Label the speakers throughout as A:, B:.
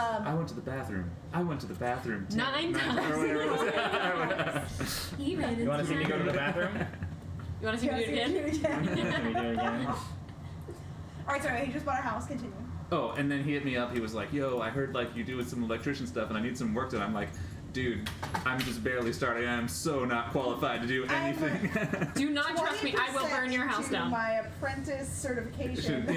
A: I went to the bathroom. I went to the bathroom.
B: 9 times.
A: Or whatever it was.
B: He ran
C: You want to see me go to the bathroom?
B: You want to see me do it again?
C: Can we do it again?
D: Alright, sorry, he just bought a house. Continue.
A: Oh, and then he hit me up. He was like, "Yo, I heard like you doing some electrician stuff, and I need some work done." I'm like, "Dude, I'm just barely starting. I am so not qualified to do anything."
B: Do not trust me. I will burn your house
D: to
B: down.
D: my apprentice certification.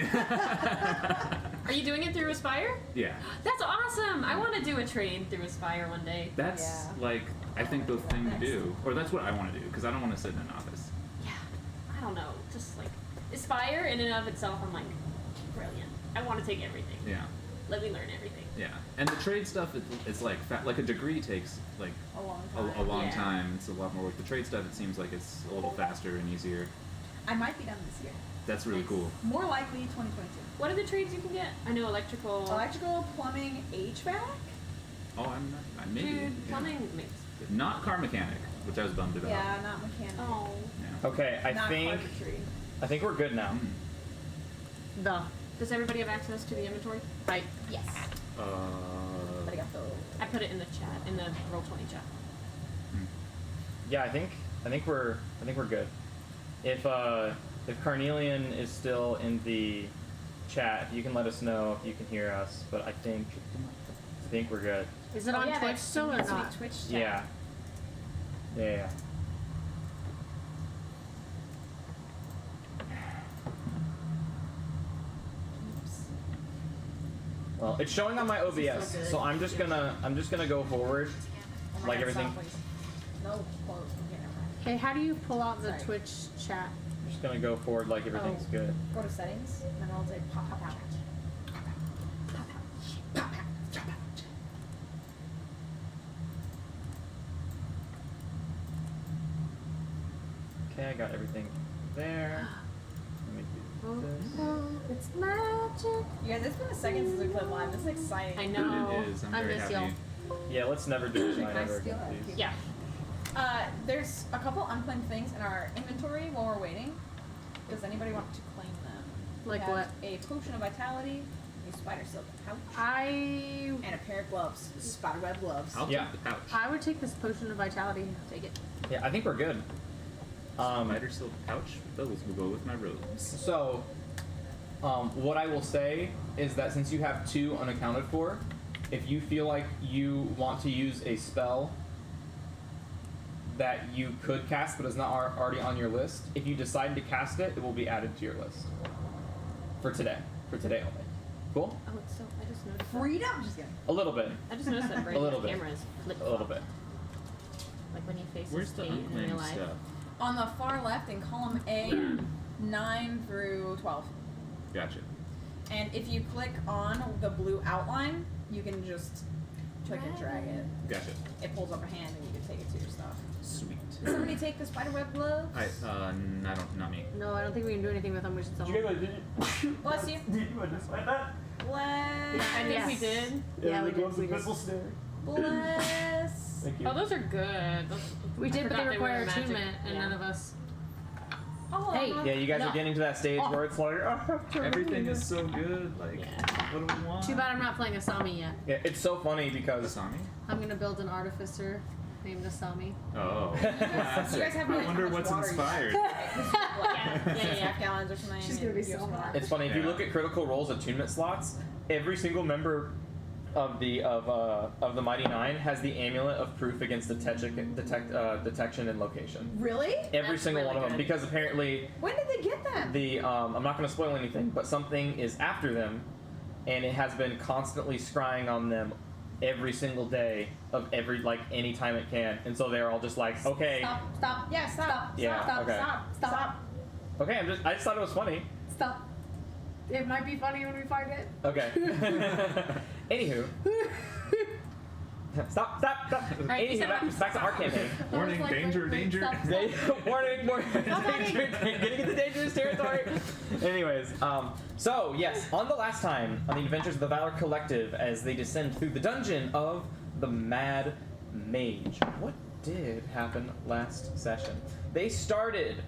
B: Are you doing it through Aspire?
A: Yeah.
B: That's awesome. I want to do a trade through Aspire one day.
A: That's
D: Yeah.
A: like I think the thing to do, or that's what I want to do, because I don't want to sit in an office.
B: Yeah. I don't know. Just like Aspire in and of itself, I'm like, brilliant. I want to take everything.
A: Yeah.
B: Let me learn everything.
A: Yeah. And the trade stuff, it's like like a degree takes like
D: A long time.
A: a long
B: Yeah.
A: time. It's a lot more work. The trade stuff, it seems like it's a little faster and easier.
D: I might be done this year.
A: That's really
B: Nice.
A: cool.
D: More likely 2022.
B: What are the trades you can get? I know electrical.
D: Electrical, plumbing, HVAC.
A: Oh, I maybe.
B: Dude,
A: yeah.
B: plumbing makes.
A: Not car mechanic, which I was bummed about.
D: Yeah, not mechanic.
B: Oh.
A: Yeah.
C: Okay,
D: Not carpentry.
C: I think we're good now.
A: Mm.
B: Does everybody have access to the inventory?
D: Right. Yes.
A: Uh,
B: I put it in the chat, in the Roll20 chat.
C: Yeah, I think we're good. If Carnelian is still in the chat, you can let us know if you can hear us. But I think we're good.
E: Is it on Twitch still or not?
D: Twitch chat.
C: Yeah. Yeah. Well, it's showing on my OBS, so I'm just gonna go forward,
D: Oh my
C: like
D: God,
C: everything.
D: stop, please. No, close. Okay, never mind.
E: Hey, how do you pull out the
D: Sorry.
E: Twitch chat?
C: I'm just gonna go forward like everything's good.
D: Go to settings, and then I'll say pop, pop, pop.
C: Okay, I got everything there. Let me do this.
E: Oh, it's magic.
D: You guys, it's been a second since we played live. This is exciting.
B: I know.
A: It is. I'm
E: I
A: very
E: miss
A: happy.
C: Yeah, let's never do this
D: Can
C: line
D: I
C: ever
D: steal
C: again,
D: that?
C: please.
B: Yeah.
D: There's a couple unclaimed things in our inventory while we're waiting. Does anybody want to claim them?
E: Like
D: We have
E: what?
D: A potion of vitality, a spider silk pouch,
E: I
D: and a pair of gloves. Spiderweb gloves.
A: I'll
C: Yeah.
A: take the pouch.
E: would take this potion of vitality. Take it.
C: Yeah, I think we're good.
A: Spider silk pouch. Those will go with my robes.
C: So, what I will say is that since you have 2 unaccounted for, if you feel like you want to use a spell that you could cast but is not already on your list, if you decide to cast it, it will be added to your list. For today. For today only. Cool?
B: Oh, it's so. I just noticed.
D: Freedom. Just kidding.
C: A little bit.
B: I just noticed that
C: A
B: Brady's
C: little bit.
B: camera is flip.
C: A little bit.
B: Like when he faces
A: Where's the
B: Kate in real
A: unclaimed
B: life.
A: stuff?
D: On the far left in column A, 9 through 12.
A: Gotcha.
D: And if you click on the blue outline, you can just click and drag it.
A: Gotcha.
D: It pulls up a hand and you can take it to your stuff.
A: Sweet.
D: Did somebody take the spiderweb gloves?
A: Not me.
E: No, I don't think we can do anything with them. We should sell them.
D: Bless you.
C: Did you understand that?
D: Bless.
B: I think we
E: Yes.
B: did.
E: Yeah, we did. We did.
D: Bless.
C: Thank you.
B: Oh, those are good. Those,
E: We
B: I
E: did, but
B: forgot
E: they
B: were
E: require
B: magic.
E: attunement, and
B: Yeah.
E: none of us.
D: Oh,
E: Hey.
C: Yeah, you guys
E: No.
C: are getting to that stage where it's like,
A: Everything is so good. Like,
B: Yeah.
A: what do we want?
E: Too bad I'm not playing Asami yet.
C: Yeah, it's so funny because
A: Asami?
E: I'm gonna build an artificer named Asami.
A: Oh.
D: You guys have
A: I
D: like,
A: wonder
D: how much
A: what's
D: water you
A: inspired.
B: Yeah.
D: 5 gallons or something.
E: She's gonna be
D: and you
E: so
D: have
E: hot.
C: it's funny if you
A: Yeah.
C: look at Critical Role's attunement slots, every single member of the Mighty Nine has the amulet of proof against detection and location.
D: Really?
C: Every
B: That's
C: single
B: really
C: one of them,
B: good.
C: because apparently
D: When did they get them?
C: the I'm not going to spoil anything, but something is after them, and it has been constantly scrying on them every single day of any time it can, and so they're all just like, okay,
D: Stop. Yeah, stop.
C: Yeah,
D: Stop.
C: okay.
D: Stop.
C: okay, I just thought it was funny.
E: Stop. It might be funny when we find it.
C: Okay. Anywho. Stop.
B: right, you
C: Anywho,
B: said
C: back to our campaign.
A: Warning, danger, danger.
E: Stop.
C: Warning, danger, getting into dangerous territory. Anyways, so yes, on the last time, on the adventures of the Valor Collective, as they descend through the dungeon of the Mad Mage, what did happen last session? They started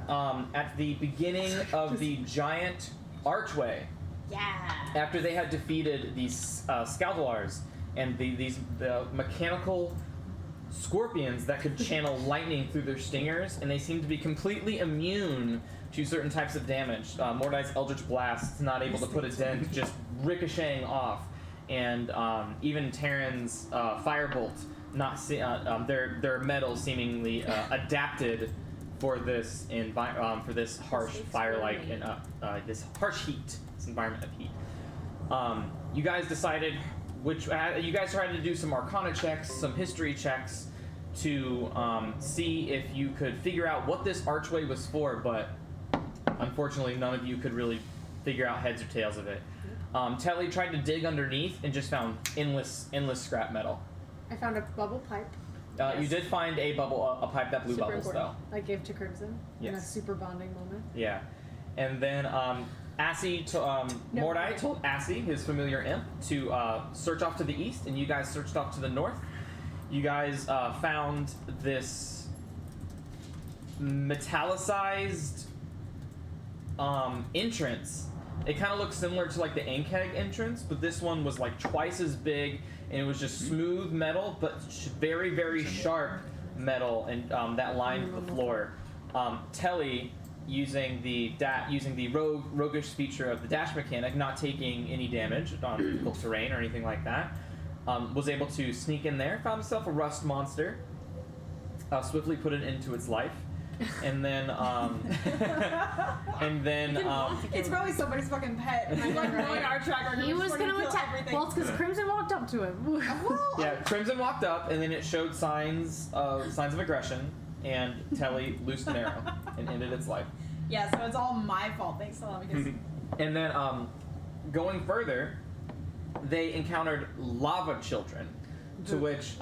C: at the beginning of the giant archway
B: Yeah.
C: After they had defeated these Scaldalars and the mechanical scorpions that could channel lightning through their stingers, and they seemed to be completely immune to certain types of damage. Mordai's Eldritch Blast is not able to put a dent, just ricocheting off, and even Terran's Firebolt, their metal seemingly adapted for this for this harsh fire-like and this harsh heat, this environment of heat. You guys decided you guys tried to do some Arcana checks, some history checks to see if you could figure out what this archway was for, but unfortunately none of you could really figure out heads or tails of it. Telly tried to dig underneath and just found endless scrap metal.
E: I found a bubble pipe.
C: You did find a pipe that blew
E: Super
C: bubbles,
E: important.
C: though.
E: I gave to Crimson in a
C: Yes.
E: super bonding moment.
C: Yeah. And then Mordai told Assi, his familiar imp, to search off to the east, and you guys searched off to the north. You guys found this metallicized entrance. It kind of looks similar to like the Ankeg entrance, but this one was like twice as big, and it was just smooth metal, but very, very sharp metal, and that lined the floor. Telly, using the roguish feature of the dash mechanic, not taking any damage on difficult terrain or anything like that, was able to sneak in there, found himself a rust monster, swiftly put it into its life, and then
D: It's probably somebody's fucking pet. I'm like knowing our track record.
E: He
D: we're
E: was
D: just
E: gonna
D: kill
E: attack.
D: everything.
E: Well, it's because Crimson walked up to him.
D: Well,
C: yeah, Crimson walked up, and then it showed signs of aggression, and Telly loosed an arrow and ended its life.
D: yeah, so it's all my fault. Thanks a lot because
C: And then going further, they encountered lava children, to which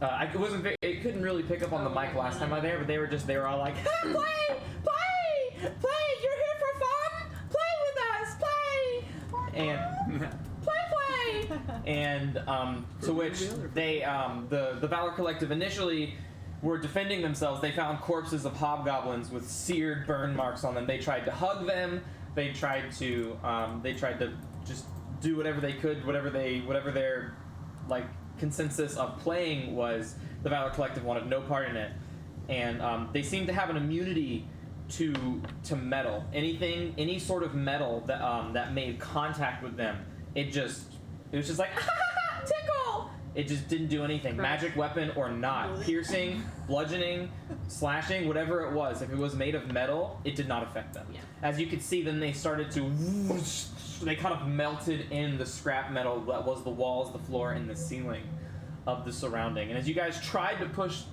C: it couldn't really pick up on the mic last time I was there, but they were all like, play, you're here for fun, play with us, play, and play, and to which they the Valor Collective initially were defending themselves. They found corpses of hobgoblins with seared burn marks on them. They tried to hug them. They tried to just do whatever they could, whatever their like consensus of playing was. The Valor Collective wanted no part in it, and they seemed to have an immunity to metal. Any sort of metal that made contact with them, it was just like tickle. It just didn't do anything.
E: Right.
C: Magic weapon or not, piercing, bludgeoning, slashing, whatever it was. If it was made of metal, it did not affect them.
B: Yeah.
C: As you could see, then they started to. They kind of melted in the scrap metal that was the walls, the floor, and the ceiling of the surrounding. And as you guys tried to push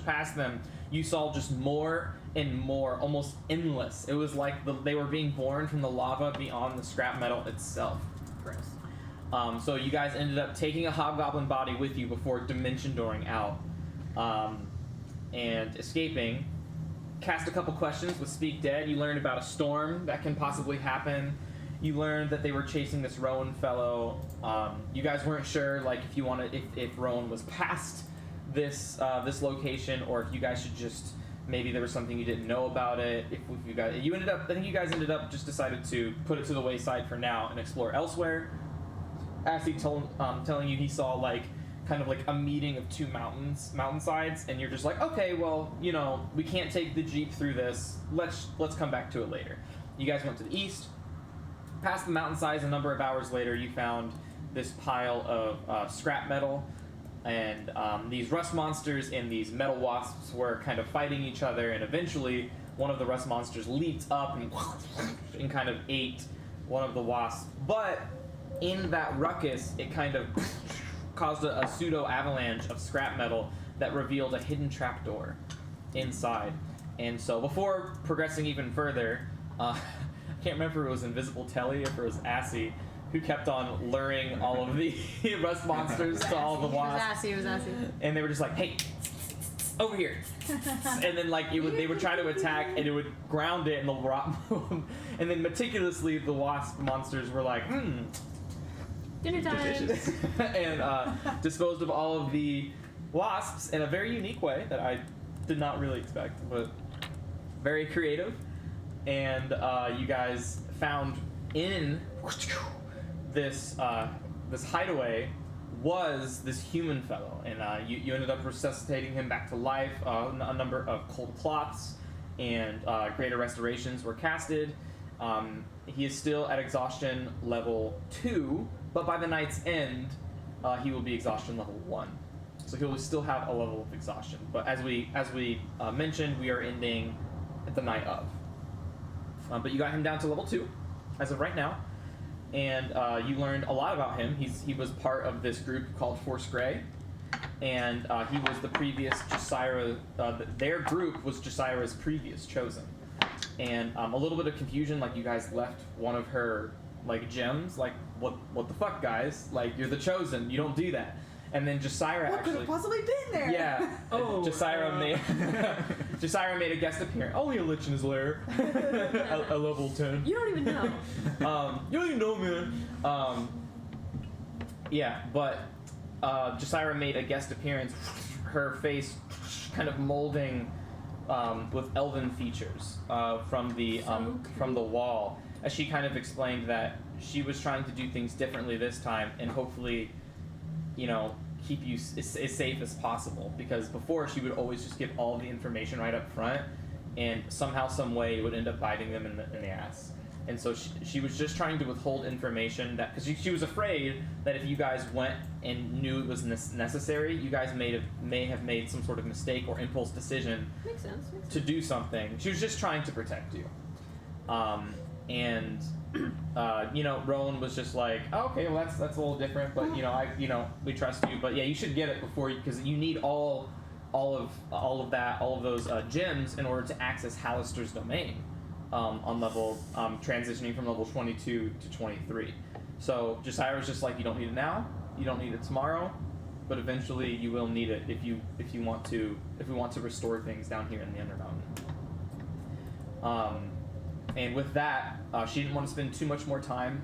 C: past them, you saw just more and more, almost endless. It was like they were being born from the lava beyond the scrap metal itself.
B: Gross.
C: So you guys ended up taking a hobgoblin body with you before dimension dooring out, and escaping. Cast a couple questions with Speak Dead. You learned about a storm that can possibly happen. You learned that they were chasing this Rowan fellow. You guys weren't sure, like, if Rowan was past this location, or if you guys should just, maybe there was something you didn't know about it. I think you guys ended up just decided to put it to the wayside for now and explore elsewhere. Ashley telling you he saw kind of like a meeting of two mountainsides, and you're just like, okay, well, we can't take the jeep through this. Let's come back to it later. You guys went to the east. Past the mountainsides, a number of hours later, you found this pile of scrap metal, and these rust monsters and these metal wasps were kind of fighting each other, and eventually one of the rust monsters leaped up and kind of ate one of the wasps. But in that ruckus, it kind of caused a pseudo avalanche of scrap metal that revealed a hidden trapdoor inside. And so before progressing even further, I can't remember if it was Invisible Telly or if it was Assi who kept on luring all of the rust monsters to all the wasps.
E: It was assy.
C: And they were just like, hey, over here. And then they would try to attack, and it would ground it in the rock. And then meticulously the wasp monsters were like,
B: Dinner time.
A: Delicious.
C: and disposed of all of the wasps in a very unique way that I did not really expect, but very creative. And you guys found in this this hideaway was this human fellow, and you ended up resuscitating him back to life. A number of cold cloths and greater restorations were casted. He is still at exhaustion level 2, but by the night's end, he will be exhaustion level 1. So he will still have a level of exhaustion. But as we mentioned, we are ending at the night of. But you got him down to level 2 as of right now, and you learned a lot about him. He was part of this group called Force Grey, and he was the previous Jasira. Their group was Jasira's previous chosen, and a little bit of confusion. Like, you guys left one of her like gems. Like, what the fuck, guys? Like, you're the chosen. You don't do that. And then Jasira
D: What could
C: actually.
D: have possibly been there?
C: Yeah. Jasira made a guest appearance. Only a Lich in his lair. a level 10.
B: You don't even know.
C: You don't even know, man. Yeah, but Jasira made a guest appearance. Her face kind of molding with elven features from the wall, as she kind of explained that she was trying to do things differently this time, and hopefully, keep you as safe as possible, because before she would always just give all the information right up front, and somehow, some way, it would end up biting them in the ass. And so she was just trying to withhold information, that because she was afraid that if you guys went and knew it was necessary, you guys may have made some sort of mistake or impulse decision
B: Makes sense.
C: to do something. She was just trying to protect you. Rowan was just like, oh, okay, well that's a little different, but we trust you. But yeah, you should get it before, because you need all of those gems in order to access Hallister's domain on level transitioning from level 22 to 23. So Jasira was just like, you don't need it now, you don't need it tomorrow, but eventually you will need it if we want to restore things down here in the Undermountain. And with that, she didn't want to spend too much more time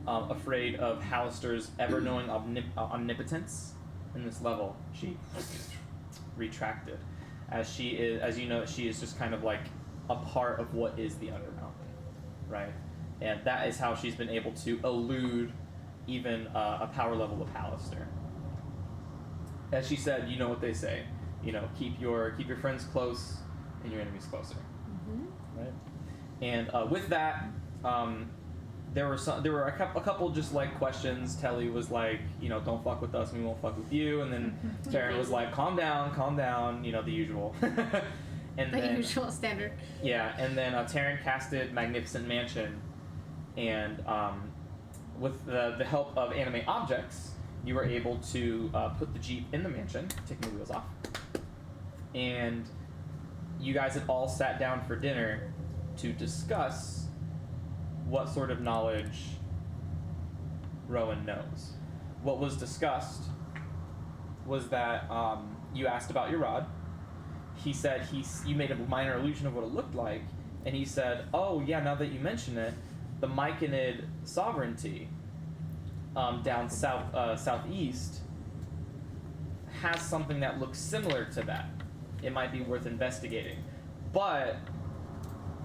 C: afraid of Hallister's ever knowing omnipotence in this level. She retracted, as she is, she is just kind of like a part of what is the Undermountain, right? And that is how she's been able to elude even a power level of Hallister. As she said, you know what they say, keep your friends close and your enemies closer, right? And with that, there were a couple just like questions. Telly was like, don't fuck with us, and we won't fuck with you. And then Taryn was like, calm down, the usual. And
E: The
C: then,
E: usual standard.
C: yeah, and then Taryn casted Magnificent Mansion, and with the help of animate objects, you were able to put the Jeep in the mansion, taking the wheels off. And you guys had all sat down for dinner to discuss what sort of knowledge Rowan knows. What was discussed was that you asked about your rod. He said you made a minor illusion of what it looked like, and he said, oh yeah, now that you mention it, the Myconid sovereignty down southeast has something that looks similar to that. It might be worth investigating, but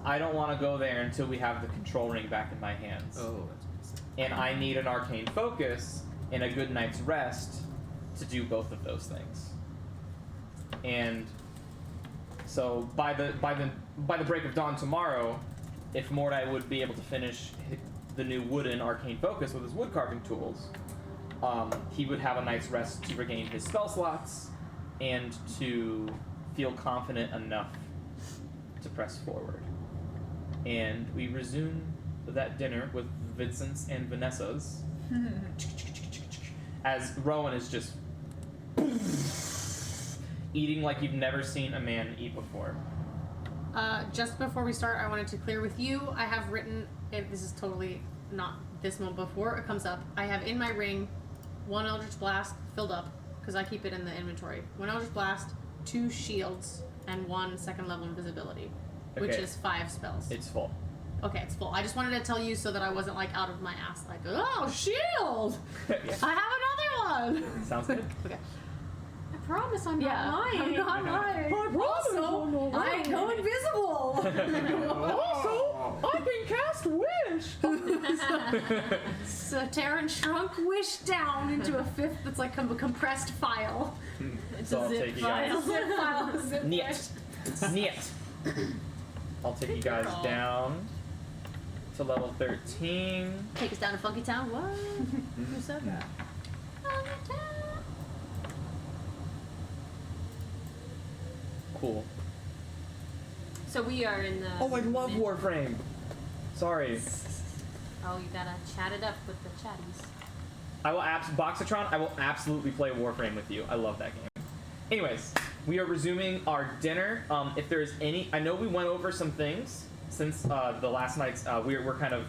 C: I don't want to go there until we have the control ring back in my hands.
A: Oh, that's what he said.
C: And I need an arcane focus and a good night's rest to do both of those things. And so by the break of dawn tomorrow, if Mordai would be able to finish the new wooden arcane focus with his wood carving tools, he would have a night's rest to regain his spell slots and to feel confident enough to press forward. And we resume that dinner with Vincent's and Vanessa's as Rowan is just eating like you've never seen a man eat before.
E: Just before we start, I wanted to clear with you. I have written, if this is totally not this moment before it comes up, I have in my ring 1 Eldritch Blast filled up, because I keep it in the inventory. 1 Eldritch Blast, 2 shields, and 1 second level invisibility, which
C: Okay.
E: is 5 spells.
C: It's full.
E: Okay, it's full. I just wanted to tell you so that I wasn't like out of my ass, like, oh, shield!
C: Yeah.
E: I have another one!
C: Sounds good.
E: Okay.
B: I
E: promise I'm
B: Yeah,
E: not lying.
B: I'm not lying.
E: Also, I go invisible.
C: Also, I can cast wish.
E: So Taryn shrunk wish down into a fifth that's like a compressed file. It's
C: So
E: a
C: I'll
E: zip
C: take you
E: file.
C: guys.
E: Zip file. Zip
C: Niet. Niet. I'll take you guys
E: girl.
C: down to level 13.
E: Take us down to Funky Town. What? Who said that? Funky Town.
C: Cool.
B: So we are in the.
C: Oh, I love Warframe. Sorry.
B: Oh, you gotta chat it up with the chatties.
C: I will Boxatron, I will absolutely play Warframe with you. I love that game. Anyways, we are resuming our dinner. If there's any, I know we went over some things since the last night's. We're kind of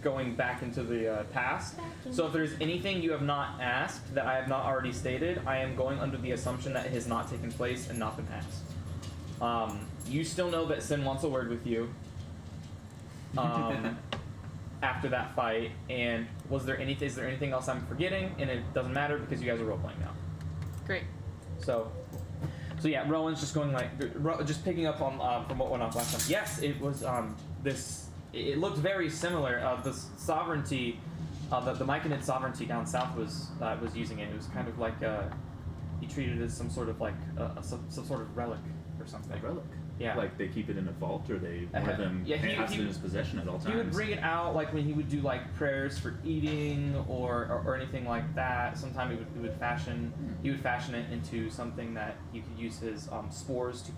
C: going back into the past. So if there's anything you have not asked that I have not already stated, I am going under the assumption that it has not taken place and not been asked. You still know that Sin wants a word with you. After that fight, and is there anything else I'm forgetting? And it doesn't matter because you guys are role playing now.
E: Great.
C: So yeah, Rowan's just going like, just picking up on from what went off last time. Yes, it was this. It looked very similar. The sovereignty, the Myconid sovereignty down south was using it. It was kind of like he treated it as some sort of like some sort of relic or something.
A: A relic.
C: Yeah.
A: Like they keep it in a vault, or they have them
C: Yeah, he-
A: has it
C: he-
A: in his possession at all times.
C: He would bring it out like when he would do like prayers for eating or anything like that. Sometimes he would fashion it into something that you could use his spores to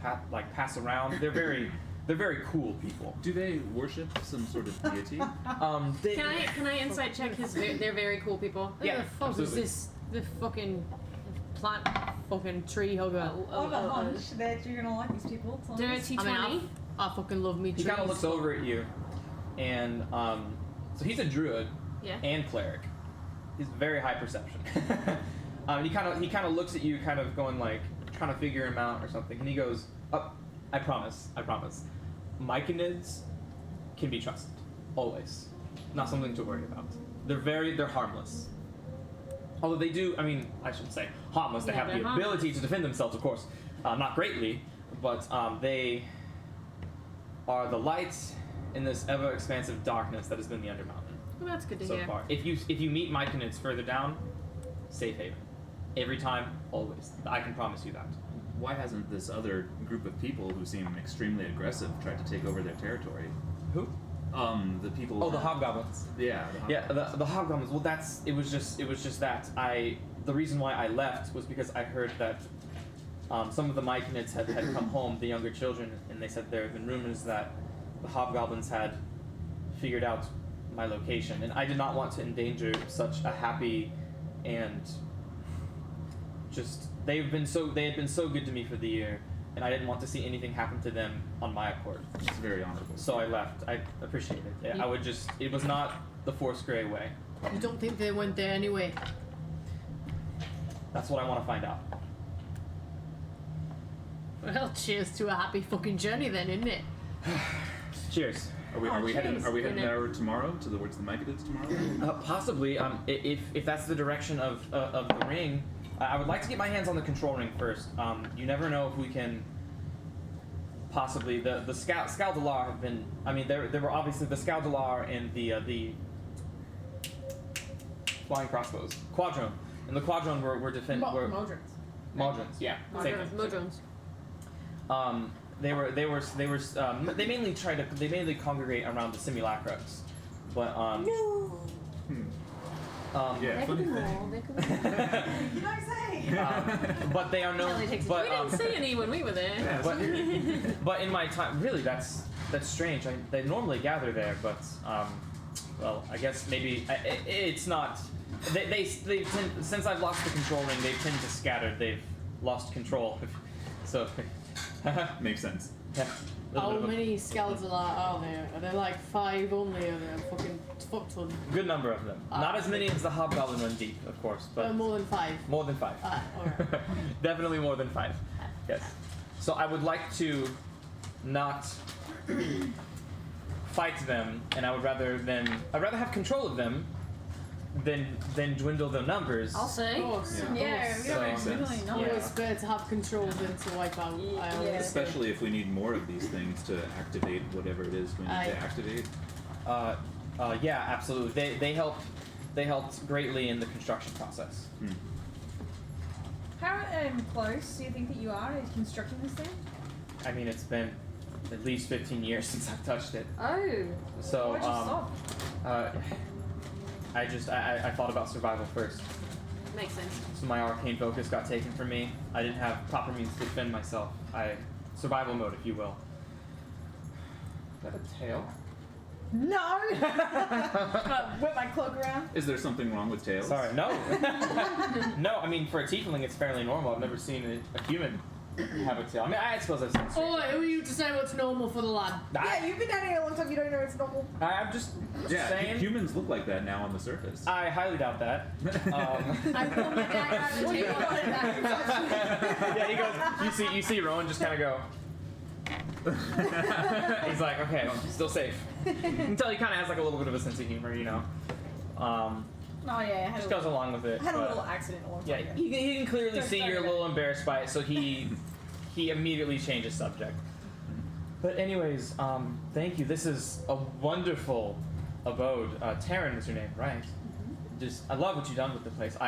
C: pass around. They're very cool people.
A: Do they worship some sort of deity?
B: Can I insight check his? They're very cool people.
C: Yeah,
E: Who the fuck
C: absolutely.
E: is this? The fucking plant fucking tree hugger.
D: I have a hunch that you're gonna like these people. So
B: They're a
D: let's-
B: T20.
E: I mean, I fucking love me
C: He
E: trees.
C: kind of looks over at you, and so he's a druid
B: Yeah.
C: and cleric. He's very high perception. He kind of looks at you, kind of going like trying to figure him out or something, and he goes, "Oh, I promise. Myconids can be trusted, always. Not something to worry about. They're harmless. Although they do, I shouldn't say harmless. They
B: Yeah,
C: have the
B: they're
C: ability to defend themselves, of course, not greatly, but they are the light in this ever-expansive darkness that has been the Undermountain
E: Well, that's good to
C: so
E: hear.
C: far. If you meet Myconids further down, safe haven. Every time, always. I can promise you that.
A: Why hasn't this other group of people who seem extremely aggressive tried to take over their territory?
C: Who?
A: The people.
C: Oh, the hobgoblins.
A: Yeah.
C: Yeah, the hobgoblins. Well, it was just that the reason why I left was because I heard that some of the Myconids had come home, the younger children, and they said there had been rumors that the hobgoblins had figured out my location, and I did not want to endanger such a happy and just they had been so good to me for the year, and I didn't want to see anything happen to them on my accord.
A: It's very honorable.
C: So I left. I appreciate it. Yeah, it was not the Force Grey way.
E: You don't think they went there anyway?
C: That's what I want to find out.
E: Well, cheers to a happy fucking journey then, isn't it?
C: Cheers.
A: Are we heading
B: Good
A: there tomorrow to the words of the Myconids tomorrow?
C: Possibly. If that's the direction of the ring, I would like to get my hands on the control ring first. You never know if we can. Possibly the Scaldalar have been. There were obviously the Scaldalar and the flying crossbows, Quadrone, and the Quadrone were defending.
D: Modrons.
C: Modrons, yeah. Same thing.
E: Modrons.
C: They mainly congregate around the simulacrums, but
A: Yeah. Funny thing.
D: You don't say.
C: but they are known.
B: we didn't see any when we were there.
A: Yeah,
C: But in my time, really, that's strange. They normally gather there, but well, I guess maybe it's not. They tend, since I've lost the control ring, they tend to scatter. They've lost control, so
A: Makes sense.
C: yeah.
E: How many Scaldalar are there? Are there like 5 only? Or are there fucking fuck ton?
C: Good number of them. Not as many as the Hobgoblin one deep, of course, but
E: More than 5.
C: more than 5.
E: Alright.
C: Definitely more than 5. Yes. So I would like to not fight them, and I'd rather have control of them, then dwindle the numbers.
B: I'll say.
E: Of course.
A: Yeah.
D: Yeah, we
C: So-
D: don't
A: Makes sense.
D: really know.
C: Yeah.
E: Always better to have control than to wipe out. I always
D: Yeah.
E: say.
A: Especially if we need more of these things to activate whatever it is we need
E: Aye.
A: to activate.
C: Yeah, absolutely. They helped greatly in the construction process.
A: Hmm.
D: How close do you think that you are to constructing this thing?
C: I mean, it's been at least 15 years since I've touched it.
B: Oh.
C: So
D: Why'd you stop?
C: I thought about survival first.
B: Makes sense.
C: So my arcane focus got taken from me. I didn't have proper means to defend myself. Survival mode, if you will. Is that a tail?
D: No! Whip my cloak around.
A: Is there something wrong with tails?
C: Sorry, no. No, I mean, for a tiefling, it's fairly normal. I've never seen a human have a tail. I mean, I suppose I've seen straight.
E: Oh, who are you to say what's normal for the lad?
D: Yeah, you've been down here a long time, you don't know it's normal.
C: I'm just
A: Yeah,
C: saying.
A: humans look like that now on the surface.
C: I highly doubt that.
E: I pull my dagger out of the table.
C: Yeah, he goes. You see Rowan just kind of go. He's like, okay, well, still safe. Until he kind of has like a little bit of a sense of humor, you know.
D: Oh yeah, I had,
C: Just
D: a,
C: goes along with it.
D: I had a
C: but-
D: little accident a long time
C: Yeah,
D: ago.
C: he can clearly
D: Don't
C: see
D: start
C: you're a
D: it.
C: little embarrassed by it, so he immediately changes subject. But anyways, thank you. This is a wonderful abode. Taryn is your name, right? Just I love what you've done with the place.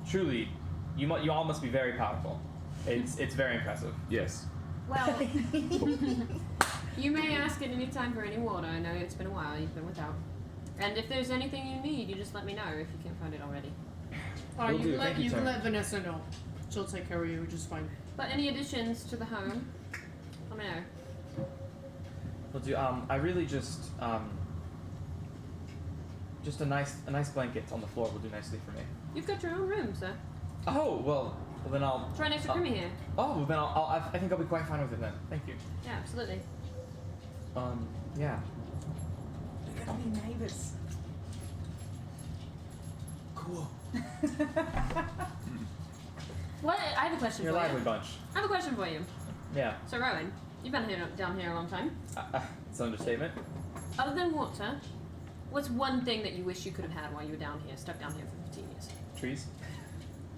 C: Truly, you all must be very powerful. It's very impressive.
A: Yes.
B: Well, you may ask at any time for any water. I know it's been a while. You've been without. And if there's anything you need, you just let me know if you can't find it already.
E: Or
C: Will do.
E: you
C: Thank you,
E: can
C: Tara.
E: let Vanessa know. She'll take care of you, which is fine.
B: But any additions to the home, let me know.
C: Will do. I really just a nice blanket on the floor will do nicely for me.
B: You've got your own room, sir.
C: Oh well then I'll.
B: Try an extra creamy here.
C: Oh well then I think I'll be quite fine with it then. Thank you.
B: Yeah, absolutely.
C: Yeah.
D: We're gonna be neighbours.
A: Cool.
B: What? I have a question
C: You're a
B: for
C: lively
B: you.
C: bunch.
B: I have a question for you.
C: Yeah.
B: So, Rowan, you've been down here a long time.
C: It's an understatement.
B: Other than water, what's one thing that you wish you could have had while you were down here, stuck down here for 15 years?
C: Trees.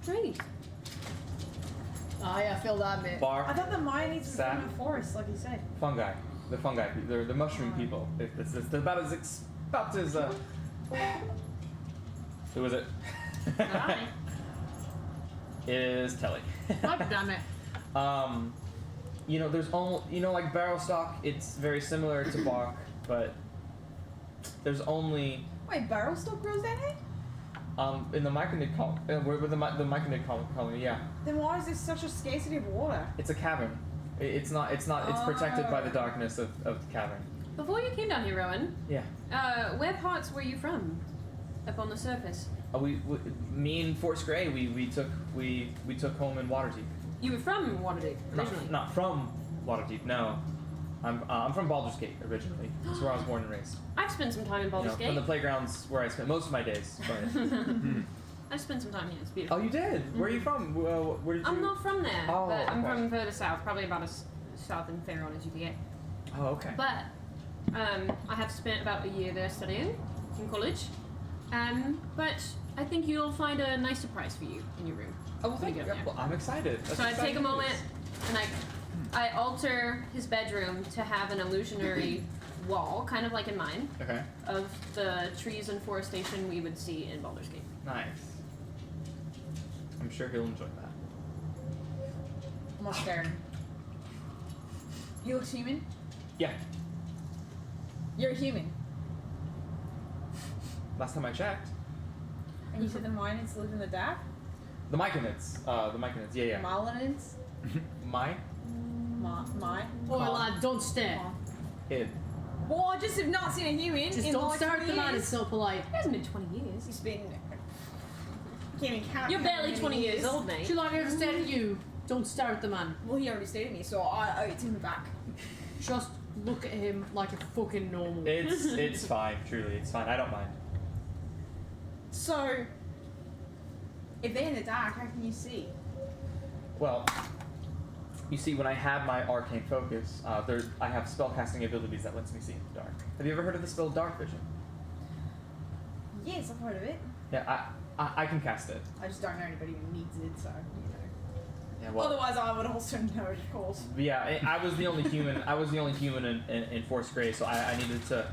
B: Trees.
E: Oh yeah, feel that, mate.
D: I
C: Bark.
D: thought the mine needs to be
C: Sap.
D: in the forest, like you said.
C: Fungi. The fungi. They're the mushroom people. It's about as who was it?
B: Hi.
C: Is Telly.
E: God damn it.
C: There's only like barrel stock. It's very similar to bark, but there's only
D: Wait, barrel stock grows down here?
C: in the myconid colony. With the myconid colony, yeah.
D: Then why is there such a scarcity of water?
C: It's a cavern. It's not. It's protected by the darkness of the cavern.
B: Before you came down here, Rowan,
C: Yeah.
B: where parts were you from? Up on the surface.
C: Me and Force Grey, we took home in Waterdeep.
B: You were from Waterdeep originally.
C: Not from Waterdeep. No, I'm from Baldur's Gate originally. That's where I was born and raised.
B: I've spent some time in Baldur's
C: From the
B: Gate.
C: playgrounds where I spent most of my days. But...
B: I've spent some time here. It's beautiful.
C: Oh, you did? Where are you from? Where did you?
B: I'm not from there,
C: Oh,
B: but I'm
C: okay.
B: from further south, probably about as south and Fairlawn as you can get.
C: Oh, okay.
B: But I have spent about a year there studying in college. But I think you'll find a nice surprise for you in your room.
C: Oh, well,
B: when
C: thank
B: you
C: you.
B: get there.
C: Well, I'm excited. That's
B: So I take a
C: exciting
B: moment
C: news.
B: and I alter his bedroom to have an illusionary wall, kind of like in mine,
C: Okay.
B: of the trees and forestation we would see in Baldur's Gate.
C: Nice. I'm sure he'll enjoy that.
D: I'm not staring. He looks human?
C: Yeah.
D: You're a human.
C: Last time I checked.
D: And you said the miners live in the dark?
C: The myconids. Yeah, yeah.
D: Marlinids?
C: My
D: My?
E: Boy, lad, don't stare.
C: id.
D: Well, I just have not seen a human
E: Just
D: in
E: don't
D: like
E: stare at
D: 20
E: the man.
D: years.
E: It's so polite.
B: It hasn't been 20 years.
D: He's been... Can't even count.
B: You're
D: how
B: barely
D: many
B: 20 years old, mate.
E: Should I ever stare at you? Don't stare at the man.
D: Well, he already stared at me, so I owe it to him back.
E: Just look at him like a fucking normal.
C: It's fine. Truly, it's fine. I don't mind.
D: So, if they're in the dark, how can you see?
C: Well, you see, when I have my arcane focus, I have spellcasting abilities that lets me see in the dark. Have you ever heard of the spell Dark Vision?
D: Yes, I've heard of it.
C: Yeah, I can cast it.
D: I just don't know anybody who needs it, so you know.
C: Yeah, well,
D: Otherwise, I would also know it, of course.
C: yeah, I was the only human. I was the only human in fourth grade, so I needed to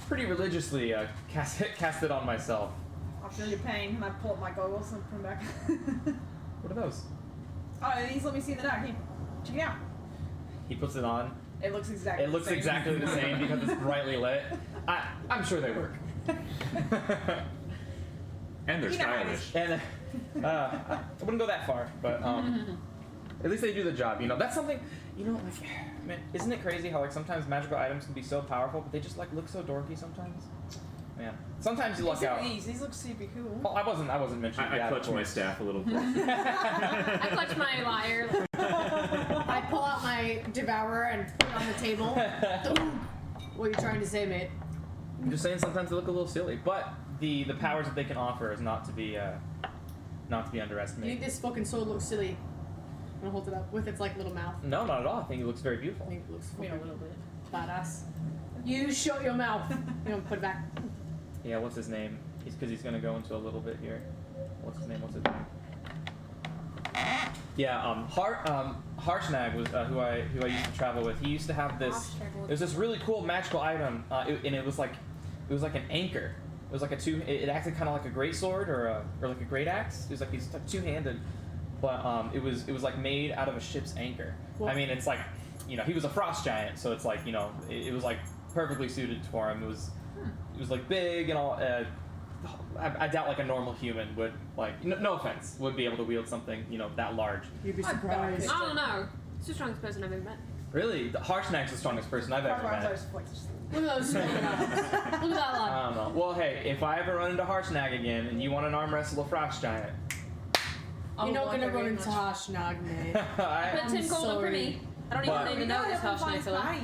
C: pretty religiously cast it on myself.
D: I feel your pain, and I pull up my goggles and put them back.
C: What are those?
D: Oh, these let me see in the dark. Here, check it out.
C: He puts it on.
D: It looks exactly.
C: It looks
D: the same.
C: exactly the same because it's brightly lit. I'm sure they work.
A: And they're
D: You know how it is.
A: stylish.
C: And I wouldn't go that far, but at least they do the job. You know, that's something. You know, like, man, isn't it crazy how like sometimes magical items can be so powerful, but they just like look so dorky sometimes. Man, sometimes you luck
D: Except
C: out.
D: these look super cool.
C: Well, I wasn't mentioning.
A: I
C: that,
A: clutch
C: of
A: my
C: course.
A: staff a little closer.
B: I clutch my lyre.
E: I pull out my devourer and put it on the table. What are you trying to say, mate?
C: I'm just saying sometimes they look a little silly, but the powers that they can offer is not to be
E: You think
C: underestimated.
E: this fucking sword looks silly? I'm gonna hold it up with its like little mouth.
C: No, not at all. I think it looks very
E: I
C: beautiful.
E: think it looks
D: You know,
E: fucking
D: a little bit.
E: badass. You shut your mouth. You know, put it back.
C: Yeah, what's his name? Because he's gonna go into a little bit here. What's his name? Yeah, Harshnag was who I used to travel with. He used to have this. It was this really cool magical item, and it was like an anchor. It was like it acted kind of like a great sword or like a great axe. It was like he's two-handed, but it was like made out of a ship's anchor.
E: Well-
C: I mean, it's like, you know, he was a frost giant, so it's like, you know, it was like perfectly suited for him. It was like big and all. I doubt like a normal human would, like, no offense, would be able to wield something, you know, that large.
E: You'd be
D: I
E: surprised.
B: I don't know. It's the strongest person I've ever met.
C: Really, Harshnag's the strongest person I've ever met.
E: Look at those small guys. Look at that lot.
C: I don't know. Well, hey, if I ever run into Harshnag again and you want an arm wrestle a frost giant,
E: You're not gonna run into Harshnag, mate.
C: I,
B: Put 10 gold in for
E: sorry.
B: me. I don't
C: But-
B: even need to know this Harshnag fella.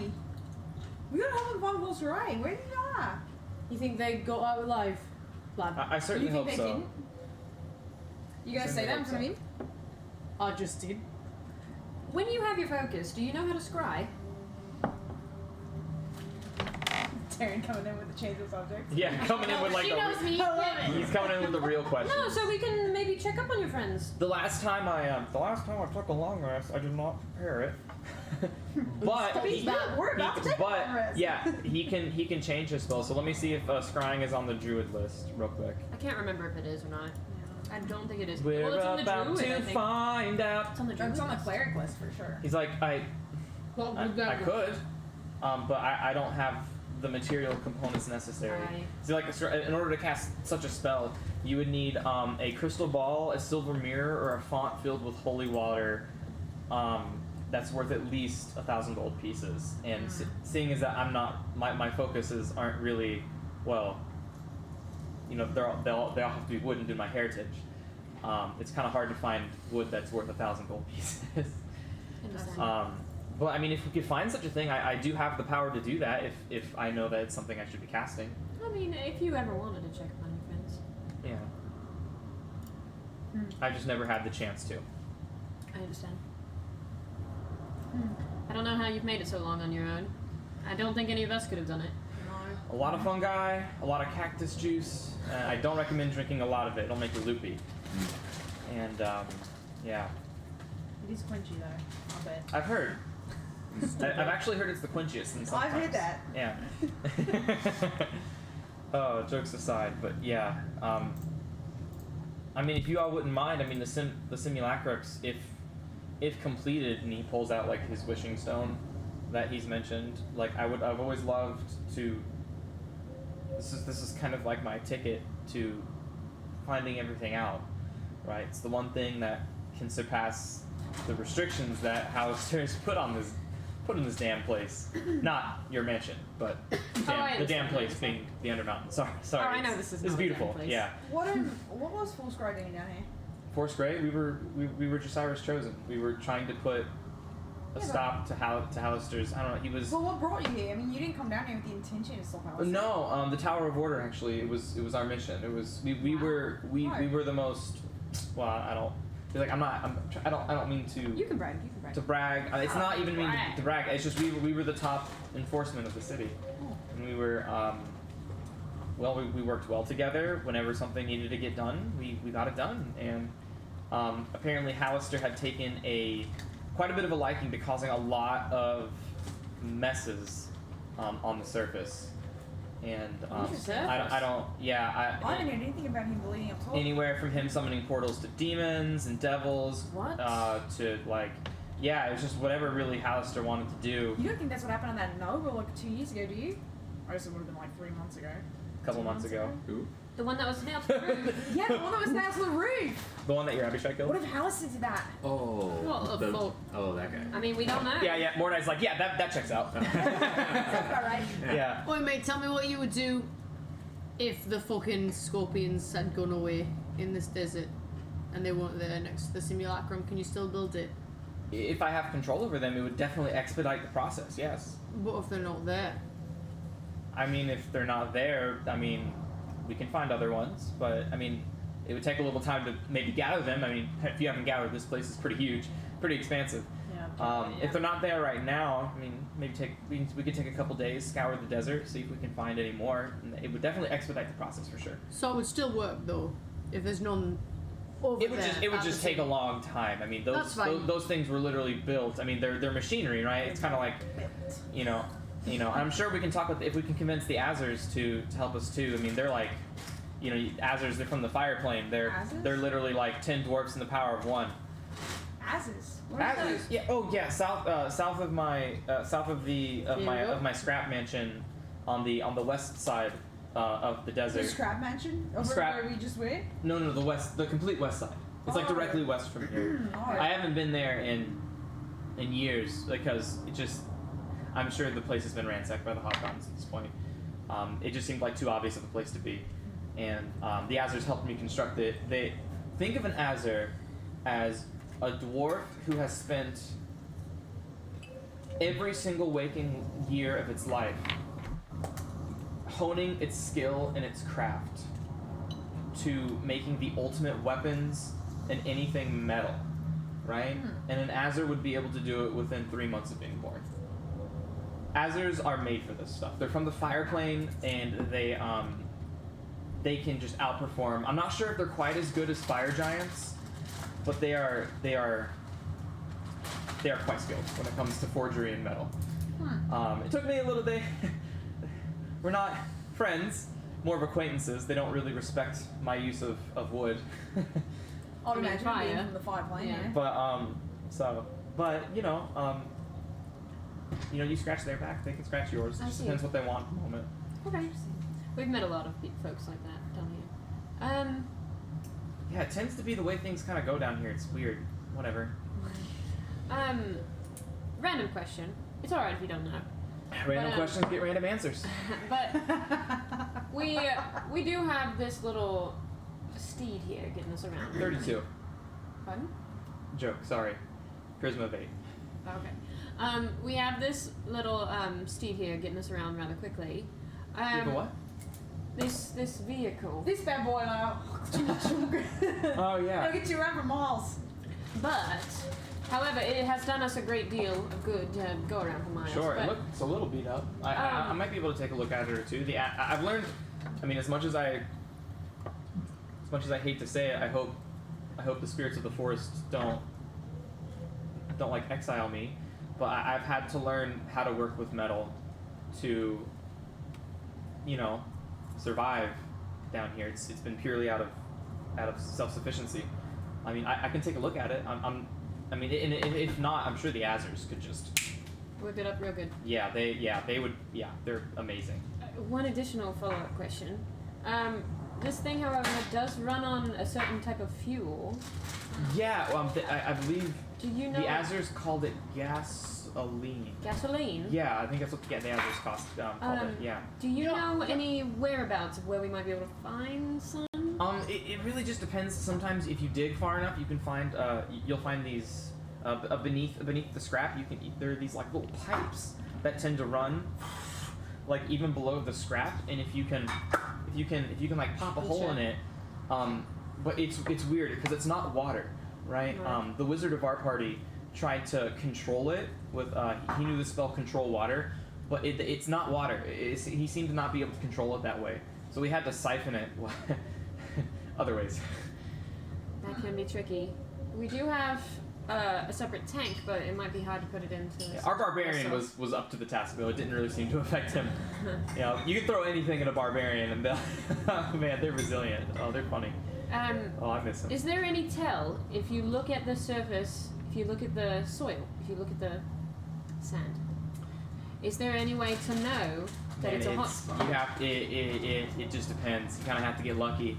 D: We gotta help him find Wolf's Ray. Where did you are?
E: You think they got out alive, lad?
C: I certainly
D: You think
C: hope
D: they
C: so.
D: didn't? You gonna say that in front of him?
E: I just did.
B: When you have your focus, do you know how to scry?
D: Taryn coming in with a change of subject.
C: Yeah, coming in with like
E: She knows me.
D: I love it.
C: he's coming in with the real question.
B: No, so we can maybe check up on your friends.
C: The last time I took a long rest, I did not prepare it. But
E: He's back.
D: We're about to take a long rest.
C: yeah, he can change his spell. So let me see if scrying is on the druid list real quick.
B: I can't remember if it is or not. I don't think it is.
C: We're
B: well, it's on the
C: about
B: druid, I
C: to
B: think.
C: find out.
B: It's on the druid.
D: It's on the
B: list.
D: cleric list for sure.
C: He's like, I could, but I don't have the material components necessary.
B: Right.
C: See, like, in order to cast such a spell, you would need a crystal ball, a silver mirror, or a font filled with holy water. That's worth at least 1,000 gold pieces. And seeing as that I'm not, my focuses aren't really, well, you know, they all have to be wood due to my heritage. It's kind of hard to find wood that's worth 1,000 gold pieces.
B: Understand.
C: But I mean, if we could find such a thing, I do have the power to do that if I know that it's something I should be casting.
B: I mean, if you ever wanted to check up on your friends.
C: Yeah. I've just never had the chance to.
B: I understand. I don't know how you've made it so long on your own. I don't think any of us could have done it.
C: A lot of fungi, a lot of cactus juice. I don't recommend drinking a lot of it. It'll make you loopy. And yeah,
D: It is quenchy though. I'll bet.
C: I've heard. I've actually heard it's the quenchiest. And
D: I've heard that.
C: Yeah. Oh, jokes aside, but yeah. I mean, if you all wouldn't mind, I mean, the simulacrux, if completed, and he pulls out like his wishing stone that he's mentioned, like I've always loved to. This is kind of like my ticket to finding everything out, right? It's the one thing that can surpass the restrictions that Hallister's put in this damn place. Not your mansion, but the damn place being the Undermountain. Sorry.
B: Oh, I know this is
C: It's
B: not a
C: beautiful.
B: damn place.
C: Yeah.
D: What was Full Scry doing down here?
C: Force Grey, we were Josiris chosen. We were trying to put a stop to Hallister's. I don't know. He was.
D: Well, what brought you here? I mean, you didn't come down here with the intention to stop Alice.
C: No, the Tower of Order actually. It was our mission. It was we were the most. Well, I don't. Like I don't mean to.
B: You can brag.
C: To brag. It's not even mean to brag. It's just we were the top enforcement of the city, and we were well, we worked well together. Whenever something needed to get done, we got it done. And apparently Hallister had taken quite a bit of a liking to causing a lot of messes on the surface. And I don't
D: I didn't hear anything about him bleeding up top.
C: anywhere from him summoning portals to demons and devils to like it was just whatever really Hallister wanted to do.
D: You don't think that's what happened on that Nova like 2 years ago, do you? I guess it would have been like 3 months ago.
C: A couple months ago.
A: Who?
B: The one that was nailed to the roof.
D: Yeah, the one that was nailed to the roof.
C: The one that your Abishai killed?
D: What if Hallister did that?
A: Oh.
E: Well,
A: that guy.
B: I mean, we don't know.
C: Yeah, Mordai's like, that checks out.
D: Sounds about right.
C: Yeah.
E: Oi, mate, tell me what you would do if the fucking scorpions had gone away in this desert and they weren't there next to the simulacrum. Can you still build it?
C: If I have control over them, it would definitely expedite the process, yes.
E: What if they're not there?
C: I mean, if they're not there, I mean, we can find other ones, but I mean, it would take a little time to maybe gather them. I mean, if you haven't gathered, this place is pretty huge, pretty expansive.
D: Yeah.
C: If they're not there right now, I mean, maybe we could take a couple days, scour the desert, see if we can find any more. And it would definitely expedite the process for sure.
E: So it would still work though, if there's none over
C: It would just take a long time. I mean, those things were literally built. I mean, they're machinery, right? It's kind of like, you know. I'm sure we can talk with if we can convince the Azers to help us too. I mean, they're like, Azers. They're from the fire plane. They're literally like 10 dwarfs in the power of 1.
D: Azes. What are those?
C: Yeah. Oh yeah. South of my my scrap mansion, on the west side of the desert.
D: The scrap mansion over where we just were.
C: No, the complete west side. It's like directly west from here. I haven't been there in years because I'm sure the place has been ransacked by the Hobgoblins at this point. It just seemed like too obvious of a place to be, and the Azers helped me construct it. They think of an Azer as a dwarf who has spent every single waking year of its life honing its skill and its craft to making the ultimate weapons and anything metal, right? And an Azer would be able to do it within 3 months of being born. Azers are made for this stuff. They're from the fire plane, and they can just outperform. I'm not sure if they're quite as good as fire giants, but they are quite skilled when it comes to forgery and metal. It took me a little bit. We're not friends, more of acquaintances. They don't really respect my use of wood.
D: I'd imagine
B: fire.
D: being from the fire plane.
B: Yeah.
C: But you scratch their back, they can scratch yours. It
B: I
C: just
B: see.
C: depends what they want at the moment.
B: Okay. We've met a lot of folks like that down here.
C: Yeah, it tends to be the way things kind of go down here. It's weird. Whatever.
B: Random question. It's alright if you don't know.
C: Random questions get random answers.
B: But we do have this little steed here getting us around.
C: 32.
B: Pardon?
C: Joke, sorry. Charisma of 8.
B: Okay. We have this little steed here getting us around rather quickly.
C: You have a what?
B: This vehicle.
D: This bad boy, too much sugar.
C: Oh, yeah.
D: It'll get you around for miles.
B: But, however, it has done us a great deal of good to go around for miles.
C: Sure,
B: But
C: it's a little beat up. I might be able to take a look at it or two. I've learned. I mean, as much as I hate to say it, I hope the spirits of the forest don't like exile me. But I've had to learn how to work with metal to, survive down here. It's been purely out of self-sufficiency. I mean, I can take a look at it. If not, I'm sure the Azers could just
B: whip it up real good.
C: they're amazing.
B: One additional follow-up question. This thing, however, does run on a certain type of fuel.
C: Yeah, I believe
B: Do you know
C: the Azers called it gasoline.
B: gasoline?
C: Yeah, I think that's what the Azers called it. Yeah.
B: Do you know any whereabouts of where we might be able to find some?
C: It really just depends. Sometimes if you dig far enough, you can find you'll find these beneath the scrap. There are these like little pipes that tend to run like even below the scrap, and if you can like pop a hole in it, but it's weird because it's not water, right?
B: Right.
C: The wizard of our party tried to control it with he knew the spell control water, but it's not water. He seemed to not be able to control it that way. So we had to siphon it other ways.
B: That can be tricky. We do have a separate tank, but it might be hard to put it into.
C: Yeah, our barbarian was up to the task, though. It didn't really seem to affect him. You know, you can throw anything at a barbarian, and man, they're resilient. Oh, they're funny. Oh, I miss them.
B: Is there any tell if you look at the surface, if you look at the soil, if you look at the sand? Is there any way to know that it's a hot spot?
C: You have it just depends. You kind of have to get lucky.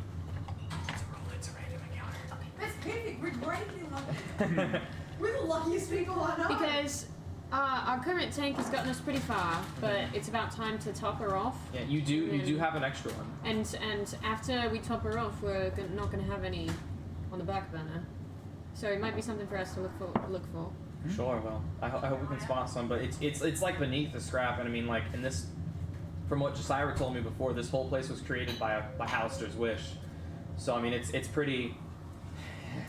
C: It's a random encounter.
D: That's perfect. We're greatly lucky. We're the luckiest people I know.
B: Because our current tank has gotten us pretty far, but it's about time to top her off.
C: Yeah, you do have an extra one.
B: And after we top her off, we're not going to have any on the back burner. So it might be something for us to look for.
C: Sure. Well, I hope we can spot some, but it's like beneath the scrap, and I mean, like in this, from what Josiah told me before, this whole place was created by Hallister's wish. So I mean, it's pretty.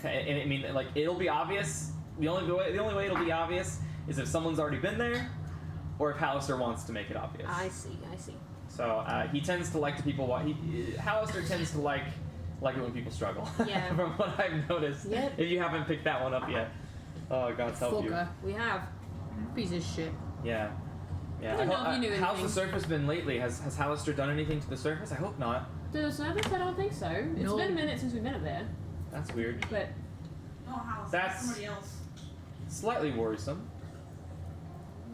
C: And I mean, like it'll be obvious. The only way it'll be obvious is if someone's already been there, or if Hallister wants to make it obvious.
B: I see.
C: So he tends to like Hallister tends to like it when people struggle.
B: Yeah.
C: From what I've noticed.
B: Yep.
C: If you haven't picked that one up yet. Oh, God's help you.
E: Fucker.
B: We have.
E: Piece of shit.
C: Yeah. Yeah.
B: I don't know if you knew
C: how's the
B: anything.
C: surface been lately? Has Hallister done anything to the surface? I hope not.
B: To the surface, I don't think so. It's
E: No.
B: been a minute since we've been up there.
C: That's weird.
B: But
D: No house.
C: That's-
D: somebody else.
C: Slightly worrisome.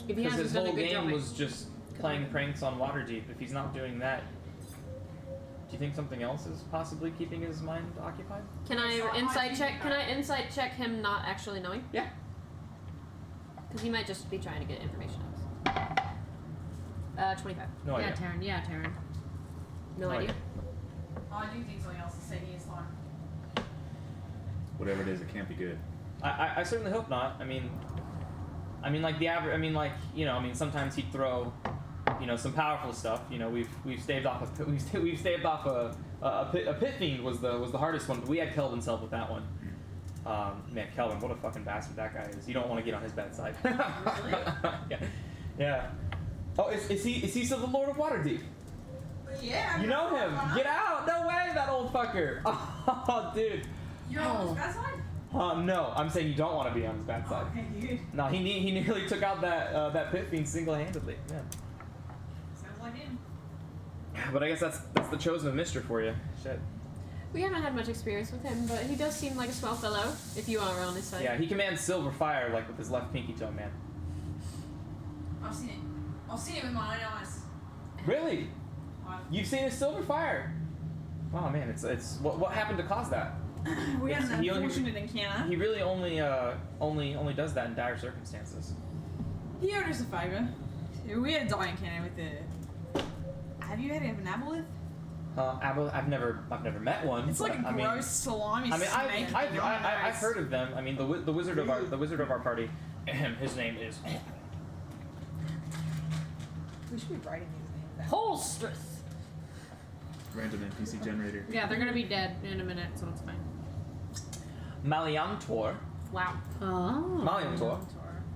B: if he
C: Because
B: hasn't
C: his
B: done a
C: whole
B: good job,
C: game was just playing pranks on Waterdeep. If he's not doing that, do you think something else is possibly keeping his mind occupied?
B: can I insight check? Can I insight check him not actually knowing?
C: Yeah.
B: Because he might just be trying to get information out of us. 25.
C: No idea.
E: Yeah, Taryn.
B: No idea.
D: Oh, I do think something else is taking his time.
A: Whatever it is, it can't be good.
C: I certainly hope not. I mean, like the average. I mean, like sometimes he'd throw, some powerful stuff. We've staved off a pit fiend was the hardest one. We had Kelvin's help with that one. Man, Kelvin, what a fucking bastard that guy is. You don't want to get on his bad side.
D: Really?
C: Yeah. Oh, is he still the Lord of Waterdeep?
D: Yeah. I
C: You
D: mean,
C: know him.
D: why not?
C: Get out! No way, that old fucker. Oh, dude.
D: You're on his bad side?
C: No, I'm saying you don't want to be on his bad side.
D: Okay, dude.
C: No, he nearly took out that pit fiend single-handedly. Yeah.
D: Sounds like him.
C: But I guess that's the chosen mister for you. Shit.
B: We haven't had much experience with him, but he does seem like a swell fellow. If you are on his side.
C: Yeah, he commands silver fire like with his left pinky toe, man.
D: I've seen it. I've seen it with my own eyes.
C: Really?
D: I've-
C: You've seen his silver fire? Oh man, it's what happened to cause that?
D: We had an
C: He only-
D: unfortunate encounter.
C: He really only does that in dire circumstances.
D: He owed us a favour. We had a die encounter with the. Have you had an aboleth?
C: I've never met one.
D: It's like a
C: but,
D: gross, slimy
C: I mean,
D: snake.
C: I've heard of them. I mean, the wizard of our party. His name is.
D: We should be writing these names down.
B: Holstrith.
A: Random NPC generator.
E: Yeah, they're gonna be dead in a minute, so it's fine.
C: Maliantor.
B: Wow.
E: Oh.
C: Maliantor.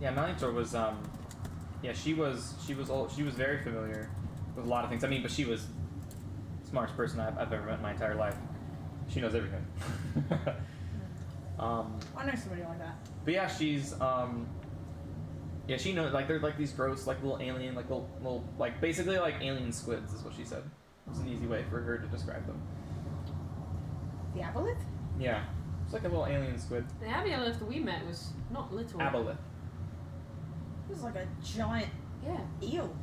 C: Yeah, Maliantor was she was old. She was very familiar with a lot of things. I mean, but she was the smartest person I've ever met in my entire life. She knows everything.
D: I know somebody like that.
C: But yeah, she's she knows, like, they're like these gross, like little alien, like little like basically like alien squids is what she said. It's an easy way for her to describe them.
D: The aboleth?
C: Yeah, it's like a little alien squid.
B: The aboleth we met was not little.
C: Aboleth.
D: It was like a giant
B: Yeah.
D: eel.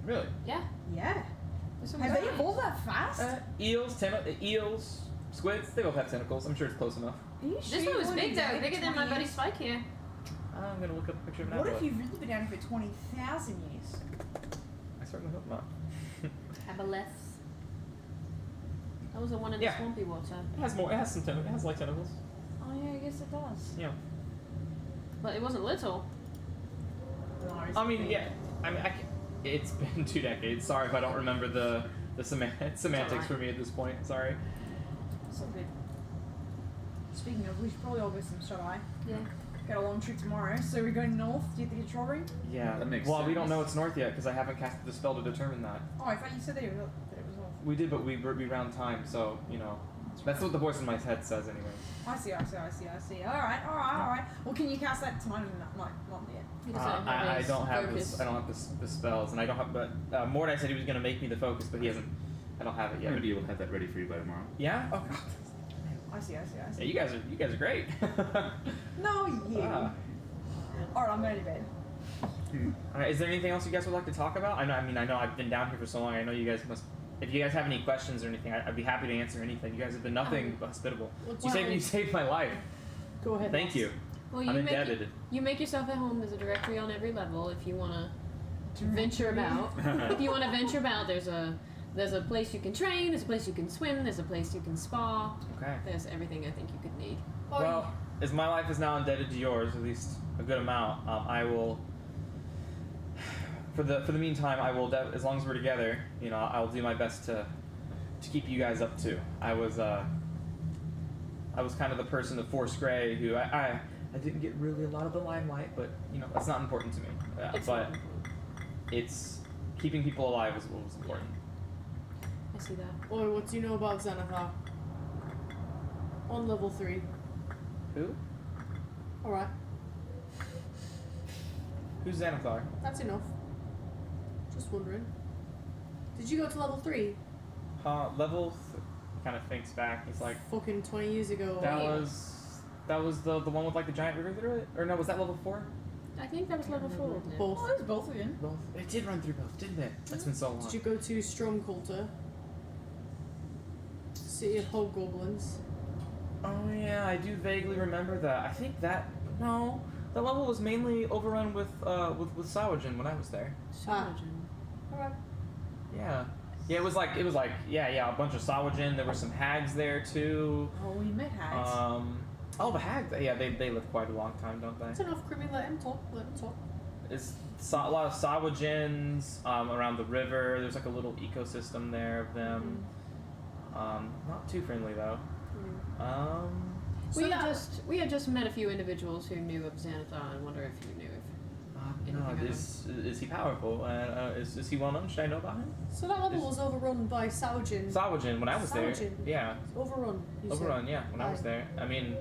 C: Really?
B: Yeah.
D: Yeah.
B: This one
D: Have
B: was
D: they
B: nice.
D: evolved that fast?
C: Eels, squids, they both have tentacles. I'm sure it's close enough.
D: Are you
B: This one was big though, bigger than my buddy Spike here.
C: I'm gonna look up a picture of an
D: What
C: aboleth.
D: if you've really been down here for 20,000 years?
C: I certainly hope not.
B: Aboleths. That was the one in the
C: Yeah.
B: swampy water.
C: It has more. It has some tentacles. It has like tentacles.
D: Oh yeah, I guess it does.
C: Yeah.
B: But it wasn't little.
D: No, it's
C: I mean,
D: big.
C: yeah. I mean, it's been 2 decades. Sorry if I don't remember the semantics
B: alright.
C: for me at this point. Sorry.
D: So good. Speaking of, we should probably all get some shut eye.
B: Yeah.
D: got a long trip tomorrow, so we're going north. Do you think it's strawberry?
C: Yeah.
A: That makes
C: well, we don't
A: sense.
C: know it's north yet because I haven't casted the spell to determine that.
D: Oh, I thought you said that it was north.
C: We did, but we round time, so you know. That's what the voice in my head says, anyway.
D: I see. Alright. Well, can you cast that tonight or not yet?
B: He doesn't have
C: I
B: his
C: don't have
B: focus.
C: this. I don't have the spells, and I don't have. But Mordai said he was gonna make me the focus, but he hasn't. I don't have it
A: I'm
C: yet.
A: gonna be able to have that ready for you by tomorrow.
C: Yeah. Oh God.
D: I see.
C: Yeah, you guys are great.
D: No, you.
C: Ah.
D: Alright, I'm going to bed.
C: Alright, is there anything else you guys would like to talk about? I know I've been down here for so long. I know you guys must. If you guys have any questions or anything, I'd be happy to answer anything. You guys have been nothing but hospitable. You saved my life.
E: Go ahead.
C: Thank you.
B: Well,
C: I'm
B: you make
C: indebted.
B: you make yourself at home. There's a directory on every level if you want to venture about. If you want to venture about, there's a place you can train. There's a place you can swim. There's a place you can spa.
C: Okay.
B: There's everything I think you could need.
C: Well, as my life is now indebted to yours, at least a good amount, I will. For the meantime, I will. As long as we're together, you know, I'll do my best to keep you guys up too. I was kind of the person of Force Grey who I didn't get really a lot of the limelight, but you know that's not important to me.
B: It's
C: but
B: not important.
C: it's keeping people alive is what was important.
B: I see that.
E: Oi, what do you know about Xanathar? On level 3.
C: Who?
E: Alright,
C: Who's Xanathar?
E: that's enough. Just wondering. Did you go to level 3?
C: Kind of thinks back. He's like,
E: Fucking 20 years ago.
C: that was the one with like the giant river through it, or no? Was that level 4?
B: I think that was level 4. Wasn't it?
E: Both.
D: Oh, there's both again.
C: Both. It did run through both, didn't it? That's been so long.
E: Did you go to Stromcoulter? City of Hobgoblins?
C: Oh yeah, I do vaguely remember that. I think that that level was mainly overrun with Sawajin when I was there.
B: Sargent.
E: Alright.
C: Yeah. Yeah, it was like a bunch of Sawajin. There were some hags there too.
D: Oh, we met hags.
C: The hags. Yeah, they live quite a long time, don't
E: That's
C: they?
E: enough, Grimmy. Let him talk.
C: It's a lot of Sawajins around the river. There's like a little ecosystem there of them. Not too friendly though.
B: We had just met a few individuals who knew of Xanathar and wonder if you knew
C: Is he powerful? Is he well known? Should I know about him?
E: So that level was overrun by Saojin.
C: Sawajin when I was there.
E: Sawajin.
C: Yeah.
E: Overrun. You
C: Overrun,
E: said.
C: yeah, when I was there. I mean,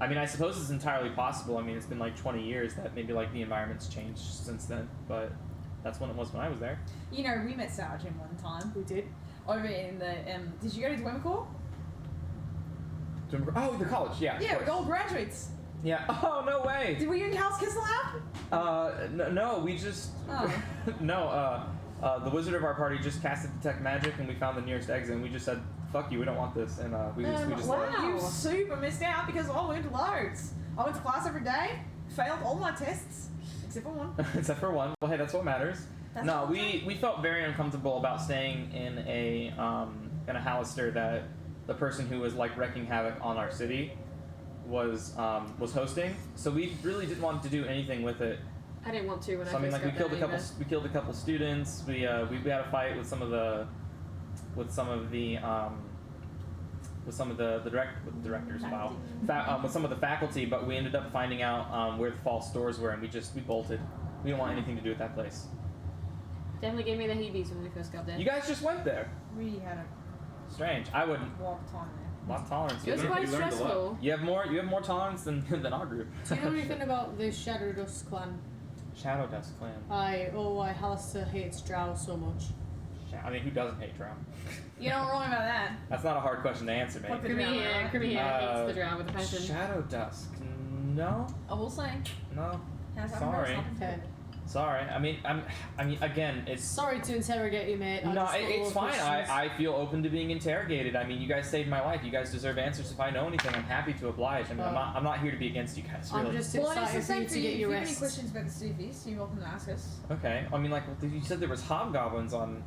C: I suppose it's entirely possible. I mean, it's been like 20 years that maybe like the environment's changed since then, but that's when it was when I was there.
D: You know, we met Sargent one time.
E: We did.
D: Over in the, did you go to Dwemercore?
C: Oh, the college, yeah.
D: Yeah, we're all graduates.
C: Yeah. Oh, no way.
D: Did we in House Kissel Lab?
C: No, we just.
D: Oh.
C: No, the wizard of our party just casted detect magic, and we found the nearest exit, and we just said, "Fuck you, we don't want this," and we just.
D: Wow,
C: left.
D: you super missed out because I went loads. I went to class every day, failed all my tests, except for one.
C: Except for one. Well, hey, that's what matters.
D: That's
C: No,
D: what
C: we felt very uncomfortable about staying in a Hallister that the person who was like wrecking havoc on our city was hosting. So we really didn't want to do anything with it.
B: I didn't want to when
C: So I
B: I
C: mean,
B: first
C: like
B: got
C: we killed a couple students. We had a fight with some of the directors. Wow. With some of the faculty, but we ended up finding out where the false stores were, and we bolted. We didn't want anything to do with that place.
B: Definitely gave me the heebies when we first got there.
C: You guys just went there.
D: We had a
C: Strange. I wouldn't.
D: walk time there.
C: Lot of tolerance.
B: It was
A: You
B: quite
A: learned a lot.
B: stressful.
C: You have more tolerance than our group.
E: Do you know anything about the Shadow Dust clan?
C: Shadow Dust Clan.
E: Why Hallister hates Drow so much?
C: I mean, who doesn't hate Drow?
D: You know wrong about that.
C: That's not a hard question to answer, mate.
D: Fuck the
B: Grimmy
D: drow,
B: here,
D: right?
B: Grimmy here hates the drow with a passion.
C: Shadow Dusk. No,
D: I will say.
C: no.
D: Has
C: Sorry.
E: Okay.
C: Sorry. I mean, again, it's.
E: Sorry to interrogate you, mate.
C: No,
E: just got
C: it's
E: all the
C: fine.
E: questions.
C: I feel open to being interrogated. I mean, you guys saved my life. You guys deserve answers. If I know anything, I'm happy to oblige. I mean, I'm not here to be against you guys. Really.
E: I'm just
D: Well, it's the
E: excited for
D: same
E: you
D: for
E: to
D: you.
E: get
D: If
E: your
D: you have any
E: rest.
D: questions about the Sufis, you're welcome to ask us.
C: Okay. I mean, like you said, there was hobgoblins on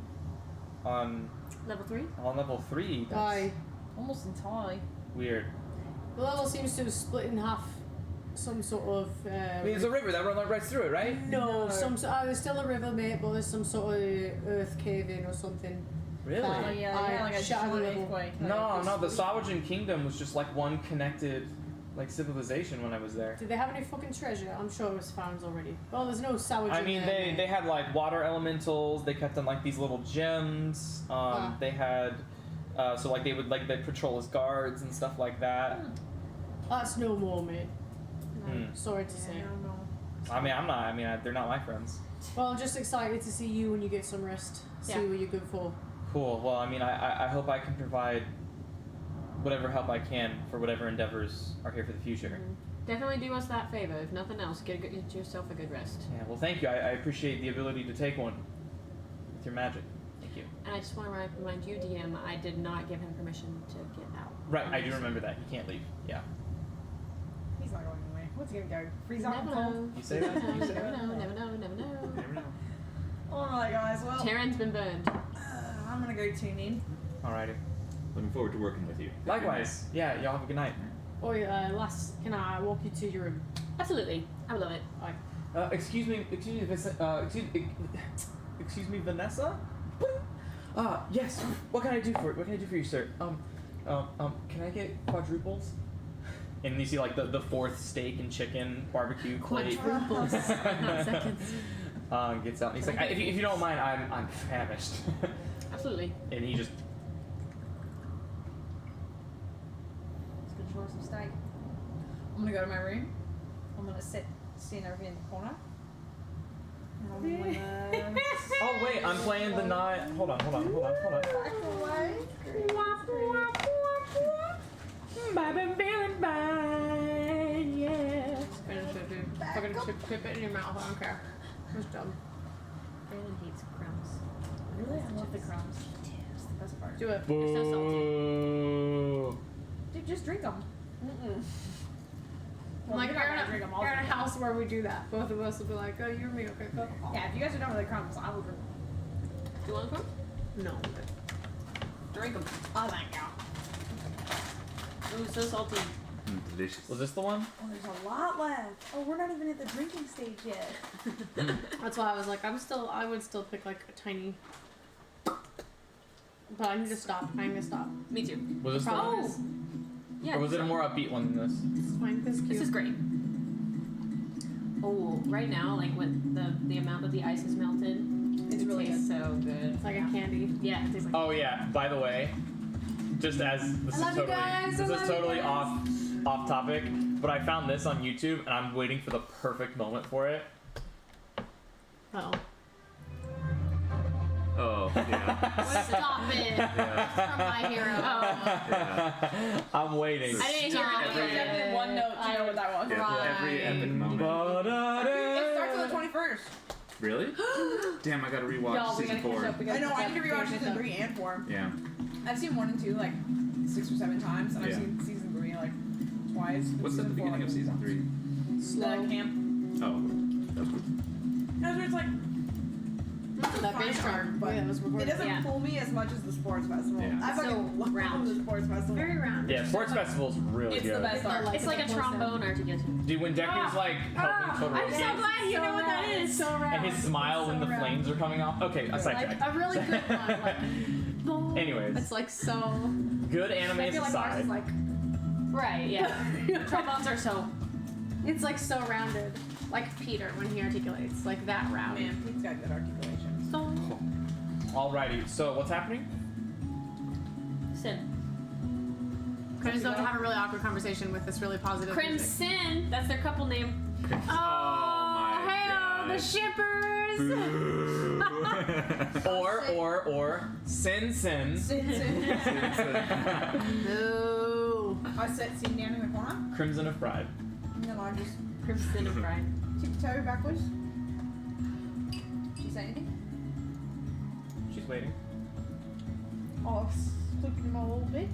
B: Level 3?
C: level 3. That's
E: Aye.
D: Almost entirely.
C: weird.
E: The level seems to have split in half. Some sort of.
C: I mean, there's a river that runs right through it, right?
E: No, there's still a river, mate, but there's some sort of earth cave in or something.
C: Really?
D: Oh yeah,
E: I
D: like a
E: shattered
D: giant
E: level.
D: earthquake.
C: No, the Sawajin Kingdom was just like one connected like civilization when I was there.
E: Did they have any fucking treasure? I'm sure it was found already. Well, there's no sour.
C: I mean, they had like water elementals. They kept them like these little gems. They had so like they would like they patrol as guards and stuff like that.
E: That's no more, mate. Sorry to
D: Yeah,
E: say.
D: I don't know.
C: I mean, I'm not. I mean, they're not my friends.
E: Well, I'm just excited to see you when you get some rest. See
B: Yeah.
E: what you're good for.
C: Cool. Well, I mean, I hope I can provide whatever help I can for whatever endeavors are here for the future.
B: Definitely do us that favor. If nothing else, get yourself a good rest.
C: Yeah. Well, thank you. I appreciate the ability to take one with your magic. Thank you.
B: And I just want to remind you, DM, I did not give him permission to get out.
C: Right. I do remember that. You can't leave. Yeah.
D: He's not going away. What's he gonna go? Freeze out
B: Never
D: and cold?
B: know.
C: You say that? You say
B: Never
C: that?
B: know. Never know. Never know.
A: Never know.
D: Alright, guys. Well,
B: Terran's been burned.
D: I'm gonna go tune in.
C: Alrighty.
A: Looking forward to working with you.
C: Likewise. Yeah. Y'all have a good night.
E: Oh, lass, can I walk you to your room?
B: Absolutely. I would love it.
C: Excuse me, excuse me, Vanessa? Yes. What can I do for you, sir? Can I get quadruples? And you see like the fourth steak and chicken barbecue plate.
B: Quadruples, not seconds.
C: Gets out. And he's like, if you don't mind, I'm famished.
B: Absolutely.
C: And he just
D: Just gonna enjoy some steak. I'm gonna go to my room. I'm gonna stand over here in the corner. And I'm gonna
C: oh wait, I'm playing the night. Hold on.
D: back away.
E: I've been feeling fine, yeah. Fucking chip it in your mouth. I don't care. It's dumb.
B: Brandon hates crumbs.
D: Really? I love the crumbs. It's the best part.
E: Do it.
B: They're so salty.
C: Boo.
D: Dude, just drink them. Well,
E: Like,
D: you're not gonna drink them all.
E: you're in a house where we do that. Both of us will be like, oh, you're me, okay, go.
D: Yeah, if you guys are done with the crumbs, I will drink them.
B: Do you want a crumb?
E: No.
B: Drink them.
D: Oh, thank you.
B: Ooh, so salty.
A: Delicious.
C: Was this the one?
D: Oh, there's a lot left. Oh, we're not even at the drinking stage yet.
E: That's why I was like, I would still pick like a tiny. But I need to stop. I'm gonna stop.
B: Me too.
C: Was this the one?
E: Problem
B: Oh!
E: is,
B: Yeah.
C: Or was it a more upbeat one than this?
E: it's fine. This is cute.
B: This is great. Oh, right now, like when the amount that the ice is melted,
D: It's
B: it
D: really
B: tastes so good.
E: It's like a candy.
B: Yeah, it tastes like.
C: Oh yeah. By the way, just as this
E: I
C: is
E: love you
C: totally
E: guys, I
C: this
E: love
C: is
E: you
C: totally
E: guys.
C: off topic, but I found this on YouTube and I'm waiting for the perfect moment for it.
E: Oh.
A: Oh, yeah.
E: Stop it.
A: Yeah.
E: From My Hero.
A: Yeah.
C: I'm waiting.
B: I didn't hear
E: Stop
B: it.
D: I did one note to know what that was.
A: Yeah, every epic moment.
D: It starts on the 21st.
A: Really? Damn, I gotta rewatch
E: Y'all, we
A: season
E: gotta catch
A: 4.
E: up. We
D: I
E: gotta
D: know,
E: catch
D: I
E: up.
D: need to
E: We
D: rewatch
E: gotta catch
D: season
E: up.
D: 3 and 4.
A: Yeah.
D: I've seen 1 and 2 like 6 or 7 times, and I've
A: Yeah.
D: seen season 3 like twice. but
A: What's at the
D: season 4
A: beginning of
D: I've
A: season
D: only
A: 3?
E: Slow.
D: The camp.
A: Oh, that's good.
D: No, where it's like
E: That
D: fine
E: bass
D: art,
E: drum.
D: but
E: Yeah, that was
D: it
E: recorded.
D: doesn't
B: Yeah.
D: pull me as much as the sports festival.
A: Yeah.
D: I fucking
B: So
D: love
B: round.
D: the sports festival.
E: Very round.
C: Yeah, sports festival's really
D: It's
C: good.
D: the best art.
B: It's like a trombone art to get to.
C: Dude, when Deku's like helping Totoro
E: I'm so
C: skate,
E: glad you know what that is. So round.
C: and his smile when the flames are coming off. Okay, a
E: Like
C: sidetrack.
E: a really good one. Like, boom.
C: Anyways.
E: It's like so.
C: Good anime
D: I feel like ours
C: aside.
D: is like
B: Right, yeah. Trombones are so.
E: It's like so rounded. Like Peter when he articulates. Like that round.
D: man, Pete's got good articulation.
E: So.
C: Alrighty, so what's happening?
B: Sin.
E: Crim's about to have a really awkward conversation with this really positive music.
B: Crimson. That's their couple name.
E: Oh,
A: my
E: hey, the
A: God.
E: shippers.
C: Or Sin Sin.
E: No.
D: I sit sitting down in the corner,
C: Crimson of Pride.
D: and then I just
B: Crimson and Pride.
D: tiptoe backwards. She say anything?
C: She's waiting.
D: I'll flip them a little bit.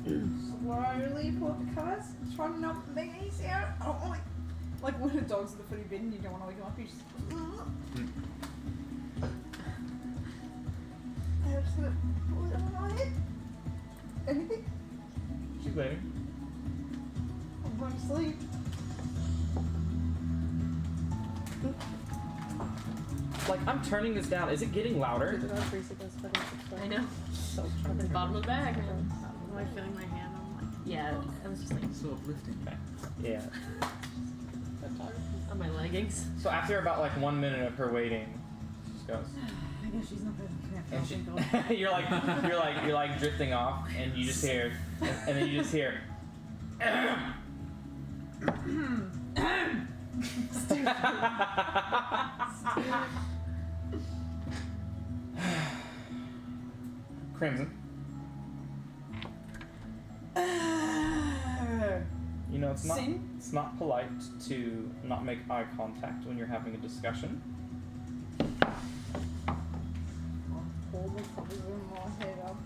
D: Slowly pull up the covers. Try not to make any sound. I don't want like when a dog's in the footy bin and you don't want to wake him up, you just. I'm just gonna pull it on my head. Anything?
C: She's waiting.
D: I'm going to sleep.
C: Like, I'm turning this down. Is it getting louder?
B: I know. Bottom of the bag, man.
E: I'm like feeling my hand. I'm
B: Yeah, I was just like
A: So uplifting.
C: Okay. Yeah.
B: on my leggings.
C: So after about like 1 minute of her waiting, she just goes.
D: I guess she's not gonna
C: And
D: connect.
C: she, you're like drifting off, and you just hear, and then you just hear. Crimson. You know,
D: Sin?
C: it's not polite to not make eye contact when you're having a discussion.
D: Pull the covers in my head up.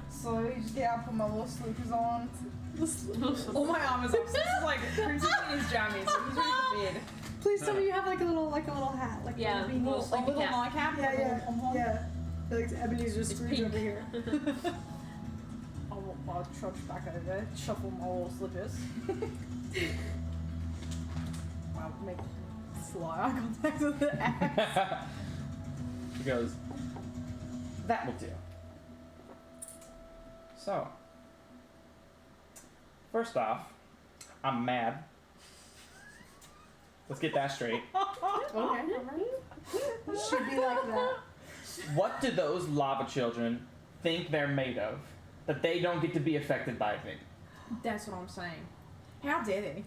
D: So you just get up, put my little slippers on. All my armor's up. So this is like Crimson's in his jammies, so he's ready for bed.
F: Please tell me you have like a little hat, like
B: Yeah,
F: a beanie.
B: little
D: A
B: sleepy
D: little
B: cap.
D: nightcap,
F: Yeah,
D: like a
F: yeah,
D: little pom-pom.
F: yeah. Like Ebenezer
B: It's
F: Scrooge
B: pink.
F: over here.
D: I'll trudge back over, shuffle my little slippers. I'll make sly eye contact with the axe.
C: She goes, that will do. So, first off, I'm mad. Let's get that straight.
F: Okay. Should be like that.
C: What do those lava children think they're made of that they don't get to be affected by it?
D: That's what I'm saying. How dare they?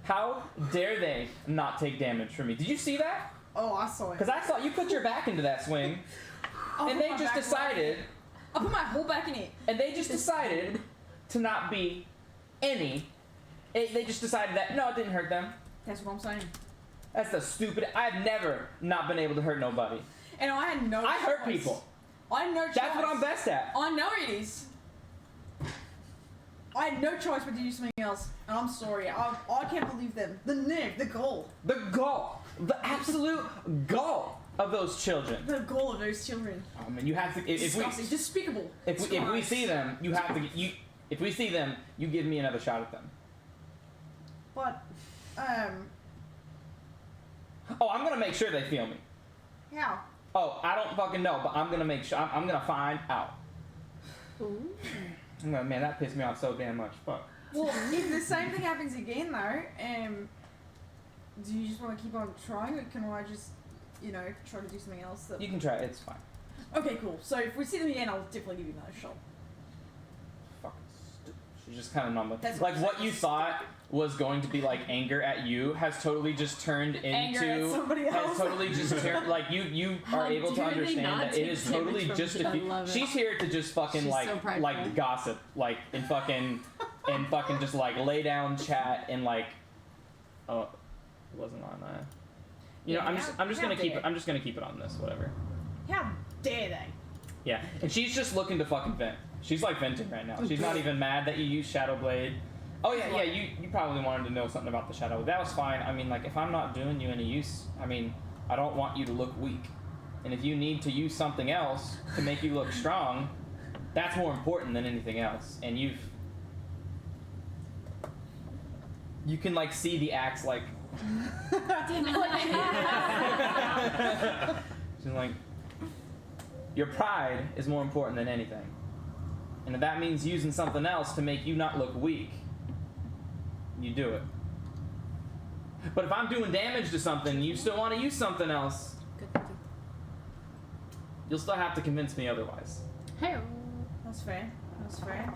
C: How dare they not take damage from me? Did you see that?
D: Oh, I saw it.
C: Because I saw you put your back into that swing,
D: I'll
C: and
D: put
C: they
D: my
C: just
D: back
C: decided,
D: I put my whole back in it.
C: and they just decided to not be any. They just decided that no, it didn't hurt them.
D: That's what I'm saying.
C: That's the stupid. I've never not been able to hurt nobody.
D: And I had no
C: I hurt
D: choice.
C: people.
D: I had no choice.
C: That's what I'm best at.
D: I know it is. I had no choice but to do something else. And I'm sorry. I can't believe them. The nerve, the gall.
C: The gall, the absolute gall of those children.
D: The gall of those children.
C: I mean, you have to. If
D: Disgusting.
C: we
D: Despicable.
C: if we see them, you have to. If we see them, you give me another shot at them.
D: But,
C: Oh, I'm gonna make sure they feel me.
D: how?
C: Oh, I don't fucking know, but I'm gonna make sure. I'm gonna find out.
B: Ooh.
C: Man, that pissed me off so damn much. Fuck.
D: Well, if the same thing happens again, though, do you just want to keep on trying, or can I just, try to do something else?
C: You can try. It's fine.
D: Okay, cool. So if we see them again, I'll definitely give you another shot.
C: Fucking stupid. She's just kind of numb.
D: That's
C: Like
D: what
C: what
D: I'm
C: you
D: saying.
C: thought was going to be like anger at you has totally just turned
D: Anger
C: into
D: at somebody
C: has
D: else.
C: totally just turned like you are
B: How
C: able to
B: dare they
C: understand
B: not
C: that it
B: take
C: is
B: damage
C: totally
B: from
C: just
B: me. I love it.
C: she's here to just fucking
B: She's
C: like
B: so prideful.
C: gossip like and fucking just like lay down chat and like oh it wasn't on that. You know,
D: Yeah,
C: I'm just
D: how
C: gonna keep
D: dare.
C: it I'm just gonna keep it on this, whatever.
D: How dare they?
C: Yeah. And she's just looking to fucking vent. She's like venting right now. She's not even mad that you use Shadow Blade. Oh yeah, you probably wanted to know something about the Shadow Blade. That was fine. I mean, like if I'm not doing you any use, I mean, I don't want you to look weak. And if you need to use something else to make you look strong, that's more important than anything else. And you can like see the axe like she's like your pride is more important than anything. And if that means using something else to make you not look weak, you do it. But if I'm doing damage to something, you still want to use something else,
B: Good thinking.
C: you'll still have to convince me otherwise.
E: Hey.
D: That's fair. That's fair.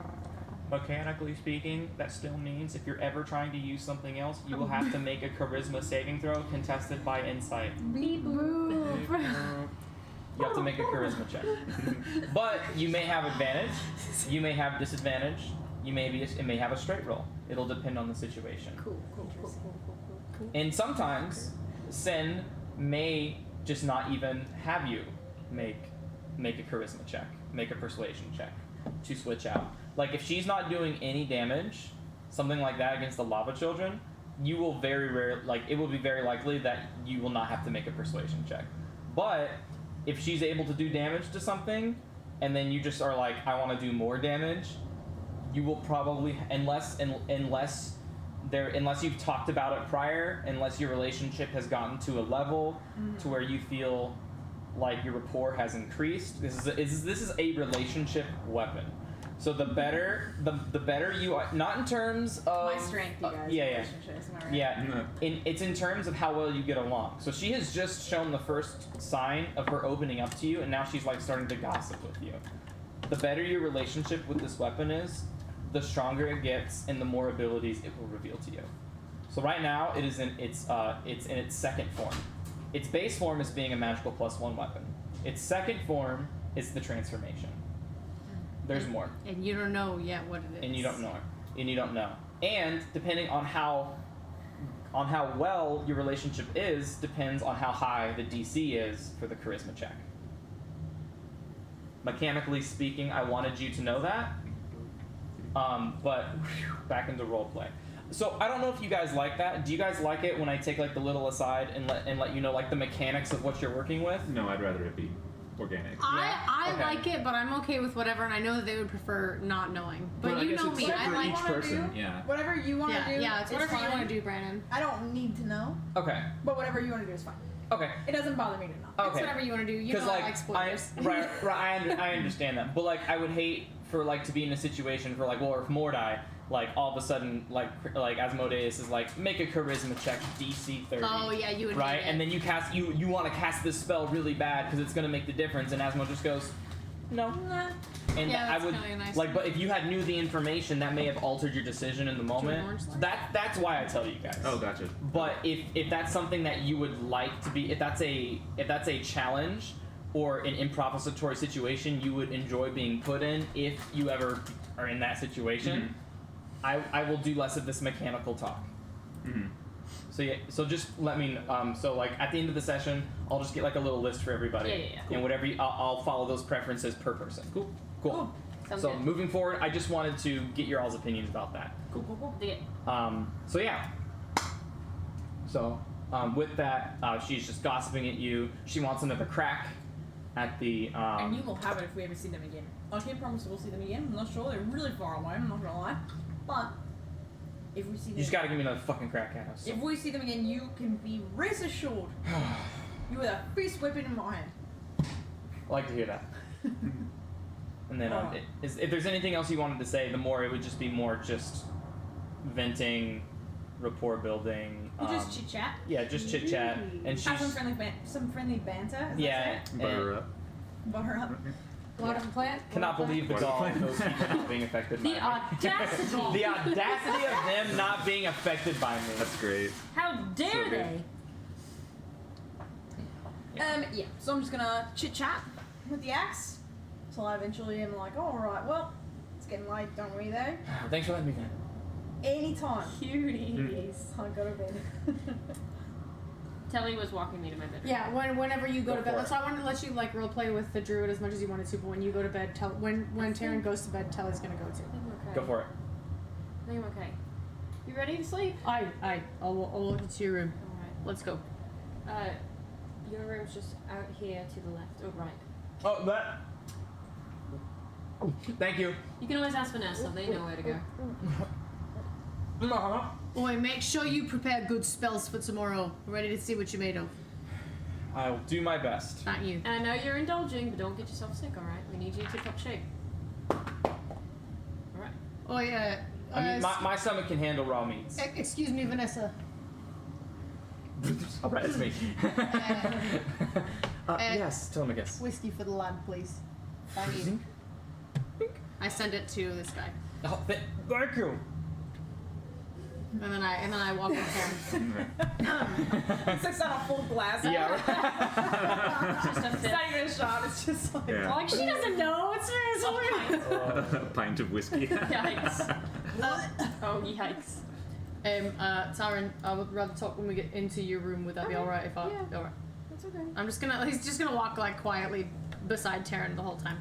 C: Mechanically speaking, that still means if you're ever trying to use something else, you will have to make a charisma saving throw contested by insight.
F: Beep boop.
C: You have to make a charisma check. But you may have advantage, you may have disadvantage, it may have a straight roll. It'll depend on the situation.
B: Cool.
C: And sometimes Sin may just not even have you make a charisma check, make a persuasion check to switch out. Like if she's not doing any damage, something like that against the lava children, you will it will be very likely that you will not have to make a persuasion check. But if she's able to do damage to something, and then you just are like, I want to do more damage, you will probably, unless you've talked about it prior, unless your relationship has gotten to a level to where you feel like your rapport has increased. This is a relationship weapon. So the better you are, not in terms of
D: My strength, you guys.
C: yeah.
D: Relationships, am I right?
C: Yeah, it's in terms of how well you get along. So she has just shown the first sign of her opening up to you, and now she's like starting to gossip with you. The better your relationship with this weapon is, the stronger it gets, and the more abilities it will reveal to you. So right now, it is in its second form. Its base form is being a magical +1 weapon. Its second form is the transformation. There's more.
E: And you don't know yet what it is.
C: And you don't know. And you don't know. And depending on how well your relationship is, depends on how high the DC is for the charisma check. Mechanically speaking, I wanted you to know that. But back into roleplay. So I don't know if you guys like that. Do you guys like it when I take like the little aside and let you know like the mechanics of what you're working with?
A: No, I'd rather it be organic.
E: I
C: Okay.
E: like it, but I'm okay with whatever, and I know that they would prefer not knowing. But
A: Well, I
E: you
A: guess
E: know
A: it's
E: me,
A: like
E: I
A: for
E: like.
A: each
D: wanna
A: person.
D: do.
A: Yeah.
D: Whatever you want to do.
E: Yeah, it's whatever you
D: fine.
E: want to do, Brandon.
D: I don't need to know,
C: Okay.
D: but whatever you want to do is fine.
C: Okay.
D: It doesn't bother me to know.
E: It's
C: Okay.
E: whatever you want to do. You know
C: like
E: I like spoilers.
C: right, I understand that, but like I would hate for like to be in a situation for like, well, or if Mordai, like all of a sudden like Asmodeus is like make a charisma check DC 30.
E: Oh yeah, you would.
C: Right,
E: hate it.
C: and then you want to cast this spell really bad because it's gonna make the difference, and Asmo just goes, no.
D: Nah.
C: And
E: Yeah,
C: I
E: that's
C: would
E: kinda nice.
C: like, but if you had knew the information, that may have altered your decision in the moment.
E: orange
C: So
E: slice?
C: that's why I tell you guys.
A: Oh, gotcha.
C: But if that's something that you would like to be, if that's a challenge or an improvisatory situation you would enjoy being put in, if you ever are in that situation, I will do less of this mechanical talk.
A: Mm-hmm.
C: So yeah, so just let me. So like at the end of the session, I'll just get like a little list for everybody,
B: Yeah.
C: and whatever I'll follow those preferences per person.
A: Cool.
C: Cool.
B: Sounds
C: So
B: good.
C: moving forward, I just wanted to get your all's opinions about that.
B: Cool. Dig it.
C: So yeah. So with that, she's just gossiping at you. She wants another crack at the.
D: And you will have it if we ever see them again. I can't promise we'll see them again. I'm not sure. They're really far away. I'm not gonna lie. But if we see them,
C: You just gotta give me another fucking crack at us.
D: if we see them again, you can be rest assured. You with a fist weapon in my hand.
C: I like to hear that. And then
D: Alright.
C: if there's anything else you wanted to say, the more it would just be more just venting, rapport building.
D: We'll just chit chat.
C: Yeah, just chit chat, and
D: Have
C: she's
D: some friendly banter. Is
C: yeah.
D: That
A: Butter
C: and
A: up.
D: it? Butter up.
F: Water of the plant.
C: cannot believe the
A: Water
C: gall of
A: plant.
C: those people not being affected by
B: The
C: me.
B: audacity!
C: The audacity of them not being affected by me.
A: That's great.
B: How dare
A: So good.
B: they?
D: Yeah. So I'm just gonna chit chat with the axe till I eventually am like, oh, all right, well, it's getting late, don't we? Though.
C: Thanks for letting me vent.
D: Anytime.
B: Cuties.
D: I go to bed.
B: Telly was walking me to my bedroom.
E: Yeah, whenever you go
C: Go
E: to bed.
C: for
E: That's why I wanted to let you like role play with the druid as much as you wanted to. But when you go to bed, when Taryn goes to bed, Telly's gonna go too.
B: I think I'm okay.
C: Go for it.
B: I think I'm okay. You ready to sleep?
E: I'll walk into your room.
B: Alright.
E: Let's go.
B: Your room's just out here to the left or right.
C: Oh, that. Thank you.
B: You can always ask Vanessa, they know where to go.
E: Boy, make sure you prepare good spells for tomorrow. We're ready to see what you're made of.
C: I'll do my best.
E: Not you.
B: And I know you're indulging, but don't get yourself sick, alright? We need you in tip-top shape. Alright.
E: Oh yeah.
C: I mean, my stomach can handle raw meats.
E: Excuse me, Vanessa.
C: All right, it's me. Yes, Telemachus.
E: Whiskey for the lad, please. Thank you. I send it to this guy,
C: Oh, thank you.
E: and then I walk with him.
D: It's not a full glass.
C: Yeah.
B: Just a
D: It's
B: fifth.
D: not even a shot. It's just like.
A: Yeah.
B: Like, she doesn't know. It's
A: A pint of whiskey.
B: Yikes. Oh, yikes.
E: Taryn, I would rather talk when we get into your room. Would that be
B: Okay,
E: alright if I?
B: yeah.
E: Alright.
B: That's okay.
E: He's just gonna walk like quietly beside Taryn the whole time.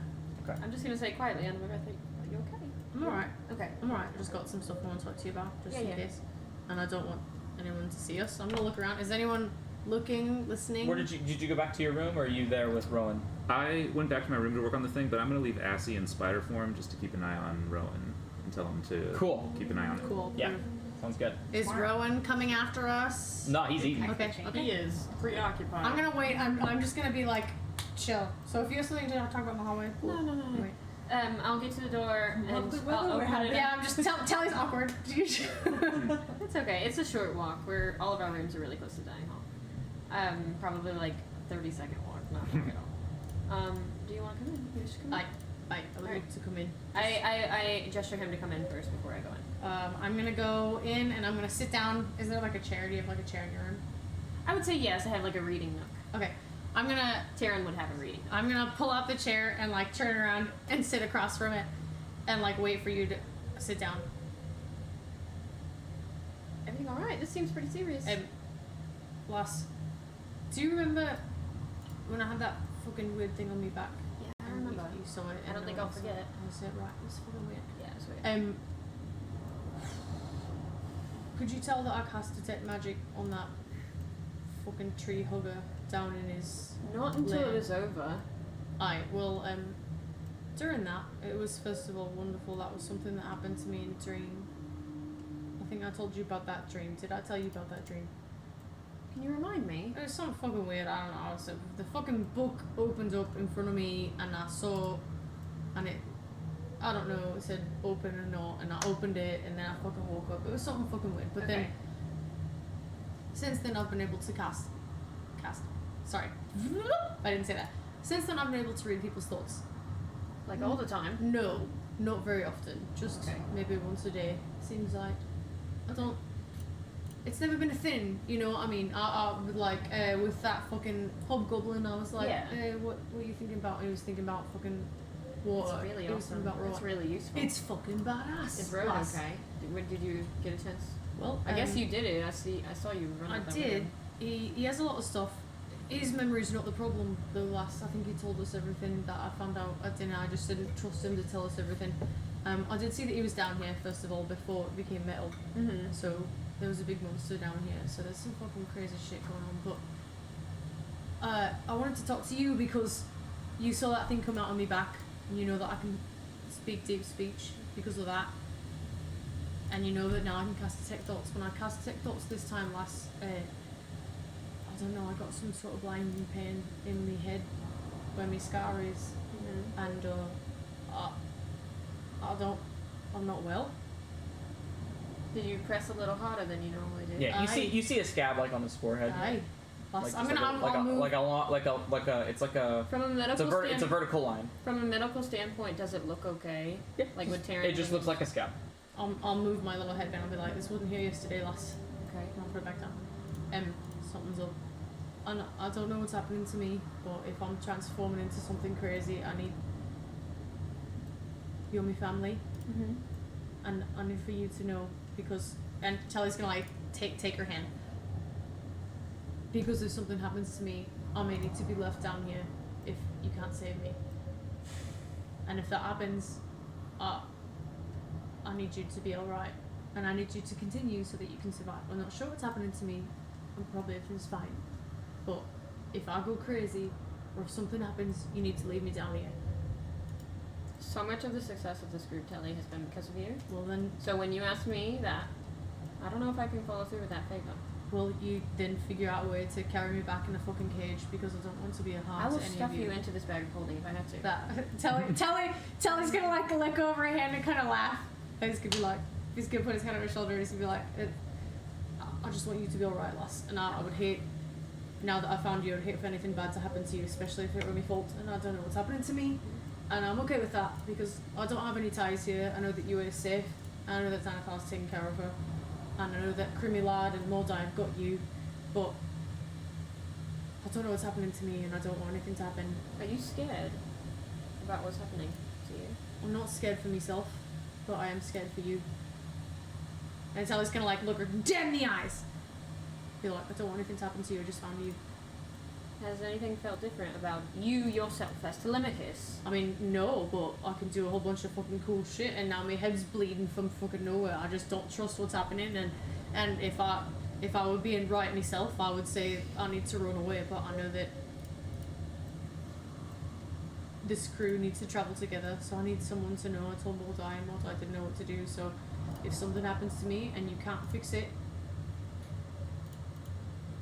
B: I'm just gonna say quietly under my breath, are you okay?
E: I'm alright.
B: Okay.
E: I'm alright. I just got some stuff I want to talk to you about, just
B: Yeah,
E: in
B: yeah.
E: case. And I don't want anyone to see us. So I'm gonna look around. Is anyone looking, listening?
C: Where did you go back to your room, or are you there with Rowan?
A: I went back to my room to work on the thing, but I'm gonna leave Assy in spider form just to keep an eye on Rowan and tell him to
C: Cool.
A: keep an eye on it.
E: Cool.
C: Yeah, sounds good.
E: Is Rowan coming after us?
C: No, he's eating.
E: Okay.
B: He
E: Okay.
B: is preoccupied.
E: I'm gonna wait. I'm just gonna be like chill. So if you have something to talk about in the hallway, cool.
B: No.
E: Wait.
B: I'll get to the door and
F: Love the weather
B: I'll
F: we're
B: open it
F: having.
B: up.
E: Yeah, I'm just Tally's awkward.
B: It's okay. It's a short walk. All of our rooms are really close to dining hall. Probably like 30-second walk, not long at all. Do you want to come in? You just come in.
E: I would
B: Alright.
E: like to come in.
B: I gesture him to come in first before I go in.
E: I'm gonna go in and I'm gonna sit down. Is there like a chair? Do you have like a chair in your room?
B: I would say yes. I have like a reading nook.
E: Okay. I'm gonna
B: Taryn would have a reading nook.
E: I'm gonna pull out the chair and like turn around and sit across from it and like wait for you to sit down.
B: Everything all right? This seems pretty serious.
E: Lass, do you remember when I had that fucking weird thing on me back?
B: Yeah, I
E: And
B: remember.
E: You saw it.
B: I don't
E: and
B: think
E: no
B: I'll
E: one saw
B: forget
E: it. I said right. It's fucking weird.
B: Yeah, it's weird.
E: Could you tell that I cast detect magic on that fucking tree hugger down in his?
B: Not until
E: lair?
B: it was over.
E: Aye. Well, during that, it was first of all wonderful. That was something that happened to me in a dream. I think I told you about that dream. Did I tell you about that dream?
B: Can you remind me?
E: It was something fucking weird. I don't know. So the fucking book opened up in front of me, and I saw, and it, I don't know. It said open or not, and I opened it, and then I fucking woke up. It was something fucking weird. But then,
B: Okay.
E: since then, I've been able to cast. Sorry, I didn't say that. Since then, I've been able to read people's thoughts.
B: Like all the time?
E: No, not very often. Just
B: Okay.
E: maybe once a day. Seems like I don't. It's never been a thing, you know what I mean? I would like with that fucking hobgoblin. I was like,
B: Yeah.
E: what are you thinking about? He was thinking about fucking water.
B: It's really
E: he was
B: awesome.
E: thinking about
B: It's
E: water.
B: really useful.
E: It's fucking badass.
B: Is Road
E: lass.
B: okay? Did you get a chance?
E: Well,
B: I guess you did it. I saw you run.
E: I
B: up that
E: did.
B: way.
E: He has a lot of stuff. His memory's not the problem, though. Last, I think he told us everything that I found out at dinner. I just didn't trust him to tell us everything. I did see that he was down here first of all before it became metal.
B: Mm-hmm.
E: So there was a big monster down here. So there's some fucking crazy shit going on. But I wanted to talk to you because you saw that thing come out on me back, and you know that I can speak deep speech because of that. And you know that now I can cast detect thoughts. When I cast detect thoughts this time last, I don't know, I got some sort of blinding pain in my head where my scar is,
B: Mm-hmm.
E: and I'm not well.
B: Did you press a little harder than you normally do?
C: Yeah, you see a scab like on his forehead.
E: Aye.
C: Like,
E: I'm
C: just
E: gonna
C: like
E: I'll move.
C: it's like a
B: From a medical
C: it's a vertical line.
B: from a medical standpoint, does it look okay?
C: Yeah.
B: Like with Taryn.
C: It just looks like a scab.
E: I'll move my little head down and be like, this wasn't here yesterday, lass.
B: Okay.
E: And I'll put it back down. Something's up. And I don't know what's happening to me, but if I'm transforming into something crazy, I need you're my family,
B: Mm-hmm.
E: and I need for you to know because. And Charlie's gonna like take her hand. Because if something happens to me, I may need to be left down here if you can't save me. And if that happens, I need you to be alright. And I need you to continue so that you can survive. I'm not sure what's happening to me, and probably everything's fine. But if I go crazy, or if something happens, you need to leave me down here.
B: So much of the success of this group, Telly, has been because of you.
E: Well then,
B: So when you asked me that, I don't know if I can follow through with that favor.
E: will you then figure out a way to carry me back in a fucking cage because I don't want to be a harm
B: I will
E: to any
B: stuff
E: of you.
B: you into this bag of holding if I have to.
E: That Telly's gonna like let go of her hand and kind of laugh. And he's gonna be like, he's gonna put his hand on her shoulder and he's gonna be like, I just want you to be alright, lass. And I would hate, now that I found you, I'd hate for anything bad to happen to you, especially if it were my fault. And I don't know what's happening to me. And I'm okay with that because I don't have any ties here. I know that you are safe. I know that Xanathar's taking care of her. And I know that Crimmy Lad and Mordai have got you. But I don't know what's happening to me and I don't want anything to happen.
B: Are you scared about what's happening to you?
E: I'm not scared for myself, but I am scared for you. And Sally's gonna like look her dead in the eyes. Be like, I don't want anything to happen to you, I just found you.
B: Has anything felt different about you yourself as Telemachus?
E: I mean, no, but I can do a whole bunch of fucking cool shit and now my head's bleeding from fucking nowhere. I just don't trust what's happening and if I were being right myself, I would say I need to run away, but I know that this crew needs to travel together, so I need someone to know. I told Mordai and Mordai didn't know what to do, so if something happens to me and you can't fix it,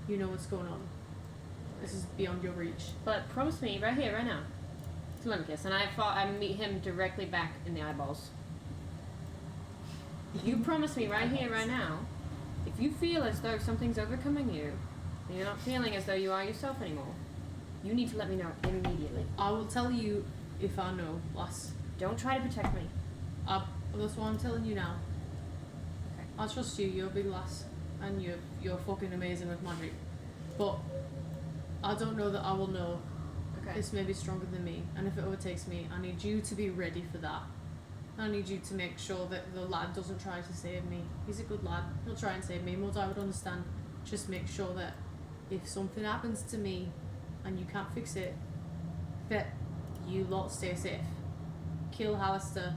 E: you know what's going on. This is beyond your reach.
B: But promise me right here, right now, Telemachus, and I meet him directly back in the eyeballs. You promise me right here, right now, if you feel as though something's overcoming you, and you're not feeling as though you are yourself anymore, you need to let me know immediately.
E: I will tell you if I know, lass.
B: Don't try to protect me.
E: That's what I'm telling you now.
B: Okay.
E: I trust you. You're a big lass, and you're fucking amazing with magic. But I don't know that I will know.
B: Okay.
E: This may be stronger than me, and if it overtakes me, I need you to be ready for that. I need you to make sure that the lad doesn't try to save me. He's a good lad. He'll try and save me. Most I would understand. Just make sure that if something happens to me and you can't fix it, that you lot stay safe. Kill Hallister.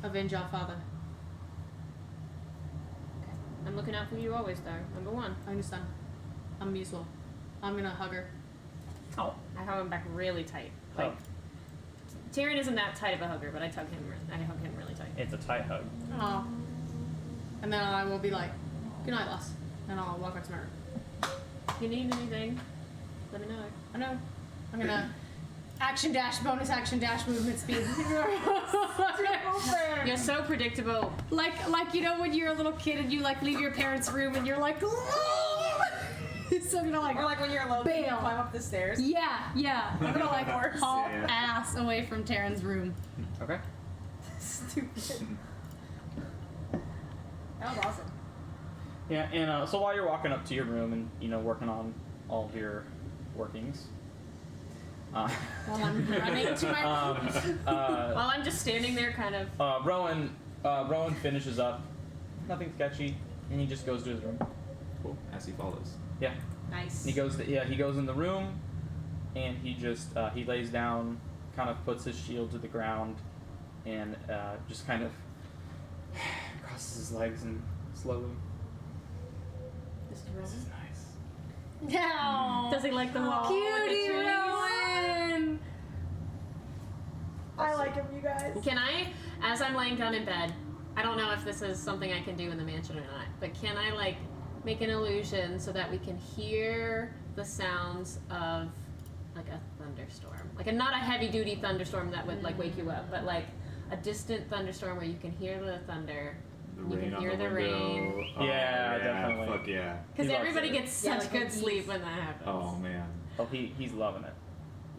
E: Avenge our father.
B: Okay. I'm looking out for you always, though. Number one.
E: I understand. I'm me as well. I'm gonna hug her.
B: Oh. I hug him back really tight. Like, Tyrion isn't that tight of a hugger, but I hug him really tight.
C: It's a tight hug.
E: Aw. And then I will be like, good night, lass. And I'll walk back to my room.
B: If you need anything, let me know.
E: I know. I'm gonna bonus action dash movement speed.
B: You're so predictable.
E: like you know when you're a little kid and you like leave your parents' room and you're like, so I'm gonna like,
D: Or like when you're alone, you
E: Bail.
D: climb up the stairs.
E: yeah. I'm gonna like
D: Horse.
E: haul
A: Yeah.
E: ass away from Taryn's room.
C: Okay.
D: Stupid. That was awesome.
C: Yeah, and so while you're walking up to your room and working on all of your workings,
E: While I'm running to my room.
B: While I'm just standing there, kind of.
C: Rowan finishes up, nothing sketchy, and he just goes to his room.
A: Cool. As he follows.
C: Yeah,
B: Nice.
C: he goes in the room, and he just he lays down, kind of puts his shield to the ground, and just kind of crosses his legs and slowly.
B: This is
C: This is
B: Rowan.
C: nice.
E: No.
B: Does he like the wall? with the
E: Cutie
B: trees?
E: Rowan.
F: I like him, you guys.
B: Can I, as I'm laying down in bed, I don't know if this is something I can do in the mansion or not, but can I like make an illusion so that we can hear the sounds of like a thunderstorm, like not a heavy duty thunderstorm that would like wake you up, but like a distant thunderstorm where you can hear the thunder.
A: The
B: You
A: rain
B: can
A: on
B: hear
A: the
B: the
A: window.
B: rain.
A: Oh,
C: Yeah, definitely.
A: Fuck yeah.
B: Because
C: He loves
B: everybody
C: it.
B: gets
E: Yeah,
B: such
E: like
B: good sleep when that happens.
A: Oh man.
C: Oh, he's loving it.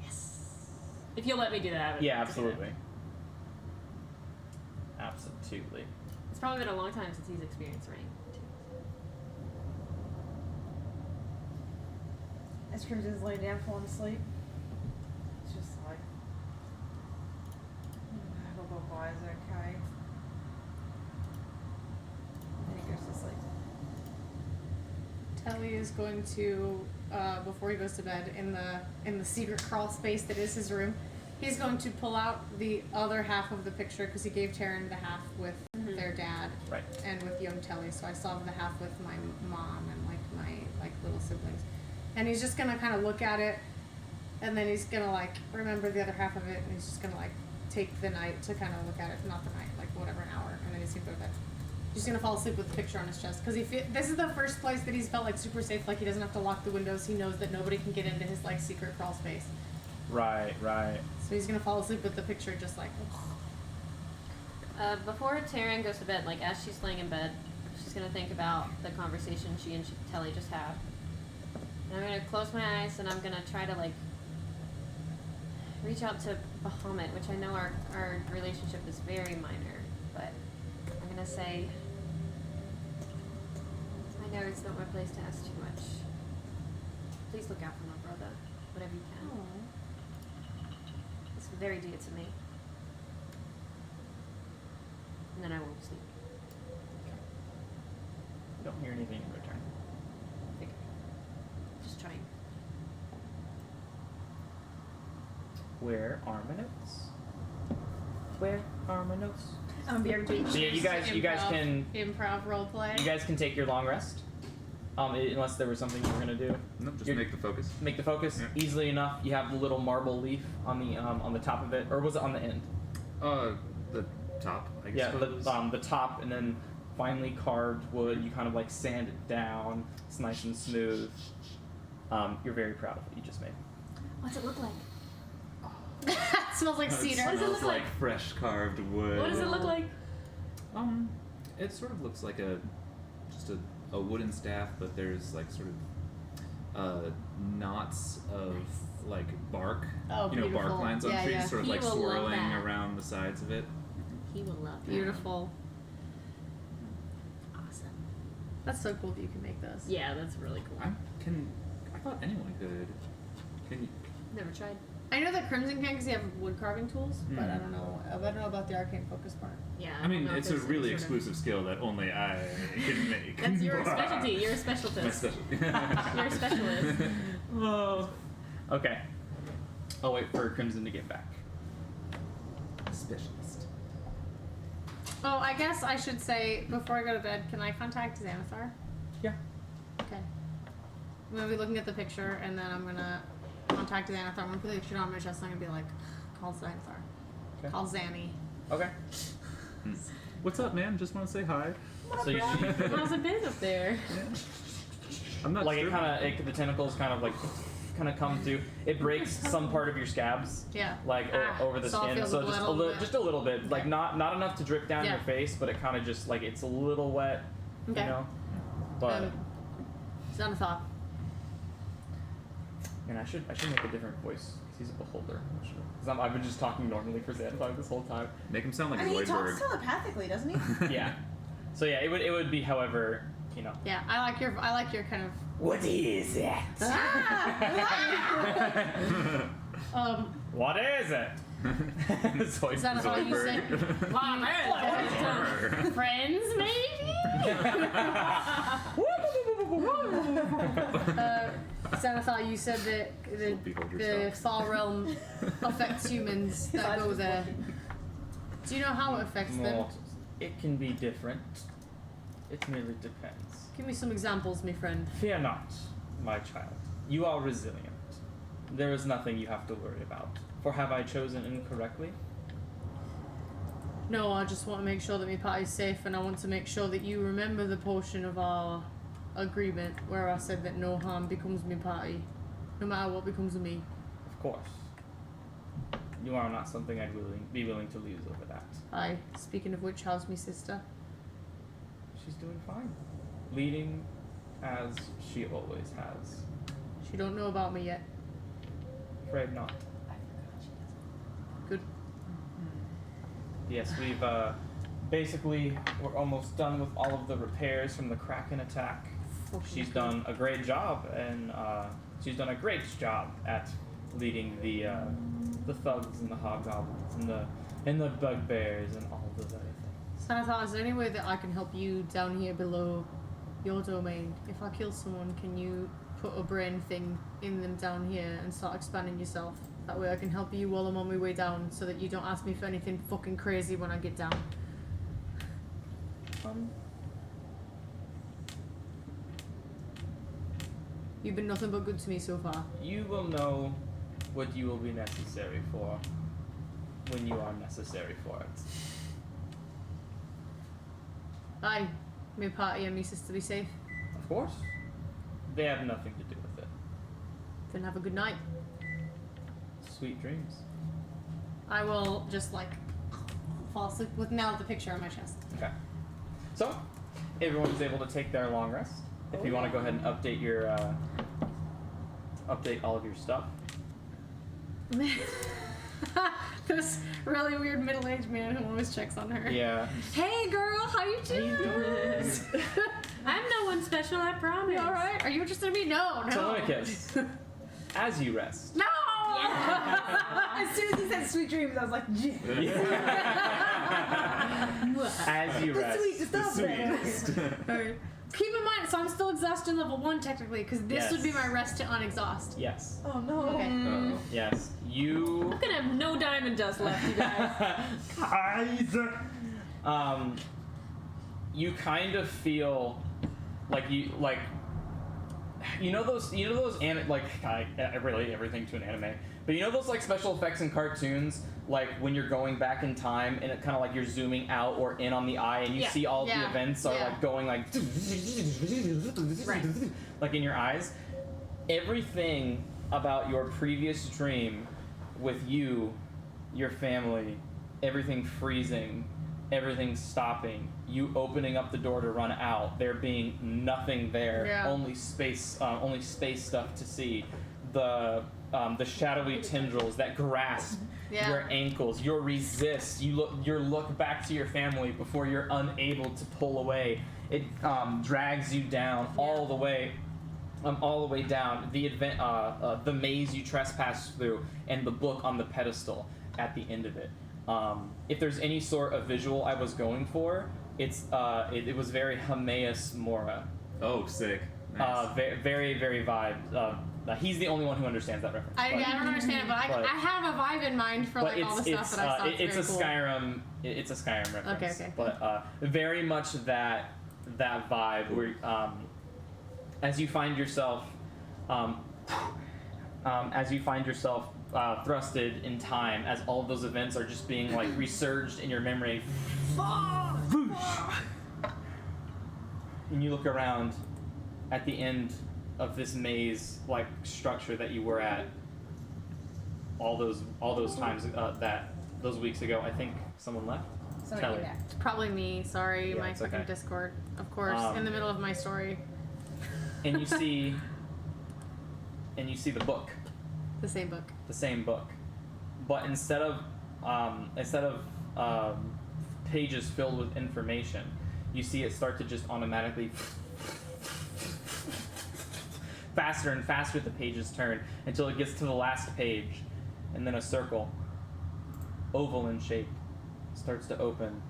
B: Yes. If you'll let me do that, I would
C: Yeah,
B: love to do that.
C: absolutely. Absolutely.
B: It's probably been a long time since he's experienced rain.
D: As Crimson is laying down, falling asleep. It's just like, I hope Boy's okay. And he goes to sleep.
E: Telly is going to, before he goes to bed, in the secret crawl space that is his room, he's going to pull out the other half of the picture because he gave Taryn the half with their dad
C: Right.
E: and with young Telly, so I still have the half with my mom and like my little siblings. And he's just gonna kind of look at it, and then he's gonna like remember the other half of it, and he's just gonna like take the night to kind of look at it, not the night, like whatever, an hour, and then he's gonna go to bed. He's just gonna fall asleep with the picture on his chest because this is the first place that he's felt like super safe. Like he doesn't have to lock the windows. He knows that nobody can get into his like secret crawl space.
C: Right.
E: So he's gonna fall asleep with the picture just like.
B: Before Taryn goes to bed, like as she's laying in bed, she's gonna think about the conversation she and Telly just had. And I'm gonna close my eyes and I'm gonna try to like reach out to Bahamut, which I know our relationship is very minor, but I'm gonna say, I know it's not my place to ask too much. Please look out for my brother, whatever you can. It's very dear to me. And then I won't sleep.
C: You don't hear anything in return.
B: Figure. Just trying.
C: Where are my notes? Where are my notes?
F: BRG.
C: So yeah, you guys can
E: improv role play.
C: you guys can take your long rest. Unless there was something you were gonna do.
A: No, just
C: You're-
A: make the focus.
C: Make the focus
A: Yeah.
C: easily enough. You have the little marble leaf on the top of it, or was it on the end?
A: The top, I
C: Yeah,
A: suppose.
C: the top, and then finely carved wood. You kind of like sand it down. It's nice and smooth. You're very proud of what you just made.
B: What's it look like?
E: That's Smells like cedar.
B: What does it
A: Smells
B: look
A: like
B: like?
A: fresh carved wood.
B: What does it look like?
A: It sort of looks like just a wooden staff, but there's like sort of knots of like bark.
E: Oh,
A: you know, bark
E: beautiful.
A: lines on
E: Yeah,
A: trees,
E: yeah.
A: sort of
B: He
A: like
B: will love
A: swirling
B: that.
A: around the sides of it.
B: He will love that.
E: Beautiful.
B: Awesome.
E: That's so cool that you can make those.
B: Yeah, that's really cool.
A: I thought anyone could. Can you?
B: Never tried.
E: I know that Crimson can because you have wood carving tools, but
A: Hmm.
E: I don't know. I don't know about the arcane focus part.
B: Yeah.
A: I mean,
B: don't know if
A: it's a
B: there's
A: really
B: any sort of-
A: exclusive skill that only I can make.
B: That's your specialty. You're a
A: My
B: specialist.
A: specialty.
B: You're a specialist.
C: Oh. Okay. I'll wait for Crimson to get back.
A: Specialist.
E: Oh, I guess I should say before I go to bed, can I contact Xanathar?
C: Yeah.
E: Okay. I'm gonna be looking at the picture, and then I'm gonna contact Xanathar. I'm gonna put the picture on my chest, and I'm gonna be like, call Xanathar.
C: Okay.
E: Call Zanny.
C: Okay.
A: What's up, man? Just want to say hi.
C: So you
B: How's it been up there?
A: I'm not
C: like
A: sure.
C: the tentacles kind of come through. It breaks some part of your scabs,
E: Yeah.
C: like over the
E: so I'll
C: skin.
E: feel
C: So
E: the
C: just
E: blood
C: a
E: a
C: little,
E: bit.
C: just a little bit, like
E: Okay.
C: not enough to drip down
E: Yeah.
C: your face, but it kind of just like it's a little wet,
E: Okay.
C: you know. But
E: Xanathar.
C: and I should make a different voice because he's a beholder. Because I've been just talking normally for Xanathar this whole time.
A: Make him sound like
D: I
A: a
D: mean, he talks
A: Zoidberg.
D: telepathically, doesn't he?
C: Yeah. So yeah, it would be however, you know.
E: Yeah, I like your kind of.
C: What is it? What is it?
E: Is that how you say? Friends, maybe. Xanathar, you said that
A: Behold
E: the
A: yourself.
E: Far Realm affects humans that go there. Do you know how it affects them?
C: Mortals. It can be different. It merely depends.
E: Give me some examples, my friend.
C: Fear not, my child. You are resilient. There is nothing you have to worry about. For have I chosen incorrectly?
E: No, I just want to make sure that my party's safe, and I want to make sure that you remember the portion of our agreement where I said that no harm becomes my party, no matter what becomes of me.
C: Of course. You are not something I'd be willing to lose over that.
E: Aye. Speaking of which, how's my sister?
C: She's doing fine. Leading as she always has.
E: She don't know about me yet.
C: Afraid not.
E: Good.
C: Yes, we've basically we're almost done with all of the repairs from the Kraken attack. She's done a great job, and she's done a great job at leading the thugs and the hobgoblins and the bugbears and all of those other things.
E: Xanathar, is there any way that I can help you down here below your domain? If I kill someone, can you put a brain thing in them down here and start expanding yourself? That way I can help you while I'm on my way down, so that you don't ask me for anything fucking crazy when I get down. You've been nothing but good to me so far.
C: You will know what you will be necessary for when you are necessary for it.
E: Aye. My party and my sister be safe.
C: Of course. They have nothing to do with it.
E: Then have a good night.
C: Sweet dreams.
E: I will just like fall asleep with now the picture on my chest.
C: Okay. So, everyone is able to take their long rest. If you want to go ahead and update your update all of your stuff.
E: This really weird middle-aged man who always checks on her.
C: Yeah.
E: Hey girl, how you doing?
B: I'm no one special, I promise.
E: You alright? Are you interested in me? No, no.
C: Telemachus, as you rest.
E: No!
D: As soon as he said sweet dreams, I was like,
C: As you
D: the
C: rest.
D: sweetest of them.
E: Alright. Keep in mind, so I'm still exhaustion level 1 technically, because this
C: Yes.
E: would be my rest to unexhaust.
C: Yes.
D: Oh no.
E: Okay.
A: Uh-oh.
C: Yes. You.
B: I'm gonna have no diamond dust left, you guys.
C: Kaiser. You kind of feel like you know those like I relate everything to an anime, but you know those like special effects in cartoons, like when you're going back in time and it kind of like you're zooming out or in on the eye and you
B: Yeah.
C: see all
E: Yeah.
C: the events are
E: Yeah.
C: like going like
B: Right.
C: like in your eyes. Everything about your previous dream with you your family, everything freezing, everything stopping, you opening up the door to run out, there being nothing there,
E: Yeah.
C: only space stuff to see, the shadowy tendrils that grasp
E: Yeah.
C: your ankles, your resist, you look back to your family before you're unable to pull away. It drags you down all the way down. The maze you trespass through, and the book on the pedestal at the end of it. If there's any sort of visual I was going for, it was very Hameus Mora.
A: Oh, sick. Nice.
C: Very, very vibe. He's the only one who understands that reference.
E: I don't understand it, but I have a vibe in mind for like all the stuff that I saw.
C: It's a
E: very cool.
C: Skyrim. It's a Skyrim reference.
E: Okay.
C: But very much that vibe where as you find yourself thrusted in time, as all of those events are just being like resurged in your memory. And you look around at the end of this maze like structure that you were at all those times those weeks ago. I think someone left.
D: Somebody
C: Kelly.
D: came
E: It's probably me. Sorry,
C: Yeah,
E: my
C: it's
E: fucking
C: okay.
E: Discord, of course, in the middle of my story.
C: And you see the book.
E: The same book.
C: The same book, but instead of pages filled with information, you see it start to just automatically faster and faster the pages turn until it gets to the last page, and then a circle, oval in shape, starts to open,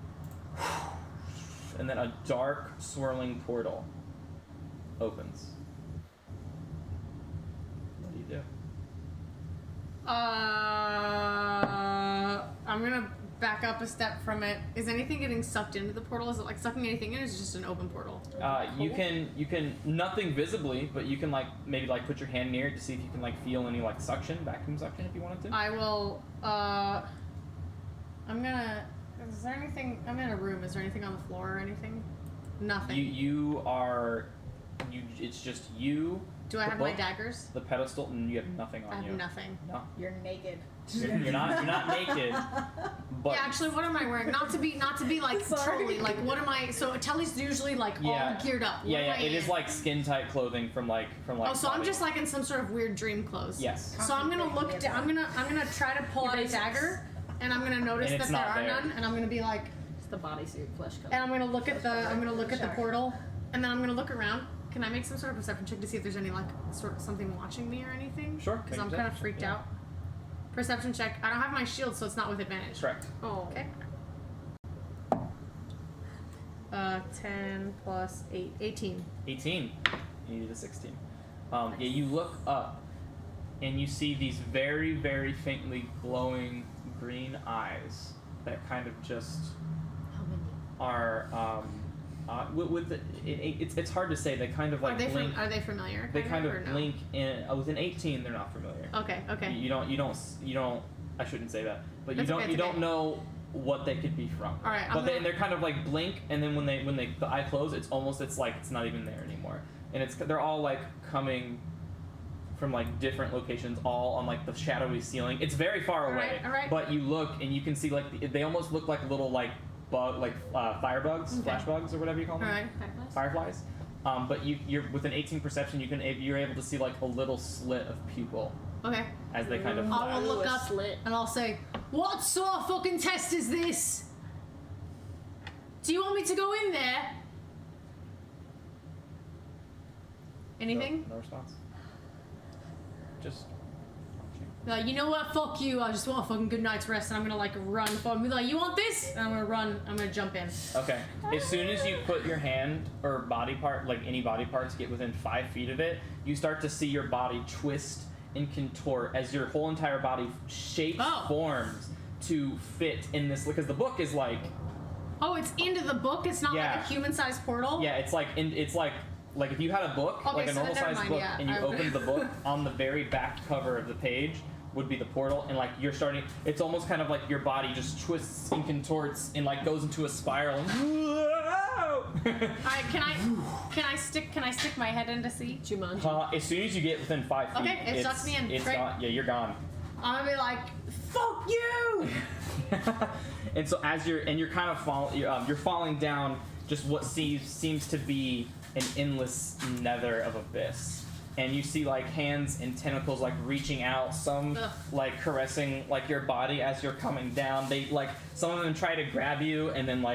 C: and then a dark swirling portal opens. What do you do?
E: I'm gonna back up a step from it. Is anything getting sucked into the portal? Is it like sucking anything in, or is it just an open portal?
C: You can nothing visibly, but you can like maybe like put your hand near it to see if you can like feel any like suction, vacuum suction, if you wanted to.
E: I will. I'm gonna. Is there anything? I'm in a room. Is there anything on the floor or anything? Nothing. It's just you. Do I
C: the
E: have my
C: book,
E: daggers?
C: The pedestal, and you have nothing on
E: I
C: you.
E: have nothing.
C: No,
D: You're naked.
C: you're not naked. But
E: Yeah, actually, what am I wearing? Not to be like
D: Sorry.
E: totally like. What am I? So Telly's usually like
C: Yeah.
E: all geared up. What
C: yeah,
E: am I
C: it is
E: in?
C: like skin tight clothing from like.
E: Oh, so I'm
C: body.
E: just like in some sort of weird dream clothes.
C: Yes.
E: So I'm gonna look. I'm gonna try to pull out a
B: basics.
E: dagger, and I'm gonna notice
C: And
E: that
C: it's
E: there
C: not
E: are
C: there.
E: none, and I'm gonna be like,
B: It's the bodysuit flesh color.
E: and I'm gonna look at the portal, and then I'm gonna look around. Can I make some sort of perception check to see if there's any like sort of something watching me or anything?
C: Sure,
E: Because
C: make a
E: I'm kind of
C: perception
E: freaked
C: check,
E: out. Perception check. I don't have my shield, so it's not with advantage.
C: Correct.
B: Oh.
E: Okay. 10 plus 8, 18.
C: 18. You needed a 16. Yeah, you look up and you see these very, very faintly glowing green eyes that kind of just
B: How many?
C: are it's hard to say. They kind of like blink.
E: Are they familiar?
C: They kind
E: or
C: of
E: no?
C: blink in. Within 18, they're not familiar.
E: Okay. Okay.
C: You don't. I shouldn't say that, but
E: That's
C: you don't.
E: okay,
C: You
E: it's
C: don't
E: okay.
C: know what they could be from.
E: All right,
C: But they're kind of like blink, and then when the eye close, it's like it's not even there anymore, and they're all like coming from like different locations, all on like the shadowy ceiling. It's very far away.
E: All right.
C: But you look and you can see like they almost look like little like fire bugs,
E: Okay.
C: flash bugs, or whatever you call
E: All
C: them.
E: right.
C: Fireflies. But you're with an 18 perception, you're able to see like a little slit of pupil
E: Okay.
C: as they kind of
E: I
C: flash.
E: will look
B: Ooh, a
E: up
B: slit.
E: and I'll say, "What sort of fucking test is this? Do you want me to go in there?" Anything?
C: No response. Just.
E: Like, you know what? Fuck you. I just want a fucking good night's rest, and I'm gonna like run for him. Be like, "You want this?" And I'm gonna run. I'm gonna jump in.
C: Okay. As soon as you put your hand or body part, like any body parts, get within 5 feet of it, you start to see your body twist and contort as your whole entire body shapes,
E: Oh.
C: forms to fit in this. Because the book is like,
E: Oh, it's into the book. It's not
C: Yeah.
E: like a human-sized portal.
C: yeah, it's like if you had a book,
E: Okay,
C: like a
E: so then
C: normal
E: never
C: sized
E: mind,
C: book,
E: yeah.
C: and you
E: I-
C: opened the book, on the very back cover of the page would be the portal, and like you're starting, it's almost kind of like your body just twists and contorts and like goes into a spiral. And
E: Alright, can I stick my head in to see?
B: Jumanji.
C: as soon as you get within 5 feet,
E: Okay, it sucks me in.
C: It's
E: Great.
C: gone. Yeah, you're gone.
E: I'm gonna be like, fuck you!
C: And so as you're kind of you're falling down just what seems to be an endless nether of abyss. And you see like hands and tentacles like reaching out, some
E: Ugh.
C: like caressing like your body as you're coming down. They like some of them try to grab you and then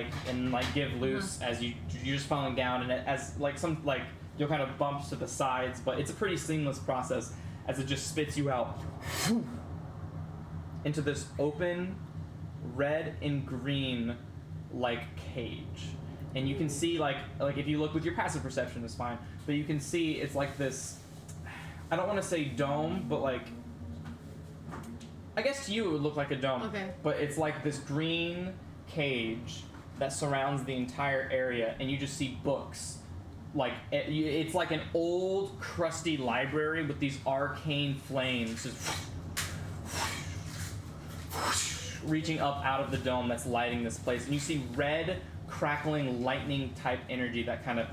C: give loose as you're just falling down, and as like some like you'll kind of bump to the sides, but it's a pretty seamless process as it just spits you out into this open red and green like cage. And you can see like if you look with your passive perception is fine, but you can see it's like this, I don't want to say dome, but like I guess to you it would look like a dome.
E: Okay.
C: But it's like this green cage that surrounds the entire area, and you just see books. Like it's like an old crusty library with these arcane flames just reaching up out of the dome that's lighting this place, and you see red crackling lightning type energy that kind of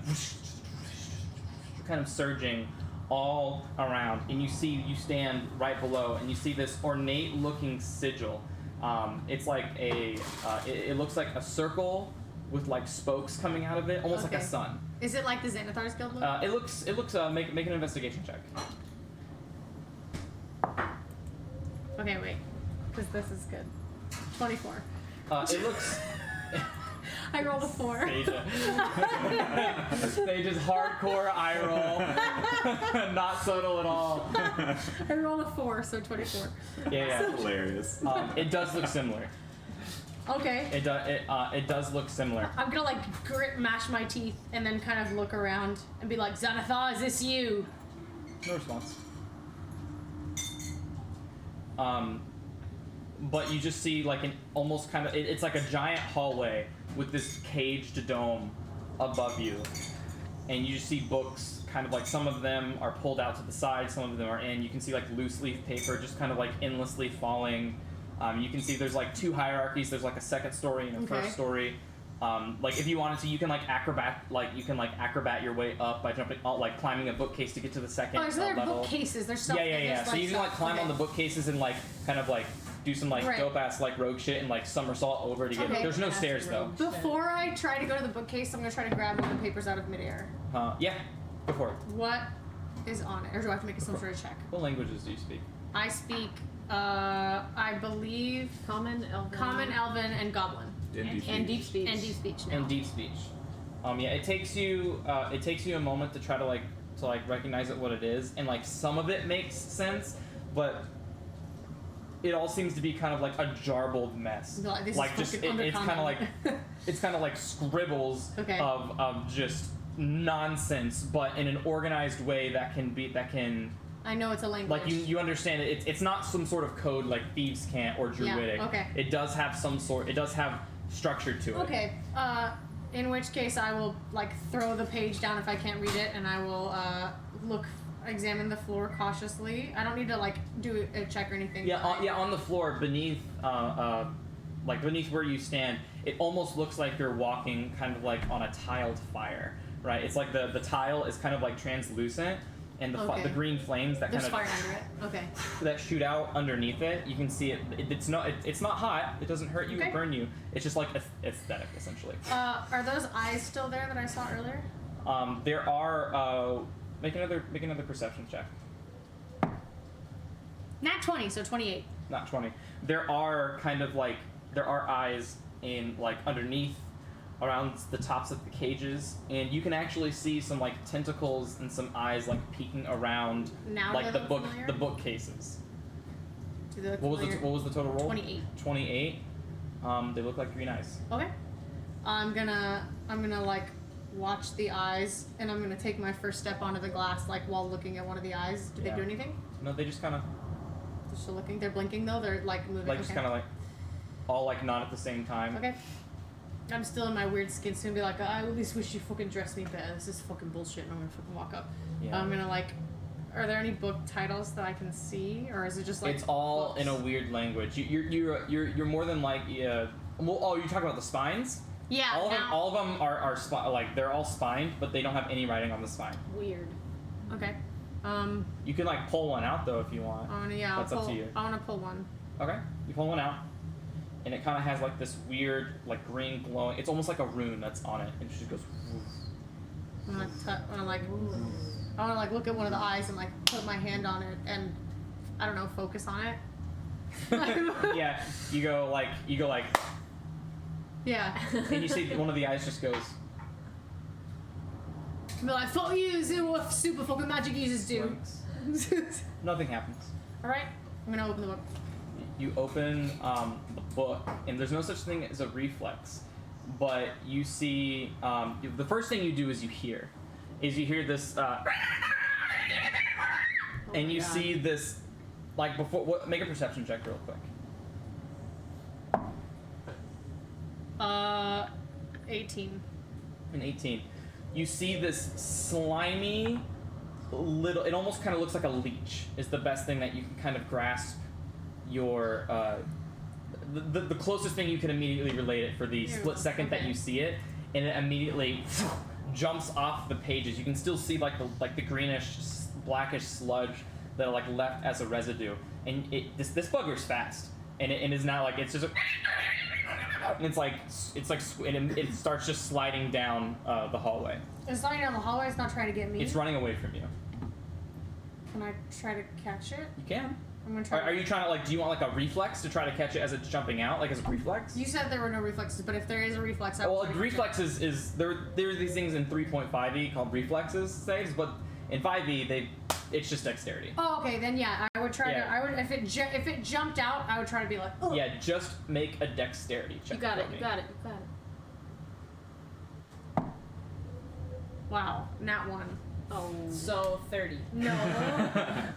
C: surging all around, and you stand right below and you see this ornate looking sigil. It's like it looks like a circle with like spokes coming out of it, almost like a sun.
E: Is it like the Xanathar's Guild look?
C: It looks make an investigation check.
E: Okay, wait. Because this is good. 24.
C: It looks
E: I rolled a 4.
C: Stage's hardcore eye roll. Not subtle at all.
E: I rolled a 4, so 24.
C: Yeah.
A: Hilarious.
C: It does look similar.
E: Okay.
C: It does look similar.
E: I'm gonna like mash my teeth and then kind of look around and be like, Xanathar, is this you?
C: No response. But you just see like an almost kind of it's like a giant hallway with this caged dome above you, and you just see books kind of like some of them are pulled out to the side, some of them are in. You can see like loose leaf paper just kind of like endlessly falling. You can see there's like 2 hierarchies. There's like a second story and a first story. Like if you wanted to, you can acrobat your way up by jumping, like climbing a bookcase to get to the second
E: Oh, so there are
C: level.
E: bookcases. There's stuff.
C: Yeah. So you can like climb on the bookcases and like kind of like do some like
E: Right.
C: dope ass like rogue shit and like somersault over to get.
E: Okay.
C: There's no stairs though.
E: Before I try to go to the bookcase, I'm gonna try to grab one of the papers out of midair.
C: Yeah. Go for it.
E: What is on it? Or do I have to make some sort of check?
C: What languages do you speak?
E: I speak, I believe,
B: Common,
E: Elven, and Goblin.
B: and deep speech.
E: And deep speech now.
C: And deep speech. Yeah. It takes you a moment to try to recognize what it is, and like some of it makes sense, but it all seems to be kind of like a jarbled mess.
E: No, this
C: like
E: is
C: just
E: fucking
C: it's kind of like
E: undercommon.
C: it's kind of like scribbles
E: Okay.
C: of just nonsense, but in an organized way that can
E: I know it's a language.
C: like you understand it. It's not some sort of code like thieves' cant or druidic.
E: okay.
C: It does have structure to it.
E: Okay. In which case I will throw the page down if I can't read it, and I will examine the floor cautiously. I don't need to do a check or anything.
C: Yeah, on the floor beneath, beneath where you stand, it almost looks like you're walking kind of like on a tiled fire, right? It's like the tile is kind of like translucent, and the green flames that
E: There's
C: kind of
E: fire under it. Okay.
C: that shoot out underneath it. You can see it. It's not hot. It doesn't hurt you
E: Okay.
C: or burn you. It's just like aesthetic, essentially.
E: Are those eyes still there that I saw earlier?
C: There are. Make another perception check.
E: Nat 20, so 28.
C: Not 20. There are eyes in underneath, around the tops of the cages, and you can actually see some tentacles and some eyes peeking around
E: Now do they look familiar?
C: the bookcases.
E: Do they look
C: What
E: familiar?
C: was the total roll?
E: 28.
C: 28. They look like green eyes.
E: Okay. I'm gonna watch the eyes, and I'm gonna take my first step onto the glass while looking at one of the eyes. Do
C: Yeah.
E: they do anything?
C: No, they just kind of
E: They're still looking. They're blinking though. They're moving.
C: just kind of all not at the same time.
E: Okay. I'm still in my weird skin soon. Be like, I at least wish you fucking dressed me better. This is fucking bullshit. And I'm gonna fucking walk up.
C: Yeah.
E: I'm gonna Are there any book titles that I can see, or is it just
C: It's all
E: books?
C: in a weird language. You're more than well, oh, you're talking about the spines?
E: Yeah.
C: All of them are they're all spined, but they don't have any writing on the spine.
B: Weird.
E: Okay.
C: You can like pull one out though if you want. That's up to you.
E: I wanna pull one.
C: Okay, you pull one out, and it kind of has like this weird like green glowing. It's almost like a rune that's on it, and it just goes.
E: I wanna like look at one of the eyes and like put my hand on it and I don't know, focus on it.
C: Yeah, you go like.
E: Yeah.
C: And you see one of the eyes just goes.
E: But I thought you do what super fucking magic users do.
C: blinks. Nothing happens.
E: Alright, I'm gonna open the book.
C: You open the book, and there's no such thing as a reflex, but you see the first thing you do is you hear this, and you see this, like before. Make a perception check real quick.
E: 18.
C: An 18. You see this slimy little. It almost kind of looks like a leech. Is the best thing that you can kind of grasp. Your the closest thing you can immediately relate it for the split second that you see it, and it immediately jumps off the pages. You can still see like the greenish, blackish sludge that are like left as a residue, and this bugger's fast, and it is now like it's just. And it starts just sliding down the hallway.
E: It's sliding down the hallway. It's not trying to get me.
C: It's running away from you.
E: Can I try to catch it?
C: You can.
E: I'm gonna try.
C: Are you trying to like? Do you want like a reflex to try to catch it as it's jumping out, like as a reflex?
E: You said there were no reflexes, but if there is a reflex, I
C: Well,
E: will
C: a
E: try to
C: reflex is there are these things in 3.5e called reflexes saves, but in 5e it's just dexterity.
E: Oh, okay, then yeah, I would try
C: Yeah.
E: to. I would if it jumped out, I would try to be like, oh.
C: Yeah, just make a dexterity check.
B: You got it.
C: for me.
B: You got it. You got it.
E: Wow, nat 1.
B: Oh.
D: So 30.
E: No.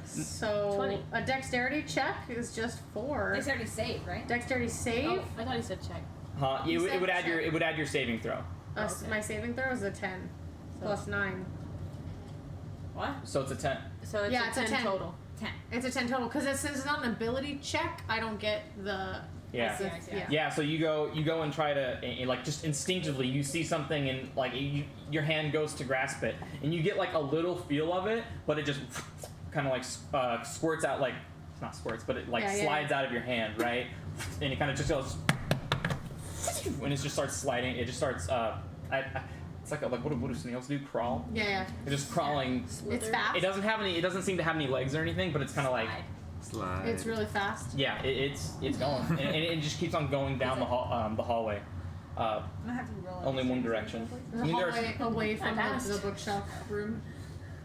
E: So
B: 20.
E: a dexterity check is just 4.
D: Dexterity save, right?
E: Dexterity save.
B: Oh, I thought he said check.
C: Huh?
E: You
C: It
E: said
C: would add
E: check.
C: it would add your saving throw.
B: Okay.
E: My saving throw is a 10 plus 9.
D: What?
C: So it's a 10.
B: So it's
E: Yeah,
B: a
E: it's a
B: 10
E: 10.
B: total.
D: 10.
E: It's a 10 total because since it's not an ability check, I don't get the.
C: Yeah.
D: I see.
E: Yeah.
C: Yeah, so you go and try to like just instinctively you see something and like your hand goes to grasp it and you get like a little feel of it, but it just kind of like squirts out, like not squirts, but it like slides out of your hand, right? And it kind of just goes and it just starts sliding. It just starts it's like what do snails do? Crawl.
E: Yeah.
C: It's just crawling.
E: It's fast.
C: It doesn't seem to have any legs or anything, but it's kind of like.
A: Slide.
E: It's really fast.
C: Yeah, it's going, and it just keeps on going down the hallway.
D: I'm gonna have to roll.
C: Only one direction.
E: There's
C: I
E: a
C: mean, there's-
E: hallway away from
B: Fast.
E: the bookshelf room.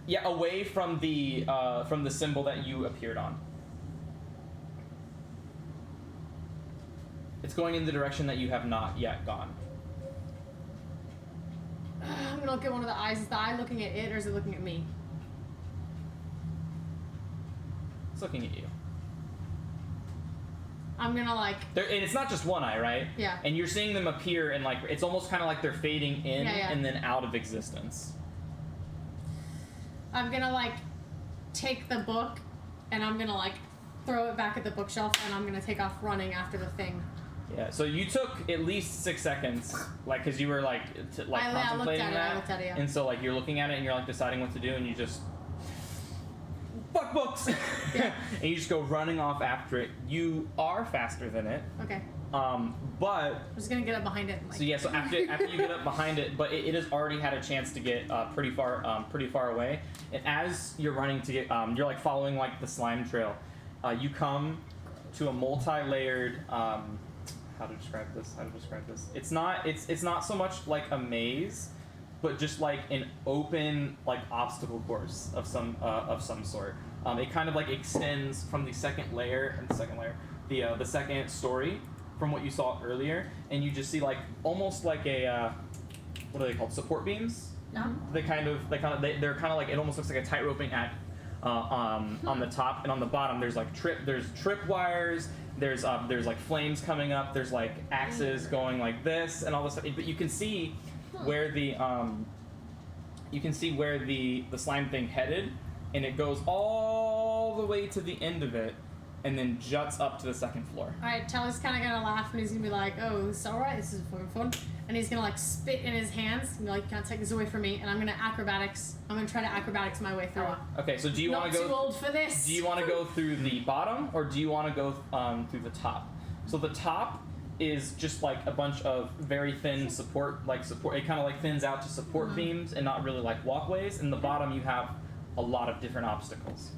C: Yeah, away from the symbol that you appeared on. It's going in the direction that you have not yet gone.
E: I'm gonna look at one of the eyes. Is the eye looking at it or is it looking at me?
C: It's looking at you.
E: I'm gonna like.
C: And it's not just one eye, right?
E: Yeah.
C: And you're seeing them appear, and like it's almost kind of like they're fading in
E: Yeah.
C: and then out of existence.
E: I'm gonna like take the book and I'm gonna like throw it back at the bookshelf and I'm gonna take off running after the thing.
C: Yeah. So you took at least 6 seconds, like, because you were like
E: I looked
C: contemplating
E: at it,
C: that,
E: I looked at it, yeah.
C: and so like you're looking at it and you're like deciding what to do, and you just fuck books,
E: Yeah.
C: and you just go running off after it. You are faster than it,
E: Okay.
C: but
E: I'm just gonna get up behind it and like.
C: so yeah. So after you get up behind it, but it has already had a chance to get pretty far away, and as you're running to get, you're like following like the slime trail. You come to a multi-layered. How to describe this? It's not so much like a maze, but just like an open like obstacle course of some sort. It kind of like extends from the second story from what you saw earlier, and you just see like almost like a what are they called? Support beams.
D: Yeah.
C: They're kind of like, it almost looks like a tight roping act on the top, and on the bottom there's trip wires. There's like flames coming up. There's like axes going like this and all this stuff. But you can see where the slime thing headed, and it goes all the way to the end of it, and then juts up to the second floor.
E: Alright, Telly's kind of gonna laugh and he's gonna be like, oh, this is alright, this is fucking fun. And he's gonna like spit in his hands and be like, can't take this away from me. And I'm gonna try to acrobatics my way through it.
C: Okay, so do you want
E: Not
C: to
E: too
C: go?
E: old for this.
C: Do you want to go through the bottom, or do you want to go through the top? So the top is just like a bunch of very thin support. It kind of like thins out to support beams and not really like walkways. And the bottom, you have a lot of different obstacles.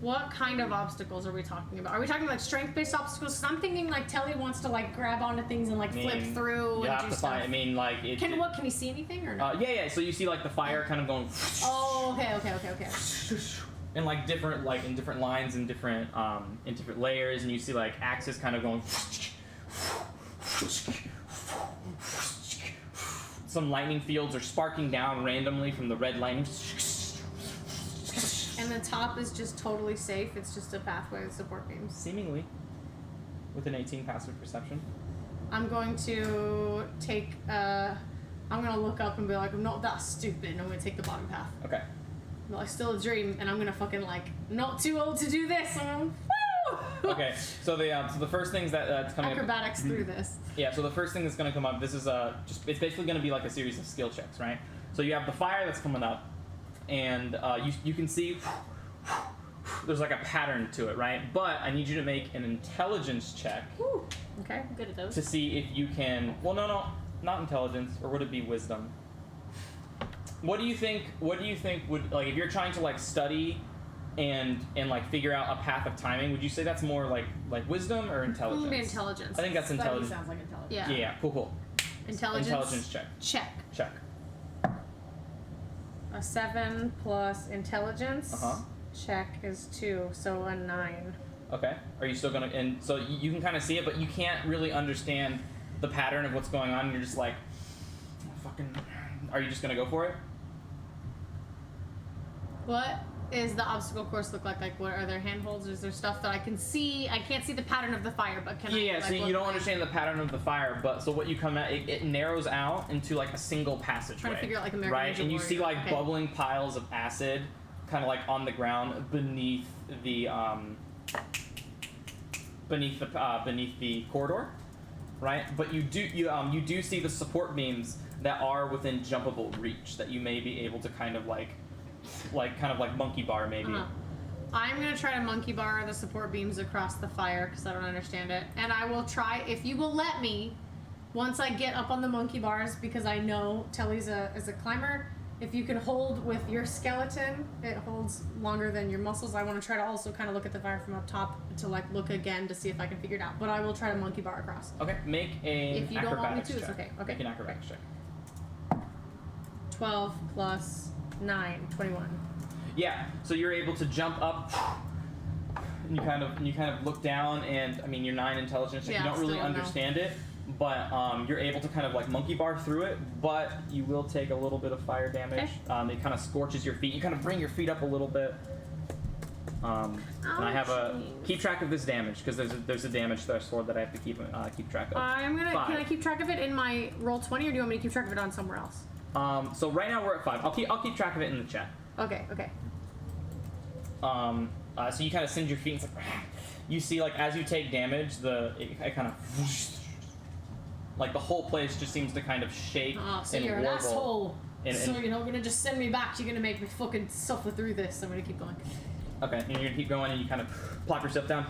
E: What kind of obstacles are we talking about? Are we talking like strength-based obstacles? Because I'm thinking like Telly wants to like grab onto things and like flip through
C: You
E: and
C: have
E: do
C: to
E: stuff.
C: find. I mean, like it.
E: Can he see anything or no?
C: Yeah. So you see like the fire kind of going.
E: Oh, okay.
C: And like different in different lines and different layers, and you see like axes kind of going. Some lightning fields are sparking down randomly from the red lightning.
E: And the top is just totally safe. It's just a pathway with support beams.
C: Seemingly, with an 18 passive perception.
E: I'm going to take. I'm gonna look up and be like, I'm not that stupid. And I'm gonna take the bottom path.
C: Okay.
E: Well, it's still a dream, and I'm gonna fucking like not too old to do this. Woo!
C: Okay. So the first things that's coming up.
E: Acrobatics through this.
C: Yeah. So the first thing that's going to come up. This is it's basically going to be like a series of skill checks, right? So you have the fire that's coming up, and you can see there's like a pattern to it, right? But I need you to make an intelligence check
E: Woo. Okay, I'm good at those.
C: to see if you can. Well, no, not intelligence, or would it be wisdom? What do you think would, like, if you're trying to like study and like figure out a path of timing, would you say that's more like wisdom or intelligence?
E: Maybe intelligence.
C: I think that's
D: Study
C: intelligence.
D: sounds like intelligence.
E: Yeah.
C: Yeah, cool.
E: Intelligence.
C: Check.
E: Check. A 7 plus intelligence.
C: Uh-huh.
E: Check is 2, so a 9.
C: Okay. Are you still gonna? And so you can kind of see it, but you can't really understand the pattern of what's going on. And you're just like, fucking. Are you just gonna go for it?
E: What is the obstacle course look like? Like, what are there handholds? Is there stuff that I can see? I can't see the pattern of the fire, but can I?
C: Yeah.
E: Like,
C: So you
E: look
C: don't
E: like-
C: understand the pattern of the fire, but so what you come at, it narrows out into like a single passageway.
E: Trying to figure out, like, American
C: right,
E: Ninja
C: and you see
E: Warrior.
C: like
E: Okay.
C: bubbling piles of acid, kind of like on the ground beneath the beneath the corridor, right? But you do see the support beams that are within jumpable reach that you may be able to kind of like monkey bar maybe.
E: Uh-huh. I'm gonna try to monkey bar the support beams across the fire because I don't understand it, and I will try if you will let me. Once I get up on the monkey bars, because I know Telly's is a climber. If you can hold with your skeleton, it holds longer than your muscles. I want to try to also kind of look at the fire from up top to like look again to see if I can figure it out. But I will try to monkey bar across.
C: Okay, make an
E: If you don't want me
C: acrobatics
E: to, it's
C: check.
E: okay. Okay.
C: Make an acrobatics check.
E: 12 plus 9, 21.
C: Yeah, so you're able to jump up, and you kind of look down, and I mean you're 9 intelligence, check,
E: Yeah,
C: you don't really
E: still no.
C: understand it, but you're able to kind of like monkey bar through it, but you will take a little bit of fire damage.
E: Okay.
C: It kind of scorches your feet. You kind of bring your feet up a little bit. And I have keep track of this damage because there's a damage threshold that I have to keep track of.
E: I'm gonna.
C: 5.
E: Can I keep track of it in my roll 20, or do you want me to keep track of it on somewhere else?
C: So right now we're at 5. I'll keep track of it in the chat.
E: Okay.
C: So you kind of send your feet. And it's like, you see, like as you take damage, it kind of like the whole place just seems to kind of shake
E: So
C: and
E: you're an
C: warble.
E: asshole.
C: And-
E: So you're not gonna just send me back. You're gonna make me fucking suffer through this. I'm gonna keep going.
C: Okay, and you're gonna keep going, and you kind of plop yourself down.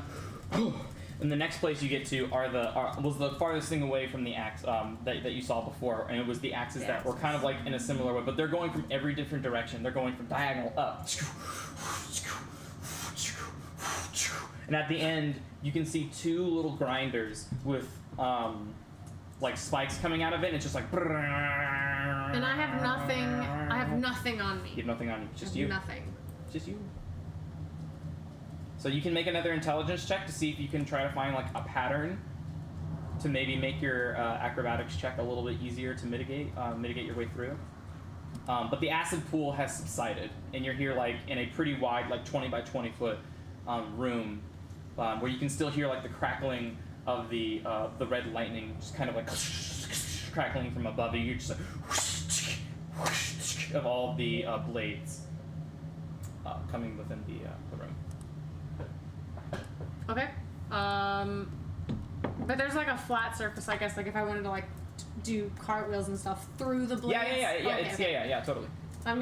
C: And the next place you get to was the farthest thing away from the axe that you saw before, and it was the axes that were kind of like in a similar way, but they're going from every different direction. They're going from diagonal up. And at the end, you can see 2 little grinders with like spikes coming out of it, and it's just like.
E: And I have nothing. I have nothing on me.
C: You have nothing on you. Just
E: I have
C: you.
E: Nothing.
C: Just you. So you can make another intelligence check to see if you can try to find like a pattern to maybe make your acrobatics check a little bit easier to mitigate your way through. But the acid pool has subsided, and you're here like in a pretty wide, like 20 by 20 foot room, where you can still hear like the crackling of the red lightning, just kind of like crackling from above you. You're just like of all the blades coming within the room.
E: Okay. But there's like a flat surface, I guess. Like if I wanted to like do cartwheels and stuff through the blades.
C: Yeah, totally.
E: I'm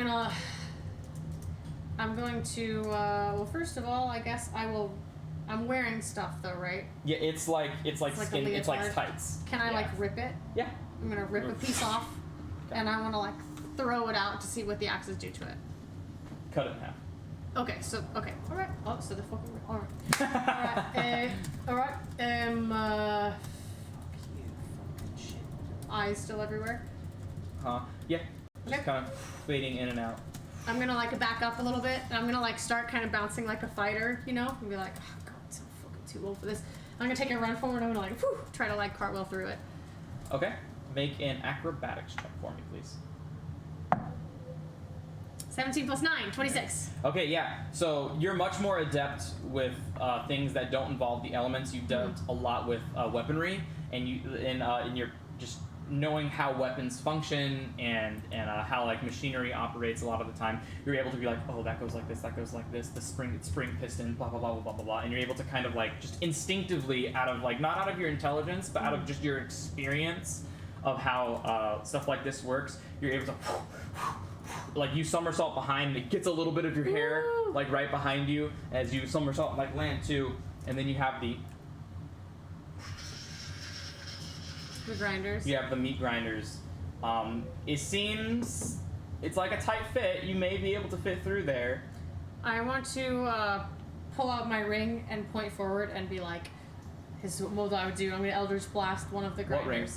E: going to. Well, first of all, I guess I'm wearing stuff though, right?
C: Yeah, it's like
E: like a
C: skin. It's like
E: leotard.
C: tights.
E: Can I
C: Yeah.
E: like rip it?
C: Yeah.
E: I'm gonna rip a piece off, and I want to like throw it out to see what the axes do to it.
C: Cut it in half.
E: Okay, so all right. Oh, so the fucking all right. All right. Fuck you, fucking shit. Eyes still everywhere.
C: Huh? Yeah. Just
E: Okay.
C: kind of fading in and out.
E: I'm gonna like back up a little bit, and I'm gonna like start kind of bouncing like a fighter, you know, and be like, oh god, I'm so fucking too old for this. I'm gonna take a run forward. I'm gonna like, whew, try to like cartwheel through it.
C: Okay. Make an acrobatics check for me, please.
E: 17 plus 9, 26.
C: Okay, yeah. So you're much more adept with things that don't involve the elements. You've done a lot with weaponry, and you're just knowing how weapons function and how like machinery operates. A lot of the time, you're able to be like, oh, that goes like this, that goes like this. The spring piston, blah blah blah blah blah blah blah, and you're able to kind of like just instinctively, out of like not out of your intelligence, but out of just your experience of how stuff like this works, you're able to. Like you somersault behind, it gets a little bit of your hair like right behind you as you somersault like land too, and then you have the
E: grinders.
C: you have the meat grinders. It seems it's like a tight fit. You may be able to fit through there.
E: I want to pull out my ring and point forward and be like, "This is what I would do. I'm gonna Eldritch Blast one of the grinders."
C: What ring?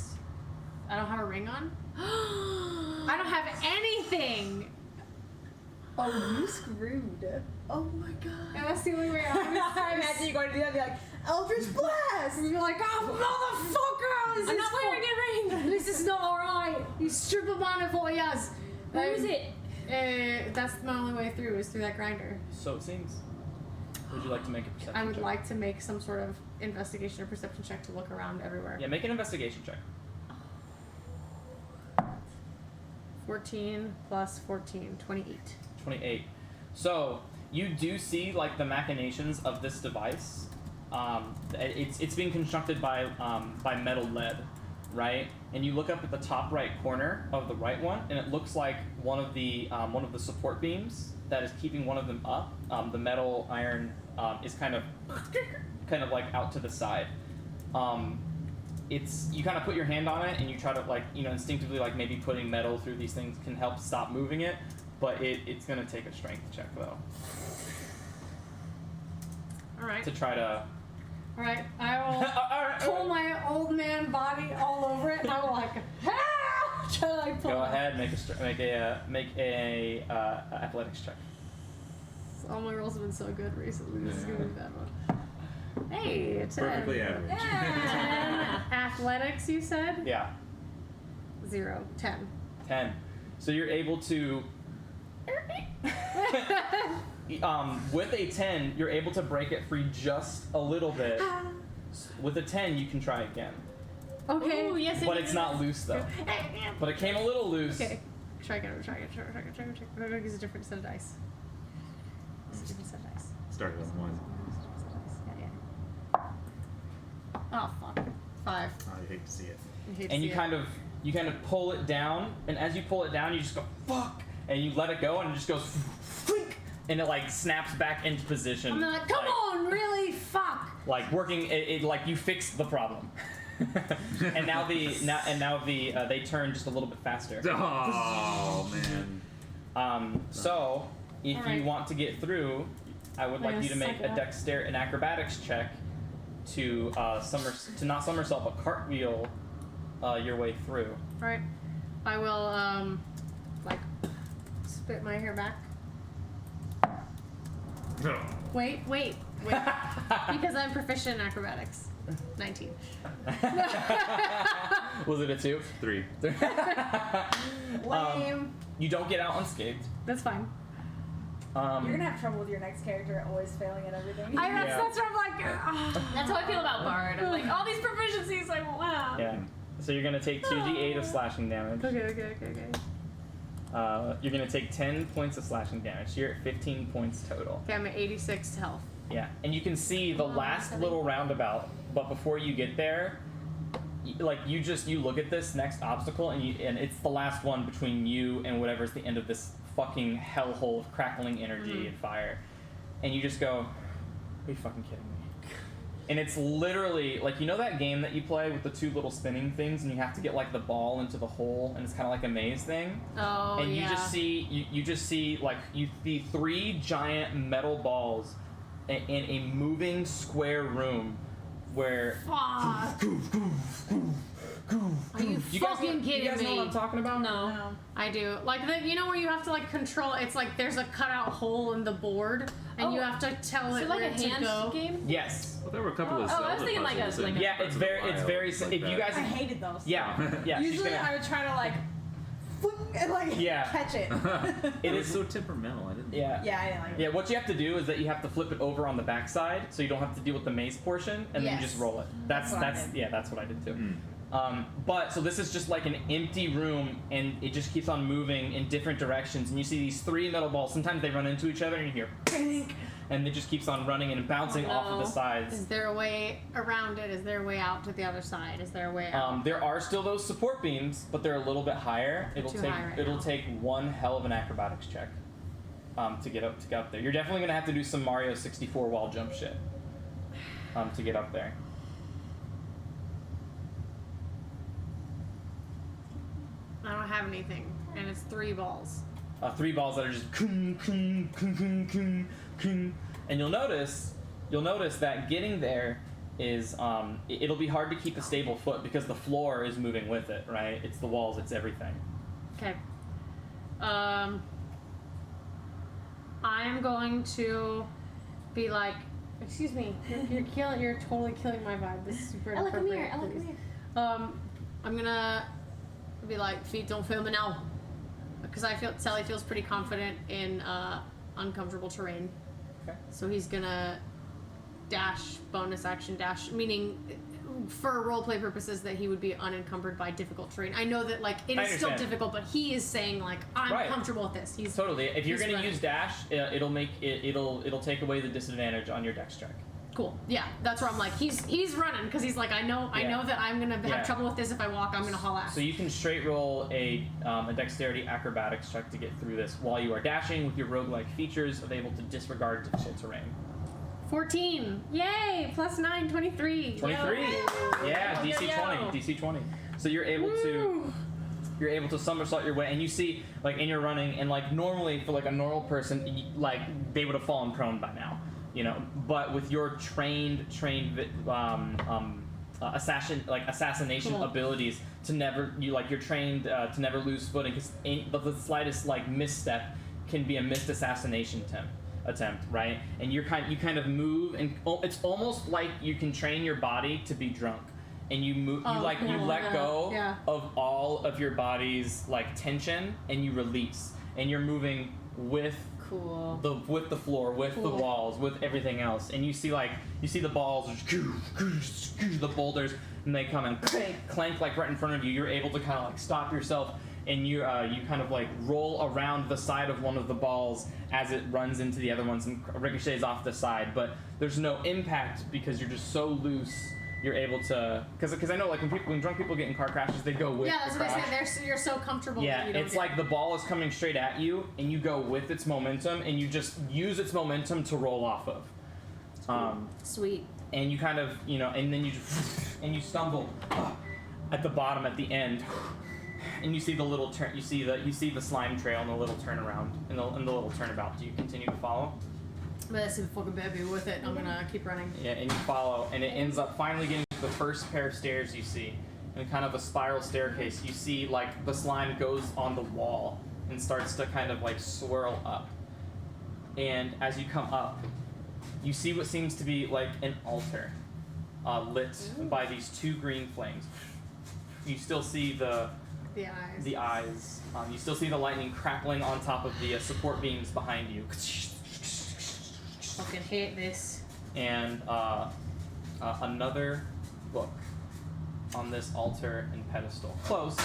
E: I don't have a ring on. I don't have anything.
F: Oh, you screwed. Oh my god.
E: And that's the only way I
F: I imagine you going to do that and be like, Eldritch Blast!
E: And you're like, oh, motherfucker!
B: I'm not wearing a ring.
E: This is not alright. You strip of mana for yes.
B: Where is it?
E: That's my only way through, is through that grinder.
C: So it seems. Would you like to make a perception
E: I would
C: check?
E: like to make some sort of investigation or perception check to look around everywhere.
C: Yeah, make an investigation check.
E: 14 plus 14, 28.
C: 28. So you do see like the machinations of this device. It's being constructed by metal lead, right? And you look up at the top right corner of the right one, and it looks like one of the support beams that is keeping one of them up. The metal iron is kind of like out to the side. You kind of put your hand on it and you try to like, instinctively like maybe putting metal through these things can help stop moving it, but it's gonna take a strength check though.
E: Alright.
C: To try to.
E: Alright, I will pull my old man body all over it and I will like, ah! Try to like pull
C: Go
E: it.
C: ahead, make a athletics check.
E: All my rolls have been so good recently. This is gonna be a bad one. Hey, it's
A: Perfectly average.
E: 10. Athletics, you said?
C: Yeah.
E: 0, 10.
C: 10. So you're able to. With a 10, you're able to break it free just a little bit. With a 10, you can try again.
E: Okay.
B: Ooh, yes,
C: But it's not loose though. But it came a little loose.
E: Okay. Try again. Use a different set of dice. Use a different set of dice.
A: Started with one.
E: Oh fuck. 5.
A: Oh, I hate to see it.
C: And you kind of pull it down, and as you pull it down, you just go fuck, and you let it go, and it just goes flick, and it like snaps back into position.
E: I'm like, come on, really? Fuck.
C: Like working, it like you fixed the problem. and now they turn just a little bit faster.
A: Oh man.
C: So if
E: Alright.
C: you want to get through, I would like you to make an acrobatics check to not somersault but cartwheel your way through.
E: Alright. I will like spit my hair back. Wait. Because I'm proficient in acrobatics. 19.
C: Was it a 2?
A: 3.
E: Lame.
C: You don't get out unscathed.
E: That's fine.
F: You're gonna have trouble with your next character always failing at everything.
E: That's what I'm like.
B: That's how I feel about Bard. I'm like, all these proficiencies I won't have.
C: Yeah. So you're gonna take 2d8 of slashing damage.
E: Okay.
C: You're gonna take 10 points of slashing damage. You're at 15 points total.
E: Okay, I'm at 86 to health.
C: Yeah, and you can see the last little roundabout, but before you get there, like you look at this next obstacle, and it's the last one between you and whatever's the end of this fucking hellhole of crackling energy and fire, and you just go, "Are you fucking kidding me?" And it's literally like, you know that game that you play with the two little spinning things, and you have to get like the ball into the hole, and it's kind of like a maze thing.
E: Oh,
C: and
E: yeah.
C: you just see like you see 3 giant metal balls in a moving square room where.
E: Fuck. Are you fucking kidding me?
C: You guys know what I'm talking about?
E: No. I do. Like, you know where you have to, like, control, it's like there's a cutout hole in the board, and you have to tell it
B: like
E: where
B: a
E: to
B: hand
E: go.
B: game?
C: Yes.
A: Well, there were a couple of
B: Oh, I
A: Zelda
B: was thinking like
A: puzzles
B: a- like
A: in
B: a-
C: Yeah, it's very. If
A: like
C: you
A: that.
C: guys.
F: I hated those.
C: Yeah. Yeah. she's
D: Usually
C: gonna-
D: I would try to like, and like
C: Yeah.
D: catch it.
A: It is so temperamental. I didn't.
C: Yeah.
D: Yeah, I didn't like it.
C: Yeah, what you have to do is that you have to flip it over on the backside, so you don't have to deal with the maze portion, and then you
D: Yes.
C: just roll it. That's
D: That's what I did.
C: that's what I did too.
A: Mm.
C: But so this is just like an empty room, and it just keeps on moving in different directions, and you see these 3 metal balls. Sometimes they run into each other, and you hear pink, and it just keeps on running and bouncing off of the
E: Is
C: sides.
E: there a way around it? Is there a way out to the other side? Is there a way out?
C: There are still those support beams, but they're a little bit higher. It'll
E: Too
C: take
E: high right
C: it'll
E: now.
C: take one hell of an acrobatics check to get up there. You're definitely gonna have to do some Mario 64 wall jump shit to get up there.
E: I don't have anything, and it's 3 balls.
C: 3 balls that are just kung, kung, kung, kung, kung, kung. And you'll notice that getting there is it'll be hard to keep a stable foot because the floor is moving with it, right? It's the walls, it's everything.
E: Okay. I'm going to be like, excuse me, you're totally killing my vibe. This is super
B: Ella, come here.
E: inappropriate,
B: Ella, come
E: please.
B: here.
E: I'm gonna be like, feet don't fail me now, because Sally feels pretty confident in uncomfortable terrain.
C: Okay.
E: So he's gonna dash, bonus action dash, meaning for roleplay purposes that he would be unencumbered by difficult terrain. I know that like it
C: I
E: is still
C: understand.
E: difficult, but he is saying like I'm
C: Right.
E: comfortable with this. He's
C: Totally. If you're
E: he's
C: gonna
E: running.
C: use dash, it'll take away the disadvantage on your dex check.
E: Cool. Yeah, that's where I'm like he's running because he's like I know that I'm gonna
C: Yeah.
E: have trouble with this if I walk. I'm gonna haul ass.
C: So you can straight roll a dexterity acrobatics check to get through this while you are dashing with your roguelike features of able to disregard difficult terrain.
E: 14. Yay! Plus 9, 23.
C: 23. Yeah, DC 20. DC 20. So you're able to somersault your way, and you see like in your running, and like normally for like a normal person, like they would have fallen prone by now, you know. But with your trained assassination
E: Cool.
C: abilities you're trained to never lose footing, because the slightest like misstep can be a missed assassination attempt, right? And you kind of move, and it's almost like you can train your body to be drunk, and you move,
E: Oh,
C: you
E: cool,
C: let
E: yeah,
C: go
E: yeah.
C: of all of your body's like tension, and you release, and you're moving with
B: Cool.
C: the floor, with the
E: Cool.
C: walls, with everything else, and you see the balls, the boulders, and they come and clank like right in front of you. You're able to kind of like stop yourself, and you kind of like roll around the side of one of the balls as it runs into the other ones and ricochets off the side. But there's no impact because you're just so loose. You're able to, because I know like when drunk people get in car crashes, they go with
E: Yeah, that's
C: the
E: what I
C: crash.
E: say. You're so comfortable.
C: Yeah,
E: that you don't
C: it's
E: get-
C: like the ball is coming straight at you, and you go with its momentum, and you just use its momentum to roll off of.
B: Sweet.
C: And you kind of, and then you stumble at the bottom at the end, and you see the little turn. You see the slime trail and the little turnaround and the little turnabout. Do you continue to follow?
E: But that's super fucking baby with it. I'm gonna keep running.
C: Yeah, and you follow, and it ends up finally getting to the first pair of stairs you see, and kind of a spiral staircase. You see like the slime goes on the wall and starts to kind of like swirl up. And as you come up, you see what seems to be like an altar, lit by these 2 green flames. You still see the eyes. You still see the lightning crackling on top of the support beams behind you.
E: Fucking hate this.
C: And another book on this altar and pedestal. Close.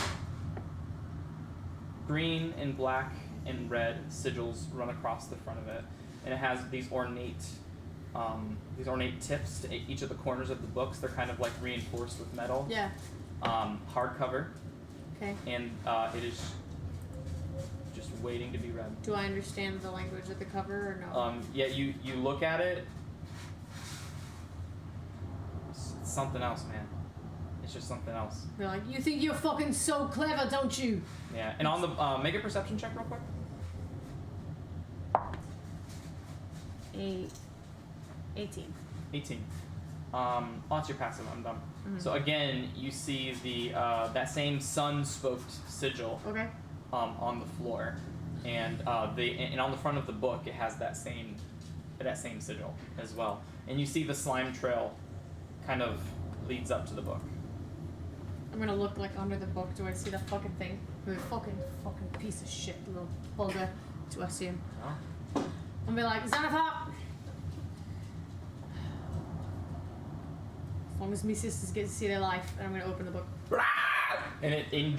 C: Green and black and red sigils run across the front of it, and it has these ornate these ornate tips to each of the corners of the books. They're kind of like reinforced with metal.
E: Yeah.
C: Hardcover,
E: Okay.
C: and it is just waiting to be read.
E: Do I understand the language of the cover or no?
C: Yeah, you look at it. It's something else, man. It's just something else.
E: They're like, you think you're fucking so clever, don't you?
C: Yeah, and on the make a perception check real quick.
E: 18.
C: 18. Oh, that's your passive. I'm done.
E: Mhm.
C: So again, you see the that same sun-spoked sigil
E: Okay.
C: on the floor, and and on the front of the book it has that same sigil as well. And you see the slime trail kind of leads up to the book.
E: I'm gonna look like under the book. Do I see the fucking thing? The fucking piece of shit, little bugger. Do I see him?
C: No?
E: I'm gonna be like, Xanathar! As long as me sisters get to see their life, and I'm gonna open the book.
C: And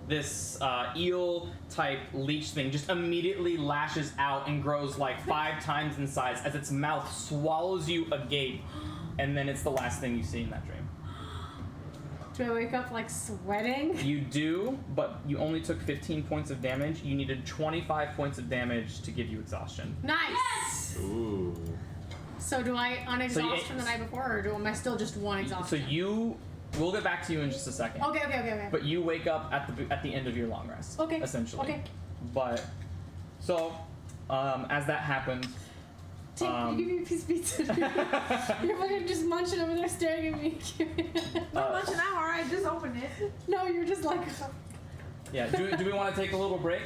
C: this eel type leech thing just immediately lashes out and grows like 5 times in size as its mouth swallows you agape, and then it's the last thing you see in that dream.
E: Do I wake up like sweating?
C: You do, but you only took 15 points of damage. You needed 25 points of damage to give you exhaustion.
E: Nice!
A: Ooh.
E: So do I unexhaust from the night before, or am I still just one exhaustion?
C: So we'll get back to you in just a second.
E: Okay.
C: But you wake up at the end of your long rest.
E: Okay.
C: Essentially.
E: Okay.
C: But so as that happens,
E: Can you give me a piece of pizza? You're fucking just munching over there staring at me.
D: Not much an hour. I just opened it.
E: No, you're just like.
C: yeah. Do we want to take a little break,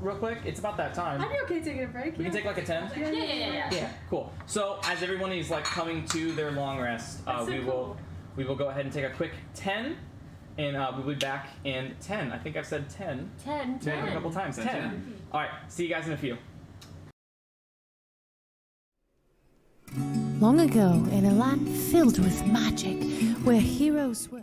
C: real quick? It's about that time.
E: I'd be okay taking a break.
C: We can take like a 10.
B: Yeah.
C: Yeah, cool. So as everyone is like coming to their long rest,
B: That's so cool.
C: we will go ahead and take a quick 10, and we'll be back in 10. I think I've said 10.
B: 10.
C: A couple times. 10.
A: 10.
C: All right. See you guys in a few.
G: Long ago, in a land filled with magic, where heroes were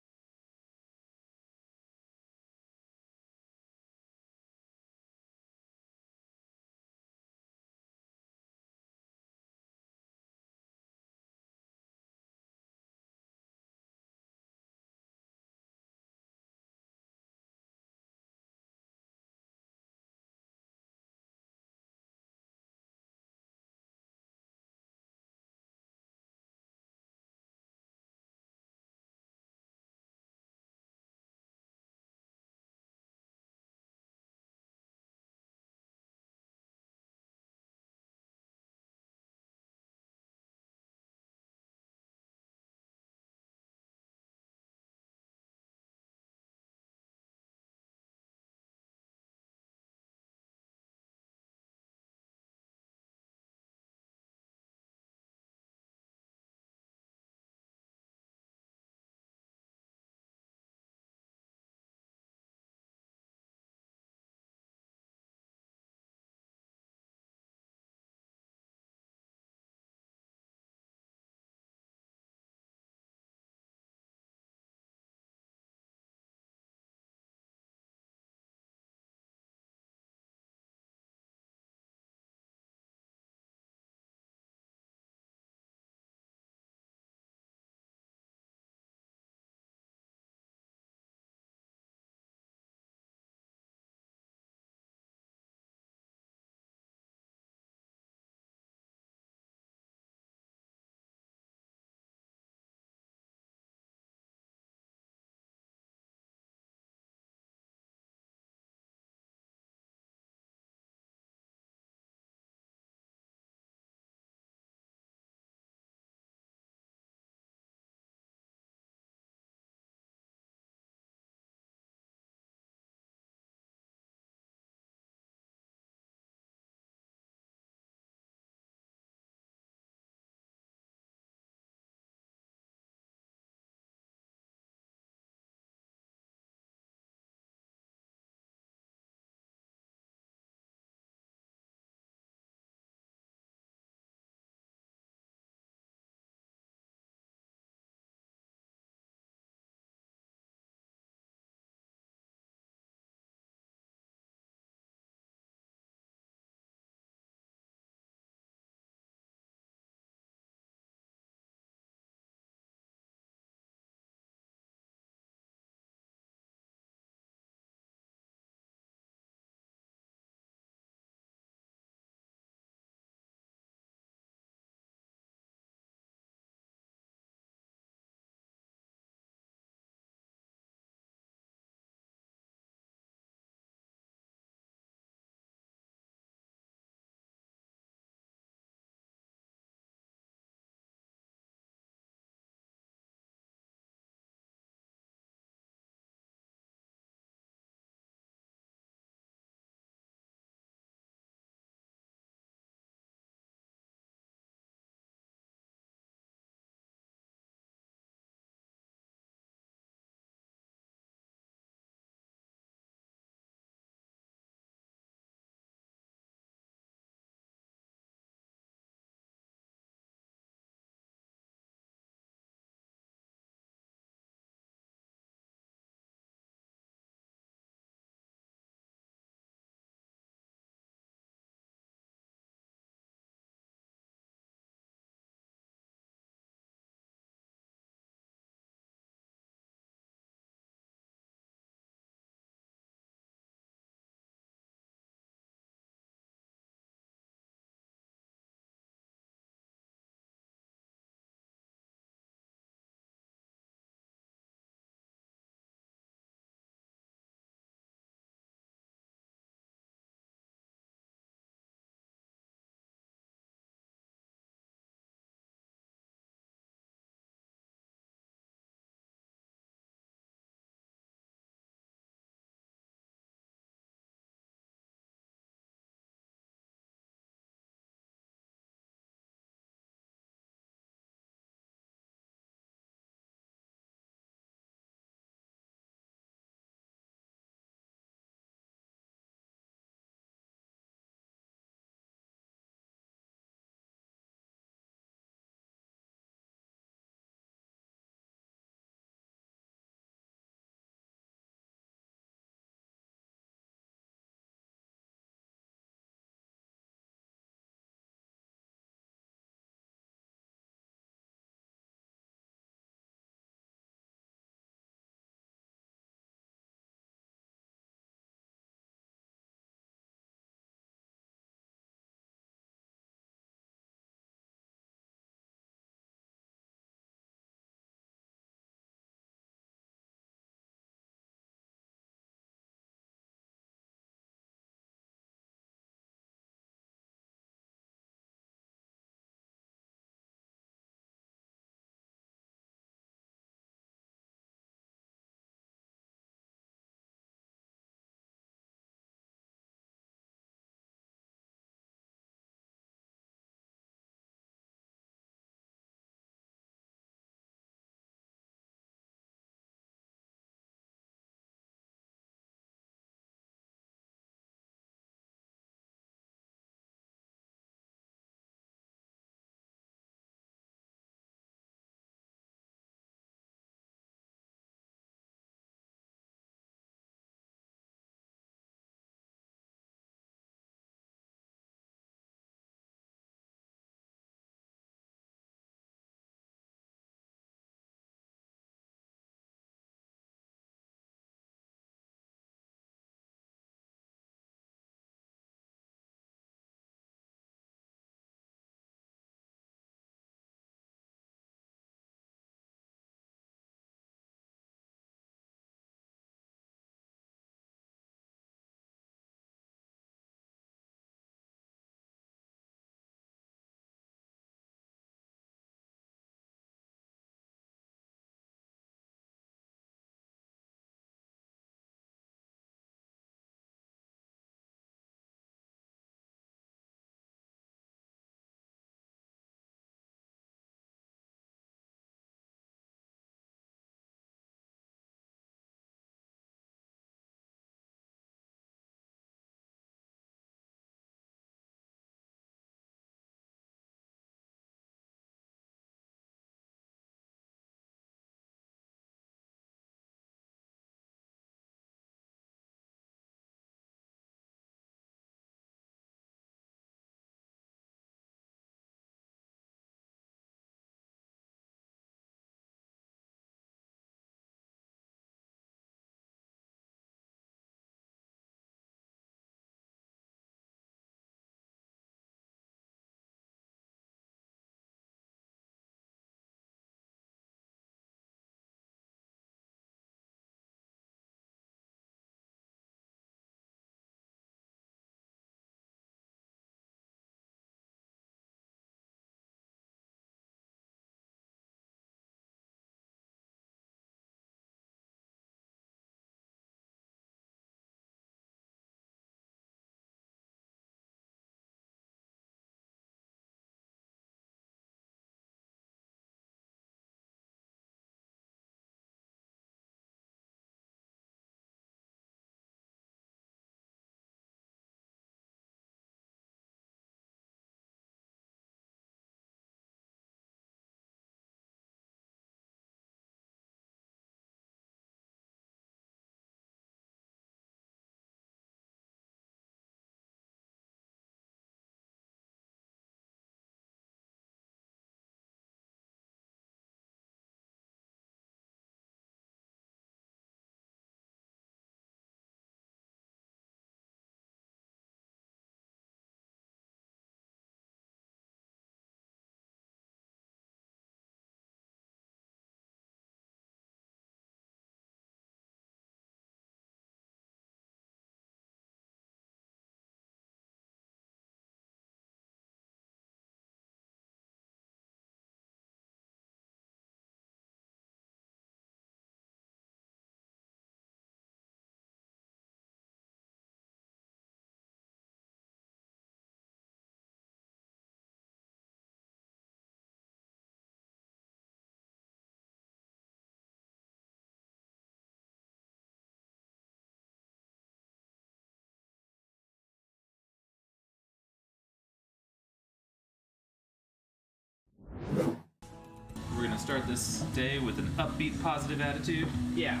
A: We're gonna start this day with an upbeat, positive attitude.
C: Yeah.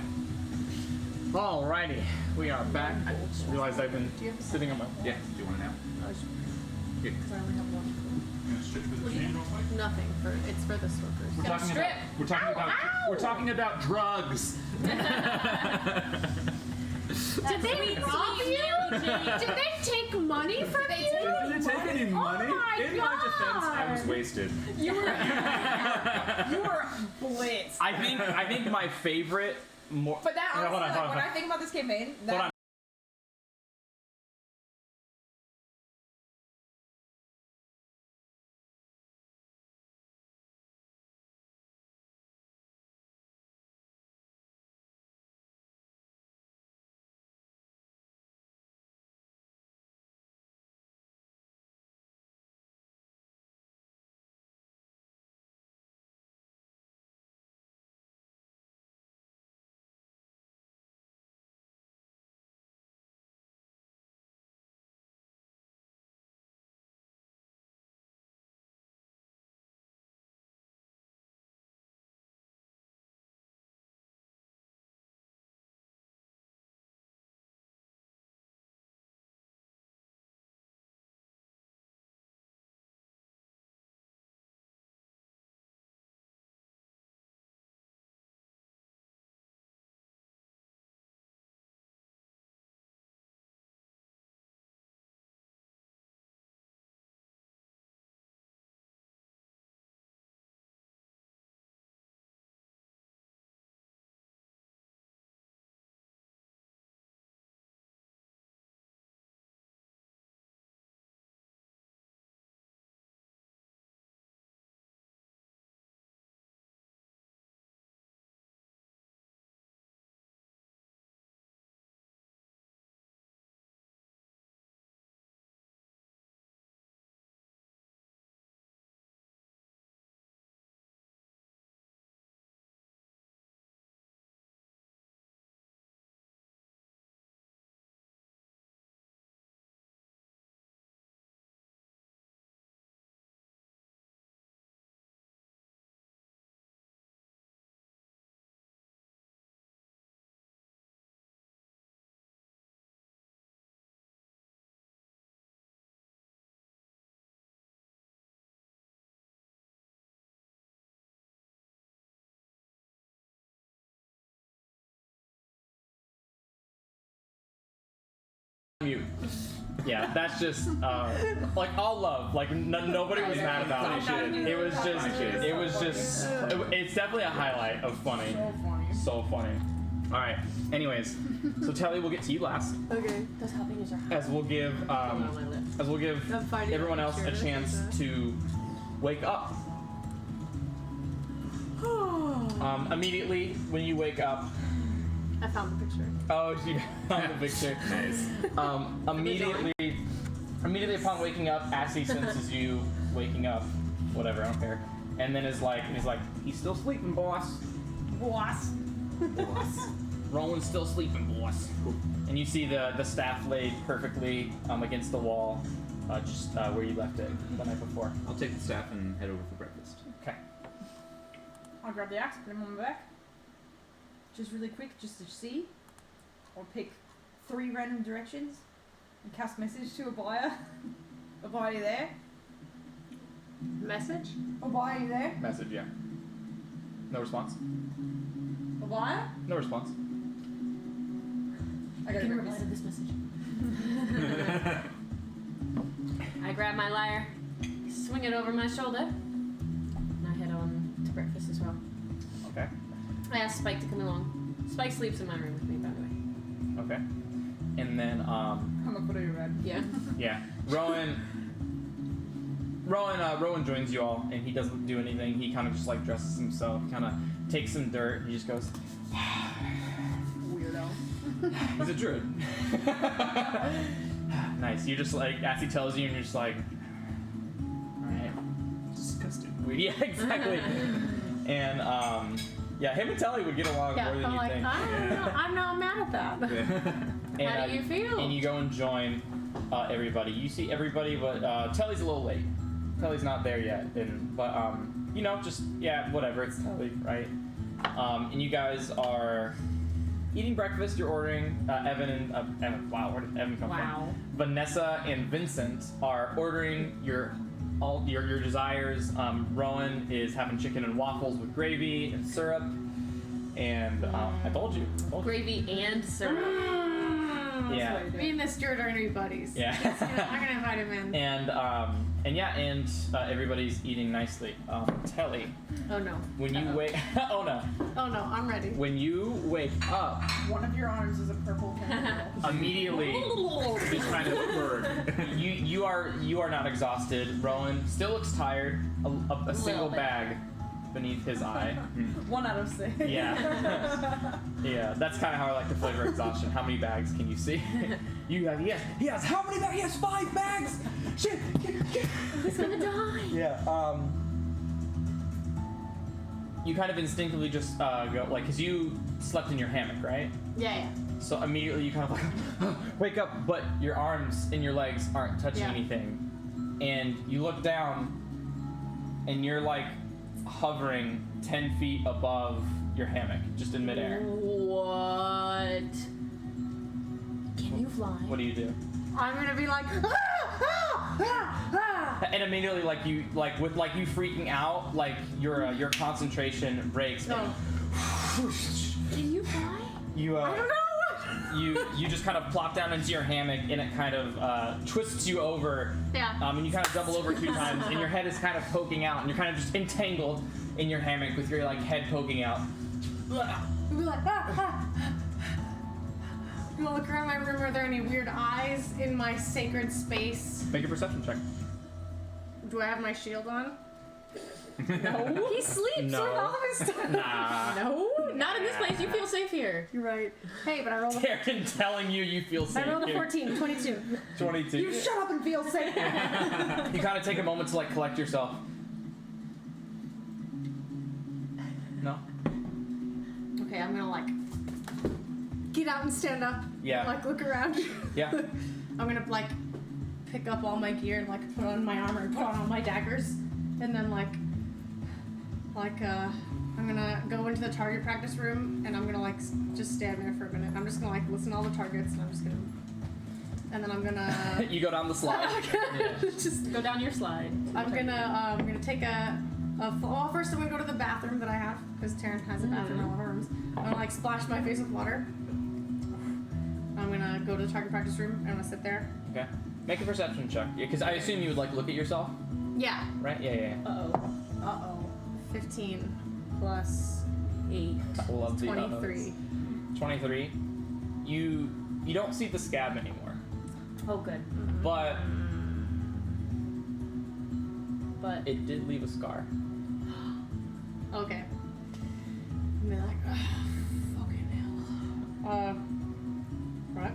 C: Alrighty, we are back. I just realized I've been sitting on my.
A: Yeah. Do you want to nap? Okay.
E: Because I only have one.
A: You gonna stretch for the machine real quick?
E: Nothing for it's for the smokers.
A: We're talking about drugs.
E: Did they rob you? Did they take money from you?
A: Did you take any money?
E: my
A: In my defense, I was wasted.
D: You were blitzed.
C: I think my favorite more.
D: But that
C: No,
D: honestly,
C: hold on,
D: like,
C: hold on.
D: when I think about this campaign, that
C: Hold on. Mute. Yeah, that's just like all love. Like nobody was mad about it. It was just. It's definitely a highlight of funny.
D: so funny.
C: So funny. All right. Anyways, so Telly, will get to you last,
B: Okay. Those jalapenos are hot.
C: as we'll give
B: On my lips.
E: I'm finding
C: everyone
E: a
C: else a
E: picture.
C: chance to wake up. Immediately when you wake up.
E: I found the picture.
C: Oh, you found the picture. Nice. Immediately upon waking up, Assy senses you waking up. Whatever, I don't care. And then he's like, he's still sleeping, boss.
D: Boss.
C: Roland's still sleeping, boss. And you see the staff laid perfectly against the wall, just where you left it the night before.
A: I'll take the staff and head over for breakfast.
C: Okay.
D: I'll grab the axe, put him on my back. Just really quick, just to see. I'll pick 3 random directions and cast message to a buyer. A buyer, you there?
E: Message?
D: A buyer, you there?
C: Message, yeah. No response.
D: A buyer?
C: No response.
D: I gotta
B: Can
D: grab
B: reply to
D: this.
B: this message. I grab my lyre, swing it over my shoulder, and I head on to breakfast as well.
C: Okay.
B: I asked Spike to come along. Spike sleeps in my room with me, by the way.
C: Okay. And then
D: I'm gonna put it in red.
B: Yeah.
C: yeah, Rowan joins you all, and he doesn't do anything. He kind of just like dresses himself, kind of takes some dirt, and he just goes.
D: Weirdo.
C: He's a druid. Nice. You just like, as he tells you, and you're just like, alright.
A: Disgusting.
C: Yeah, exactly. And yeah, him and Telly would get along
E: Yeah,
C: more than
E: I'm
C: you
E: like,
C: think.
E: I'm not mad at that.
C: And,
B: How do you feel?
C: And you go and join everybody. You see everybody, but Telly's a little late. Telly's not there yet, but you know, just whatever. It's Telly, right? And you guys are eating breakfast. You're ordering. Evan. Wow, where did Evan come from? Vanessa and Vincent are ordering your desires. Rowan is having chicken and waffles with gravy and syrup. And I told you.
B: Gravy and syrup.
C: Yeah.
E: Me and the Stuart are gonna be buddies.
C: Yeah.
E: I'm gonna invite him in.
C: And everybody's eating nicely. Telly,
E: Oh no.
C: when you wake, oh no,
E: Oh no, I'm ready.
C: when you wake up,
D: One of your arms is a purple tentacle.
C: immediately just kind of you are not exhausted. Rowan still looks tired. A single
B: bit.
C: bag beneath his eye.
D: 1 out of 6.
C: Yeah. Yeah, that's kind of how I like to flavor exhaustion. How many bags can you see? He has how many bags? He has 5 bags! Shit!
B: He's gonna die.
C: Yeah, you kind of instinctively just go, like, because you slept in your hammock, right?
E: Yeah.
C: So immediately you kind of like, wake up, but your arms and your legs aren't touching
E: Yeah.
C: anything. And you look down, and you're like hovering 10 feet above your hammock, just in midair.
B: What? Can you fly?
C: What do you do?
E: I'm gonna be like,
C: And immediately, like you freaking out, like your concentration breaks.
E: No.
B: Can you fly?
C: You
E: I don't know.
C: you just kind of plop down into your hammock, and it kind of twists you over.
E: Yeah.
C: And you kind of double over 2 times, and your head is kind of poking out, and you're kind of just entangled in your hammock with your like head poking out.
E: We'll be like, I'm gonna look around my room. Are there any weird eyes in my sacred space?
C: Make a perception check.
E: Do I have my shield on?
B: No. He sleeps
C: No.
B: with all of his stuff.
C: Nah.
B: No. Not in this place. You feel safe here.
E: You're right. Hey, but I rolled a
C: Karen telling you feel safe.
E: I rolled a
C: here.
E: 14, 22.
C: 22.
D: You shut up and feel safe.
C: You kind of take a moment to like collect yourself. No?
E: Okay, I'm gonna like get out and stand up.
C: Yeah.
E: Like look around.
C: Yeah.
E: I'm gonna like pick up all my gear and like put on my armor and put on all my daggers, and then I'm gonna go into the target practice room and I'm gonna like just stand there for a minute. I'm just gonna like listen to all the targets and then I'm gonna
C: You go down the slide.
E: just
B: Go down your slide.
E: I'm gonna take well, first I'm gonna go to the bathroom that I have because Taryn has a bathroom in all of her rooms. I'm gonna like splash my face with water. I'm gonna go to the target practice room and I'm gonna sit there.
C: Okay. Make a perception check. Because I assume you would like look at yourself,
E: Yeah.
C: right? Yeah.
D: Uh-oh.
E: 15 plus 8.
C: I love the
E: 23.
C: 23. You don't see the scab anymore,
B: Oh, good.
C: but
B: But
C: it did leave a scar.
E: Okay. And they're like, oh, fucking hell. Right.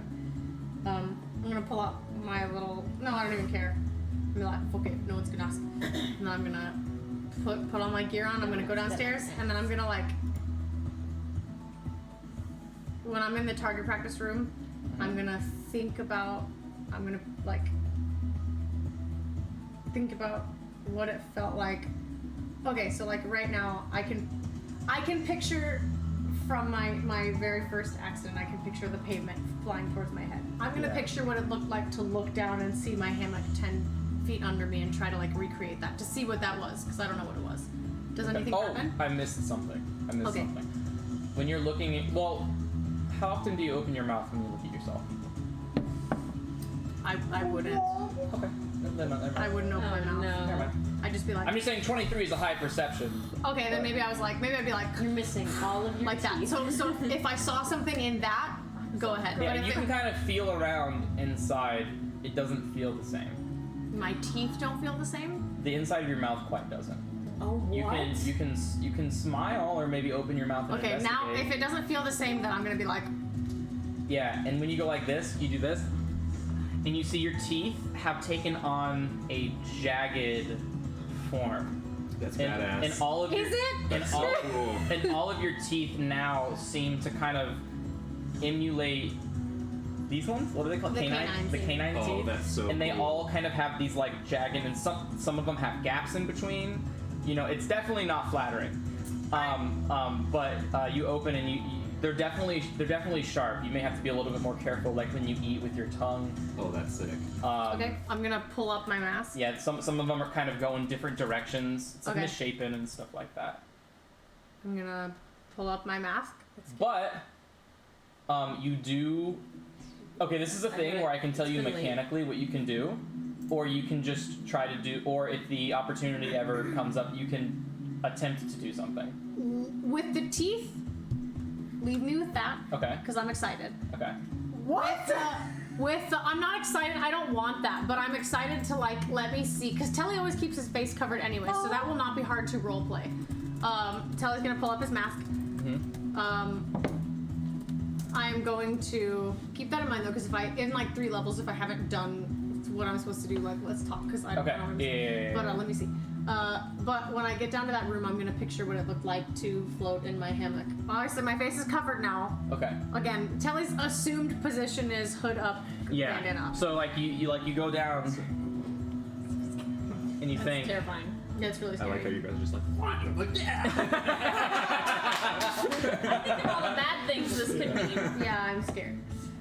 E: I'm gonna pull out my little. No, I don't even care. I'm gonna be like, fuck it, no one's gonna ask. And then I'm gonna put all my gear on. I'm gonna go downstairs, and then I'm gonna like. When I'm in the target practice room, I'm gonna think about. I'm gonna like. Think about what it felt like. Okay, so like right now, I can picture from my very first accident. I can picture the pavement flying towards my head. I'm gonna picture what it looked like to look down and see my hammock 10 feet under me and try to like recreate that to see what that was because I don't know what it was. Does anything happen?
C: I missed something.
E: Okay.
C: Something. When you're looking at, how often do you open your mouth when you look at yourself?
E: I wouldn't.
C: Okay. Never mind.
E: I wouldn't open my mouth.
C: Never mind.
E: I'd just be like.
C: I'm just saying 23 is a high perception.
E: Okay, then maybe I'd be like
B: you're missing all of your
E: like that.
B: teeth.
E: So if I saw something in that, go ahead.
C: Yeah,
E: But if
C: you can kind of feel around inside. It doesn't feel the same.
E: my teeth don't feel the same.
C: The inside of your mouth quite doesn't.
B: Oh, what?
C: You can smile or maybe open your mouth and
E: Okay, now
C: investigate.
E: if it doesn't feel the same, then I'm gonna be like,
C: Yeah, and when you go like this, you do this, and you see your teeth have taken on a jagged form.
A: That's
C: And,
A: badass.
C: and all of your,
E: Is it?
C: And
A: That's
C: all,
A: so cool.
C: and all of your teeth now seem to kind of emulate these ones. What are they called?
E: The
C: Canine.
E: canine
C: The
E: teeth.
C: canine
A: Oh,
C: teeth.
A: that's so
C: And they
A: cool.
C: all kind of have these like jagged, and some of them have gaps in between. You know, it's definitely not flattering. But you open and they're definitely sharp. You may have to be a little bit more careful, like when you eat with your tongue.
A: Oh, that's sick.
E: Okay, I'm gonna pull up my mask.
C: Yeah, some of them are kind of going different directions. It's like
E: Okay.
C: misshapen and stuff like that.
E: I'm gonna pull up my mask.
C: But you do. Okay, this is a thing where I can tell you
B: It's been late.
C: mechanically what you can do, or you can just try to do, or if the opportunity ever comes up, you can attempt to do something.
E: With the teeth, leave me with that,
C: Okay.
E: because I'm excited.
C: Okay.
E: With the, I'm not excited. I don't want that, but I'm excited to like let me see, because Telly always keeps his face covered anyway, so that will not be hard to roleplay. Telly's gonna pull up his mask. I am going to keep that in mind though, because if I in like 3 levels, if I haven't done what I'm supposed to do, like let's talk, because I don't
C: Okay.
E: know. What I'm
C: Yeah,
E: saying.
C: yeah, yeah,
E: But
C: yeah.
E: let me see. But when I get down to that room, I'm gonna picture what it looked like to float in my hammock. Obviously, my face is covered now.
C: Okay.
E: Again, Telly's assumed position is hood up,
C: Yeah.
E: bandana up.
C: So like you go down, and you
B: That's
C: think.
B: terrifying.
E: Yeah, it's really
A: I
E: scary.
A: like how you guys are just like, what? I'm like, yeah.
B: Think of all the bad things this could mean.
E: Yeah, I'm scared.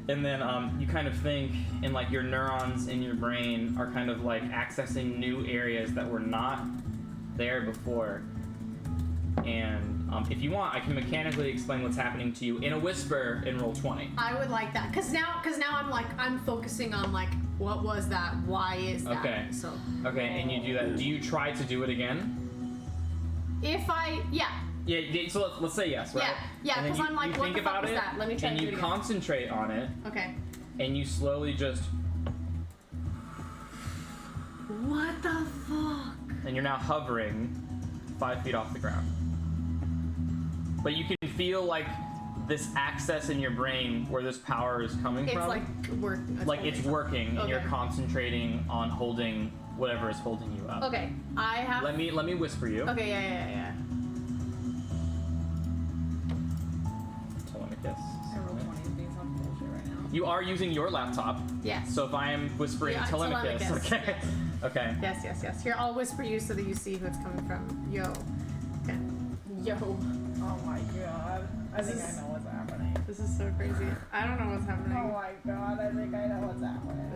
C: And then you kind of think, and like your neurons in your brain are kind of like accessing new areas that were not there before. And if you want, I can mechanically explain what's happening to you in a whisper in roll 20.
E: I would like that, cause now I'm focusing on like what was that? Why is that?
C: Okay.
E: So
C: Okay, and you do that. Do you try to do it again?
E: if
C: Yeah. So let's say yes, right?
E: Yeah,
C: And then
E: 'cause
C: you-
E: I'm like,
C: you
E: what
C: think
E: the fuck
C: about
E: was
C: it,
E: that? Let me try
C: and
E: to
C: you
E: do it again.
C: concentrate on it,
E: okay.
C: and you slowly just,
E: What the fuck?
C: and you're now hovering 5 feet off the ground. But you can feel like this access in your brain where this power is coming
E: It's
C: from.
E: like work.
C: It's working, and you're
E: Okay.
C: concentrating on holding whatever is holding you up.
E: Okay, I have.
C: Let me whisper you.
E: Okay, yeah.
C: Telemachus.
F: I roll 20 is being some bullshit right now.
C: You are using your laptop,
E: Yes.
C: so if I am whispering
E: Yeah,
C: Telemachus,
E: Telemachus,
C: okay. Okay.
E: Yes. Here, I'll whisper you so that you see who it's coming from. Yo. Okay.
B: Yo.
F: Oh my god. I think I know what's happening.
E: This is so crazy. I don't know what's happening.
F: Oh my god, I think I know what's happening.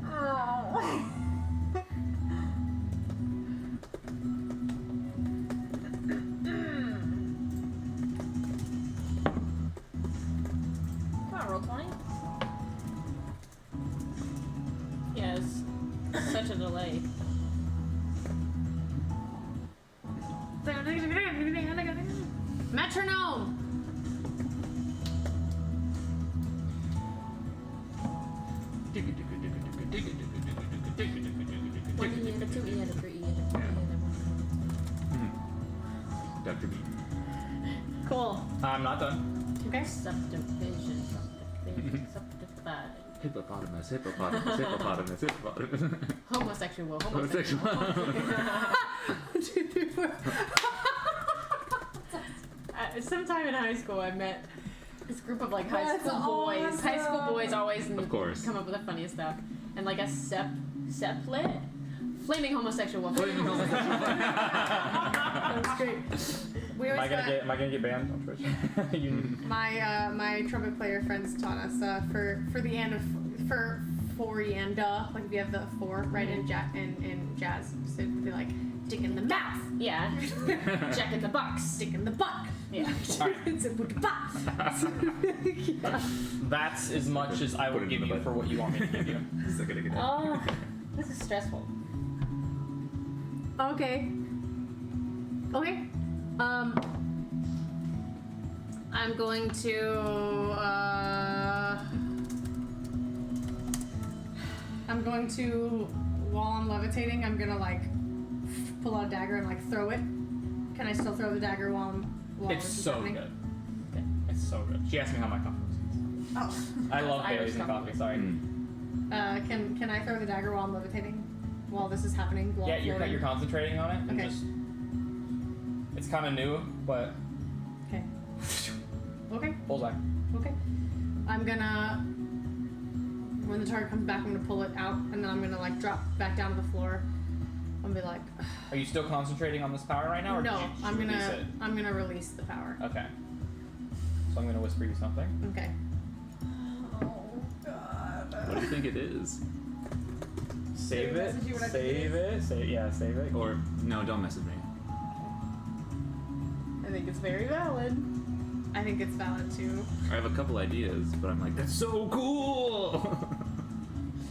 F: Oh.
B: Come on, roll 20. Yes. Such a delay.
E: Metronome.
B: One E and a 2 E and a 3 E and a 4 E and a 1.
A: Dr. B.
E: Cool.
C: I'm not done.
E: Okay.
B: Subdivision. Subdivided.
A: Hippopotamus.
B: Homosexual.
A: Homosexual.
E: 1, 2, 3, 4.
B: Sometime in high school, I met this group of like high
F: That's
B: school boys.
F: awesome.
B: High school boys always
A: Of course.
B: come up with the funniest stuff. And like a seplet? Flaming homosexual.
A: Flaming homosexual.
E: That's great. We
C: Am I
E: always
C: gonna get banned on Twitch?
E: my trumpet player friends taught us for the end of for yanda, like if you have the 4 right in jazz, so it'd be like dick in the mouth,
B: Yeah. Jack in the box.
E: stick in the butt.
B: Yeah.
E: It's a boot box. Yeah.
C: That's as much as I
A: Put
C: will
A: it in
C: give
A: the
C: you
A: butt.
C: for what you want me to give you.
A: Suck it again.
B: Oh, this is stressful.
E: Okay. I'm going to while I'm levitating, I'm gonna like pull out a dagger and like throw it. Can I still throw the dagger while
C: It's
E: this is
C: so
E: happening?
C: good. It's so good. She asked me how my coffee was.
E: Oh.
C: I love
B: Irish
C: Bailey's and
B: coffee.
C: coffee. Sorry.
E: Can I throw the dagger while I'm levitating? While this is happening? While
C: Yeah,
E: floating?
C: you're concentrating on it, and
E: Okay.
C: just it's kind of new, but
E: Okay. Okay.
C: Bullseye.
E: Okay. I'm gonna, when the target comes back, I'm gonna pull it out, and then I'm gonna like drop back down to the floor. I'm gonna be like,
C: Are you still concentrating on this power right now, or
E: no,
C: did you
E: I'm
C: release
E: gonna,
C: it?
E: I'm gonna release the power.
C: Okay. So I'm gonna whisper you something.
E: Okay.
D: Oh god.
A: What do you think it is?
C: Save it.
D: message you when I
C: Save it. Save it.
A: Or no, don't message me.
F: I think it's very valid.
E: I think it's valid too.
A: I have a couple ideas, but I'm like, that's so cool.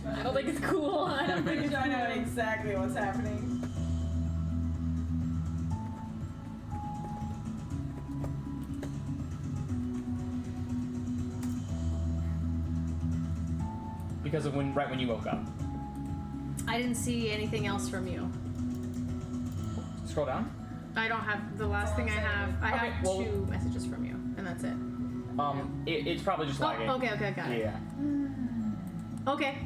F: I don't think it's cool. I don't think it's
D: I know
F: cool.
D: exactly what's happening.
C: Because of right when you woke up.
E: I didn't see anything else from you.
C: Scroll down.
E: I don't have the last thing I have. I
C: Okay,
E: have
C: well-
E: 2 messages from you, and that's it.
C: It's probably just lagging.
E: Oh, okay, got it.
C: Yeah.
E: Okay.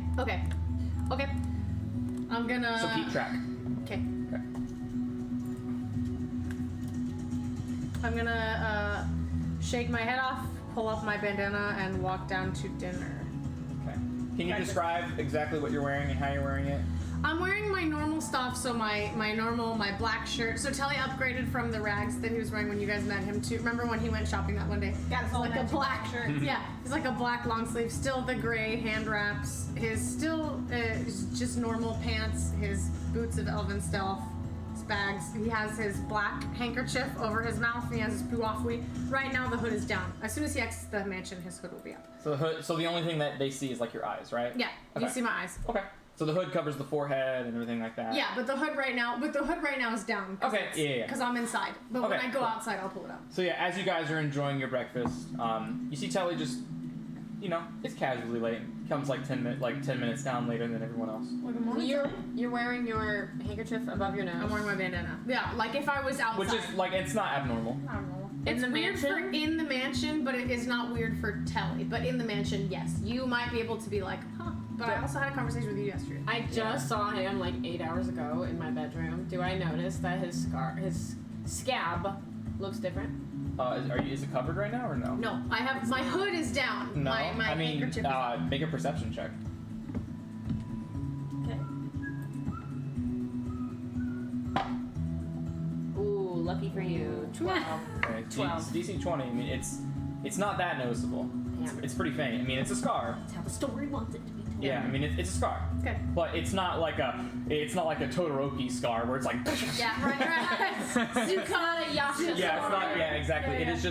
E: I'm gonna.
C: So keep track.
E: Okay.
C: Okay.
E: I'm gonna shake my head off, pull up my bandana, and walk down to dinner.
C: Okay. Can you describe exactly what you're wearing and how you're wearing it?
E: I'm wearing my normal stuff, so my black shirt. So Telly upgraded from the rags that he was wearing when you guys met him too. Remember when he went shopping that one day?
D: Got us all
E: Like a
D: matching
E: black
D: shirt.
E: Yeah, it's like a black long sleeve, still the gray hand wraps. His still just normal pants. His boots of Elven Stealth. His bags. He has his black handkerchief over his mouth. And he has his puafui. Right now the hood is down. As soon as he exits the mansion, his hood will be up.
C: So the hood. So the only thing that they see is like your eyes, right?
E: Yeah,
C: Okay.
E: you see my eyes.
C: Okay. So the hood covers the forehead and everything like that.
E: Yeah, but the hood right now is down.
C: Okay, yeah.
E: Because I'm inside. But when
C: Okay,
E: I go
C: cool.
E: outside, I'll pull it up.
C: So yeah, as you guys are enjoying your breakfast, you see Telly just, it's casually late. Comes like 10 minutes down later than everyone else.
B: You're wearing your handkerchief above your nose.
E: I'm wearing my bandana. Yeah, like if I was outside.
C: Which is like it's not abnormal.
D: I don't know.
E: It's
B: in the
E: weird
B: mansion?
E: for in the mansion, but it is not weird for Telly. But in the mansion, yes, you might be able to be like, huh. But I also had a conversation with you yesterday.
B: I just saw him like 8 hours ago in my bedroom. Do I notice that his scab looks different?
C: Is it covered right now or no?
E: No, I have my hood is down.
C: No.
E: My
C: I mean,
E: handkerchief is up.
C: make a perception check.
B: Okay. Ooh, lucky for you. 12.
C: Okay,
B: 12.
C: DC 20. I mean, it's not that noticeable.
B: Damn.
C: It's pretty faint. I mean, it's a scar.
B: That's how the story wants it to be told.
C: Yeah, I mean, it's a scar.
E: Okay.
C: But it's not like a Todoroki scar where it's like.
E: Yeah, right.
B: Sukata Yasha.
C: Yeah, it's not. Yeah, exactly.
E: Yeah, yeah.
C: It's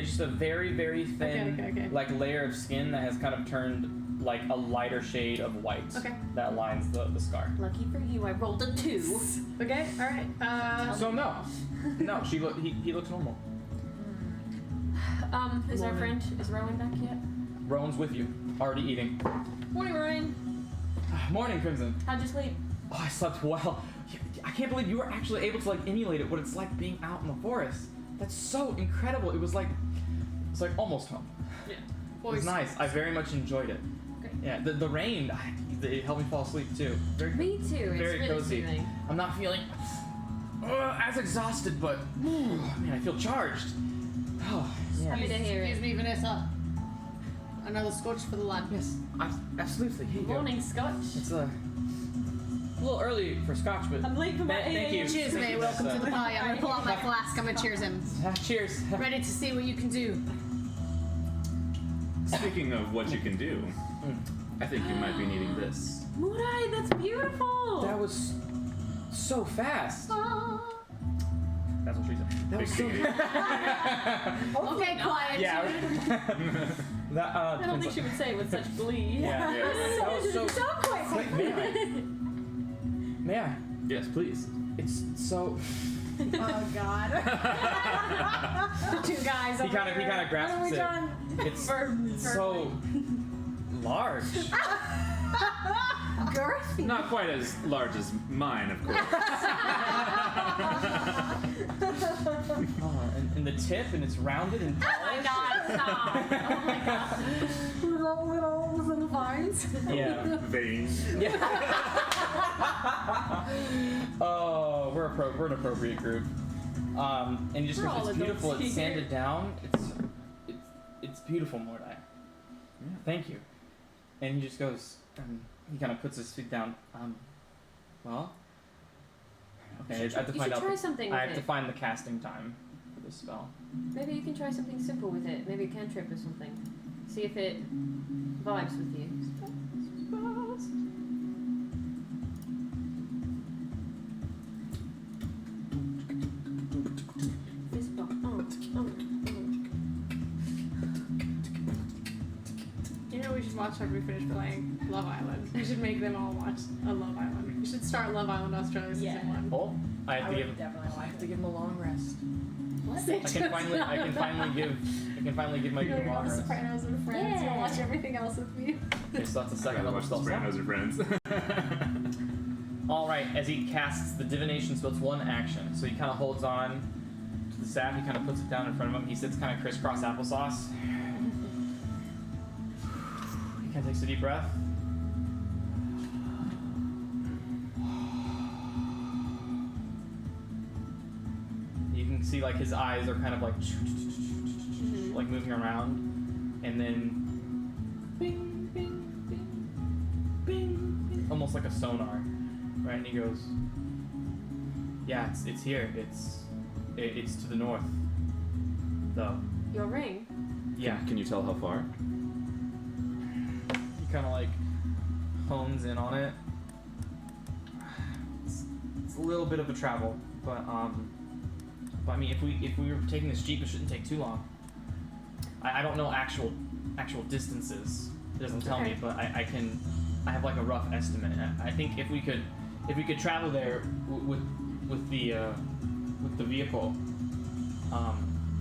C: just a very, very thin,
E: Okay.
C: like layer of skin that has kind of turned like a lighter shade of white.
E: Okay.
C: That lines the scar.
B: Lucky for you, I rolled a 2.
E: Okay. All right.
C: So no, he looks normal.
B: Is our friend, is Rowan back yet?
C: Rowan's with you, already eating.
B: Morning, Ryan.
C: Morning, Crimson.
B: How'd you sleep?
C: Oh, I slept well. I can't believe you were actually able to like emulate it. What it's like being out in the forest. That's so incredible. It's like almost home.
B: Yeah.
C: It was nice. I very much enjoyed it.
B: Great.
C: Yeah, the rain, it helped me fall asleep too.
B: Me too. It's
C: Very
B: really
C: cozy.
B: soothing.
C: I'm not feeling as exhausted, but man, I feel charged. Oh, yeah.
B: Happy to hear
E: Excuse
B: it.
E: me, Vanessa. Another scotch for the lad.
C: Yes, absolutely. Here you go.
B: Morning, Scotch.
C: It's a little early for scotch, but
F: I'm late for my
C: thank
F: 8
C: you.
F: a.m.
E: Cheers,
C: Thank
E: mate.
C: you,
E: Welcome to
C: Vanessa.
E: the party. I'm gonna pull out my flask. I'm gonna cheers him.
C: Cheers.
E: Ready to see what you can do.
A: Speaking of what you can do, I think you might be needing this.
B: Murai, that's beautiful.
C: That was so fast. That's what she said. That was so
E: Okay, quiet.
C: Yeah. That,
B: I don't think she would say it with such glee.
C: Yeah. That was so
F: quick.
C: May I?
A: Yes, please.
C: It's so.
F: Oh God.
E: Two guys.
C: He kind of
F: What have
C: grasps
F: we
C: it.
F: done?
C: It's so large.
E: Girthy.
A: Not quite as large as mine, of course.
C: Oh, and the tip, and it's rounded and
B: Oh my god, stop. Oh my god.
F: little vines.
C: Yeah.
A: Vein.
C: Yeah. Oh, we're an appropriate group. And just
B: We're
C: because
B: all
C: it's beautiful,
B: adults
C: it's
B: here.
C: sanded down. It's beautiful, Mordai.
A: Yeah.
C: Thank you. And he just goes, and he kind of puts his feet down. Well, okay, I have to
B: You
C: find
B: should
C: out.
B: try something
C: I
B: with
C: have to
B: it.
C: find the casting time for this spell.
B: Maybe you can try something simple with it. Maybe a cantrip or something. See if it vibes with you. Fist bump.
E: You know, we should watch after we finish playing Love Island. We should make them all watch a Love Island. We should start Love Island Australia
F: Yeah.
E: season 1.
C: Oh, I have to give.
F: definitely
C: I have to give him a long rest.
E: What?
C: I can finally give my
E: You're
C: dude a long
E: all
C: rest.
E: Sopranos and Friends.
B: Yeah.
E: You'll watch everything else with me.
C: Okay, so that's a
A: I
C: second
A: gotta
C: level
A: watch the
C: spell slot.
A: Sopranos are friends.
C: All right, as he casts the divination spell, it's one action. So he kind of holds on to the staff. He kind of puts it down in front of him. He sits kind of crisscross applesauce. He kind of takes a deep breath. You can see like his eyes are kind of like like moving around, and then bing, bing, bing, bing, bing, almost like a sonar, right? And he goes, "Yeah, it's here. It's to the north, though."
B: Your ring.
C: Yeah.
A: Can you tell how far?
C: He kind of like hones in on it. It's a little bit of a travel, but I mean, if we were taking this jeep, it shouldn't take too long. I don't know actual distances. It doesn't tell me,
B: Okay.
C: but I have like a rough estimate. I think if we could travel there with the vehicle,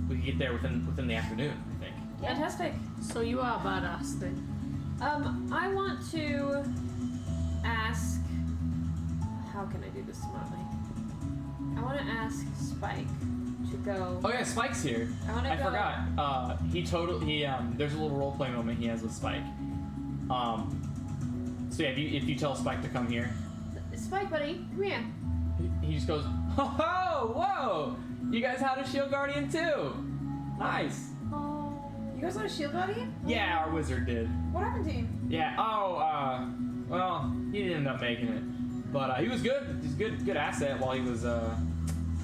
C: we could get there within the afternoon. I think.
B: Fantastic.
E: So you are badass then.
B: I want to ask. How can I do this smartly? I want to ask Spike to go.
C: Oh yeah, Spike's here.
B: I go.
C: Forgot. There's a little role play moment he has with Spike. So yeah, if you tell Spike to come here,
B: Spike, buddy, come here.
C: he just goes, "Ho ho, whoa! You guys had a shield guardian too. Nice."
F: You guys want a shield guardian?
C: Yeah, our wizard did.
F: What happened to him?
C: Yeah. Oh, well, he didn't end up making it, but he was good. He's a good asset while he was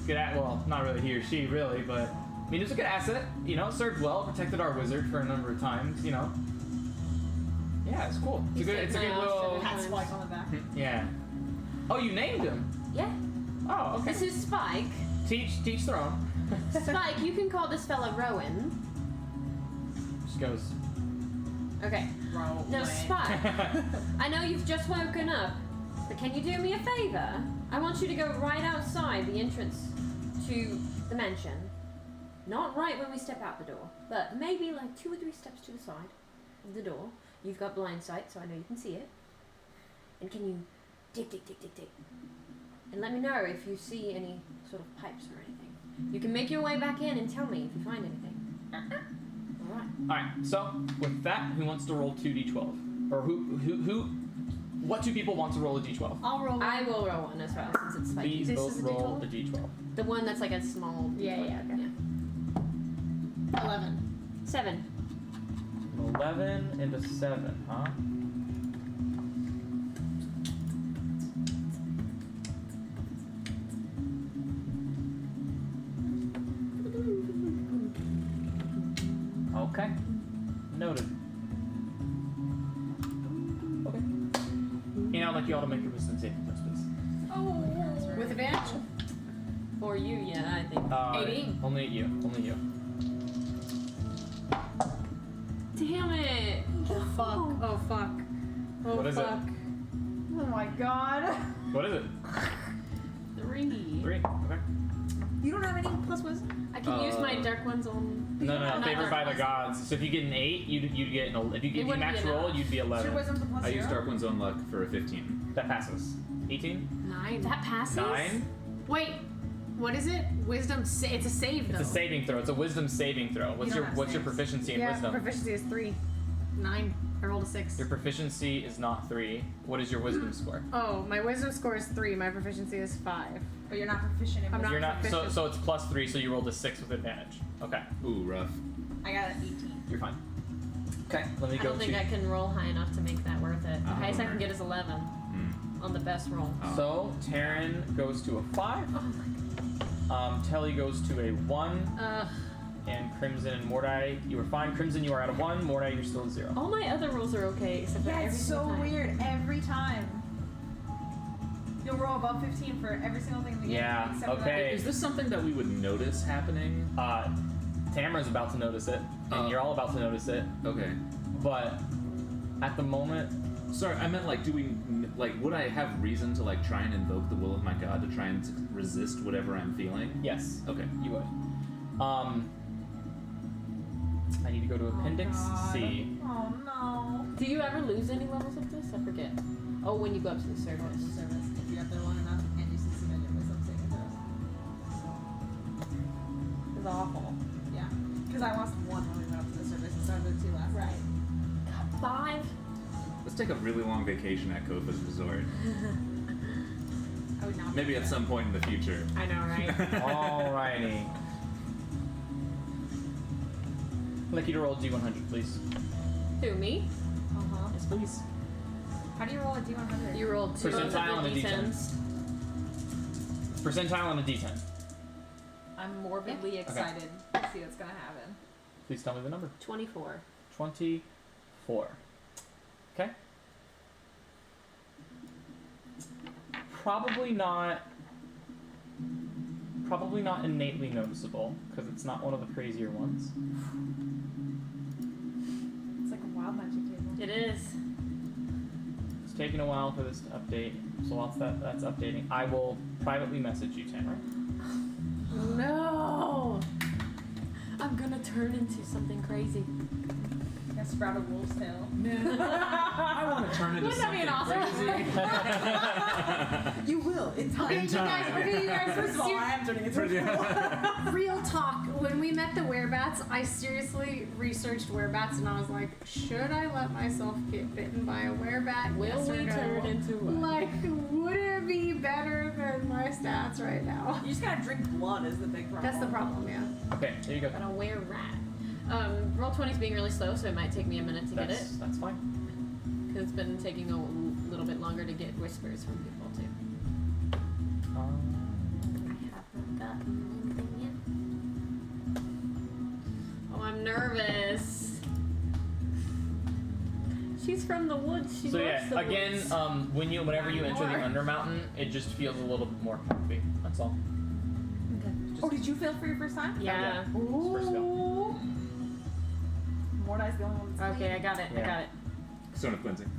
C: good at. Well, not really he or she really, but I mean, he was a good asset. You know, served well, protected our wizard for a number of times. You know. Yeah, it's cool. It's a good little.
F: Pat Spike on the back.
C: Yeah. Oh, you named him.
B: Yeah.
C: Oh, okay.
B: This is Spike.
C: Teach their own.
B: Spike, you can call this fella Rowan.
C: Just goes.
B: Okay.
F: Roll.
B: Now, Spike, I know you've just woken up, but can you do me a favor? I want you to go right outside the entrance to the mansion. Not right when we step out the door, but maybe like 2 or 3 steps to the side of the door. You've got blind sight, so I know you can see it. And can you dig, and let me know if you see any sort of pipes or anything. You can make your way back in and tell me if you find anything. All right.
C: Alright, so with that, who wants to roll 2d12? Or who what 2 people want to roll a d12?
E: I'll roll.
B: I will roll one as well since it's spiky.
C: Please
E: This
C: both
E: is a
C: roll
E: D12?
C: a d12.
B: The one that's like a small.
E: Yeah, yeah, okay. 11.
B: 7.
C: An 11 and a 7, huh? Okay. Noted. Okay. And I'd like you all to make your wisdom saving throws, please.
E: With advantage?
B: For you, yeah, I think.
E: 18.
C: Only you. Only you.
B: Damn it!
E: Oh fuck. Oh fuck. Oh
C: What is it?
E: fuck.
F: Oh my god.
C: What is it?
B: 3.
C: 3. Okay.
F: You don't have any plus wisdom?
B: I can use my dark ones on.
C: No,
B: Not
C: favored by the
B: dark
C: gods. So if you get an 8, you'd get an. If you
B: wouldn't
C: max
B: be
C: roll,
B: enough.
C: you'd be
F: Is your
C: 11.
F: wisdom the plus
A: I
F: 0?
A: used Dark One's own luck for a 15.
C: That passes. 18.
E: 9.
B: That passes?
C: 9.
E: Wait. What is it? Wisdom. It's a save though.
C: It's a saving throw. It's a wisdom saving throw. What's
F: You
C: your
F: don't have
C: What's your
F: saves.
C: proficiency in
E: Yeah,
C: wisdom?
E: proficiency is 3. 9. I rolled a 6.
C: Your proficiency is not 3. What is your wisdom score?
E: Oh, my wisdom score is 3. My proficiency is 5.
F: But you're not proficient in
E: I'm
F: wisdom.
C: You're not. So
E: proficient.
C: so it's plus 3. So you rolled a 6 with advantage. Okay.
A: Ooh, rough.
F: I got an 18.
C: You're fine. Okay, let me
B: I
C: go
B: don't think
C: to.
B: I can roll high enough to make that worth it. The
A: Oh,
B: highest I can
A: right.
B: get is 11 on the best roll.
A: Oh.
C: So Taryn goes to a 5.
B: Oh my
C: Telly goes to a 1.
B: god.
C: And Crimson and Mordai, you are fine. Crimson, you are at a 1. Mordai, you're still at 0.
B: All my other rolls are okay, except for
D: Yeah,
B: every
D: it's so
B: single time.
D: weird every time. You'll roll above 15 for every single thing in the game.
C: Yeah,
D: except for
C: okay.
A: Is this something that we would notice happening?
C: Tamara's about to notice it, and
A: Oh.
C: you're all about to notice it,
A: Okay.
C: but at the moment,
A: Sorry, I meant like, would I have reason to like try and invoke the will of my god to try and resist whatever I'm feeling?
C: yes,
A: Okay.
C: you would. I need to go to Appendix
D: God.
C: C.
D: Oh no.
B: Do you ever lose any levels of this? I forget. Oh, when you go up to the surface.
F: Service. If you're up there long enough and you succeed on your wisdom saving throws.
B: It's awful.
F: Yeah. Because I lost 1 when we went up to the surface and started with 2 last
B: Right.
F: night.
B: 5.
A: Let's take a really long vacation at Kofa's resort.
F: I would not.
A: Maybe at some point in the future.
B: I know, right?
C: Alrighty. I'd like you to roll D100, please.
B: Who, me?
F: Uh-huh.
C: Yes, please.
F: How do you roll a D100?
B: You rolled 2
C: Percentile on
B: of
C: a
B: the
C: D10.
B: D10s.
C: Percentile on a D10.
F: I'm morbidly excited to see what's gonna happen.
C: Please tell me the number.
B: 24.
C: 24. Okay. Probably not innately noticeable, because it's not one of the crazier ones.
F: It's like a wild magic table.
B: It is.
C: It's taking a while for this to update, so whilst that's updating, I will privately message you, Tamara.
B: No! I'm gonna turn into something crazy.
F: I sprout a wolf's tail.
A: I want to turn into
B: Wouldn't that be
A: something
B: an awesome?
A: crazy.
F: You will. In time.
A: In time.
E: Okay, you guys,
F: First of all, I am turning into a
E: real talk. When we met the werebats, I seriously researched werebats and I was like, should I let myself get bitten by a werebat?
B: Will
E: Yes or
B: we
E: no?
B: turn into one?
E: Like, would it be better than my stats right now?
F: You just gotta drink blood is the big problem.
E: That's the problem, yeah.
C: Okay, there you go.
B: But I'll wear rat. Roll 20 is being really slow, so it might take me a minute to get it.
C: That's fine.
B: Because it's been taking a little bit longer to get whispers from people, too. I haven't gotten anything yet. Oh, I'm nervous. She's from the woods. She
C: So
B: loves
C: yeah,
B: the
C: again,
B: woods.
C: whenever you enter the
B: More.
C: Undermountain, it just feels a little bit more comfy. That's all.
F: Oh, did you fail for your first time?
B: Yeah.
C: It's first go.
F: Ooh. Mordai's the only one that's
B: Okay, I got it. I
C: Yeah.
B: got it.
A: Stone of cleansing.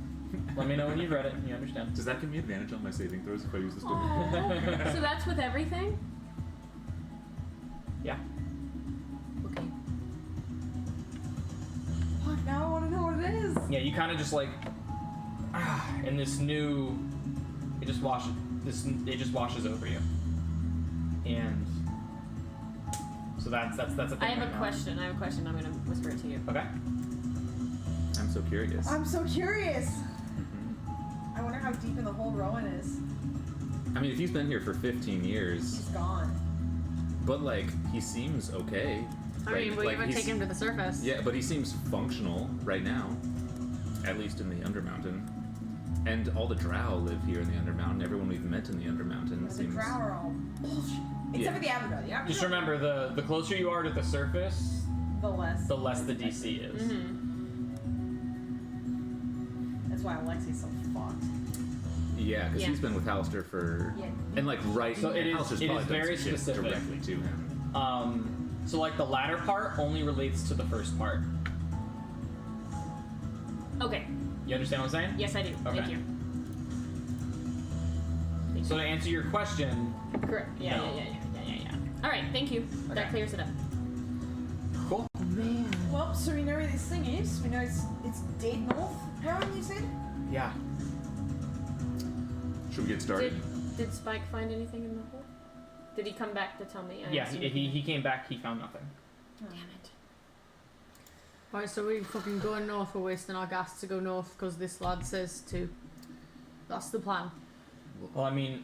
C: Let me know when you've read it and you understand.
A: Does that give me advantage on my saving throws if I use the stone?
B: Oh, so that's with everything?
C: Yeah.
B: Okay.
F: Fuck, now I wanna know what it is.
C: Yeah, you kind of just like, and this new, it just washes over you, and so that's a thing.
B: I have
C: right
B: a
C: now.
B: question. I'm gonna whisper it to you.
C: Okay.
A: I'm so curious.
F: I'm so curious.
A: Mhm.
F: I wonder how deep in the hole Rowan is.
A: I mean, if he's been here for 15 years,
F: He's gone.
A: but like, he seems okay.
E: I mean, we
A: like,
E: haven't
A: he's-
E: taken him to the surface.
A: Yeah, but he seems functional right now, at least in the Undermountain. And all the Drow live here in the Undermountain. Everyone we've met in the Undermountain
F: The
A: seems.
F: drow are all bullshit. Except
A: Yeah.
F: for the Abigail. The Abigail.
C: Just remember, the closer you are to the surface,
F: the less.
C: the less the DC is.
B: Mm-hmm.
F: That's why Alexi's so fucked.
A: Yeah, because
B: Yeah.
A: he's been with Alistair for.
F: Yeah.
A: And like, right.
C: So it is-
A: Alistair's
C: it is
A: probably done
C: very
A: some shit
C: specific.
A: directly to him.
C: So like the latter part only relates to the first part.
B: Okay.
C: You understand what I'm saying?
B: Yes, I do.
C: Okay.
B: Thank you. Thank
C: So to answer your question,
B: you. Correct. Yeah,
C: No.
B: yeah. All right. Thank you.
C: Okay.
B: That clears it up.
C: cool.
F: Well, so we know where this thing is. We know it's dead north. Rowan, you said?
C: Yeah.
A: Should we get started?
B: Did Spike find anything in the hole? Did he come back to tell me? I
C: Yeah,
B: asked him.
C: he came back. He found nothing.
B: Damn it.
E: Right, so we fucking going north. We're wasting our gas to go north because this lad says to. That's the plan.
C: Well, I mean,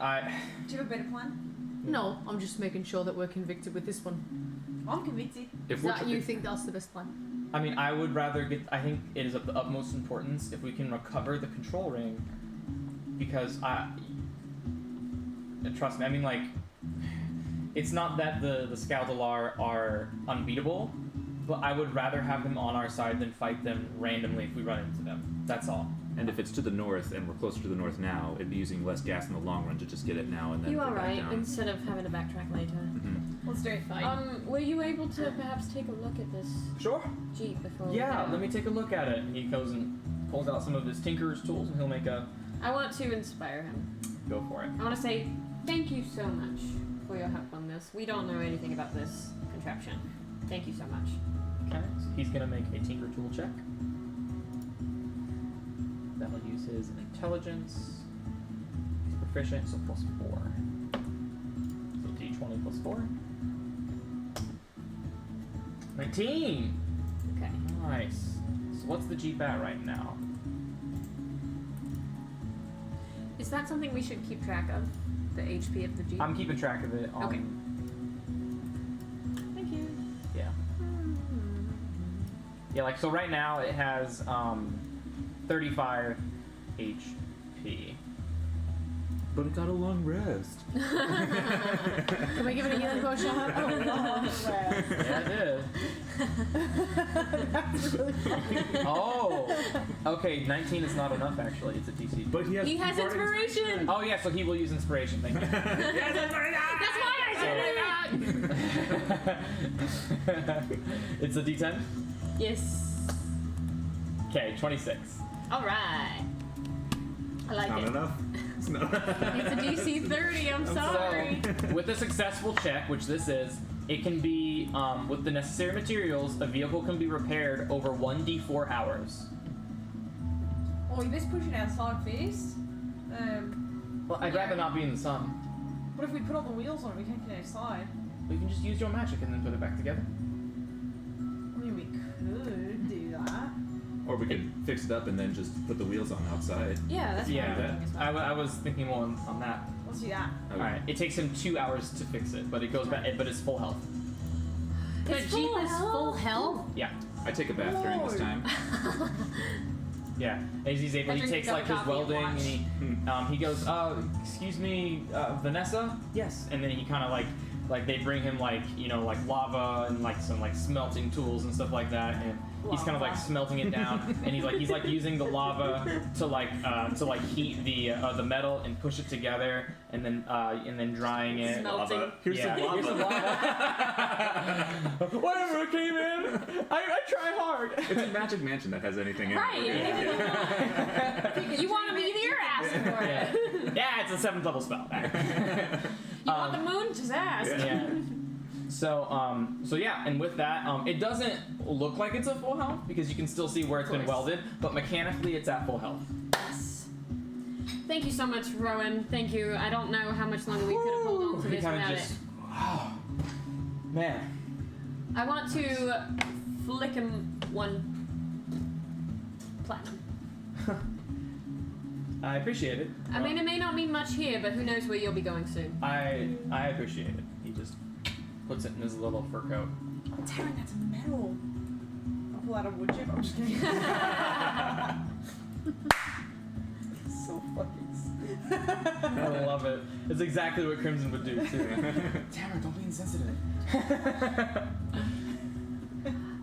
F: Do you have a better plan?
E: No, I'm just making sure that we're convicted with this one.
F: I'm convicted.
A: If
E: Is
A: we're
E: that
A: tr-
E: you think that's the best plan?
C: I mean, I would rather get. I think it is of the utmost importance if we can recover the control ring, because trust me. I mean, like, it's not that the Scaldalar are unbeatable, but I would rather have them on our side than fight them randomly if we run into them. That's all.
A: And if it's to the north, and we're closer to the north now, it'd be using less gas in the long run to just get it now and then
B: You
A: go
B: are
A: back
B: right,
A: down.
B: instead of having to backtrack later.
A: Mhm.
D: Let's do it.
E: Fine.
B: Were you able to perhaps take a look at this
C: Sure.
B: Jeep before we
C: Yeah.
B: go?
C: Let me take a look at it. He goes and pulls out some of his tinker's tools, and he'll make a
B: I want to inspire him.
C: go for it.
B: I want to say thank you so much for your help on this. We don't know anything about this contraption. Thank you so much.
C: Okay. So he's gonna make a tinker tool check. That'll use his intelligence. He's proficient, so +4. So d20 +4. 19!
B: Okay.
C: Nice. So what's the Jeep at right now?
B: Is that something we should keep track of? The HP of the Jeep?
C: I'm keeping track of it on...
B: Okay.
D: Thank you.
C: Yeah. Yeah, like, so right now it has 35 HP.
A: But it got a long rest.
E: Can we give it a healing potion?
C: Yeah, it did.
D: That's really funny.
C: Oh! Okay, 19 is not enough, actually. It's a DC.
A: But he
B: He has inspiration!
C: Oh, yeah, so he will use inspiration. Thank you.
B: That's why I said that!
C: It's a D10?
B: Yes.
C: Okay, 26.
B: Alright. I like
A: Not
B: it.
A: enough. It's not.
B: It's a DC 30, I'm sorry.
C: So, with a successful check, which this is, it can be, with the necessary materials, a vehicle can be repaired over 1d4 hours.
D: Oh, you best push it outside first.
C: Well, I'd rather not be in the sun.
D: What if we put all the wheels on it? We can't get outside.
C: We can just use your magic and then put it back together.
D: I mean, we could do that.
A: Or we could fix it up and then just put the wheels on outside.
B: Yeah, that's what I'm
C: Yeah,
B: thinking as well.
C: I was thinking more on that.
D: Let's do that.
A: Okay.
C: Alright, it takes him 2 hours to fix it, but it goes back, but it's full health.
E: The
B: It's
E: Jeep
B: full
E: is
B: health?
E: full health?
C: Yeah.
A: I take a bath during this time.
C: Yeah, as he's able, he
B: After
C: takes
B: he's
C: like
B: got
C: his
B: coffee and
C: welding, and he goes, excuse me, Vanessa? Yes. And then he kind of like they bring him like, you know, like lava and like some like smelting tools and stuff like that, and he's kind of like smelting it down, and he's like using the lava to heat the metal and push it together, and then drying it.
B: Smelting.
A: Lava. Here's some lava.
C: Here's some lava. Whatever it came in, I try hard.
A: It's a magic mansion that has anything in
B: Right,
A: it.
B: anything you want. You want to be there? Ask for
C: Yeah.
B: it.
C: Yeah, it's a 7th level spell.
B: You want the moon? Just ask.
C: Yeah. So yeah, and with that, it doesn't look like it's at full health because you can still see where it's been
B: course.
C: welded, but mechanically it's at full health.
B: Yes. Thank you so much, Rowan. Thank you. I don't know how much longer we could have held on to
C: He
B: this
C: kinda
B: without
C: just,
B: it.
C: oh, man.
B: I want to flick him one platinum.
C: I appreciate it.
B: I mean, it may not mean much here, but who knows where you'll be going soon.
C: I appreciate it. He just puts it in his little fur coat.
D: Oh, Taryn, that's metal. I'll pull out a wood chip. I'm just kidding. So fucking
C: I love it. It's exactly what Crimson would do too. Tamara, don't be insensitive.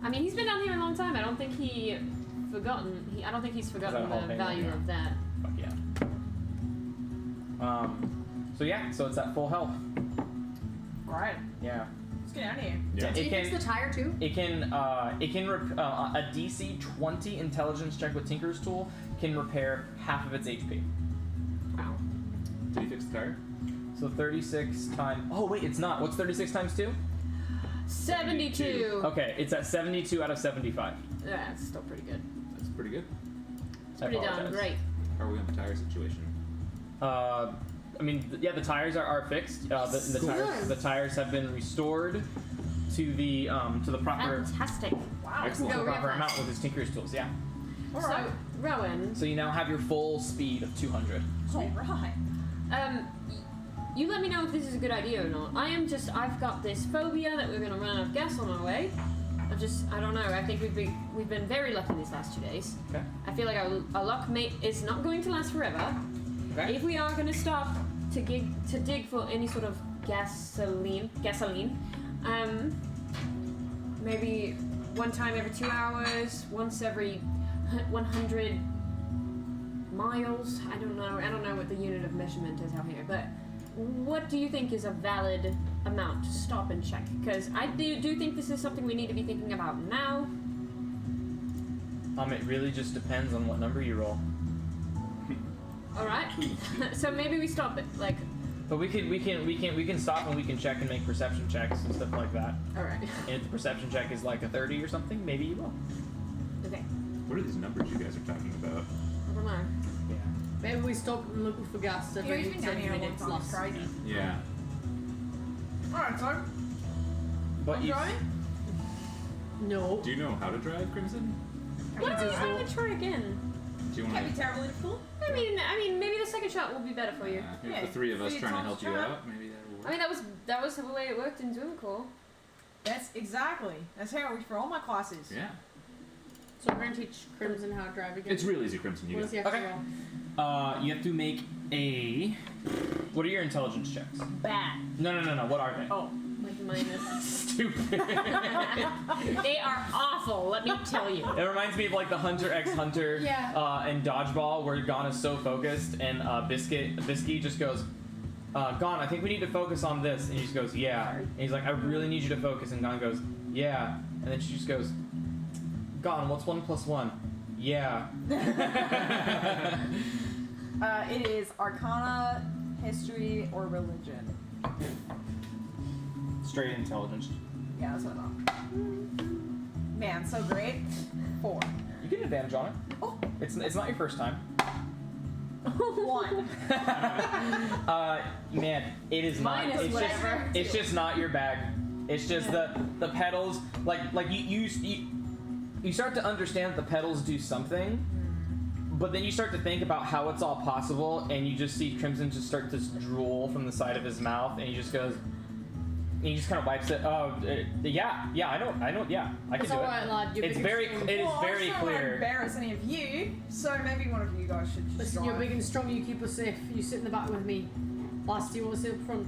B: I mean, he's been down here a long time. I don't think he's forgotten
C: that whole
B: the
C: thing,
B: value
C: yeah.
B: of that.
C: Fuck yeah. So yeah, so it's at full health.
D: Alright,
C: Yeah.
D: let's get out of here.
A: Yeah.
E: Did
C: It
E: you fix
C: can
E: the tire too?
C: a DC 20 intelligence check with Tinker's tool can repair half of its HP.
B: Wow.
A: Did he fix the tire?
C: So 36 times. Oh wait, it's not. What's 36 times 2?
B: 72.
C: Okay, it's at 72 out of 75.
B: Yeah, it's still pretty good.
A: That's pretty good.
B: It's pretty darn
C: apologize.
B: great.
A: How are we on the tire situation?
C: I mean, yeah, the tires are fixed. The tires have been restored to the proper
B: Fantastic.
D: Wow.
A: Excellent.
B: Go real
C: proper
B: fast.
C: amount with his Tinker's tools. Yeah.
D: Alright.
B: So, Rowan,
C: So you now have your full speed of 200.
D: Alright.
B: you let me know if this is a good idea or not. I've got this phobia that we're gonna run out of gas on our way. I don't know. I think we've been very lucky these last 2 days.
C: Okay.
B: I feel like our luck is not going to last forever.
C: Okay.
B: If we are going to stop to dig for any sort of gasoline, maybe one time every 2 hours, once every 100 miles. I don't know what the unit of measurement is out here, but what do you think is a valid amount to stop and check? Because I do think this is something we need to be thinking about now.
C: It really just depends on what number you roll.
B: All right. So maybe we stop it. Like.
C: But we can stop and we can check and make perception checks and stuff like that.
B: All right.
C: And if the perception check is like a 30 or something, maybe you will.
B: Okay.
A: What are these numbers you guys are talking about?
B: I don't know.
C: Yeah.
E: Maybe we stop and look for gas
D: Yeah,
E: every
D: he's been down
E: 10
D: here a long
E: minutes.
D: time. It's
E: Lost.
D: crazy.
A: Yeah.
D: Alright, so
C: But
D: I'm
C: you.
D: driving.
E: No.
A: Do you know how to drive, Crimson?
B: Why don't I would try again?
A: Do you want
D: Can't be
A: to?
D: terrible in full.
B: I mean, maybe the second shot will be better for you.
A: Here's
D: Yeah,
A: the three of us
D: 3
A: trying to
D: times
A: help you
D: try.
A: out. Maybe that'll work.
B: I mean, that was the way it worked in Zoomcore.
D: That's exactly. That's how I wish for all my classes.
A: Yeah.
E: So we're gonna teach Crimson how to drive again.
A: It's real easy, Crimson. You
E: What does
A: get
E: he have to
C: Okay.
E: roll?
C: You have to make a. What are your intelligence checks?
B: Bad.
C: No. What are they?
B: Oh, like minus.
C: Stupid.
B: They are awful. Let me tell you.
C: It reminds me of like the Hunter x Hunter and Dodgeball, where Gon is so focused, and Bisky just goes, Gon, I think we need to focus on this, and he just goes, yeah. And he's like, I really need you to focus, and Gon goes, yeah. And then she just goes, Gon, what's 1 + 1? Yeah.
D: It is Arcana, History, or Religion.
C: Straight intelligence.
D: Yeah, that's what I thought. Man, so great. 4.
C: You get an advantage on it.
D: Oh.
C: It's not your first time.
D: 1.
C: Man, it is not.
B: Minus
C: It's
B: whatever.
C: just, it's just not your bag. It's just the pedals. Like you start to understand that the pedals do something, but then you start to think about how it's all possible, and you just see Crimson just start to drool from the side of his mouth, and he just goes. And he just kind of wipes it. Oh, yeah, I know, yeah, I can
E: It's
C: do
E: alright,
C: it.
E: lad. You're
C: It's
E: big
C: very,
E: and strong.
C: it is
D: Well,
C: very
D: I don't want to
C: clear.
D: embarrass any of you, so maybe one of you guys should just
E: Listen,
D: drive.
E: you're big and strong. You keep us safe. You sit in the back with me. Last, you want to sit up front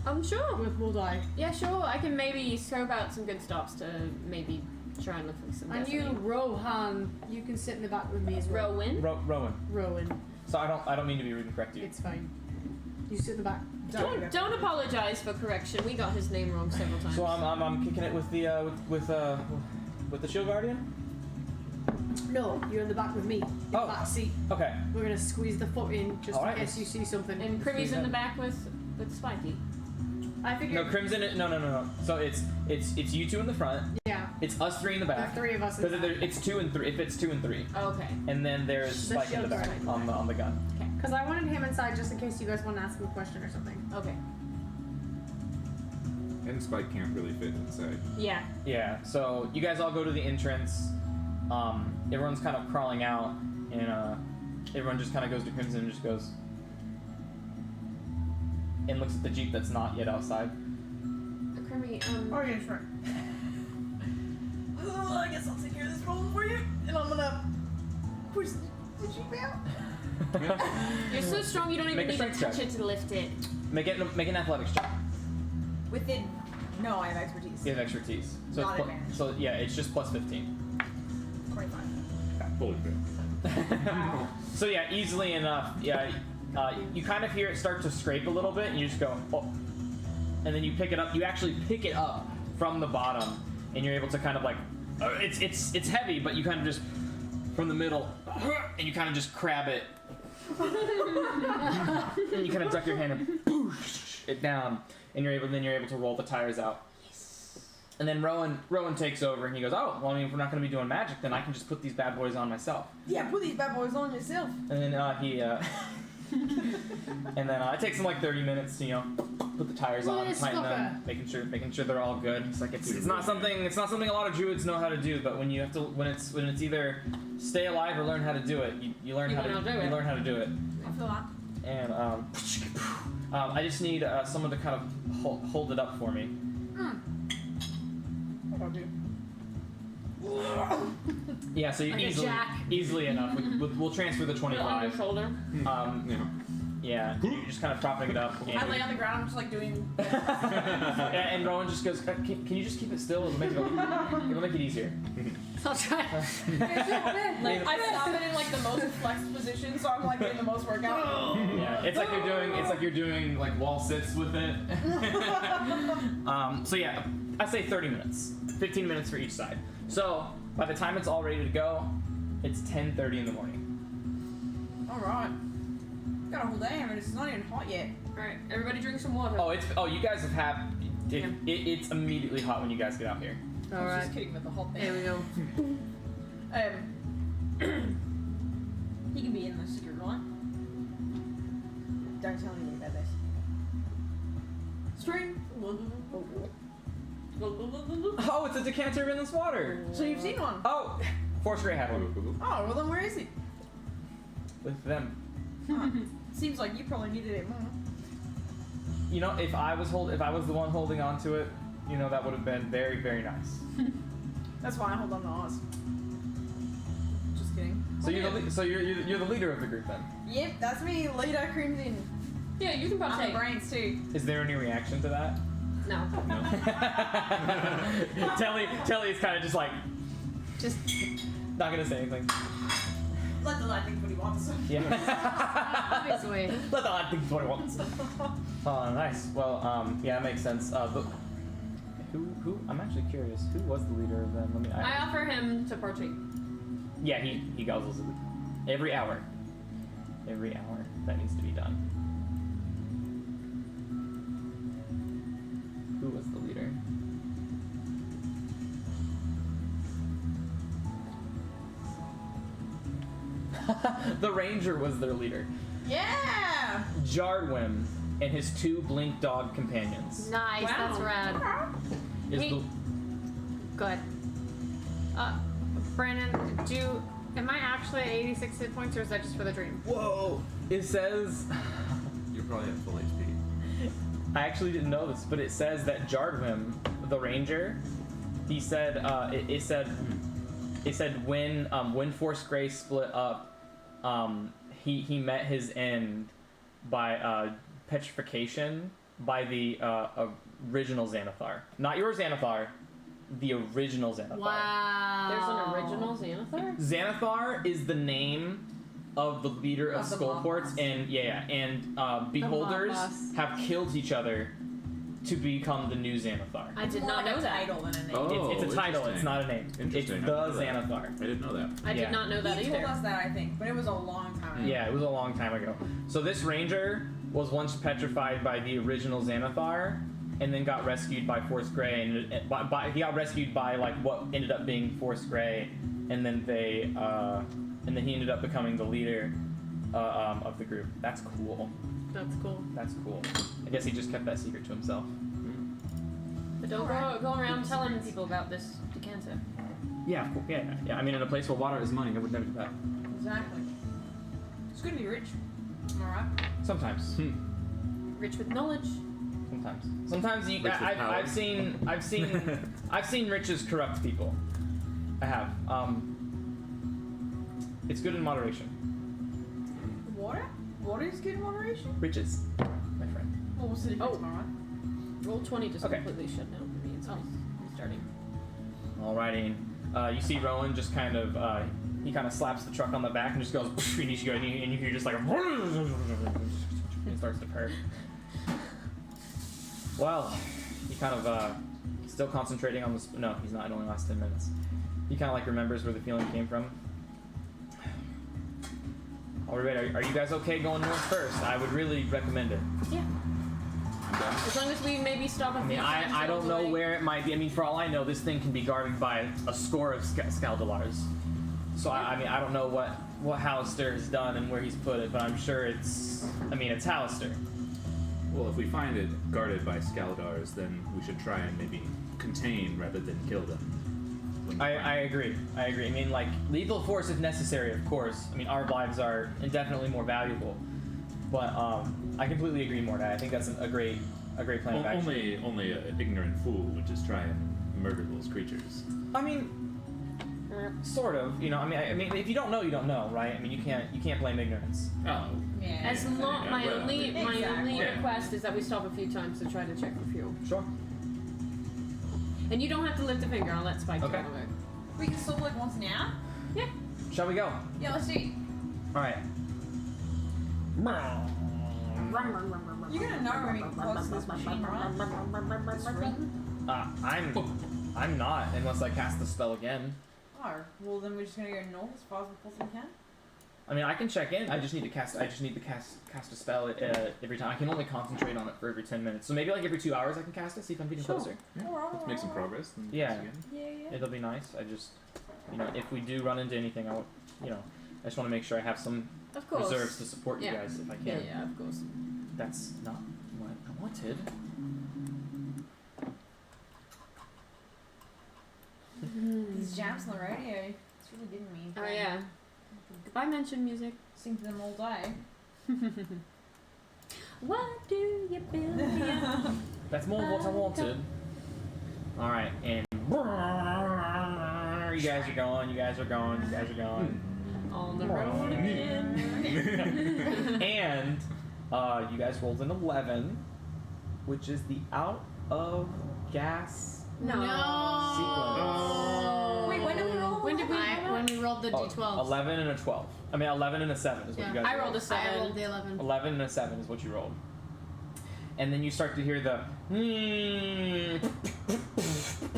B: I'm sure.
E: with Bullseye.
B: Yeah, sure. I can maybe scope out some good stops to maybe try and look for some.
E: And you,
B: gasoline.
E: Rohan, you can sit in the back with me as well.
B: Rowan.
C: Rowan.
E: Rowan,
C: So I don't mean to be rude and correct you.
E: it's fine. You sit in the back.
B: Don't apologize for correction. We got his name wrong several times.
C: So I'm kicking it with the with the Shield Guardian.
E: No, you're in the back with me. In the
C: Oh.
E: back seat.
C: Okay.
E: We're gonna squeeze the foot in just
C: Alright,
E: in case you see something.
B: And Primmy's in the back with Spiky.
E: I
C: No,
E: figured.
C: Crimson. No. So it's you two in the front.
E: Yeah,
C: It's us three in the
E: the
C: back.
E: 3 of us in the
C: Because
E: back.
C: it's 2 and 3. If it's 2 and 3,
B: Okay.
C: and then there's
E: The
C: Spike in the
E: Shield
C: back
E: Guardian.
C: on the gun.
E: Because I wanted him inside just in case you guys want to ask him a question or something.
B: Okay.
A: And Spike can't really fit inside.
B: Yeah.
C: Yeah. So you guys all go to the entrance. Everyone's kind of crawling out, and everyone just kind of goes to Crimson and just goes and looks at the Jeep that's not yet outside.
B: Crimmy,
D: Oh, yeah, sure. I guess I'll take care of this problem for you, and I'm gonna push the Jeep out.
B: you're so strong you don't even
C: Make a
B: need to
C: strength
B: touch
C: check.
B: it to lift it.
C: Make an athletics check.
D: Within. No, I have expertise.
C: You have expertise. So
D: Not
C: it's
D: advantage.
C: so yeah, it's just plus 15.
D: 25.
A: Holy crap.
D: Wow.
C: So yeah, easily enough. Yeah, you kind of hear it start to scrape a little bit, and you just go, oh, and then you pick it up. You actually pick it up from the bottom, and you're able to kind of like, it's heavy, but you kind of just from the middle, and you kind of just crab it, and you kind of duck your hand and push it down, and you're able to roll the tires out. And then Rowan takes over, and he goes, oh, well, I mean, if we're not going to be doing magic, then I can just put these bad boys on myself.
D: Yeah, put these bad boys on yourself.
C: And then he, and then it takes him like 30 minutes to, put the tires on,
E: Yes,
C: tighten them,
E: fucker.
C: making sure they're all good. It's like it's not something a lot of druids know how to do, but when it's either stay alive or learn how to do it, you learn how to do it.
D: I feel that.
C: And I just need someone to kind of hold it up for me.
D: What do I do?
C: Yeah, so you
B: Like a
C: easily,
B: jack.
C: easily enough. We'll transfer the
B: Put it on your
C: 25.
B: shoulder.
C: Yeah, you're just kind of propping it up.
F: I lay on the ground, I'm just like doing.
C: Yeah, and Rowan just goes, can you just keep it still? It'll make it easier.
B: I'll try.
F: Like, I stop it in like the most flexed position, so I'm like getting the most workout.
C: Yeah, it's like you're doing like wall sits with it. So yeah, I say 30 minutes, 15 minutes for each side. So by the time it's all ready to go, it's 10:30 in the morning.
F: Alright. Got a whole day, and it's not even hot yet.
B: Alright, everybody drink some water.
C: You guys have had it's immediately hot when you guys get out here.
F: I was
B: Alright.
F: just kidding about the hot thing.
B: There we go.
F: He can be in the secret line. Don't tell anyone about this. Stream.
C: Oh, it's a decanter of endless water.
F: So you've seen one?
C: Oh, Force Grey had one
F: Oh, well then where is it?
C: with them.
F: Seems like you probably needed it more.
C: You know, if I was the one holding on to it, you know, that would have been very, very nice.
F: That's why I hold on to ours. Just kidding.
C: So you're the leader of the group then.
F: Yep, that's me, leader Crimson.
B: Yeah, you can
F: I'm
B: partake.
F: the brains too.
C: Is there any reaction to that?
B: No.
C: No. Telly is kind of just like,
B: Just
C: not gonna say anything.
F: Let the lad think what he wants.
C: Yeah.
B: obviously.
C: Let the lad think what he wants. Oh, nice. Well, yeah, that makes sense. Who? I'm actually curious. Who was the leader of them?
B: I offer him to partake.
C: Yeah, he guzzles it every hour. Every hour that needs to be done. Who was the leader? The ranger was their leader.
F: Yeah!
C: Jardwim and his 2 blink dog companions.
B: Nice,
F: Wow.
B: that's rad.
C: Is
B: Hey.
C: the
B: Go ahead. Brandon, am I actually at 86 hit points or is that just for the dream?
C: Whoa! It says
A: You're probably at full HP.
C: I actually didn't know this, but it says that Jardwim, the ranger, he said it said when Force Grey split up, he met his end by petrification by the original Xanathar, not your Xanathar, the original Xanathar.
B: Wow. There's an original Xanathar?
C: Xanathar is the name of the leader of
F: Of the mob
C: Skullports,
F: boss.
C: and beholders
B: boss.
C: have killed each other to become the new Xanathar.
B: I did
F: More
B: not
F: like
B: know
F: a
B: that.
F: title than a name.
A: Oh.
C: It's a title,
A: interesting.
C: it's not a name. It's
A: Interesting.
C: the
A: I didn't know that.
C: Xanathar.
A: I didn't know that.
B: I
C: Yeah.
B: did not know that
F: He
B: either.
F: told us that, I think, but it was a long time ago.
C: Yeah, it was a long time ago. So this ranger was once petrified by the original Xanathar, and then got rescued by Force Grey, and he got rescued by like what ended up being Force Grey, and then he ended up becoming the leader of the group. That's cool.
B: That's cool.
C: That's cool. I guess he just kept that secret to himself.
B: But don't go around telling people about this decanter.
C: Yeah, of course. Yeah. I mean, in a place where water is money, I would never do that.
F: Exactly. It's good to be rich. Am I right?
C: Sometimes.
B: Rich with knowledge.
C: Sometimes
A: Rich with power.
C: I've seen riches corrupt people. I have. It's good in moderation.
F: Water? Water is good in moderation?
C: Riches, my friend.
F: Well, what's the difference,
B: Oh.
F: am I right?
B: Roll 20 just
C: Okay.
B: completely shut down for me. It's restarting.
C: Alrighty. You see Rowan just kind of he kind of slaps the truck on the back and just goes and you go and you hear just like it starts to purr. Well, he kind of still concentrating on the no, he's not. It only lasts 10 minutes. He kind of like remembers where the feeling came from. Alright, are you guys okay going north first? I would really recommend it.
B: Yeah. As long as we maybe stop a
C: I
B: few
C: mean,
B: times
C: I don't
B: along the
C: know
B: way.
C: where it might be. I mean, for all I know, this thing can be guarded by a score of Scaldalars. So I mean, I don't know what Hallister has done and where he's put it, but I'm sure it's Hallister.
A: Well, if we find it guarded by Skaldars, then we should try and maybe contain rather than kill them. when we
C: I
A: find
C: agree. I mean, like, lethal force if necessary, of course. I mean, our lives are indefinitely more valuable. But I completely agree, Mordai. I think that's a great plan of action.
A: Only an ignorant fool would just try and murder those creatures.
C: I mean, Sort of. You know, I mean, if you don't know, you don't know, right? I mean, you can't blame ignorance.
A: Oh.
D: Yeah.
B: As long, my
A: well,
B: only
D: exactly.
B: request is that we stop a few times to try to check for fuel.
C: Sure.
B: And you don't have to lift a finger. I'll let Spike
C: Okay.
B: do all the work.
D: We can stop like once now.
B: Yeah.
C: Shall we go?
D: Yeah, let's do it.
C: All right.
D: You're gonna know when we get close to this machine, right? This ring?
C: I'm not unless I cast the spell again.
D: Oh, well then we're just gonna go north as far as we possibly can.
C: I mean, I can check in. I just need to cast a spell every time. I can only concentrate on it for every 10 minutes. So maybe like every 2 hours I can cast it. See if I'm getting closer.
D: Alright,
A: Let's make some progress. and
C: Yeah.
A: again.
D: Yeah.
C: It'll be nice. I just, you know, if we do run into anything, I just want to make sure I have some
B: Of course.
C: reserves to support you guys if I can.
B: Yeah, of course.
C: That's not what I wanted.
D: These jams on the radio, it's really getting me.
B: Oh yeah. Goodbye, mention music.
D: Sing to them all day.
B: What do you build me up?
C: That's more what I wanted. All right, and you guys are going. You guys are going. You guys are going.
B: On the road again.
C: And you guys rolled an 11, which is the out of gas
B: No.
C: sequence.
D: Wait, when did we roll?
E: When we rolled the d12.
C: 11 and a 12. I mean, 11 and a 7 is what you guys
B: I rolled a
E: I
B: 7.
E: rolled the 11.
C: 11 and a 7 is what you rolled. And then you start to hear the.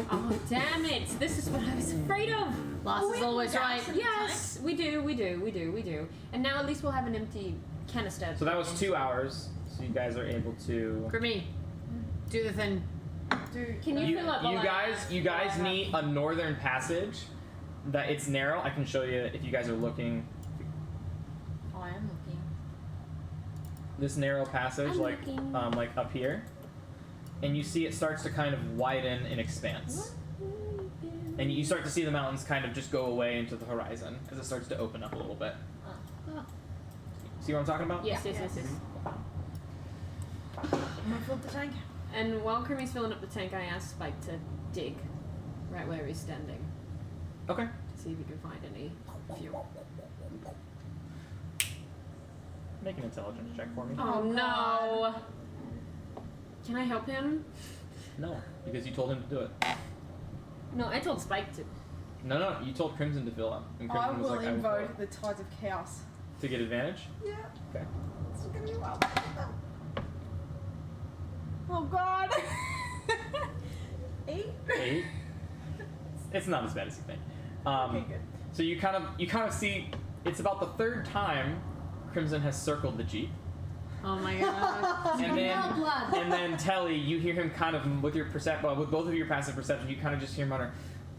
B: Oh damn it! This is what I was afraid of.
E: Loss is always right.
B: Yes, we do. And now at least we'll have an empty canister.
C: So that was 2 hours. So you guys are able to.
E: Grimmy, do the thing.
B: Can you fill up the
C: You guys meet a northern passage. That it's narrow. I can show you if you guys are looking.
D: I am looking.
C: This narrow passage,
B: I'm
C: like
B: looking.
C: like up here, and you see it starts to kind of widen in expanse, and you start to see the mountains kind of just go away into the horizon as it starts to open up a little bit.
B: Oh.
C: See what I'm talking about?
B: Yes.
D: I'm gonna fill up the tank.
B: And while Krimmy's filling up the tank, I asked Spike to dig right where he's standing
C: Okay.
B: to see if he can find any fuel.
C: Make an intelligence check for me.
B: Oh no! Can I help him?
C: No, because you told him to do it.
B: No, I told Spike to.
C: No, you told Crimson to fill up, and
D: I
C: Crimson was
D: will
C: like, "I will fill
D: invoke
C: up."
D: the tides of chaos.
C: To get advantage.
D: Yeah.
C: Okay.
D: This is gonna be wild. Oh god. 8?
C: 8. It's not as bad as you think.
D: Okay, good.
C: So you kind of see it's about the third time Crimson has circled the Jeep.
E: Oh my god.
C: And then Telly, you hear him kind of with both of your passive perception, you kind of just hear him mutter,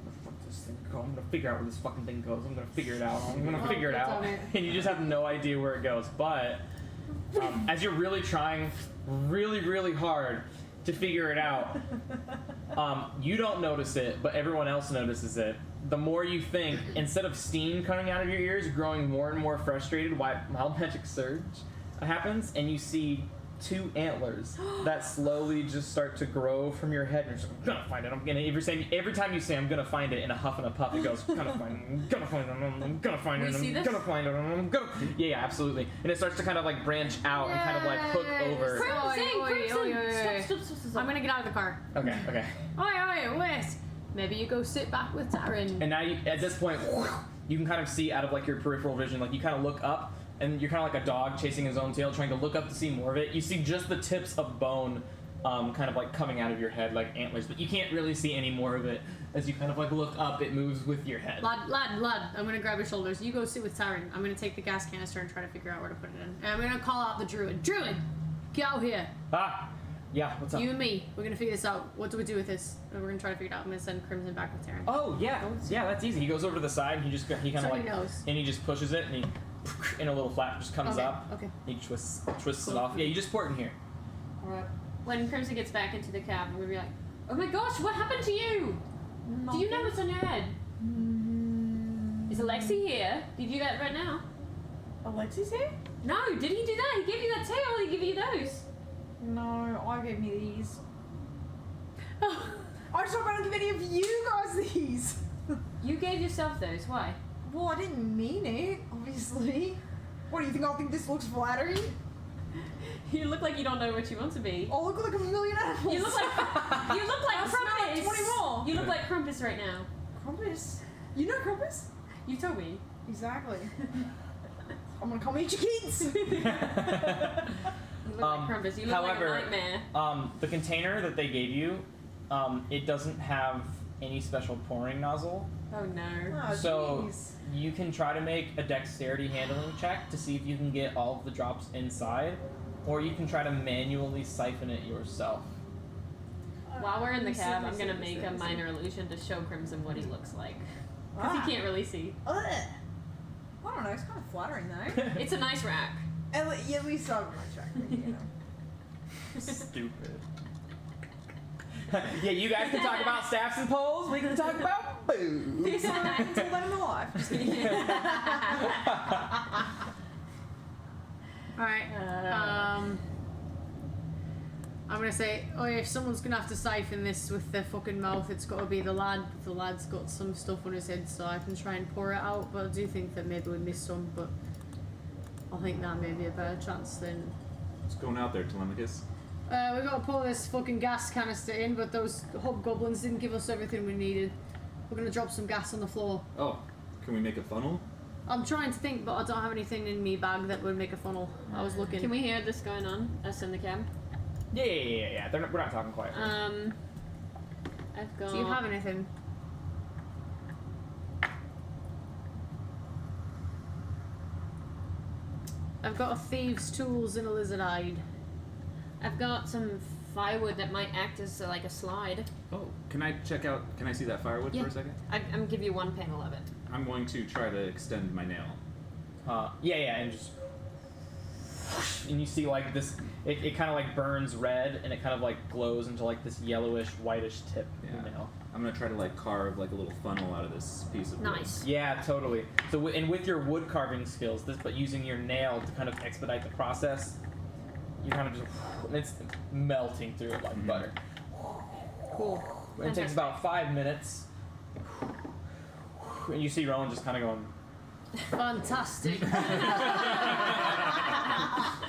C: "Where this thing go? I'm gonna figure out where this fucking thing goes. I'm gonna figure it out. I'm gonna figure it out." And you just have no idea where it goes. But as you're really trying, really, really hard to figure it out, you don't notice it, but everyone else notices it. The more you think, instead of steam coming out of your ears, growing more and more frustrated, wild magic surge happens, and you see 2 antlers that slowly just start to grow from your head. And you're just like, I'm gonna find it. I'm gonna every time you say I'm gonna find it in a huff and a puff, it goes, gonna find it. I'm gonna find it. I'm gonna find it.
B: We see
C: I'm
B: this?
C: gonna find it. I'm gonna. Yeah, absolutely. And it starts to kind of like branch out and kind of like hook over.
B: Stop.
E: I'm gonna get out of the car.
C: Okay.
E: Oi, wait. Maybe you go sit back with Taryn.
C: And now at this point, you can kind of see out of like your peripheral vision, like you kind of look up, and you're kind of like a dog chasing his own tail, trying to look up to see more of it. You see just the tips of bone, kind of like coming out of your head, like antlers, but you can't really see any more of it. As you kind of like look up, it moves with your head.
E: Lad, I'm gonna grab your shoulders. You go sit with Taryn. I'm gonna take the gas canister and try to figure out where to put it in. And I'm gonna call out the druid. Druid, get out here.
C: Yeah, what's up?
E: You and me. We're gonna figure this out. What do we do with this? We're gonna try to figure it out. I'm gonna send Crimson back with Taryn.
C: Oh yeah, that's easy. He goes over to the side, and he kind of
E: So
C: like,
E: he knows.
C: and he just pushes it, and he, in a little flap, just comes
E: Okay,
C: up.
E: okay.
C: He twists it off. Yeah, you just pour it in here.
B: Alright. When Crimson gets back into the cab, we'll be like, oh my gosh, what happened to you? Do you know what's on your head? Is Alexi here? Did you do that right now?
D: Alexi's here?
B: No, did he do that? He gave you that tail, or he gave you those?
D: No, I gave me these. I just don't want to give any of you guys these.
B: You gave yourself those. Why?
D: Well, I didn't mean it, obviously. What do you think? I think this looks flattering?
B: You look like you don't know what you want to be.
D: I look like a million animals.
B: You look like
D: I smell like
B: Krampus.
D: 20 more.
B: You look like Krampus right now.
D: Krampus. You know Krampus?
B: You told me.
D: Exactly. I'm gonna come eat your kids.
B: You look like Krampus. You look
C: however,
B: like a nightmare.
C: The container that they gave you, it doesn't have any special pouring nozzle.
B: Oh no.
D: Oh,
C: So
D: jeez.
C: you can try to make a dexterity handling check to see if you can get all of the drops inside, or you can try to manually siphon it yourself.
B: While we're in the
D: Listen,
B: cab, I'm
D: listen,
B: gonna make a
D: listen.
B: minor illusion to show Crimson what he looks like. Because
D: Ah.
B: he can't really see.
D: Ugh. I don't know, it's kind of flattering though.
B: It's a nice rack.
D: At least I'm gonna check it, you know.
C: Stupid. Yeah, you guys can talk about staffs and poles. We can talk about food.
D: Until then in my life. Just kidding.
E: Alright. I'm gonna say, oh yeah, if someone's gonna have to siphon this with their fucking mouth, it's gotta be the lad. The lad's got some stuff on his head, so I can try and pour it out, but I do think that maybe we missed some, but I think that may be a better chance than...
A: What's going out there, Telemachus?
E: we gotta pour this fucking gas canister in, but those hobgoblins didn't give us everything we needed. We're gonna drop some gas on the floor.
A: Oh, can we make a funnel?
E: I'm trying to think, but I don't have anything in me bag that would make a funnel. I was looking.
B: Can we hear this going on? Us in the cab?
C: Yeah. We're not talking quietly.
B: I've got...
E: Do you have anything? I've got a thieves' tools and a lizard hide.
B: I've got some firewood that might act as like a slide.
A: Oh, can I check out? Can I see that firewood
B: Yeah.
A: for a second?
B: I'm gonna give you one panel of it.
A: I'm going to try to extend my nail.
C: And just... And you see like this, it kind of like burns red and it kind of like glows into like this yellowish, whitish tip of
A: Yeah.
C: the nail.
A: I'm gonna try to like carve like a little funnel out of this piece of wood.
B: Nice.
C: Yeah, totally. So, and with your wood carving skills, but using your nail to kind of expedite the process, you kind of just, and it's melting through it like butter.
E: Cool.
C: And it takes about 5 minutes. And you see Rowan just kind of going,
E: Fantastic.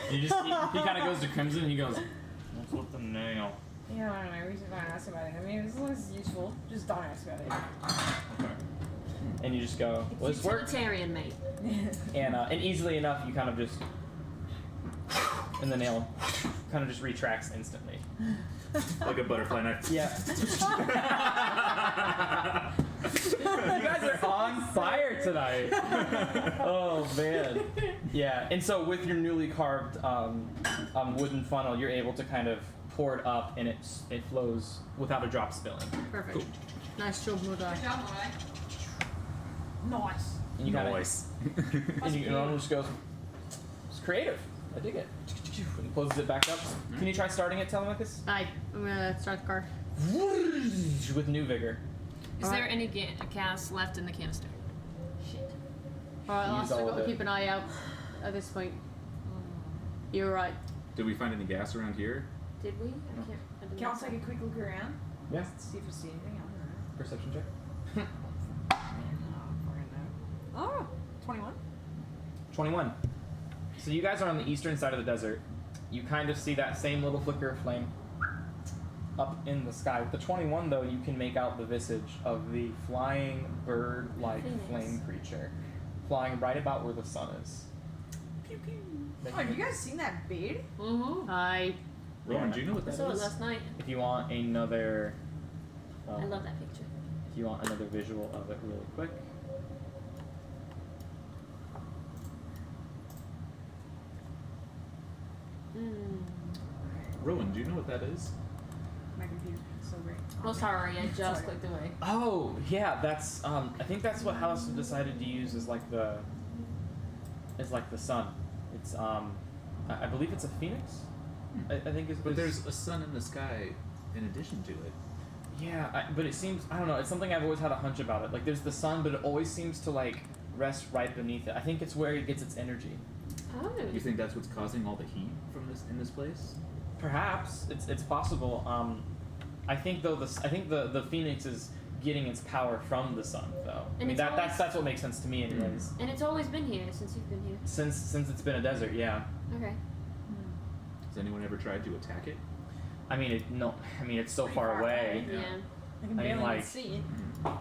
C: he kind of goes to Crimson and he goes, what's with the nail?
F: Yeah, I don't know. We should not ask about it. I mean, as long as it's useful, just don't ask about it.
C: Okay. And you just go, well, this works.
B: Utilitarian, mate.
C: And easily enough, you kind of just, and the nail kind of just retracts instantly.
A: Like a butterfly knife.
C: Yeah. You guys are on fire tonight. Oh man. Yeah. And so with your newly carved wooden funnel, you're able to kind of pour it up, and it flows without a drop spilling.
E: Perfect. Nice job, Mudai.
D: Nice.
C: And you kind of,
A: Nice.
C: and Ronald just goes, it's creative. I dig it. And closes it back up. Can you try starting it, Telemachus?
E: Aye, I'm gonna start the car.
C: With new vigor.
B: Is there any gas left in the canister? Shit.
E: Alright,
C: Use
E: last
C: all
E: I
C: of
E: gotta
C: it.
E: keep an eye out at this point. You're right.
A: Did we find any gas around here?
B: Did we? I didn't
D: Can I
B: know.
D: take a quick look around?
C: Yeah.
D: See if we see anything. I don't know.
C: Perception check.
D: Oh, 21.
C: 21. So you guys are on the eastern side of the desert. You kind of see that same little flicker of flame up in the sky. With the 21, though, you can make out the visage of the flying bird-like
B: Phoenix.
C: flame creature, flying right about where the sun is.
D: Oh, have you guys seen that bird?
B: Mm-hmm.
E: Aye.
A: Rowan, do you know what
B: I
A: that
B: saw it
A: is?
B: last night.
C: If you want another,
B: I love that picture.
C: if you want another visual of it, really quick.
A: Rowan, do you know what that is?
D: My computer's so great.
B: Oh, sorry, I just
D: Sorry.
B: clicked away.
C: Oh yeah, that's I think that's what House decided to use as like the sun. It's I believe it's a phoenix. I think it's.
A: But there's a sun in the sky in addition to it.
C: Yeah, but it seems I don't know. It's something I've always had a hunch about it. Like there's the sun, but it always seems to like rest right beneath it. I think it's where it gets its energy.
B: Oh.
A: You think that's what's causing all the heat from in this place?
C: Perhaps it's possible. I think though the phoenix is getting its power from the sun, though.
B: And
C: I mean,
B: it's
C: that's what makes sense to me, anyways.
B: And it's always been here since you've been here.
C: Since it's been a desert, yeah.
B: Okay.
A: Has anyone ever tried to attack it?
C: I mean, it's so
D: Pretty
C: far
D: far
C: away.
D: away.
B: Yeah.
D: I can
C: I mean,
D: barely
C: like-
D: see it.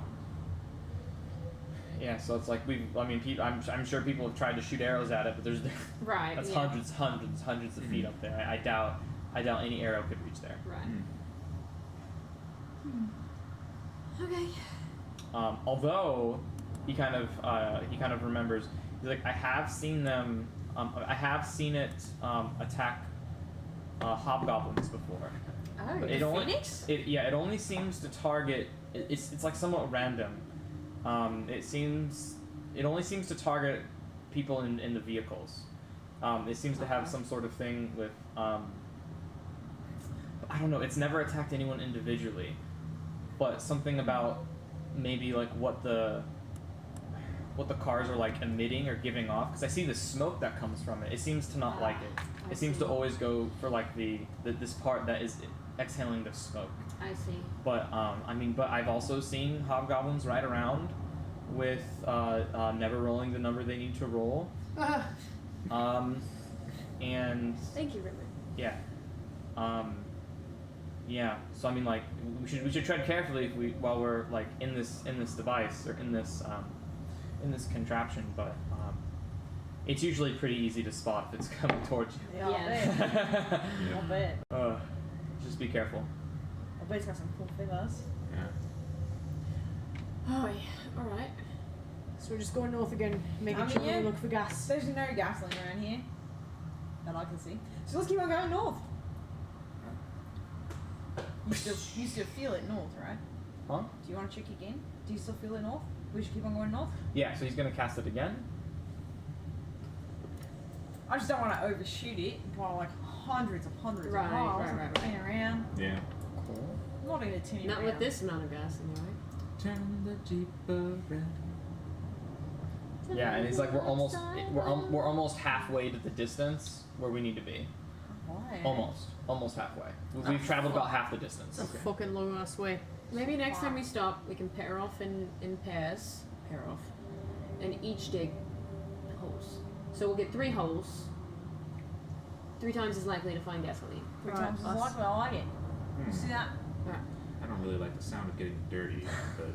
C: Yeah, so it's like I'm sure people have tried to shoot arrows at it, but there's
B: Right.
C: that's
B: yeah.
C: hundreds of feet up there. I doubt any arrow could reach there.
B: Right.
A: Mm.
B: Okay.
C: Although he kind of remembers. He's like, I have seen them. I have seen it attack hobgoblins before.
B: Oh,
C: But
B: the
C: it only
B: phoenix?
C: it only seems to target. It's like somewhat random. It only seems to target people in the vehicles. It seems to have some sort of thing with. I don't know. It's never attacked anyone individually, but something about maybe like what the cars are like emitting or giving off. Because I see the smoke that comes from it. It seems to not like it.
B: I
C: It seems
B: see.
C: to always go for like this part that is exhaling the smoke.
B: I see.
C: But but I've also seen hobgoblins ride around with never rolling the number they need to roll. And
B: Thank you, River.
C: yeah, yeah. So I mean, like we should tread carefully while we're like in this device or in this contraption. But it's usually pretty easy to spot if it's coming towards you.
D: Yeah,
B: Yeah.
D: I'll bet.
C: Just be careful.
D: I bet it's got some cool feathers.
A: Yeah.
B: Oh, alright.
E: So we're just going north again, making
D: I mean,
E: sure
D: yeah.
E: we look for gas.
D: There's no gasoline around here that I can see. So let's keep on going north. You still feel it north, right?
C: Huh?
D: Do you want to check again? Do you still feel it north? We should keep on going north?
C: Yeah. So he's gonna cast it again.
D: I just don't want to overshoot it by like hundreds of
B: Right,
D: miles
B: right, right,
D: spinning around.
A: Yeah.
C: Cool.
D: I'm not going to tinny
B: Not
D: around.
B: with this amount of gas, anyway.
A: Turn the Jeep around.
C: Yeah, and it's like we're almost halfway to the distance where we need to be.
D: Why?
C: Almost halfway. We've traveled about half the distance.
E: It's a fucking long ass way.
B: Maybe next time we stop, we can pair off in pairs. Pair off. And each dig holes. So we'll get 3 holes. 3 times as likely to find gasoline.
D: Three
E: Right,
D: times as
B: us.
D: likely. I like it. You see that?
A: I don't really like the sound of getting dirty, but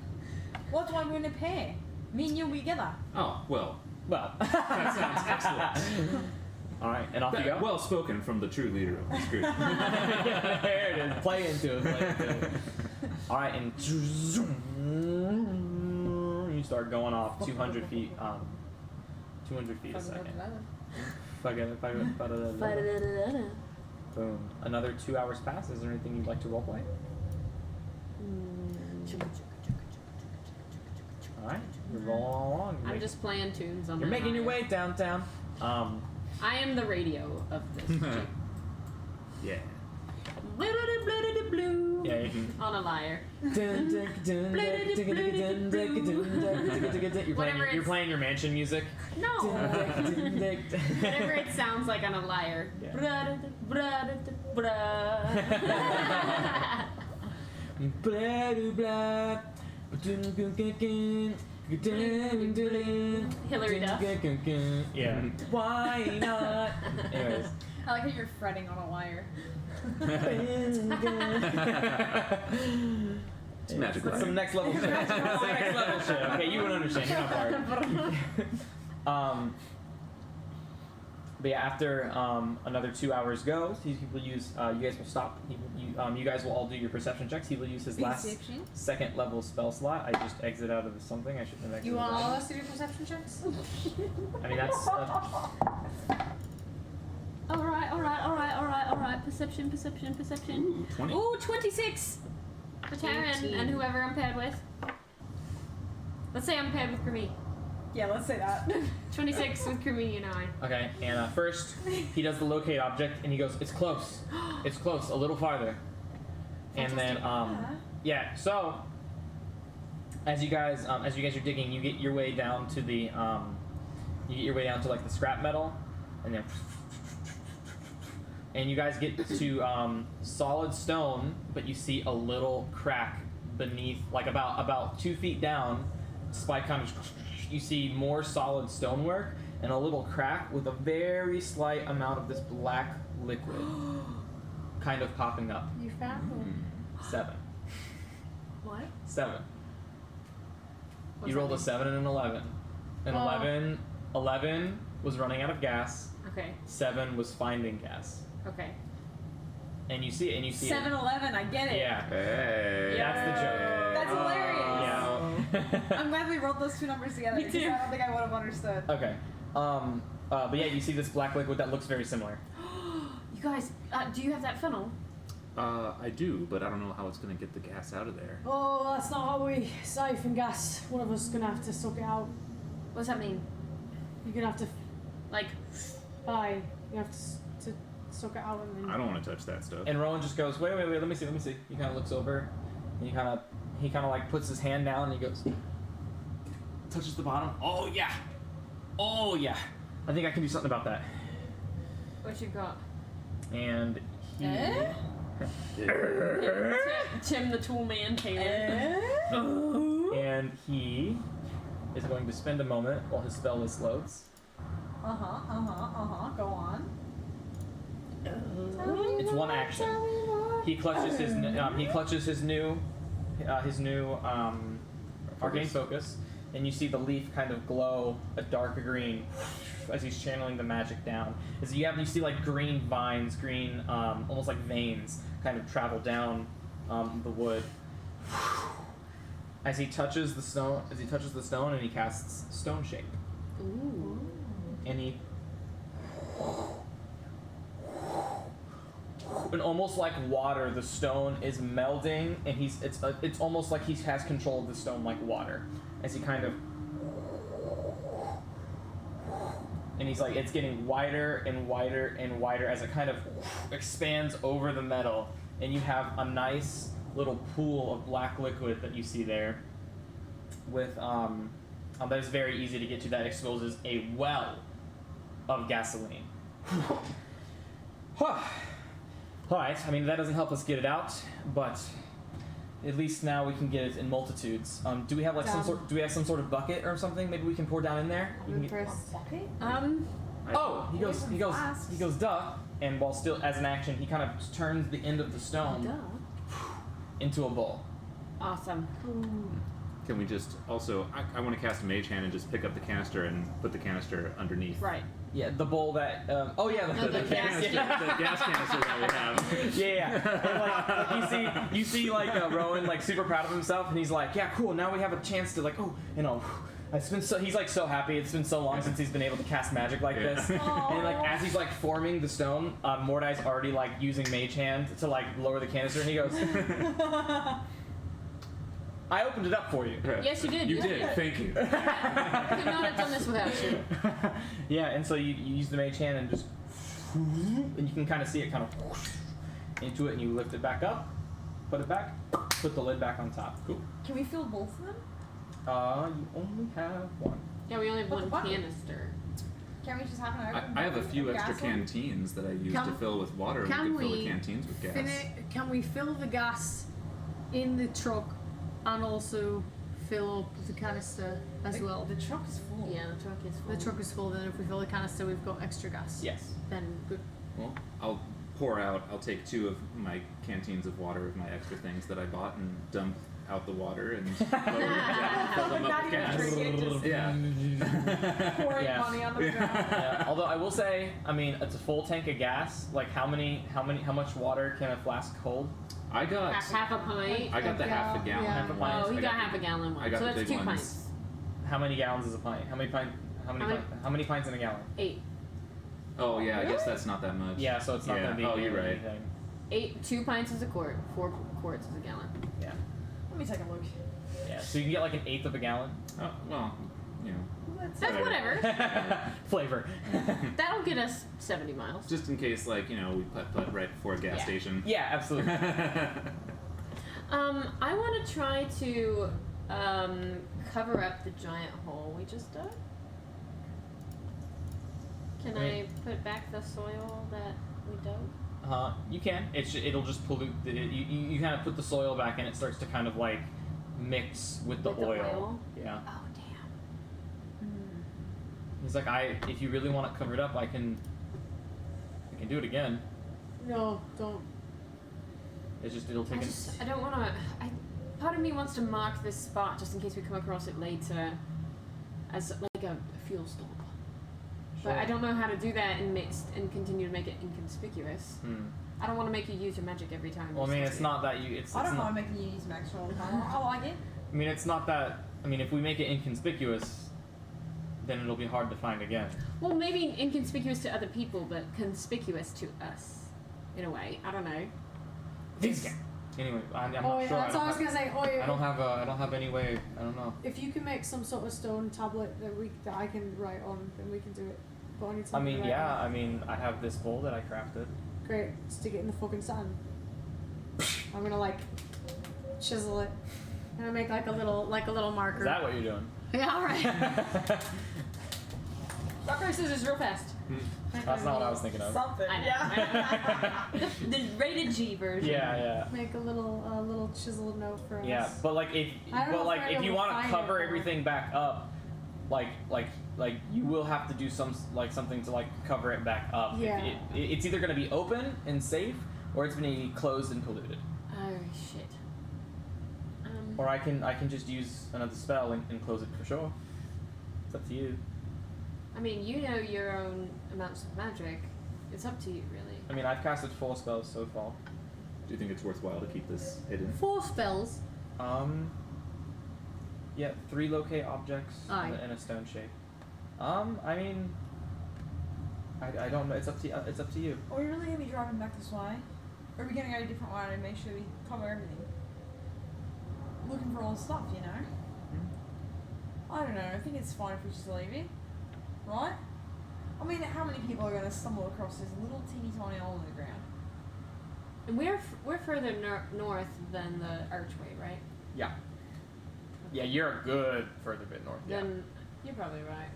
D: What's why we're in a pair? Me and you will be together.
A: oh well.
C: Well,
A: That sounds excellent.
C: all right, and off you go.
A: Well spoken from the true leader of this group.
C: There it is. Play into it. All right, and you start going off 200 feet. 200 feet a second. Boom. Another 2 hours pass. Is there anything you'd like to roleplay? All right, you're rolling along.
B: I'm just playing tunes on
C: You're
B: my
C: making your
B: lyre.
C: way downtown.
B: I am the radio of this Jeep.
A: Yeah.
B: Blue.
C: Yeah. You can.
B: On a lyre.
C: You're playing your mansion music.
B: No. Whatever it sounds like on a lyre.
C: Yeah.
B: Hillary Duff.
C: Yeah. Why not? Anyways.
D: I like how you're fretting on a wire.
A: It's magic,
C: That's
A: right?
C: some next level shit. That's some next level shit. Okay, you wouldn't understand. You're not part. But yeah, after another 2 hours go, he will use. You guys will stop. You guys will all do your perception checks. He will use his last
D: Perception?
C: second level spell slot. I just exit out of something. I shouldn't have exited.
E: You want all
C: out.
E: of us to do perception checks?
C: I mean that's.
B: Alright. Perception.
A: Ooh, 20.
B: Ooh, 26! For Taryn
E: 18.
B: and whoever I'm paired with. Let's say I'm paired with Krimi.
D: Yeah, let's say that.
B: 26 with Krimi and I.
C: Okay, and first he does the locate object, and he goes, "It's close. It's close. A little farther." And then yeah. So as you guys are digging, you get your way down to the like the scrap metal, and then you guys get to solid stone, but you see a little crack beneath, like about 2 feet down, Spike kind of, you see more solid stonework and a little crack with a very slight amount of this black liquid kind of popping up.
E: You found
C: 7.
B: What?
C: 7.
B: What's
C: You rolled
B: that
C: a 7 and an 11. An
E: Oh.
C: 11 was running out of gas.
B: Okay.
C: 7 was finding gas.
B: Okay.
C: And you see it, and you see
D: 7-11, I get
C: it.
D: it.
C: Yeah.
A: Hey.
C: That's the joke.
D: That's hilarious.
C: Yeah.
D: I'm glad we rolled those two numbers together.
B: Me
D: because
B: too.
D: I don't think I would have understood.
C: Okay. But yeah, you see this black liquid that looks very similar.
B: You guys, do you have that funnel?
A: I do, but I don't know how it's gonna get the gas out of there.
H: Oh, that's not how we siphon gas. One of us is gonna have to suck it out.
B: What does that mean?
H: You're gonna have to
B: Like,
H: buy. You have to suck it out and then.
A: I don't want to touch that stuff.
C: And Rowan just goes, wait, let me see. He kind of looks over, and he kind of like puts his hand down, and he goes, touches the bottom. Oh yeah. I think I can do something about that.
B: what you got?
C: And he.
B: Tim the Tool Man Taylor.
C: And he is going to spend a moment while his spell list loads.
D: Go on.
C: It's one action. He clutches his new arcane focus, and you see the leaf kind of glow a dark green as he's channeling the magic down. As you see like green vines, almost like veins, kind of travel down the wood. As he touches the stone, and he casts Stone Shape.
B: Ooh.
C: And he, and almost like water, the stone is melding, and it's almost like he has control of the stone like water, as he kind of, and he's like, it's getting wider and wider and wider as it kind of expands over the metal, and you have a nice little pool of black liquid that you see there, with that is very easy to get to. That exposes a well of gasoline. Alright, I mean, that doesn't help us get it out, but at least now we can get it in multitudes. Do we have like some sort of bucket or something? Maybe we can pour down in there. You can get, he goes, duh, and while still as an action, he kind of turns the end of the stone into a bowl.
B: Awesome.
A: Can we just also? I want to cast a Mage Hand and just pick up the canister and put the canister underneath.
B: Right.
C: Yeah, the bowl that. The
A: Canister, the gas canister that we have.
C: Yeah. And like you see like Rowan like super proud of himself, and he's like, yeah, cool. Now we have a chance to like, he's like so happy. It's been so long since he's been able to cast magic like this. And like as he's like forming the stone, Mordai's already like using Mage Hand to like lower the canister, and he goes, I opened it up for you.
B: Yes, you did.
A: You did. Thank you.
B: I could not have done this without you.
C: Yeah, and so you use the Mage Hand and just, and you can kind of see it kind of into it, and you lift it back up, put it back, put the lid back on top. Cool.
D: Can we fill both of them?
C: You only have one.
B: Yeah, we only have
D: What's
B: one
D: the bucket?
B: canister.
D: Can we just have an open
A: I have a
D: bucket
A: few
D: of
A: extra
D: gas in?
A: canteens that I use to fill with water. And
E: Can
A: we could fill the
E: we
A: canteens with gas.
E: Can we fill the gas in the truck and also fill up the canister as well?
D: The truck is full.
B: Yeah, the truck is full.
E: The truck is full, then if we fill the canister, we've got extra gas.
C: Yes.
E: Then good.
A: Well, I'll take 2 of my canteens of water of my extra things that I bought and dump out the water and fill them up with gas. Yeah.
D: Pouring
C: Yeah.
D: money on the ground.
C: Yeah, although I will say, I mean, it's a full tank of gas. Like, how much water can a flask hold?
A: I got
B: half a pint.
A: I got the half a gallon.
E: Yeah.
C: Half a pint.
B: Oh, he
A: I
B: got
A: the-
B: half a gallon one.
A: I got
B: So
A: the
B: that's
A: big
B: 2
A: ones.
B: pints.
C: How many gallons is a pint? How many pints in a gallon?
B: 8.
A: Oh yeah, I guess that's not that much.
C: Yeah, so it's not
A: Yeah.
C: gonna be.
A: Oh, you're right.
C: anything.
B: 2 pints is a quart. 4 quarts is a gallon.
C: Yeah.
D: Let me take a look.
C: Yeah. So you can get like an eighth of a gallon.
A: Oh well, you know,
B: That's whatever.
C: Flavor.
B: That'll get us 70 miles.
A: just in case, like, you know, we putt right before a gas
B: Yeah.
A: station.
C: Yeah, absolutely.
B: I want to try to cover up the giant hole we just dug. Can
C: Right.
B: I put back the soil that we dug?
C: You can. It'll just pollute. You kind of put the soil back and it starts to kind of like mix with the
B: With the oil?
C: Yeah.
B: Oh damn.
C: He's like, if you really want it covered up, I can do it again.
H: No, don't.
C: It's just it'll take.
B: I don't want to. Part of me wants to mark this spot just in case we come across it later, as like a fuel stop. But I don't know how to do that and continue to make it inconspicuous. I don't want to make you use your magic every time.
C: Well, I mean, it's not that you. It's.
D: I don't
C: not,
D: mind making you use magic all the time. I like it.
C: I mean, it's not that. I mean, if we make it inconspicuous, then it'll be hard to find again.
B: Well, maybe inconspicuous to other people, but conspicuous to us, in a way. I don't know.
C: Anyway, I'm
H: Oh,
C: not
H: yeah,
C: sure.
H: that's what I was gonna say. Oh, yeah.
C: I don't have any way. I don't know.
H: If you can make some sort of stone tablet that I can write on, then we can do it. But I need
C: I
H: something
C: mean,
H: to write
C: yeah.
H: on.
C: I mean, I have this bowl that I crafted.
H: Great. Stick it in the fucking sand. I'm gonna like chisel it. I'm gonna make like a little marker.
C: Is that what you're doing?
B: Yeah, alright. Rock, paper, scissors, real fast.
C: That's not what I was thinking of.
F: Something.
B: I know.
F: Yeah.
B: I know. the rated G version.
C: Yeah.
H: Make a little chiseled note for us.
C: Yeah, but like if
H: I don't know if we're
C: if you
H: able to
C: want
H: find
C: to
H: it,
C: cover
H: though.
C: everything back up, like you will have to do something to like cover it back up.
H: Yeah.
C: It's either going to be open and safe, or it's going to be closed and polluted.
B: Oh shit.
C: Or I can just use another spell and close it for sure. It's up to you.
B: I mean, you know your own amounts of magic. It's up to you, really.
C: I mean, I've casted 4 spells so far.
A: Do you think it's worthwhile to keep this hidden?
E: 4 spells.
C: Yeah, 3 locate objects
E: Aye.
C: in a stone shape. I mean, I don't know. It's up to you.
D: Are we really gonna be driving back this way? Or are we gonna go a different way and make sure we cover everything? Looking for all the stuff, you know? I don't know. I think it's fine if we just leave it, right? I mean, how many people are gonna stumble across this little teeny tiny hole in the ground?
B: And we're further north than the archway, right?
C: Yeah. Yeah, you're a good further bit north. Yeah.
B: Then you're probably right.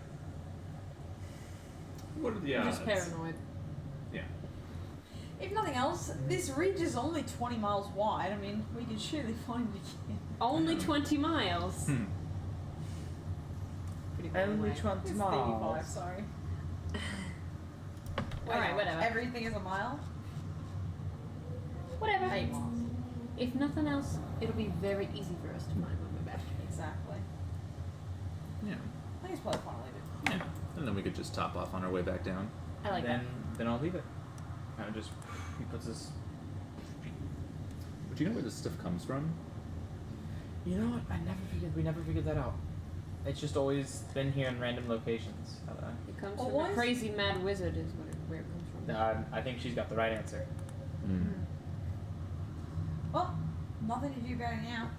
A: What are the
B: I'm
A: odds?
B: just paranoid.
A: Yeah.
D: If nothing else, this ridge is only 20 miles wide. I mean, we could surely find it again.
B: Only 20 miles. Pretty far
C: Only
B: away.
C: 20
D: It's 35,
C: miles.
D: sorry.
B: Alright, whatever.
D: Everything is a mile?
B: Whatever.
D: 8 miles.
B: If nothing else, it'll be very easy for us to find when we're back.
D: Exactly.
A: Yeah.
D: I think it's probably fine to leave it.
A: Yeah. And then we could just top off on our way back down.
B: I like
C: Then I'll leave it. Kind of just he puts his.
A: But do you know where this stuff comes from?
C: You know what? We never figured that out. It's just always been here in random locations.
B: that. It comes
D: Oh,
B: from
D: what
B: a
D: is-
B: crazy mad wizard is where it comes from.
C: I think she's got the right answer.
D: Well, nothing to do about it now.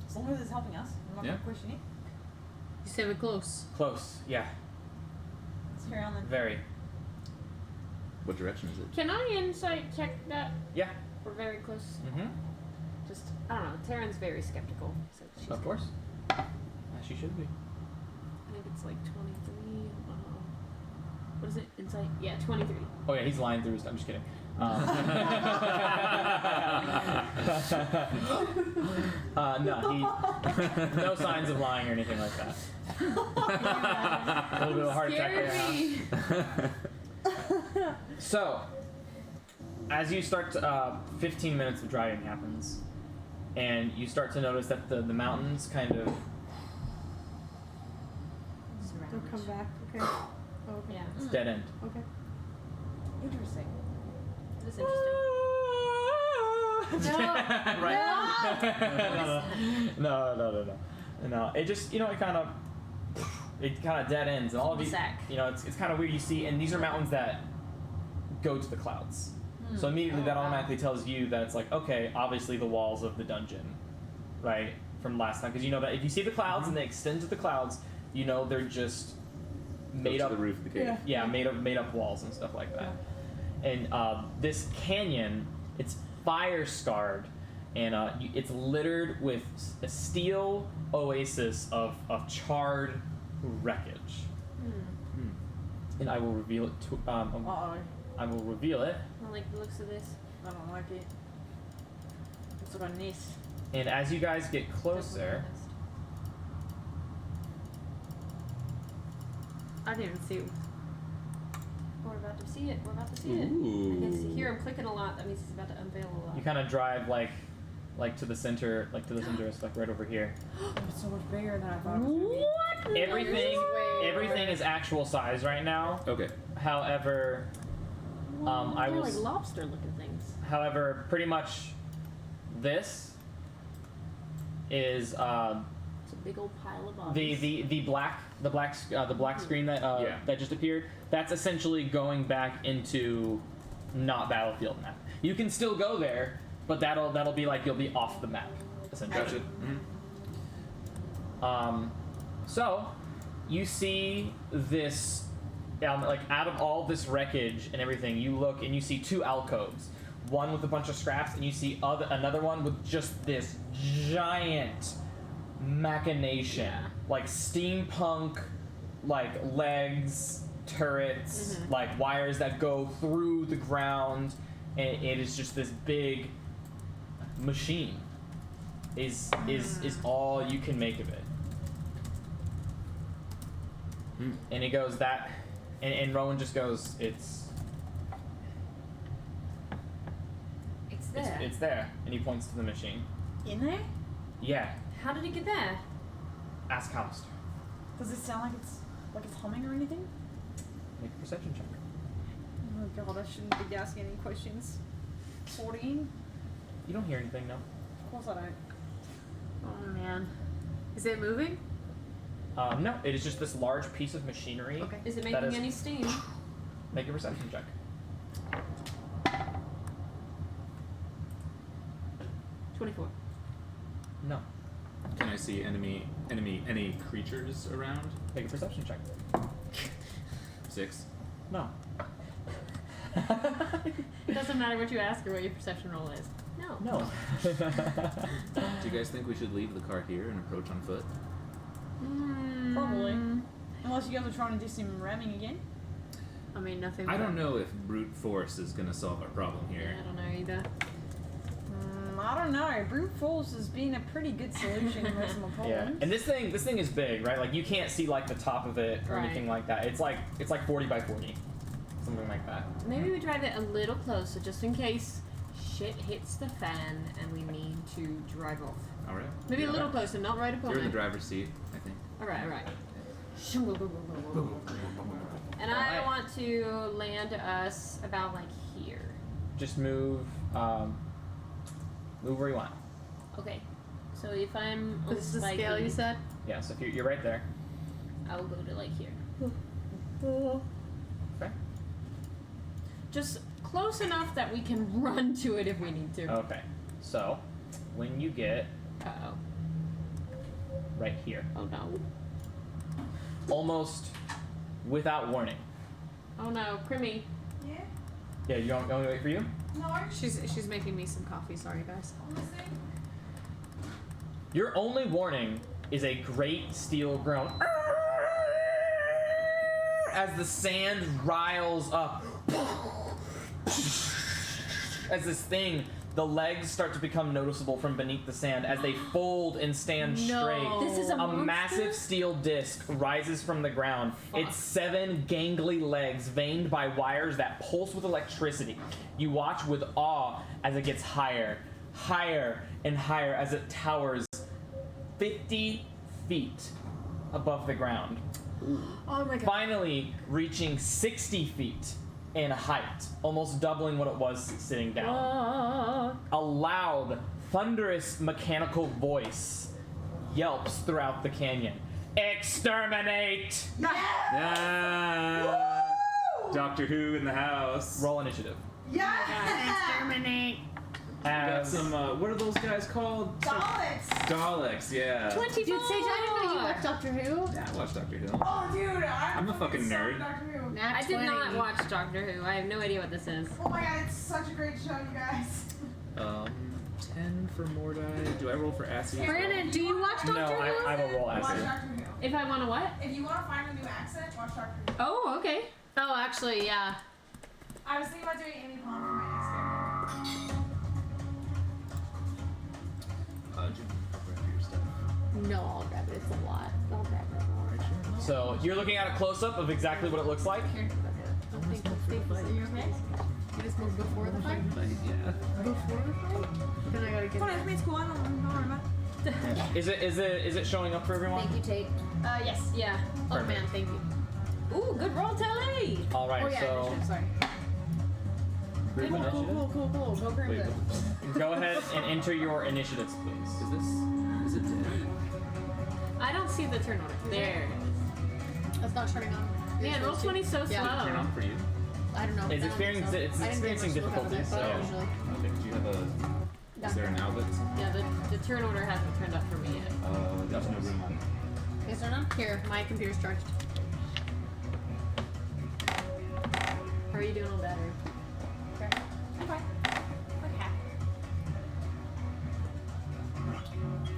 D: As long as it's helping us, I'm not
A: Yeah.
D: going to question it.
E: You said we're close.
C: Close. Yeah.
D: Let's carry on then.
C: Very.
A: What direction is it?
B: Can I insight check that?
C: Yeah.
B: We're very close.
C: Mm-hmm.
B: Just, I don't know. Taryn's very skeptical. So she's,
C: Of course. As she should be.
B: I think it's like 23. What is it? Insight? Yeah, 23.
C: Oh yeah, he's lying through his. I'm just kidding. No, he no signs of lying or anything like that. A little bit of a heart attack there. Huh? So, as you start to, 15 minutes of driving happens, and you start to notice that the mountains kind of.
H: They'll come back. Okay. Oh, okay.
B: Yeah.
C: It's dead end.
H: Okay.
D: Interesting.
B: That's interesting.
C: Right? No. It just, it kind of dead ends, and all of you,
B: Cul-de-sac.
C: it's kind of weird. You see, and these are mountains that go to the clouds. So immediately that automatically tells you that it's like, okay, obviously the walls of the dungeon, right, from last time, because you know that if you see the clouds and they extend to the clouds, they're just made
A: Up
C: up
A: to the roof of the cave.
C: yeah, made up walls and stuff like that. And this canyon, it's fire scarred, and it's littered with a steel oasis of charred wreckage. And I will reveal it to.
D: Uh-oh.
C: I will reveal it.
B: I don't like the looks of this.
D: I don't like it. It's like a nest.
C: And as you guys get closer,
E: I didn't even see.
B: We're about to see it. We're about to see it. I can see, hear him clicking a lot. That means he's about to unveil a lot.
C: you kind of drive like to the center, it's like right over here.
D: It's so much bigger than I thought it was gonna be.
B: What?
C: Everything is actual size right now.
A: Okay.
C: However, I
B: They're
C: will.
B: like lobster-looking things.
C: However, pretty much this is
B: It's a big old pile of bodies.
C: the black screen that
A: Yeah.
C: that just appeared. That's essentially going back into not battlefield map. You can still go there, but that'll be like you'll be off the map essentially.
A: Gotcha. Mm-hmm.
C: So you see this, like out of all this wreckage and everything, you look and you see two alcoves. One with a bunch of scraps, and you see another one with just this giant machination, like steampunk, like legs, turrets, like wires that go through the ground, and it is just this big machine. Is all you can make of it. And he goes that, and Rowan just goes, it's
B: there.
C: it's there, and he points to the machine.
D: In there?
C: Yeah,
B: How did it get there?
C: ask Alistair.
D: Does it sound like it's humming or anything?
C: Make a perception check.
D: Oh god, I shouldn't be asking any questions. 14?
C: You don't hear anything, no.
D: Of course I don't.
E: Oh man. Is it moving?
C: No, it is just this large piece of machinery.
E: Okay.
B: Is it
C: That
B: making
C: is-
B: any steam?
C: Make a perception check.
B: 24.
C: No.
A: Can I see any creatures around?
C: Make a perception check.
A: 6.
C: No.
B: It doesn't matter what you ask or what your perception roll is. No.
C: No.
A: Do you guys think we should leave the car here and approach on foot?
D: Probably. Unless you guys are trying to do some ramming again.
E: I mean, nothing.
A: I don't know if brute force is gonna solve our problem
B: Yeah,
A: here.
B: I don't know either.
D: I don't know. Brute force has been a pretty good solution in most of my
C: Yeah.
D: problems.
C: And this thing is big, right? Like you can't see like the top of it or
B: Right.
C: anything like that. It's like 40 by 40. Something like that.
B: Maybe we drive it a little closer just in case shit hits the fan and we need to drive off.
A: All right.
B: Maybe a
A: Yeah.
B: little closer, not right upon
A: You're in the
B: it.
A: driver's seat, I think.
B: Alright. And I
C: Alright.
B: want to land us about like here.
C: Just move where you want.
B: Okay. So if I'm on
E: This is the
B: spiky,
E: scale you said?
C: Yeah, so if you're right there.
B: I will go to like here.
C: Okay.
B: Just close enough that we can run to it if we need to.
C: Okay. So when you get
B: Uh-oh.
C: right here,
B: Oh no.
C: almost without warning.
B: Oh no, Crimmy.
D: Yeah?
C: Yeah, you want me to wait for you?
D: No.
E: She's making me some coffee. Sorry, guys.
C: Your only warning is a great steel groan as the sand riles up. As this thing, the legs start to become noticeable from beneath the sand as they fold and stand straight.
B: This is a monster?
C: massive steel disc rises from the ground. Its 7 gangly legs veined by wires that pulse with electricity. You watch with awe as it gets higher, higher, and higher as it towers 50 feet above the ground.
B: Oh my god.
C: Finally reaching 60 feet in height, almost doubling what it was sitting down. A loud, thunderous mechanical voice yelps throughout the canyon. Exterminate!
A: Ah, Doctor Who in the house.
C: Roll initiative.
E: Exterminate.
A: We got
C: As
A: some, what are those guys called?
D: Daleks!
A: Daleks, yeah.
B: 24!
E: Dude, Sage, I didn't know you watched Doctor Who.
A: Yeah, I watch Doctor Who.
D: Oh, dude,
A: I'm a fucking nerd.
D: Doctor Who.
E: Nat
B: I did
E: 20.
B: not watch Doctor Who. I have no idea what this is.
D: Oh my god, it's such a great show, you guys.
A: 10 for Mordai. Do I roll for Assy? as well?
E: Brandon, do you watch Doctor
C: no,
E: Who?
C: I will roll
D: Watch
C: acid.
D: Doctor Who.
B: If I want to what?
D: If you want to find a new accent, watch Doctor Who.
B: Oh, okay.
E: Oh, actually, yeah.
D: I was thinking about doing any palm for my next character.
A: Jim, I'll grab your stuff.
E: No, I'll grab it. It's a lot. I'll grab it.
C: So you're looking at a close-up of exactly what it looks like.
E: Here. Are you okay? You just moved before the fight?
A: Yeah.
E: Before the fight? Then I gotta get
D: Come on, it's cool. I don't worry about it.
C: Is it showing up for everyone?
H: Thank you, Tate.
B: Yes.
E: Yeah. Oh
C: Perfect.
E: man, thank you.
B: Ooh, good roll, Telly.
C: All right,
E: Oh yeah,
C: so
E: initiative, sorry.
C: group
B: Cool,
C: initiative.
B: cool. Go group
A: Wait,
B: it.
C: Go ahead and enter your initiatives, please.
A: is it dead?
B: I don't see the turn order. There.
E: That's not turning on.
B: Man, roll 20 's so
E: Yeah.
B: slow.
A: Turn on for you.
E: I don't know.
C: It's
E: now,
C: experiencing-
E: so
C: it's
E: I didn't
C: experiencing
E: get much look out of
C: difficulties,
E: it, but
C: so-
E: usually.
A: Okay, do you have a... Is there an outlet?
B: Yeah, the turn order hasn't turned up for me yet.
A: There's no room on.
E: Is there none? Here, my computer's charged.
B: How are you doing on battery?
D: Okay. I'm fine. Okay.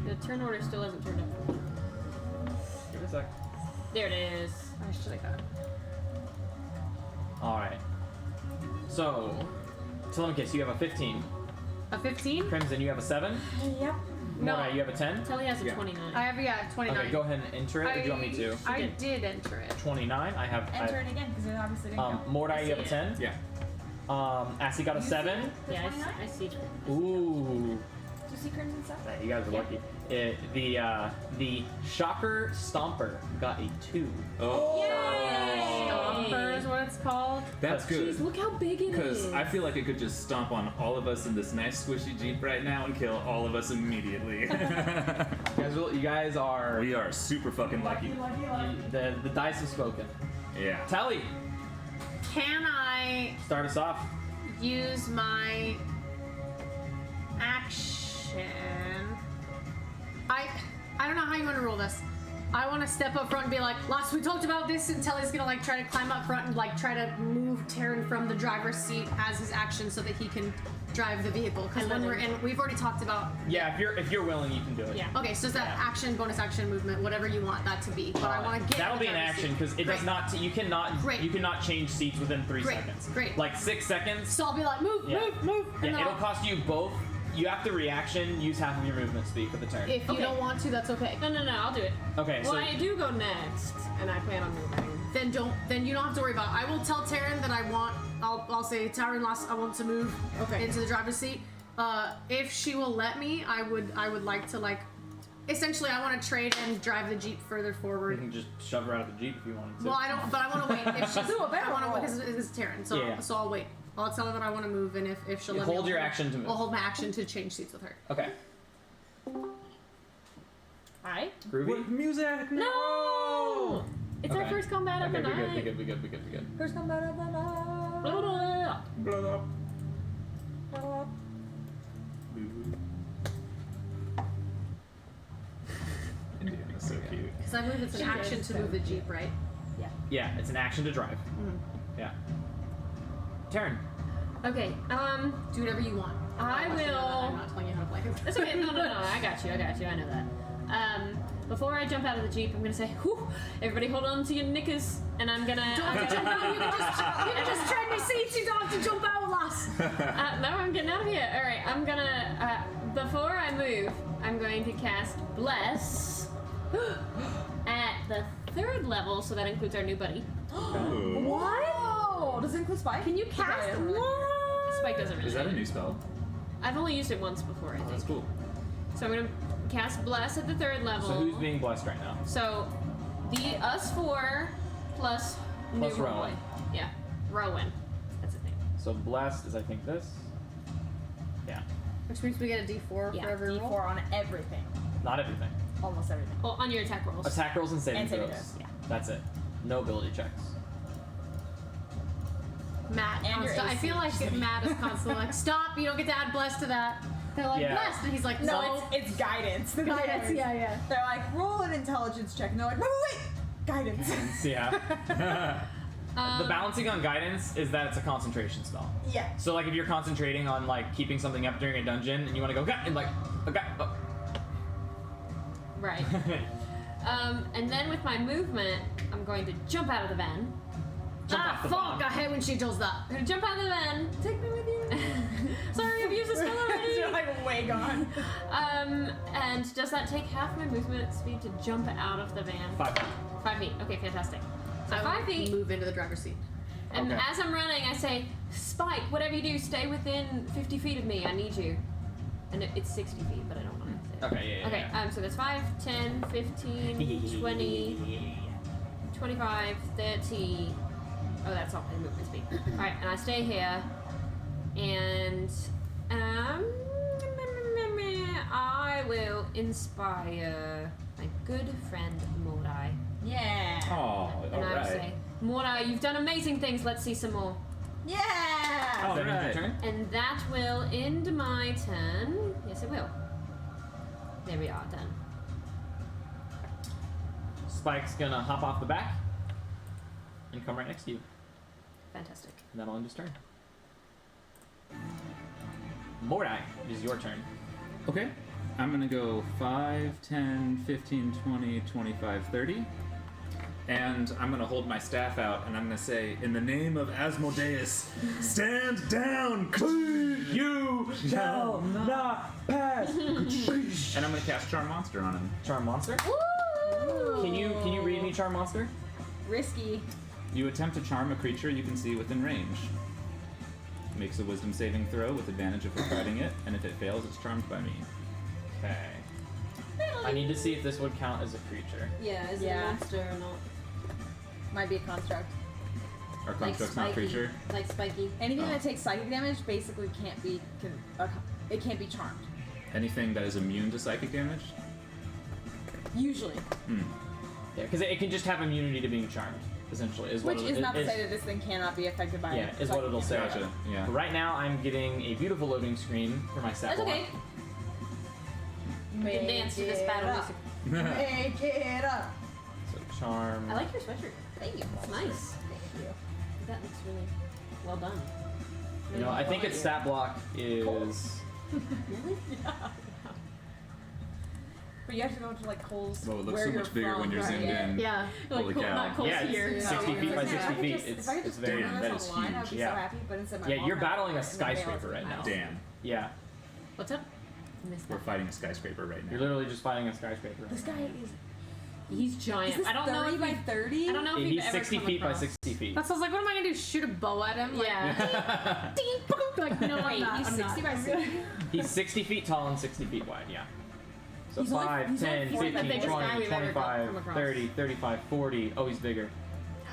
B: The turn order still hasn't turned up for me.
C: Give it a sec.
B: There it is.
E: I should have got it.
C: All right. So, Telemachus, you have a 15.
E: A 15?
C: Crimson, you have a 7.
D: Yep.
E: No.
C: Mora, you have a 10.
B: Telly has a
A: Yeah.
B: 29.
E: I have 29.
C: Okay, go ahead and enter it, or do you want me to?
E: I
B: did.
E: did enter it.
C: 29. I have.
D: Enter it again, because it obviously didn't go.
C: Mordai, you have a
B: see
C: 10.
A: Yeah.
C: Assie got a
D: You see
C: 7.
D: The
B: Yeah,
D: 29?
B: I see.
C: Ooh.
D: Do you see Crimson stuff?
C: Yeah, you guys are lucky. The Shocker Stomper got a 2.
A: Oh.
E: Stomper is what it's called.
A: That's good.
B: Jeez, look how big it is.
A: Because I feel like it could just stomp on all of us in this nice squishy Jeep right now and kill all of us immediately.
C: You guys are.
A: We are super fucking lucky.
C: The dice have spoken.
A: Yeah.
C: Tally,
E: Can I
C: start us off.
E: use my action? I don't know how you want to roll this. I want to step up front and be like, Last we talked about this, and Telly's gonna like try to climb up front and like try to move Taryn from the driver's seat as his action so that he can drive the vehicle. Because when we're in, we've already talked about.
C: Yeah, if you're willing, you can do it.
B: Yeah.
E: Okay, so it's that action, bonus action, movement, whatever you want that to be. But I want to get.
C: That'll
E: in
C: be
E: the
C: an
E: driver's
C: action
E: seat.
C: because it does
E: Great.
C: not. You cannot.
E: Great.
C: You cannot change seats within 3
E: Great.
C: seconds.
E: Great.
C: Like 6 seconds.
E: So I'll be like, move,
C: Yeah.
E: move, and
C: Yeah,
E: then
C: it'll
E: I'll-
C: cost you both. You have to reaction. Use half of your movement speed for the turn.
E: If you
B: Okay.
E: don't want to, that's okay.
B: No, I'll do it.
C: Okay,
B: Well,
C: so
B: I do go next, and I plan on moving.
E: Then you don't have to worry about it. I will tell Taryn that I'll say, Taryn, I want to move into the driver's seat. If she will let me, I would like to like, essentially I want to trade and drive the Jeep further
C: you
E: forward.
C: can just shove her out of the Jeep if you wanted to.
E: Well, I don't, but I want to wait. If she's,
D: Do a barrel
E: I want to
D: roll.
E: because it's Taryn, so
C: Yeah.
E: so I'll wait. I'll tell her that I want to move, and if she'll let me,
C: Hold
E: I'll
C: your
E: move.
C: action to move.
E: I'll hold my action to change seats with her.
C: Okay.
B: Alright.
C: Groovy.
A: Music!
B: No! It's our
C: Okay.
B: first combat of the
C: Okay,
B: night.
C: we good.
D: First combat of the night.
B: Blah, blah, blah.
A: Blow up.
D: Blah.
A: Indiana's so cute.
E: Because I believe it's an
B: She
E: action
B: is
E: to
B: so
E: move the Jeep, right?
C: Yeah, it's an action to drive. Yeah. Taryn.
B: Okay,
E: Do whatever you want.
B: I
E: I'll let you know that.
B: will-
E: I'm not telling you how to play.
B: That's okay. No, I got you. I know that. Before I jump out of the Jeep, I'm gonna say, whew, everybody hold on to your knickers, and I'm gonna.
E: Don't have to jump out. You can just trade your seats. You don't have to jump out, lass.
B: No, I'm getting out of here. Alright, I'm gonna, before I move, I'm going to cast Bless at the 3rd level, so that includes our new buddy.
D: What? Does it include Spike?
B: Can you cast what? Spike doesn't really.
A: Is that a new spell?
B: I've only used it once before, I
A: Oh,
B: think.
A: that's cool.
B: So I'm gonna cast Bless at the 3rd level.
C: So who's being blessed right now?
B: So, us 4 plus
C: Plus
B: new
C: Rowan.
B: boy. Yeah, Rowan. That's his name.
C: So blessed is I think this. Yeah.
E: Which means we get a D4
B: Yeah,
E: for every roll.
D: D4 on everything.
C: Not everything.
D: Almost everything.
B: Well, on your attack rolls.
C: Attack rolls and saving
D: And saving
C: throws.
D: throws, yeah.
C: That's it. No ability checks.
E: Matt,
D: And your
E: I
D: AC.
E: feel like Matt is constantly like, stop, you don't get to add blessed to that. They're like,
C: Yeah.
E: blessed, and he's like,
D: No,
E: no.
D: it's guidance.
E: Guidance, yeah.
D: They're like, roll an intelligence check. And they're like, wait. Guidance.
C: Yeah. The balancing on guidance is that it's a concentration spell.
D: Yeah.
C: So like if you're concentrating on like keeping something up during a dungeon and you want to go and like oh.
B: Right. And then with my movement, I'm going to jump out of the van.
C: jump off the
E: fuck!
C: van.
E: I hate when she does that.
B: I'm gonna jump out of the van.
D: Take me with you.
B: Sorry, I've used the spell already.
F: You're like way gone.
B: And does that take half my movement speed to jump out of the van?
C: 5 feet.
B: 5 feet. Okay, fantastic. So
E: I
B: 5 feet.
E: Move into the driver's seat.
B: And
C: Okay.
B: as I'm running, I say, Spike, whatever you do, stay within 50 feet of me. I need you. And it's 60 feet, but I don't want to say that.
C: Okay, yeah.
B: Okay, so that's 5, 10, 15, 20, 25, 30. Oh, that's all my movement speed. Alright, and I stay here. And I will inspire my good friend Mordai.
D: Yeah.
A: Oh,
B: And I will
A: alright.
B: say, Mordai, you've done amazing things. Let's see some more.
D: Yeah.
C: Is that end your
A: Alright.
C: turn?
B: And that will end my turn. Yes, it will. There we are, done.
C: Spike's gonna hop off the back and come right next to you.
B: Fantastic.
C: And that'll end his turn. Mordai, it is your turn.
A: Okay. I'm gonna go 5, 10, 15, 20, 25, 30. And I'm gonna hold my staff out and I'm gonna say, in the name of Asmodeus, stand down!
C: You shall not pass.
A: And I'm gonna cast Charm Monster on him.
C: Charm Monster.
B: Woo!
C: Can you read me Charm Monster?
D: Risky.
A: You attempt to charm a creature you can see within range. Makes a wisdom saving throw with advantage if we're fighting it, and if it fails, it's charmed by me.
C: Okay. I need to see if this would count as a creature.
B: Yeah, is
D: it a
B: it a
D: monster
B: monster or not?
D: Might be a construct.
A: Our construct's not creature.
B: Like spiky.
D: Anything
A: Oh.
D: that takes psychic damage basically can't be it can't be charmed.
A: Anything that is immune to psychic damage?
D: Usually.
A: Hmm.
C: Yeah, because it can just have immunity to being charmed, essentially. Is
D: Which
C: what
D: is
C: it,
D: not to
C: is-
D: say that this thing cannot be affected by
C: Yeah, is what it'll say.
A: Gotcha. Yeah.
C: Right now, I'm getting a beautiful loading screen for my stat
B: That's
C: block.
B: okay. You can dance to this battle music.
D: Make it up.
C: So charm.
B: I like your sweatshirt.
D: Thank you.
B: It's nice.
D: Thank you.
B: That looks really well done.
C: You know, I think its stat block is.
B: Really?
D: But you have to go to like Cole's.
A: Well, it looks
D: where
A: so
D: you're
A: much bigger
D: from,
A: when you're
D: right?
A: zoomed in.
E: Yeah.
A: Holy cow.
C: Yeah, it's 60 feet by 60 feet.
D: If I
C: It's
D: could just
C: very
D: do this
C: that
D: on
C: is
D: the line, I'd
C: huge.
D: be so
C: Yeah.
D: happy. But instead, my
C: Yeah,
D: mom
C: you're
D: had
C: battling
D: it,
C: a
D: and then Bale
C: skyscraper
D: was
C: right
D: in the
C: now.
D: house.
A: Damn.
C: Yeah.
B: What's up? I missed
A: We're
B: that.
A: fighting a skyscraper right now.
C: You're literally just fighting a skyscraper. Right
D: This
C: now.
D: guy is.
B: He's giant.
D: Is this
B: I don't know
D: 30
B: if
D: by
B: we've-
D: 30?
B: I don't know if we've
C: He's
B: ever
C: 60
B: come
C: feet by
B: across.
C: 60 feet.
E: That sounds like, what am I gonna do? Shoot a bow at him? Like,
B: Yeah.
E: like no,
B: Wait, he's 60 by 60.
C: He's 60 feet tall and 60 feet wide, yeah. So
D: He's only-
C: 5,
D: he's only
C: 10,
D: fourth, I
C: 15,
B: think,
C: 20,
B: biggest guy we've ever
C: 25,
B: come across.
C: 30, 35, 40. Oh, he's bigger.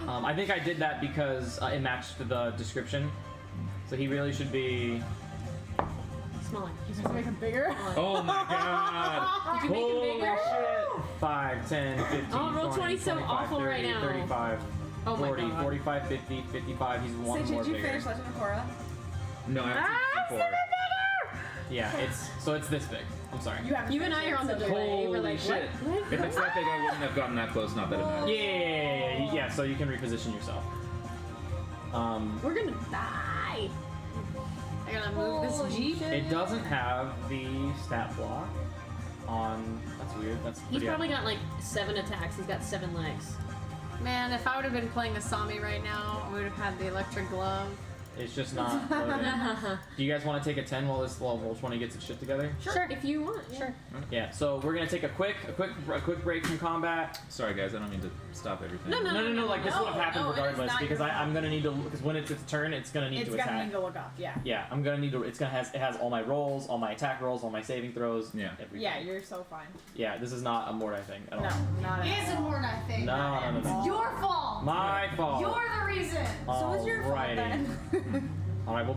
C: I think I did that because it matched the description. So he really should be...
B: Smaller.
D: You have to make him bigger.
A: Oh my god!
B: Did you make him bigger?
C: 5, 10, 15,
B: Oh, roll
C: 20,
B: 20 so
C: 25,
B: awful
C: 30,
B: right now.
C: 35,
B: Oh my
C: 40,
B: God.
C: 45, 50, 55. He's one
D: Say,
C: more
D: did you
C: bigger.
D: finish Legend of Korra?
A: No, I have to do 4.
C: Yeah, so it's this big. I'm sorry.
D: You have.
B: You and I are on the delay. We're
A: Holy
B: like,
A: shit.
B: what?
A: If it's that big, I wouldn't have gotten that close, not that it matters.
C: Yeah, so you can reposition yourself.
B: We're gonna die.
E: I gotta move
D: Holy
E: this Jeep.
D: shit.
C: It doesn't have the stat block on. That's weird. That's
B: He's
C: pretty
B: probably got like 7 attacks. He's got 7 legs.
E: Man, if I would have been playing Asami right now, I would have had the electric glove.
C: It's just not loaded. Do you guys want to take a 10 while roll 20 gets its shit together?
B: Sure. If you want. Yeah.
E: Sure.
C: Yeah. So we're gonna take a quick break from combat.
A: Sorry, guys, I don't mean to stop everything.
B: No.
C: No. Like this would have happened
D: no, it is
C: regardless
D: not
C: because
D: your
C: I'm gonna need to because when it's its turn, it's gonna need
D: It's
C: to
D: gonna
C: attack.
D: need to look up. Yeah.
C: Yeah, I'm gonna need to. It has all my rolls, all my attack rolls, all my saving throws.
A: Yeah.
C: Everything.
D: Yeah, you're so fine.
C: Yeah, this is not a Mordai thing at all.
D: No, not at
H: It is a
D: all.
H: Mordai thing.
C: No.
H: It's your fault.
C: My fault.
H: You're the reason.
D: So it's your fault
C: Alrighty.
D: then.
C: All right. Well,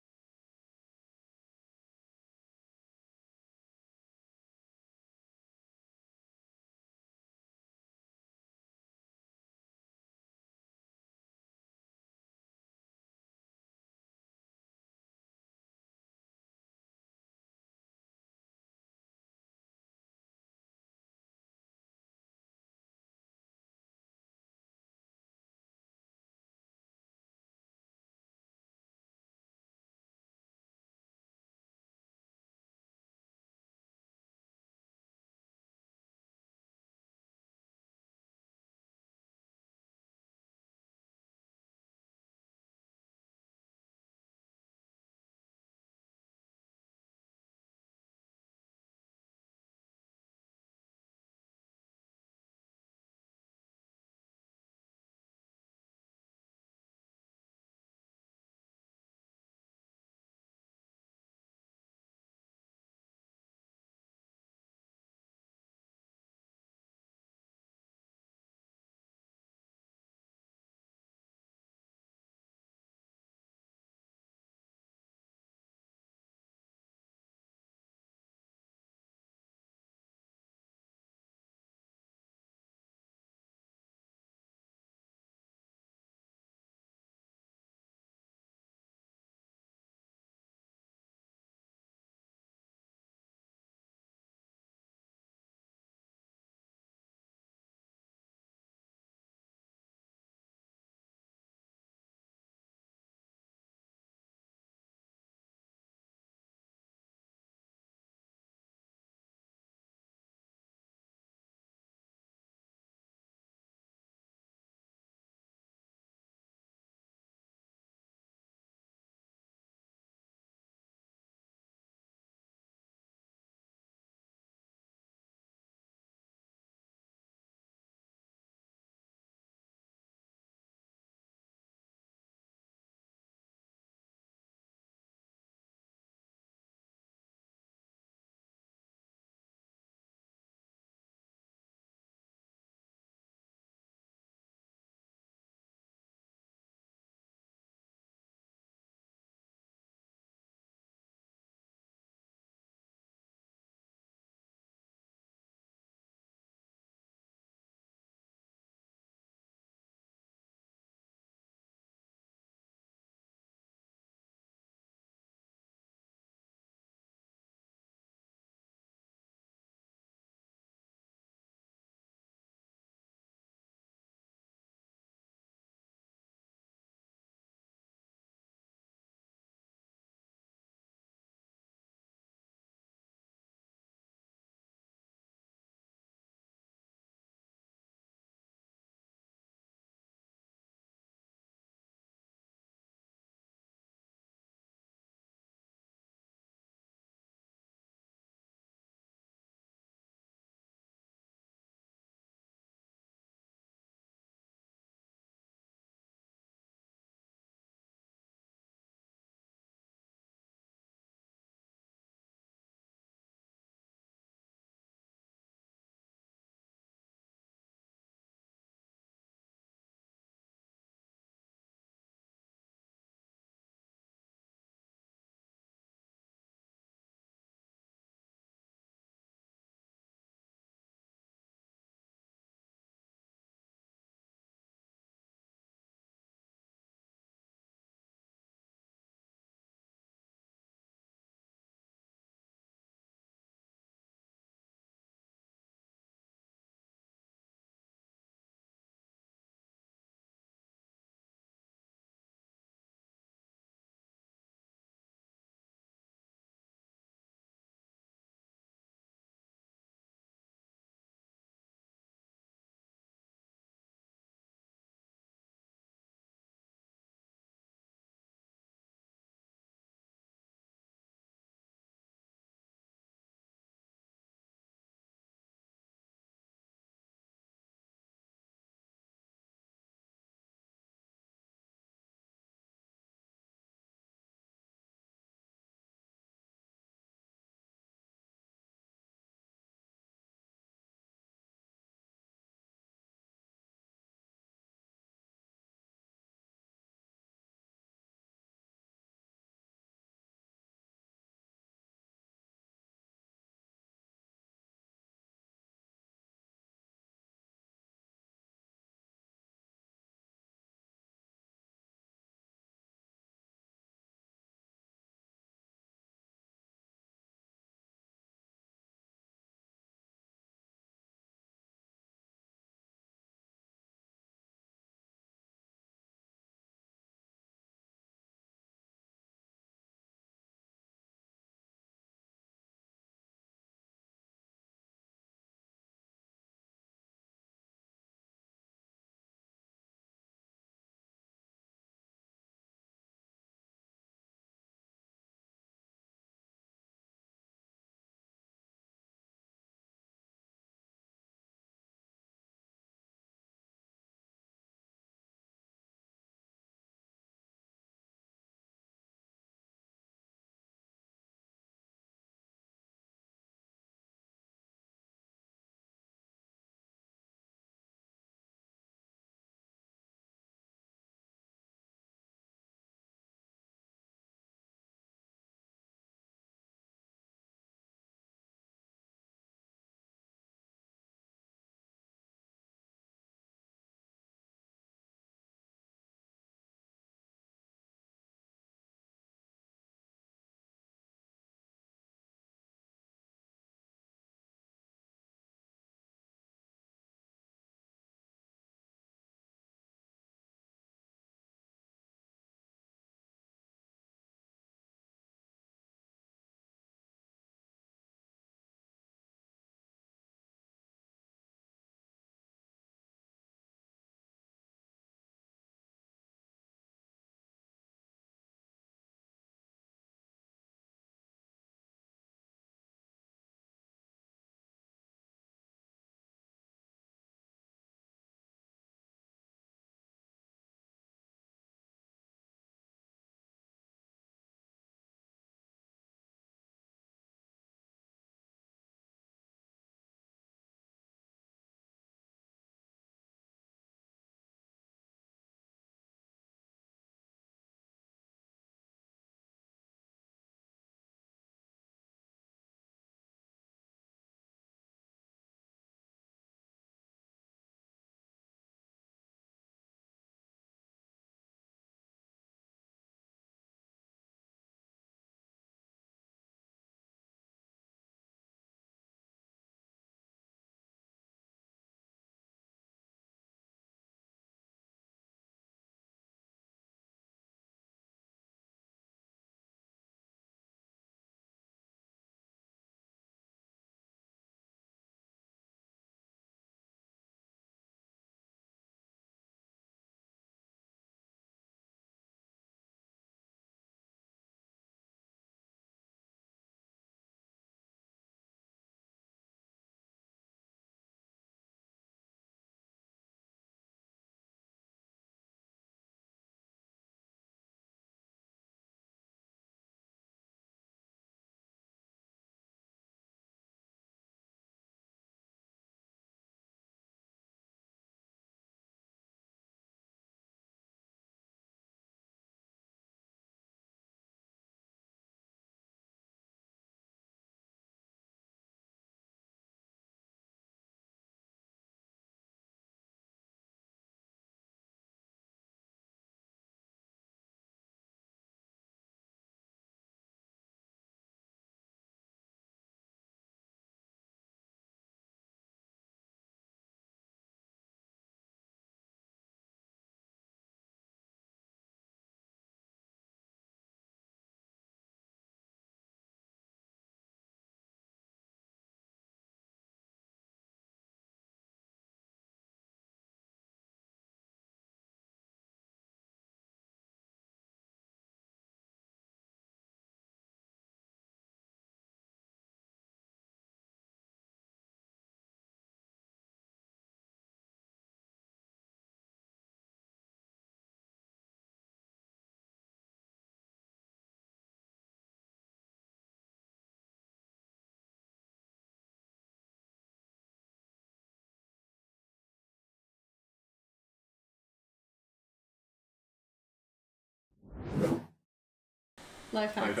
E: Life hacks.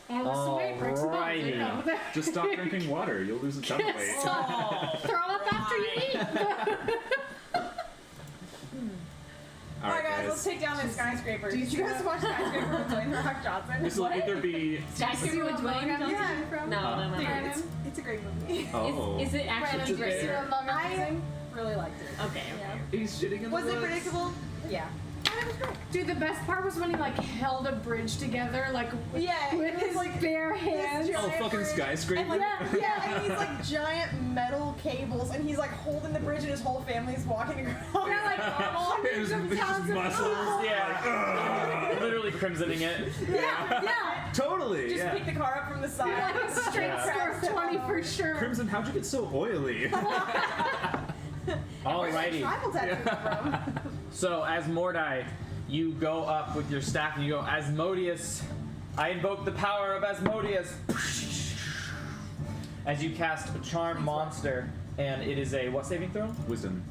E: Oh, wait, breaks the bones.
C: Alrighty.
A: Just stop drinking water. You'll lose a ton of weight.
E: Throw up after you eat.
A: All
F: Alright,
A: right,
F: guys, let's take down this skyscraper. Did you guys watch Skyscraper with Dwayne The Rock Johnson?
A: This will either be.
B: Skyscraper with Dwayne Johnson?
F: Yeah.
B: No, no,
F: Dude,
B: no.
F: it's a great movie.
A: Oh.
B: Is it actually great?
F: I really liked it.
B: Okay.
A: He's shitting in the
F: Was it
A: woods.
F: predictable? Yeah. It was great.
H: Dude, the best part was when he like held a bridge together, like
F: Yeah,
H: with
F: it was
H: his
F: like
H: bare hands.
F: this
A: Oh,
F: giant
A: fucking
F: bridge.
A: skyscraper.
F: And like,
H: Yeah.
F: and he's like giant metal cables, and he's like holding the bridge, and his whole family's walking across.
H: Yeah, like hundreds of
A: There's
H: pounds of
A: muscles.
C: Yeah. Literally crimsoning it.
H: Yeah,
A: Totally.
F: Just
A: Yeah.
F: pick the car up from the side.
H: like a straight
C: Yeah.
H: score of 20 for sure.
A: Crimson, how'd you get so oily?
C: Alrighty.
F: Tribal tattoo from.
C: So as Mordai, you go up with your staff and you go, Asmodeus, I invoke the power of Asmodeus. As you cast a charm monster, and it is a what saving throw?
A: Wisdom.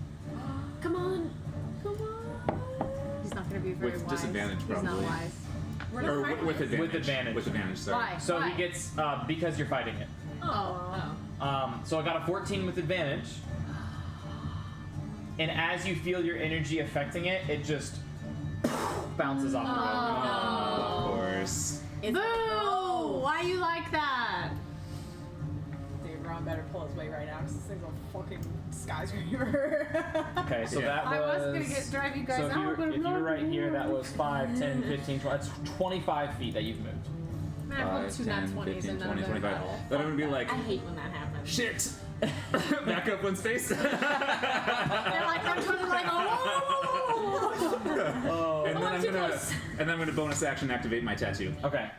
B: Come on. Come on.
E: He's not going to be very
A: With
E: wise.
A: disadvantage,
E: He's not
A: probably.
E: wise.
F: We're
A: Or
F: not fighting
A: with
F: it.
A: advantage.
C: With advantage.
A: With advantage, sorry.
E: Why?
C: So
E: Why?
C: he gets because you're fighting it.
B: Oh.
C: So I got a 14 with advantage. And as you feel your energy affecting it, it just bounces off
A: Of course.
E: Boo! Why you like that?
F: Dude, Ron better pull his weight right now, because this thing's a fucking skyscraper.
C: Okay, so
A: Yeah.
C: that was.
H: I was gonna drive you guys
C: so if
H: out,
C: you're,
H: but
C: if you're right here, that was 5, 10, 15, 20. That's 25 feet that you've moved.
E: Man, I rolled
A: 5,
E: two nat
A: 10,
E: 20s
A: 15,
E: and none
A: 20,
E: of them
A: 25.
E: fell.
A: Then I'm gonna be like,
B: I hate when that happens.
A: shit! Back up one space.
E: They're like, I'm totally like, oh.
A: and then I'm
B: too
A: gonna
B: close.
A: and then I'm gonna bonus action activate my tattoo.
C: Okay.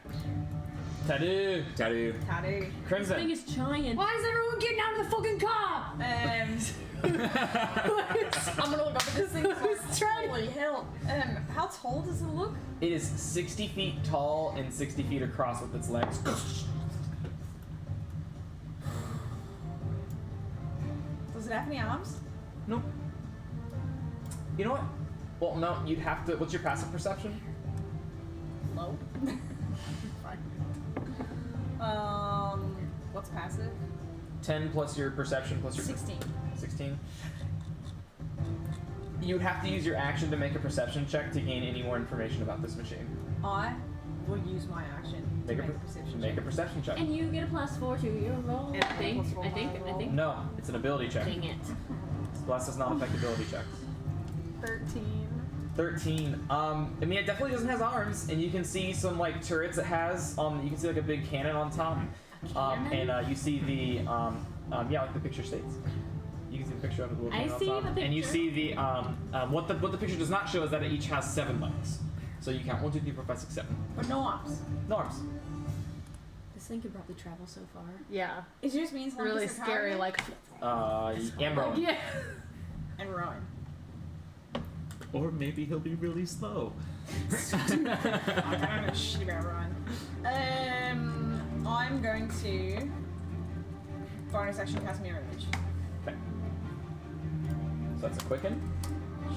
C: Tattoo.
A: Tattoo.
F: Tattoo.
B: This thing
C: Crimson.
B: is giant.
H: Why is everyone getting out of the fucking car?
F: I'm gonna look up at this thing. Holy hell. How tall does it look?
C: It is 60 feet tall and 60 feet across with its legs.
F: Does it have any arms?
C: Nope. You know what? Well, no, you'd have to. What's your passive perception?
F: Low. Fine. What's passive?
C: 10 plus your perception plus your
F: 16.
C: 16. You'd have to use your action to make a perception check to gain any more information about this machine.
F: I will use my action to make a perception
C: Make a
F: check.
C: perception check.
B: And you get a +4 to your roll.
F: And
B: I think.
F: +4
B: I think.
F: my
B: I think.
C: No, it's an ability check.
B: Dang it.
C: Bless does not affect ability checks.
F: 13.
C: 13. I mean, it definitely doesn't have arms, and you can see some like turrets it has. You can see like a big cannon on top. And you see the yeah, like the picture states. You can see the picture of the little
B: I
C: cannon on
B: see
C: top.
B: the
C: And you
B: picture.
C: see the what the picture does not show is that it each has 7 legs. So you count 1, 2, 3, 4, 5, 6, 7.
F: But no arms.
C: No arms.
B: This thing could probably travel so far.
E: Yeah.
F: It just means long
E: Really
F: distance
E: scary,
F: power
E: like,
C: Ambro.
E: yeah.
F: and rowing.
A: Or maybe he'll be really slow.
F: I'm gonna shit about Ryan. I'm going to bonus action cast mirror image.
C: Okay. So that's a quicken.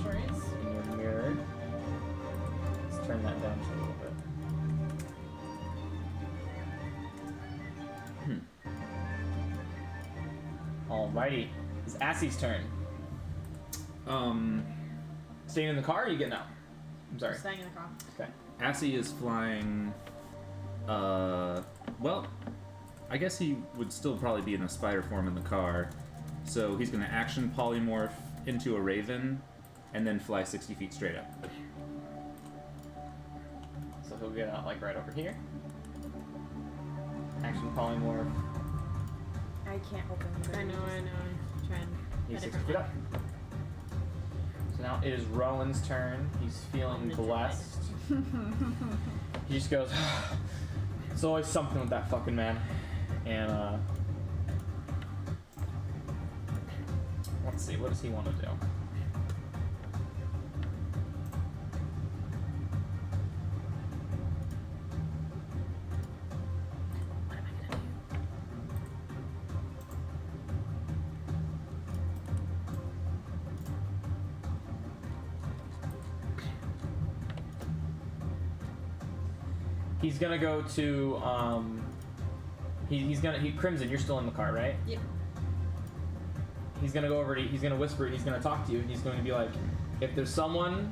F: Sure is.
C: And you're mirrored. Let's turn that down just a little bit. Alrighty. It's Assie's turn. Staying in the car or are you getting out? I'm sorry.
F: Staying in the car.
C: Okay.
A: Assy is flying. Well, I guess he would still probably be in a spider form in the car. So he's going to action polymorph into a raven and then fly 60 feet straight up.
C: So he'll get out like right over here. Action polymorph.
F: I can't open the
B: I know. I'm trying.
C: He's
B: a
C: 60
B: different
C: feet
B: one.
C: up. So now it is Rowan's turn. He's feeling blessed. He just goes, it's always something with that fucking man. And, let's see, what does he want to do?
B: What am I gonna do?
C: He He's gonna go to Crimson, you're still in the car, right?
D: Yep.
C: He's gonna go over to he's gonna whisper, he's gonna talk to you, and he's going to be like, if there's someone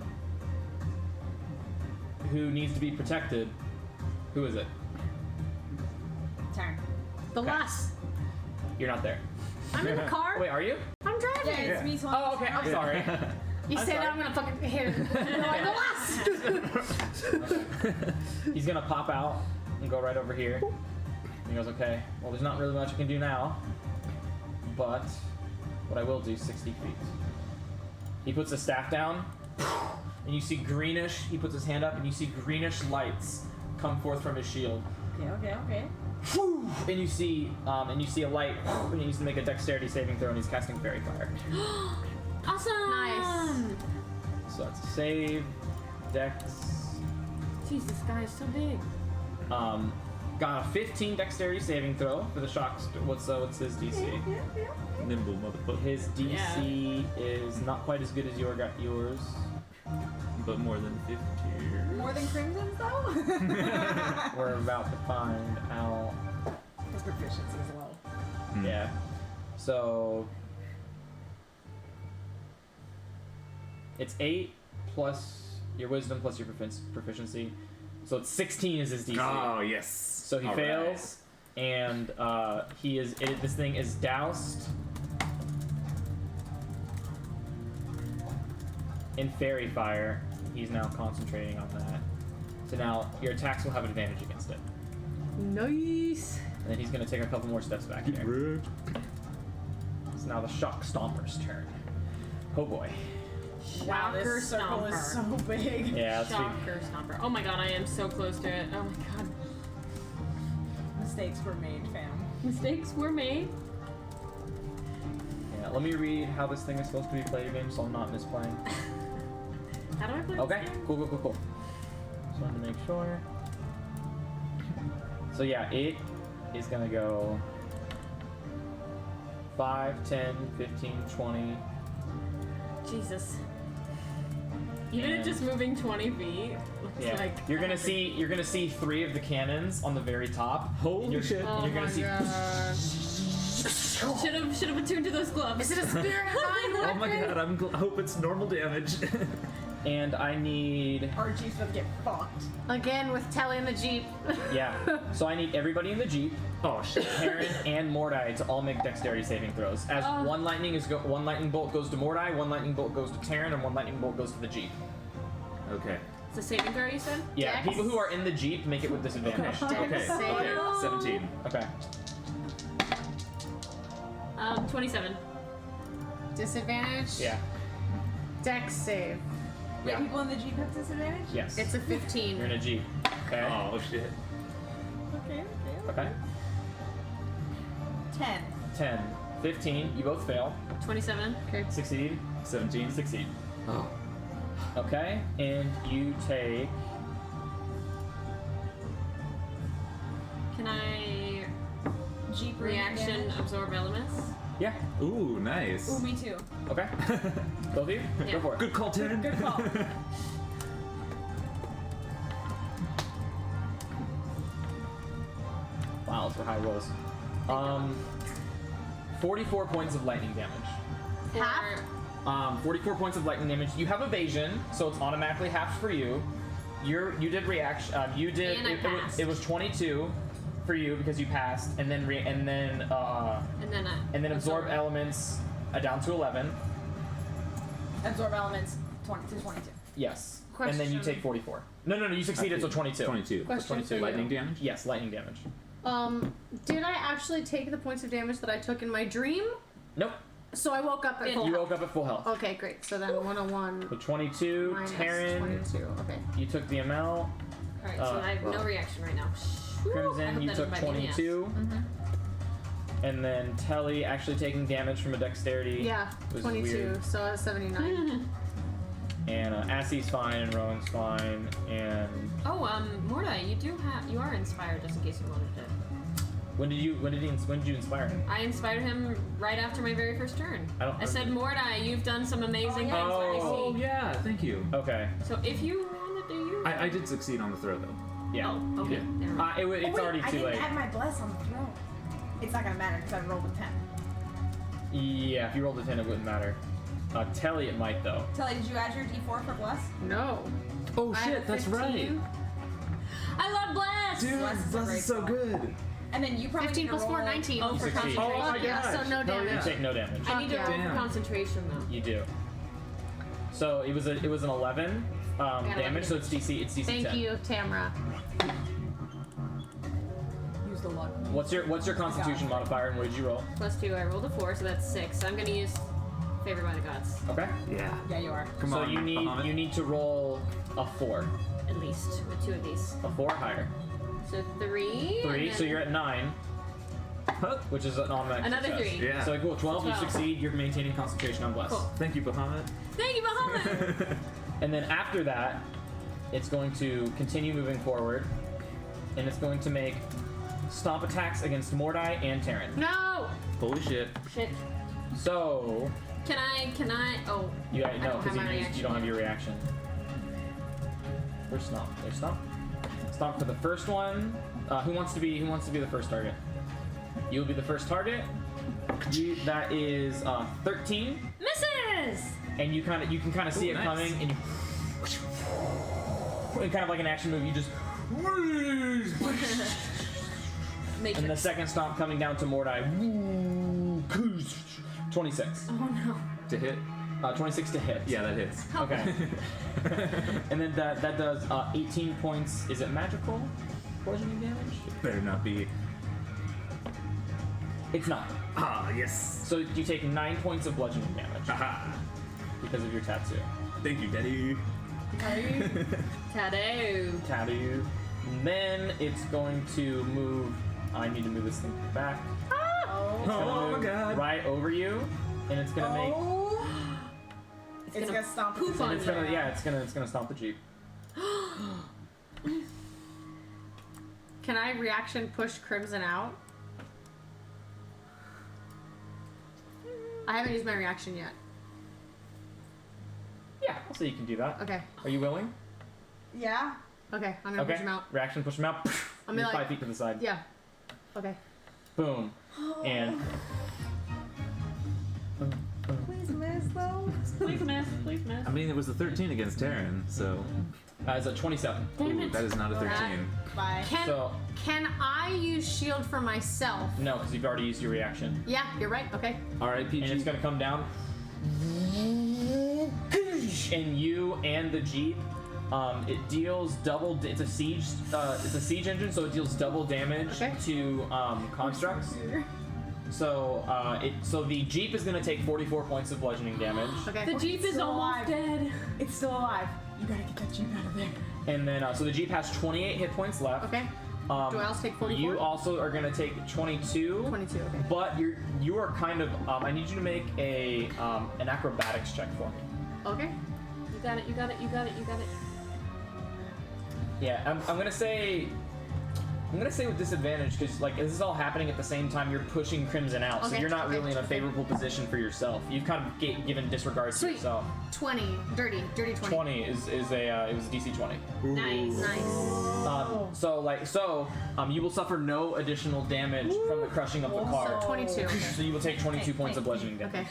C: who needs to be protected, who is it?
D: Turn.
E: The last.
C: You're not there.
E: I'm in the car.
C: Wait, are you?
E: I'm driving.
D: Yeah, it's me. So
C: Oh, okay, I'm sorry.
E: You
C: I'm
E: say that,
C: sorry.
E: I'm gonna fucking hit him. I'm the last.
C: He's gonna pop out and go right over here. And he goes, okay, well, there's not really much I can do now, but what I will do, 60 feet. He puts the staff down, and you see greenish, he puts his hand up, and you see greenish lights come forth from his shield.
D: Okay.
C: And you see a light, and he needs to make a dexterity saving throw, and he's casting fairy fire.
B: Awesome.
E: Nice.
C: So that's a save, dex.
B: Jeez, this guy is so big.
C: Got a 15 dexterity saving throw for the shock. What's his DC?
A: Nimble motherfucker.
C: His DC is not quite as good as yours.
A: But more than 50.
D: More than Crimson's though?
C: We're about to find out.
D: His proficiency is low.
C: Yeah. So it's 8 plus your wisdom plus your proficiency. So it's 16 is his DC.
A: Oh, yes.
C: So he
A: All
C: fails, and this thing is doused in fairy fire. He's now concentrating on that. So now your attacks will have advantage against it.
E: Nice.
C: And then he's going to take a couple more steps back here. It's now the Shock Stomper's turn. Oh boy.
D: Wow,
B: Shocker
D: this circle is so
B: Stomper.
D: big.
C: Yeah, that's
B: Shocker Stomper. Oh my god, I am so close to it. Oh my god.
D: Mistakes were made, fam.
B: Mistakes were made.
C: Yeah, let me read how this thing is supposed to be played again so I'm not misplaying.
B: How do I play
C: Okay,
B: this game?
C: cool. Just wanted to make sure. So yeah, it is gonna go 5, 10, 15, 20.
B: Jesus. Even
C: And-
B: at just moving 20 feet, looks
C: Yeah,
B: like
C: you're gonna see 3 of the cannons on the very top.
A: Holy shit.
C: And
E: Oh
C: you're
E: my
C: gonna see.
E: god.
B: Should have attuned to those gloves.
E: Is it a spirit vine
A: Oh my
E: weapon?
A: god, I hope it's normal damage.
C: And I need.
D: Our Jeep's about to get fucked.
E: Again with Telly in the Jeep.
C: Yeah. So I need everybody in the Jeep,
A: Oh shit.
C: Karen and Mordai, to all make dexterity saving throws. As one lightning bolt goes to Mordai, one lightning bolt goes to Taryn, and one lightning bolt goes to the Jeep.
A: Okay.
B: It's a saving throw, you said?
C: Yeah,
E: Dex?
C: people who are in the Jeep make it with disadvantage.
A: Okay.
E: Save.
A: Okay. 17.
C: Okay.
B: 27.
E: Disadvantage.
C: Yeah.
E: Dex save.
D: Wait,
C: Yeah.
D: people in the Jeep have disadvantage?
C: Yes.
E: It's a 15.
C: You're in a Jeep. Okay.
A: Oh shit.
D: Okay.
C: Okay.
D: 10.
C: 10. 15. You both fail.
B: 27.
E: Okay.
C: Succeed.
A: 17.
C: Succeed.
A: Oh.
C: Okay. And you take.
B: Can I
D: Jeep
B: reaction
D: damage.
B: absorb elements?
C: Yeah.
A: Ooh, nice.
D: Ooh, me too.
C: Okay. Both of you?
B: Yeah.
C: Go for it.
A: Good call, Taryn.
D: Good call.
C: Wow, those were high rolls. 44 points of lightning damage.
E: Half?
C: 44 points of lightning damage. You have evasion, so it's automatically half for you. You did reaction. You did.
B: And I passed.
C: It was 22 for you because you passed, and then
B: And then
C: absorb elements down to 11.
D: Absorb elements 20 to 22.
C: Yes. And then you
E: Question.
C: take 44. No, you succeeded, so 22.
A: 22.
E: Question
C: 22.
E: for you.
A: Lightning damage?
C: Yes, lightning damage.
E: Did I actually take the points of damage that I took in my dream?
C: Nope.
E: So I woke up at
B: You
E: full
C: You
E: health.
C: woke up at full health.
E: Okay, great. So then 101
C: So 22,
E: minus
C: Taryn,
E: 22. Okay.
C: you took the amount.
B: Alright, so I have no reaction right now. Whew, I
C: Crimson,
B: hope
C: you
B: that
C: took
B: doesn't bite me in the ass.
C: 22. And then Telly actually taking damage from a dexterity.
E: Yeah,
C: was
E: 22.
C: weird.
E: So I was 79.
C: And Assie's fine, and Rowan's fine, and
B: Oh, Mordai, you are inspired just in case you wanted it.
C: when did you inspire him?
B: I inspired him right after my very first turn.
C: I
B: said, Mordai, you've done some amazing things. Let me
A: Oh
B: see.
A: yeah, thank you.
C: Okay.
B: So if you want to do you,
A: I did succeed on the throw though.
C: Yeah.
B: Oh, okay.
A: Yeah.
B: Never mind.
C: It's already
F: I
C: too
F: didn't
C: late.
F: add my bless on the throne. It's not gonna matter because I rolled a 10.
C: Yeah, if you rolled a 10, it wouldn't matter. Telly, it might though.
D: Telly, did you add your D4 for bless?
E: No.
A: Oh
E: I
A: shit,
E: have
A: that's
E: 15.
A: right.
B: I love Bless!
A: Dude,
D: Bless is a
A: Bless
D: great
A: is so
D: spell.
A: good.
D: And then you probably
E: 15
D: need to
E: plus 4,
D: roll-
E: 19
B: Oh,
E: for
C: Succeed.
E: concentration.
A: Oh my
E: Yeah,
A: gosh.
E: so no
A: Hell
E: damage.
C: You
A: yeah.
C: take no damage.
B: I need to roll
A: Damn.
B: for concentration though.
C: You do. So it was an 11 damage. So it's DC
E: Thank
C: 10.
E: you, Tamra.
F: Use the luck.
C: What's your Constitution modifier and what did you roll?
B: +2, I rolled a 4, so that's 6. So I'm gonna use Favor by the Gods,
C: Okay.
A: Yeah.
F: Yeah, you are.
A: Come
C: So
A: on.
C: you
A: Bahamut.
C: need to roll a 4,
B: at least, with 2 of these.
C: a 4 higher.
B: So 3.
C: 3.
B: and
C: So
B: then
C: you're at 9,
A: Huh?
C: which is an automatic
B: Another
C: success.
B: 3.
A: Yeah.
C: So cool. 12, you
B: 12.
C: succeed. You're maintaining concentration on bless.
B: Cool.
A: Thank you, Bahamut.
B: Thank you, Bahamut!
C: And then after that, it's going to continue moving forward, and it's going to make stomp attacks against Mordai and Terran.
E: No!
A: Holy shit.
B: Shit.
C: So
B: Can I, oh.
C: you
B: I
C: no,
B: don't have
C: because
B: my
C: you
B: reaction
C: don't have
B: yet.
C: your reaction. Where's stomp? There's stomp. Stomp for the first one. Who wants to be the first target? You'll be the first target. That is 13,
B: Misses!
C: and you can kind of see
A: Ooh,
C: it
A: nice.
C: coming, and you and kind of like an action move. You just
B: Matrix.
C: and the second stomp coming down to Mordai. 26.
B: Oh no.
A: To hit?
C: 26 to hit.
A: Yeah, that hits.
C: Okay. And then that does 18 points. Is it magical bludgeoning damage?
A: Better not be.
C: It's not.
A: Ah, yes.
C: So you take 9 points of bludgeoning damage
A: Aha.
C: because of your tattoo.
A: Thank you, Daddy.
B: Tattoo.
C: Tattoo. And then it's going to move. I need to move this thing back.
F: Oh.
C: It's gonna
A: Oh my
C: move
A: God.
C: right over you, and it's gonna make.
F: Oh.
B: It's
F: It's
B: gonna
F: gonna stomp
B: poop
F: the
B: on
C: It's
B: you.
C: gonna it's gonna stomp the jeep.
E: Can I reaction push Crimson out? I haven't used my reaction yet.
C: Yeah, I'll say you can do that.
E: Okay.
C: Are you willing?
D: Yeah.
E: Okay, I'm gonna push him out.
C: Reaction, push him out.
E: I'm
C: You're
E: gonna, like-
C: 5 feet to the side.
E: Yeah. Okay.
C: Boom. And
D: Please miss though.
B: Please miss, please miss.
A: I mean, it was a 13 against Terran, so.
C: it's a 27.
B: Damn
A: Ooh,
B: it.
A: that is not a 13.
D: Bye.
C: So
E: Can I use shield for myself?
C: no, because you've already used your reaction.
E: Yeah, you're right. Okay.
A: R.I.P.
C: And it's gonna come down. And you and the jeep, it deals double. It's a siege. It's a siege engine, so it deals double damage
E: Okay.
C: to constructs. So so the jeep is gonna take 44 points of bludgeoning damage,
E: Okay.
B: The Jeep is
F: still
B: almost
F: alive.
B: dead.
F: It's still alive. You gotta get that Jeep out of there.
C: and then so the jeep has 28 hit points left.
E: Okay. Do I also take 44?
C: You also are gonna take 22.
E: 22. Okay.
C: But you are kind of. I need you to make an acrobatics check for me.
E: Okay.
B: You got it, you got it, you got it, you got it.
C: Yeah, I'm gonna say with disadvantage because like this is all happening at the same time. You're pushing Crimson out, so
E: Okay,
C: you're not
E: okay,
C: really in a
E: okay.
C: favorable position for yourself. You've kind of given disregard to
E: Sweet.
C: yourself.
E: 20. Dirty 20.
C: 20 is a it was a DC 20.
B: Nice.
E: Nice.
C: You will suffer no additional damage from the crushing of the car.
E: So 22. Okay.
C: So you will take 22 points of bludgeoning damage.
E: Okay.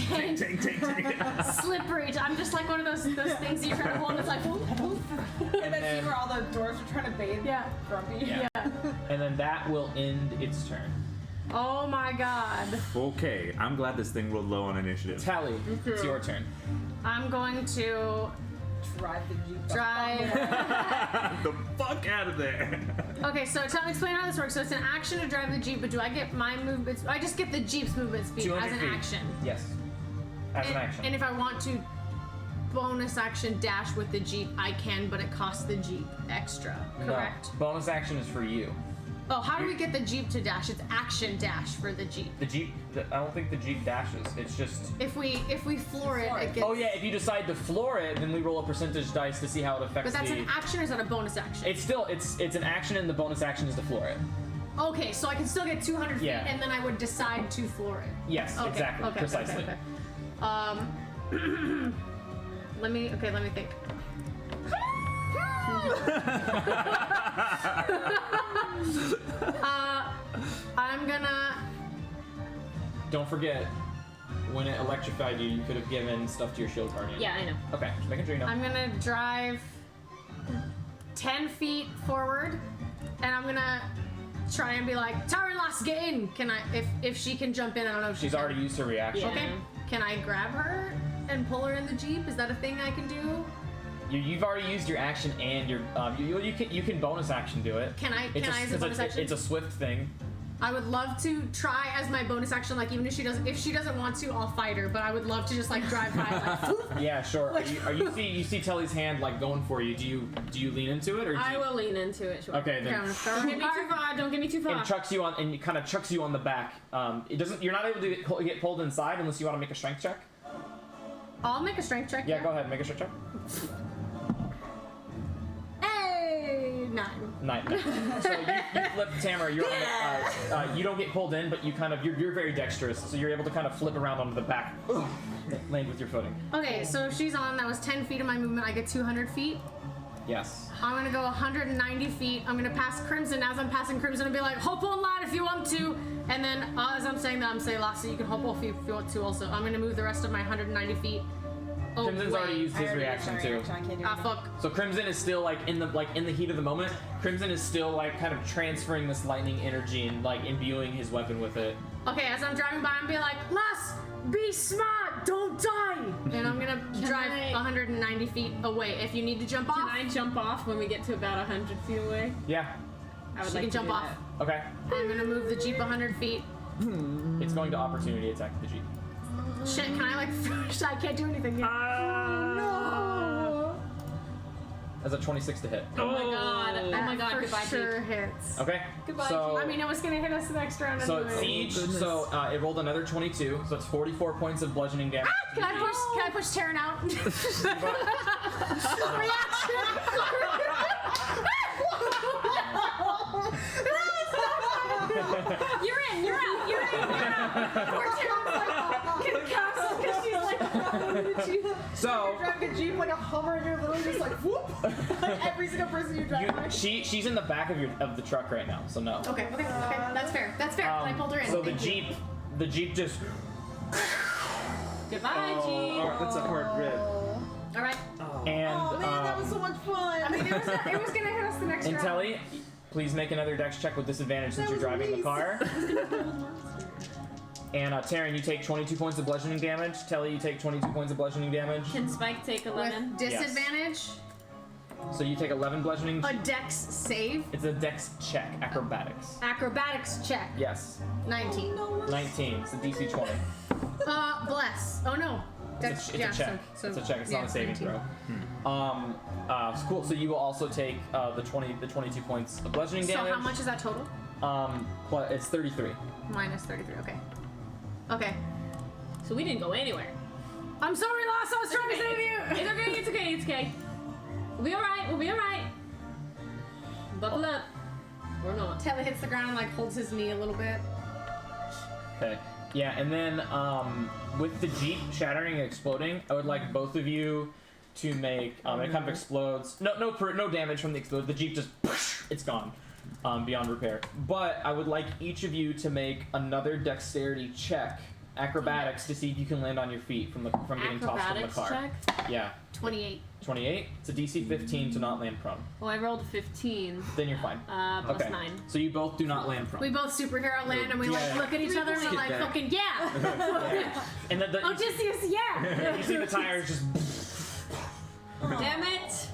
E: Dang.
A: Tank, tank, tank.
E: Slippery. I'm just like one of those things that you try to hold and it's like,
F: And then see where all the doors are trying to bathe.
E: yeah.
F: Grumpy.
C: Yeah. And then that will end its turn.
E: Oh my god.
A: Okay, I'm glad this thing rolled low on initiative.
C: Tally, it's your turn.
E: I'm going to
F: Drive the Jeep.
E: drive.
A: The fuck out of there.
E: Okay, so explain how this works. So it's an action to drive the Jeep, but do I get my movement? I just get the Jeep's movement speed
C: 200
E: as an
C: feet.
E: action.
C: Yes. As an action.
E: And if I want to bonus action dash with the Jeep, I can, but it costs the Jeep extra. Correct?
C: No. Bonus action is for you.
E: Oh, how do we get the Jeep to dash? It's action dash for the Jeep.
C: The Jeep, I don't think the Jeep dashes. It's just.
E: If we floor it, it gets.
C: Oh yeah, if you decide to floor it, then we roll a percentage dice to see how it affects
E: But that's
C: the.
E: an action or is that a bonus action?
C: It's still it's an action, and the bonus action is to floor it.
E: Okay, so I can still get 200 feet,
C: Yeah.
E: and then I would decide to floor it.
C: Yes,
E: Okay,
C: exactly,
E: okay,
C: precisely.
E: Okay. Let me think. I'm gonna.
C: Don't forget, when it electrified you, you could have given stuff to your shield guardian.
B: Yeah, I know.
C: Okay, just making sure you know.
E: I'm gonna drive 10 feet forward, and I'm gonna try and be like, Tyron Lost, get in! Can I, if she can jump in, I don't know if
C: She's already used her reaction.
B: Yeah.
E: Okay, can I grab her and pull her in the Jeep? Is that a thing I can do?
C: You've already used your action and your you can bonus action do it.
E: Can I
C: It's
E: as a bonus action?
C: It's a swift thing.
E: I would love to try as my bonus action, like even if she doesn't want to, I'll fight her, but I would love to just like drive by like whoop.
C: Yeah, sure. You see Telly's hand like going for you. Do you lean into it or?
B: I will lean into it. Sure.
C: Okay, then.
B: Don't get me too far. Don't get me too far.
C: And chucks you on, and it kind of chucks you on the back. It doesn't. You're not able to get pulled inside unless you want to make a strength check.
E: I'll make a strength check.
C: Yeah, go ahead, make a strength check.
E: Hey, 9.
C: 9. So you flip Tamara. You're on the, you don't get pulled in, but you're very dexterous, so you're able to kind of flip around onto the back, land with your footing.
E: Okay, so if she's on, that was 10 feet of my movement. I get 200 feet.
C: Yes.
E: I'm gonna go 190 feet. I'm gonna pass Crimson. As I'm passing Crimson, I'll be like, hop on, lad, if you want to. And then as I'm saying that, I'm saying, Lassie, you can hop off if you want to also. I'm gonna move the rest of my 190 feet. Oh,
C: Crimson's already used his reaction too.
F: I can't do
E: Ah,
F: anything.
E: fuck.
C: So Crimson is still like in the heat of the moment. Crimson is still like kind of transferring this lightning energy and like imbuing his weapon with it.
E: Okay, as I'm driving by, I'm be like, Lass, be smart, don't die. And I'm gonna drive 190 feet away. If you need to jump off,
B: Can I jump off when we get to about 100 feet away?
C: Yeah.
B: I would
E: she
B: like
E: can
B: to
E: jump
B: do
E: off.
B: that.
C: Okay.
E: I'm gonna move the Jeep 100 feet.
C: It's going to opportunity attack the Jeep.
E: Shit, can I like? I can't do anything yet. No.
C: That's a 26 to hit.
B: Oh my god. Oh my god.
E: For
B: Goodbye,
E: sure
B: Jeep.
E: hits.
C: Okay.
B: Goodbye,
C: So
E: I mean, it was gonna hit us the next round
C: so
E: anyway.
C: it's siege. So it rolled another 22. So it's 44 points of bludgeoning damage.
E: Can I push Taryn out?
B: You're in. You're out. You're in. You're out.
E: Poor Taryn's like concussed because she's like.
C: So
F: You're driving a Jeep like a Hummer and you're literally just like whoop. Like every single person you drive by.
C: she's in the back of the truck right now. So no.
E: Okay, that's fair. That's fair. I pulled her in.
C: So
E: Thank you.
C: the Jeep just.
B: Goodbye, Jeep.
A: Oh, that's a hard rib.
E: All right.
C: And
F: Oh man, that was so much fun.
E: I mean, it was gonna hit us the next
C: and
E: round.
C: Telly, please make another dex check with disadvantage since you're driving the car. And Taryn, you take 22 points of bludgeoning damage. Telly, you take 22 points of bludgeoning damage.
B: Can Spike take 11?
E: With disadvantage,
C: So you take 11 bludgeoning.
E: a dex save,
C: It's a dex check, acrobatics.
E: acrobatics check,
C: Yes,
E: 19.
C: 19. It's a DC 20.
E: Bless. Oh no.
C: It's a check.
E: So,
C: It's a check. It's not a saving
E: 19.
C: throw. Cool. So you will also take the 22 points of bludgeoning
E: So
C: damage.
E: how much is that total?
C: It's 33.
E: Minus 33. Okay. Okay.
B: So we didn't go anywhere.
E: I'm sorry, Lost. I was trying to save you.
B: It's okay. It's okay. It's okay. We'll be alright. We'll be alright. Buckle up. Or not.
E: Telly hits the ground and like holds his knee a little bit.
C: Okay. Yeah, and then with the Jeep shattering and exploding, I would like both of you to make it kind of explodes. No damage from the explode. The Jeep just it's gone. Beyond repair. But I would like each of you to make another dexterity check, acrobatics, to see if you can land on your feet from getting tossed from the
B: Acrobatics
C: car.
B: check?
C: Yeah.
E: 28.
C: 28. It's a DC 15 to not land prone.
B: Well, I rolled a 15.
C: Then you're fine.
B: Plus
C: Okay.
B: 9.
C: So you both do not land prone.
E: We both superhero land and we like
C: Yeah.
E: look at each other and we're like,
A: Get that.
E: fucking yeah.
C: Yeah. And then
E: Odysseus, yeah.
C: you see the tires just.
B: Damn it!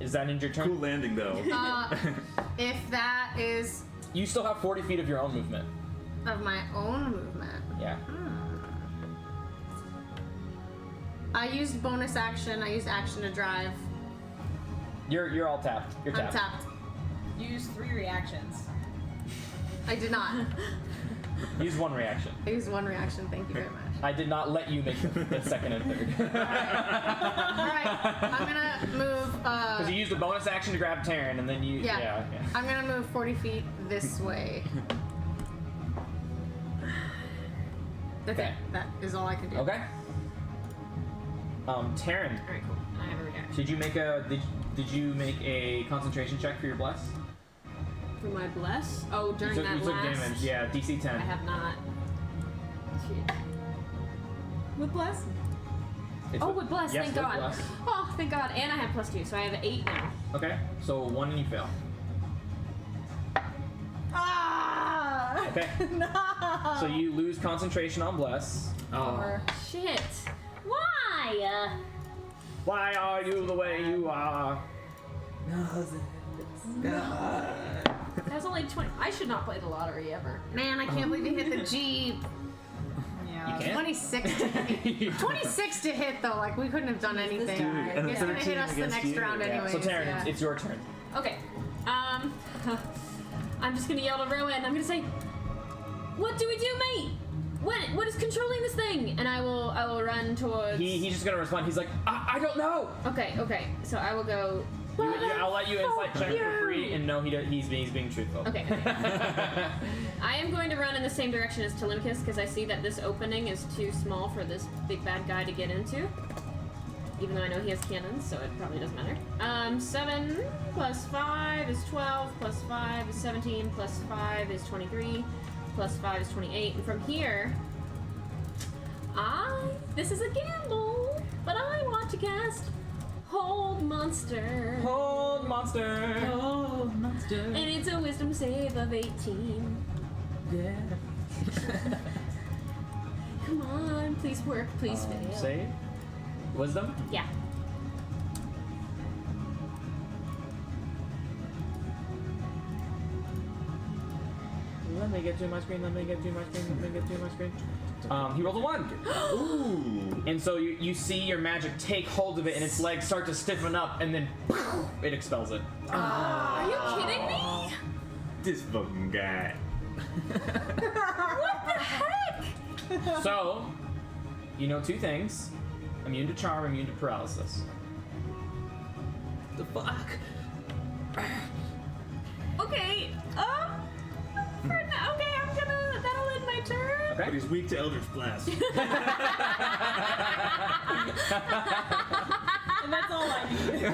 C: Is that in your turn?
A: Cool landing though.
E: If that is
C: You still have 40 feet of your own movement.
E: of my own movement.
C: Yeah.
E: I used bonus action. I used action to drive.
C: You're all tapped. You're
E: I'm
C: tapped.
E: tapped.
F: Use 3 reactions.
E: I did not.
C: Use one reaction.
E: I used one reaction. Thank you very much.
C: I did not let you make the second and third.
E: Alright, I'm gonna move.
C: Because you used a bonus action to grab Taryn, and then you.
E: Yeah.
C: Yeah.
E: I'm gonna move 40 feet this way. That's
C: Okay.
E: it. That is all I can do.
C: Okay. Taryn,
B: Alright, cool. I have a reaction.
C: did you make a concentration check for your bless?
B: For my bless? Oh, during
C: you
B: that
C: took
B: last...
C: damage. Yeah, DC 10.
B: I have not. Shit.
F: With bless?
C: It's
B: Oh, with bless,
C: yes,
B: thank
C: with
B: God.
C: bless.
B: Oh, thank God. And I have +2, so I have 8 now.
C: Okay, so 1 and you fail.
F: Ah!
C: Okay.
F: No!
C: So you lose concentration on bless.
A: Oh.
B: Shit. Why?
C: Why are you the way you are?
B: That was only 20. I should not play the lottery ever.
E: Man, I can't believe you hit the Jeep.
C: You can't?
E: 26 to hit. 26 to hit though, like we couldn't have done anything.
A: and
E: It's gonna
A: 13
E: hit us the
A: against
E: next
A: you.
E: round
A: Yeah.
E: anyway.
C: So Taryn, it's your turn.
B: Okay. I'm just gonna yell to Rowan. I'm gonna say, "What do we do, mate? What is controlling this thing?" And I will run towards.
C: He's just gonna respond. He's like, I don't know.
B: Okay. So I will go.
C: I'll let you insight check for free, and no, he's being truthful.
B: Okay. I am going to run in the same direction as Telemachus because I see that this opening is too small for this big bad guy to get into. Even though I know he has cannons, so it probably doesn't matter. 7 plus 5 is 12, plus 5 is 17, plus 5 is 23, plus 5 is 28. And from here, this is a gamble, but I want to cast Hold Monster.
C: Hold monster.
A: Oh, monster.
B: And it's a wisdom save of 18.
A: Yeah.
B: Come on, please work, please fail.
C: Save. Wisdom.
B: Yeah.
C: Let me get to my screen. He rolled a 1.
A: Ooh.
C: And so you see your magic take hold of it, and its legs start to stiffen up, and then it expels it.
B: Are you kidding me?
A: This fucking guy.
B: What the heck?
C: So, you know 2 things: immune to charm, immune to paralysis.
A: The fuck?
B: Okay. Okay, that'll end my turn.
A: But he's weak to Eldritch Blast.
F: And that's all I need.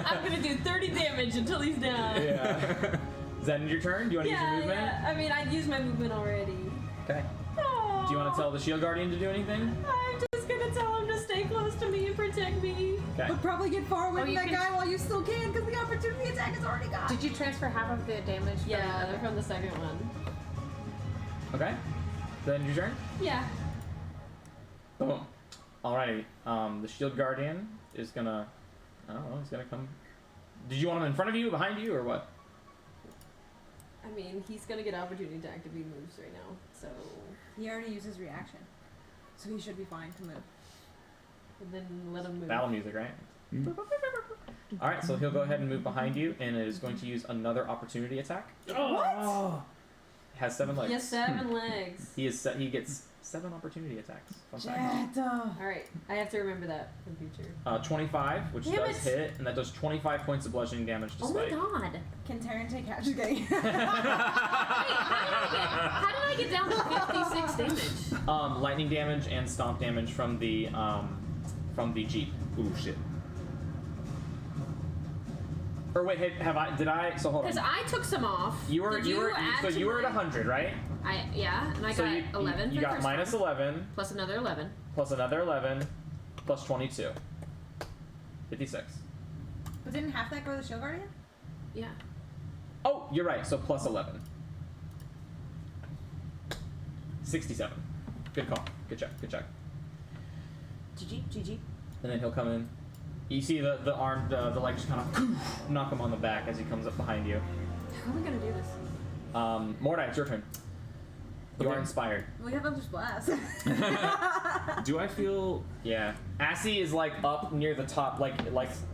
B: I'm gonna do 30 damage until he's down.
C: Yeah. Is that your turn? Do you want to use your movement?
B: Yeah. I mean, I'd used my movement already.
C: Okay. Do you want to tell the Shield Guardian to do anything?
B: I'm just gonna tell him to stay close to me and protect me.
C: Okay.
D: But probably get far away
E: Oh,
D: from
E: you
D: that
E: can-
D: guy while you still can, because the opportunity attack is already gone.
E: Did you transfer half of the damage? from
B: Yeah,
E: the-
B: they're from the second one.
C: Okay. Then your turn.
B: Yeah.
C: Boom. Alrighty. The Shield Guardian is gonna. I don't know. He's gonna come. Did you want him in front of you, behind you, or what?
B: I mean, he's gonna get opportunity to activate moves right now, so.
D: He already used his reaction, so he should be fine to move.
B: Then let him move.
C: Battle music, right? Alright, so he'll go ahead and move behind you, and is going to use another opportunity attack.
A: Oh.
C: Has 7 legs.
B: He has 7 legs.
C: He gets 7 opportunity attacks. Fun fact.
D: Jet.
B: Alright, I have to remember that for the future.
C: 25, which
B: Damn
C: does
B: it.
C: hit, and that does 25 points of bludgeoning damage to
B: Oh my
C: Spike.
B: god!
D: Can Taryn take half? Just kidding.
B: Wait, how did I get down to 56 damage?
C: Lightning damage and stomp damage from the Jeep.
A: Ooh, shit.
C: Or wait, did I? So hold on.
B: Because I took some off.
C: You were
B: Did
C: you were
B: add
C: so
B: to
C: you were at
B: mine?
C: 100, right?
B: Yeah, and I
C: So
B: got
C: you
B: 11
C: you
B: for the
C: got
B: first
C: minus
B: one,
C: 11
B: plus another 11.
C: plus another 11 plus 22. 56.
D: But didn't half that go to the Shield Guardian?
B: Yeah.
C: Oh, you're right. So plus 11. 67. Good call. Good check. Good check.
D: GG.
C: And then he'll come in. You see the arm, the leg just kind of knock him on the back as he comes up behind you.
B: How are we gonna do this?
C: Mordai, it's your turn. You
A: Okay.
C: are inspired.
D: We have Eldritch Blast.
A: Do I feel...
C: Yeah. Assy is like up near the top, like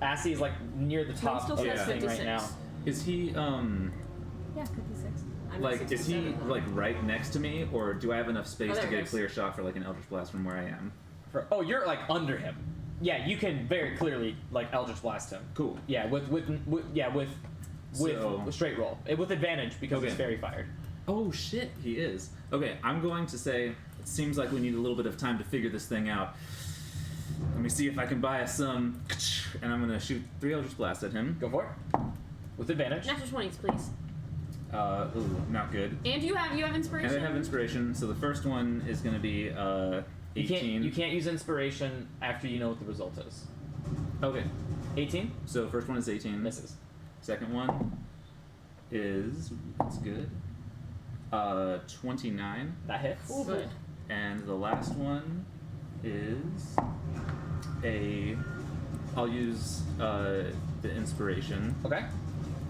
C: Assy is like near the top
B: still
C: of
B: says
C: this thing right
B: 56.
C: now.
A: Is he,
D: Yeah, 56.
B: I'm at
A: like, is he,
B: 67.
A: like, right next to me, or do I have enough space
B: Oh,
A: to
B: there
A: get
B: it
A: a
B: is.
A: clear shot for, like, an Eldritch Blast from where I am?
C: Oh, you're like under him. Yeah, you can very clearly like Eldritch Blast him.
A: Cool.
C: Yeah, with
A: So-
C: straight roll. With advantage because
A: Okay.
C: it's fairy fired.
A: Oh, shit, he is. Okay, I'm going to say, it seems like we need a little bit of time to figure this thing out. I'm me see if I can buy some. And I'm gonna shoot 3 Eldritch Blasts at him.
C: Go for it. With advantage.
B: Natural 20s, please.
A: Ooh, not good.
B: And you have inspiration.
A: And I have inspiration, so the first one is gonna be 18.
C: You can't use inspiration after you know what the result is.
A: Okay.
C: 18?
A: So first one is 18.
C: Misses.
A: Second one is that's good. 29.
C: That hits.
B: Good.
A: And the last one is I'll use the inspiration,
C: Okay.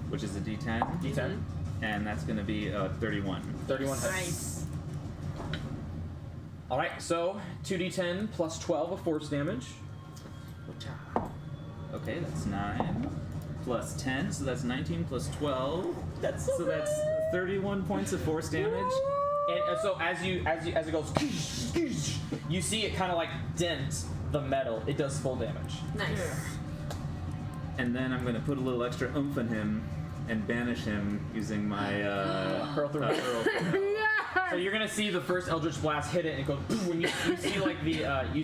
A: which is a D10.
C: D10.
A: And that's gonna be 31.
C: 31 hits.
B: Nice.
C: Alright, so 2d10 plus 12 of force damage.
A: Okay, that's 9 plus 10, so that's 19 plus 12.
C: That's
A: So that's 31 points of force damage.
C: And so as it goes, you see it kind of like dent the metal. It does full damage.
B: Nice.
A: And then I'm gonna put a little extra oomph in him and banish him using my
C: Hurl through. So you're gonna see the first Eldritch Blast hit it, and it goes boom, and you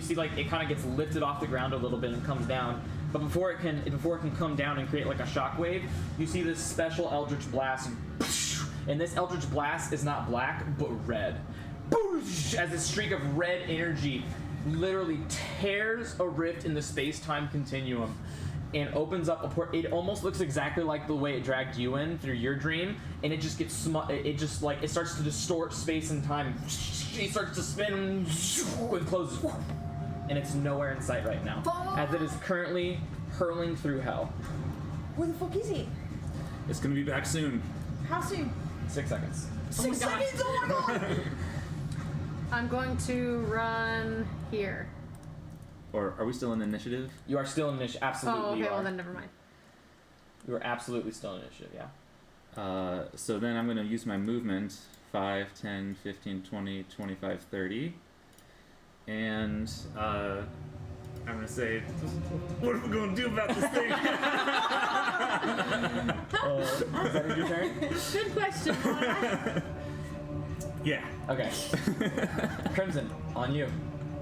C: see like it kind of gets lifted off the ground a little bit and comes down. But before it can come down and create like a shockwave, you see this special Eldritch Blast, and this Eldritch Blast is not black but red. As a streak of red energy literally tears a rift in the space-time continuum and opens up a port. It almost looks exactly like the way it dragged you in through your dream, and it just gets it starts to distort space and time. It starts to spin and closes, and it's nowhere in sight right now, as it is currently hurling through hell.
D: Where the fuck is it?
A: It's gonna be back soon.
D: How soon?
C: 6 seconds.
D: 6 seconds? Oh my god!
E: I'm going to run here.
A: Or are we still in initiative?
C: You are still in initiative. Absolutely,
E: Oh, okay,
C: you are.
E: well then never mind.
C: You are absolutely still in initiative. Yeah.
A: So then I'm gonna use my movement 5, 10, 15, 20, 25, 30. And I'm gonna say, what are we gonna do about this thing?
C: Is that your turn?
E: Good question.
A: Yeah.
C: Okay. Crimson, on you.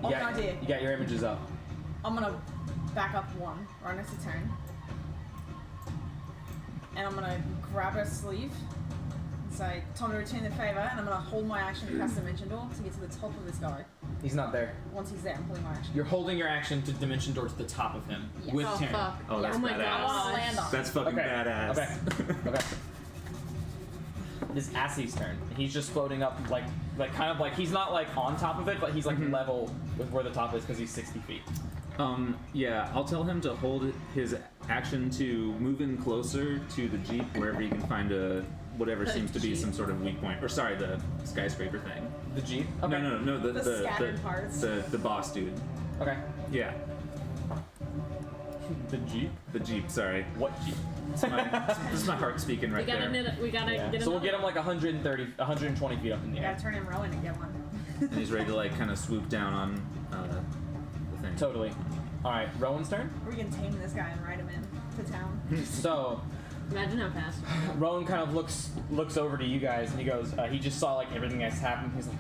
D: Oh, an idea.
C: You got your images up.
D: I'm gonna back up one right next to turn. And I'm gonna grab her sleeve and say, time to return the favour, and I'm gonna hold my action to cast Dimension Door to get to the top of this guy.
C: He's not there.
D: Once he's there, I'm pulling my action.
C: You're holding your action to Dimension Door to the top of him
D: Yes.
C: with
E: Oh
C: Taryn.
E: fuck.
A: Oh, that's
B: Oh my
A: badass.
B: God.
D: I wanna land on him.
A: That's fucking
C: Okay.
A: badass.
C: Okay. This Assie's turn. He's just floating up, like kind of like he's not like on top of it, but he's like level with where the top is because he's 60 feet.
A: Yeah, I'll tell him to hold his action to move in closer to the Jeep wherever he can find whatever
B: The
A: seems to be
B: Jeep.
A: some sort of weak point. Or sorry, the skyscraper thing.
C: The Jeep.
A: No,
D: The scattered parts.
A: The boss dude.
C: Okay.
A: Yeah,
C: The Jeep.
A: the Jeep. Sorry,
C: What Jeep?
A: this is my heart speaking right
B: We gotta
A: there.
B: get
C: So we'll
B: another
C: get him like 120 feet up in the
D: I
C: air.
D: gotta turn him Rowan and get one.
A: And he's ready to like kind of swoop down on the thing.
C: Totally. All right, Rowan's turn.
D: We can tame this guy and ride him in to town.
C: So
B: Imagine how fast.
C: Rowan kind of looks over to you guys and he goes. He just saw like everything that's happened. He's like,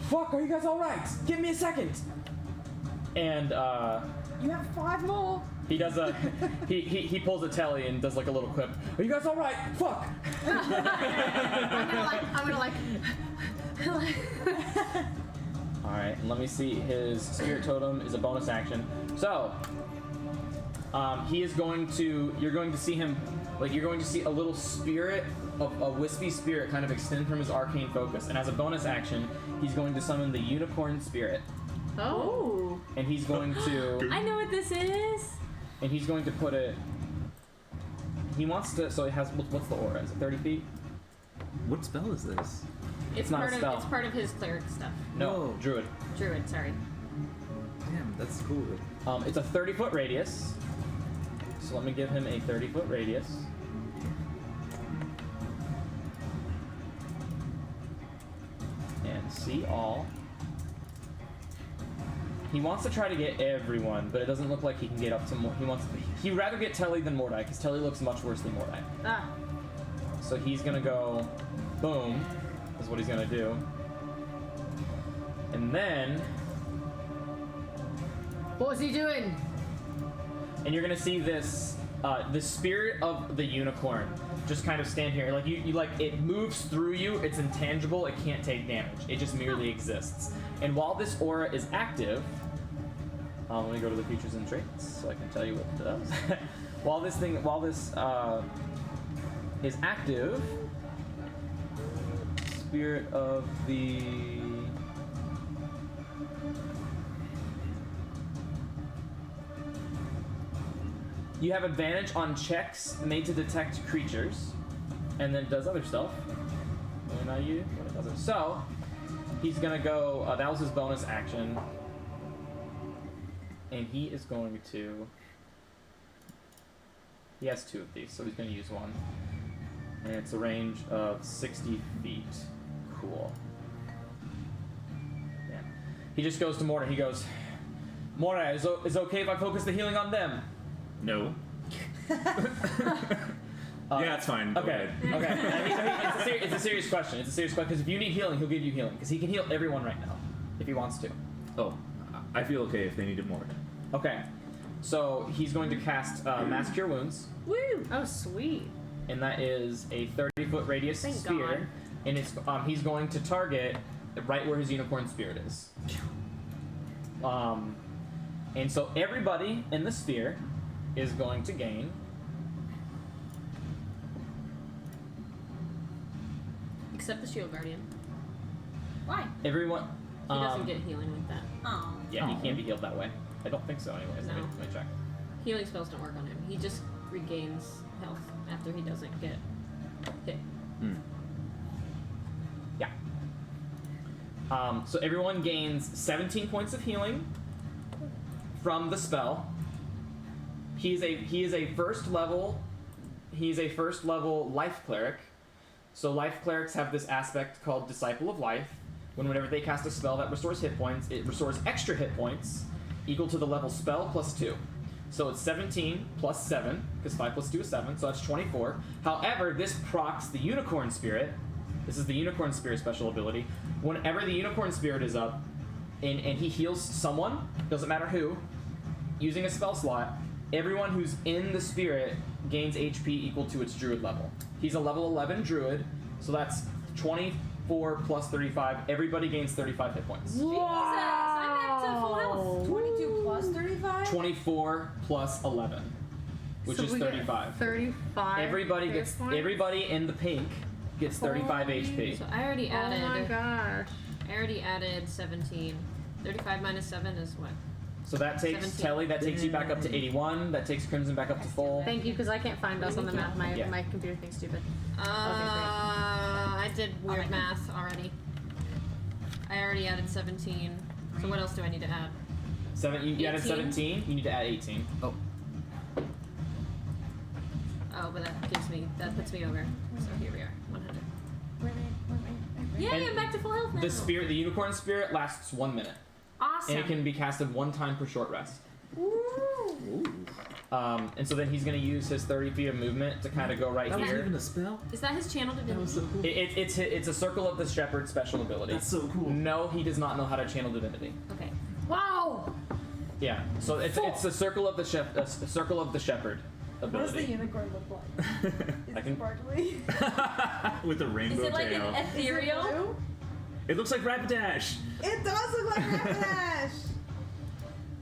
C: "Fuck, are you guys all right? Give me a second." And
D: You have 5 more!
C: he does a he pulls a telly and does like a little quip. Are you guys all right? Fuck.
E: I'm gonna like.
C: All right, let me see. His spirit totem is a bonus action. So, he is going to. You're going to see him. Like you're going to see a little spirit, a wispy spirit, kind of extend from his arcane focus. And as a bonus action, he's going to summon the unicorn spirit.
B: Oh.
C: And he's going to.
B: I know what this is.
C: And he's going to put it. He wants to. So it has. What's the aura? Is it 30 feet?
A: What spell is this?
B: It's
C: not a
B: part of
C: spell.
B: it's part of his cleric stuff.
C: No,
A: Whoa.
C: druid.
B: Druid, sorry.
A: Damn, that's cool.
C: It's a 30-foot radius. So let me give him a 30-foot radius. And see all. He wants to try to get everyone, but it doesn't look like he can get up to more. He'd rather get Telly than Mordai, because Telly looks much worse than Mordai.
E: Ah.
C: So he's gonna go, boom, is what he's gonna do. And then,
E: What was he doing?
C: And you're gonna see this, the spirit of the unicorn just kind of stand here. Like you like it moves through you. It's intangible. It can't take damage. It just merely exists. And while this aura is active, let me go to the features and traits so I can tell you what it does. while this is active, spirit of the you have advantage on checks made to detect creatures, and then it does other stuff. And now you, when it does it. So he's gonna go. That was his bonus action, and he is going to. He has 2 of these, so he's gonna use one, and it's a range of 60 feet. Cool. Yeah. He just goes to Morta. He goes, Morta, is it okay if I focus the healing on them?
A: No. Yeah, it's fine. Go
C: Okay.
A: ahead.
C: Okay. I mean, it's a serious question. It's a serious question because if you need healing, he'll give you healing because he can heal everyone right now if he wants to.
A: Oh, I feel okay if they needed more.
C: Okay. So he's going to cast Mass Cure Wounds,
E: Woo! Oh, sweet.
C: and that is a 30-foot radius
E: Thank
C: sphere,
E: God.
C: and it's he's going to target right where his unicorn spirit is. And so everybody in the sphere is going to gain.
B: Except the shield guardian.
D: Why?
C: Everyone.
B: He doesn't get healing with that.
D: Oh.
C: Yeah, he
A: Oh.
C: can't be healed that way. I don't think so, anyways.
B: No.
C: Let me check.
B: Healing spells don't work on him. He just regains health after he doesn't get hit.
C: Yeah. So everyone gains 17 points of healing from the spell. He is a first level life cleric. So life clerics have this aspect called Disciple of Life. Whenever they cast a spell that restores hit points, it restores extra hit points equal to the level spell plus 2. So it's 17 plus 7, because 5 plus 2 is 7, so that's 24. However, this procs the Unicorn Spirit. This is the Unicorn Spirit special ability. Whenever the Unicorn Spirit is up, and he heals someone, doesn't matter who, using a spell slot, everyone who's in the Spirit gains HP equal to its Druid level. He's a level 11 Druid, so that's 24 plus 35. Everybody gains 35 hit points.
D: Jesus! I'm back to full health. 22 plus 35?
C: 24 plus 11, which
E: So
C: is
E: we get
C: 35.
E: 35.
C: Everybody
E: hit
C: gets
E: points?
C: everybody in the pink gets 35
E: Holy
C: HP.
B: So I already
E: Oh my
B: added.
E: gosh.
B: I already added 17. 35 minus 7 is what?
C: So that takes
B: 17.
C: Telly, that takes you back up to 81. That takes Crimson back up to full.
E: Thank you, because I can't find us on the map. My
C: Yeah.
E: my computer thinks stupid.
B: I did weird
E: Alright.
B: math already. I already added 17. So what else do I need to add?
C: You added
B: 18.
C: 17. You need to add 18.
A: Oh.
B: Oh, but that puts me over. So here we are, 100. Yay,
C: And
B: I'm back to full health now.
C: The Unicorn Spirit lasts 1 minute,
E: Awesome.
C: and it can be casted 1 time per short rest.
A: Ooh.
C: And so then he's going to use his 30 feet of movement to kind of go right
A: That
C: here.
A: wasn't even a spell?
B: Is that his channel divinity?
A: That was so cool.
C: It's a Circle of the Shepherd special ability.
A: That's so cool.
C: No, he does not know how to channel divinity.
B: Okay.
E: Wow.
C: Yeah, so it's the Circle of the Circle of the Shepherd
D: What does the
C: ability.
D: unicorn look like? Is
C: I
D: it
C: can-
D: sparkly?
A: With a rainbow
B: Is it like
A: tail.
B: an
D: Is it
B: ethereal?
D: blue?
A: It looks like Rapidash.
D: It does look like Rapidash!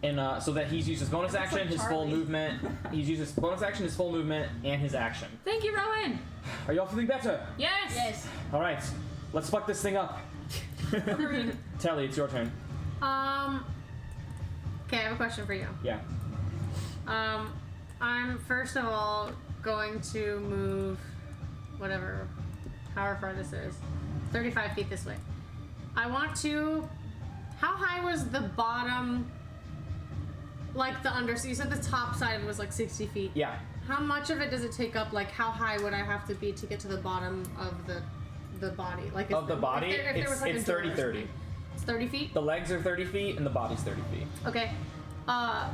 C: And so that he's used his bonus
D: It looks
C: action,
D: like
C: his full
D: Charlie.
C: movement. He's used his bonus action, his full movement, and his action.
B: Thank you, Rowan.
C: Are y'all feeling better?
B: Yes.
D: Yes.
C: All right, let's fuck this thing up. Telly, it's your turn.
E: Okay, I have a question for you.
C: Yeah.
E: I'm first of all going to move whatever, however far this is, 35 feet this way. I want to. How high was the bottom? Like the under. So you said the top side was like 60 feet.
C: Yeah.
E: How much of it does it take up? Like how high would I have to be to get to the bottom of the body? Like
C: Of the body,
E: if there was, like,
C: it's
E: a door or
C: 30-30.
E: something. It's 30 feet.
C: The legs are 30 feet and the body's 30 feet.
E: Okay. I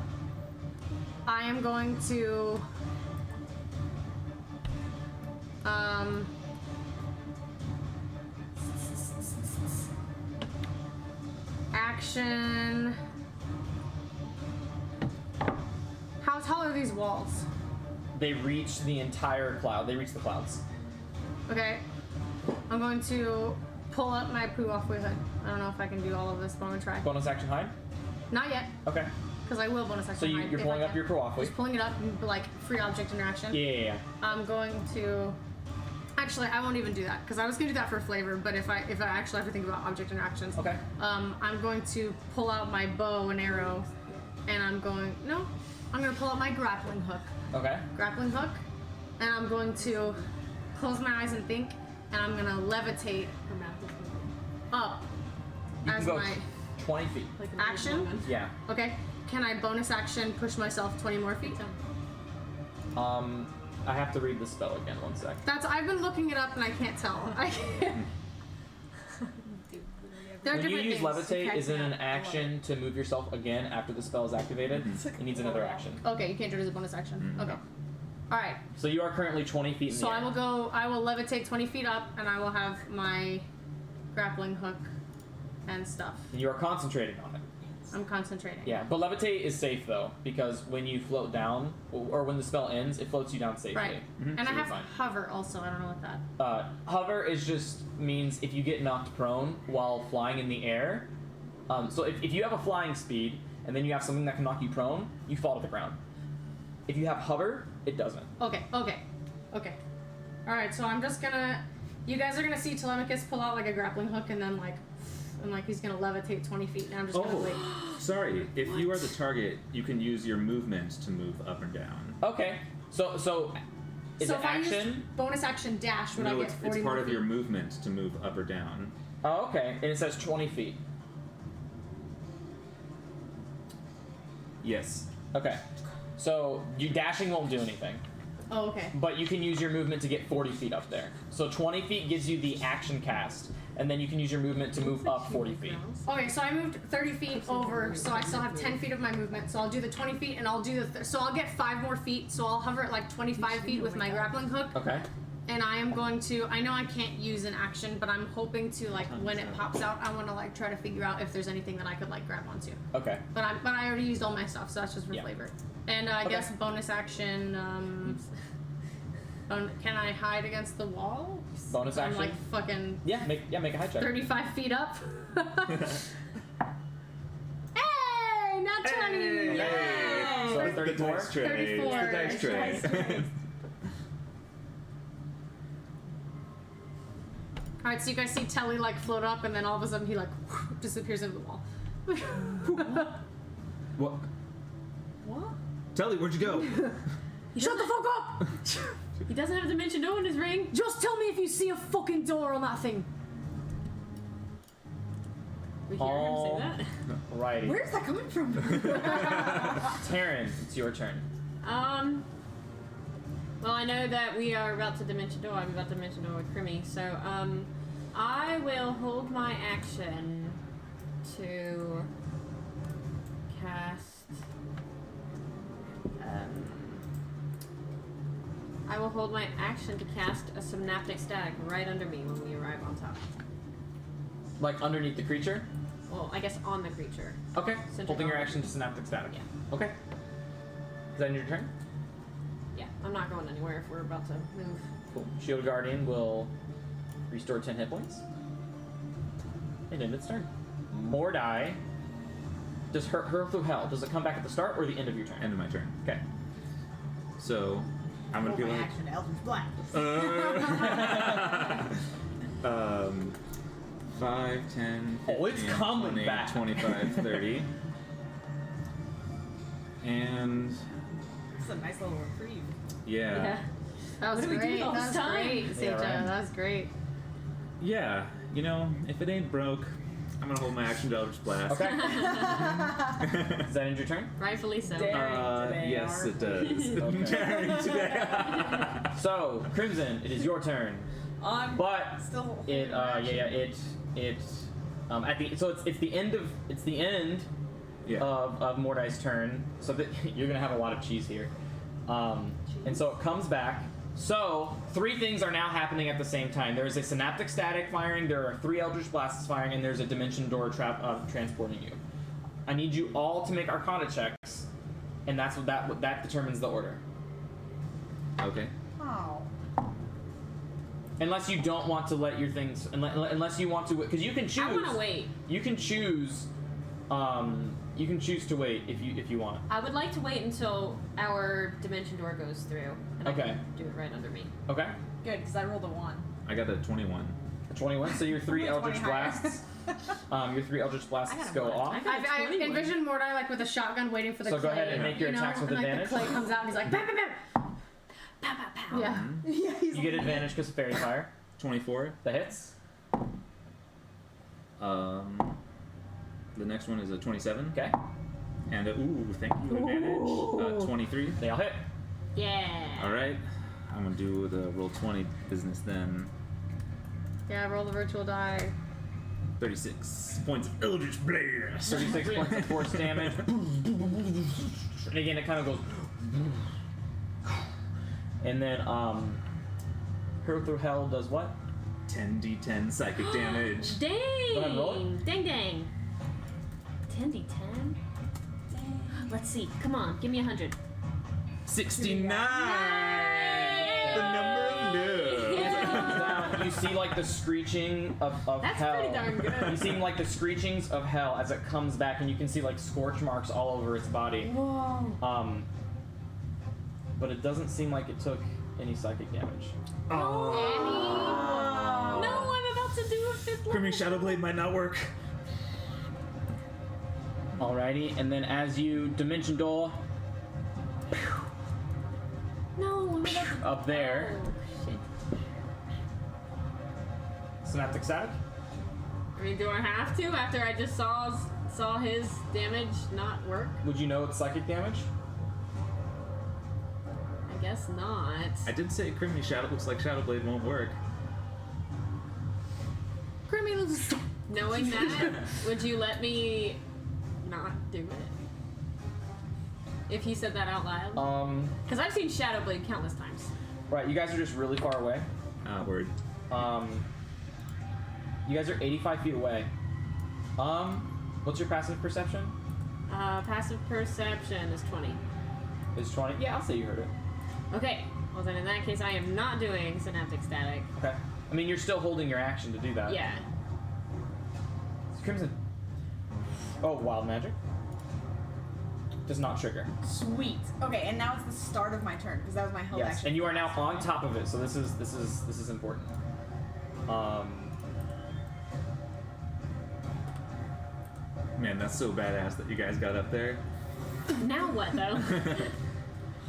E: am going to action How tall are these walls?
C: They reach the entire cloud. They reach the clouds.
E: Okay. I'm going to pull up my poo off hood. I don't know if I can do all of this, but I'm gonna try.
C: Bonus action hide?
E: Not yet,
C: Okay.
E: because I will bonus action
C: So
E: hide.
C: you're
E: if
C: pulling
E: I
C: up
E: can.
C: your Kawafui.
E: Just pulling it up and like free object interaction.
C: Yeah.
E: I'm going to. Actually, I won't even do that because I was gonna do that for flavor. But if I actually have to think about object interactions,
C: Okay.
E: I'm going to pull out my bow and arrow, and I'm going to pull out my grappling hook.
C: Okay.
E: Grappling hook, and I'm going to close my eyes and think, and I'm gonna levitate up
C: You
E: as
C: can go
E: my
C: 20 feet.
B: Like an
E: action.
B: woman.
C: Yeah.
E: Okay. Can I bonus action push myself 20 more feet?
C: I have to read the spell again. 1 sec.
E: I've been looking it up and I can't tell. I can't. There are
C: When you
E: different
C: use
E: things.
C: levitate, is it an action to move yourself again after the spell is activated? It needs another action.
E: Okay, you can't do it as a bonus action. Okay. All right.
C: So you are currently 20 feet in
E: So
C: the air.
E: I will levitate 20 feet up, and I will have my grappling hook and stuff.
C: And you are concentrating on it.
E: I'm concentrating.
C: Yeah, but levitate is safe though, because when you float down, or when the spell ends, it floats you down safely.
E: Right. And
C: So
E: I
C: you're
E: have
C: fine.
E: hover also. I don't know what that.
C: Hover is just means if you get knocked prone while flying in the air. So if you have a flying speed and then you have something that can knock you prone, you fall to the ground. If you have hover, it doesn't.
E: Okay. All right. So I'm just gonna. You guys are gonna see Telemachus pull out like a grappling hook, and then like he's gonna levitate 20 feet, and I'm just gonna wait.
A: Sorry. If you are the target, you can use your movement to move up and down.
C: Okay. So is
E: So
C: it
E: if I
C: action?
E: used bonus action dash, would I
A: No,
E: get
A: it's
E: 40
A: part
E: more
A: of
E: feet?
A: your movement to move up or down.
C: Oh, okay. And it says 20 feet.
A: Yes.
C: Okay. So you dashing won't do anything.
E: Oh, okay.
C: But you can use your movement to get 40 feet up there. So 20 feet gives you the action cast, and then you can use your movement to move up 40 feet.
E: Okay, so I moved 30 feet over, so I still have 10 feet of my movement. So I'll do the 20 feet, and I'll do the. So I'll get 5 more feet. So I'll hover at like 25 feet with my grappling hook,
C: Okay.
E: and I am going to. I know I can't use an action, but I'm hoping to like when it pops out, I want to like try to figure out if there's anything that I could like grab onto.
C: Okay.
E: But I already used all my stuff, so that's just for
C: Yeah.
E: flavor. And I
C: Okay.
E: guess bonus action. Can I hide against the wall?
C: Bonus
E: I'm
C: action?
E: like fucking
C: Yeah, make a high check.
E: 35 feet up. Hey, not 20.
A: Hey!
E: Yay!
C: So
A: The
C: 34?
A: dice tray.
E: 34.
A: It's the dice tray.
E: All right, so you guys see Telly like float up, and then all of a sudden he like disappears into the wall.
A: What?
F: What?
A: Telly, where'd you go?
E: Shut the fuck up!
B: He doesn't have Dimension Door in his ring.
E: Just tell me if you see a fucking door on that thing.
B: We hear him say that.
C: Righty.
D: Where's that coming from?
C: Taryn, it's your turn.
B: Well, I know that we are about to Dimension Door. I'm about to Dimension Door with Crimmy, so I will hold my action to cast. I will hold my action to cast a synaptic static right under me when we arrive on top.
C: Like underneath the creature?
B: Well, I guess on the creature.
C: Okay.
B: Centered
C: Holding your
B: on-
C: action to synaptic static.
B: Yeah.
C: Okay. Is that your turn?
B: Yeah, I'm not going anywhere if we're about to move.
C: Cool. Shield Guardian will restore 10 hit points. And end its turn. Mordai. Does her through hell, does it come back at the start or the end of your turn?
A: End of my turn.
C: Okay.
A: So, I'm gonna be
D: my
A: like,
D: action, Eldritch Blast.
A: 5, 10,
C: Oh, it's
A: 15,
C: coming
A: 20,
C: back.
A: 25, 30. And
F: It's a nice little reprieve.
A: yeah.
E: That was
B: What do we do
E: great.
B: with all
E: That
B: this
E: was
B: time?
E: great,
C: Yeah,
E: Seja.
C: right.
E: That was great.
A: Yeah, you know, if it ain't broke, I'm gonna hold my action to Eldritch Blast.
C: Okay. Does that end your turn?
B: Rightfully so.
F: Daring today,
A: Yes,
F: aren't
A: it does.
C: Okay.
A: Daring today.
C: So, Crimson, it is your turn.
F: I'm
C: But
F: still.
C: it at the so it's the end
A: Yeah.
C: of Mordai's turn, so that you're gonna have a lot of cheese here. And so it comes back. So 3 things are now happening at the same time. There is a synaptic static firing, there are 3 Eldritch Blasts firing, and there's a dimension door trap transporting you. I need you all to make Arcana checks, and that's what that determines the order.
A: Okay.
D: Oh.
C: Unless you don't want to let your things, unless you want to, because you can choose.
B: I want to wait.
C: You can choose. You can choose to wait if you want.
B: I would like to wait until our dimension door goes through, and I
C: Okay.
B: can do it right under me.
C: Okay.
D: Good, because I rolled a 1.
A: I got a 21.
C: 21. So your 3
D: Only 20
C: Eldritch
D: higher.
C: blasts. Your 3 Eldritch
B: I
C: blasts
B: got a
C: go
B: one.
C: off.
B: I got a
E: I
B: 21.
E: envisioned Mordai like with a shotgun waiting for the
C: So
E: clay.
C: go ahead and make your
E: you know,
C: attacks with
E: and,
C: advantage.
E: Like the clay comes out and he's like, bam, bam, bam.
B: Pow, pow, pow.
E: Yeah.
D: Yeah, he's
C: You get advantage because of fairy fire.
A: 24.
C: That hits.
A: The next one is a 27.
C: Okay.
A: And thank you, advantage. 23.
C: They all hit.
B: Yeah.
A: All right. I'm gonna do the roll 20 business then.
E: Yeah, roll the virtual die.
A: 36 points of Eldritch Blast.
C: 36 points of force damage. And again, it kind of goes. And then, Hurl Through Hell does what?
A: 10d10 psychic damage.
B: Dang.
C: Go ahead and roll it.
B: Dang, dang. 10d10? Let's see. Come on, give me 100.
A: 69. The number of love.
C: Down, you see like the screeching of
B: That's
C: hell.
B: pretty darn good.
C: You see like the screechings of hell as it comes back, and you can see like scorch marks all over its body.
D: Whoa.
C: But it doesn't seem like it took any psychic damage.
A: Oh.
B: No, I'm about to do a 5th level.
A: Crimmy Shadowblade might not work.
C: Alrighty, and then as you dimension door
B: No, I'm about to...
C: up there,
B: Oh, shit.
C: synaptic static.
B: I mean, do I have to after I just saw his damage not work?
C: Would you know it's psychic damage?
B: I guess not.
A: I did say Crimmy Shadow looks like Shadowblade won't work.
E: Grimmy loses.
B: Knowing that, would you let me not do it? If he said that out loud? Because I've seen Shadowblade countless times.
C: Right, you guys are just really far away.
A: Word.
C: You guys are 85 feet away. What's your passive perception?
B: Passive perception is 20.
C: It's 20. Yeah, I'll say you heard it.
B: Okay, well then in that case I am not doing synaptic static.
C: Okay. I mean, you're still holding your action to do that.
B: Yeah.
C: Crimson. Oh, wild magic. Does not trigger.
D: Sweet. Okay, and now it's the start of my turn because that was my held
C: Yes,
D: action.
C: and you are now on top of it, so this is important.
A: Man, that's so badass that you guys got up there.
B: Now what though?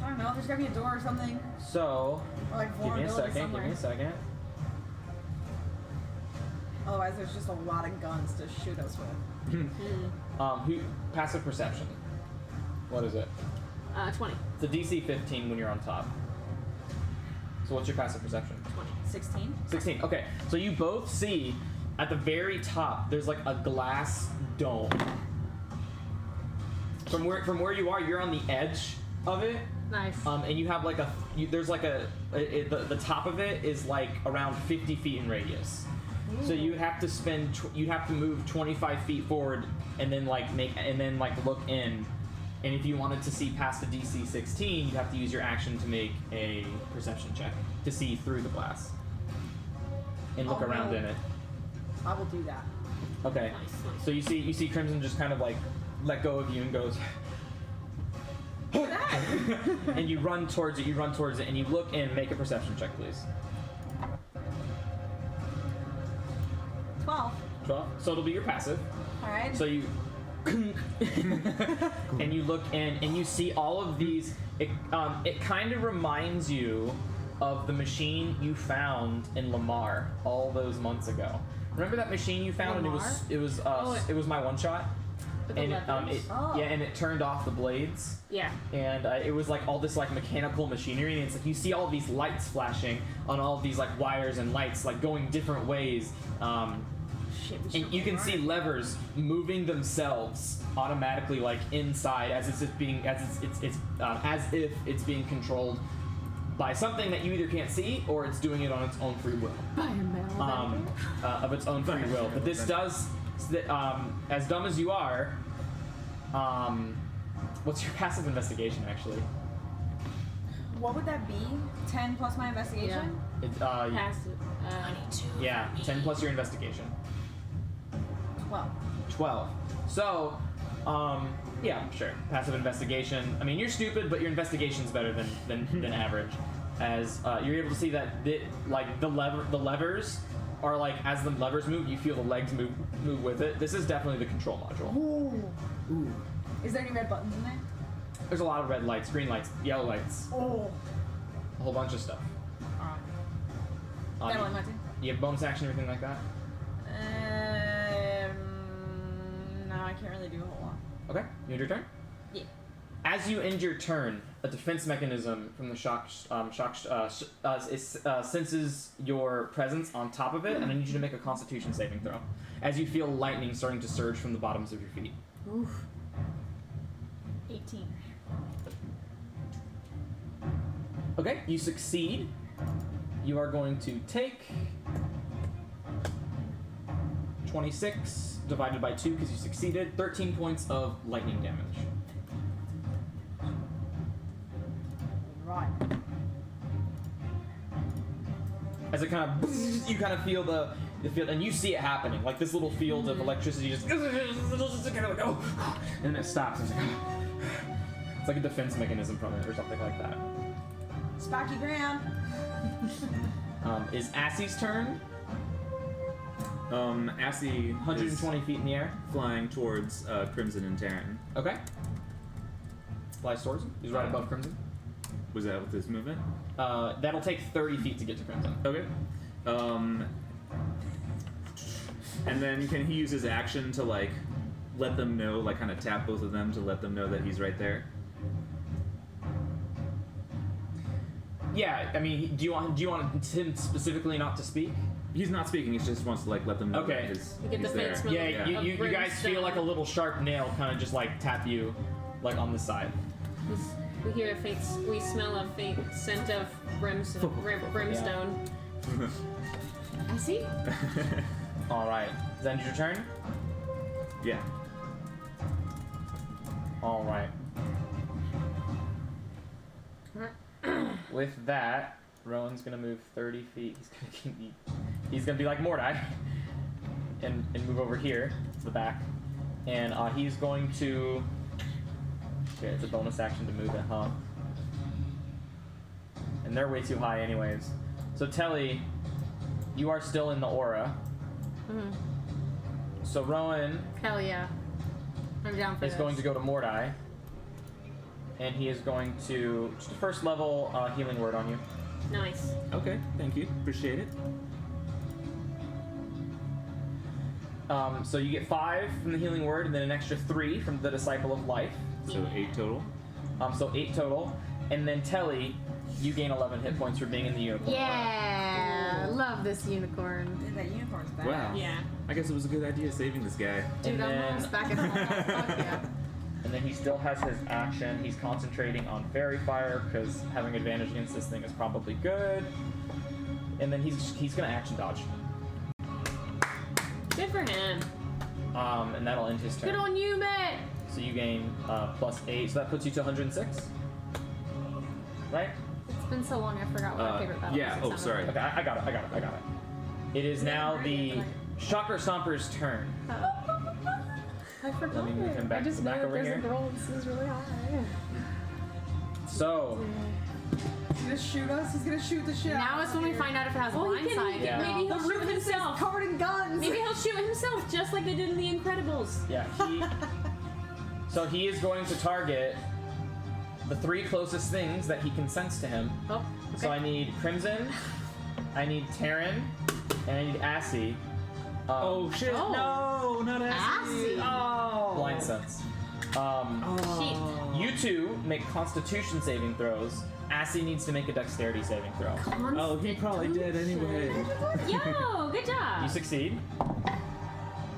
D: I don't know. There's gotta be a door or something,
C: So,
D: or like
C: give me a
D: vulnerability
C: second.
D: somewhere.
C: Give me a second.
D: Otherwise, there's just a lot of guns to shoot us with.
C: Who passive perception? What is it?
B: 20.
C: It's a DC 15 when you're on top. So what's your passive perception?
D: 16.
C: 16. Okay, so you both see at the very top there's like a glass dome. From where you are, you're on the edge of it.
E: Nice.
C: And you have like there's like the top of it is like around 50 feet in radius. So you have to you'd have to move 25 feet forward and then like look in. And if you wanted to see past the DC 16, you'd have to use your action to make a perception check to see through the glass and look
D: Oh,
C: around
D: no.
C: in it.
D: I will do that.
C: Okay.
B: Nice.
C: So you see Crimson just kind of like let go of you and goes. And you run towards it, and you look in, make a perception check, please.
D: 12.
C: 12. So it'll be your passive.
D: Alright.
C: So you and you look in and you see all of these. It kind of reminds you of the machine you found in Lamar all those months ago. Remember that machine you found
B: Lamar?
C: and it was my one shot.
B: With the
C: And
B: levers?
C: and it turned off the blades.
B: Yeah.
C: And it was like all this like mechanical machinery, and it's like you see all these lights flashing on all of these like wires and lights like going different ways.
B: Shit, we
C: And
B: should
C: you can
B: go
C: see
B: right.
C: levers moving themselves automatically, like inside, as if it's being controlled by something that you either can't see or it's doing it on its own free will. Of its own free will. But this does, as dumb as you are, What's your passive investigation, actually?
D: What would that be? 10 plus my investigation?
C: It,
B: Passive.
C: yeah, 10 plus your investigation.
D: 12.
C: 12. So, yeah, sure. Passive investigation. I mean, you're stupid, but your investigation's better than average. As you're able to see that the levers are like, as the levers move, you feel the legs move with it. This is definitely the control module.
D: Ooh. Is there any red buttons in there?
C: There's a lot of red lights, green lights, yellow lights,
D: Oh.
C: a whole bunch of stuff.
D: Alright. That only my turn?
C: You have bonus action, everything like that?
D: No, I can't really do a whole lot.
C: Okay, you end your turn?
D: Yeah.
C: As you end your turn, a defense mechanism from the senses your presence on top of it, and I need you to make a Constitution saving throw. As you feel lightning starting to surge from the bottoms of your feet.
D: Oof. 18.
C: Okay, you succeed. You are going to take 26 divided by 2 because you succeeded. 13 points of lightning damage.
D: Right.
C: As it kind of, you kind of feel the field, and you see it happening. Like this little field of electricity just kind of like, oh, and then it stops. It's like, it's like a defense mechanism from it or something like that.
D: Sparky ground.
C: Is Assie's turn?
A: Assie
C: 120 feet in the air.
A: flying towards Crimson and Terran.
C: Okay. Flies towards him. He's right above Crimson.
A: Was that with his movement?
C: That'll take 30 feet to get to Crimson.
A: Okay. And then can he use his action to like let them know, like kind of tap both of them to let them know that he's right there?
C: Yeah, I mean, do you want him specifically not to speak?
A: He's not speaking. He just wants to like let them know
C: Okay.
A: that he's,
B: You get the
A: he's there.
B: faint smell.
C: Yeah,
B: of
C: you guys feel like a little sharp nail kind of just like tap you, like on the side.
B: We hear a faint. We smell a faint scent of brimstone.
E: I see.
C: All right, is that your turn?
A: Yeah.
C: All right. With that, Rowan's gonna move 30 feet. He's gonna be like Mordai, and move over here to the back, and he's going to. Yeah, it's a bonus action to move it, huh? And they're way too high, anyways. So Telly, you are still in the aura.
E: Mm-hmm.
C: So Rowan
E: Hell yeah. I'm down for
C: is
E: this.
C: going to go to Mordai, and he is going to just a first level healing word on you.
B: Nice.
A: Okay. Thank you. Appreciate it.
C: So you get 5 from the healing word, and then an extra 3 from the Disciple of Life.
A: So 8 total.
C: So 8 total, and then Telly, you gain 11 hit points for being in the unicorn.
E: Yeah, love this unicorn.
D: Dude, that unicorn's back.
A: Wow.
B: Yeah.
A: I guess it was a good idea saving this guy.
E: Dude,
C: And
E: I'm
C: then-
E: almost back at home. Fuck yeah.
C: And then he still has his action. He's concentrating on Fairy Fire because having advantage against this thing is probably good. And then he's gonna action dodge.
B: Good for him.
C: And that'll end his turn.
E: Good on you, Matt.
C: So you gain +8, so that puts you to 106. Right?
E: It's been so long, I forgot what my favorite battle
A: yeah.
E: music
A: Oh,
E: sounded
A: sorry.
E: like.
C: Okay, I got it. It is now the Shocker Stomper's turn.
E: I forgot.
C: Let me move him back
E: I
C: to
E: just
C: the back
E: know
C: over
E: there's
C: here.
E: a girl and this is really high.
C: So,
D: He's gonna shoot us. He's gonna shoot the shit out
E: Now
D: of
E: is when we find out if it has a
B: Oh,
E: blind
B: he
E: side.
B: can.
C: Yeah.
B: Maybe
D: The
B: he'll shoot
D: roof is
B: himself.
D: covered in guns.
B: Maybe he'll shoot himself, just like they did in The Incredibles.
C: yeah, so he is going to target the 3 closest things that he can sense to him.
E: Oh, okay.
C: So I need Crimson, I need Terran, and I need Assie.
A: Oh shit!
E: Oh.
A: No, not
E: Assie.
A: Oh.
C: Blind sense.
B: Shit.
C: You two make Constitution saving throws. Assie needs to make a Dexterity saving throw.
A: Oh, he probably did anyway.
B: Yo, good job.
C: You succeed.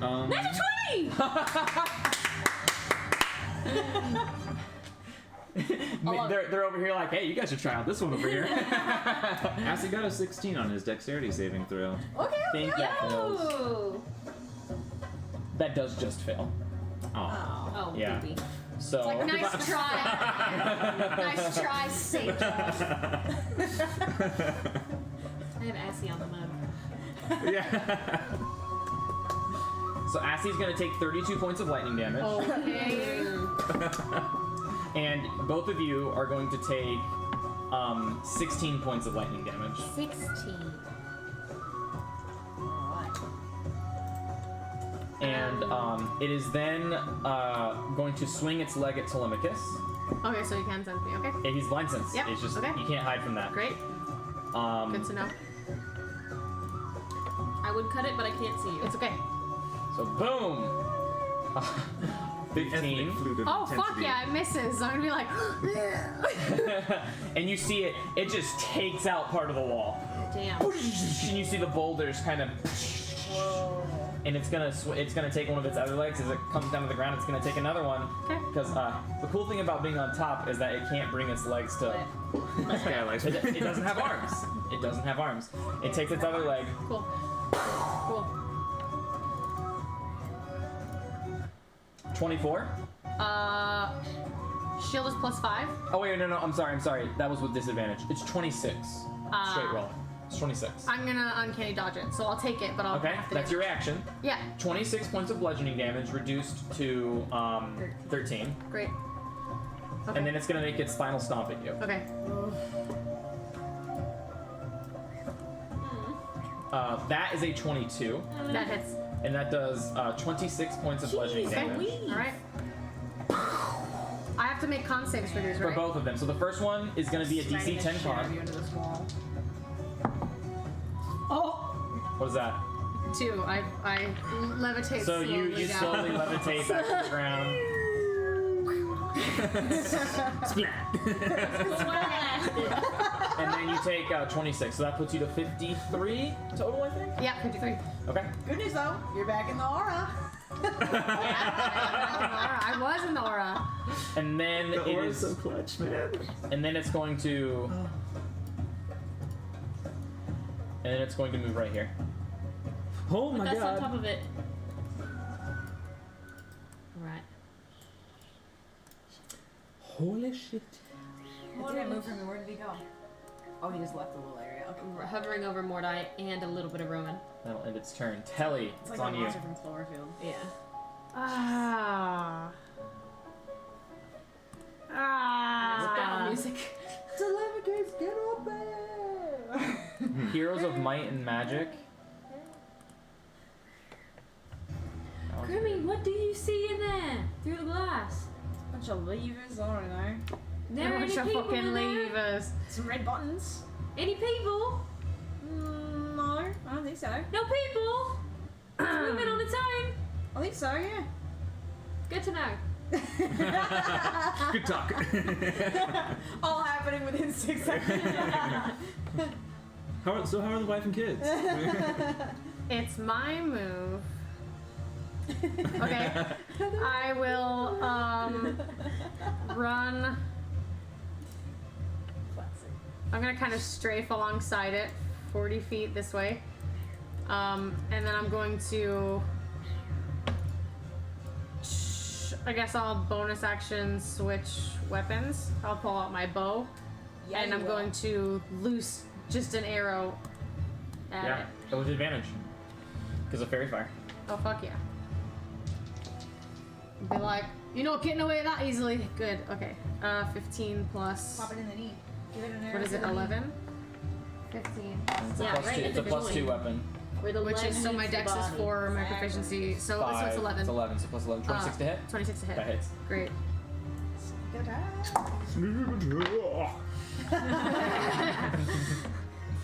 B: That's a 20!
C: They're over here like, hey, you guys should try out this one over here.
A: Assie got a 16 on his Dexterity saving throw.
B: Okay,
C: Think that fails.
B: Yo!
C: That does just fail.
A: Oh.
B: Oh,
C: Yeah.
B: baby.
C: So.
H: Like, nice try. Nice try, Sage.
B: I have Assy on the mug.
A: Yeah.
C: So Assie's gonna take 32 points of lightning damage,
H: Okay.
C: and both of you are going to take 16 points of lightning damage.
B: 16.
C: And it is then going to swing its leg at Telemachus.
H: Okay, so you can sense me. Okay.
C: Yeah, he's blind sense.
H: Yep,
C: It's just
H: okay.
C: you can't hide from that.
H: Great. Good to know.
B: I would cut it, but I can't see you.
H: It's okay.
C: So boom. 15.
H: Oh fuck yeah! It misses. I'm gonna be like.
C: And you see it. It just takes out part of the wall.
B: Damn.
C: And you see the boulders kind of. And it's gonna take one of its other legs as it comes down to the ground. It's gonna take another one.
H: Okay.
C: Because the cool thing about being on top is that it can't bring its legs to. It doesn't have arms. It doesn't have arms. It takes its other leg.
H: Cool. Cool.
C: 24.
H: Shield is +5.
C: Oh wait, no, I'm sorry. That was with disadvantage. It's 26. Straight roll. It's 26.
H: I'm gonna uncanny dodge it, so I'll take it, but I'll
C: Okay,
H: have to
C: that's
H: do
C: your
H: it.
C: reaction.
H: Yeah.
C: 26 points of bludgeoning damage reduced to 13.
H: Great. Okay.
C: And then it's gonna make its final stomp at you.
H: Okay.
C: That is a 22,
H: That hits.
C: and that does 26 points of bludgeoning damage.
H: All right. I have to make con saves for these,
C: For
H: right?
C: both of them. So the first one is gonna be a DC 10 con.
H: Oh.
C: What is that?
H: 2. I levitate
C: So you
H: slowly down.
C: slowly levitate back to the ground. And then you take 26, so that puts you to 53 total, I think?
H: Yeah, 53.
C: Okay.
F: Good news though, you're back in the aura.
H: I was in the aura.
C: And then
A: The
C: it
A: aura's
C: is,
A: so clutch, man.
C: and then it's going to, and then it's going to move right here.
A: Oh
B: But
A: my
B: that's on
A: god.
B: top of it. Right.
A: Holy shit.
D: It didn't move from me. Where did he go? Oh, he just left the little area. Okay.
B: We're hovering over Mordai and a little bit of Rowan.
C: That'll end its turn. Telly,
F: It's
C: it's
F: like
C: on
F: a
C: you.
F: monster from Cloverfield.
B: Yeah.
H: Ah.
B: Battle music.
D: Telemachus, get up there!
C: Heroes of Might and Magic.
B: Grimmy, what do you see in there? Through the glass?
F: Bunch of levers, I don't know.
B: There any people
H: fucking
B: in there?
H: levers.
F: Some red buttons.
B: Any people?
F: No, I don't think so.
B: No people? It's moving on its own.
F: I think so, yeah.
B: Good to know.
A: Good talk.
F: All happening within 6 seconds.
A: How are the wife and kids?
H: It's my move. Okay. I will run. I'm gonna kind of strafe alongside it, 40 feet this way. And then I'm going to. I guess I'll bonus action switch weapons. I'll pull out my bow,
F: Yeah,
H: and
F: you
H: I'm
F: will.
H: going to loose just an arrow at
C: Yeah,
H: it.
C: with advantage. Because of fairy fire.
H: Oh fuck yeah. Be like, you're not getting away that easily. Good. Okay. 15 plus.
D: Pop it in the knee. Give it an arrow.
H: What is
D: to
H: it?
D: the knee.
H: 11. 15.
C: It's
B: Yeah,
C: a plus
B: right
C: two.
B: at
C: It's a
B: the
C: plus 2
B: joint.
C: weapon.
B: Where the
H: Which
B: leg
H: is so my
B: meets the
H: dex is
B: body.
H: 4, my proficiency. So
C: Five.
H: it's 11.
C: It's 11, so plus 11. 26 to hit?
H: 26 to hit.
C: That hits.
H: Great.
D: Good job.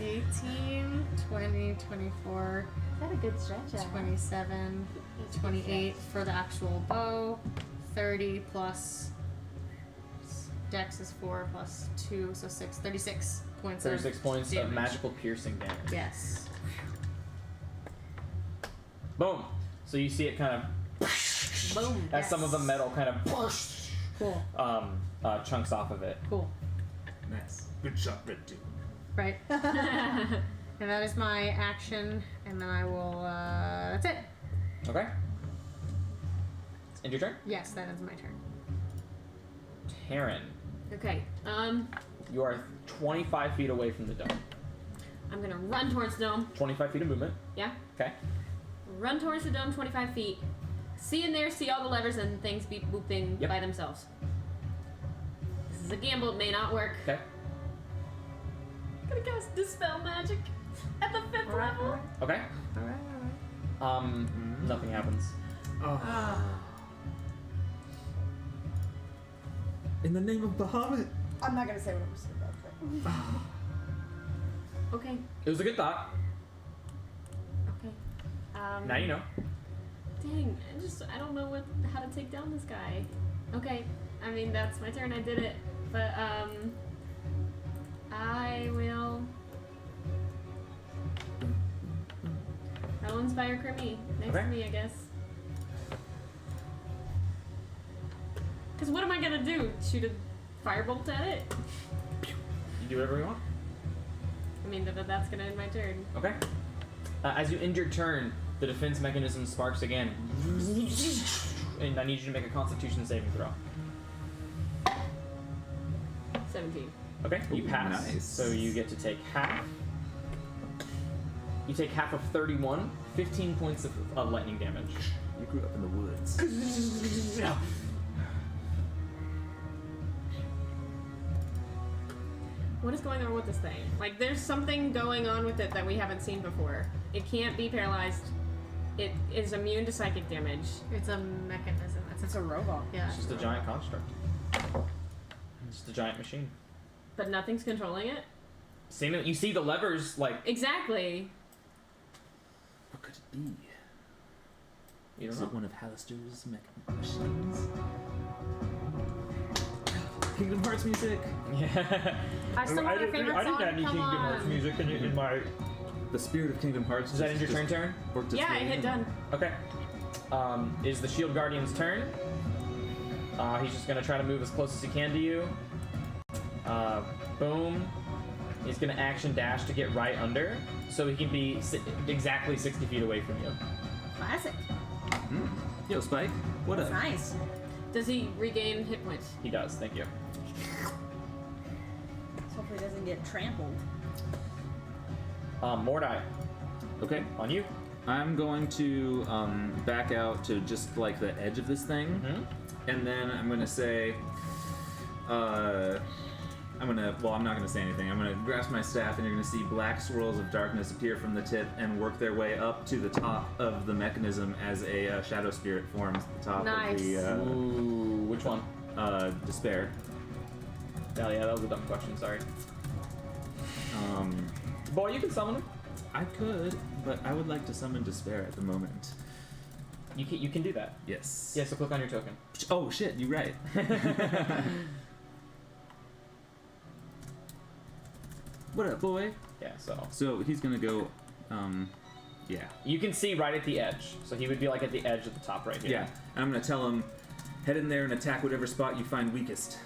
H: 18, 20, 24,
B: Is that a good stretch out?
H: 27, 28 for the actual bow. 30 plus dex is 4 plus 2, so 6. 36 points
C: 36
H: of
C: points
H: damage.
C: of magical piercing damage.
H: Yes.
C: Boom! So you see it kind of,
B: Boom.
C: as some of the metal kind of
H: Cool.
C: chunks off of it.
H: Cool.
A: Nice. Good shot, Red Dude.
H: Right. And that is my action, and then I will, that's it.
C: Okay. End your turn?
H: Yes, that is my turn.
C: Karen.
B: Okay.
C: You are 25 feet away from the dome.
B: I'm gonna run towards the dome.
C: 25 feet of movement.
B: Yeah.
C: Okay.
B: Run towards the dome 25 feet. See in there, see all the levers and things beep booping by themselves. This is a gamble, it may not work.
C: Okay.
B: I'm gonna cast Dispel Magic at the 5th level.
C: Okay. Nothing happens.
A: In the name of Bahamut.
D: I'm not gonna say what I'm saying about that.
B: Okay.
C: It was a good thought.
B: Okay.
C: Now you know.
B: Dang, I don't know how to take down this guy. Okay, I mean that's my turn. I did it, but I will. I'll inspire Crimmy next to me, I guess. Cause what am I gonna do? Shoot a firebolt at it?
C: You do whatever you want.
B: I mean that's gonna end my turn.
C: Okay. As you end your turn, the defense mechanism sparks again. And I need you to make a Constitution saving throw.
B: 17.
C: Okay, you pass.
A: Nice.
C: So you get to take half. You take half of 31, 15 points of lightning damage.
A: You grew up in the woods.
B: What is going on with this thing? Like, there's something going on with it that we haven't seen before. It can't be paralyzed. It is immune to psychic damage.
E: It's a mechanism.
D: It's a robot.
E: Yeah.
C: It's just a giant construct. It's just a giant machine.
B: But nothing's controlling it?
C: Same. You see the levers, like...
B: Exactly.
A: What could it be?
C: You don't
A: Is
C: know.
A: it one of Hallister's machines? Kingdom Hearts music.
C: Yeah.
E: I still want your favorite song. Come on.
C: music in my...
A: The spirit of Kingdom Hearts.
C: Is that in your turn?
A: Worked its
B: Yeah, I
A: way
B: hit
A: in.
B: done.
C: Okay. Is the Shield Guardian's turn. He's just gonna try to move as close as he can to you. Boom. He's gonna action dash to get right under, so he can be exactly 60 feet away from you.
D: Classic.
A: Yo, Spike. What
D: That's
A: up?
D: nice.
B: Does he regain hit points?
C: He does, thank you.
D: So hopefully he doesn't get trampled.
C: Mordai,
A: Okay.
C: on you.
A: I'm going to back out to just like the edge of this thing, and then I'm gonna say, I'm not gonna say anything. I'm gonna grasp my staff, and you're gonna see black swirls of darkness appear from the tip and work their way up to the top of the mechanism as a shadow spirit forms at the top
E: Nice.
A: of the
C: Ooh, which one?
A: despair.
C: Oh yeah, that was a dumb question, sorry. Boy, you can summon him.
A: I could, but I would like to summon despair at the moment.
C: You can do that.
A: Yes.
C: Yeah, so click on your token.
A: Oh shit, you're right. What up, boy?
C: Yeah, so.
A: So he's gonna go, yeah.
C: You can see right at the edge. So he would be like at the edge of the top right here.
A: Yeah, and I'm gonna tell him, head in there and attack whatever spot you find weakest.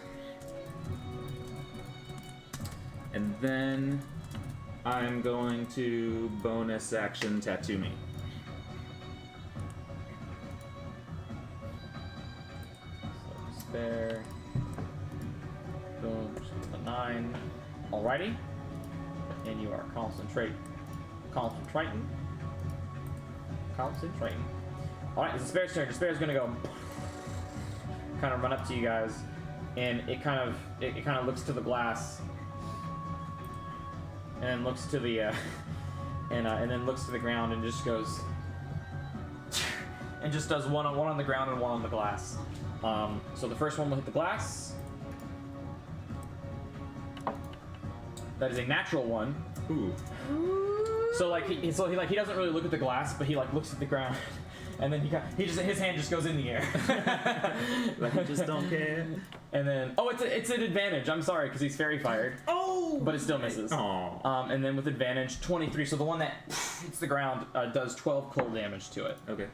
A: And then I'm going to bonus action tattoo me.
C: So despair. Boom, just with a 9. Alrighty. And you are concentrating. Concentrating. Alright, it's Despair's turn. Despair's gonna go kind of run up to you guys, and it kind of looks to the glass, and then looks to the and then looks to the ground and just goes and just does one on the ground and one on the glass. So the first one will hit the glass. That is a natural one.
A: Ooh.
C: So he doesn't really look at the glass, but he like looks at the ground, and then his hand just goes in the air.
A: Like I just don't care.
C: And then it's an advantage. I'm sorry because he's fairy fired.
A: Oh!
C: But it still misses.
A: Aw.
C: And then with advantage, 23. So the one that hits the ground does 12 cold damage to it.
A: Okay.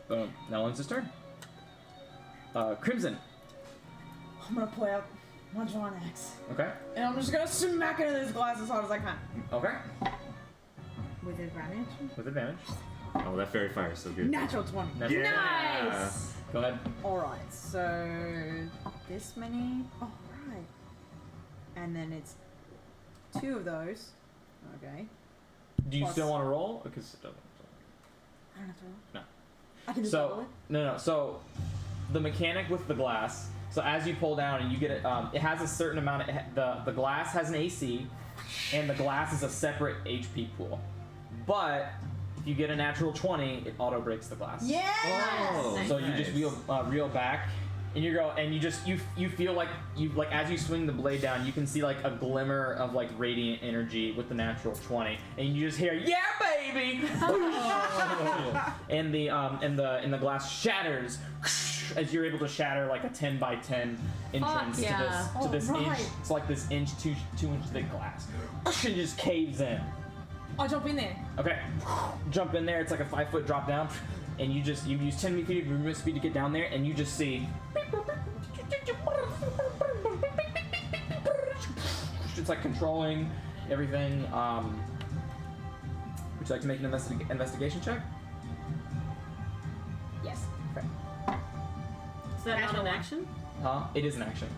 C: Boom. Now one's his turn. Crimson.
D: I'm gonna pull out my John axe.
C: Okay.
D: And I'm just gonna smack into this glass as hard as I can.
C: Okay.
D: With advantage?
C: With advantage.
A: Oh, that fairy fire is so good.
D: Natural 20.
C: Natural.
E: Nice.
C: Go ahead.
D: Alright, so this many. Oh, right. And then it's 2 of those. Okay.
C: Do you
D: Plus-
C: still want to roll? Because it doesn't.
D: I don't have to roll.
C: No.
D: I can just roll
C: So
D: it.
C: no. So the mechanic with the glass. So as you pull down and you get it, it has a certain amount. The glass has an AC, and the glass is a separate HP pool. But if you get a natural 20, it auto breaks the glass.
D: Yeah!
A: Oh,
C: So you just reel back, and you feel like as you swing the blade down, you can see like a glimmer of like radiant energy with the natural 20, and you just hear "Yeah, baby!" and the glass shatters as you're able to shatter like a 10 by 10 entrance
E: yeah.
C: to this inch.
D: Alright.
C: It's like this two inch thick glass, and just caves in.
F: I'll jump in there.
C: Okay, jump in there. It's like a 5-foot drop down, and you use 10 feet of your movement speed to get down there, and you just see. It's like controlling everything. Would you like to make an investigation check?
D: Yes.
C: Okay.
B: Is that not an action?
C: Huh? It is an action.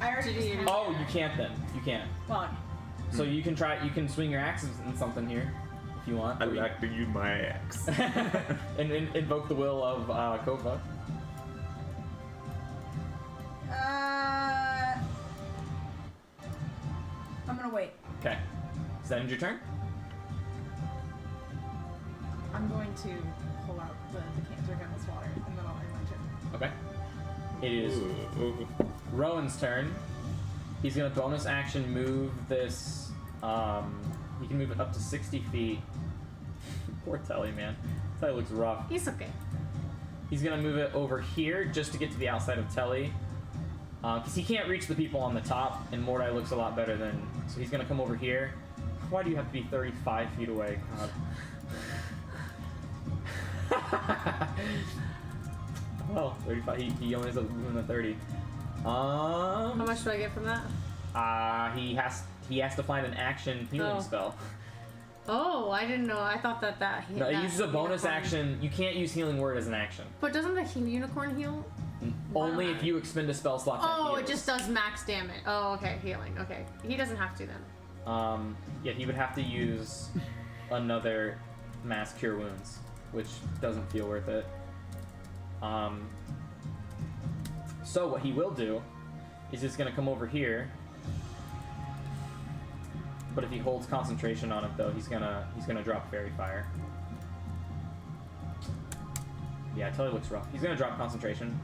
D: I already just have
C: Oh, you can't then. You can't.
D: Fuck.
C: So you can try. You can swing your axes and something here, if you want.
A: I like to use my axe.
C: and invoke the will of Kova.
D: I'm gonna wait.
C: Okay. Does that end your turn?
D: I'm going to pull out the decanter gun with water, and then I'll end my turn.
C: Okay. It is Rowan's turn. He's gonna bonus action move this. He can move it up to 60 feet. Poor Telly, man. Telly looks rough.
E: He's okay.
C: He's gonna move it over here just to get to the outside of Telly. Because he can't reach the people on the top, and Mordai looks a lot better than. So he's gonna come over here. Why do you have to be 35 feet away? God. Well, 35. He only has a movement of 30.
E: How much do I get from that?
C: He has to find an action healing
E: Oh.
C: spell.
E: Oh, I didn't know. I thought that
C: No, it uses a bonus
E: unicorn-
C: action. You can't use healing word as an action.
E: But doesn't the unicorn heal?
C: Only if you expend a spell slot. that
E: Oh, it
C: heals.
E: just does max damage. Oh, okay, healing. Okay, he doesn't have to then.
C: Yeah, he would have to use another mass cure wounds, which doesn't feel worth it. So what he will do is he's gonna come over here. But if he holds concentration on it, though, he's gonna drop Fairy Fire. Yeah, Telly looks rough. He's gonna drop concentration,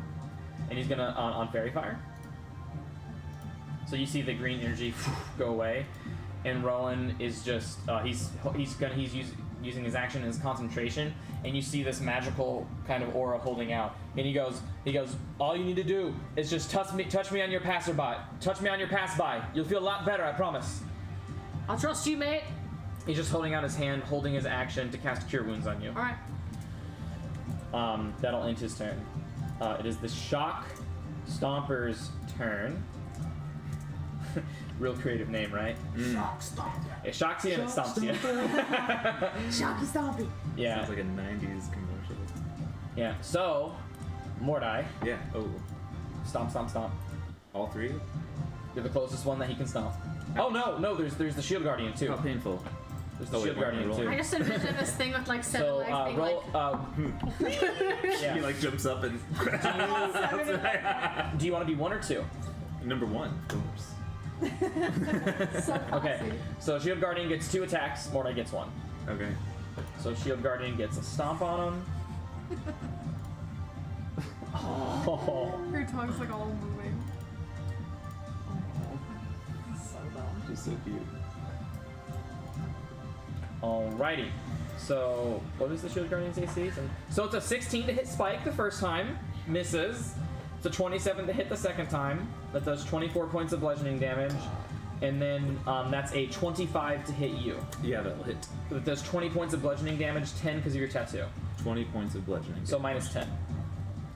C: and he's gonna on Fairy Fire. So you see the green energy go away, and Rowan is just he's using his action and his concentration, and you see this magical kind of aura holding out, and he goes, all you need to do is just touch me on your passerby, touch me on your pass-by. You'll feel a lot better, I promise.
E: I'll trust you, mate.
C: He's just holding out his hand, holding his action to cast Cure Wounds on you.
E: All right.
C: That'll end his turn. It is the Shock Stomper's turn. Real creative name, right?
D: Shock Stomper.
C: It shocks you and it stomps you.
D: Shocky Stompy.
C: Yeah.
A: Sounds like a 90s commercial.
C: Yeah. So, Mordai,
A: Yeah. Oh.
C: stomp, stomp, stomp.
A: All three?
C: You're the closest one that he can stomp. Oh no, there's the Shield Guardian too.
A: How painful.
C: There's
A: Oh,
C: the
A: wait,
C: Shield
A: what am I
C: Guardian
A: rolling?
C: too.
E: I just envisioned this thing with like 7
C: So
E: legs being
C: roll.
E: like.
C: Yeah.
A: He like jumps up and
C: Do you want to be 1 or 2?
A: Number 1, of course.
C: Okay. So Shield Guardian gets 2 attacks. Mordai gets 1.
A: Okay.
C: So Shield Guardian gets a stomp on him. Oh.
E: Her tongue's like all moving.
D: So dumb.
A: Just so cute.
C: Alrighty. So what is the Shield Guardian's AC? So it's a 16 to hit Spike the first time, misses. It's a 27 to hit the second time. That does 24 points of bludgeoning damage. And then that's a 25 to hit you.
A: Yeah, that'll hit.
C: That does 20 points of bludgeoning damage, 10 because of your tattoo.
A: 20 points of bludgeoning.
C: So minus 10.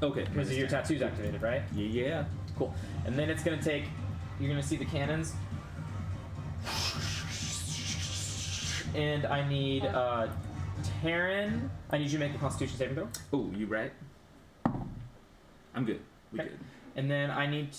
A: Okay.
C: Because your tattoo's activated, right?
A: Yeah.
C: Cool. And then it's gonna take. You're gonna see the cannons. And I need Taryn. I need you to make a Constitution saving throw.
A: Oh, you right? I'm good. We
C: Okay.
A: good.
C: And then I need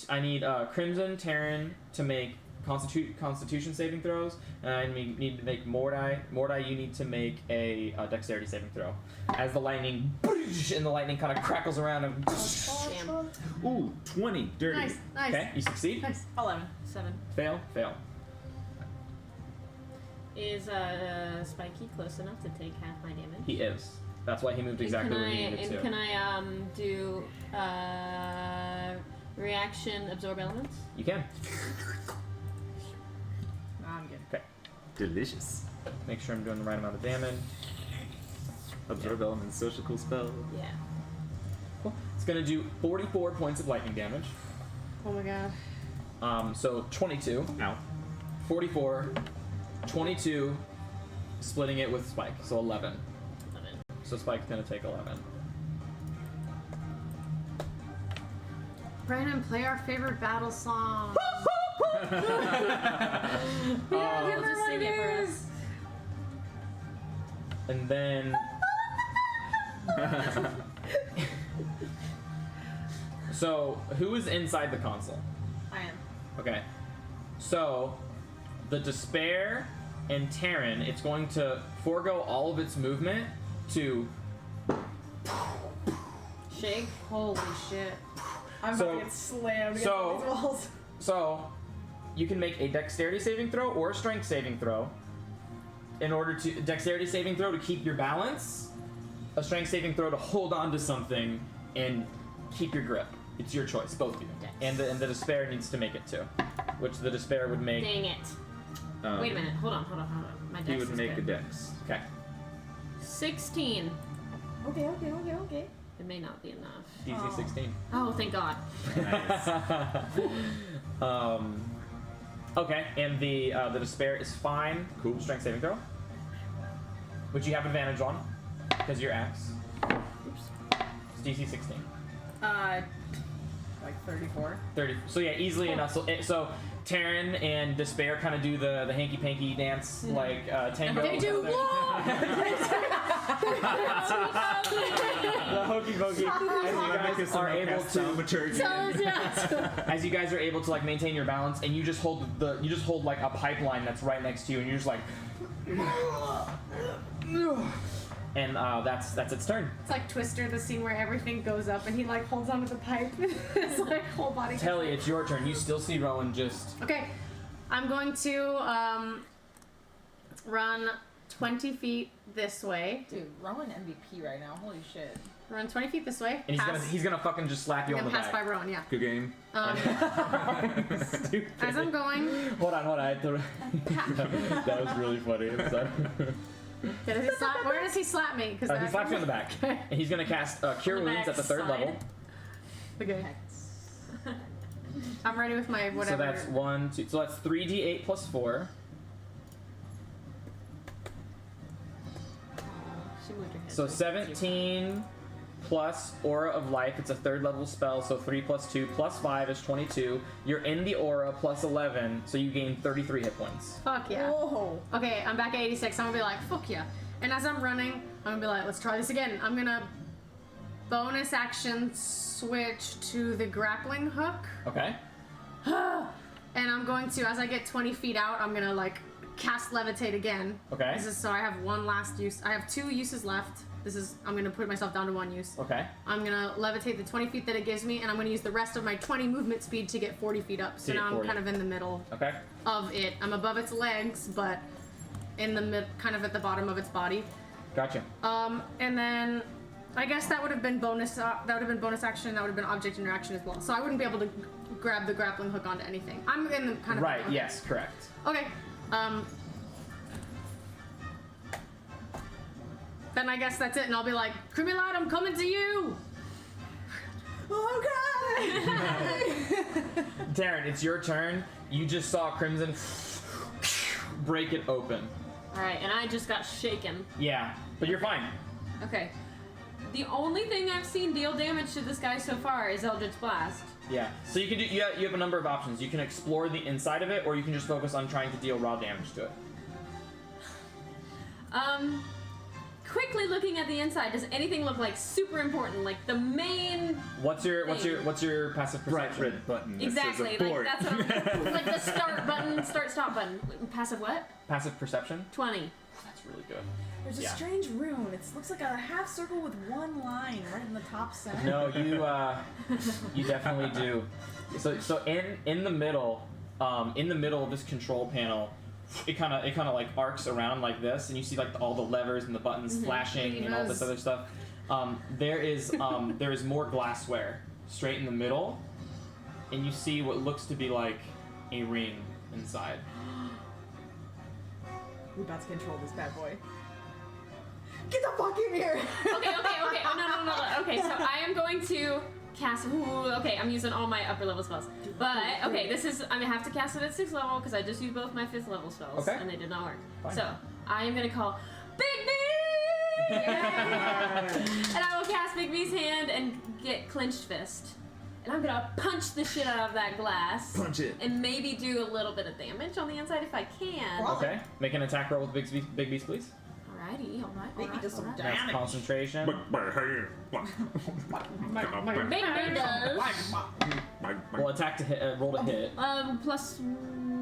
C: Crimson Terran to make Constitution saving throws, and I need to make Mordai. Mordai, you need to make a Dexterity saving throw. As the lightning, and the lightning kind of crackles around and.
B: Damn.
A: Ooh, 20. Dirty.
E: Nice, nice.
C: Okay, you succeed.
E: Nice.
F: 11.
B: 7.
C: Fail.
B: Is Spiky close enough to take half my damage?
C: He is. That's why he moved exactly where he needed to.
B: Can I do reaction absorb elements?
C: You can.
F: No, I'm good.
C: Okay.
A: Delicious.
C: Make sure I'm doing the right amount of damage.
A: Absorb elements, social cool spell.
B: Yeah.
C: Cool. It's gonna do 44 points of lightning damage.
E: Oh my god.
C: So 22,
A: Ow.
C: 44, 22, splitting it with Spike, so 11.
B: 11.
C: So Spike's gonna take 11.
E: Brandon, play our favorite battle song.
B: I'll just sing it for us.
C: And then. So, who is inside the console?
F: I am.
C: Okay. So, the Despair and Terran, it's going to forego all of its movement to.
B: Shake.
E: Holy shit.
F: I'm
C: So-
F: about to get slammed against
C: so-
F: all these walls.
C: So, you can make a Dexterity saving throw or a Strength saving throw. In order to. Dexterity saving throw to keep your balance, a Strength saving throw to hold on to something and keep your grip. It's your choice, both of you.
B: Dex.
C: And the Despair needs to make it too. Which the Despair would make.
B: Dang it. Wait a minute. Hold on. My dex
A: He would
B: is
A: make
B: good.
A: a dex.
C: Okay.
B: 16.
F: Okay.
B: It may not be enough.
C: DC 16.
B: Oh, thank God.
A: Nice.
C: Okay, and the Despair is fine.
A: Cool.
C: Strength saving throw. Which you have advantage on, because your axe.
B: Oops.
C: It's DC 16.
F: Like 34.
C: 30. So yeah, easily enough. So Terran and Despair kind of do the hanky panky dance like tango.
E: They do
C: the hokey pokey. As you guys are able to like maintain your balance, and you just hold like a pipeline that's right next to you, and you're just like. And that's its turn.
E: It's like Twister, the scene where everything goes up and he like holds onto the pipe. His like whole body.
C: Telly, it's your turn. You still see Rowan just.
E: Okay, I'm going to run 20 feet this way.
F: Dude, Rowan MVP right now. Holy shit.
E: Run 20 feet this way.
C: And
E: pass.
C: he's gonna fucking just slap you
E: I'm
C: on
E: gonna
C: the
E: pass
C: back.
E: by Rowan, yeah.
A: Good game.
C: Stupid.
E: As I'm going,
C: Hold on. I had to... that was really funny. I'm sorry.
E: where does he slap me? Because
C: He slaps you on the back. And he's gonna cast Cure
B: On the
C: Wounds at the
B: back
C: third
B: side.
C: level.
E: Okay. I'm ready with my whatever.
C: So that's 1, 2. So that's 3d8 plus 4.
B: She moved her head.
C: So 17 plus Aura of Life. It's a third level spell, so 3 plus 2 plus 5 is 22. You're in the Aura plus 11, so you gain 33 hit points.
E: Fuck yeah.
F: Whoa.
E: Okay, I'm back at 86. I'm gonna be like, fuck yeah. And as I'm running, I'm gonna be like, let's try this again. I'm gonna bonus action switch to the grappling hook.
C: Okay.
E: And I'm going to, as I get 20 feet out, I'm gonna like cast levitate again.
C: Okay.
E: This is so I have one last use. I have 2 uses left. I'm gonna put myself down to 1 use.
C: Okay.
E: I'm gonna levitate the 20 feet that it gives me, and I'm gonna use the rest of my 20 movement speed to get 40 feet up. So
C: To get
E: now I'm
C: 40.
E: kind of in the middle
C: Okay.
E: of it. I'm above its legs, but in the kind of at the bottom of its body.
C: Gotcha.
E: And then I guess that would have been bonus. That would have been bonus action. That would have been object interaction as well. So I wouldn't be able to grab the grappling hook onto anything. I'm in the kind of
C: Right.
E: okay.
C: Yes. Correct.
E: Okay. Then I guess that's it, and I'll be like, Crimilad, I'm coming to you.
F: Oh god!
C: Darren, it's your turn. You just saw Crimson break it open.
B: Alright, and I just got shaken.
C: Yeah, but you're fine.
B: Okay. The only thing I've seen deal damage to this guy so far is Eldritch Blast.
C: Yeah. So you can do. You have a number of options. You can explore the inside of it, or you can just focus on trying to deal raw damage to it.
B: quickly looking at the inside, does anything look like super important? Like the main.
C: What's your passive
A: Bright
C: perception?
A: red button. that
B: Exactly.
A: says
B: Like
A: abort.
B: that's what I'm, like the start button, stop button. Passive what?
C: Passive perception.
B: 20.
C: That's really good.
F: There's a
C: Yeah.
F: strange rune. It looks like a half circle with one line right in the top center.
C: No, you definitely do. So in the middle of this control panel, it kind of like arcs around like this, and you see like all the levers and the buttons flashing and all this other stuff. There is more glassware straight in the middle, and you see what looks to be like a ring inside.
F: We're about to control this bad boy. Get the fuck in here!
B: Okay. Oh, no. Okay, so I am going to cast. Okay, I'm using all my upper level spells. But okay, I'm gonna have to cast it at 6th level because I just used both my 5th level spells and they did not work.
C: Fine.
B: So I am gonna call Big B, and I will cast Big B's hand and get clenched fist. And I'm gonna punch the shit out of that glass.
A: Punch it.
B: And maybe do a little bit of damage on the inside if I can.
C: Okay, make an attack roll with Big Beast, please.
B: Alrighty, alright.
F: Maybe just some
C: That's
F: damage.
C: concentration.
B: Big B does.
C: Well, attack to hit. Roll to hit.
B: Plus,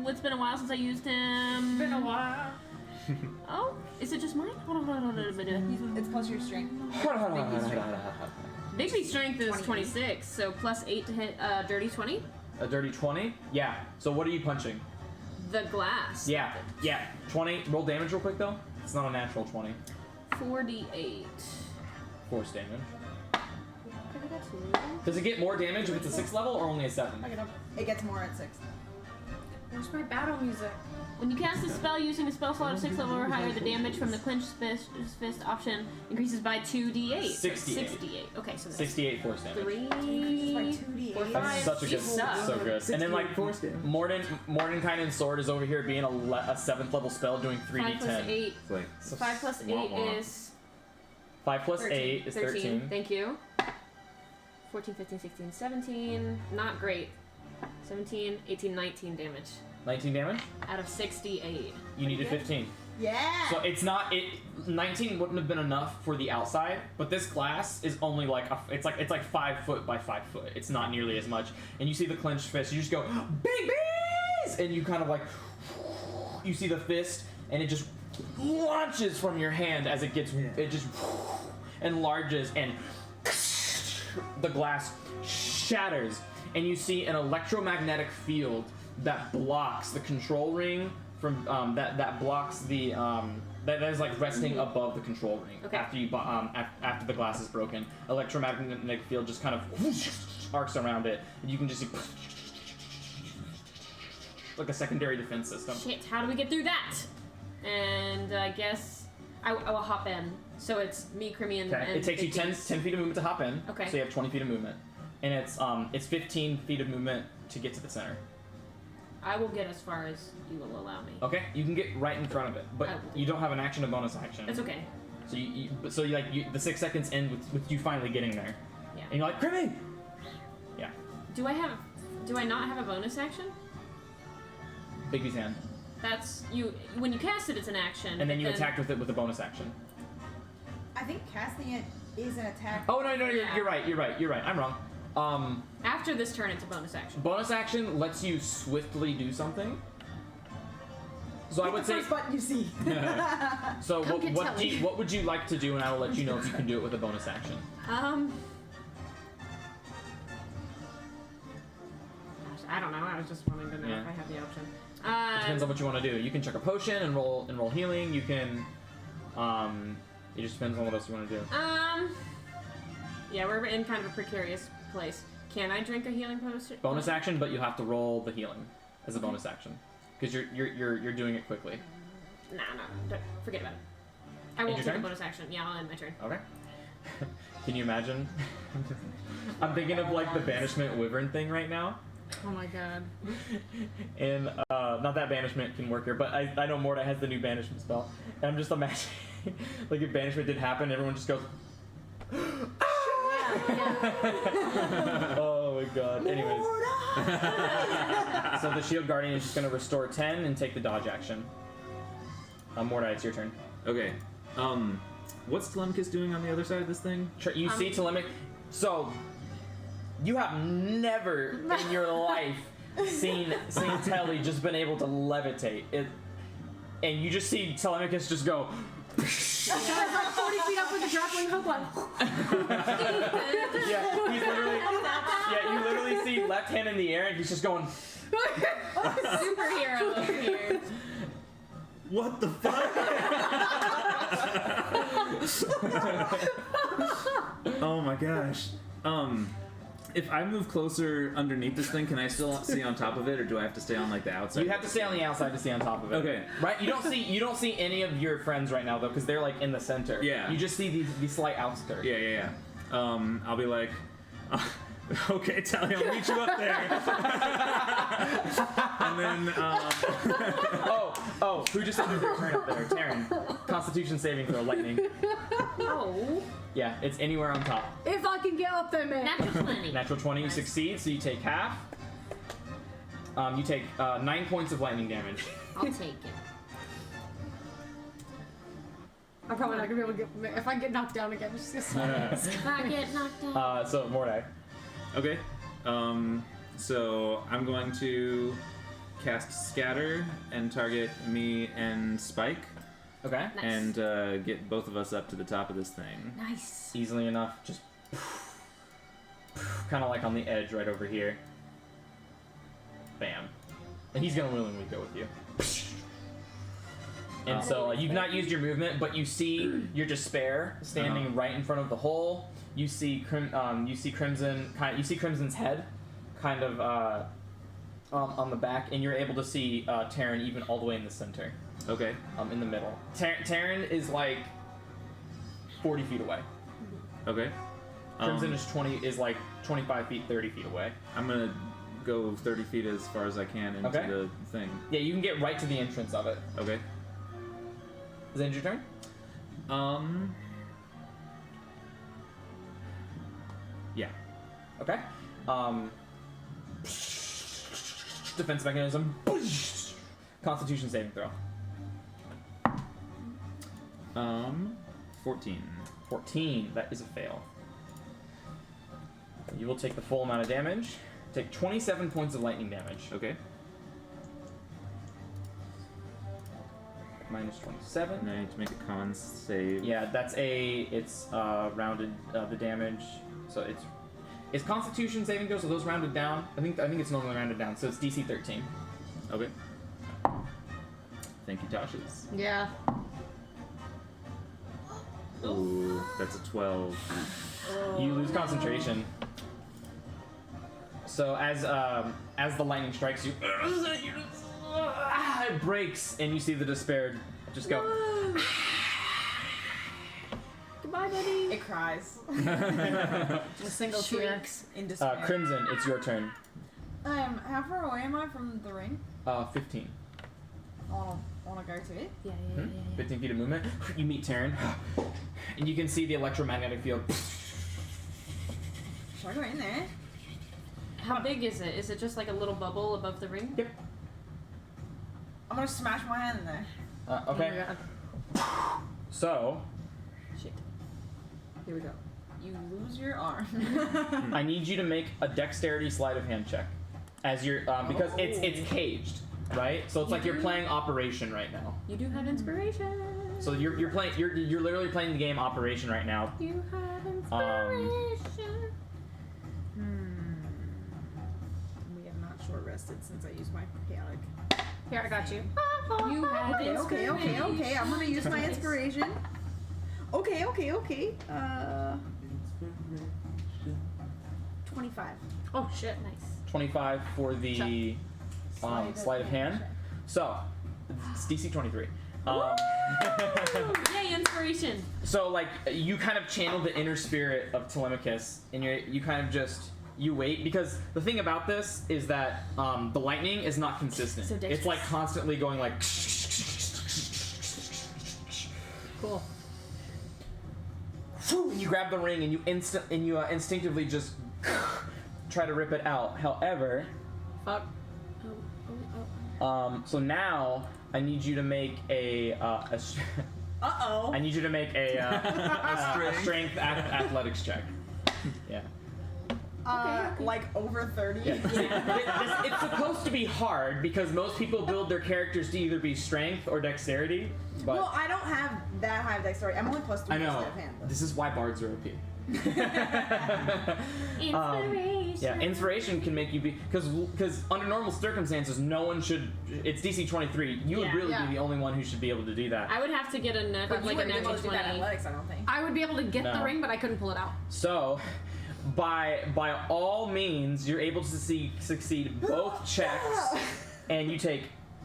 B: it's been a while since I used him.
F: Been a while.
B: Oh, is it just mine? Hold on.
F: It's plus your strength.
B: Big B strength is 26, so plus 8 to hit dirty 20.
C: A dirty 20? Yeah. So what are you punching?
B: The glass.
C: Yeah. 20. Roll damage real quick though. It's not a natural 20.
B: 48.
C: Force damage. Does it get more damage if it's a 6th level or only a 7?
F: Back it up. It gets more at 6.
E: Where's my battle music?
B: When you cast a spell using a spell slot of 6th level or higher, the damage from the clenched fist option increases by 2d8.
C: 68.
B: Okay, so that's
C: 68 force damage.
B: 3,
F: Increases by 2d8.
B: 4, 5.
C: That's such a good, so good. And then like
A: force damage.
C: Mordenkainen's sword is over here being a 7th level spell doing
B: 5 plus
C: 3d10.
B: 8.
A: It's like,
B: 5 plus 8
A: wah.
B: is
C: 5 plus 8 is 13.
B: Thank you. 14, 15, 16, 17. Not great. 17, 18, 19 damage.
C: 19 damage?
B: Out of 68.
C: You needed 15.
F: Yeah!
C: So it's not 19 wouldn't have been enough for the outside, but this glass is only like it's like 5 foot by 5 foot. It's not nearly as much. And you see the clenched fist, you just go big bees, and you kind of like you see the fist, and it just launches from your hand as it just enlarges, and the glass shatters, and you see an electromagnetic field that blocks the control ring from that blocks the that is like resting above the control ring.
B: Okay.
C: After you after the glass is broken, electromagnetic field just kind of arcs around it, and you can just see like a secondary defense system.
B: Shit, how do we get through that? And I guess I will hop in. So it's me, Crimmy, and
C: Okay. It takes you 10 feet of movement to hop in.
B: Okay.
C: So you have 20 feet of movement, and it's 15 feet of movement to get to the center.
B: I will get as far as you will allow me.
C: Okay, you can get right in front of it, but
B: I will.
C: you don't have an action or bonus action.
B: It's okay.
C: So the 6 seconds end with you finally getting there,
B: Yeah.
C: and you're like, Crimmy! Yeah,
B: Do I not have a bonus action?
C: Bigby's hand,
B: That's you. When you cast it, it's an action.
C: and then you attacked with it with a bonus action.
F: I think casting it is an attack.
C: Oh no,
B: Yeah.
C: you're right. I'm wrong.
B: After this turn, it's a bonus action.
C: Bonus action lets you swiftly do something. So I
F: Hit
C: would
F: the
C: say.
F: first button you see.
C: So
B: Come get Telly.
C: what would you like to do, and I will let you know if you can do it with a bonus action.
B: Gosh, I don't know. I was just wanting to know
C: Yeah.
B: if I have the option.
C: It depends on what you want to do. You can chuck a potion and roll healing. You can. It just depends on what else you want to do.
B: Yeah, we're in kind of a precarious place. Can I drink a healing potion?
C: Bonus action, but you have to roll the healing as a bonus action because you're doing it quickly.
B: No, forget about it. I won't
C: your
B: take a
C: turn?
B: bonus action. Yeah, I'll end my turn.
C: Okay. Can you imagine? I'm thinking of like the banishment wyvern thing right now.
E: Oh my god.
C: And not that banishment can work here, but I know Morta has the new banishment spell, and I'm just imagining like if banishment did happen, everyone just goes. Oh my god. Anyways, so the shield guardian is just gonna restore 10 and take the dodge action. Morta, it's your turn.
A: Okay. What's Telemachus doing on the other side of this thing?
C: You see Telemachus. So, you have never in your life seen Telly just been able to levitate. And you just see Telemachus just go.
E: Like 40 feet up with a grappling hook on.
C: Yeah, he's literally. Yeah, you literally see left hand in the air, and he's just going.
B: Superhero over here.
A: What the fuck? Oh my gosh. If I move closer underneath this thing, can I still see on top of it, or do I have to stay on like the outside?
C: You have to stay on the outside to see on top of it.
A: Okay.
C: Right? You don't see any of your friends right now though, because they're like in the center.
A: Yeah.
C: You just see the slight outskirts.
A: Yeah. I'll be like, okay, Tally, I'll meet you up there. And then,
C: oh, who just ended their turn up there? Taryn. Constitution saving throw, lightning.
B: Oh.
C: Yeah, it's anywhere on top.
E: If I can get up there, man.
B: Natural 20.
C: Natural 20, you succeed, so you take half. You take 9 points of lightning damage.
B: I'll take it.
E: I'm probably not gonna be able to get. If I get knocked down again, it's just gonna.
B: If I get knocked out.
C: So Mordai.
A: okay. So I'm going to cast Scatter and target me and Spike,
C: Okay.
B: Nice.
A: and get both of us up to the top of this thing.
B: Nice.
C: Easily enough, just kind of like on the edge right over here. Bam. And he's gonna willingly go with you. And so you've not used your movement, but you see your despair standing right in front of the hole. You see Crimson. You see Crimson's head, kind of on the back, and you're able to see Taryn even all the way in the center.
A: Okay.
C: In the middle. Taryn is like 40 feet away.
A: Okay.
C: Crimson is like 25 feet, 30 feet away.
A: I'm gonna go 30 feet as far as I can into
C: Okay.
A: the thing.
C: Yeah, you can get right to the entrance of it.
A: Okay.
C: Is that your turn?
A: Yeah.
C: Okay. Defense mechanism. Constitution saving throw.
A: 14.
C: 14. That is a fail. You will take the full amount of damage. Take 27 points of lightning damage.
A: Okay.
C: Minus 27.
A: And then I need to make a con save.
C: Yeah, it's rounded the damage. So it's Constitution saving throw, so those rounded down. I think it's normally rounded down, so it's DC 13.
A: Okay. Thank you, Tasha's.
E: Yeah.
A: Ooh, that's a 12.
C: You lose concentration. So as the lightning strikes you, it breaks, and you see the despair just go.
E: Goodbye, buddy.
F: It cries.
E: A single tear.
F: Shrieks in despair.
C: Crimson, it's your turn.
F: How far away am I from the ring?
C: 15.
F: I wanna go to it.
B: Yeah.
C: 15 feet of movement. You meet Taryn, and you can see the electromagnetic field.
F: Should I go in there?
B: How big is it? Is it just like a little bubble above the ring?
C: Yep.
F: I'm gonna smash my hand in there.
C: Okay. So,
B: Shit. Here we go.
F: You lose your arm.
C: I need you to make a dexterity sleight of hand check, as you're because it's caged, right? So it's like you're playing Operation right now.
B: You do have inspiration.
C: So you're literally playing the game Operation right now.
B: You have inspiration.
F: We have not short rested since I used my chaotic.
E: Here, I got you.
B: You have
F: Okay.
B: inspiration.
F: I'm gonna use my inspiration. Okay. 25.
E: Oh shit.
B: Nice.
C: 25 for the sleight of hand. So it's DC 23.
B: Yay, inspiration.
C: So like you kind of channel the inner spirit of Telemachus, and you kind of just wait, because the thing about this is that the lightning is not consistent.
B: So
C: it's like constantly going like.
E: Cool.
C: And you grab the ring and you instinctively just try to rip it out. However,
E: Fuck.
C: so now I need you to make a
D: Uh-oh.
C: I need you to make a strength athletics check. Yeah.
D: Like over 30.
C: Yeah. It's supposed to be hard because most people build their characters to either be strength or dexterity. But
D: Well, I don't have that high of dexterity. I'm only plus 3
I: I know.
D: instead of hand.
I: This is why bards are OP.
B: Inspiration.
C: yeah, inspiration can make you be because under normal circumstances, no one should. It's DC 23. You would
B: Yeah.
C: really
E: Yeah.
C: be the only one who should be able to do that.
B: I would have to get a net,
D: But
B: like
D: you
B: a
D: wouldn't be able
B: natural
D: to do that
B: 20.
D: athletics, I don't think.
E: I would be able to get the
C: No.
E: ring, but I couldn't pull it out.
C: So, by all means, you're able to succeed both checks, and you take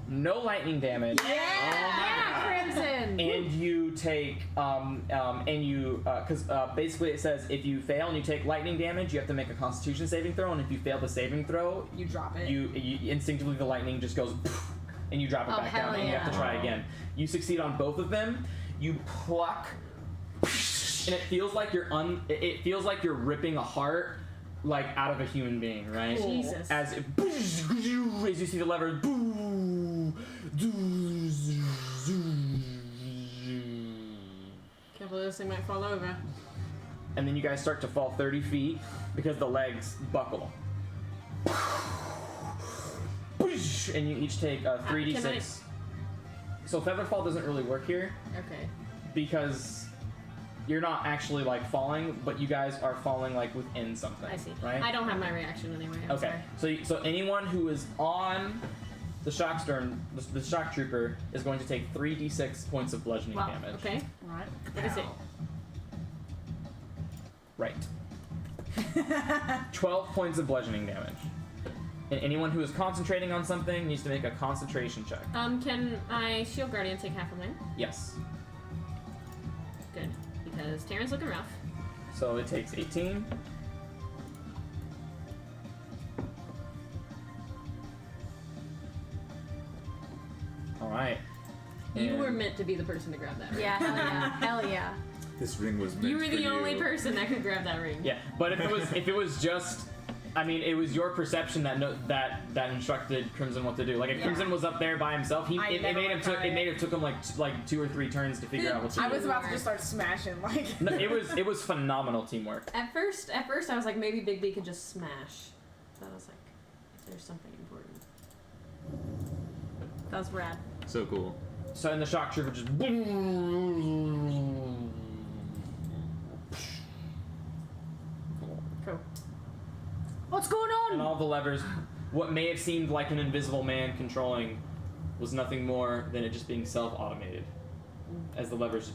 C: no lightning damage.
E: Yeah, Crimson.
C: And you take, because basically it says if you fail and you take lightning damage, you have to make a Constitution saving throw, and if you fail the saving throw,
D: You drop it.
C: you instinctively the lightning just goes, and you drop it
E: Oh,
C: back down,
E: hell
C: and you have to
E: yeah.
C: try again. You succeed on both of them. You pluck, and it feels like it feels like you're ripping a heart like out of a human being, right?
B: Jesus.
C: As you see the lever.
B: Can't believe this thing might fall over.
C: And then you guys start to fall 30 feet because the legs buckle. And you each take a 3d6. So Featherfall doesn't really work here
B: Okay.
C: because you're not actually like falling, but you guys are falling like within something.
B: I see.
C: Right?
B: I don't have my reaction anyway. I'm
C: Okay. So anyone who is on the shock the shock trooper is going to take 3d6 points of bludgeoning
B: Wow.
C: damage.
B: Okay.
D: Right.
B: What is it?
C: Right. 12 points of bludgeoning damage. And anyone who is concentrating on something needs to make a concentration check.
B: Can I Shield Guardian take half of mine?
C: Yes.
B: Good. Because Taryn's looking rough.
C: So it takes 18. Alright.
B: You were meant to be the person to grab that ring.
E: Yeah, hell yeah, hell yeah.
A: This ring was meant
B: You were
A: for
B: the
A: you.
B: only person that could grab that ring.
C: Yeah, but if it was just, I mean, it was your perception that instructed Crimson what to do. Like if
D: Yeah.
C: Crimson was up there by himself,
D: I
C: it
D: never
C: may have
D: would've done it.
C: took him like 2 or 3 turns to figure out what to
F: I
C: do.
F: was about to just start smashing, like.
C: No, it was phenomenal teamwork.
B: At first, I was like, maybe Big B could just smash. But I was like, if there's something important. That was rad.
A: So cool.
C: So and the shock trooper just
B: Cool.
E: What's going
C: and
E: on?
C: all the levers. What may have seemed like an invisible man controlling was nothing more than it just being self-automated. As the levers.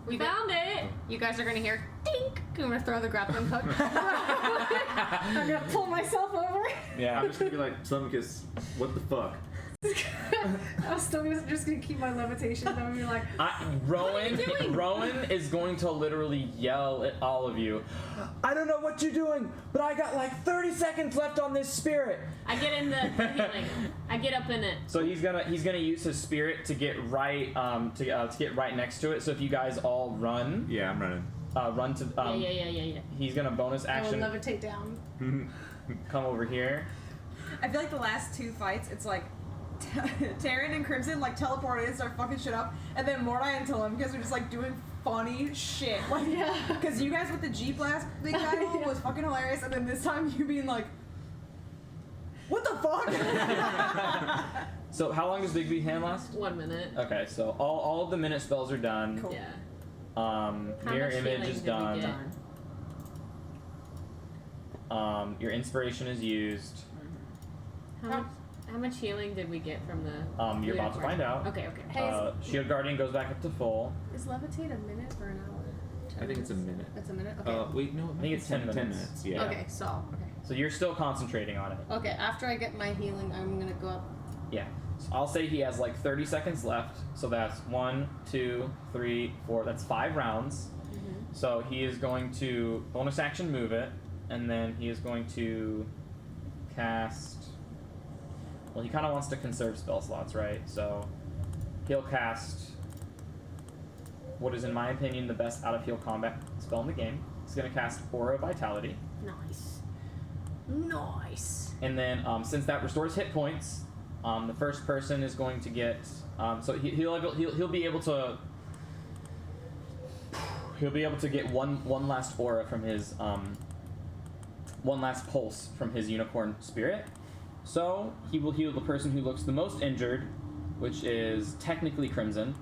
B: We found it!
E: You guys are gonna hear dink. I'm gonna throw the grappling hook. I'm gonna pull myself over.
C: Yeah.
A: I'm just gonna be like, Slumkus, what the fuck?
E: I was still just gonna keep my levitation. I'm gonna be like,
C: Rowan is going to literally yell at all of you. I don't know what you're doing, but I got like 30 seconds left on this spirit.
B: I get in the healing. I get up in it.
C: So he's gonna use his spirit to get right to get right next to it. So if you guys all run,
A: Yeah, I'm running.
C: run to
B: Yeah.
C: he's gonna bonus
E: I will
C: action
E: levitate down.
C: come over here.
D: I feel like the last 2 fights, it's like Taryn and Crimson like teleported and start fucking shit up, and then Mordai and Telemachus are just like doing funny shit. Like, because you guys with the G blast big battle was fucking hilarious, and then this time you being like, what the fuck?
C: So how long does Big B hand last?
B: 1 minute.
C: Okay, so all of the minute spells are done.
D: Cool.
B: Yeah.
C: Mirror
B: much
C: image
B: healing
C: is
B: did we
C: done.
B: get?
C: Your inspiration is used.
B: How much healing did we get from the...
C: You're about to find out.
B: Okay.
C: Shield Guardian goes back up to full.
E: Is levitate a minute or an hour?
A: I think it's a minute.
E: It's a minute. Okay.
A: Wait, no,
C: I think it's 10 minutes.
A: 10 minutes, yeah.
E: Okay. So.
C: So you're still concentrating on it.
E: Okay. After I get my healing, I'm gonna go up.
C: Yeah. So I'll say he has like 30 seconds left. So that's 1, 2, 3, 4. That's 5 rounds. So he is going to bonus action move it, and then he is going to cast. Well, he kind of wants to conserve spell slots, right? So he'll cast what is, in my opinion, the best out of heal combat spell in the game. He's going to cast Aura of Vitality.
B: Nice.
E: Nice.
C: And then since that restores hit points, the first person is going to get. So he'll be able to. He'll be able to get one last aura from his one last pulse from his unicorn spirit. So he will heal the person who looks the most injured, which is technically Crimson.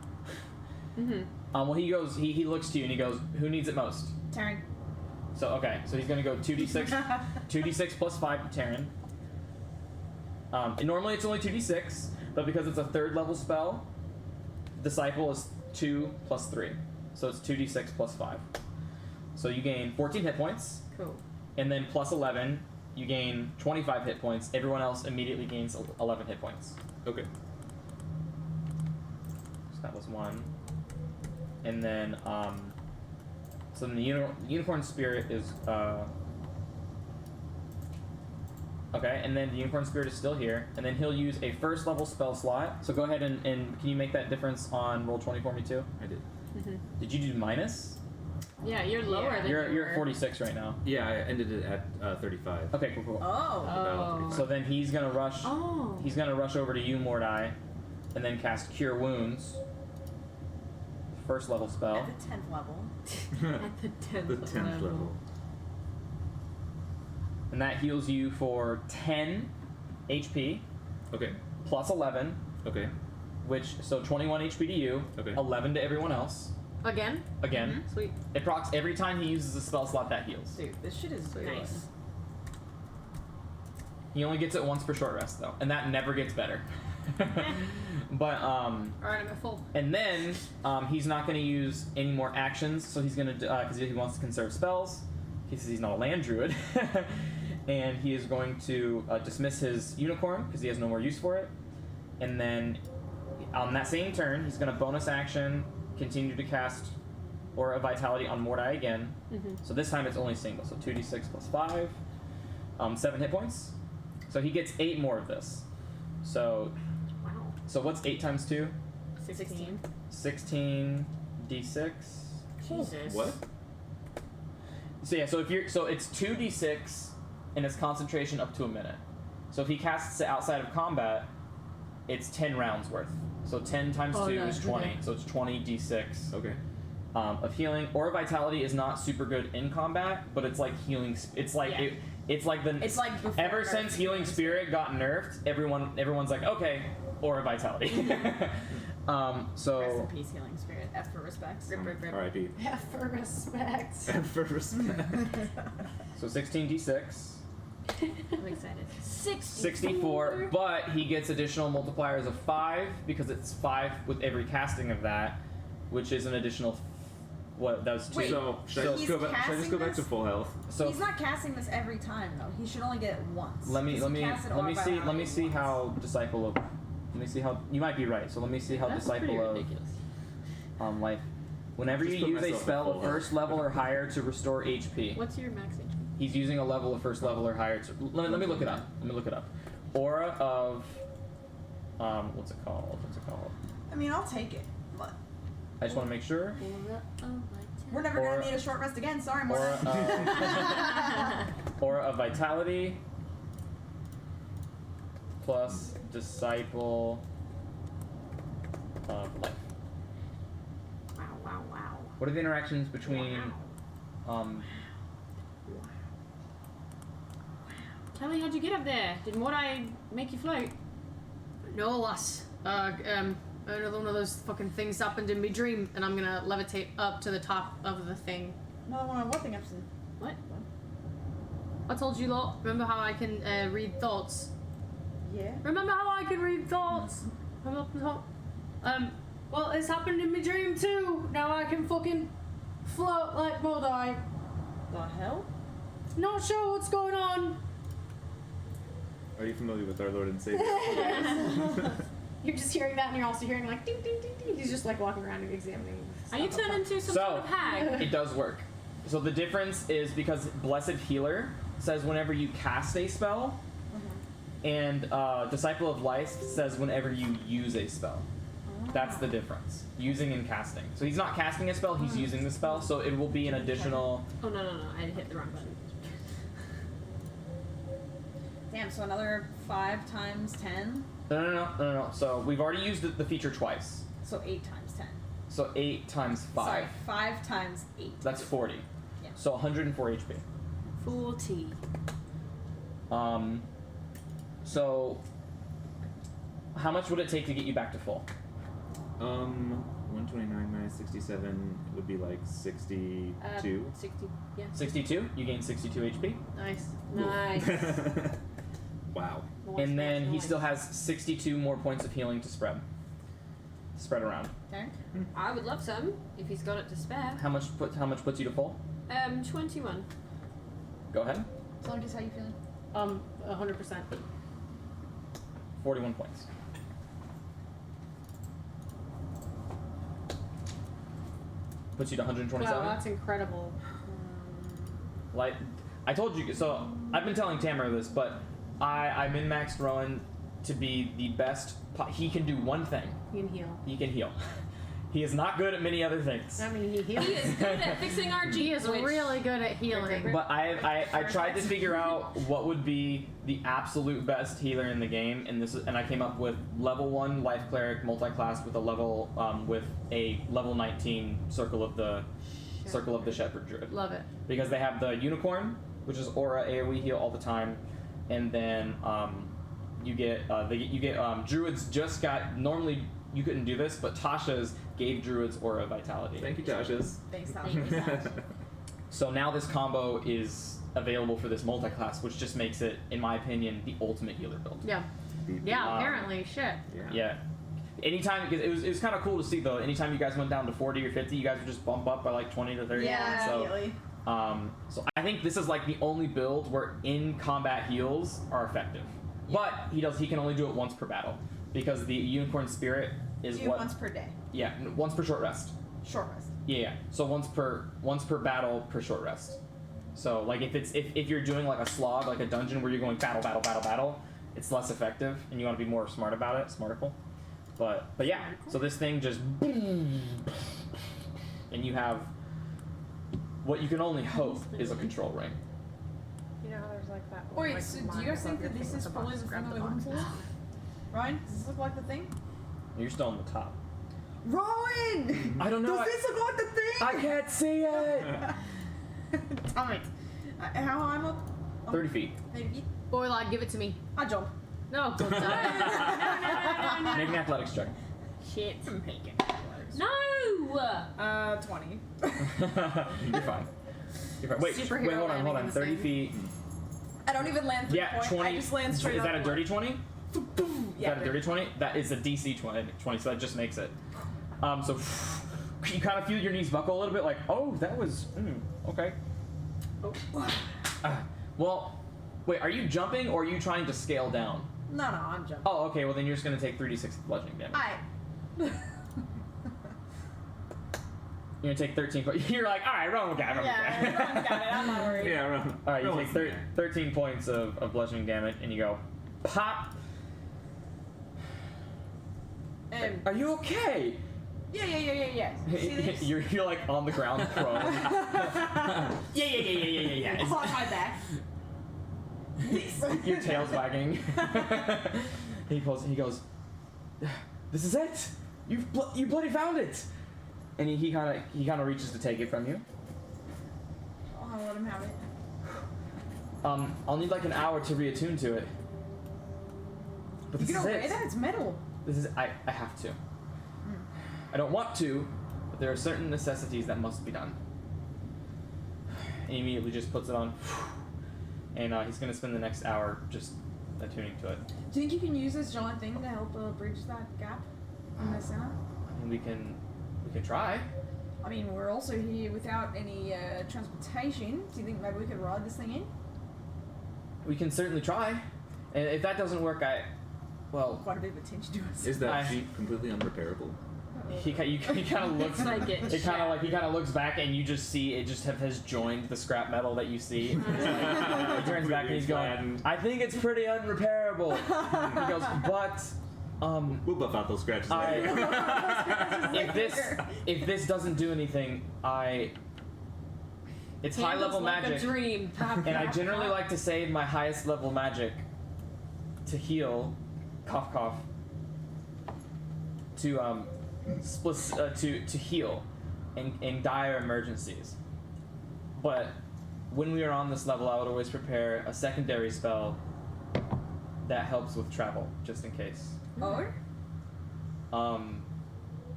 B: Mm-hmm.
C: Well, he goes. He looks to you and he goes, "Who needs it most?"
D: Taryn.
C: So okay, so he's gonna go 2d6, 2d6 plus 5 to Terran. And normally it's only 2d6, but because it's a 3rd level spell, Disciple is 2 plus 3, so it's 2d6 plus 5. So you gain 14 hit points,
B: Cool.
C: and then plus 11, you gain 25 hit points. Everyone else immediately gains 11 hit points.
A: Okay.
C: So that was 1, and then so then the unicorn spirit is okay, and then the unicorn spirit is still here, and then he'll use a 1st level spell slot. So go ahead and can you make that difference on roll 20 for me too?
A: I did.
B: Mm-hmm.
C: Did you do minus?
B: Yeah, you're lower than
C: You're
B: you
C: at
B: were.
C: 46 right now.
A: Yeah, I ended it at 35.
C: Okay, cool.
B: Oh.
C: So then he's gonna rush.
B: Oh.
C: He's gonna rush over to you, Mordai, and then cast Cure Wounds. 1st level spell.
D: At the 10th level.
B: At the 10th,
A: The 10th level.
C: And that heals you for 10 HP
A: Okay.
C: plus 11,
A: Okay.
C: which so 21 HP to you,
A: Okay.
C: 11 to everyone else.
E: Again?
C: Again,
E: Sweet.
C: it procs every time he uses a spell slot that heals.
D: Dude, this shit is good.
B: Nice.
C: He only gets it once per short rest though, and that never gets better. But
E: Alright, I'm at full.
C: and then he's not going to use any more actions, so he's going to because he wants to conserve spells. He says he's not a land druid, and he is going to dismiss his unicorn because he has no more use for it. And then on that same turn, he's going to bonus action continue to cast Aura of Vitality on Mordai again.
B: Mm-hmm.
C: So this time it's only single, so 2d6 plus 5, 7 hit points. So he gets 8 more of this. So
B: Wow.
C: so what's 8 times 2?
B: 16.
C: 16 d6.
B: Jesus.
A: What?
C: So yeah, so it's 2d6 and its concentration up to a minute. So if he casts it outside of combat, it's 10 rounds worth. So 10 times 2 is 20.
E: Okay.
C: So it's 20 d6
A: Okay.
C: of healing. Aura Vitality is not super good in combat, but it's like healing. It's like
B: Yeah.
C: it's like the
D: It's like before
C: ever
D: nerf
C: since Healing Spirit got nerfed, everyone's like, okay, Aura Vitality. So
D: Rest in peace, Healing Spirit. F for respects.
A: R.I.P.
E: Yeah, for respect.
A: For respect.
C: so 16 d6.
B: I'm excited.
C: 64, but he gets additional multipliers of 5 because it's 5 with every casting of that, which is an additional. What that was 2.
D: Wait,
A: So should I
D: he's
A: just go back? Should I just go back to
D: casting
A: full health?
C: So
D: He's not casting this every time though. He should only get it once.
C: let me
D: 'Cause he casted Aura
C: see
D: Vitality once.
C: how Disciple of. Let me see how you might be right. So let me see how
B: That's
C: Disciple
B: pretty
C: of
B: ridiculous.
C: Life. Whenever
A: Just
C: you
A: put
C: use a
A: myself at
C: spell
A: full
C: of
A: health.
C: 1st level or higher to restore HP,
B: What's your max HP?
C: he's using a level of 1st level or higher to. Let me look it up. Aura of. What's it called?
D: I mean, I'll take it, but
C: I just want to make sure.
D: we're never
C: Aura-
D: gonna need a short rest again. Sorry,
C: Aura
D: Morgan.
C: Aura of Vitality plus Disciple of Life.
B: Wow.
C: What are the interactions between
B: Tell me, how'd you get up there? Did Mordai make you float?
E: No loss. Another one of those fucking things happened in my dream, and I'm gonna levitate up to the top of the thing.
D: Another one on what thing, Epson?
B: What?
E: I told you lot. Remember how I can read thoughts?
D: Yeah.
E: Remember how I can read thoughts? I'm up the top. Well, it's happened in my dream too. Now I can fucking float like Mordai.
D: The hell?
E: Not sure what's going on.
A: Are you familiar with our Lord and Savior?
E: You're just hearing that, and you're also hearing like ding, ding, ding, ding. He's just like walking around and examining.
B: Are you
E: stuff
B: turned into some
C: So-
B: sort of hag?
C: It does work. So the difference is because Blessed Healer says whenever you cast a spell, and Disciple of Life says whenever you use a spell. That's the difference. Using and casting. So he's not casting a spell, he's using the spell, so it will be an additional.
B: Oh no, I hit the wrong button.
D: Damn, so another 5 times 10.
C: No. So we've already used the feature twice.
D: So 8 times 10.
C: So 8 times 5.
D: Sorry, 5 times 8.
C: That's 40.
D: Yeah.
C: So 104 HP.
B: 40.
C: So how much would it take to get you back to full?
A: 129 minus 67 would be like 62.
B: 60. Yeah.
C: 62. You gain 62 HP.
E: Nice.
B: Nice.
A: Wow.
C: And then he still has 62 more points of healing to spread around.
D: Okay.
B: I would love some if he's got it to spare.
C: How much puts you to full?
B: 21.
C: Go ahead.
D: Sonicus, how you feeling?
E: 100%.
C: 41 points. Puts you to 127.
E: Wow, that's incredible.
C: Like, I told you, so I've been telling Tamara this, but I min-maxed Rowan to be the best. He can do one thing.
E: You can heal.
C: He can heal. He is not good at many other things.
E: I mean, he heals.
B: He is good at fixing our
E: He is
B: which-
E: really good at healing.
C: But I tried to figure out what would be the absolute best healer in the game, and I came up with level 1 life cleric multi-class with a level 19 circle of the shepherd druid.
E: Love it.
C: Because they have the unicorn, which is aura AoE heal all the time, and then you get druids just got normally. You couldn't do this, but Tasha's gave druids aura vitality.
A: Thank you, Tasha's.
D: Thanks, Tasha.
C: So now this combo is available for this multi-class, which just makes it, in my opinion, the ultimate healer build.
E: Yeah. Yeah, apparently. Shit.
C: Yeah. Anytime, because it was kind of cool to see though. Anytime you guys went down to 40 or 50, you guys would just bump up by like 20 to 30.
D: Yeah,
C: So,
D: immediately.
C: so I think this is like the only build where in-combat heals are effective. But he can only do it once per battle because the unicorn spirit is
D: Do
C: what
D: once per day.
C: Yeah, once per short rest.
D: Short rest.
C: Yeah. So once per battle per short rest. So like if you're doing like a slog, like a dungeon where you're going battle, it's less effective and you want to be more smart about it, smarticle. But yeah. So this thing just boom, and you have what you can only hope is a control ring.
E: You know how there's like that.
D: Wait,
E: like,
D: so do
E: line
D: you guys
E: above
D: think
E: your
D: that this
E: thing
D: is
E: with the
D: probably
E: box,
D: the
E: grab
D: thing
E: the
D: we're looking
E: box.
D: for? Ryan, does this look like the thing?
C: You're still on the top.
D: Rowan!
C: I don't know.
D: Does this look like the thing?
C: I can't see it.
D: Damn it. How high am I?
C: 30 feet.
D: 30 feet?
E: Boy, lad, give it to me.
D: I jump.
E: No, don't die.
C: Make an athletics check.
B: Shit.
D: Make it.
B: No!
D: 20.
C: You're fine. You're fine. Wait,
E: Superhero
C: hold
E: landing
C: on.
E: the
C: 30
E: same.
C: feet.
D: I don't even land 3
C: Yeah,
D: points.
C: 20.
D: I just land straight
C: Is that a
D: up.
C: dirty 20? Is
D: Yeah,
C: that a dirty 20? That is a DC 20, so that just makes it. So you kind of feel your knees buckle a little bit, like, oh, that was okay.
D: Oh.
C: Well, wait, are you jumping or are you trying to scale down?
D: No, I'm jumping.
C: Oh, okay. Well, then you're just gonna take 3d6 bludgeoning damage. You're gonna take 13. You're like, all right, Rowan got it.
D: Yeah, Rowan got it. I'm not worried.
A: Yeah, Rowan.
C: All right, you
A: Rowan's
C: take
A: in there.
C: 13 points of bludgeoning damage, and you go, pop. Are you okay?
D: Yeah. See this?
C: you're like on the ground prone. yeah.
D: It's on my back.
C: Your tail's wagging. He goes, this is it. You bloody found it. And he kind of reaches to take it from you.
D: I'll let him have it.
C: I'll need like an hour to reattune to it. But
D: You
C: this
D: can
C: is
D: obey
C: it.
D: that? It's metal.
C: This is I have to. I don't want to, but there are certain necessities that must be done. And he immediately just puts it on, and he's gonna spend the next hour just attuning to it.
D: Do you think you can use this giant thing to help bridge that gap in the center?
C: And we can try.
D: I mean, we're also here without any transportation. Do you think maybe we could ride this thing in?
C: We can certainly try. And if that doesn't work,
D: Quite a bit of attention to us.
A: Is that sheet completely unrepairable?
C: he kind of looks.
B: Like it
C: It kind of like he kind of looks back, and you just see it just has joined the scrap metal that you see. He turns back and he's going, "I think it's pretty unrepairable." He goes, "But
A: We'll buff out those scratches later.
C: if this doesn't do anything, it's high level
B: Handles like
C: magic,
B: a dream.
C: and I generally like to save my highest level magic to heal, cough cough, to to heal in dire emergencies. But when we are on this level, I would always prepare a secondary spell that helps with travel, just in case.
D: Oh?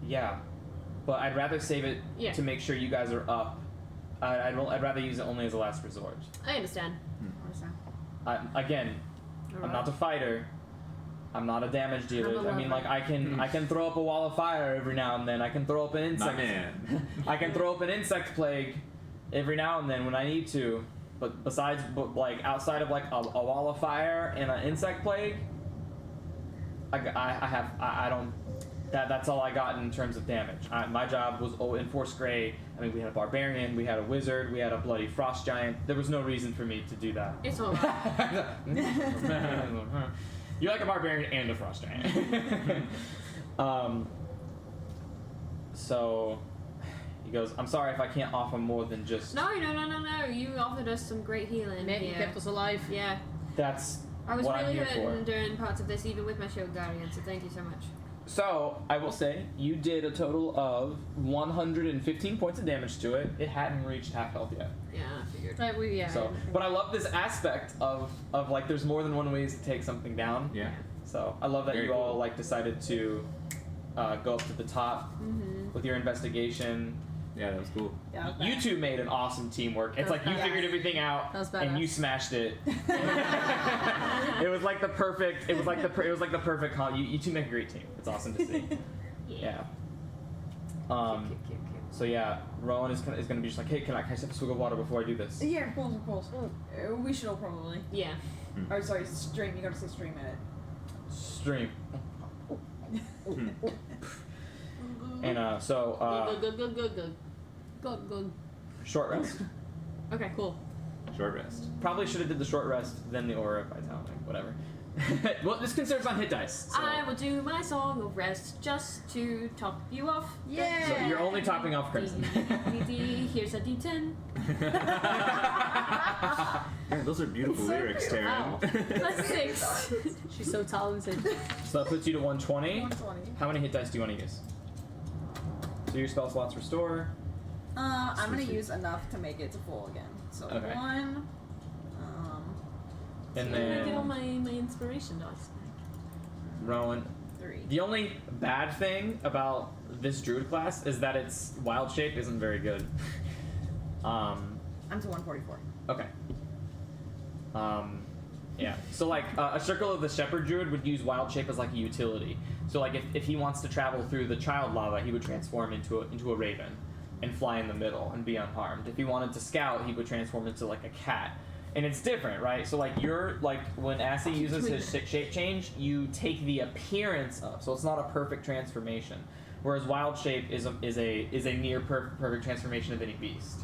C: Yeah, but I'd rather save it to make sure you guys are up. I'd rather use it only as a last resort.
B: I understand.
C: Again, I'm not a fighter. I'm not a damage dealer. I mean, like I can throw up a wall of fire every now and then. I can throw up an insect.
A: My man.
C: I can throw up an insect plague every now and then when I need to. But like outside of like a wall of fire and an insect plague, I don't. That's all I got in terms of damage. My job was in Force Grey. I mean, we had a barbarian, we had a wizard, we had a bloody frost giant. There was no reason for me to do that.
B: It's alright.
C: You're like a barbarian and a frost giant. So he goes, I'm sorry if I can't offer more than just.
B: No. You offered us some great healing.
E: Maybe you
B: here.
E: kept us alive.
B: Yeah.
C: That's
B: I was
C: what I'm
B: really
C: here for.
B: hurting during parts of this, even with my shield guardian, so thank you so much.
C: So, I will say, you did a total of 115 points of damage to it. It hadn't reached half health yet.
B: Yeah, I figured.
C: So, but I love this aspect of like, there's more than one ways to take something down.
A: Yeah.
C: So, I love that
A: Very
C: you all,
A: cool.
C: like, decided to go up to the top with your investigation.
A: Yeah, that was cool.
D: Yeah, that was
C: You
D: bad.
C: two made an awesome teamwork. It's like you
E: badass.
C: figured everything out
E: That was
C: and you
E: badass.
C: smashed it. It was like the perfect. It was like the perfect. You two make a great team. It's awesome to see. Yeah.
B: Cute.
C: So yeah, Rowan is gonna be just like, hey, can I just have a swig of water before I do this?
D: Yeah, of course. We should all probably.
B: Yeah.
D: Oh, sorry, stream. You gotta say stream edit.
C: Stream. And
B: Good.
C: short rest.
B: Okay, cool.
A: Short rest.
C: Probably should have did the short rest, then the aura of vitality, whatever. Well, this conserves on hit dice. So.
B: I will do my song of rest just to top you off.
D: Yeah.
C: So you're only topping off Crimson.
B: Here's a D10.
A: Yeah, those are beautiful lyrics, Taryn.
B: Wow. That's 6.
E: She's so talented.
C: So that puts you to 120.
D: 120.
C: How many hit dice do you want to use? So your spell slots restore.
D: I'm gonna use enough to make it to full again. So
C: Okay.
D: 1.
C: And
B: I'm gonna get all
C: then
B: my inspiration dice back.
C: Rowan.
D: 3.
C: The only bad thing about this druid class is that its wild shape isn't very good.
D: I'm to 144.
C: Okay. Yeah. So like a circle of the shepherd druid would use wild shape as like a utility. So like if he wants to travel through the child lava, he would transform into a raven and fly in the middle and be unharmed. If he wanted to scout, he would transform into like a cat. And it's different, right? So like when Assy uses his shape change, you take the appearance of. So it's not a perfect transformation. Whereas wild shape is a near perfect transformation of any beast.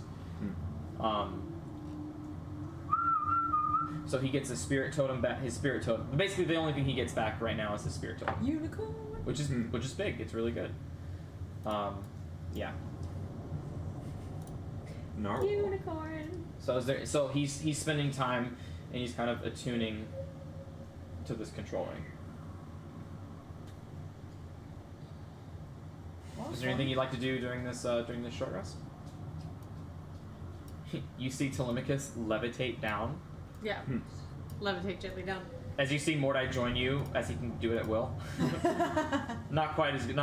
C: So he gets his spirit totem back. His spirit totem. Basically, the only thing he gets back right now is his spirit totem,
D: Unicorn.
C: which is big. It's really good. Yeah.
A: Narwhal.
B: Unicorn.
C: So he's spending time and he's kind of attuning to this controlling. Is there anything you'd like to do during this short rest? You see Telemachus levitate down.
E: Yeah. Levitate gently down.
C: As you see Mordai join you, as he can do it at will. Not quite as good.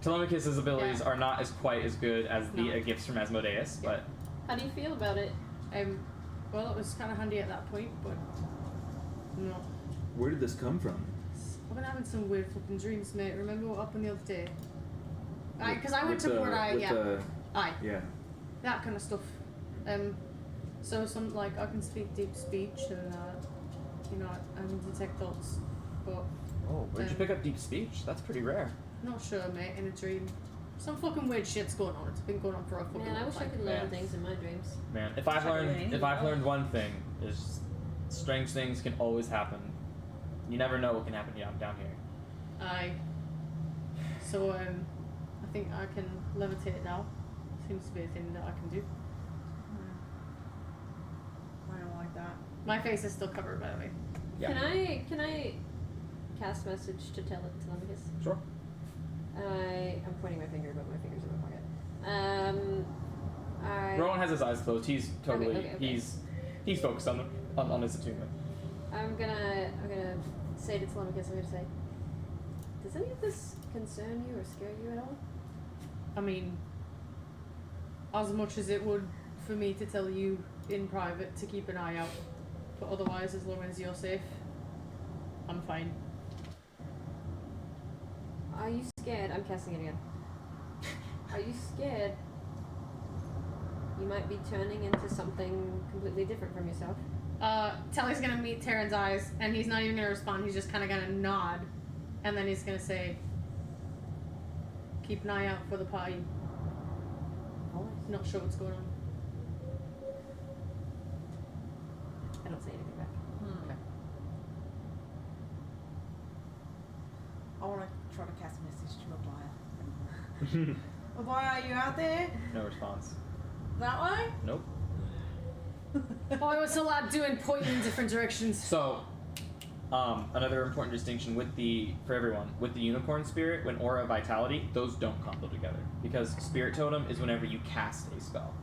C: Telemachus's abilities are not as quite as good as the gifts from Asmodeus, but
B: How do you feel about it?
E: Well, it was kind of handy at that point, but no.
A: Where did this come from?
E: I've been having some weird fucking dreams, mate. Remember what happened the other day? Because I went to Mordai,
A: Yeah.
E: that kind of stuff. So some like I can speak deep speech and and detect thoughts, but
C: where'd you pick up deep speech? That's pretty rare.
E: not sure, mate. In a dream, some fucking weird shit's going on. It's been going on for a fucking
B: Man, I
E: long
B: wish I
E: time.
B: could
C: Yeah.
B: learn things in my dreams.
C: Man, if I've learned one thing is strange things can always happen. You never know what can happen down here.
E: Aye. So I think I can levitate now. Seems to be a thing that I can do.
D: I don't like that.
E: My face is still covered, by the way.
C: Yeah.
B: Can I cast message to Telemachus?
C: Sure.
B: I'm pointing my finger, but my finger's in my pocket.
C: Rowan has his eyes closed. He's totally
B: Okay.
C: he's focused on his attunement.
B: I'm gonna say to Telemachus, I'm gonna say, does any of this concern you or scare you at all?
E: I mean, as much as it would for me to tell you in private to keep an eye out, but otherwise, as long as you're safe, I'm fine.
B: Are you scared? I'm casting it again. Are you scared you might be turning into something completely different from yourself?
E: Telly's gonna meet Terran's eyes, and he's not even gonna respond. He's just kind of gonna nod, and then he's gonna say, "Keep an eye out for the party. Not sure what's going on."
B: I don't say anything back.
C: Okay.
D: I want to try to cast a message to Abaya. Abaya, are you out there?
C: No response.
D: That way?
C: Nope.
E: Oh, what's a lot doing pointing in different directions?
C: So, another important distinction for everyone, with the unicorn spirit, when aura vitality, those don't combo together. Because spirit totem is whenever you cast a spell.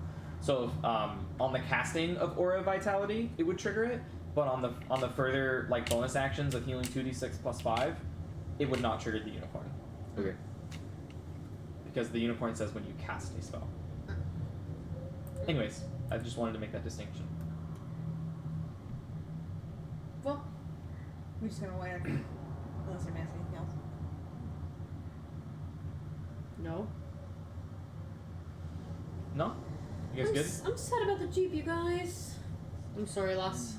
C: So, on the casting of aura vitality, it would trigger it, but on the further, like, bonus actions of healing 2d6 plus 5, it would not trigger the unicorn.
A: Okay.
C: Because the unicorn says when you cast a spell. Anyways, I just wanted to make that distinction.
D: Well, we're just gonna wait unless I miss anything else.
E: No.
C: No? You guys good?
B: I'm sad about the Jeep, you guys.
E: I'm sorry, lass.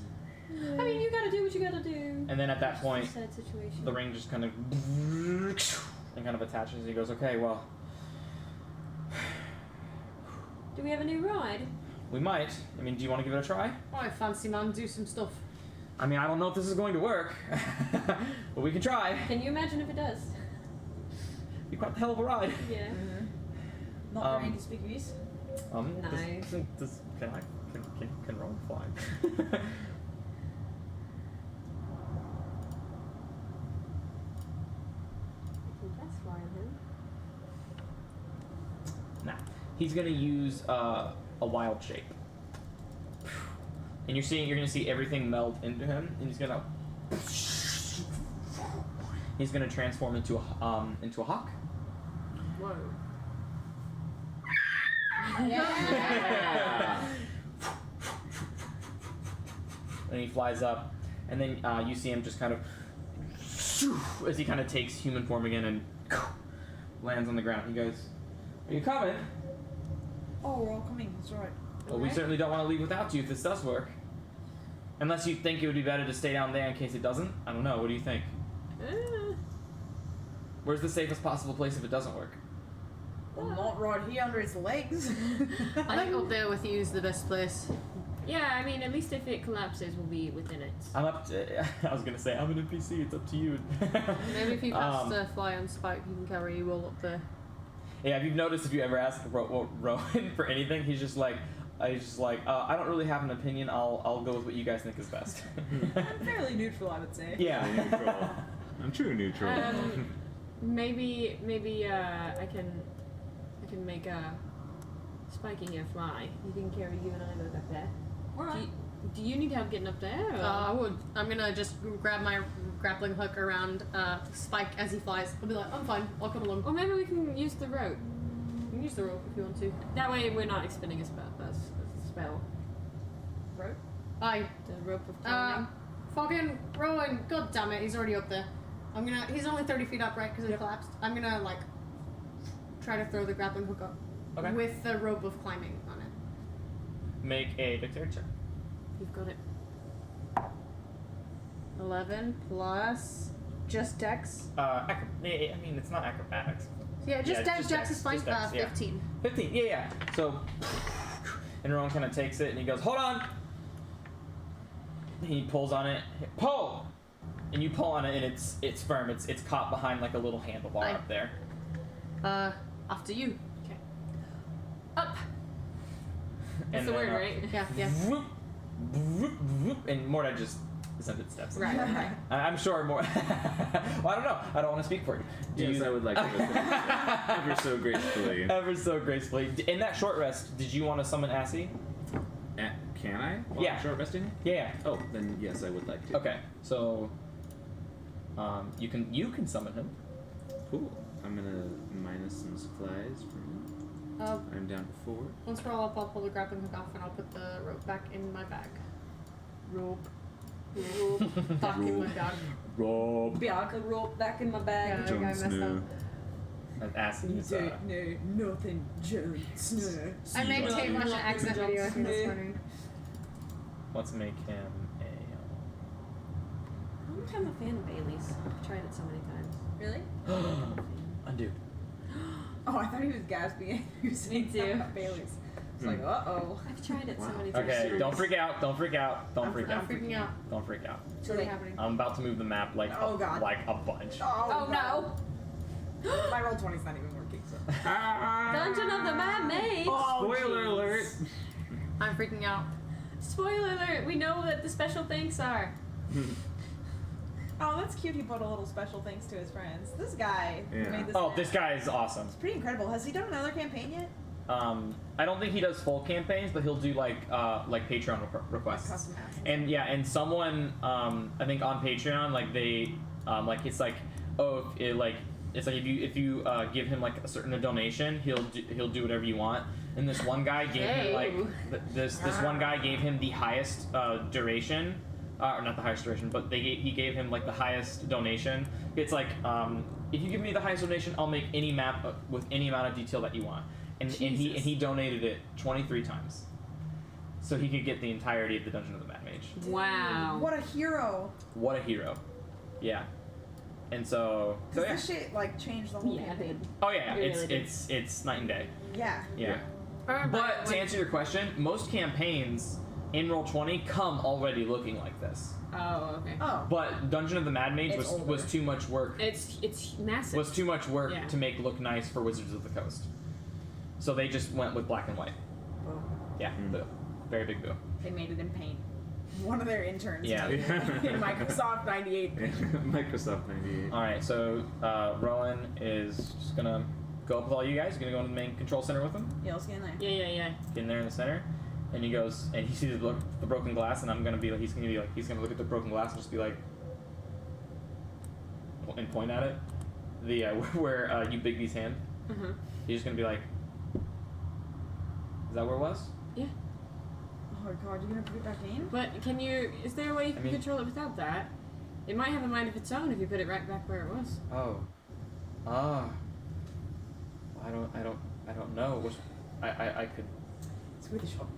B: I mean, you gotta do what you gotta do.
C: And then at that point,
B: It's a sad situation.
C: the ring just kind of and kind of attaches. And he goes, "Okay, well,
B: Do we have a new ride?
C: we might. I mean, do you want to give it a try?
E: Alright, fancy man, do some stuff.
C: I mean, I don't know if this is going to work, but we can try.
B: Can you imagine if it does?
C: Be quite the hell of a ride.
B: Yeah.
D: Not very inconspicuous.
B: Nice.
C: Can Rowan fly?
B: I can cast fly on him.
C: Nah. He's gonna use a wild shape, and you're gonna see everything melt into him, and he's gonna transform into a hawk.
B: Whoa.
C: And he flies up, and then you see him just kind of as he kind of takes human form again and lands on the ground. He goes, "Are you coming?"
D: Oh, we're all coming. That's right.
C: Well, we certainly don't want to leave without you if this does work. Unless you think it would be better to stay down there in case it doesn't. I don't know. What do you think? Where's the safest possible place if it doesn't work?
D: Well, not right here under his legs.
E: I think up there with you is the best place.
B: Yeah, I mean, at least if it collapses, we'll be within it.
C: I'm up to, I was gonna say, I'm an NPC, it's up to you.
E: Maybe if you cast the fly on Spike, you can carry you all up there.
C: Yeah, if you've noticed, if you ever ask Rowan for anything, he's just like, I don't really have an opinion, I'll go with what you guys think is best.
D: I'm fairly neutral, I would say.
C: Yeah.
A: Neutral. I'm true neutral.
B: Maybe I can make a Spike in your fly. You can carry you and I both up there.
D: Alright.
B: Do you need help getting up there? Or?
E: I would. I'm gonna just grab my grappling hook around Spike as he flies. I'll be like, I'm fine, I'll come along.
B: Or maybe we can use the rope.
E: You can use the rope if you want to.
B: That way we're not expending a spell.
D: Rope?
E: Aye.
B: The rope of climbing.
E: Fucking Rowan, god damn it, he's already up there. He's only 30 feet up, right, because it collapsed. I'm gonna, try to throw the grappling hook up.
C: Okay.
E: With the rope of climbing on it.
C: Make a dexterity check.
B: You've got it.
E: 11 plus just dex.
C: I mean, it's not acrobatics.
E: Yeah, just dex.
C: just
E: Dex is fine.
C: just dex, yeah.
E: 15.
C: 15, yeah. So, and Rowan kind of takes it and he goes, "Hold on!" He pulls on it. Pull! And you pull on it and it's firm. It's caught behind like a little handlebar
E: Aye.
C: up there.
E: After you.
B: Okay. Up.
C: And
B: That's the
C: then,
B: word, right?
E: Yeah, yeah.
C: Whoop, whoop, whoop, and Mordai just descended steps.
E: Right.
C: I'm sure more. Well, I don't know. I don't want to speak for you.
A: Yes, I would like to listen ever so gracefully.
C: Ever so gracefully. In that short rest, did you want to summon Assy?
A: Can I? While
C: Yeah.
A: I'm short resting?
C: Yeah.
A: Oh, then yes, I would like to.
C: Okay. So, you can summon him.
A: Cool. I'm gonna minus some supplies for me. I'm down to 4.
E: Once we're all up, I'll pull the grappling hook off and I'll put the rope back in my bag. Rope. Back in my bag.
A: Rob.
F: Bianca rope back in my bag.
E: Yeah, I messed up.
C: And Assy is
F: know nothing, Jon Snow.
E: I made
C: Jon
E: Kate
C: Snow.
E: watch an accent video, I think this morning.
C: Let's make him
B: I'm a fan of Bailey's. I've tried it so many times.
F: Really?
C: a undo.
F: Oh, I thought he was gasping. He was saying
B: Me too.
F: about Bailey's. It's like, uh-oh.
B: I've tried it so
A: Wow.
B: many times.
C: Okay, don't freak out. Don't freak out. Don't
E: I'm
C: freak out.
E: freaking out.
C: Don't freak out.
E: What's really happening?
C: I'm about to move the map like
F: Oh, God.
C: like a bunch.
F: Oh, no. My roll 20's not even working, so.
B: Dungeon of the Mad Mage!
A: Spoiler alert!
E: I'm freaking out.
B: Spoiler alert, we know what the special thanks are.
F: Oh, that's cute. He put a little special thanks to his friends. This guy who
A: Yeah.
F: made this.
C: Oh,
F: map.
C: this guy is awesome.
F: It's pretty incredible. Has he done another campaign yet?
C: I don't think he does full campaigns, but he'll do like Patreon requests.
F: Custom maps.
C: And yeah, and someone I think on Patreon like they like it's like it's like if you give him like a certain donation, he'll do whatever you want. And this one guy gave him like this one guy gave him the highest duration. Or not the highest duration, but he gave him like the highest donation. It's like if you give me the highest donation, I'll make any map with any amount of detail that you want. And he donated it 23 times, so he could get the entirety of the Dungeon of the Mad Mage.
B: Wow.
F: What a hero.
C: What a hero! Yeah, and so
F: Does
C: yeah.
F: this shit like change the whole
B: Yeah,
F: campaign?
C: Oh yeah,
B: It really did.
C: it's night and day.
F: Yeah.
C: Yeah. But to answer your question, most campaigns in Roll20 come already looking like this.
B: Oh, okay.
F: Oh.
C: But Dungeon of the Mad Mage
F: It's older.
C: was too much work.
B: It's massive.
C: Was too much work
B: Yeah.
C: to make look nice for Wizards of the Coast. So they just went with black and white.
F: Boom.
C: Yeah, boo. Very big boo.
F: They made it in paint. One of their interns.
C: Yeah.
F: made it in Microsoft 98.
A: Microsoft 98.
C: All right, so Rowan is just gonna go up with all you guys. Gonna go into the main control center with him.
F: Yeah, let's get in there.
B: Yeah.
C: Get in there in the center, and he goes and he sees the broken glass, and he's gonna look at the broken glass and just be like, and point at it, the where you Bigby's hand.
B: Mm-hmm.
C: He's just gonna be like, is that where it was?
B: Yeah.
F: Oh god, you're gonna put it back in?
B: But is there a way you can
C: I mean-
B: control it without that? It might have a mind of its own if you put it right back where it was.
C: Oh. I don't know. I could.
F: It's with the shop.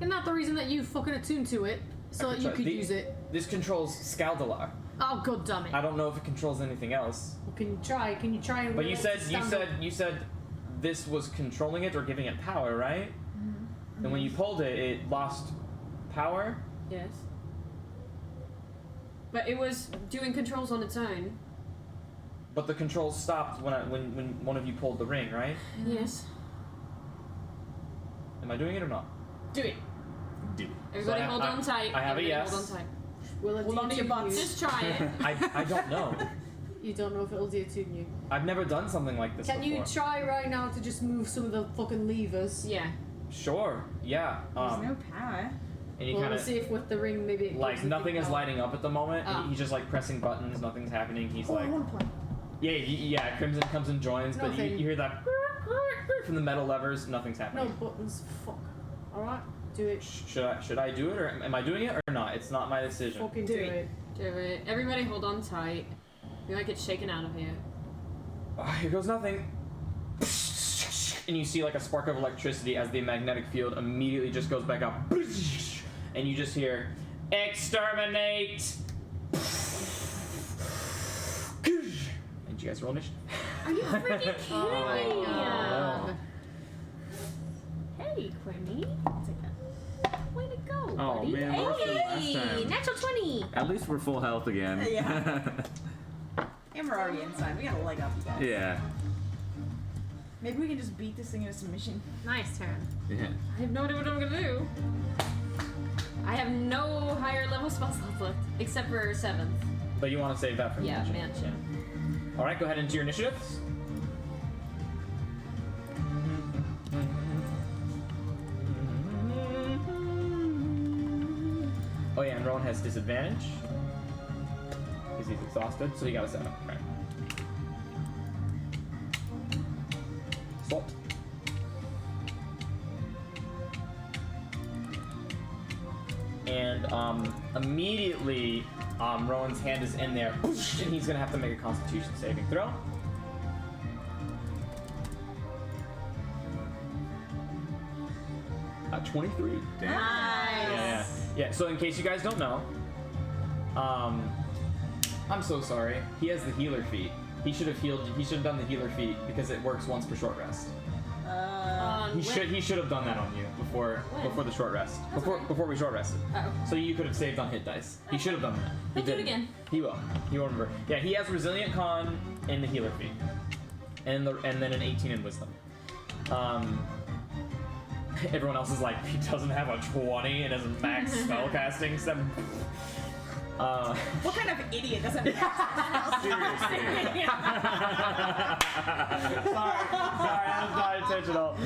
E: And not the reason that you fucking attuned to it, so
C: I
E: that you
C: try-
E: could use it.
C: This controls Scaldalar.
E: Oh, god damn it.
C: I don't know if it controls anything else.
E: Well, can you try? Can you try and
C: But you
E: will
C: said
E: it to stand
C: you said this was controlling it or giving it power, right?
F: Mm-hmm.
C: And when you pulled it, it lost power.
B: Yes. But it was doing controls on its own.
C: But the controls stopped when one of you pulled the ring, right?
B: Yes.
C: Am I doing it or not?
B: Do it.
A: Do it.
B: Everybody
C: So I-
B: hold
C: I-
B: on tight.
C: I have a
B: Everybody
C: yes.
B: Hold on tight.
E: Will it
F: Hold on to your
E: deattune
F: butts.
E: you?
B: Just try it.
C: I don't know.
E: You don't know if it'll deattune you.
C: I've never done something like this
E: Can
C: before.
E: you try right now to just move some of the fucking levers?
B: Yeah.
C: Sure. Yeah.
F: There's no power.
C: And you
E: Well,
C: kind
E: we'll
C: of
E: see if with the ring maybe it
C: like
E: gives the
C: nothing
E: thing
C: is
E: power.
C: lighting up at the moment.
E: Ah.
C: He's just like pressing buttons. Nothing's happening. He's
F: Oh,
C: like,
F: I want to play.
C: yeah. Crimson comes and joins, but
E: Nothing.
C: you hear that from the metal levers. Nothing's
E: No
C: happening.
E: buttons. Fuck. Alright? Do it.
C: Should I do it or am I doing it or not? It's not my decision.
E: Fucking
F: Do
E: do
F: it.
E: it.
B: Do it. Everybody hold on tight. We might get shaken out of here.
C: Here goes nothing. And you see like a spark of electricity as the magnetic field immediately just goes back up. And you just hear, exterminate! And you guys roll initiative.
B: Are you freaking kidding
E: Oh my
B: me?
E: god.
B: Hey, Quimmy. Take that. Way to go,
A: Oh,
B: buddy.
A: man, worse than last time.
B: Natural 20.
A: At least we're full health again.
F: Yeah. And we're already inside. We got a leg up, you guys.
A: Yeah.
F: Maybe we can just beat this thing into submission.
E: Nice turn.
A: Yeah.
B: I have no idea what I'm gonna do. I have no higher level spell slots left, except for 7th.
C: But you want to save that for
B: Yeah,
C: mansion.
B: mansion.
C: All right, go ahead into your initiatives. Oh yeah, and Rowan has disadvantage because he's exhausted, so he got a 7. Right. Salt. And immediately, Rowan's hand is in there, and he's gonna have to make a Constitution saving throw. At 23.
A: Damn.
C: Yeah. So in case you guys don't know, I'm so sorry. He has the healer feat. He should have healed. He should have done the healer feat because it works once per short rest. He should have done that on you before the short rest. Before we short rested.
B: Oh.
C: So you could have saved on hit dice. He should have done that. He
B: He'll do it
C: didn't.
B: again.
C: He will. He will remember. Yeah, he has resilient con in the healer feat, and then an 18 in wisdom. Everyone else is like, he doesn't have a 20 and his max spellcasting.
F: What kind of idiot doesn't
A: Seriously.
C: Sorry, that was not intentional.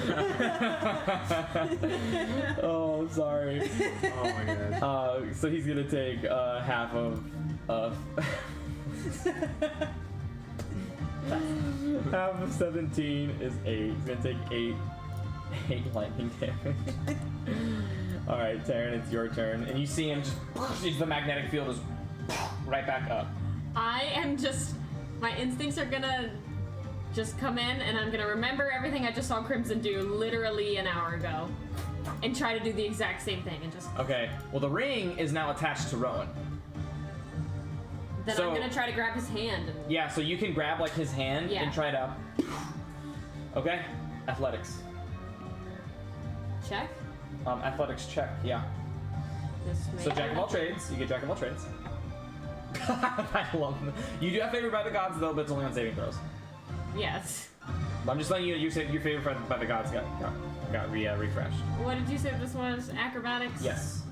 C: Oh, sorry.
A: Oh my god.
C: So he's gonna take half of half of 17 is 8. He's gonna take 8 lightning damage. All right, Taryn, it's your turn, and you see him just the magnetic field is right back up.
B: I am just. My instincts are gonna just come in, and I'm gonna remember everything I just saw Crimson do literally an hour ago, and try to do the exact same thing, and just.
C: Okay. Well, the ring is now attached to Rowan.
B: Then
C: So-
B: I'm gonna try to grab his hand. And,
C: Yeah, so you can grab like his hand
B: Yeah.
C: and try to. Okay. Athletics.
B: check.
C: Athletics check. Yeah.
B: This
C: So
B: may-
C: jack of all trades. You get jack of all trades. I love them. You do have favored by the gods though, but it's only on saving throws.
B: Yes.
C: But I'm just letting you. You said your favored by the gods got refreshed.
B: What did you say this was? Acrobatics?
C: Yes.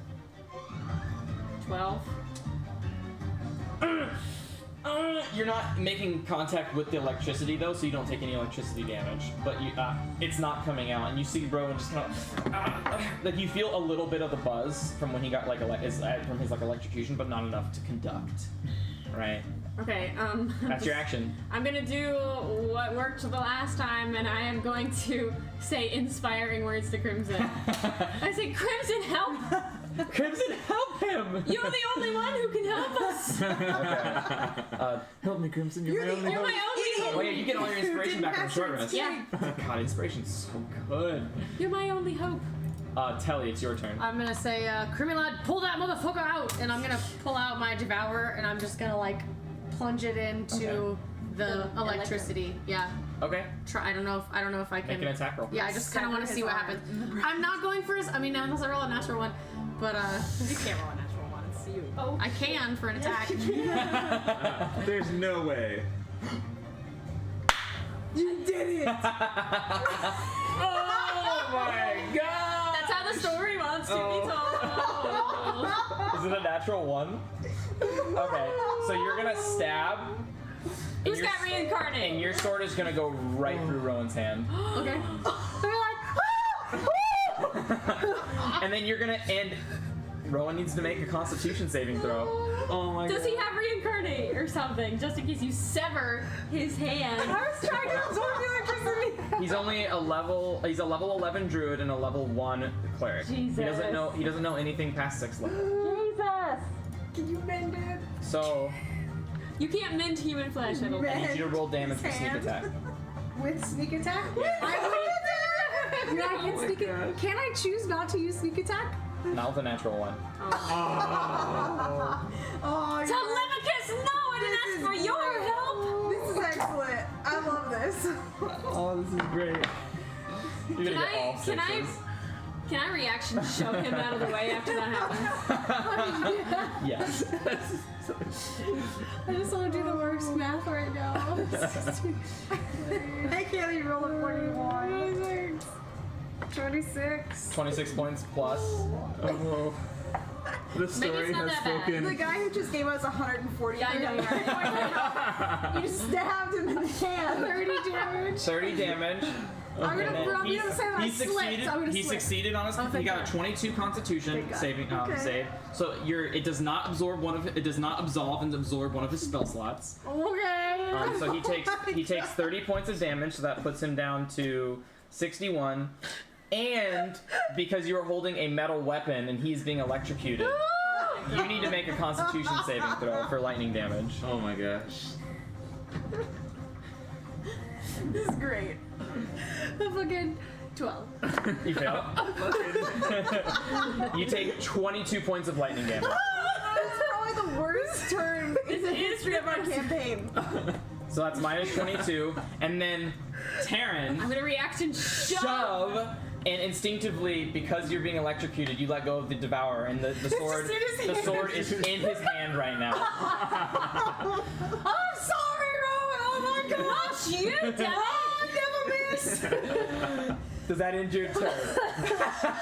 B: 12.
C: You're not making contact with the electricity though, so you don't take any electricity damage. But you, it's not coming out, and you see Rowan just kind of like you feel a little bit of the buzz from when he got like from his like electrocution, but not enough to conduct. Right.
B: Okay,
C: That's your action.
B: I'm gonna do what worked the last time, and I am going to say inspiring words to Crimson. I say, Crimson, help!
C: Crimson, help him!
B: You're the only one who can help us!
C: Okay.
A: Help me, Crimson. You're my only
B: You're
A: hope.
B: my only
C: Oh yeah, you get all your inspiration back from short rest.
B: Yeah,
C: God, inspiration's so good.
B: you're my only hope.
C: Telly, it's your turn.
E: I'm gonna say, Crimmy lad, pull that motherfucker out, and I'm gonna pull out my Devour, and I'm just gonna like plunge it into
C: Okay.
E: the electricity. Yeah.
C: Okay.
E: Try. I don't know if I can.
C: Make an attack roll.
E: Yeah, I just kind of want to see what happens. I'm not going for. I mean, unless I roll a natural one, but
F: You can't roll a natural one. It's you. Oh.
E: I can for an attack.
A: There's no way.
F: You did it!
C: Oh my god!
B: That's how the story wants to be told.
C: Is it a natural 1? Okay, so you're gonna stab.
B: Who's
C: your-
B: got reincarnate?
C: And your sword is gonna go right through Rowan's hand.
E: Okay.
C: And then you're gonna end. Rowan needs to make a Constitution saving throw.
A: Oh my god.
B: Does he have reincarnate or something? Just in case you sever his hand.
F: I was trying to absorb the electricity.
C: He's only a level. He's a level 11 druid and a level 1 cleric.
B: Jesus.
C: He doesn't know anything past 6th level.
B: Jesus!
F: Can you bend it?
C: So
B: You can't mend human flesh, I don't think.
C: I need you to roll damage for sneak
F: Hand.
C: attack.
F: With sneak attack?
E: Yeah, I can sneak it. Can I choose not to use sneak attack?
C: Not with a natural 1.
F: Oh,
B: Telemachus, no! I didn't ask for your help!
F: this is excellent. I love this.
C: Oh, this is great. You're gonna get all
B: Can I
C: sixes.
B: Can I reaction shove him out of the way after that happens?
C: Yes.
E: I just want to do the worst math right now.
F: I can't even roll a 41.
E: 26.
C: 26 points plus.
A: Oh. The story
B: not
A: has
B: that bad.
A: spoken.
D: The guy who just gave us 140.
B: Yeah, I know, right?
D: You stabbed him in the hand.
E: 30 damage.
C: 30 damage.
E: I'm
C: And then
E: gonna say that I
C: he
E: slipped.
C: succeeded.
E: I'm gonna
C: He
E: slip.
C: succeeded on his.
E: Oh,
C: He
E: thank
C: got
E: God.
C: a 22 Constitution
E: Thank God.
C: saving
E: Okay.
C: save. So it does not absorb one of. It does not absolve and absorb one of his spell slots.
E: Okay.
C: So he takes 30 points of damage. So that puts him down to 61. And because you are holding a metal weapon and he's being electrocuted, you need to make a Constitution saving throw for lightning damage.
A: Oh my gosh.
D: This is great.
E: Fucking 12.
C: You fail. You take 22 points of lightning damage.
D: That's probably the worst turn in the history of our campaign.
C: So that's minus 22. And then Taryn,
B: I'm gonna reaction
C: shove, and instinctively, because you're being electrocuted, you let go of the devourer, and the sword is in his hand right now.
E: I'm sorry, Rowan. Oh my gosh.
B: You did it!
E: I never miss.
C: Does that end your turn?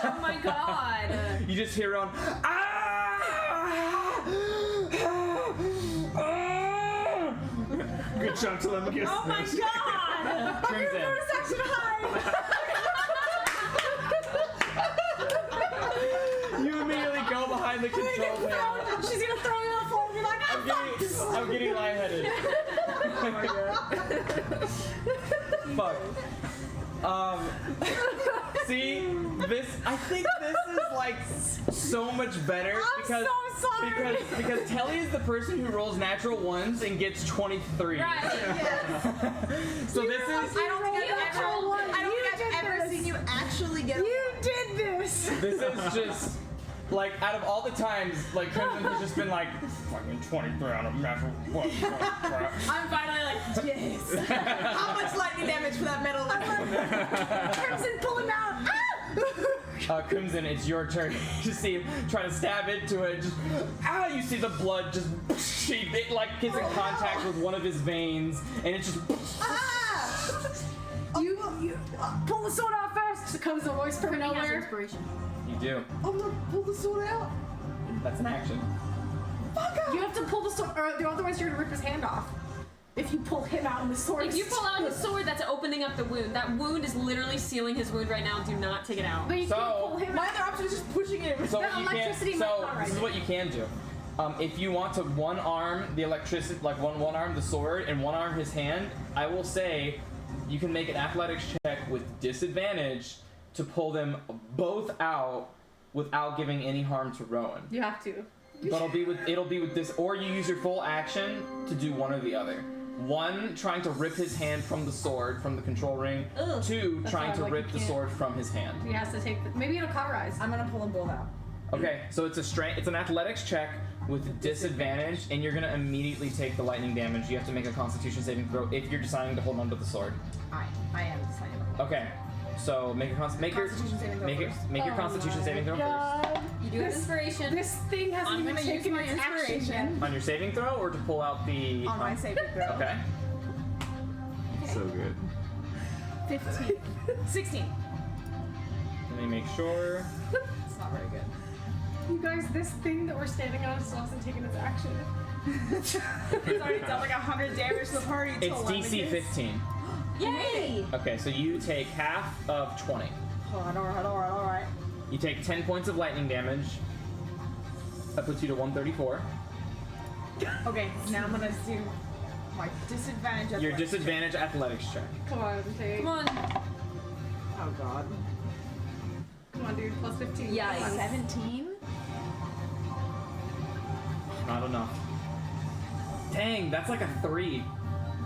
B: Oh my god!
C: You just hear on.
A: Good job, Telemachus.
B: Oh my god!
C: Crimson. You immediately go behind the control panel.
E: She's gonna throw me on the floor and be like,
C: I'm getting lightheaded. Oh my god. Fuck. See, I think this is like so much better because
E: so sorry.
C: because Telly is the person who rolls natural ones and gets 23.
B: Right.
C: So this is
D: I don't think I've ever seen you actually get.
E: you did this.
C: this is just like out of all the times like Crimson has just been like fucking 23 on a natural one.
B: I'm finally like,
D: Yes. How much lightning damage for that metal weapon?
E: Crimson, pull him out.
C: Crimson, it's your turn. You see him try to stab into it. Just you see the blood just it like gets in contact with one of his veins, and it just.
E: You pull the sword out first. Comes a voice from nowhere.
B: inspiration.
C: You do.
D: I'm gonna pull the sword out.
C: That's an action.
E: You have to pull the sword, or otherwise you're gonna rip his hand off. If you pull him out and the sword.
B: If you pull out his sword, that's opening up the wound. That wound is literally sealing his wound right now. Do not take it out.
E: But you
C: So-
E: can't pull him
D: My
E: out.
D: other option is just pushing him.
C: So
E: The
C: what you
E: electricity
C: can.
E: might
C: So
E: not
C: this is
E: right.
C: what you can do. If you want to one arm the electricity, like one arm the sword and one arm his hand, I will say you can make an athletics check with disadvantage to pull them both out without giving any harm to Rowan.
E: You have to.
C: But it'll be with this, or you use your full action to do one or the other. One, trying to rip his hand from the sword from the control ring.
B: Ugh.
C: Two,
E: That's
C: trying
E: why
C: to
E: I'm like,
C: rip
E: you
C: the
E: can't.
C: sword from his hand.
E: He has to take. Maybe it'll cauterize.
D: I'm gonna pull them both out.
C: Okay, so it's an athletics check with disadvantage, and you're gonna immediately take the lightning damage. You have to make a Constitution saving throw if you're deciding to hold on to the sword.
D: I am deciding.
C: Okay, so make your
D: Constitution saving throw first.
C: make your Constitution saving throw first.
E: God.
B: You do have inspiration.
E: This thing hasn't
B: I'm
E: even
B: gonna use
E: taken
B: my
E: its action
B: inspiration.
E: yet.
C: On your saving throw, or to pull out the.
D: On my saving throw.
C: Okay.
A: So good.
B: 15. 16.
C: Let me make sure.
D: It's not very good.
E: You guys, this thing that we're standing on still hasn't taken its action.
D: It's already done like 100 damage to the party.
C: It's DC 15.
B: Yay!
C: Okay, so you take half of 20.
D: Alright.
C: You take 10 points of lightning damage. That puts you to 134.
D: Okay, now I'm gonna do my disadvantage.
C: Your
D: athletics.
C: disadvantage athletics check.
E: Come on, take.
B: Come on.
D: Oh god.
E: Come on, dude. Plus 15.
B: Yikes.
E: Come on.
D: 17?
C: Not enough. Dang, that's like a 3.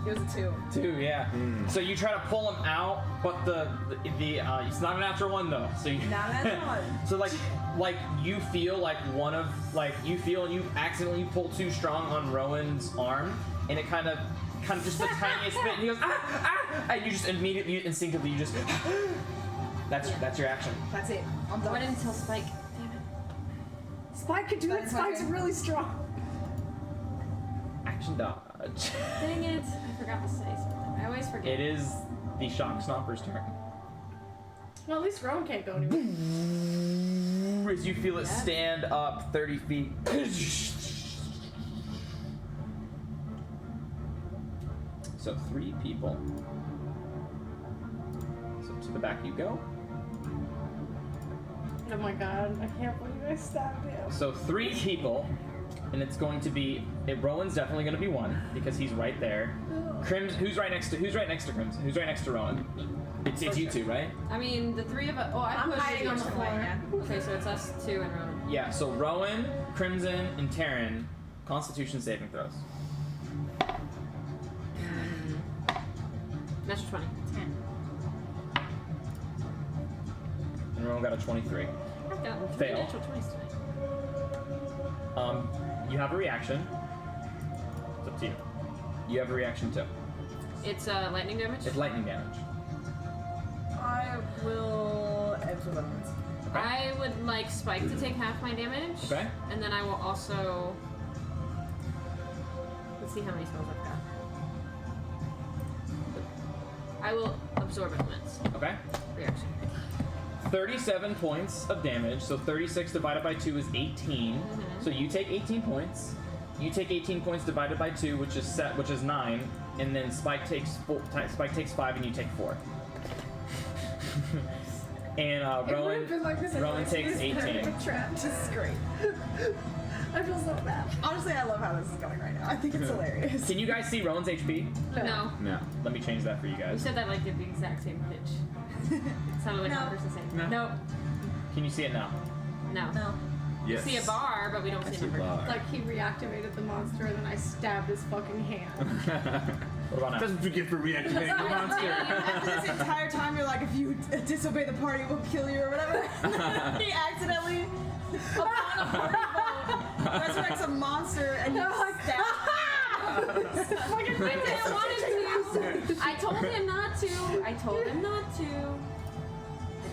D: It was a 2.
C: 2, yeah. So you try to pull him out, but the it's not a natural one though. So you
D: Not a natural one.
C: So like you feel like and you accidentally pull too strong on Rowan's arm, and it kind of just the tiniest bit, and he goes and you just immediately instinctively you just that's your action.
D: That's it. I'm
B: Run
D: done.
B: until Spike. Damn it.
E: Spike can do it.
D: That's
E: Spike's
D: okay.
E: really strong.
C: Action dodge.
B: Dang it. I forgot to say something. I always forget.
C: It is the shock stomper's turn.
E: Well, at least Rowan can't go anywhere.
C: As you feel it stand up 30 feet. So 3 people. So to the back you go.
E: Oh my god, I can't believe I stabbed him.
C: So 3 people, and it's going to be. Rowan's definitely going to be 1 because he's right there. Who's right next to Crimson? Who's right next to Rowan? It's you two, right?
B: I mean, the 3 of us. Oh, I'm
E: hiding on the floor.
B: Okay, so it's us 2 and Rowan.
C: Yeah. So Rowan, Crimson, and Taryn. Constitution saving throws.
B: Natural 20.
E: 10.
C: And Rowan got a 23.
B: I've gotten 3
C: Fail.
B: natural 20s tonight.
C: You have a reaction. It's up to you. You have a reaction too.
B: It's lightning damage.
C: It's lightning damage.
F: I will absorb elements.
C: Okay.
B: I would like Spike to take half my damage.
C: Okay.
B: And then I will also. Let's see how many spells I've got. I will absorb elements.
C: Okay.
B: Reaction.
C: 37 points of damage. So 36 divided by 2 is 18. So you take 18 points. You take 18 points divided by 2, which is 9, and then Spike takes 5, and you take 4. And Rowan takes 18.
F: Trap. This is great. I feel so bad. Honestly, I love how this is going right now. I think it's hilarious.
C: Can you guys see Rowan's HP?
B: No.
A: No.
C: Let me change that for you
B: You
C: guys.
B: said that like at the exact same pitch. It sounded like
F: No.
B: one person saying.
A: No.
B: Nope.
C: Can you see it now?
B: No.
F: No.
A: Yes.
B: See a bar, but we don't
A: I
B: see
A: see
B: a
A: a
B: number.
A: bar.
E: Like he reactivated the monster and then I stabbed his fucking hand.
C: What about now?
A: That's what you get for reactivating the monster.
F: After this entire time, you're like, if you disobey the party, we'll kill you or whatever. He accidentally, upon a party vote, resurrects a monster and you stab.
B: I didn't want him to. I told him not to. I told him not to.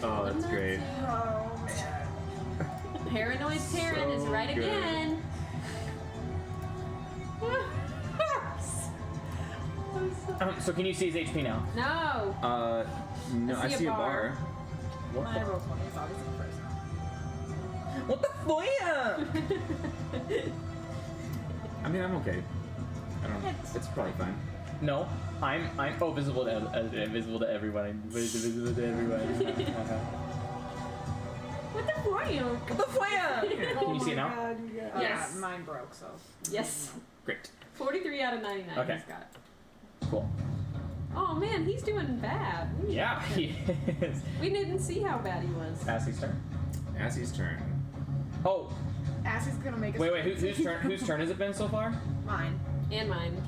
A: Oh, that's great.
F: Oh man.
B: Paranoid Taryn is
A: So
B: right
A: good.
B: again.
C: So can you see his HP now?
B: No.
A: No, I see a bar.
C: What
F: My
C: the?
F: roll 20 is obviously first.
C: What the fuck?
A: I mean, I'm okay. I don't. It's probably fine.
C: No, I'm visible to invisible to everyone. I'm visible to everyone.
B: What the fuck?
C: What the fuck? Can you see it now?
B: Yes.
F: Yeah, mine broke, so.
B: Yes.
A: Great.
B: 43 out of 99
C: Okay.
B: he's got.
C: Cool.
B: Oh man, he's doing bad.
C: Yeah, he is.
B: We didn't see how bad he was.
C: Assie's turn.
A: Assie's turn.
C: Oh,
F: Assie's gonna make us.
C: wait. Whose turn has it been so far?
F: Mine.
B: And mine.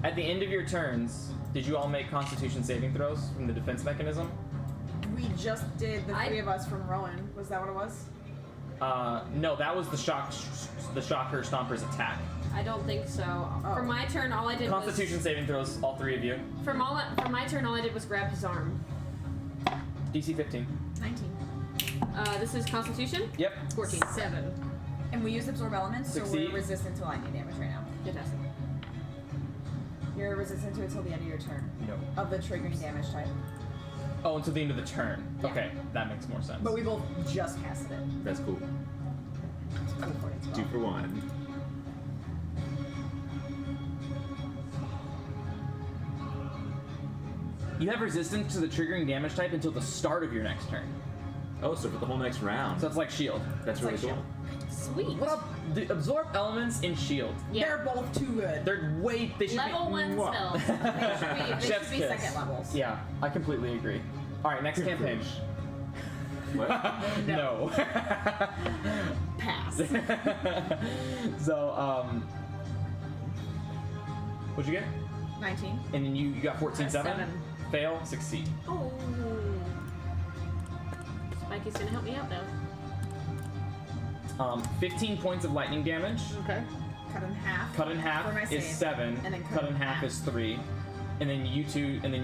C: At the end of your turns, did you all make Constitution saving throws from the defense mechanism?
F: We just did the
B: I-
F: 3 of us from Rowan. Was that what it was?
C: No, that was the shocker stomper's attack.
B: I don't think so. For my turn, all I did
C: Constitution saving throws, all 3 of you.
B: was... For my turn, all I did was grab his arm.
C: DC 15.
F: 19.
B: This is Constitution?
C: Yep.
B: 14.
E: 7.
F: And we used absorb elements, so
C: Succeed.
F: we're resistant to lightning damage right now.
B: Fantastic.
F: You're resistant to it till the end of your turn.
C: No.
F: Of the triggering damage type.
C: Oh, until the end of the turn.
B: Yeah.
C: Okay, that makes more sense.
F: But we both just casted it.
A: That's cool.
F: It's cool for it as well.
A: 2 for 1.
C: You have resistance to the triggering damage type until the start of your next turn.
A: Oh, so for the whole next round.
C: So it's like shield.
A: That's really
F: like
A: cool.
F: shield.
B: Sweet.
C: What up? The absorb elements in shield.
B: Yeah.
F: They're both too good.
C: They're they should
B: Level
C: be,
B: 1
C: Mwah.
B: spells.
F: They
C: Chef's
F: should be
C: kiss.
F: second levels.
C: Yeah, I completely agree. All right, next campaign.
A: What?
C: No.
F: Pass.
C: So, what'd you get?
F: 19.
C: And then you got 14-7?
F: 7.
C: Fail, succeed.
B: Oh. Spikey's gonna help me out though.
C: 15 points of lightning damage.
E: Okay.
F: Cut in half.
C: Cut in half
F: For my
C: is
F: save.
C: 7.
F: And then
C: cut in half is 3. And then you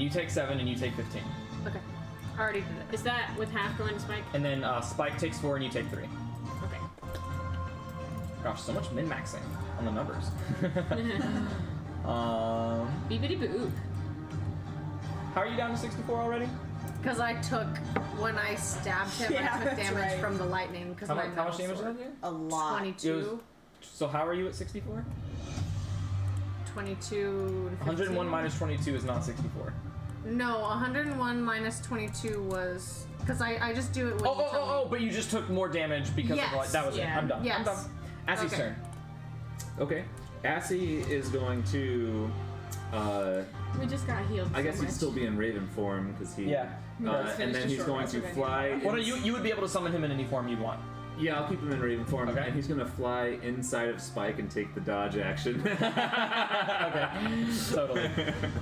C: take 7 and you take 15.
B: Okay.
E: I already did it.
B: Is that with half going to Spike?
C: And then Spike takes 4 and you take 3.
B: Okay.
C: Gosh, so much min-maxing on the numbers.
B: Beepity boop.
C: How are you down to 64 already?
E: Because I took, when I stabbed him,
F: Yeah,
E: I took
F: that's
E: damage
F: right.
E: from the lightning. Because
C: How
E: my
C: much damage
E: metal
C: did
E: sword.
C: that do?
F: A lot.
E: 22.
C: So how are you at 64?
E: 22.
C: 101 minus 22 is not 64.
E: No, 101 minus 22 was. Because I just do it when you tell me.
C: But you just took more damage because of the
E: Yes.
C: light. That was
B: Yeah.
C: it. I'm done.
E: Yes.
C: I'm done. Assie's
E: Okay.
C: turn.
A: Okay. Assie is going to.
B: We just got healed.
A: I guess
B: so
A: he'd
B: much.
A: still be in Raven form because he.
C: Yeah.
A: And then he's going to fly.
C: Well, no, you would be able to summon him in any form you want.
A: Yeah, I'll keep him in Raven form,
C: Okay.
A: and he's gonna fly inside of Spike and take the dodge action.
C: Okay. Totally.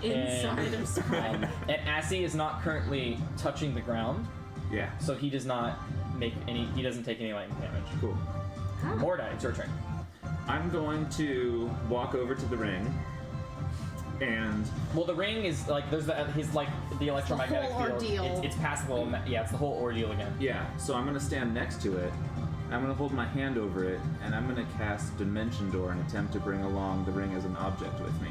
B: Inside of Spike.
C: And Assie is not currently touching the ground,
A: Yeah.
C: so he does not make any. He doesn't take any lightning damage.
A: Cool.
C: Mordai, it's your turn.
A: I'm going to walk over to the ring, and
C: Well, the ring is like there's the electromagnetic
E: whole
C: field.
E: ordeal.
C: It's passable. Yeah, it's the whole ordeal again.
A: yeah, so I'm gonna stand next to it. I'm gonna hold my hand over it, and I'm gonna cast Dimension Door and attempt to bring along the ring as an object with me.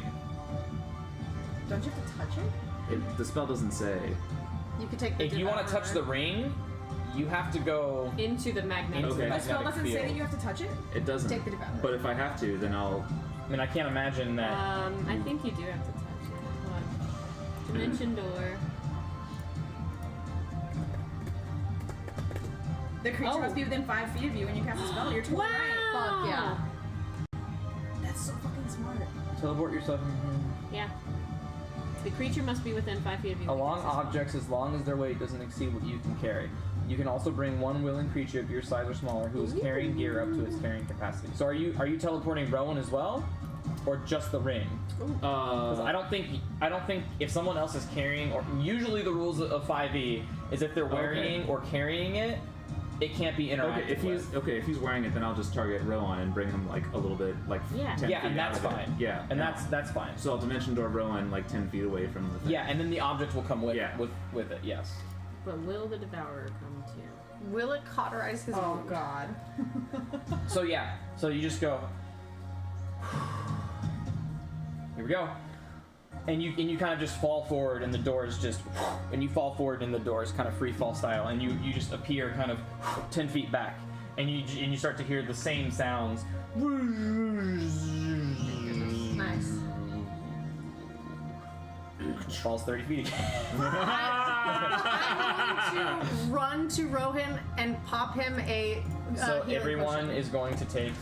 F: Don't you have to touch it?
A: The spell doesn't say.
E: You could take the
C: If you want to touch the ring, you have to go
B: Into the magnetic.
C: into
A: Okay.
C: the
F: The spell
C: magnetic
F: doesn't say
C: field.
F: that you have to touch it?
A: It doesn't.
E: Take the devourer.
A: But if I have to, then I'll.
C: I mean, I can't imagine that.
B: I think you do have to touch it. Hold on. Dimension door.
F: The creature
B: Oh.
F: must be within 5 feet of you when you cast a spell. You're totally right.
E: Fuck yeah.
F: That's so fucking smart.
C: Teleport yourself
B: Yeah. The creature must be within 5 feet of you.
C: along objects as long as their weight doesn't exceed what you can carry. You can also bring one willing creature of your size or smaller who is carrying gear up to its carrying capacity. So are you teleporting Rowan as well, or just the ring? Because I don't think if someone else is carrying, or usually the rules of 5e is if they're wearing or carrying it, it can't be interacted
A: If he's wearing it, then I'll just target Rowan and bring him like a little bit, like
B: Yeah.
A: 10
C: Yeah,
A: feet
C: and that's
A: out of it.
C: fine.
A: Yeah,
C: and that's fine.
A: so I'll Dimension Door Rowan like 10 feet away from the thing.
C: Yeah, and then the object will come with
A: Yeah.
C: with it. Yes.
B: But will the devourer come too?
E: Will it cauterize his
F: Oh
E: wound?
F: god.
C: So yeah, so you just go. Here we go. And you kind of just fall forward, and the doors just, and you fall forward, and the doors kind of free fall style, and you just appear kind of 10 feet back, and you start to hear the same sounds.
E: Nice.
C: Falls 30 feet again.
E: I'm going to run to Rohan and pop him a.
C: So
E: healing
C: everyone
E: potion.
C: is going to take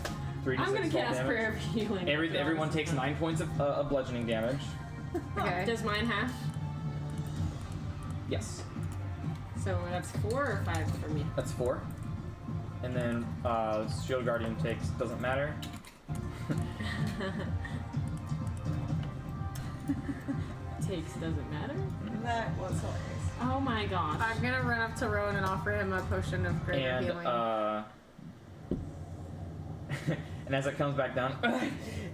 C: 3d6
B: I'm gonna
C: fall
B: cast
C: damage.
B: Prayer of Healing.
C: Everyone takes 9 points of bludgeoning damage.
E: Okay.
B: Does mine half?
C: Yes,
B: So that's 4 or 5 for me.
C: that's 4. And then Shield Guardian takes, doesn't matter.
B: Takes doesn't matter.
F: That was hilarious.
B: Oh my gosh.
E: I'm gonna run up to Rowan and offer him a potion of greater
C: And
E: healing.
C: and as it comes back down,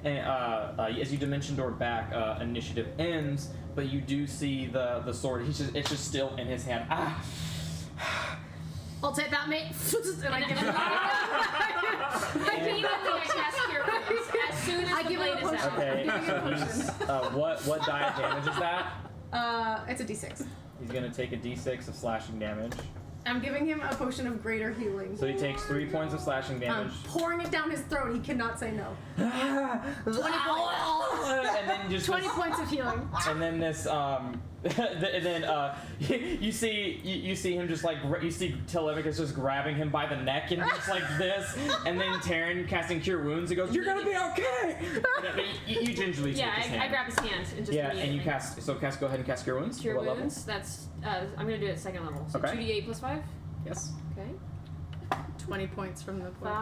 C: and as you dimension door back, initiative ends. But you do see the sword. It's just still in his hand. Ah.
E: I'll take that, mate. And I give him.
B: Immediately I cast Cure Wounds as soon as
E: I
B: the
E: give him
B: blade
E: a
B: is out.
C: Okay. What die of damage is that?
E: It's a D6.
C: He's gonna take a d6 of slashing damage.
E: I'm giving him a potion of greater healing.
C: So he takes 3 points of slashing damage.
E: Pouring it down his throat. He cannot say no. 20
C: And then just
E: 20 points of healing.
C: And then this, and then you see him just like you see Telemachus just grabbing him by the neck and just like this, and then Taryn casting Cure Wounds. He goes, "You're gonna be okay." But you gingerly take
B: Yeah,
C: his hand.
B: I grab his hand and just
C: Yeah, and you
B: immediately.
C: go ahead and cast Cure Wounds.
B: Cure
C: What level?
B: Wounds. That's I'm gonna do it at 2nd level. So
C: Okay.
B: 2d8 plus 5.
C: Yes.
B: Okay.
E: 20 points from the potion.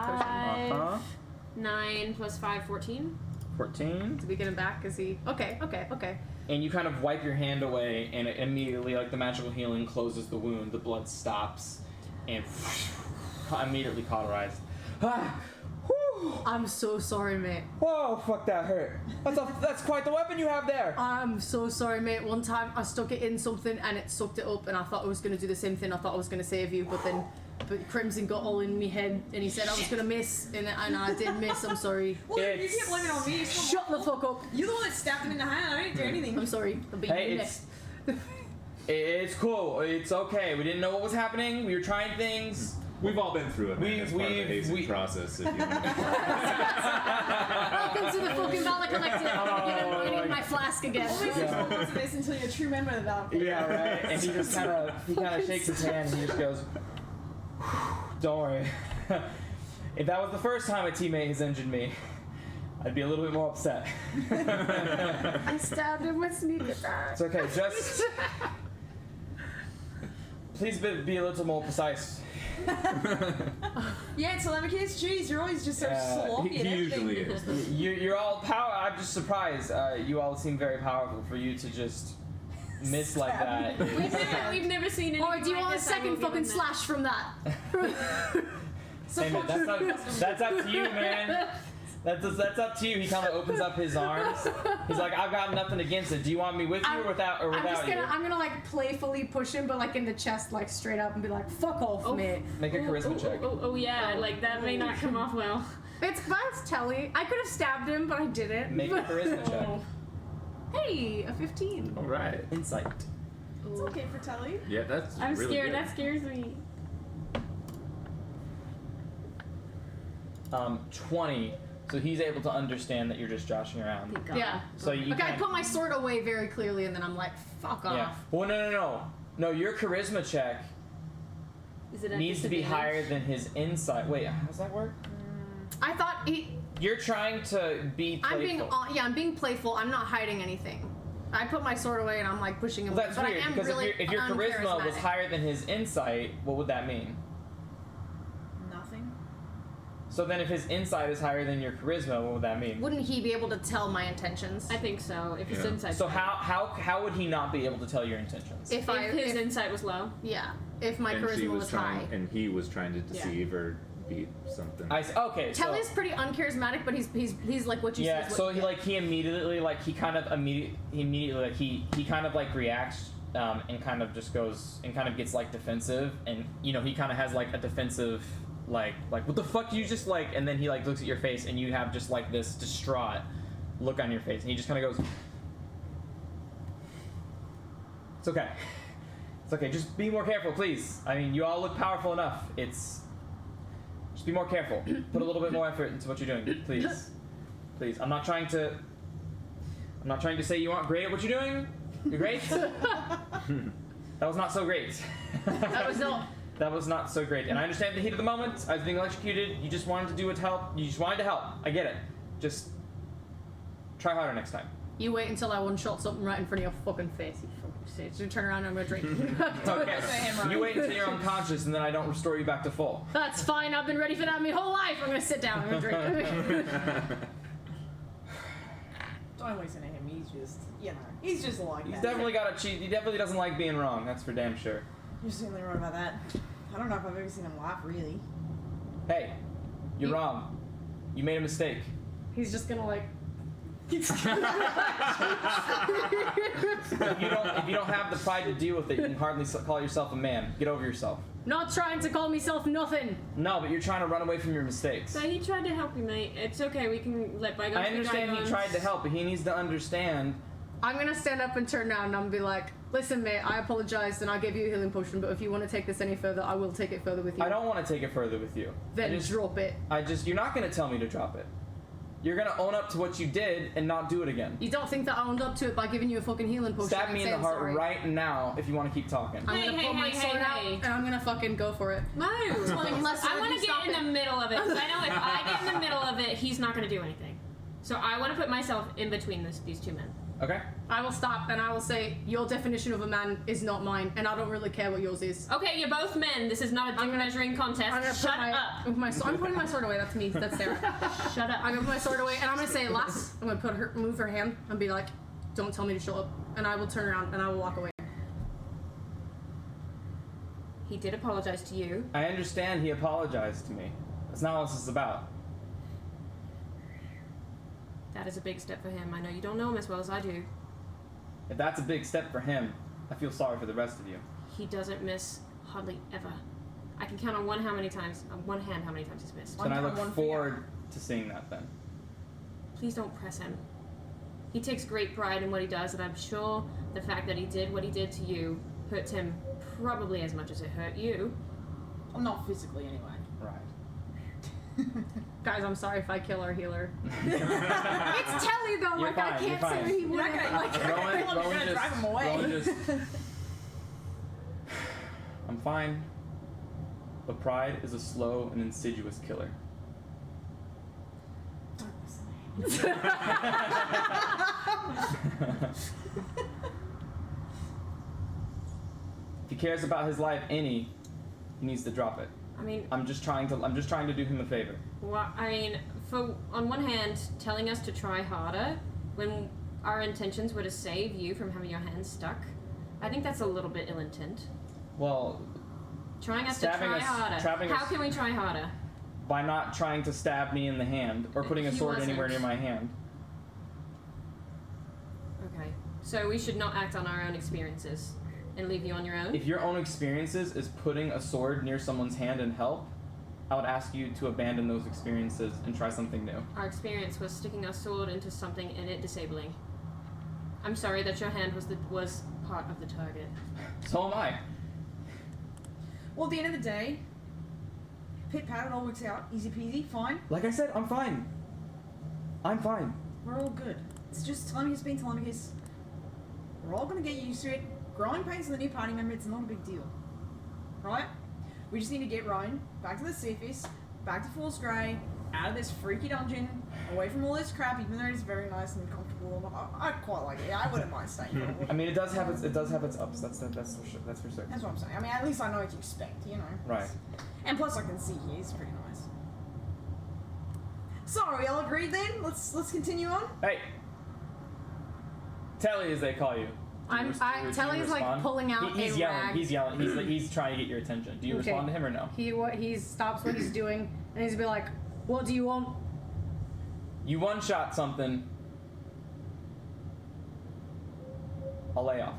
B: 5. 9 plus 5, 14.
C: 14.
E: Did we get him back? Is he? Okay.
C: And you kind of wipe your hand away, and it immediately, like the magical healing closes the wound, the blood stops, and immediately cauterized. Ah, whew.
E: I'm so sorry, mate.
C: Whoa, fuck, that hurt. That's quite the weapon you have there.
E: I'm so sorry, mate. One time I stuck it in something and it sucked it up, and I thought I was gonna do the same thing. I thought I was gonna save you, but Crimson got all in my head, and he said I was gonna miss, and I did miss. I'm sorry.
F: Well, you
C: It's-
F: can't blame it on me. It's
E: Shut the fuck up.
F: You're the one that stabbed him in the hand. I didn't do anything.
E: I'm sorry. I'll be
C: Hey,
E: next.
C: It's cool. It's okay. We didn't know what was happening. We were trying things.
A: We've all been through it, man. It's part of the hazing process. If you know.
E: Welcome to the fucking Valor Collective. I need my flask again.
F: Only 6 levels of this until you're a true member of the Valor.
C: Yeah, right. And he just kind of shakes his hand and he just goes, "Don't worry. If that was the first time a teammate has injured me, I'd be a little bit more upset."
E: I stabbed him with sneak attack.
C: It's okay. Just please be a little more precise.
F: Yeah, Telemachus, jeez, you're always just so sloppy
A: He
F: at everything.
A: usually is.
C: You're all power. I'm just surprised. You all seem very powerful for you to just miss like that.
B: We've never seen anything
E: Or do you
B: like
E: want a
B: this. I
E: second
B: will give
E: fucking
B: him that.
E: slash from that?
C: Hey man, that's up to you, man. That's up to you. He kind of opens up his arms. He's like, I've got nothing against it. Do you want me with you or without you?
E: I'm gonna like playfully push him, but like in the chest, like straight up, and be like, "Fuck off, mate."
C: Make a charisma check.
B: Oh, yeah, like that may not come off well.
E: It's Telly. I could have stabbed him, but I didn't.
C: Make a charisma check.
E: Hey, a 15.
A: All right.
C: Insight.
F: It's okay for Telly.
A: Yeah, that's
B: I'm
A: really
B: scared.
A: good.
B: That scares me.
C: 20. So he's able to understand that you're just joshing around.
B: Thank God.
E: Yeah.
C: So you
E: Okay, I
C: can't-
E: put my sword away very clearly, and then I'm like, "Fuck off."
C: Yeah. Well, no. Your charisma check
B: Is it at
C: needs to be
B: disadvantage?
C: higher than his insight. Wait, how does that work?
E: I thought
C: You're trying to be playful.
E: I'm being playful. I'm not hiding anything. I put my sword away, and I'm like pushing him.
C: Well, that's
E: but
C: weird
E: I am
C: because
E: really
C: if your charisma was
E: uncharismatic.
C: higher than his insight, what would that mean?
F: Nothing.
C: So then, if his insight is higher than your charisma, what would that mean?
E: Wouldn't he be able to tell my intentions?
B: I think so. If his
A: Yeah.
B: insight.
C: So how would he not be able to tell your intentions?
E: If
B: his insight was low.
E: yeah, if my
A: And she
E: charisma was
A: trying,
E: high.
A: and he was trying to deceive or beat something.
C: Okay. So,
E: Telly's pretty uncharismatic, but he's like what you
C: yeah.
E: see.
C: So he immediately kind of like reacts and kind of just goes and kind of gets like defensive, and he kind of has like a defensive like what the fuck you just like, and then he like looks at your face and you have just like this distraught look on your face, and he just kind of goes, "It's okay. It's okay. Just be more careful, please. I mean, you all look powerful enough. Just be more careful. Put a little bit more effort into what you're doing, please. Please. I'm not trying to say you aren't great at what you're doing. You're great. That was not so great.
E: That was not.
C: That was not so great. And I understand the heat of the moment. I was being electrocuted. You just wanted to do it to help. You just wanted to help. I get it. Just try harder next time."
E: You wait until I one-shot something right in front of your fucking face. You fucking bitch. You turn around and I'm gonna drink.
C: Okay. You wait until you're unconscious, and then I don't restore you back to full.
E: That's fine. I've been ready for that my whole life. I'm gonna sit down. I'm gonna drink.
F: Don't listen to him. He's just like
C: He's
F: that.
C: definitely got a cheat. He definitely doesn't like being wrong. That's for damn sure.
F: You're certainly right about that. I don't know if I've ever seen him laugh, really.
C: Hey, you're wrong. You made a mistake.
E: He's just gonna like.
C: If you don't have the pride to deal with it, you can hardly call yourself a man. Get over yourself.
E: Not trying to call myself nothing.
C: No, but you're trying to run away from your mistakes.
B: So he tried to help you, mate. It's okay. We can let bygones
C: I
B: be
C: understand he
B: bygones.
C: tried to help, but he needs to understand.
E: I'm gonna stand up and turn around and I'm gonna be like, "Listen, mate, I apologized and I gave you a healing potion, but if you want to take this any further, I will take it further with you."
C: I don't want to take it further with you.
E: Then drop it.
C: You're not going to tell me to drop it. You're going to own up to what you did and not do it again.
E: You don't think that I owned up to it by giving you a fucking healing potion?
C: Stab
E: and
C: me in the
E: saying
C: heart
E: sorry?
C: right now if you want to keep talking.
E: I'm
B: Hey,
E: gonna
B: hey,
E: pull my
B: hey,
E: sword
B: hey,
E: out
B: hey.
E: and I'm gonna fucking go for it.
B: No.
E: Unless
B: I want
E: you
B: to
E: stop
B: get in
E: it.
B: the middle of it. 'Cause I know if I get in the middle of it, he's not going to do anything. So I want to put myself in between these two men.
C: Okay?
E: I will stop and I will say, your definition of a man is not mine, and I don't really care what yours is.
B: Okay, you're both men. This is not a dick measuring contest.
E: I'm gonna
B: Shut
E: put
B: up.
E: I'm putting my sword away. That's me. That's Sarah.
B: Shut up.
E: I'm gonna put my sword away and I'm gonna say, "Lass," I'm gonna move her hand and be like, "Don't tell me to shut up." And I will turn around and I will walk away.
B: He did apologize to you.
C: I understand he apologized to me. That's not what this is about.
B: That is a big step for him. I know you don't know him as well as I do.
C: If that's a big step for him, I feel sorry for the rest of you.
B: He doesn't miss hardly ever. I can count on one hand how many times he's missed.
C: Then I look forward to seeing that then.
B: Please don't press him. He takes great pride in what he does, and I'm sure the fact that he did what he did to you hurts him probably as much as it hurt you.
F: I'm not physically anyway.
C: Right.
E: Guys, I'm sorry if I kill our healer.
H: It's Telly though.
C: You're
H: Like I
C: fine,
H: can't
C: you're
H: say
C: fine.
H: he
F: You're
H: wouldn't.
F: not gonna,
H: Like,
F: Rowan just drive him away.
C: Rowan just. I'm fine. But pride is a slow and insidious killer. If he cares about his life any, he needs to drop it.
B: I mean,
C: I'm just trying to do him a favor.
B: well, I mean, for on one hand, telling us to try harder when our intentions were to save you from having your hands stuck, I think that's a little bit ill intent.
C: Well,
B: Trying us to
C: Stabbing
B: try
C: us-
B: harder.
C: trapping
B: How
C: us-
B: can we try harder?
C: by not trying to stab me in the hand or putting a
B: He
C: sword
B: wasn't.
C: anywhere near my hand.
B: Okay. So we should not act on our own experiences and leave you on your own?
C: If your own experiences is putting a sword near someone's hand and help, I would ask you to abandon those experiences and try something new.
B: Our experience was sticking our sword into something and it disabling. I'm sorry that your hand was part of the target.
C: So am I.
F: Well, at the end of the day, pit pat, it all works out. Easy peasy, fine.
C: Like I said, I'm fine. I'm fine.
F: We're all good. It's just Telemachus being Telemachus. We're all gonna get used to it. Growing pains with a new party member, it's not a big deal. Right? We just need to get Ryan back to the surface, back to Falls Grey, out of this freaky dungeon, away from all this crap, even though it's very nice and comfortable. I quite like it. I wouldn't mind staying for a
C: I mean, it does have its ups. That's for sure. That's for certain.
F: That's what I'm saying. I mean, at least I know what to expect, you know.
C: Right.
F: And plus, I can see here. It's pretty nice. So, are we all agreed then? Let's continue on.
C: Hey, Telly, as they call you. Do you
E: Telly's like
C: respond?
E: pulling out
C: He's
E: a
C: yelling.
E: rag.
C: He's yelling. He's trying to get your attention. Do you
E: Okay.
C: respond to him or no?
E: He stops what he's doing and he's gonna be like, "What do you want?"
C: You one-shot something. I'll lay off.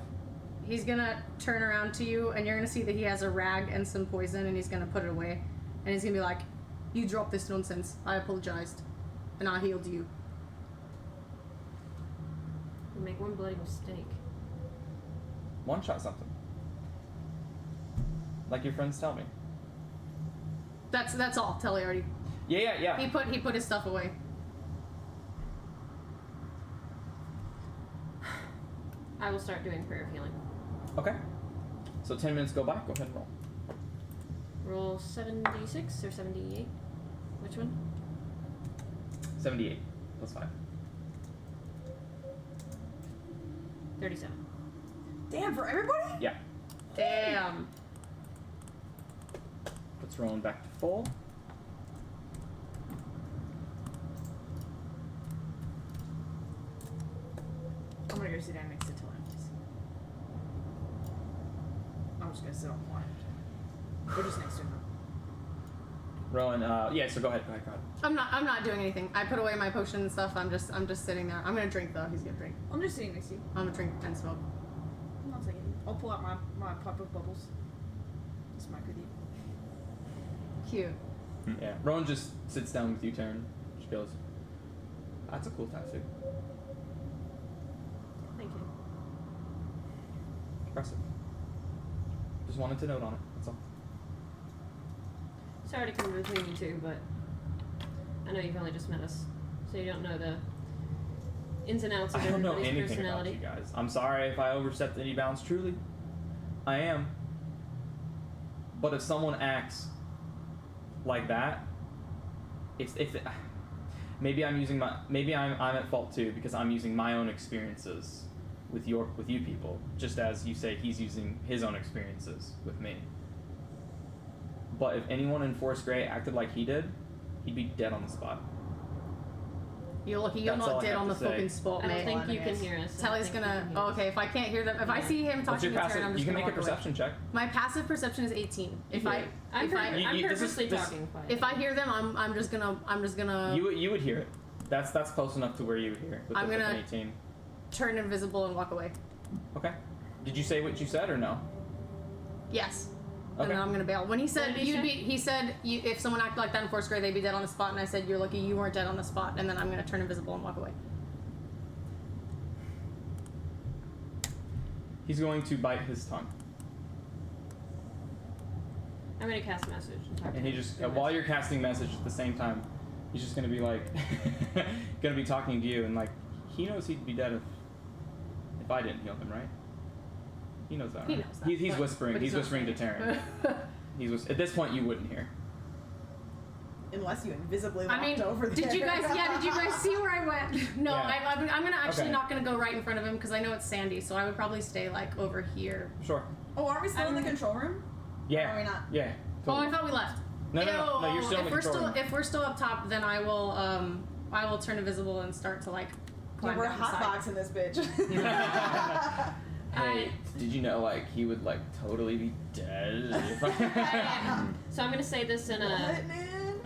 E: He's gonna turn around to you and you're gonna see that he has a rag and some poison and he's gonna put it away and he's gonna be like, "You dropped this nonsense. I apologized, and I healed you."
B: You make one bloody mistake.
C: One-shot something. Like your friends tell me.
E: That's all. Telly already.
C: Yeah.
E: He put his stuff away.
B: I will start doing prayer of healing.
C: Okay. So 10 minutes go by. Go ahead and roll.
B: Roll 76 or 78? Which one?
C: 78 plus 5.
B: 37.
F: Damn, for everybody?
C: Yeah.
E: Damn.
C: Puts Rowan back to full.
F: I'm gonna go sit down next to Telemachus. I'm just gonna sit on the line. We're just next to him.
C: Rowan, yeah, so go ahead.
E: I'm not doing anything. I put away my potion and stuff. I'm just sitting there. I'm gonna drink though. He's gonna drink.
F: I'm just sitting next to you.
E: I'm gonna drink and smoke.
F: I'm not saying anything. I'll pull out my pipe of bubbles. Smoke with you.
E: Cute.
C: Yeah. Rowan just sits down with you, Taryn. She goes, "That's a cool tattoo.
B: Thank you.
C: Impressive. Just wanted to note on it. That's all."
B: Sorry to come between you two, but I know you've only just met us, so you don't know the ins and outs of
C: I don't know
B: everybody's
C: anything about
B: personality.
C: you guys. I'm sorry if I overstepped any bounds. Truly, I am. But if someone acts like that, maybe I'm at fault too because I'm using my own experiences with you people, just as you say he's using his own experiences with me. But if anyone in Forest Grey acted like he did, he'd be dead on the spot.
E: You're lucky you're
C: That's all
E: not
C: I
E: dead
C: have
E: on
C: to
E: the
C: say.
E: fucking spot,
B: I don't
E: mate.
B: think you can hear us. I don't
E: Telly's
B: think
E: gonna.
B: you can hear
E: Oh,
B: us.
E: okay, if I can't hear them, if I see him
C: What's
E: talking
C: your
E: to
C: passive?
E: Taryn, I'm
C: You
E: just
C: can
E: gonna
C: make a
E: walk away.
C: perception check.
E: My passive perception is 18. If
C: You
E: I
C: do.
B: I'm purposely
C: this-
B: talking quietly.
E: if I hear them, I'm just gonna
C: You would hear it. That's close enough to where you would hear it. With
E: I'm
C: the
E: gonna-
C: 18.
E: turn invisible and walk away.
C: Okay. Did you say what you said or no?
E: Yes.
C: Okay.
E: And then I'm gonna bail. When he said
B: did he say?
E: he said if someone acted like that in Forest Grey, they'd be dead on the spot. And I said, "You're lucky you weren't dead on the spot." And then I'm gonna turn invisible and walk away.
C: He's going to bite his tongue.
B: I'm gonna cast a message and talk to
C: And he
B: him.
C: just, while you're casting message at the same time, he's just gonna be like, gonna be talking to you, and like, he knows he'd be dead if I didn't heal him, right? He knows that.
E: He
C: Right?
E: knows that,
C: He's
E: but-
C: whispering.
E: but
C: He's
E: not
C: whispering to
E: saying
C: Taryn. At this point, you wouldn't hear.
F: Unless you invisibly
E: I
F: walked
E: mean,
F: over there.
E: did you guys see where I went? No,
C: Yeah.
E: I'm gonna actually
C: Okay.
E: not gonna go right in front of him because I know it's sandy, so I would probably stay like over here.
C: Sure.
F: Oh, aren't we still in the control room?
C: Yeah.
F: Or are we not?
C: Yeah.
E: Oh,
C: Totally.
E: I thought we left.
C: No, you're still in the
E: if we're
C: control
E: still
C: room.
E: if we're still up top, then I will turn invisible and start to like
F: Yeah,
E: climb
F: we're
E: down the side.
F: hotboxing this bitch.
C: Hey, did you know like he would like totally be dead?
B: So I'm gonna say this in a.
F: What, man?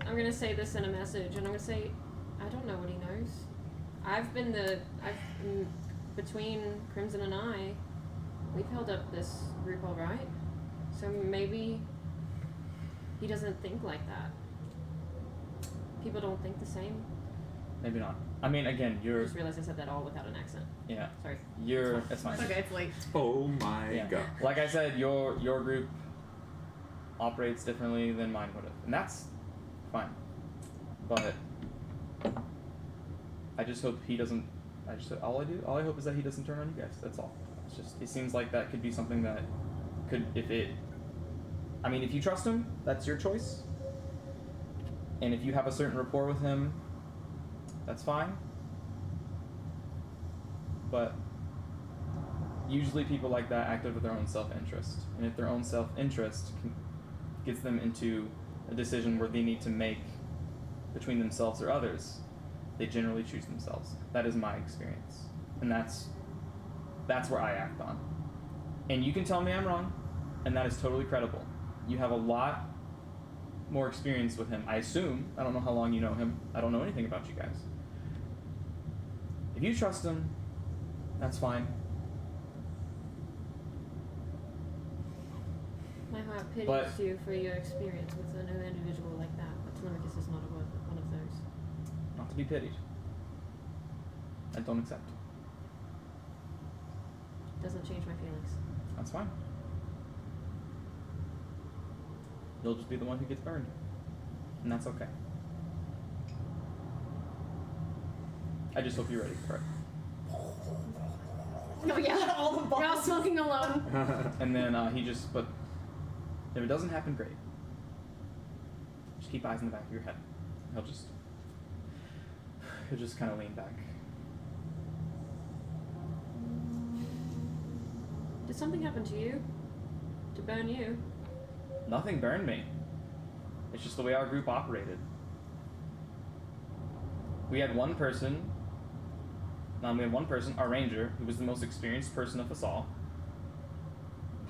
B: I'm gonna say this in a message, and I'm gonna say, I don't know what he knows. Between Crimson and I, we've held up this group all right. So maybe he doesn't think like that. People don't think the same.
C: Maybe not. I mean, again,
B: I
C: you're.
B: just realized I said that all without an accent.
C: Yeah.
B: Sorry.
C: You're. It's fine.
E: It's okay, it's late.
A: Oh my
C: Yeah.
A: god.
C: Like I said, your group operates differently than mine would have, and that's fine. But I just hope he doesn't. All I hope is that he doesn't turn on you guys. That's all. It's just. It seems like that could be something that could, if you trust him, that's your choice. And if you have a certain rapport with him, that's fine. But usually people like that act out of their own self-interest. And if their own self-interest gets them into a decision where they need to make between themselves or others, they generally choose themselves. That is my experience. And that's where I act on. And you can tell me I'm wrong, and that is totally credible. You have a lot more experience with him, I assume. I don't know how long you know him. I don't know anything about you guys. If you trust him, that's fine.
B: My heart pities
C: But-
B: you for your experience with another individual like that, but Telemachus is not one of those.
C: Not to be pitied. I don't accept.
B: Doesn't change my feelings.
C: That's fine. You'll just be the one who gets burned. And that's okay. I just hope you're ready for it.
E: Oh yeah,
F: All the
E: we're all
F: balls.
E: smoking alone.
C: And then but if it doesn't happen, great. Just keep eyes in the back of your head. He'll just kind of lean back.
B: Did something happen to you? To burn you?
C: Nothing burned me. It's just the way our group operated. We had one person, our ranger, who was the most experienced person of us all,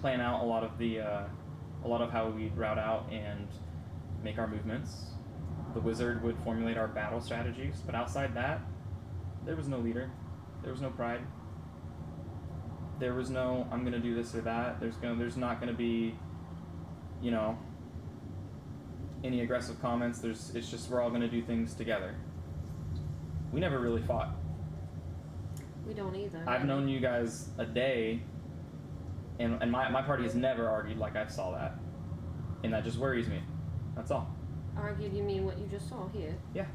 C: plan out a lot of how we'd route out and make our movements. The wizard would formulate our battle strategies, but outside that, there was no leader. There was no pride. There was no, I'm gonna do this or that. There's not gonna be, any aggressive comments. It's just we're all gonna do things together. We never really fought.
B: We don't either.
C: I've known you guys a day, and my party has never argued like I saw that, and that just worries me. That's all.
B: Argued, you mean what you just saw here?
C: Yeah.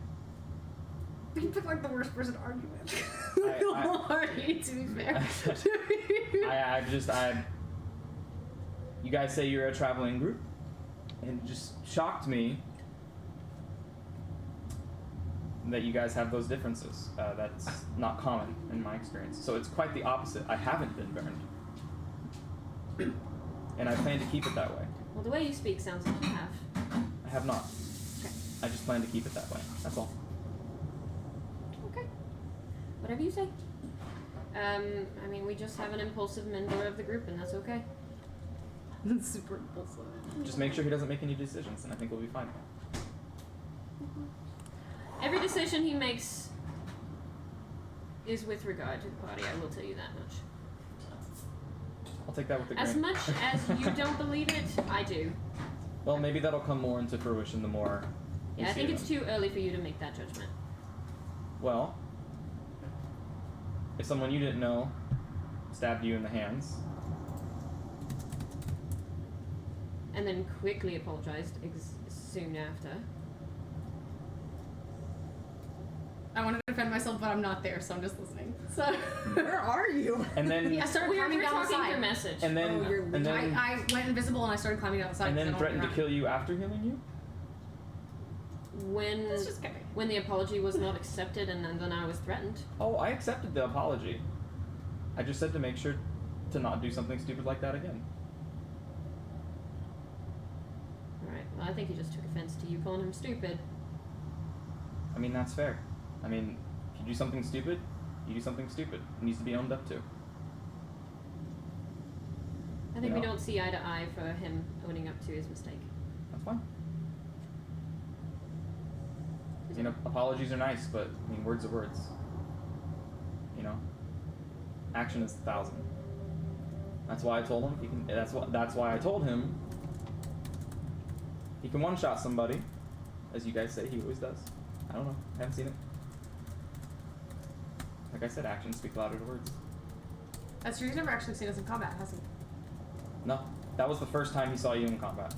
E: You picked like the worst person to argue with.
C: I-
E: to be fair.
C: You guys say you're a traveling group, and it just shocked me that you guys have those differences. That's not common in my experience. So it's quite the opposite. I haven't been burned. And I plan to keep it that way.
B: Well, the way you speak sounds like you have.
C: I have not.
B: Okay.
C: I just plan to keep it that way. That's all.
B: Okay. Whatever you say. We just have an impulsive member of the group, and that's okay.
E: Super impulsive.
C: Just make sure he doesn't make any decisions, and I think we'll be fine.
B: Every decision he makes is with regard to the party, I will tell you that much.
C: I'll take that with a
B: As
C: grain.
B: much as you don't believe it, I do.
C: Well, maybe that'll come more into fruition the more. we
B: Yeah, I
C: see
B: think
C: it.
B: it's too early for you to make that judgment.
C: Well, if someone you didn't know stabbed you in the hands,
B: and then quickly apologized soon after.
E: I want to defend myself, but I'm not there, so I'm just listening. So
F: Where are you?
C: And then
E: I started
B: We
E: climbing
B: were
E: down the
B: talking through
E: side.
B: message.
C: and then
F: Oh, you're
C: and then
E: I went invisible and I started climbing down the side.
C: and then
E: 'cause I don't
C: threatened to kill you after healing you.
B: when
E: Let's just get me.
B: when the apology was not accepted, and then I was threatened.
C: Oh, I accepted the apology. I just said to make sure to not do something stupid like that again.
B: Alright, well, I think he just took offense to you calling him stupid.
C: I mean, that's fair. I mean, if you do something stupid, you do something stupid. It needs to be owned up to.
B: I think
C: You
B: we
C: know?
B: don't see eye to eye for him owning up to his mistake.
C: That's fine. You know, apologies are nice, but I mean, words are words. You know, action is 1,000. That's why I told him he can. That's why I told him he can one-shot somebody, as you guys say he always does. I don't know. I haven't seen it. Like I said, actions speak louder than words.
E: That's true. He's never actually seen us in combat, has he?
C: No, that was the first time he saw you in combat.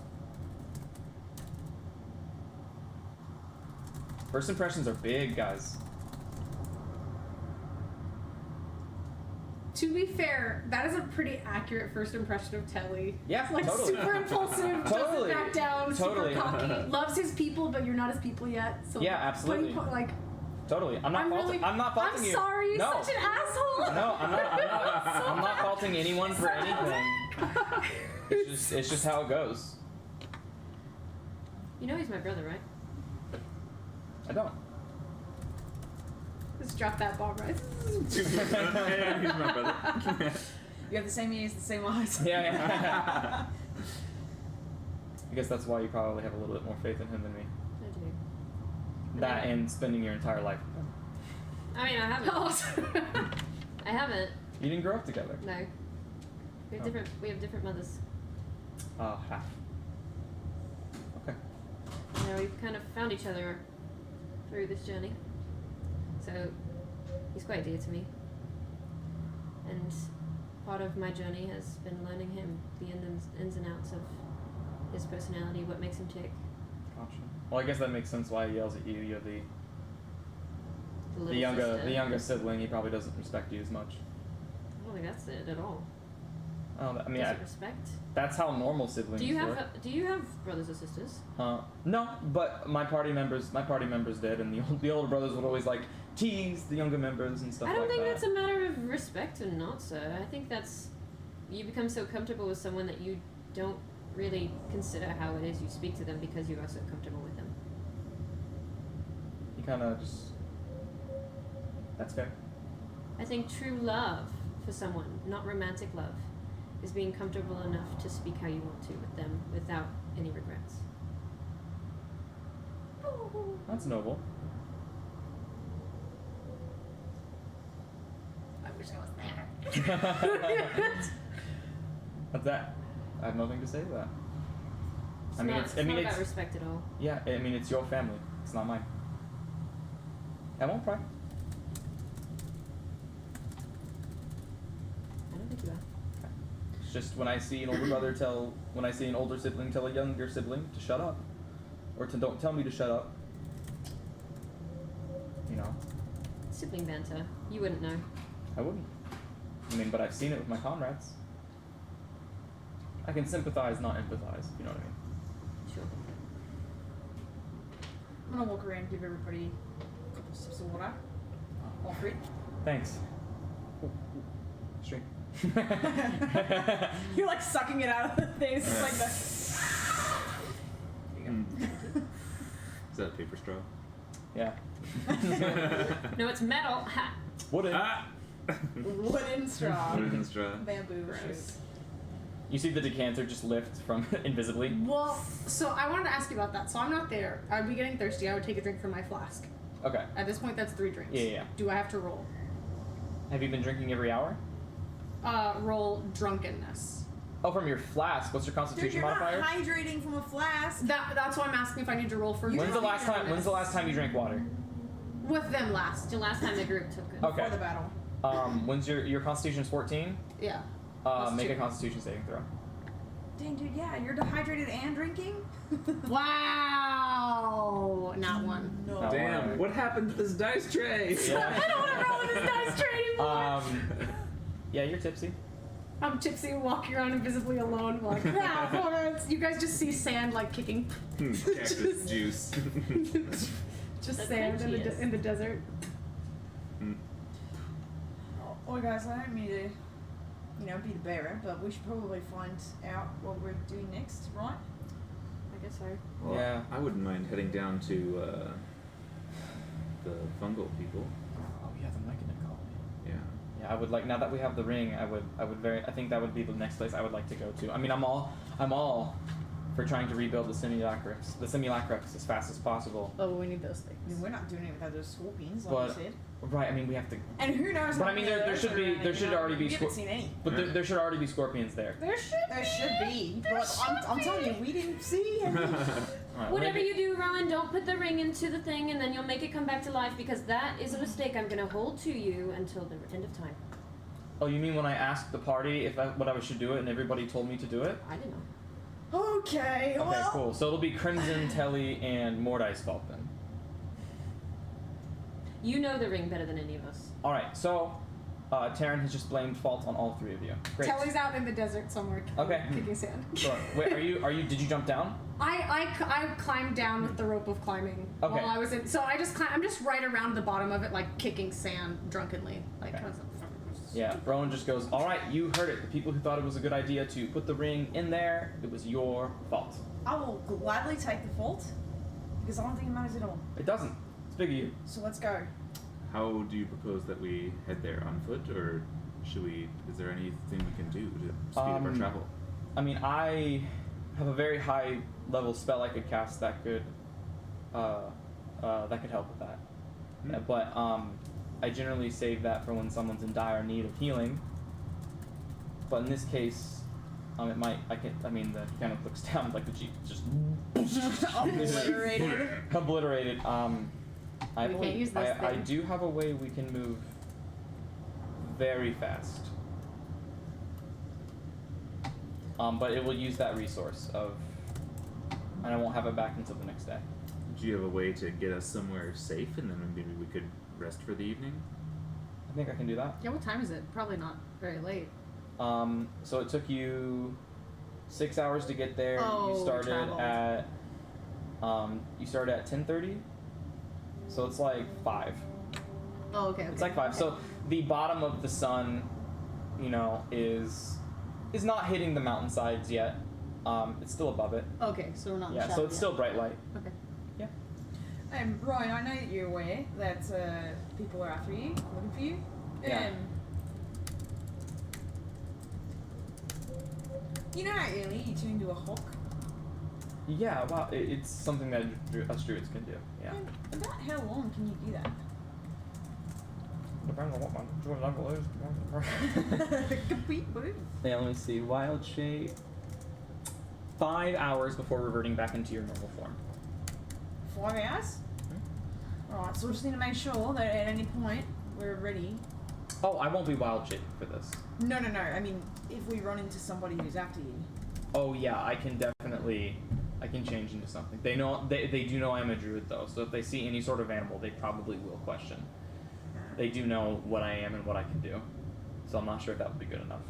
C: First impressions are big, guys.
E: To be fair, that is a pretty accurate first impression of Telly.
C: Yeah,
E: Like
C: totally.
E: super impulsive,
C: Totally.
E: doesn't back down,
C: Totally.
E: super cocky, loves his people, but you're not his people yet. So
C: Yeah, absolutely.
E: like
C: Totally. I'm not faulting.
E: really,
C: I'm not faulting
E: I'm
C: you.
E: sorry, you're
C: No.
E: such an asshole.
C: No, I'm not faulting anyone for anything. It's just how it goes.
B: You know he's my brother, right?
C: I don't.
E: Just drop that bomb, right?
A: Yeah, he's my brother.
F: You have the same ears, the same eyes.
C: Yeah. I guess that's why you probably have a little bit more faith in him than me.
B: I do.
C: That and spending your entire life with him.
B: I mean, I haven't. I haven't.
C: You didn't grow up together.
B: No. We have
C: Oh.
B: different mothers.
C: Half. Okay.
B: You know, we've kind of found each other through this journey. So he's quite dear to me. And part of my journey has been learning him, the ins and outs of his personality, what makes him tick.
C: Gotcha. Well, I guess that makes sense why he yells at you. You're the
B: little
C: younger
B: sister.
C: the younger sibling. He probably doesn't respect you as much.
B: I don't think that's it at all.
C: Oh, I mean,
B: Does it respect?
C: that's how normal siblings
B: Do you
C: work.
B: have brothers or sisters?
C: No, but my party members did, and the older brothers would always like tease the younger members and stuff
B: I don't
C: like
B: think
C: that.
B: that's a matter of respect or not, sir. I think that's you become so comfortable with someone that you don't really consider how it is you speak to them because you are so comfortable with them.
C: You kind of just. That's fair.
B: I think true love for someone, not romantic love, is being comfortable enough to speak how you want to with them without any regrets.
C: That's noble.
E: I wish I was there.
C: What's that? I have nothing to say to that.
B: It's
C: I mean,
B: not,
C: it's
B: not about respect at all.
C: yeah. I mean, it's your family. It's not mine. I won't pry.
B: I don't think you are.
C: It's just when I see an older sibling tell a younger sibling to shut up, or to don't tell me to shut up. You know,
B: Sibling banter. You wouldn't know.
C: I wouldn't. I mean, but I've seen it with my comrades. I can sympathize, not empathize. You know what I mean?
B: Sure.
F: I'm gonna walk around and give everybody a couple sips of water. Offer it.
C: Thanks. Stream.
F: You're like sucking it out of the thing. It's just like that.
A: Is that a paper straw?
C: Yeah.
B: No, it's metal. Ha.
C: Wooden.
A: Ah!
F: Wooden straw.
A: Wooden straw.
F: Bamboo.
B: Gross.
F: Shoot.
C: You see the decanter just lift from invisibly.
E: Well, so I wanted to ask you about that. So I'm not there. I would be getting thirsty. I would take a drink from my flask.
C: Okay.
E: At this point, that's 3 drinks.
C: Yeah.
E: Do I have to roll?
C: Have you been drinking every hour?
E: Roll drunkenness.
C: Oh, from your flask. What's your
F: Dude,
C: constitution
F: you're
C: modifier?
F: not hydrating from a flask.
E: That's why I'm asking if I need to roll for.
C: When's the last time you drank water?
E: With them last.
B: The last time the group took it.
C: Okay.
F: Before the battle.
C: When's your constitution is 14?
E: Yeah.
C: Make
E: two.
C: a constitution saving throw.
F: Dang, dude, yeah, you're dehydrated and drinking?
E: Wow! Not one.
F: No.
C: Oh,
A: Damn,
C: wow.
A: what happened to this dice tray?
C: Yeah.
E: I don't want to roll with this dice tray anymore.
C: Yeah, you're tipsy.
E: I'm tipsy, walking around invisibly alone, like, you guys just see sand like kicking.
A: Cactus juice.
E: Just
B: That's
E: sand
B: adventurous.
E: in the desert.
F: Oh, guys, I don't mean to, be the bearer, but we should probably find out what we're doing next, right?
B: I guess so.
A: Well,
C: Yeah.
A: I wouldn't mind heading down to the fungal people.
C: Oh yeah, the Myconid colony.
A: Yeah.
C: Yeah, I would like, now that we have the ring, I think that would be the next place I would like to go to. I mean, I'm all for trying to rebuild the simulacrux as fast as possible.
E: Oh, well, we need those
F: I mean,
E: things.
F: we're not doing it without those scorpions, like
C: But-
F: you said.
C: Right, I mean, we have to,
F: And who knows?
C: but
F: how
C: I mean,
F: many of
C: there
F: those
C: should
F: are
C: be,
F: around
C: there should
F: anymore.
C: already be,
F: We haven't seen any.
C: but there should already be scorpions there.
E: There should
F: There should be. But I'm telling you, we didn't see any.
C: Alright,
B: Whatever
C: maybe-
B: you do, Rowan, don't put the ring into the thing and then you'll make it come back to life because that is a mistake I'm going to hold to you until the end of time.
C: Oh, you mean when I asked the party what I should do it and everybody told me to do it?
B: I didn't know.
F: Okay,
C: Okay,
F: well.
C: cool. So it'll be Crimson, Telly, and Mordai's fault then.
B: You know the ring better than any of us.
C: Alright, so Taryn has just blamed fault on all three of you. Great.
E: Telly's out in the desert somewhere
C: Okay.
E: kicking sand.
C: Sure. Wait, did you jump down?
E: I climbed down with the rope of climbing
C: Okay.
E: while I was in. So I'm just right around the bottom of it, like kicking sand drunkenly. Like,
C: Okay.
E: I was
C: Yeah, Rowan just goes, alright, you heard it. The people who thought it was a good idea to put the ring in there, it was your fault.
F: I will gladly take the fault because I don't think it matters at all.
C: It doesn't. It's big of you.
F: So let's go.
A: How do you propose that we head there on foot, or should we? Is there anything we can do to speed up our travel?
C: I mean, I have a very high level spell I could cast that could help with that.
A: Hmm.
C: Yeah, but I generally save that for when someone's in dire need of healing. But in this case, the kind of looks down like the jeep just
F: Obliterated.
C: obliterated. I
E: We can't
C: believe-
E: use this
C: I
E: thing.
C: do have a way we can move very fast. But it will use that resource and I won't have it back until the next day.
A: Do you have a way to get us somewhere safe, and then maybe we could rest for the evening?
C: I think I can do that.
E: Yeah, what time is it? Probably not very late.
C: So it took you 6 hours to get there.
E: Oh,
C: You started
E: travel.
C: at 10:30. So it's like 5.
E: Oh, okay.
C: It's like 5. So the bottom of the sun, is not hitting the mountainsides yet. It's still above it.
E: Okay, so we're not. in
C: Yeah,
E: shadow
C: so it's
E: yet.
C: still bright light.
E: Okay.
F: Ryan, I know that you're aware that people are after you, looking for you.
C: Yeah.
F: You know how early you turn into a hawk?
C: Yeah, wow, it's something that us druids can do. Yeah.
F: And about how long can you do that?
C: Depends on what my druid level is.
F: Complete blue.
C: Yeah, let me see. Wild shape. 5 hours before reverting back into your normal form.
F: 5 hours? Alright, so we just need to make sure that at any point we're ready.
C: Oh, I won't be wild shaped for this.
F: No. I mean, if we run into somebody who's after you.
C: Oh yeah, I can change into something. They do know I'm a druid though, so if they see any sort of animal, they probably will question. They do know what I am and what I can do. So I'm not sure if that would be good enough.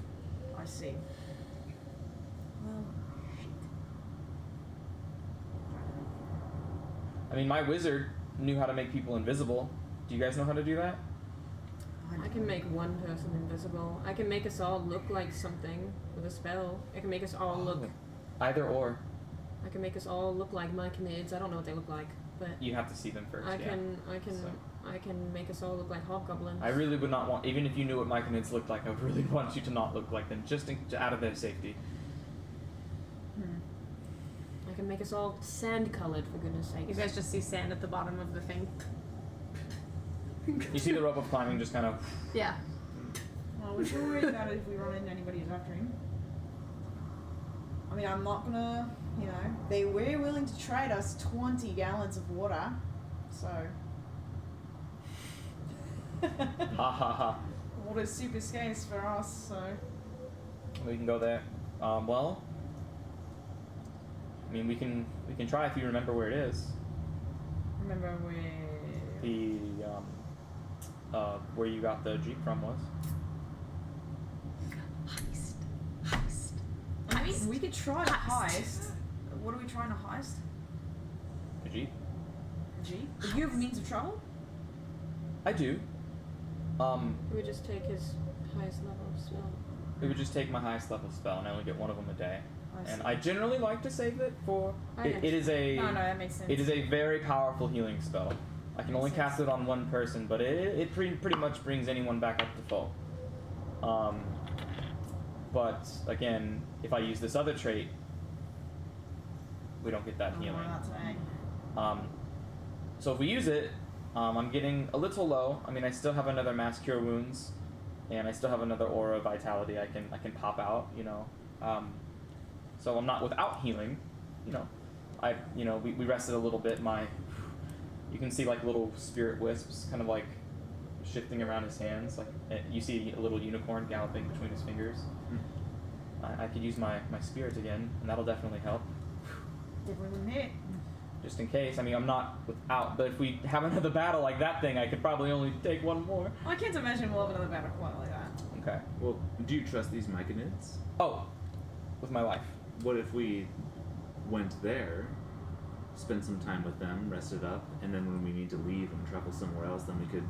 F: I see. Well, shit.
C: I mean, my wizard knew how to make people invisible. Do you guys know how to do that?
B: I can make one person invisible. I can make us all look like something with a spell. I can make us all look.
C: Either or.
B: I can make us all look like Myconids. I don't know what they look like, but
C: You have to see them first.
B: I
C: yeah. So-
B: I can make us all look like hobgoblins.
C: I really would not want, even if you knew what Myconids looked like, I would really want you to not look like them, just out of their safety.
B: I can make us all sand colored, for goodness sake.
E: You guys just see sand at the bottom of the thing.
C: You see the rope of climbing just kind of.
E: Yeah.
F: Well, we should worry about it if we run into anybody who's after him. I mean, I'm not gonna, they were willing to trade us 20 gallons of water, so.
C: Ha ha ha.
F: Water's super scarce for us, so.
C: We can go there. Well, I mean, we can try if you remember where it is.
F: Remember where?
C: The where you got the Jeep from was.
F: I mean, we could try to heist. What are we trying to heist?
C: The Jeep.
F: Jeep. Do you have a means of travel?
C: I do.
B: We would just take his highest level of spell.
C: It would just take my highest level spell, and I only get one of them a day.
F: I
C: And
F: see.
C: I generally like to save it for.
B: I
C: It is a.
F: No, that makes sense.
C: It is a very powerful healing spell. I can only
F: Makes sense.
C: cast it on one person, but it pretty much brings anyone back up to full. But again, if I use this other trait, we don't get that
F: Oh,
C: healing.
F: that's right.
C: So if we use it, I'm getting a little low. I mean, I still have another mass cure wounds, and I still have another aura of vitality I can pop out. You know, so I'm not without healing. You know, we rested a little bit. You can see like little spirit wisps kind of like shifting around his hands. Like you see a little unicorn galloping between his fingers. I could use my spirit again, and that'll definitely help.
F: Definitely wouldn't hit.
C: Just in case. I mean, I'm not without, but if we have another battle like that thing, I could probably only take one more.
F: I can't imagine we'll have another battle quite like that.
C: Okay.
A: Well, do you trust these Myconids?
C: Oh, with my life.
A: What if we went there, spent some time with them, rested up, and then when we need to leave and travel somewhere else, then we could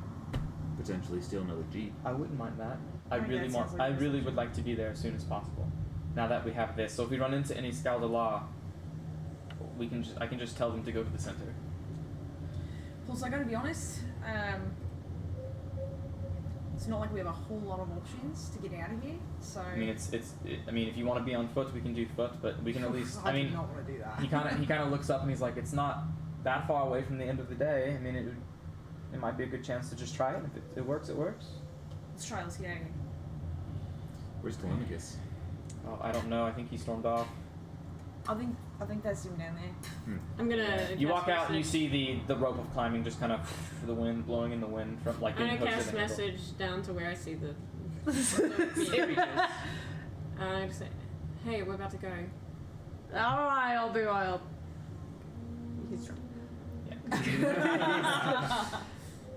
A: potentially steal another Jeep?
C: I wouldn't mind that.
F: I think that sounds like
C: I
F: a
C: really
F: decision.
C: would like to be there as soon as possible. Now that we have this, so if we run into any Scal de Law, I can just tell them to go to the center.
F: Plus, I gotta be honest, it's not like we have a whole lot of options to get out of here. So
C: I mean, I mean, if you want to be on foot, we can do foot, but we can at least. I
F: do
C: mean,
F: not want to do that.
C: he kind of looks up and he's like, it's not that far away from the end of the day. I mean, it might be a good chance to just try it. If it works, it works.
F: Let's try. Let's get out of here.
A: Where's Telemachus?
C: Oh, I don't know. I think he stormed off.
F: I think that's him down there.
B: I'm gonna.
C: You
B: cast
C: walk out and you
B: message.
C: see the rope of climbing just kind of the wind blowing in the wind from like.
B: I'm
C: getting
B: gonna
C: hooked to
B: cast
C: the handle.
B: message down to where I see the.
C: It reaches.
B: I just say, "Hey, we're about to go."
E: I'll do.
B: He's drunk.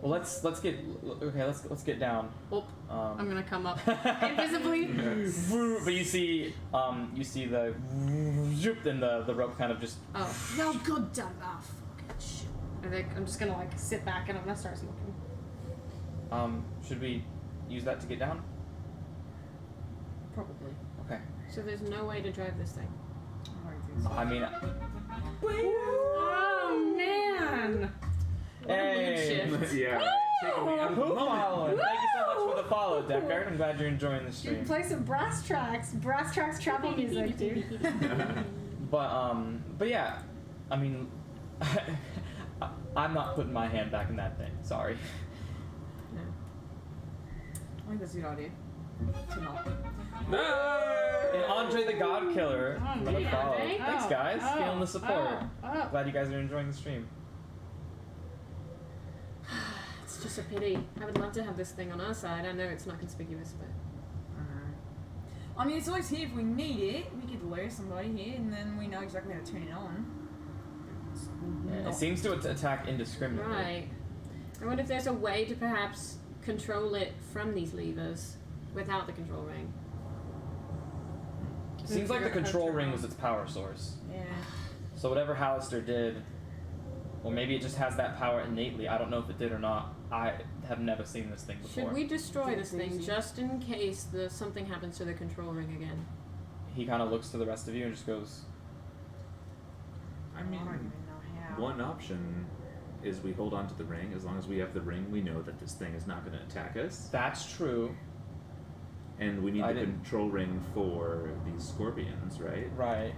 C: Well, let's get down.
E: Oh, I'm gonna come up invisibly.
C: But you see the zoop, and the rope kind of just.
E: Oh, no, goddamn! Ah, fucking shit. I think I'm just gonna like sit back and I'm gonna start smoking.
C: Should we use that to get down?
F: Probably.
C: Okay.
B: So there's no way to drive this thing.
F: I don't think so.
C: I mean,
E: Oh man!
B: What a mood
C: hey.
B: shift.
A: Yeah, right. Taking me out of the
C: Who
A: moment.
C: following? Thank you so much for the follow, Deckard. I'm glad you're enjoying the
E: You
C: stream.
E: can play some brass tracks travel music, dude.
C: But yeah, I mean, I'm not putting my hand back in that thing. Sorry.
B: No.
F: I think that's a good idea. To not.
C: And Andre the God Killer,
E: Oh,
C: another
E: yeah,
C: follow.
E: Andre.
C: Thanks, guys.
E: Oh,
C: Feeling the support.
E: Oh.
C: Glad you guys are enjoying the stream.
B: It's just a pity. I would love to have this thing on our side. I know it's not conspicuous, but
F: I mean, it's always here if we need it. We could lure somebody here, and then we know exactly how to turn it on. It's
C: It
F: not-
C: seems to attack indiscriminately.
B: right. I wonder if there's a way to perhaps control it from these levers without the control ring.
C: It seems like the control ring was its power source.
F: Yeah.
C: So whatever Hallister did, or maybe it just has that power innately. I don't know if it did or not. I have never seen this thing before.
B: Should we destroy this thing
F: Crazy.
B: just in case something happens to the control ring again?
C: He kind of looks to the rest of you and just goes,
A: I
F: I don't
A: mean,
F: even know how.
A: one option is we hold on to the ring. As long as we have the ring, we know that this thing is not going to attack us.
C: "That's true,
A: And we need
C: I
A: the
C: didn't-
A: control ring for these scorpions, right?
C: right."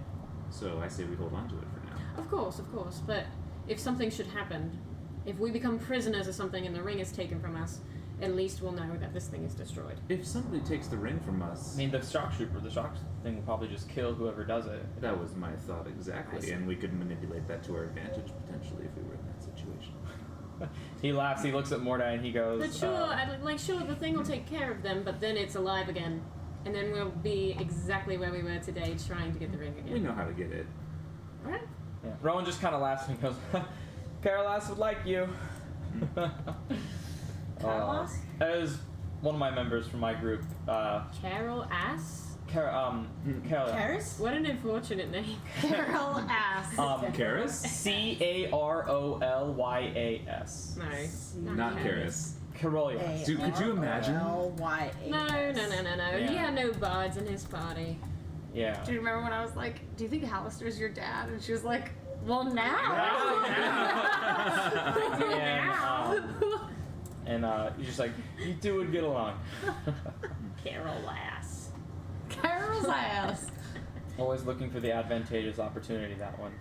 A: So I say we hold on to it for now.
B: Of course, but if something should happen, if we become prisoners or something and the ring is taken from us, at least we'll know that this thing is destroyed.
A: If somebody takes the ring from
C: I
A: us,
C: mean, the shock thing will probably just kill whoever does it.
A: that was my thought
B: I
A: exactly,
B: see.
A: and we could manipulate that to our advantage potentially if we were in that situation.
C: He laughs. He looks at Mordai and he goes,
B: But sure, the thing will take care of them, but then it's alive again. And then we'll be exactly where we were today trying to get the ring
A: We
B: again.
A: know how to get it.
B: Alright.
C: Yeah. Rowan just kind of laughs and goes, Carolas would like you.
F: Carolas?
C: As one of my members from my group,
B: Carol Ass?
C: Carolas.
F: Karis?
B: What an unfortunate name.
E: Carol ass.
A: Karis?
C: Carolyas.
B: No.
A: Not Karis.
C: Carolyas.
A: Dude, could you imagine?
F: L-Y-A-S.
B: No.
C: Yeah.
B: He had no bards in his party.
C: Yeah.
E: Do you remember when I was like, do you think Hallister's your dad? And she was like, well, now.
C: And you're just like, you two would get along.
B: Carol Ass.
E: Carol's ass.
C: Always looking for the advantageous opportunity, that one.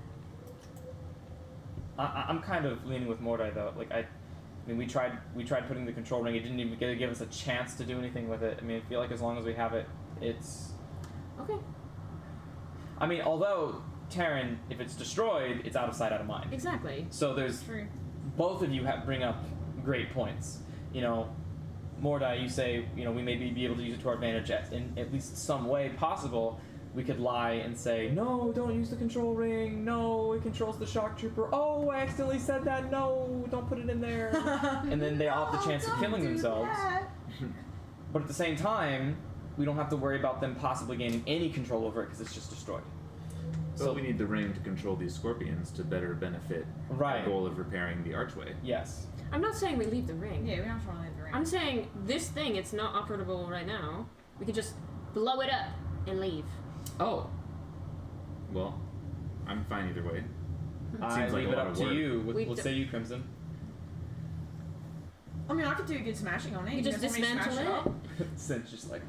C: I'm kind of leaning with Mordai though. Like I mean, we tried putting the control ring. It didn't even give us a chance to do anything with it. I mean, I feel like as long as we have it, it's.
B: Okay.
C: I mean, although Terran, if it's destroyed, it's out of sight, out of mind.
B: Exactly.
C: So there's
F: True.
C: both of you bring up great points. You know, Mordai, you say, you know, we may be able to use it to our advantage in at least some way possible. We could lie and say, no, don't use the control ring. No, it controls the shock trooper. Oh, I accidentally said that. No, don't put it in there. And then they all have the chance of killing themselves. But at the same time, we don't have to worry about them possibly gaining any control over it because it's just destroyed.
A: So we need the ring to control these scorpions to better benefit
C: Right.
A: the goal of repairing the archway.
C: Yes.
B: I'm not saying we leave the ring.
F: Yeah, we don't try to leave the ring.
B: I'm saying this thing, it's not operable right now. We can just blow it up and leave.
A: Oh. Well, I'm fine either way.
C: I
A: Seems like
C: leave
A: a
C: it
A: lot
C: up
A: of
C: to
A: work.
C: you.
B: We
C: What
B: d-
C: say you, Crimson?
F: I mean, I could do a good smashing on it.
B: You just
F: guys want me to
B: dismantle
F: smash
B: it?
F: up?
C: Since just like.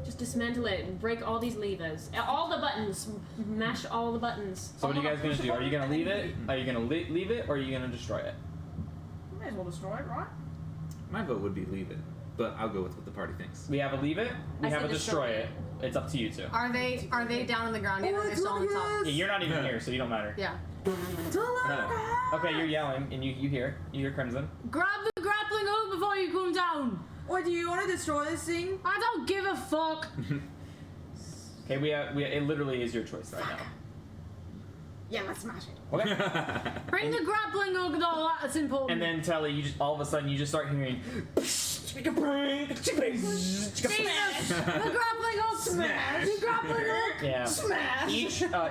B: Just dismantle it and break all these levers. All the buttons. Mash all the buttons.
C: So what are you guys gonna do? Are you gonna leave it? Are you gonna leave it, or are you gonna destroy it?
F: May as well destroy it, right?
A: My vote would be leave it, but I'll go with what the party thinks.
C: We have a leave it. We
B: I
C: have a
B: said
C: destroy
B: destroy
C: it. It's up to you two.
E: Are they down on the ground yet? Or are they still on the top?
C: Yeah, you're not even here, so you don't matter.
E: Yeah.
C: Okay, you're yelling, and you hear Crimson.
E: Grab the grappling hook before you come down.
F: Or do you want to destroy this thing?
E: I don't give a fuck.
C: Okay, it literally is your choice right now.
F: Yeah, let's smash it.
C: Okay.
E: Bring the grappling hook though. That's important.
C: And then Telly, you just all of a sudden you just start hearing.
E: Jesus, the grappling hook.
A: Smash.
E: The grappling hook.
C: Yeah.
E: Smash.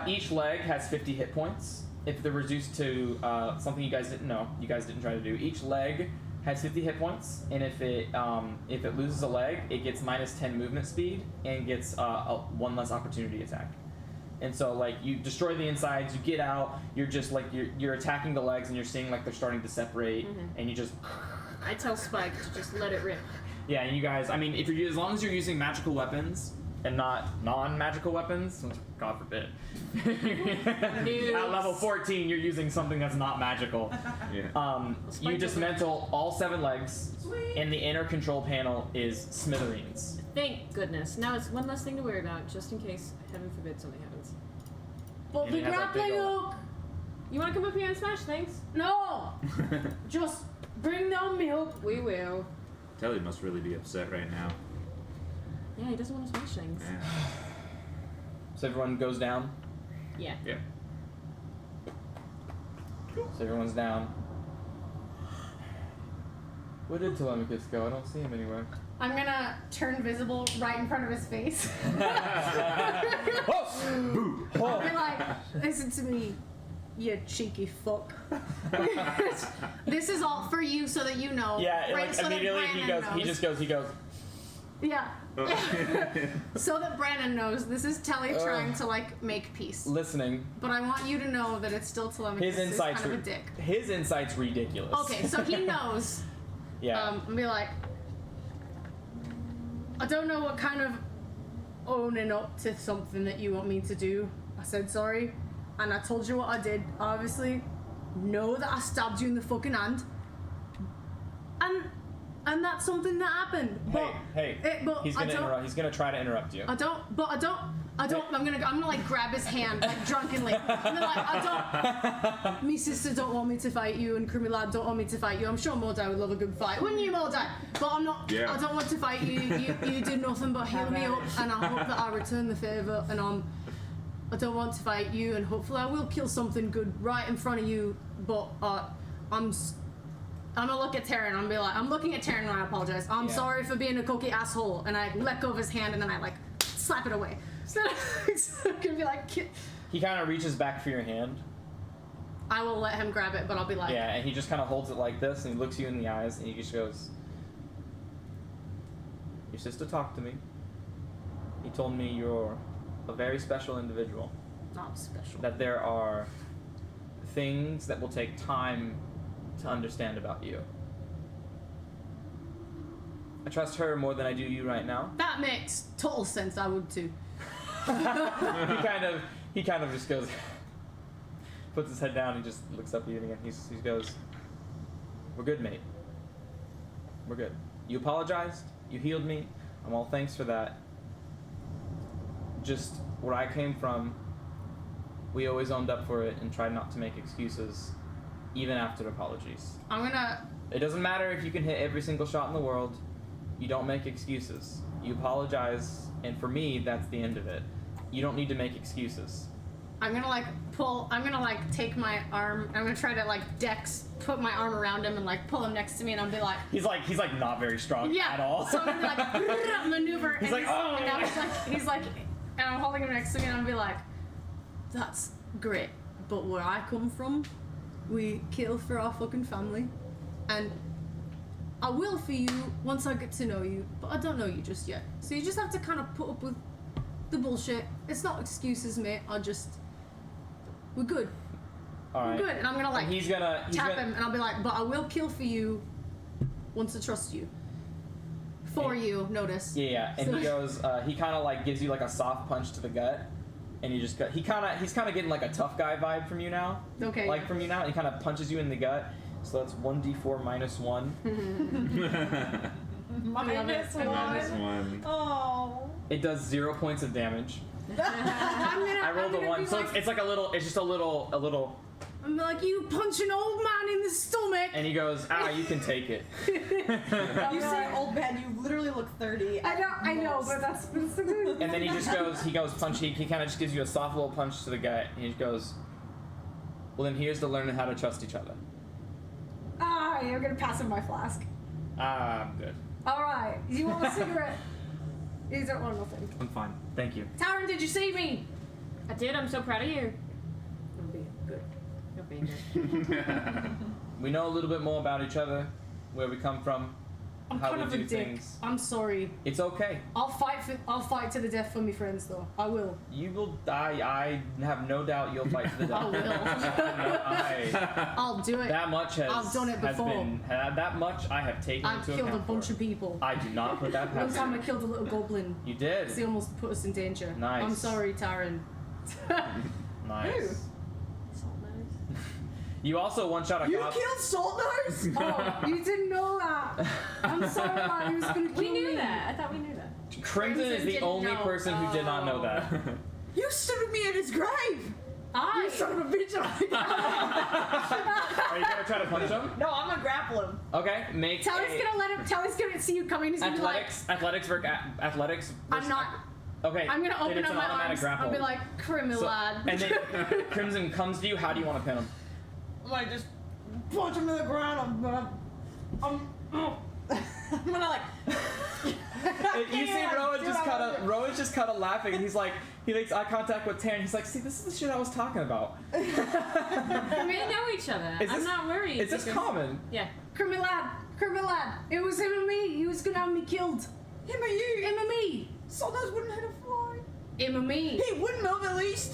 C: Each leg has 50 hit points. If they're reduced to something you guys didn't know, you guys didn't try to do. Each leg has 50 hit points, and if it loses a leg, it gets -10 movement speed and gets one less opportunity attack. And so like you destroy the insides, you get out, you're just like you're attacking the legs, and you're seeing like they're starting to separate, and you just.
B: I tell Spike to just let it rip.
C: Yeah, and you guys, I mean, as long as you're using magical weapons and not non-magical weapons, God forbid. At level 14, you're using something that's not magical.
A: Yeah.
C: You dismantle all 7 legs, and the inner control panel is smithereens.
B: Thank goodness. Now it's one less thing to worry about, just in case, heaven forbid, something happens.
E: But
C: And
E: the
C: it has a big
E: grappling
C: ol'-
E: hook.
B: You want to come up here and smash things?
E: No. Just bring down me hook.
B: We will.
A: Telly must really be upset right now.
B: Yeah, he doesn't want to smash things.
A: Yeah.
C: So everyone goes down.
B: Yeah.
A: Yeah.
C: So everyone's down. Where did Telemachus go? I don't see him anywhere.
E: I'm gonna turn visible right in front of his face. I'll be like, listen to me, you cheeky fuck. This is all for you so that you know.
C: Yeah,
E: right?
C: like
E: So that
C: immediately he
E: Brandon
C: goes. He goes.
E: Yeah. So that Brandon knows this is Telly trying to like make peace.
C: Listening.
E: But I want you to know that it's still Telemachus
C: His
E: is
C: insight's
E: kind of a dick.
C: His insight's ridiculous.
E: Okay, so he knows.
C: Yeah.
E: And be like, I don't know what kind of owning up to something that you want me to do. I said sorry, and I told you what I did. Obviously, know that I stabbed you in the fucking hand, and that's something that happened. But but
C: He's gonna interrupt. He's gonna try to interrupt you.
E: I don't. I'm gonna like grab his hand like drunkenly. And then like I don't. Me sister don't want me to fight you, and Crummy lad don't want me to fight you. I'm sure Mordai would love a good fight, wouldn't you, Mordai? But I'm not.
A: Yeah.
E: I don't want to fight you. You did nothing but heal me up, and I hope that I return the favour. And I don't want to fight you, and hopefully I will kill something good right in front of you. But I'm gonna look at Taryn. I'm looking at Taryn when I apologize. I'm sorry for being a cocky asshole, and I let go of his hand, and then I like slap it away. So I'm gonna be like,
C: He kind of reaches back for your hand.
E: I will let him grab it, but I'll be like,
C: Yeah, and he just kind of holds it like this, and he looks you in the eyes, and he just goes, "Your sister talked to me. He told me you're a very special individual.
E: not special.
C: That there are things that will take time to understand about you. I trust her more than I do you right now."
E: That makes total sense. I would too.
C: He kind of just goes, puts his head down, and just looks up at you again. He goes, "We're good, mate. We're good. You apologized. You healed me. I'm all thanks for that. Just where I came from, we always owned up for it and tried not to make excuses, even after apologies. It doesn't matter if you can hit every single shot in the world. You don't make excuses. You apologize, and for me, that's the end of it. You don't need to make excuses."
E: I'm gonna take my arm, I'm gonna try to like dex, put my arm around him and like pull him next to me, and I'll be like,
C: He's like not very strong at all.
E: So I'm gonna be like, maneuver.
C: He's like, oh!
E: And he's like, and I'm holding him next to me, and I'm be like, "That's great, but where I come from, we kill for our fucking family, and I will for you once I get to know you, but I don't know you just yet. So you just have to kind of put up with the bullshit. It's not excuses, mate. We're good.
C: All right.
E: We're good." And I'm gonna like
C: And he's gonna
E: tap him, and I'll be like, "But I will kill for you once I trust you. For you, notice."
C: Yeah. And he goes, he kind of like gives you like a soft punch to the gut, and you just he's kind of getting like a tough guy vibe from you now.
E: Okay.
C: Like from you now, and he kind of punches you in the gut. So that's 1d4 minus 1.
D: Minus one. Oh.
C: It does 0 points of damage. I rolled a 1, so it's like a little. It's just a little.
E: I'm like, "You punch an old man in the stomach."
C: And he goes, "You can take it."
F: You say old man, you literally look 30.
E: I know, but that's so good.
C: And then he goes punch. He kind of just gives you a soft little punch to the gut, and he goes, "Well, then here's to learning how to trust each other."
E: You're gonna pass him my flask.
C: I'm good.
E: All right. You want a cigarette? You don't want nothing.
C: I'm fine. Thank you.
E: Taryn, did you see me?
B: I did. I'm so proud of you.
E: I'm being good.
B: You're being good.
C: We know a little bit more about each other, where we come from,
E: I'm
C: how
E: kind
C: we
E: of
C: do
E: a dick.
C: things.
E: I'm sorry.
C: It's okay.
E: I'll fight to the death for me friends, though. I will.
C: You will die. I have no doubt you'll fight to the death.
E: I will. I'll do it.
C: That much has.
E: I've done it before.
C: That much I have taken
E: I've
C: into
E: killed a
C: account
E: bunch
C: for.
E: of people.
C: I do not put that
E: One
C: past
E: time I
C: you.
E: killed a little goblin.
C: You did.
E: They almost put us in danger.
C: Nice.
E: I'm sorry, Taryn.
C: Nice. You also one shot a
F: You
C: cop.
F: killed Salt Nose?
E: Oh, you didn't know that. I'm sorry, man. He was gonna kill
B: We knew
E: me.
B: that. I thought we knew that.
C: Crimson is the
B: didn't
C: only
B: know.
C: person who did not know that.
F: You stood with me at his grave! You son of a bitch!
C: Are you gonna try to punch him?
F: No, I'm gonna grapple him.
C: Okay, make
E: Tally's gonna see you coming. He's gonna be like,
C: athletics.
E: I'm not.
C: Okay.
E: I'm gonna
C: then
E: open
C: it's
E: up
C: an
E: my
C: automatic
E: arms.
C: grapple.
E: I'll be like, "Crimmy
C: So-
E: lad."
C: And then Crimson comes to you. How do you want to pin him?
F: I'm gonna just punch him to the ground. I'm gonna like.
C: You see Rowan's just kind of laughing. And he makes eye contact with Taryn. He's like, "See, this is the shit I was talking about."
B: We know each other. I'm not worried.
C: Is this
B: because-
C: common?
B: Yeah.
E: Crimmy lad. It was him and me. He was gonna have me killed.
F: Him or you?
E: Him and me.
F: Salt Nose wouldn't hit a fly.
E: Him and me.
F: He wouldn't have at least.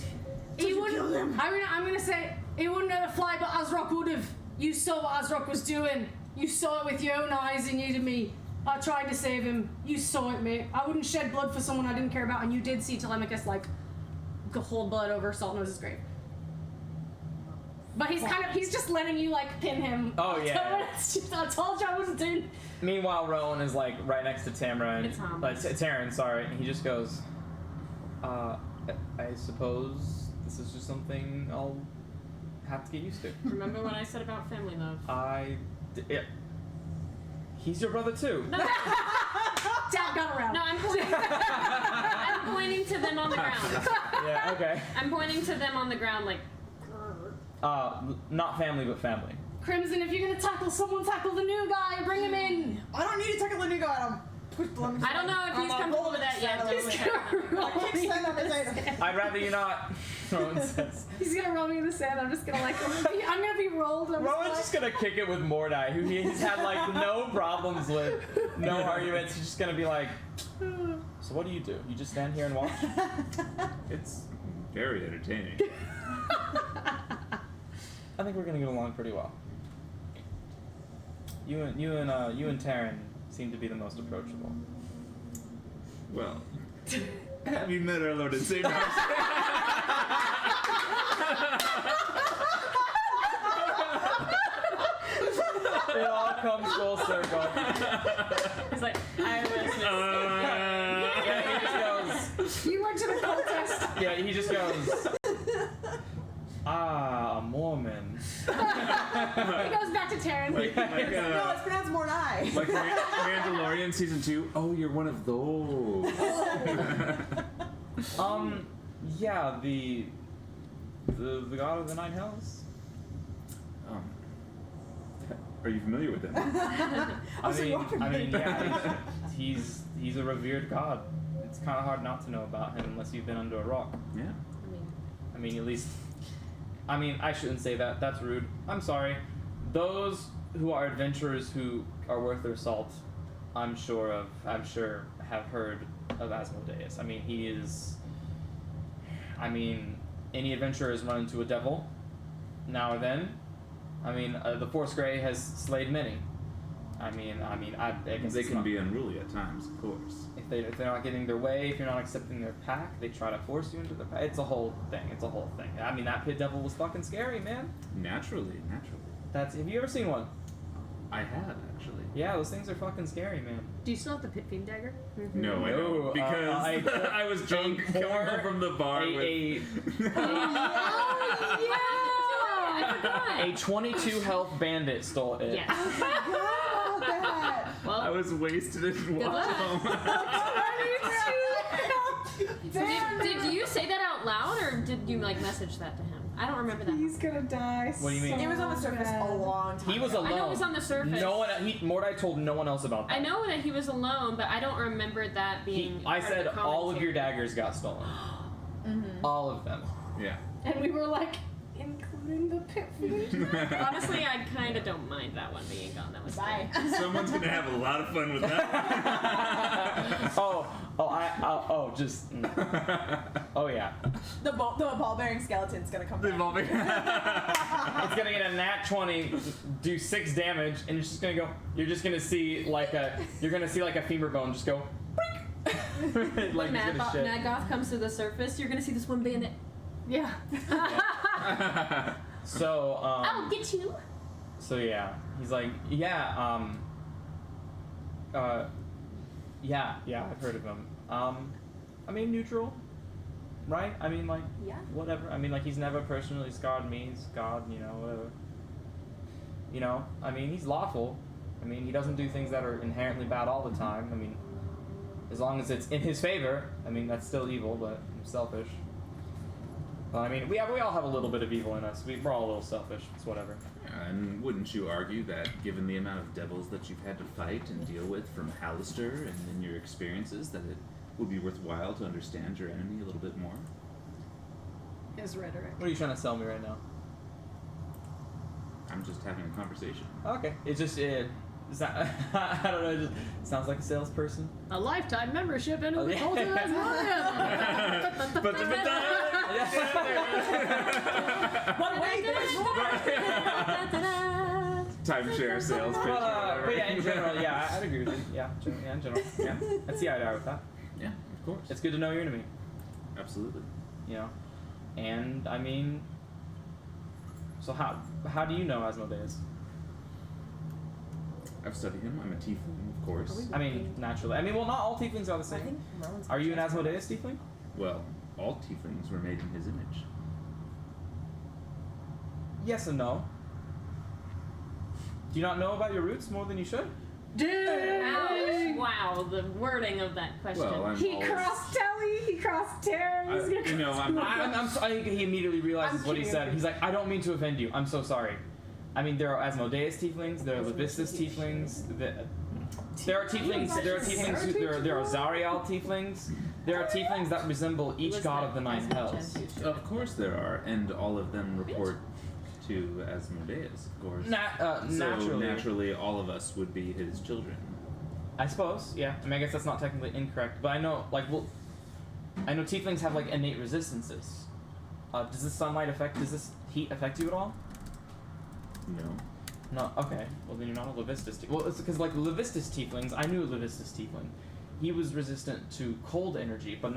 E: He
F: Did you
E: wouldn't.
F: kill him?
E: I'm gonna say he wouldn't have a fly, but Azrock would have. You saw what Azrock was doing. You saw it with your own eyes, and you did me. I tried to save him. You saw it, mate. I wouldn't shed blood for someone I didn't care about, and you did see Telemachus like hold blood over Saltnose's grave. But he's just letting you like pin him.
C: Oh, yeah.
E: I told you I wasn't doing.
C: Meanwhile, Rowan is like right next to Tamara and
B: It's harmless.
C: Taryn, sorry, and he just goes, I suppose this is just something I'll have to get used to.
B: Remember what I said about family love?
C: Yeah. He's your brother too.
B: No,
E: Dad got around.
B: no, I'm pointing. I'm pointing to them on the ground.
C: Yeah, okay.
B: I'm pointing to them on the ground like.
C: Not family, but family.
H: Crimson, if you're gonna tackle someone, tackle the new guy. Bring him in.
F: I don't need to tackle the new guy. I'm push the lemon.
B: I don't know if he's comfortable with that yet.
H: He's gonna
F: I kick stand up his head.
C: I'd rather you not. Rowan says.
H: He's gonna roll me in the sand. I'm just gonna like. I'm gonna be rolled. I'm
C: Rowan's just gonna kick it with Mordai, who he's had like no problems with, no arguments. He's just gonna be like, so what do? You just stand here and watch?
A: It's very entertaining.
C: I think we're gonna get along pretty well. You and Taryn seem to be the most approachable.
A: Well, have you met our Lord and Savior?
C: It all comes full circle.
B: He's like, I was
C: Yeah, he just goes.
H: You went to the contest.
C: Yeah, he just goes. Ah, a Mormon.
H: He goes back to Taryn.
F: No, it's pronounced Mordai.
A: Like Mandalorian season 2. Oh, you're one of those.
C: Yeah, the god of the nine hells.
A: Are you familiar with him?
C: Yeah, he's a revered god. It's kind of hard not to know about him unless you've been under a rock.
A: Yeah.
C: I mean, at least. I mean, I shouldn't say that. That's rude. I'm sorry. Those who are adventurers who are worth their salt, I'm sure have heard of Asmodeus. I mean, he is. I mean, any adventurer has run into a devil, now or then. I mean, the Force Grey has slayed many. I guess
A: They can be unruly at times, of course.
C: If they're not getting their way, if you're not accepting their pack, they try to force you into their pack. It's a whole thing. I mean, that pit devil was fucking scary, man.
A: Naturally.
C: Have you ever seen one?
A: I have, actually.
C: Yeah, those things are fucking scary, man.
H: Do you still have the pit fiend dagger?
A: No, I
C: No,
A: don't. Because I was drunk coming home from the bar with...
C: A 22 health bandit stole it.
B: Yes.
F: Oh, that.
B: Well,
A: I was wasted and walked
B: luck.
A: home.
B: did you say that out loud, or did you like message that to him? I don't remember that.
H: He's gonna die.
C: What do you mean?
F: It was on the surface a long time
C: He was
F: ago.
C: alone.
B: I know it was on the surface.
C: No one. Mordai told no one else about that.
B: I know that he was alone, but I don't remember that being.
C: I
B: part of
C: said
B: the
C: all of your
B: commentary.
C: daggers got stolen. All of them.
A: Yeah.
H: And we were like, including the pit fiend.
B: Honestly, I kind of don't mind that one being gone. That was
F: Bye.
A: Someone's gonna have a lot of fun with that.
C: Oh yeah.
F: The ball bearing skeleton's gonna come back.
A: Evolving.
C: It's gonna get a nat 20, do 6 damage, and it's just gonna go. You're just gonna see like a femur bone just go. like
B: When
C: it's gonna shit.
B: Nagoth comes to the surface, you're gonna see this one bandit.
H: Yeah.
C: So
B: I'll get you.
C: So yeah, he's like, yeah, I've heard of him. I mean, neutral, right? I mean, like,
B: Yeah.
C: whatever. I mean, like, he's never personally scarred me. He's God, whatever. I mean, he's lawful. I mean, he doesn't do things that are inherently bad all the time. I mean, as long as it's in his favor, I mean, that's still evil, but selfish. Well, I mean, we all have a little bit of evil in us. We're all a little selfish. It's whatever.
A: And wouldn't you argue that, given the amount of devils that you've had to fight and deal with from Hallister and in your experiences, that it would be worthwhile to understand your enemy a little bit more?
H: His rhetoric.
C: What are you trying to sell me right now?
A: I'm just having a conversation.
C: Okay. It's just, I don't know, it just sounds like a salesperson.
H: A lifetime membership into
C: Oh,
H: the
C: yeah.
H: cult of
F: But wait, there's more.
A: Timeshare sales pitch.
C: But yeah, in general, yeah, I'd agree with you. Yeah, in general. Yeah, I'd see eye to eye with that.
A: Yeah, of course.
C: It's good to know your enemy,
A: Absolutely.
C: And I mean, so how do you know Asmodeus?
A: I've studied him. I'm a tiefling, of course.
C: I mean, naturally. I mean, well, not all tieflings are the
F: I
C: same.
F: think Rowan's
C: Are you an Asmodeus tiefling?
A: Well, all tieflings were made in his image.
C: Yes and no. Do you not know about your roots more than you should?
B: Ouch. Wow, the wording of that question.
A: Well, I'm
F: He
A: always-
F: crossed Telly. He crossed Tara. He's gonna
A: you know, I'm
C: I think he immediately realizes
F: I'm
C: what he
F: kidding,
C: said.
F: I'm
C: He's like, I don't mean to offend you. I'm so sorry. I mean, there are Asmodeus tieflings. There are Levistus tieflings. There are tieflings. There are tieflings. There are Zariel tieflings. There are tieflings that resemble each god of the nine hells.
A: Of course there are, and all of them report to Asmodeus, of course. So naturally, all of us would be his children.
C: I suppose, yeah. I mean, I guess that's not technically incorrect, but I know, like, I know tieflings have like innate resistances. Does this does this heat affect you at all?
A: No.
C: No. Okay. Well, then you're not a Levistus. Well, it's because like Levistus tieflings, I knew a Levistus tiefling. He was resistant to cold energy, but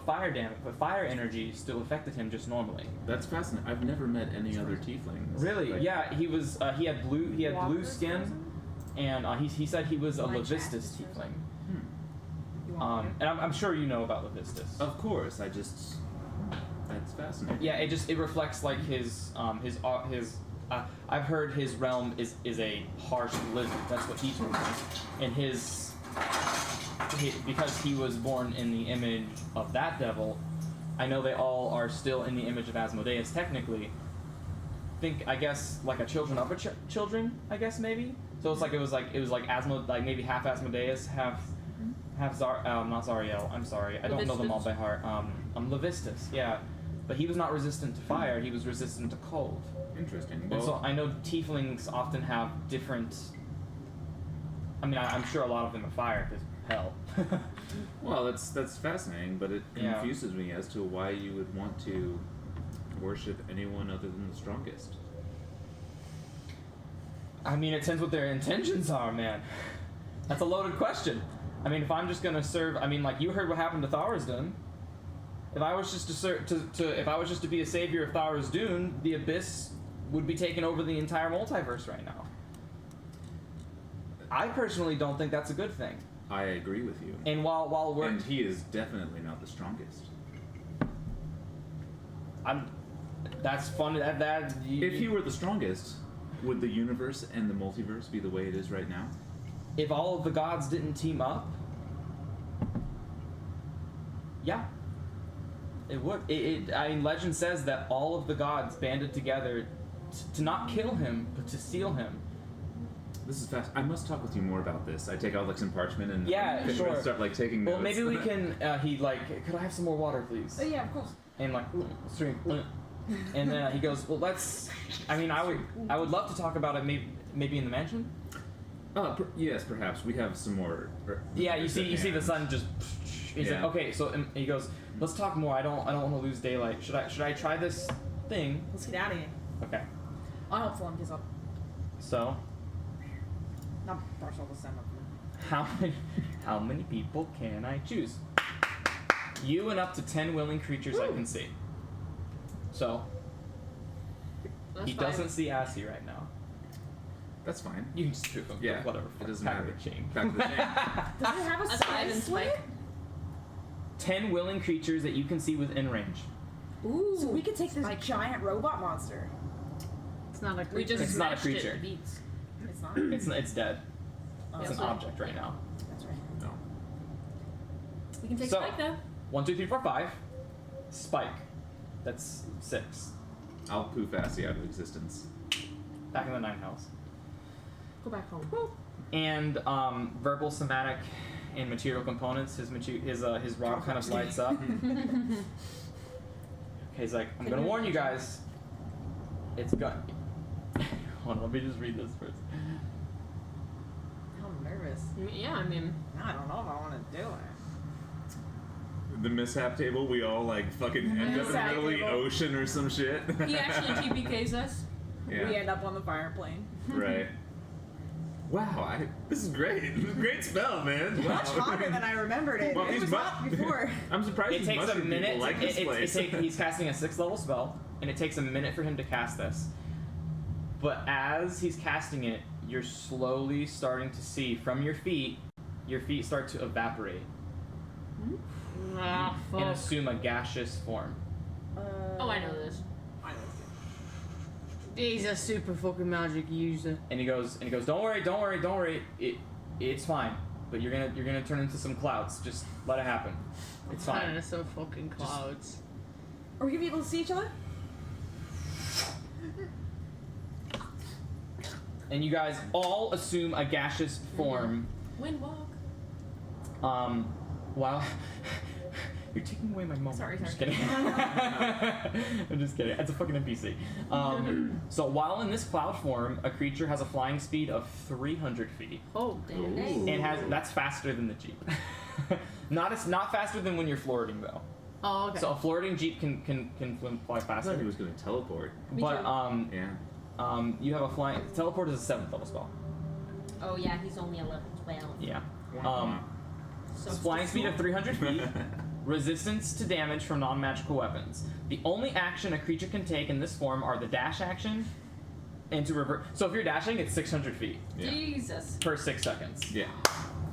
C: fire energy still affected him just normally.
A: That's fascinating. I've never met any other tieflings.
C: Really?
A: Like,
C: Yeah. He was. He had blue skin, and he said he was a
F: My chat
C: Levistus
F: is
C: tiefling.
F: You want
C: And I'm sure you know about Levistus.
A: Of course. That's fascinating.
C: Yeah, it reflects like his I've heard his realm is a harsh lizard. That's what he told me. And because he was born in the image of that devil, I know they all are still in the image of Asmodeus technically. I guess like a children of children, I guess maybe. So it was like maybe half Asmodeus, half not Zariel. I'm sorry, I don't know them all by heart. Levistus, yeah, but he was not resistant to fire. He was resistant to cold.
A: Interesting.
C: And
A: Well,
C: so I know tieflings often have different. I mean, I'm sure a lot of them are fire because hell.
A: well, that's fascinating, but it
C: Yeah.
A: confuses me as to why you would want to worship anyone other than the strongest.
C: I mean, it depends what their intentions are, man. That's a loaded question. I mean, if I'm just gonna serve, I mean, like you heard what happened to Tharizdun. If I was just if I was just to be a savior of Tharizdun, the Abyss would be taking over the entire multiverse right now. I personally don't think that's a good thing.
A: I agree with you.
C: And while we're,
A: And he is definitely not the strongest.
C: that's fun.
A: If he were the strongest, would the universe and the multiverse be the way it is right now?
C: if all of the gods didn't team up, yeah, it would. I mean, legend says that all of the gods banded together to not kill him, but to steal him.
A: This is fast. I must talk with you more about this. I take out like some parchment and
C: Yeah, sure.
A: start like taking notes.
C: Well, maybe we can. He like, could I have some more water, please?
F: Oh yeah, of course.
C: And like, stream. And then he goes, well, let's. I mean, I would love to talk about it. Maybe in the mansion.
A: Yes, perhaps we have some more.
C: Yeah, you see the sun just. He's
A: Yeah.
C: like, okay, so he goes, let's talk more. I don't want to lose daylight. Should I try this thing?
F: Let's get out of here.
C: Okay.
F: I'll help Flum this up.
C: So,
F: Not brush all the sand up.
C: how many people can I choose? You and up to 10 willing creatures I can see. So,
B: That's
C: he
B: fine.
C: doesn't see Assy right now.
A: That's fine.
C: You can just do them.
A: Yeah,
C: Whatever.
A: it doesn't
C: Back
A: matter.
C: of the chain.
A: Back to the chain.
F: Does it have a
B: That's fine,
F: size
B: and
F: limit?
C: 10 willing creatures that you can see within range.
F: Ooh. So we could take this giant robot monster.
E: It's not a creature.
B: We just
C: It's not a
B: smashed it
C: creature.
B: to beats.
F: It's not.
C: It's dead.
F: Oh,
C: It's
F: that's
C: an
F: right.
C: object right now.
F: That's right.
A: No.
B: We can take
C: So-
B: Spike though.
C: 1, 2, 3, 4, 5. Spike. That's 6.
A: I'll poof Assy out of existence.
C: Back in the 9 house.
B: Go back home.
C: And verbal, somatic, and material components. His rod kind of lights up. Okay, he's like, I'm gonna warn you guys. It's gun. Hold on, let me just read this first.
F: I'm nervous.
B: Yeah, I mean,
F: I don't know if I want to do it.
A: The mishap table, we all like fucking end up in the
F: Mishap
A: middle of the
F: table.
A: ocean or some shit.
B: he actually TPKs us.
A: Yeah.
F: We end up on the fire plane.
A: Right. Wow, this is great. This is a great spell, man. Wow.
F: Much hotter than I remembered it.
A: Well,
F: it was hot before.
A: I'm surprised
C: It
A: these
C: takes a
A: mushroom
C: minute.
A: people like this place.
C: He's casting a 6th level spell, and it takes a minute for him to cast this. But as he's casting it, you're slowly starting to see from your feet start to evaporate
B: Ah,
C: and
B: fuck.
C: assume a gaseous form.
B: Oh, I know this.
F: I know this.
E: He's a super fucking magic user.
C: And he goes, don't worry. It's fine, but you're gonna turn into some clouds. Just let it happen. It's fine.
E: So fucking clouds.
F: Are we gonna be able to see each other?
C: And you guys all assume a gaseous form.
B: Windwalk.
C: While you're taking away my moment.
F: Sorry,
C: I'm just
F: sorry.
C: kidding. I'm just kidding. It's a fucking NPC. So while in this cloud form, a creature has a flying speed of 300 feet.
E: Oh, damn.
A: Ooh.
C: And that's faster than the Jeep. It's not faster than when you're floating though.
E: Oh, okay.
C: So a floating Jeep can fly
A: I thought
C: faster.
A: he was going to teleport.
C: But
A: Yeah.
C: you have a flying teleport is a 7th level spell.
B: Oh yeah, he's only 11, 12.
C: Yeah.
B: So
C: Flying speed of 300 feet. Resistance to damage from non-magical weapons. The only action a creature can take in this form are the dash action and to revert. So if you're dashing, it's 600 feet
A: Yeah.
B: Jesus.
C: per 6 seconds.
A: Yeah.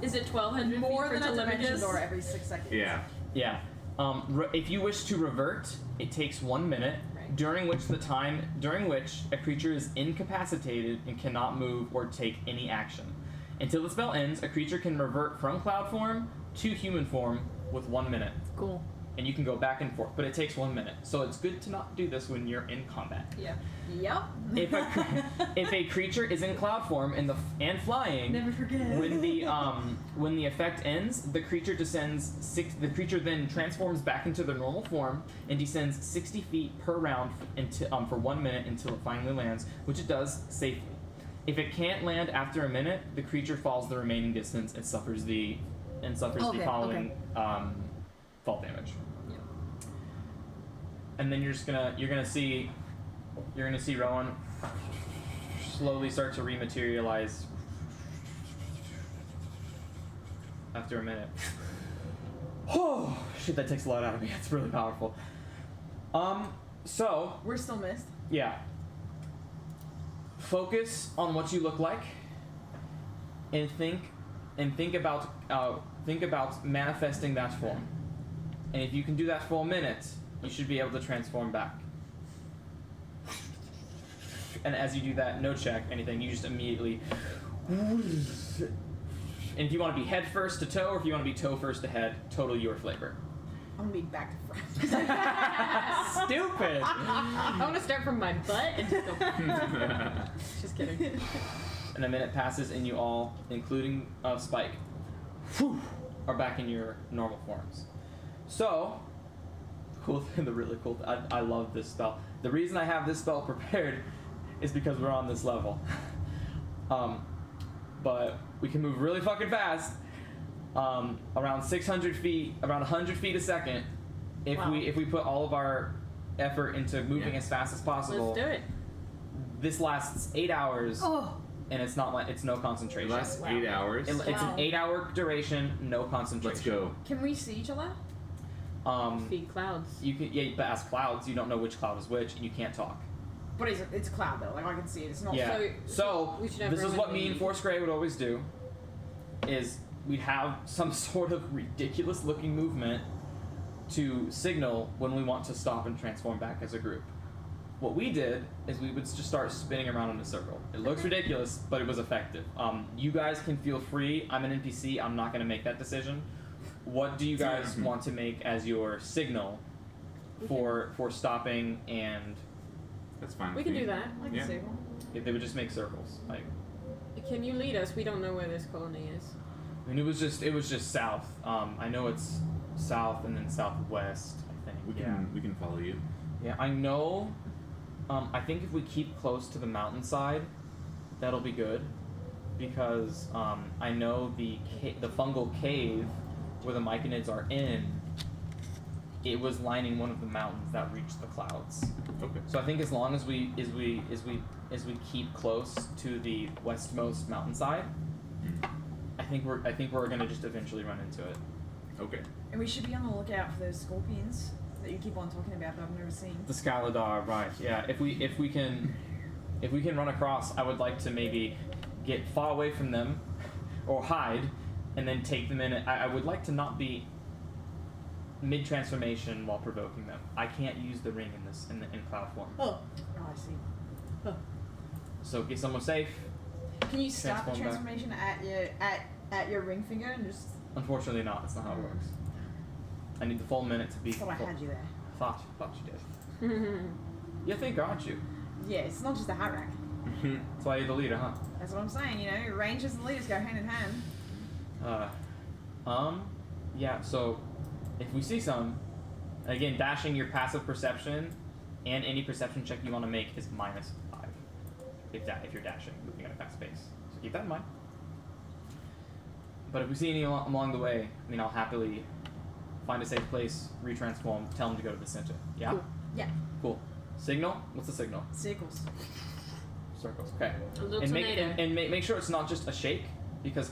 B: Is it 1,200
F: More
B: feet
F: than
B: for
F: a dimension
B: Telemachus?
F: door every 6 seconds.
A: Yeah.
C: Yeah. If you wish to revert, it takes 1 minute,
B: Right.
C: during which a creature is incapacitated and cannot move or take any action. Until the spell ends, a creature can revert from cloud form to human form with 1 minute.
E: Cool.
C: And you can go back and forth, but it takes 1 minute. So it's good to not do this when you're in combat.
B: Yeah.
F: Yep.
C: If a creature is in cloud form and flying,
F: Never forget.
C: when the effect ends, the creature then transforms back into their normal form and descends 60 feet per round for 1 minute until it finally lands, which it does safely. If it can't land after a minute, the creature falls the remaining distance and suffers the following fall damage.
B: Yeah.
C: And then you're gonna see Rowan slowly start to rematerialize after a minute. Oh shit, that takes a lot out of me. It's really powerful. So
F: We're still missed.
C: yeah. Focus on what you look like, and think about manifesting that form. And if you can do that for a minute, you should be able to transform back. And as you do that, no check, anything, you just immediately. And if you want to be head first to toe, or if you want to be toe first to head, totally your flavor.
F: I'm gonna be back to front.
C: Stupid.
B: I want to start from my butt and just go. Just kidding.
C: And a minute passes, and you all, including Spike, are back in your normal forms. So, the really cool. I love this spell. The reason I have this spell prepared is because we're on this level. But we can move really fucking fast. Around 600 feet, around 100 feet a second. If we put all of our effort into moving as fast as possible.
B: Let's do it.
C: This lasts 8 hours.
E: Oh.
C: And it's no concentration.
A: It lasts 8 hours.
C: It's an 8-hour duration, no concentration.
A: Let's go.
F: Can we see each other?
B: Feed clouds.
C: You can, but as clouds, you don't know which cloud is which, and you can't talk.
F: But it's a cloud though. Like I can see it. It's not.
C: Yeah. So
B: we should have
C: this is
B: room
C: what
B: in
C: me
B: the-
C: and Force Grey would always do. Is we'd have some sort of ridiculous looking movement to signal when we want to stop and transform back as a group. What we did is we would just start spinning around in a circle. It looks ridiculous, but it was effective. You guys can feel free. I'm an NPC. I'm not going to make that decision. What do you guys want to make as your signal for stopping? And
A: That's fine.
B: We
A: with
B: can
A: me.
B: do that.
F: I can
A: Yeah.
F: see one.
C: if they would just make circles, like.
B: Can you lead us? We don't know where this colony is.
C: I mean, it was just south. I know it's south and then southwest. I think.
A: We can follow you.
C: Yeah, I know. I think if we keep close to the mountainside, that'll be good, because I know the fungal cave where the myconids are in. It was lining one of the mountains that reached the clouds.
A: Okay.
C: So I think as long as we keep close to the westmost mountainside, I think we're gonna just eventually run into it.
A: Okay.
F: And we should be on the lookout for those scorpions that you keep on talking about that I've never seen.
C: The Scaladar, right? Yeah. If we can run across, I would like to maybe get far away from them, or hide, and then take them in. I would like to not be mid transformation while provoking them. I can't use the ring in cloud form.
F: Oh, I see.
C: So get someone safe.
F: Can you start the
C: Transform back.
F: transformation at at your ring finger and just.
C: Unfortunately not. That's not how it works. I need the full minute to be
F: I thought I
C: full.
F: had you there.
C: Thought you did. You think, aren't you?
F: Yeah, it's not just a hat rack.
C: That's why you're the leader, huh?
F: That's what I'm saying. You know, rangers and leaders go hand in hand.
C: Yeah, so if we see some, again, dashing your passive perception and any perception check you want to make is -5 if you're dashing, moving at a fast pace. So keep that in mind. But if we see any along the way, I mean, I'll happily find a safe place, retransform, tell them to go to the center. Yeah?
E: Cool.
F: Yeah.
C: Cool. Signal? What's the signal?
F: Circles.
C: Circles. Okay.
B: Little
C: And
B: tornado.
C: make sure it's not just a shake, because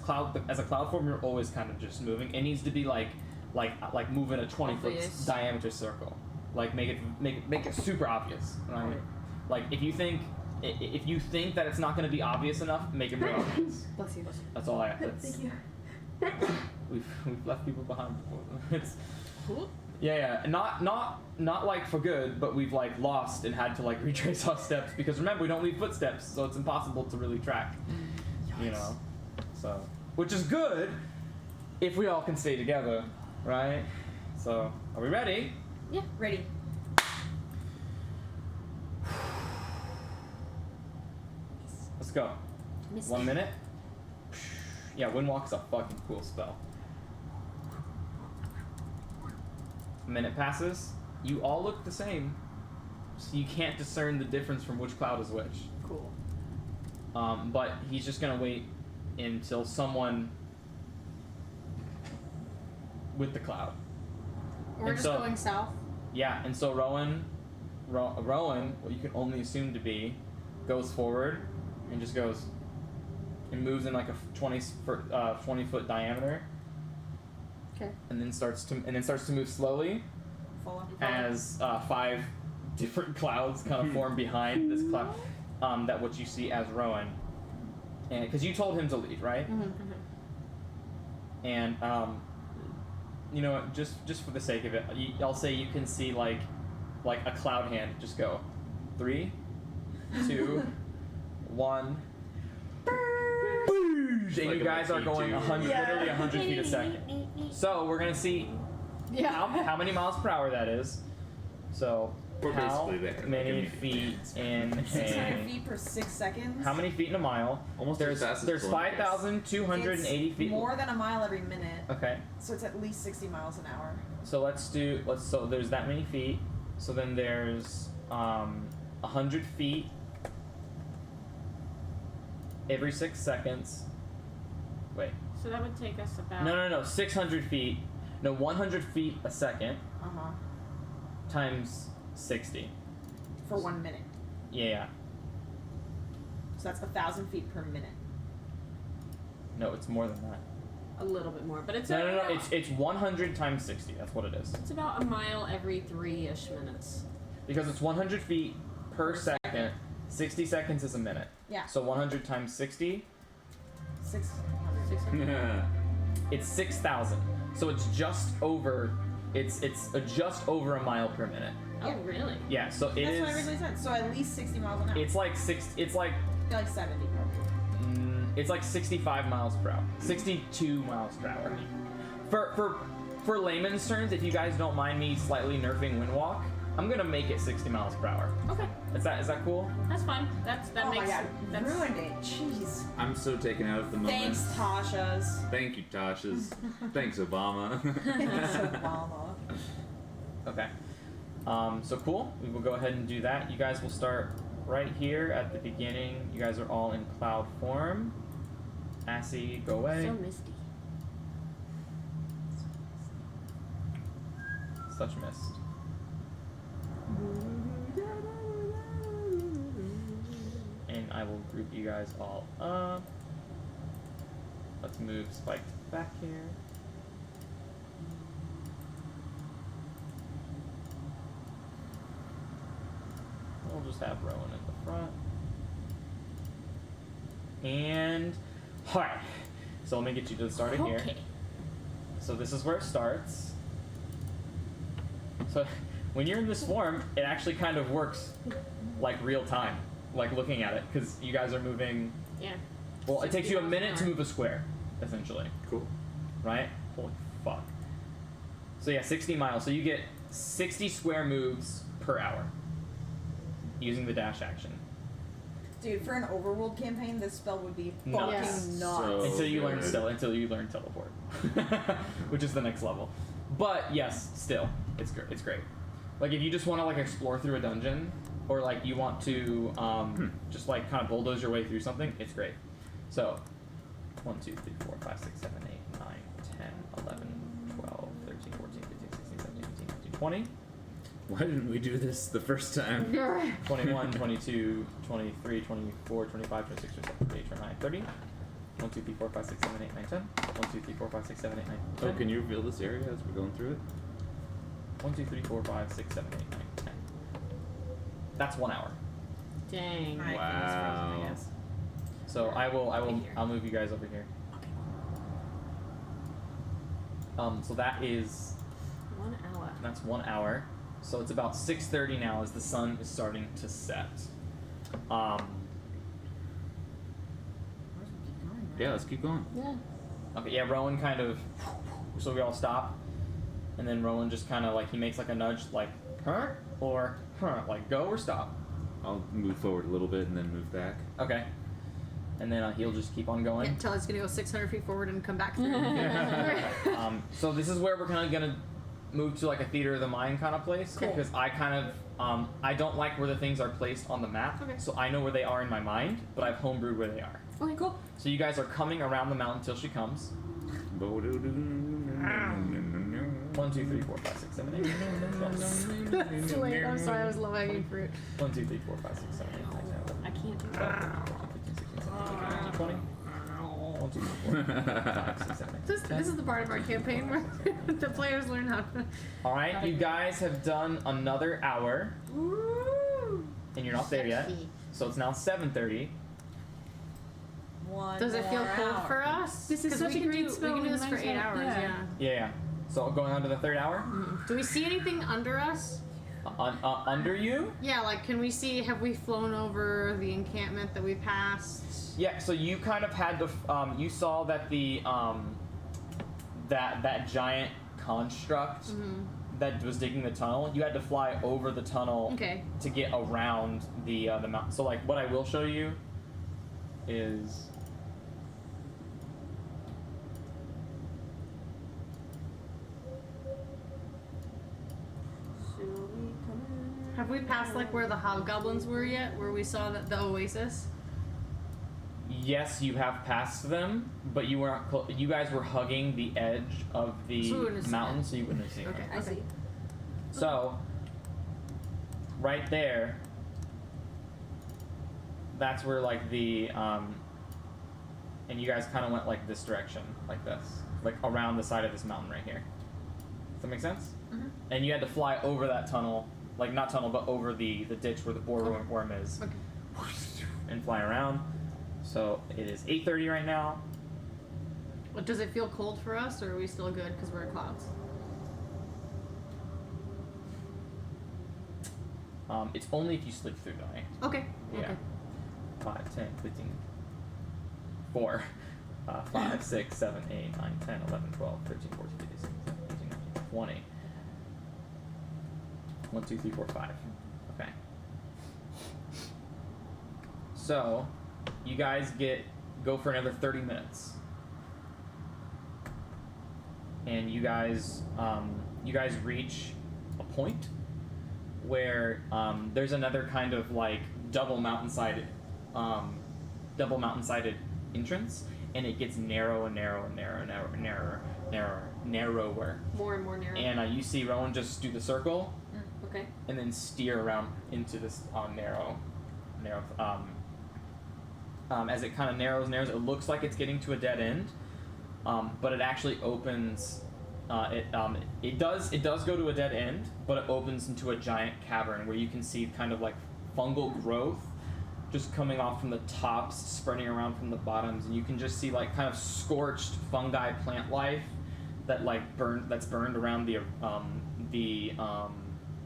C: as a cloud form, you're always kind of just moving. It needs to be like moving a 20-foot
B: Obvious.
C: diameter circle. Like make it super obvious, right?
F: Right.
C: Like if you think that it's not going to be obvious enough, make it real obvious.
E: Bless you.
C: That's all I. That's,
F: Thank you.
C: We've left people behind before. It's
B: Cool.
C: yeah. Not like for good, but we've like lost and had to like retrace our steps because remember we don't leave footsteps, so it's impossible to really track. You know, so which is good if we all can stay together, right? So are we ready?
B: Yeah.
F: Ready.
C: Let's go. 1 minute. Yeah, Windwalk's a fucking cool spell. A minute passes. You all look the same, so you can't discern the difference from which cloud is which.
F: Cool.
C: But he's just gonna wait until someone with the cloud.
E: We're
C: And
E: just
C: so-
E: going south.
C: Yeah, and so Rowan, what you can only assume to be, goes forward and just goes and moves in like a 20-foot diameter,
E: Okay.
C: and then starts to move slowly
F: Follow.
C: as 5 different clouds kind of form behind this cloud. That what you see as Rowan, and because you told him to lead, right?
E: Mm-hmm.
C: And you know what, just for the sake of it, I'll say you can see like a cloud hand just go 3, 2, 1. And
A: like
C: you
A: a
C: guys are
A: Mage
C: going
A: too.
C: 100,
F: Yeah.
C: literally 100 feet a second. So we're gonna see
E: Yeah.
C: how many miles per hour that is. So
A: We're
C: how
A: basically there, like,
C: many
A: immediately.
C: feet in
F: 600
C: a
F: feet per 6 seconds.
C: how many feet in a mile?
A: Almost
C: There's
A: as fast as
C: there's
A: Columbus.
C: 5,280
F: It's
C: feet.
F: more than a mile every minute,
C: Okay.
F: so it's at least 60 miles an hour.
C: So so there's that many feet. So then there's 100 feet every 6 seconds. Wait.
B: So that would take us about.
C: No. 600 feet. No, 100 feet a second
F: Uh huh.
C: times 60.
F: For 1 minute.
C: Yeah.
F: So that's 1,000 feet per minute.
C: No, it's more than that.
B: A little bit more, but it's
C: No.
B: about,
C: It's 100 times 60. That's what it is.
B: it's about a mile every 3-ish minutes.
C: Because it's 100 feet per second. 60 seconds is a minute.
F: Yeah.
C: So 100 times 60,
F: 600.
B: 600.
A: Yeah.
C: it's 6,000. So it's just over. It's just over a mile per minute.
B: Oh, really?
C: Yeah. So it
F: That's what I
C: is.
F: originally said. So at least 60 miles an hour.
C: It's like six. It's like.
F: Like 70 probably.
C: It's like 65 miles per hour. 62 miles per hour. For layman's terms, if you guys don't mind me slightly nerfing Windwalk, I'm gonna make it 60 miles per hour.
B: Okay,
C: Is that cool?
B: that's fine. That
F: Oh
B: makes
F: my god.
B: that's
F: Ruined it. Jeez.
A: I'm so taken out of the moment.
F: Thanks, Tasha's.
A: Thank you, Tasha's. Thanks, Obama.
F: Thanks, Obama.
C: Okay. So cool. We will go ahead and do that. You guys will start right here at the beginning. You guys are all in cloud form. Assy, go away.
B: so misty.
C: Such mist. And I will group you guys all up. Let's move Spike back here. We'll just have Rowan in the front. And alright. So let me get you to the start of here.
B: Okay.
C: So this is where it starts. So when you're in this form, it actually kind of works like real time, like looking at it, because you guys are moving.
B: Yeah.
C: Well, it takes you a minute to move a square. essentially.
A: Cool.
C: Right? Holy fuck. So yeah, 60 miles. So you get 60 square moves per hour using the dash action.
F: Dude, for an overworld campaign, this spell would be fucking
C: Nuts.
F: nuts.
A: So
C: until you learn
A: good.
C: until you learn teleport, which is the next level. But yes, still, it's great. It's great. Like if you just want to like explore through a dungeon, or like you want to just like kind of bulldoze your way through something, it's great. So 1, 2, 3, 4, 5, 6, 7, 8, 9, 10, 11, 12, 13, 14, 15, 16, 17, 18, 19, 20.
A: Why didn't we do this the first time?
C: 21, 22, 23, 24, 25, 26, 27, 28, 29, 30. 1, 2, 3, 4, 5, 6, 7, 8, 9, 10. 1, 2, 3, 4, 5, 6, 7, 8, 9, 10.
A: Oh, can you reveal this area as we're going through it?
C: 1, 2, 3, 4, 5, 6, 7, 8, 9, 10. That's 1 hour.
B: Dang.
F: Alright,
A: Wow.
F: fingers crossed, I guess.
C: So I'll move you guys over here. So that is
B: 1 hour.
C: that's 1 hour. So it's about 6:30 now as the sun is starting to set.
A: Yeah, let's keep going.
B: Yeah.
C: Okay, yeah, Rowan kind of, so we all stop, and then Rowan just kind of like, he makes like a nudge, like, huh? Or, huh? Like, go or stop.
A: I'll move forward a little bit and then move back.
C: Okay. And then he'll just keep on going.
E: Until it's gonna go 600 feet forward and come back through.
C: So this is where we're kind of gonna move to like a theater of the mind kind of place,
E: Cool.
C: because I kind of, I don't like where the things are placed on the map,
E: Okay.
C: so I know where they are in my mind, but I've homebrewed where they are.
E: Okay, cool.
C: So you guys are coming around the mountain till she comes. 1, 2, 3, 4, 5, 6, 7, 8, 9, 10, 11,
E: That's late. I'm sorry, I was low hanging fruit.
C: 1, 2, 3, 4, 5, 6, 7, 8, 9, 10, 11,
B: I can't do
C: 12,
B: that.
C: 13, 14, 15, 16, 17, 18, 19, 20. 1, 2, 3, 4, 5, 6, 7, 8, 9, 10.
E: This is the part of our campaign where the players learn how to.
C: All right, you guys have done another hour, and you're not there yet. So it's now 7:30.
F: One
E: Does it feel
F: more
E: cold
F: hour.
E: for us?
H: This is
E: 'Cause
H: such
E: we
H: a
E: can
H: great
E: do,
H: spell
E: We can do
H: and
E: this for
H: nice
E: 8
H: out-
E: hours,
H: yeah.
E: yeah.
C: Yeah. So going on to the 3rd hour.
E: Do we see anything under us?
C: Under you?
E: Yeah, like can we see? Have we flown over the encampment that we passed?
C: Yeah. So you kind of had to. You saw that the that giant construct that was digging the tunnel. You had to fly over the tunnel
E: Okay.
C: to get around the mountain. So like what I will show you is.
E: Have we passed like where the hobgoblins were yet? Where we saw that the oasis?
C: Yes, you have passed them, but you weren't. You guys were hugging the edge of the
E: So we wouldn't have seen
C: mountain,
E: it.
C: so you wouldn't have seen
E: Okay.
C: it.
F: I see.
C: So, right there, that's where like the and you guys kind of went like this direction, like this, like around the side of this mountain right here. Does that make sense?
E: Mhm.
C: And you had to fly over that tunnel, like not tunnel, but over the ditch where the boar worm is,
E: Okay.
C: and fly around. So it is 8:30 right now.
E: But does it feel cold for us, or are we still good because we're in clouds?
C: It's only if you sleep through the night.
E: Okay.
C: Yeah.
E: Okay.
C: 5, 10, 15, 4, 5, 6, 7, 8, 9, 10, 11, 12, 13, 14, 15, 16, 17, 18, 19, 20. 1, 2, 3, 4, 5. Okay. So, you guys go for another 30 minutes. And you guys reach a point where there's another kind of like double mountain-sided entrance, and it gets narrow and narrow and narrow and narrow and narrower.
B: More and more narrow.
C: And you see Rowan just do the circle
B: Okay.
C: and then steer around into this narrow. As it kind of narrows, it looks like it's getting to a dead end, but it actually opens. It does go to a dead end, but it opens into a giant cavern where you can see kind of like fungal growth just coming off from the tops, spreading around from the bottoms, and you can just see like kind of scorched fungi plant life that's burned around the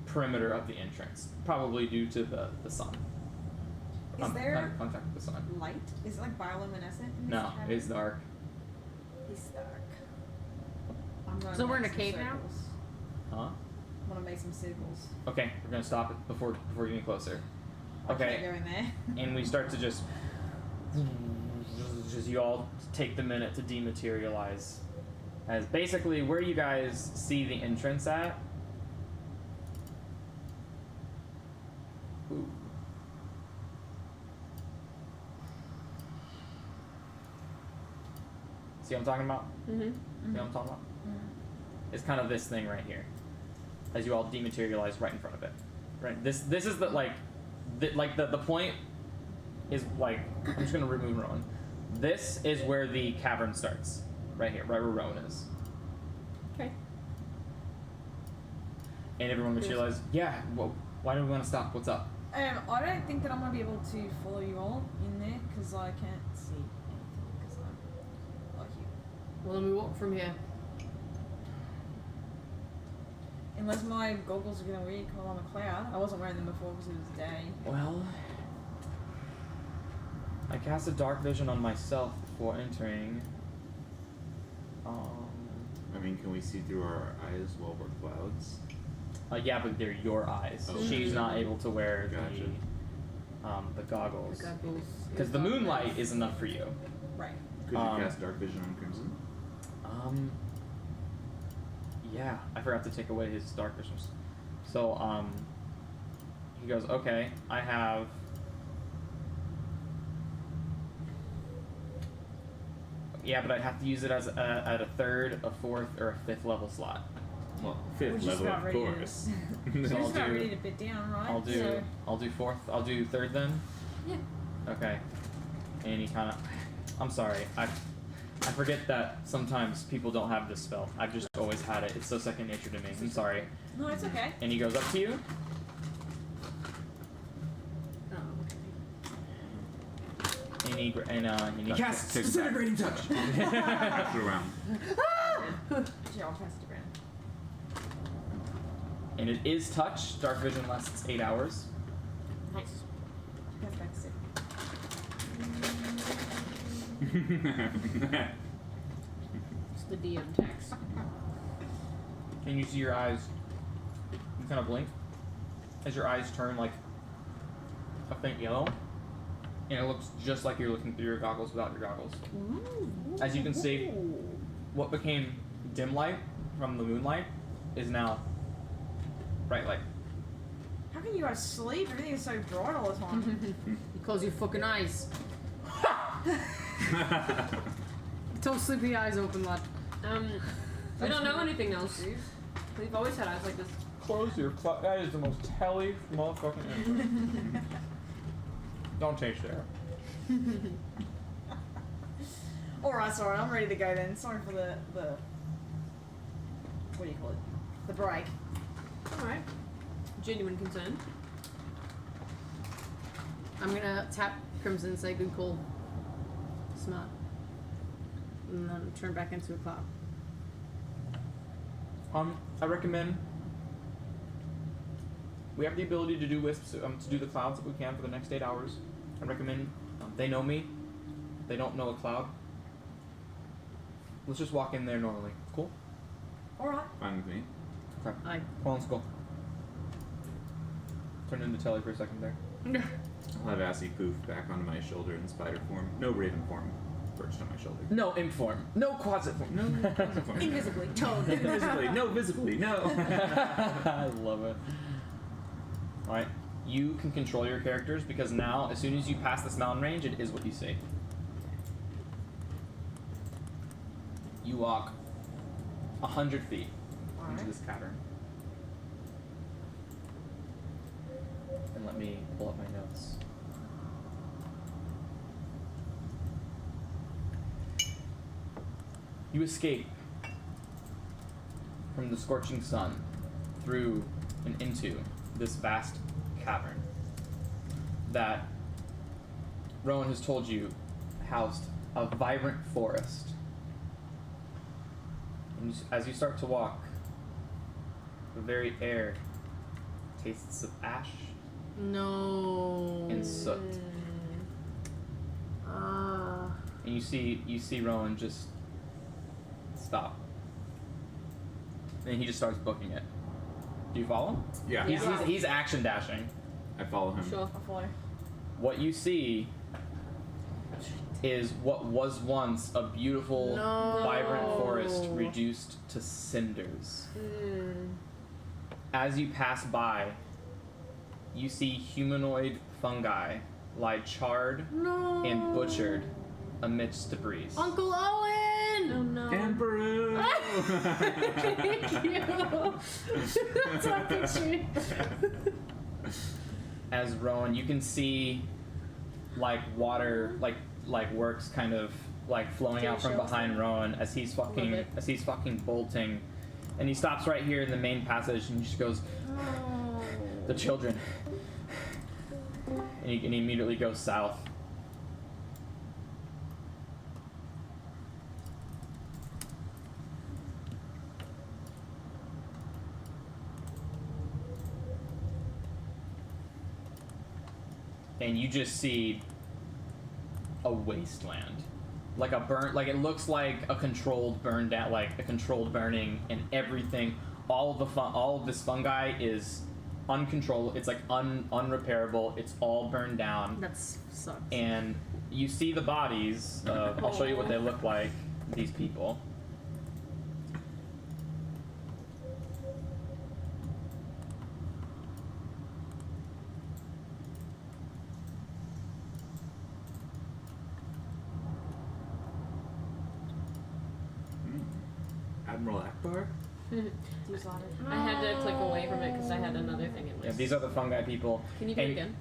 C: perimeter of the entrance, probably due to the sun.
F: Is there
C: contact with the sun?
F: light? Is it like bioluminescent in this
C: No,
F: cavern?
C: it's dark.
F: He's stuck. I'm gonna
E: So we're in
F: make
E: a
F: some
E: cave now?
F: circles.
C: Huh?
F: I'm gonna make some circles.
C: Okay, we're gonna stop it before getting closer.
F: I can't
C: Okay,
F: go in there.
C: and we start to just you all take the minute to dematerialize. As basically where you guys see the entrance at. Ooh. See what I'm talking about?
B: Mm-hmm.
C: See what I'm talking about? It's kind of this thing right here. As you all dematerialize right in front of it. Right? This is the the point is like I'm just gonna remove Rowan. This is where the cavern starts. Right here, right where Rowan is.
B: Okay.
C: And everyone materializes, yeah, well, why do we want to stop? What's up?
F: I don't think that I'm gonna be able to follow you all in there because I can't see anything because I'm like you.
E: Well, then we walk from here.
F: Unless my goggles are gonna work while I'm a cloud. I wasn't wearing them before because it was day.
C: Well, I cast a dark vision on myself before entering.
A: I mean, can we see through our eyes while we're clouds?
C: Yeah, but they're your eyes.
A: Oh.
C: She's not able to wear
A: Gotcha.
C: the goggles.
E: The goggles.
C: Because the moonlight is enough for you.
F: Right.
A: Could you cast dark vision on Crimson?
C: Yeah, I forgot to take away his dark visions. So, he goes, okay, I have. Yeah, but I'd have to use it as at a third, a fourth, or a fifth level slot.
A: Well,
F: We're
A: fifth
F: just
A: level,
F: about
A: of
F: ready to-
A: course.
F: We're
C: So I'll
F: just about
C: do-
F: ready to bit down, right?
C: I'll do fourth. I'll do third then.
F: Yeah.
C: Okay. And he kind of. I'm sorry. I forget that sometimes people don't have this spell. I've just always had it. It's so second nature to me. I'm sorry.
F: No, it's okay.
C: And he goes up to you.
E: Oh, okay.
C: And he casts
A: Take it back.
C: disintegrating touch.
A: Pass it around.
F: Yeah, I'll pass it around.
C: And it is touch. Dark vision lasts 8 hours.
F: Nice. Pass back to
B: It's the DM text.
C: And you see your eyes. You kind of blink as your eyes turn like a faint yellow, and it looks just like you're looking through your goggles without your goggles. As you can see, what became dim light from the moonlight is now bright light.
F: How can you guys sleep? Everything is so bright all the time.
E: You close your fucking eyes. Don't sleep with your eyes open, lad.
B: We don't know anything else. We've always had eyes like this.
C: Close your that is the most hellish motherfucking intro. Don't change there.
F: Alright, sorry, I'm ready to go then. Sorry for the what do you call it? The break.
B: Alright. Genuine concern.
E: I'm gonna tap Crimson and say, good call. Smart. And then turn back into a cloud.
C: I recommend we have the ability to do wisps, to do the clouds if we can for the next 8 hours. I recommend they know me. They don't know a cloud. Let's just walk in there normally. Cool?
F: Alright.
A: Fine with me.
C: Okay.
E: Aye.
C: Well, let's go. Turn into Telly for a second there.
A: I'll have Assy poof back onto my shoulder in spider form. No raven form perched on my shoulder.
C: No imp form. No quasit form.
A: No quasit form.
F: Invisibly.
A: Invisibly. No visibly. No.
C: I love it. Alright. You can control your characters because now, as soon as you pass this mountain range, it is what you see. You walk 100 feet into this cavern. And let me pull up my notes. You escape from the scorching sun through and into this vast cavern that Rowan has told you housed a vibrant forest. And as you start to walk, the very air tastes of ash
E: No.
C: and soot.
E: Ah.
C: And you see Rowan just stop. And he just starts booking it. Do you follow?
A: Yeah.
C: He's action dashing.
A: I follow him.
B: Sure.
F: I'll follow.
C: What you see is what was once a beautiful, vibrant forest reduced to cinders. As you pass by, you see humanoid fungi lie charred and butchered amidst debris.
E: Uncle Owen!
B: Oh no.
A: And Baru!
E: Thank you. That's what I pictured.
C: As Rowan, you can see like water, like works kind of like flowing out from behind Rowan as he's fucking bolting, and he stops right here in the main passage and he just goes, "The children," and he immediately goes south. And you just see a wasteland, like it looks like a controlled burn down, like a controlled burning, and everything, all of this fungi is uncontrollable. It's like unrepairable. It's all burned down.
E: That sucks.
C: And you see the bodies. I'll show you what they look like. These people.
A: Admiral Akbar?
B: I had to click away from it because I had another thing in my.
C: Yeah, these are the fungi people.
B: Can you do it
C: And-
B: again?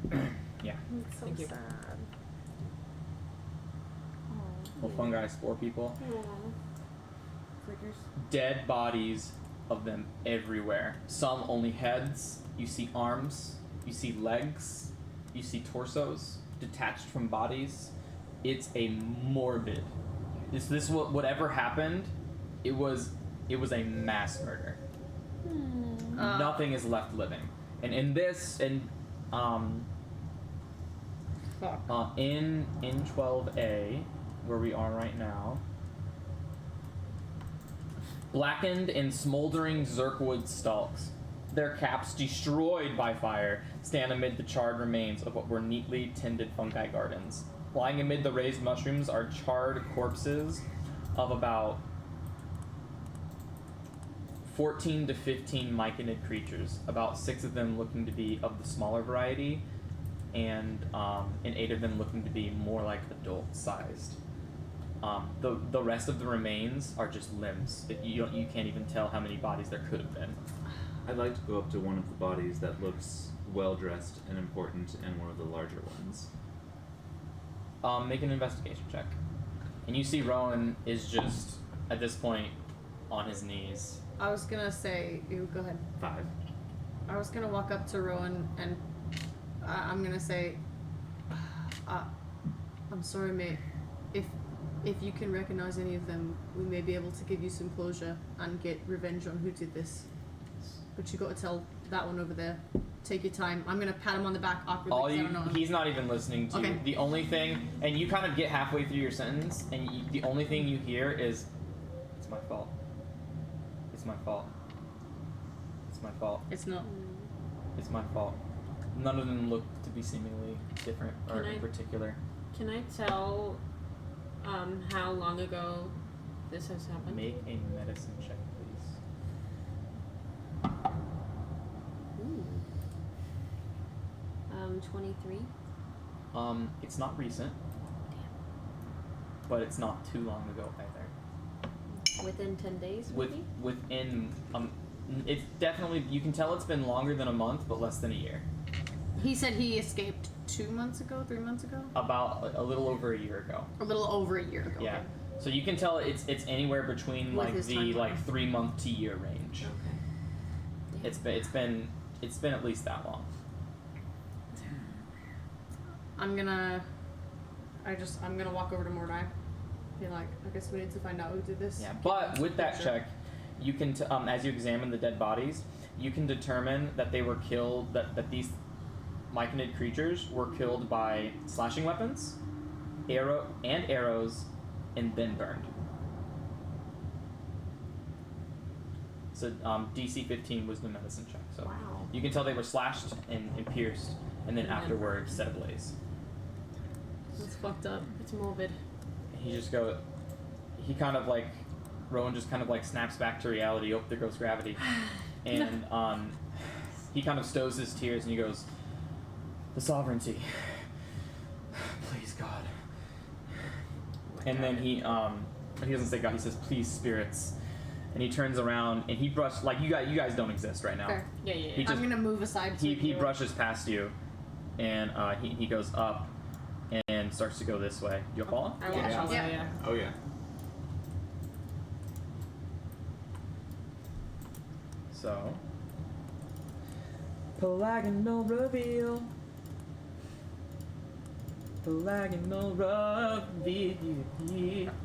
C: Yeah.
E: It's so
B: Thank you.
E: sad.
C: Well, fungi spore people.
F: Flickers.
C: Dead bodies of them everywhere. Some only heads. You see arms. You see legs. You see torsos detached from bodies. It's a morbid. Whatever happened, it was a mass murder. Nothing is left living. And in this, in 12A, where we are right now, blackened and smoldering Zerkwood stalks, their caps destroyed by fire, stand amid the charred remains of what were neatly tended fungi gardens. Lying amid the raised mushrooms are charred corpses of about 14 to 15 myconid creatures, about 6 of them looking to be of the smaller variety, and 8 of them looking to be more like adult-sized. The rest of the remains are just limbs. You can't even tell how many bodies there could have been.
A: I'd like to go up to one of the bodies that looks well-dressed and important, and one of the larger ones.
C: Make an investigation check. And you see Rowan is just, at this point, on his knees.
E: I was gonna say, go ahead.
A: 5.
E: I was gonna walk up to Rowan and I'm gonna say, I'm sorry, mate. If you can recognize any of them, we may be able to give you some closure and get revenge on who did this. But you got to tell that one over there. Take your time. I'm gonna pat him on the back awkwardly. 'Cause I don't know him.
C: He's not even listening to you.
E: Okay.
C: The only thing, and you kind of get halfway through your sentence, and the only thing you hear is, "It's my fault. It's my fault. It's my fault.
E: It's not.
C: It's my fault." None of them look to be seemingly different or
B: Can I-
C: in particular.
B: Can I tell how long ago this has happened?
C: Make a medicine check, please.
B: Ooh. 23.
C: It's not recent, but it's not too long ago either.
B: Within 10 days, maybe?
C: Within it's definitely, you can tell it's been longer than a month, but less than a year.
E: He said he escaped 2 months ago, 3 months ago?
C: About a little over a year ago.
E: A little over a year ago.
C: Yeah.
E: Okay.
C: So you can tell it's anywhere between
E: With
C: like
E: his
C: the
E: timeline.
C: 3 month to year range.
B: Okay.
C: It's been at least that long.
E: I'm gonna walk over to Mordai. Be like, I guess we need to find out who did this.
C: Yeah. But with that
E: Sure.
C: check, you can as you examine the dead bodies, you can determine that they were killed, that these myconid creatures were killed by slashing weapons, arrows, and then burned. It's a DC 15 Wisdom Medicine check. So
B: Wow.
C: you can tell they were slashed and pierced, and then afterwards set ablaze.
B: That's fucked up. It's morbid.
C: He just Rowan just kind of like snaps back to reality. Oh, there goes gravity. And he kind of stows his tears and he goes, "The sovereignty, please God." And then he doesn't say God, he says, "Please spirits." And he turns around and he brushes, like, you guys don't exist right now.
E: Fair.
B: Yeah.
C: He
E: I'm gonna move aside.
C: He brushes past you, and he goes up and starts to go this way. You'll follow?
B: I will. Yeah.
A: Oh yeah.
C: So, Pelagonal reveal. Pelagonal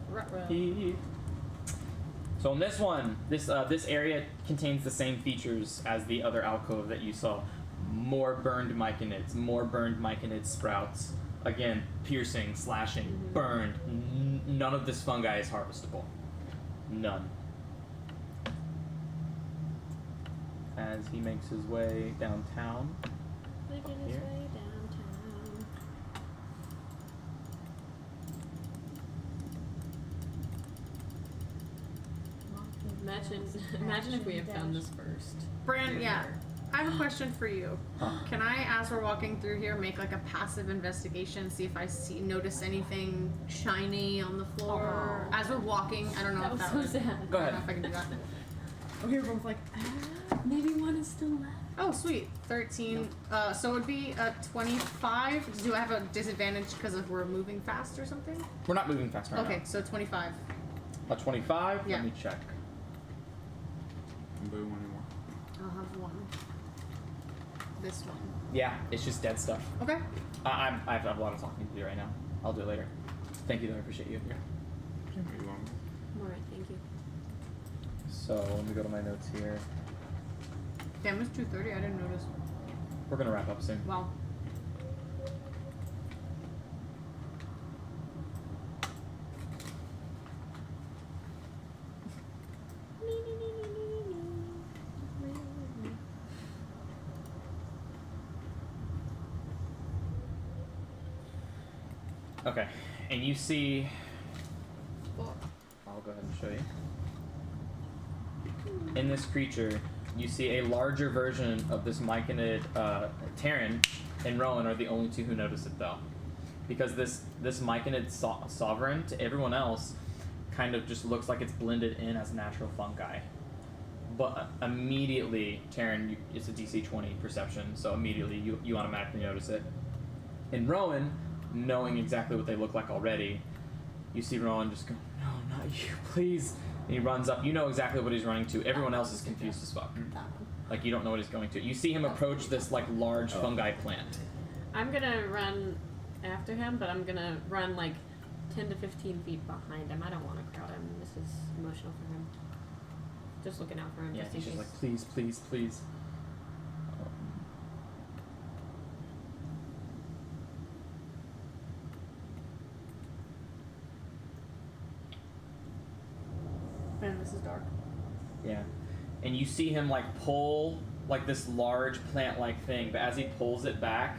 C: reveal. So in this one, this area contains the same features as the other alcove that you saw. More burned myconids, more burned myconid sprouts. Again, piercing, slashing, burned. None of this fungi is harvestable. None. As he makes his way downtown.
B: Making his
C: Here.
B: way downtown. Imagine if we had found this first.
E: Bran, yeah. I have a question for you. Can I, as we're walking through here, make like a passive investigation, see if I notice anything shiny on the floor as we're walking? I don't know
B: That
E: if
B: was
E: that
B: so
E: would.
B: sad.
C: Go
E: I don't
C: ahead.
E: know if I can do that.
F: Okay, we're both like,
B: Maybe one is still left.
E: Oh, sweet. 13. So it would be a 25. Do I have a disadvantage because we're moving fast or something?
C: We're not moving fast right
E: Okay, so 25.
C: now. A 25?
E: Yeah.
C: Let me check.
A: Boo anymore.
E: I'll have one. This one.
C: Yeah, it's just dead stuff.
E: Okay.
C: I have a lot of talking to do right now. I'll do it later. Thank you, though. I appreciate you.
B: Alright, thank you.
C: So let me go to my notes here.
E: Damn, it's 2:30. I didn't notice.
C: We're gonna wrap up soon.
E: Wow.
C: Okay, and you see. I'll go ahead and show you. In this creature, you see a larger version of this myconid. Taryn and Rowan are the only two who notice it, though, because this myconid sovereign to everyone else kind of just looks like it's blended in as natural fungi. But immediately, Taryn, it's a DC 20 perception, so immediately you automatically notice it. And Rowan, knowing exactly what they look like already, you see Rowan just go, "No, not you, please." And he runs up. You know exactly what he's running to. Everyone else is confused as fuck. Like, you don't know what he's going to. You see him approach this, like, large fungi plant.
B: I'm gonna run after him, but I'm gonna run like 10 to 15 feet behind him. I don't want to crowd him. This is emotional for him. Just looking out for him.
C: Yeah,
B: just in
C: he's just
B: case.
C: like, "Please, please, please."
E: Man, this is dark.
C: Yeah. And you see him, like, pull, like, this large plant-like thing, but as he pulls it back,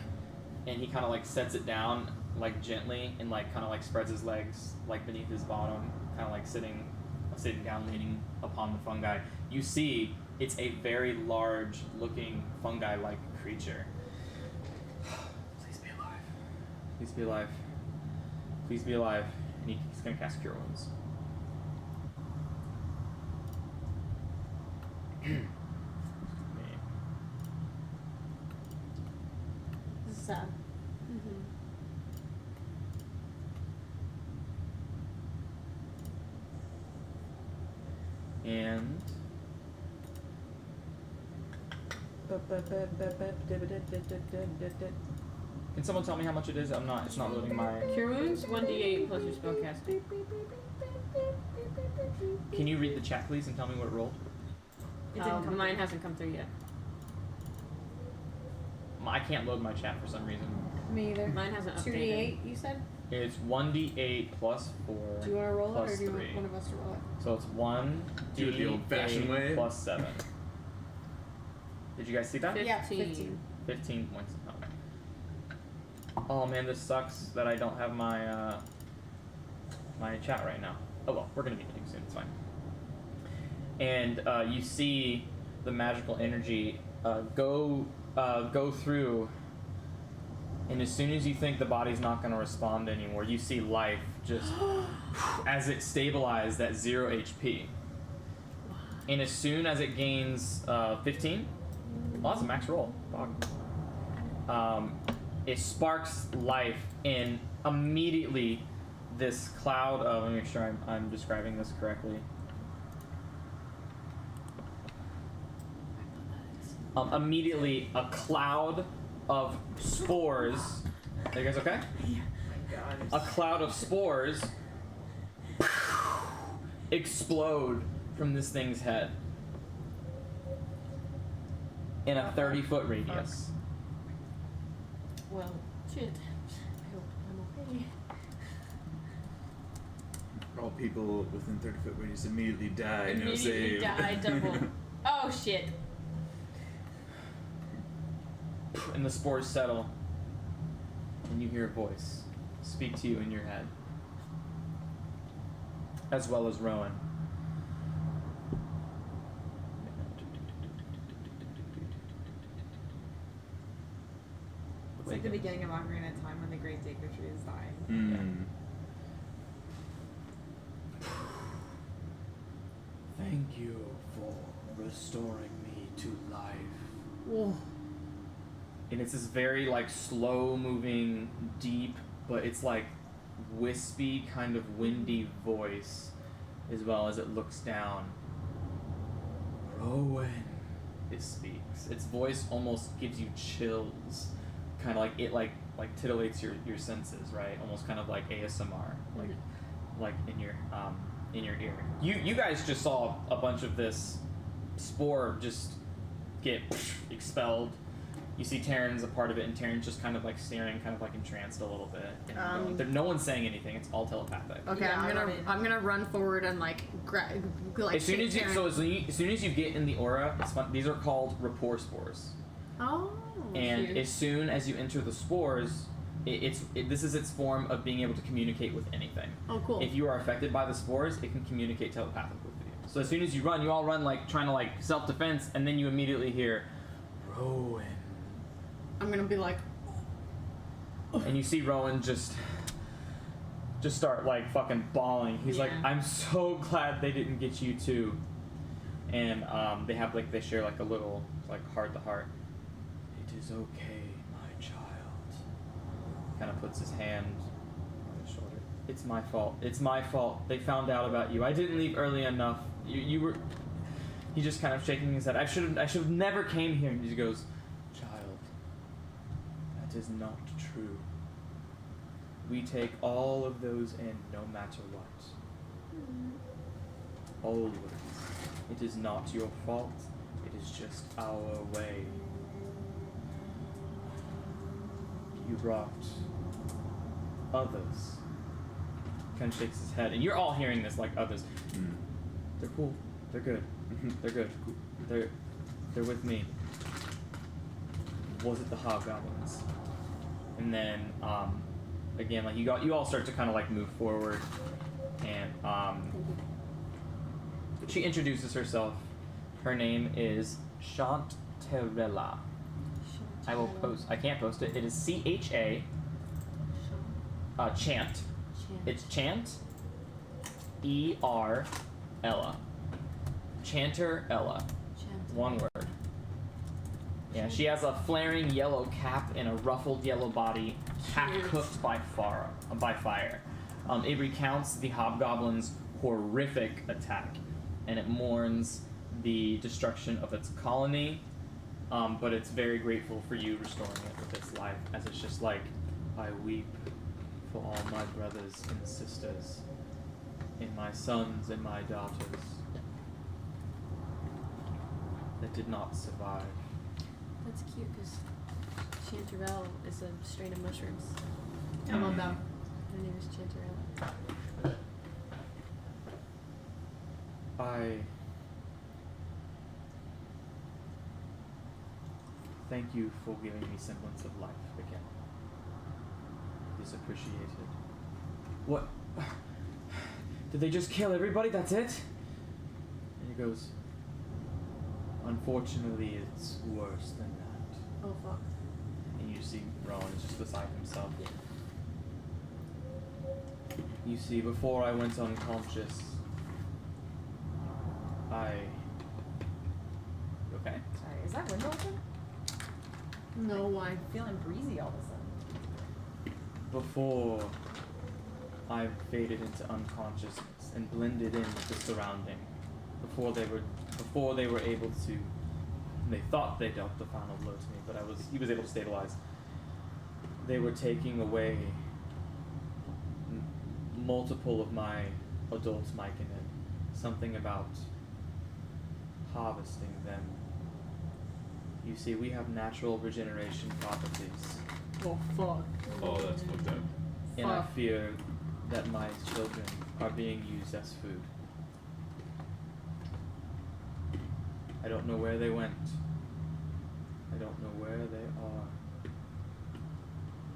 C: and he kind of, like, sets it down, like, gently, and, like, kind of, like, spreads his legs, like, beneath his bottom, kind of, like, sitting down, leaning upon the fungi, you see it's a very large-looking fungi-like creature. Please be alive. Please be alive. Please be alive. And he's gonna cast Cure Wounds.
E: This is sad.
C: And can someone tell me how much it is? It's not loading my.
B: Cure wounds, 1d8 plus your spellcasting.
C: Can you read the chat, please, and tell me what it rolled?
F: it didn't come
B: Mine
F: through.
B: hasn't come through yet.
C: I can't load my chat for some reason.
E: Me either.
B: Mine hasn't updated.
E: 2d8, you said?
C: It's 1d8 plus 4.
E: Do you want to roll it, or
C: plus
E: do you
C: 3.
E: want one of us to roll it?
C: So it's 1
A: Do it the old-fashioned way.
C: plus 7. Did you guys see that?
E: Yeah,
B: 15.
C: 15 points. Okay. Oh man, this sucks that I don't have my my chat right now. Oh well, we're gonna be meeting soon. It's fine. And you see the magical energy go through, and as soon as you think the body's not gonna respond anymore, you see life just as it stabilized at 0 HP. And as soon as it gains 15. Well, that's a max roll. It sparks life, and immediately this cloud of, let me make sure I'm describing this correctly. Immediately a cloud of spores. Are you guys okay? A cloud of spores explode from this thing's head in a 30-foot radius.
B: Well, shit. I hope I'm okay.
A: All people within 30-foot radius immediately die. No
B: Immediately
A: save.
B: die double. Oh shit.
C: And the spores settle, and you hear a voice speak to you in your head, as well as Rowan.
F: It's like the beginning of Ocarina of Time when the Great Deku Tree is dying.
C: Thank you for restoring me to life.
E: Whoa.
C: And it's this very like slow moving, deep, but it's like wispy, kind of windy voice, as well as it looks down. Rowan, it speaks. Its voice almost gives you chills, kind of like it like titillates your senses, right? Almost kind of like ASMR, like in your ear. You guys just saw a bunch of this spore just get expelled. You see Taryn's a part of it, and Taryn's just kind of like staring, kind of like entranced a little bit. And no one's saying anything. It's all telepathic.
E: Okay,
F: Yeah,
E: I'm gonna run forward and like
C: As soon as
E: shake
C: you
E: Taryn.
C: as soon as you get in the aura, it's fun. These are called rapport spores.
E: Oh.
C: And
B: shoot.
C: as soon as you enter the spores, this is its form of being able to communicate with anything.
E: Oh, cool.
C: If you are affected by the spores, it can communicate telepathically with you. So as soon as you run, you all run like trying to like self-defense, and then you immediately hear, Rowan.
E: I'm gonna be like,
C: And you see Rowan just start like fucking bawling. He's like,
B: Yeah.
C: I'm so glad they didn't get you too. And they share like a little like heart to heart. It is okay, my child. Kind of puts his hand on his shoulder. It's my fault. It's my fault. They found out about you. I didn't leave early enough. You were. He's just kind of shaking his head. I should have never came here. And he goes, child, that is not true. We take all of those in, no matter what. Always. It is not your fault. It is just our way. You brought others. Kind of shakes his head, and you're all hearing this like others. They're cool. They're good. They're good. They're with me. Was it the hobgoblins? And then again, like you all start to kind of like move forward, and she introduces herself. Her name is Chanterella. I will post. I can't post it. It is CHA. Chant. It's Chant. ER Ella. Chanterella. One word. Yeah, she has a flaring yellow cap and a ruffled yellow body, half cooked by fire. It recounts the hobgoblin's horrific attack, and it mourns the destruction of its colony. But it's very grateful for you restoring it with its life, as it's just like, I weep for all my brothers and sisters, and my sons and my daughters that did not survive.
B: That's cute because chanterelle is a strain of mushrooms.
E: I love that.
B: My name is Chantarella.
C: I thank you for giving me semblance of life again. It is appreciated. What? Did they just kill everybody? That's it? And he goes, unfortunately, it's worse than that.
B: Oh fuck.
C: And you see Rowan is just beside himself.
B: Yeah.
C: You see, before I went unconscious, You okay?
F: Sorry, is that window open?
B: No, why?
F: I'm feeling breezy all of a sudden.
C: Before I faded into unconsciousness and blended in with the surrounding, before they were able to, they thought they dealt the final blow to me, but he was able to stabilize. They were taking away multiple of my adults, Mike and Ed. Something about harvesting them. You see, we have natural regeneration properties,
E: Oh fuck.
A: Oh, that's fucked up.
C: and I
E: Fuck.
C: fear that my children are being used as food. I don't know where they went. I don't know where they are.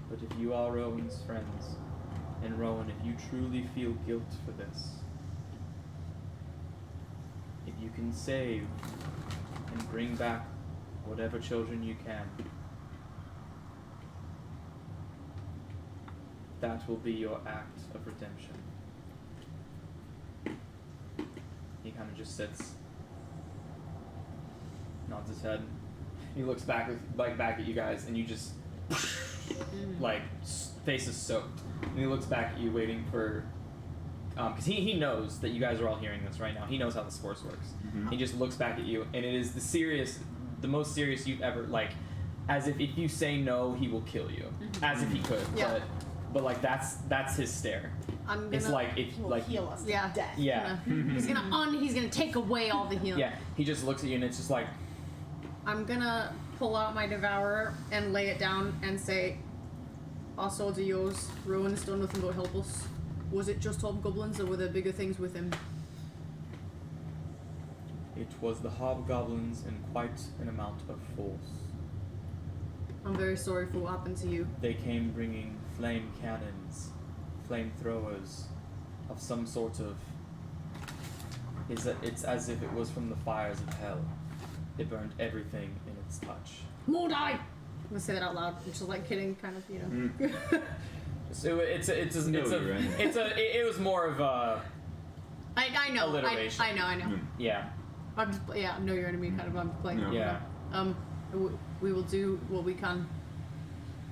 C: But if you are Rowan's friends, and Rowan, if you truly feel guilt for this, if you can save and bring back whatever children you can, that will be your act of redemption. He kind of just sits, nods his head. He looks back back at you guys, and you just face is soaked. And he looks back at you, waiting for, because he knows that you guys are all hearing this right now. He knows how the Force works.
A: Mhm.
C: He just looks back at you, and it is the most serious you've ever, as if you say no, he will kill you, as if he could.
E: Yeah.
C: But that's his stare.
E: I'm gonna.
C: It's like if
F: Will
C: like
F: heal us to
E: Yeah.
F: death.
C: yeah.
E: He's gonna take away all the healing.
C: Yeah, he just looks at you and it's just like,
E: I'm gonna pull out my devourer and lay it down and say, our swords are yours. Rowan's done nothing but help us. Was it just hobgoblins or were there bigger things with him?
C: it was the hobgoblins in quite an amount of force.
E: I'm very sorry for what happened to you.
C: They came bringing flame cannons, flamethrowers of some sort of. It's as if it was from the fires of hell. It burned everything in its touch.
E: Mordai! I'm gonna say that out loud, which is like kidding, kind of, you know.
C: So it was more of a
E: I know.
C: alliteration.
E: I know.
C: Yeah.
E: I'm just, yeah, know your enemy, kind of. I'm playing.
A: Yeah.
C: Yeah.
E: We will do what we can.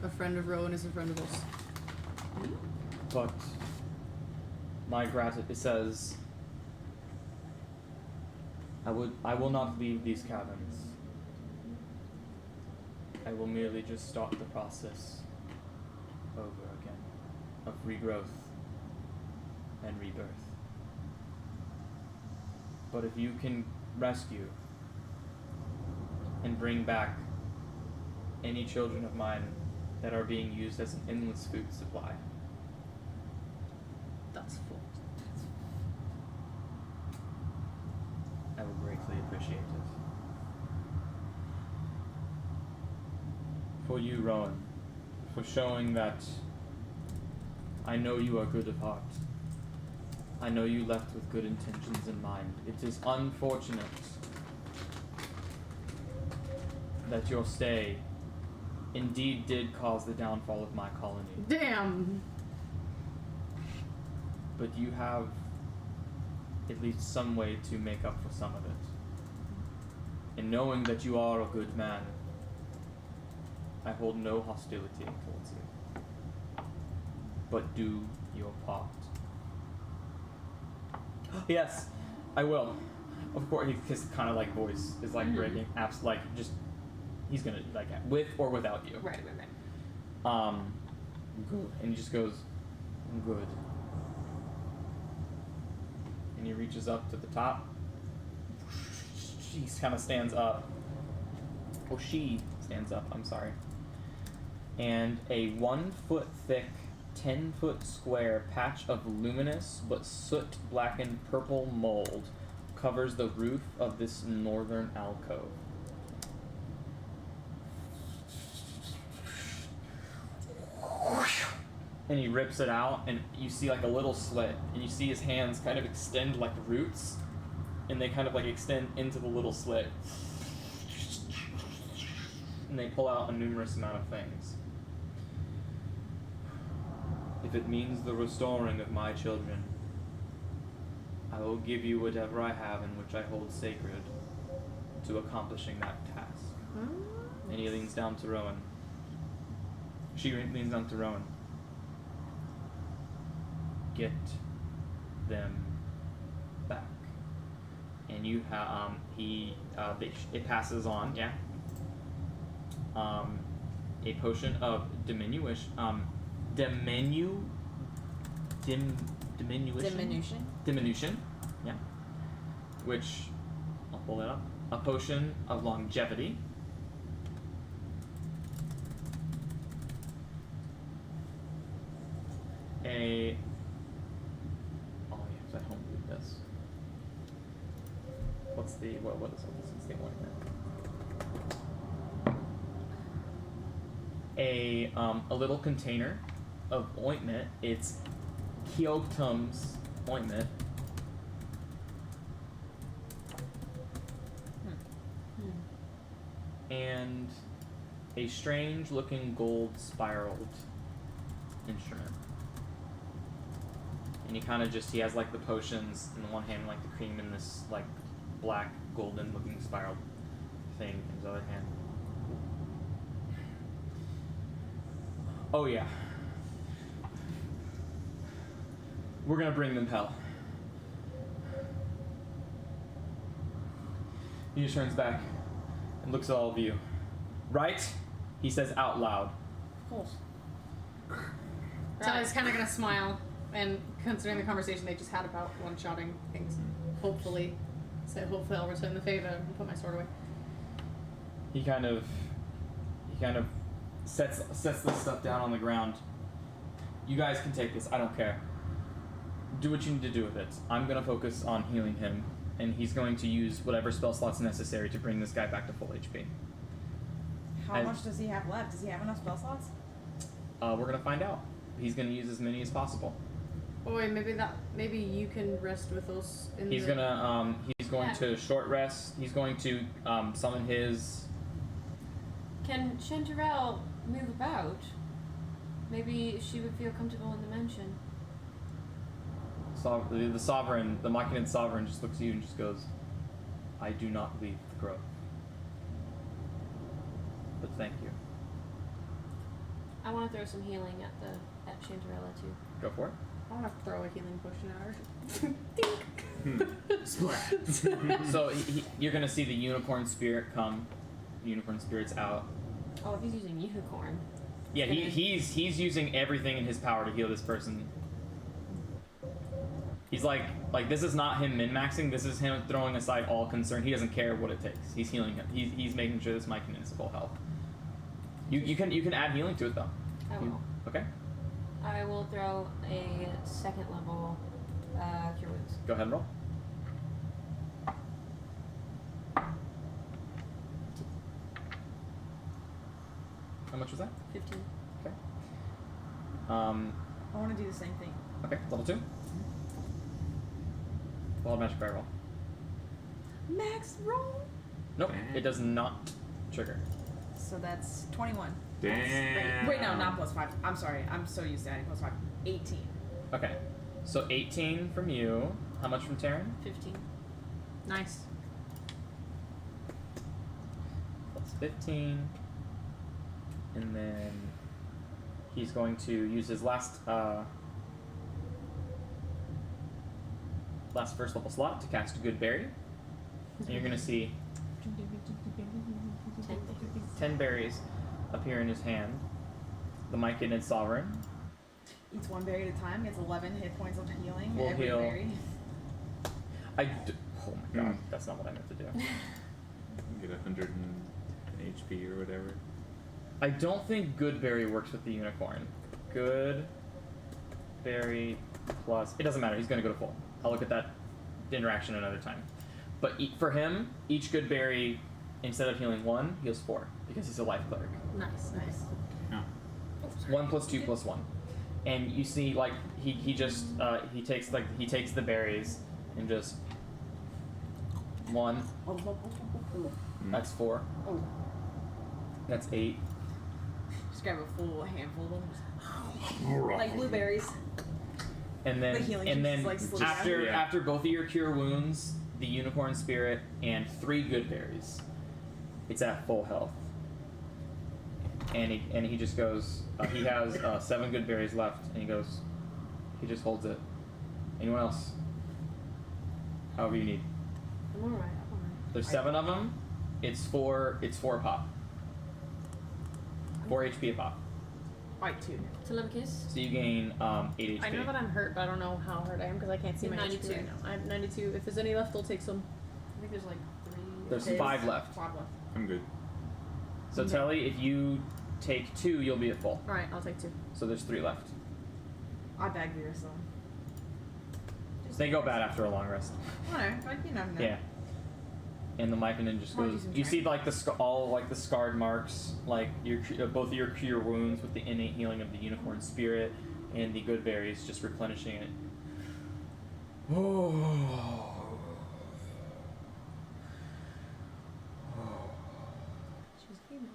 E: A friend of Rowan is a friend of us.
C: But my gratitude, it says, I will not leave these caverns. I will merely just start the process over again of regrowth and rebirth. But if you can rescue and bring back any children of mine that are being used as an endless food supply,
E: That's full.
C: I will greatly appreciate it. For you, Rowan, for showing that I know you are good of heart. I know you left with good intentions in mind. It is unfortunate that your stay indeed did cause the downfall of my colony.
E: Damn!
C: But you have at least some way to make up for some of it. And knowing that you are a good man, I hold no hostility towards you. But do your part. Yes, I will. Of course, his kind of voice is breaking. He's gonna with or without you.
E: Right.
C: Good. And he just goes, good. And he reaches up to the top. She kind of stands up. Oh, she stands up, I'm sorry. And a 1 foot thick 10-foot square patch of luminous but soot-blackened purple mold covers the roof of this northern alcove. And he rips it out, and you see like a little slit, and you see his hands kind of extend like roots, and they kind of like extend into the little slit. And they pull out a numerous amount of things. If it means the restoring of my children, I will give you whatever I have and which I hold sacred to accomplishing that task. And he leans down to Rowan. She leans down to Rowan. Get them back. And you have, it passes on, yeah. A potion of diminution, diminution, yeah. Which, I'll pull it up. A potion of longevity. Oh yeah, because I don't read this. What's the the ointment? A little container of ointment. It's Kyotum's ointment. And a strange looking gold spiraled instrument. And he kind of he has like the potions in the one hand, like the cream in this like black golden looking spiral thing in his other hand. Oh yeah. We're gonna bring them hell. He just turns back and looks at all of you. Right? He says out loud.
F: Of course.
E: So I was kind of gonna smile, and considering the conversation they just had about one-shotting things, hopefully I'll return the favor and put my sword away.
C: He kind of sets this stuff down on the ground. You guys can take this. I don't care. Do what you need to do with it. I'm gonna focus on healing him, and he's going to use whatever spell slots necessary to bring this guy back to full HP.
F: How much does he have left? Does he have enough spell slots?
C: We're gonna find out. He's gonna use as many as possible.
E: Oh wait, maybe you can rest with us.
C: He's going to short rest. He's going to summon his.
B: Can Chanterelle move about? Maybe she would feel comfortable in the mansion.
C: The sovereign, the Machinid sovereign, just looks at you and just goes, "I do not leave the grove, but thank you."
B: I want to throw some healing at Chanterelle too.
C: Go for it.
E: I want to throw a healing potion at her.
A: Splat.
C: So you're gonna see the unicorn spirit come. The unicorn spirit's out.
B: Oh, if he's using unicorn.
C: Yeah, he's using everything in his power to heal this person. He's like this is not him min-maxing. This is him throwing aside all concern. He doesn't care what it takes. He's healing him. He's making sure this Machinid is full health. You can add healing to it though.
B: I will.
C: Okay.
B: I will throw a second level Cure Wounds.
C: Go ahead and roll. How much was that?
B: 15.
C: Okay.
F: I want to do the same thing.
C: Okay, level 2. Wild magic fire roll.
F: Max roll.
C: Nope, it does not trigger.
F: So that's 21.
A: Damn.
F: Wait, no, not plus 5. I'm sorry. I'm so used to adding plus 5. 18.
C: Okay, so 18 from you. How much from Taryn?
B: 15.
E: Nice.
C: Plus 15. And then he's going to use his last first level slot to cast Good Berry. And you're going to see 10 berries appear in his hand. The Myconid Sovereign
F: Eats one berry at a time. Gets 11 hit points of healing.
C: Will
F: every
C: heal.
F: berry.
C: Oh my god, that's not what I meant to do.
A: Get 100 HP or whatever.
C: I don't think Good Berry works with the unicorn. Good berry plus. It doesn't matter. He's gonna go to full. I'll look at that interaction another time. But for him, each good berry, instead of healing 1, heals 4 because he's a life cleric.
E: Nice.
A: Oh.
C: 1 plus 2 plus 1, and you see like he just he takes the berries and just 1. That's 4.
F: Oh.
C: That's 8.
F: Just grab a full handful of them. Like blueberries.
C: And
F: The healing juice
C: then
F: is, like, slowly
C: after
A: down.
C: after both of your cure wounds, the unicorn spirit and 3 good berries, it's at full health. And he just goes. He has 7 good berries left, and he goes. He just holds it. Anyone else? However you need.
E: I'm alright.
C: There's 7 of them. It's 4 a pop. 4 HP a pop.
F: Like 2.
B: Telemachus?
C: So you gain 8 HP.
E: I know that I'm hurt, but I don't know how hurt I am because I can't see
B: You
E: my
B: have
E: 92
B: 92.
E: right now. I have 92. If there's any left, I'll take some.
F: I think there's like 3.
C: There's
F: There's
C: 5 left.
F: 5 left.
A: I'm good.
C: So
E: Okay.
C: Telly, if you take 2, you'll be at full.
E: Alright, I'll take 2.
C: So there's 3 left.
F: I bag the rest of them.
C: They go bad after a long rest.
F: I know, but you never know.
C: Yeah. And the Myconin just
F: Wanna do
C: goes.
F: some
C: You see
F: training.
C: like all like the scarred marks, like your both of your cure wounds with the innate healing of the unicorn spirit, and the good berries just replenishing it. Oh.
E: She's female.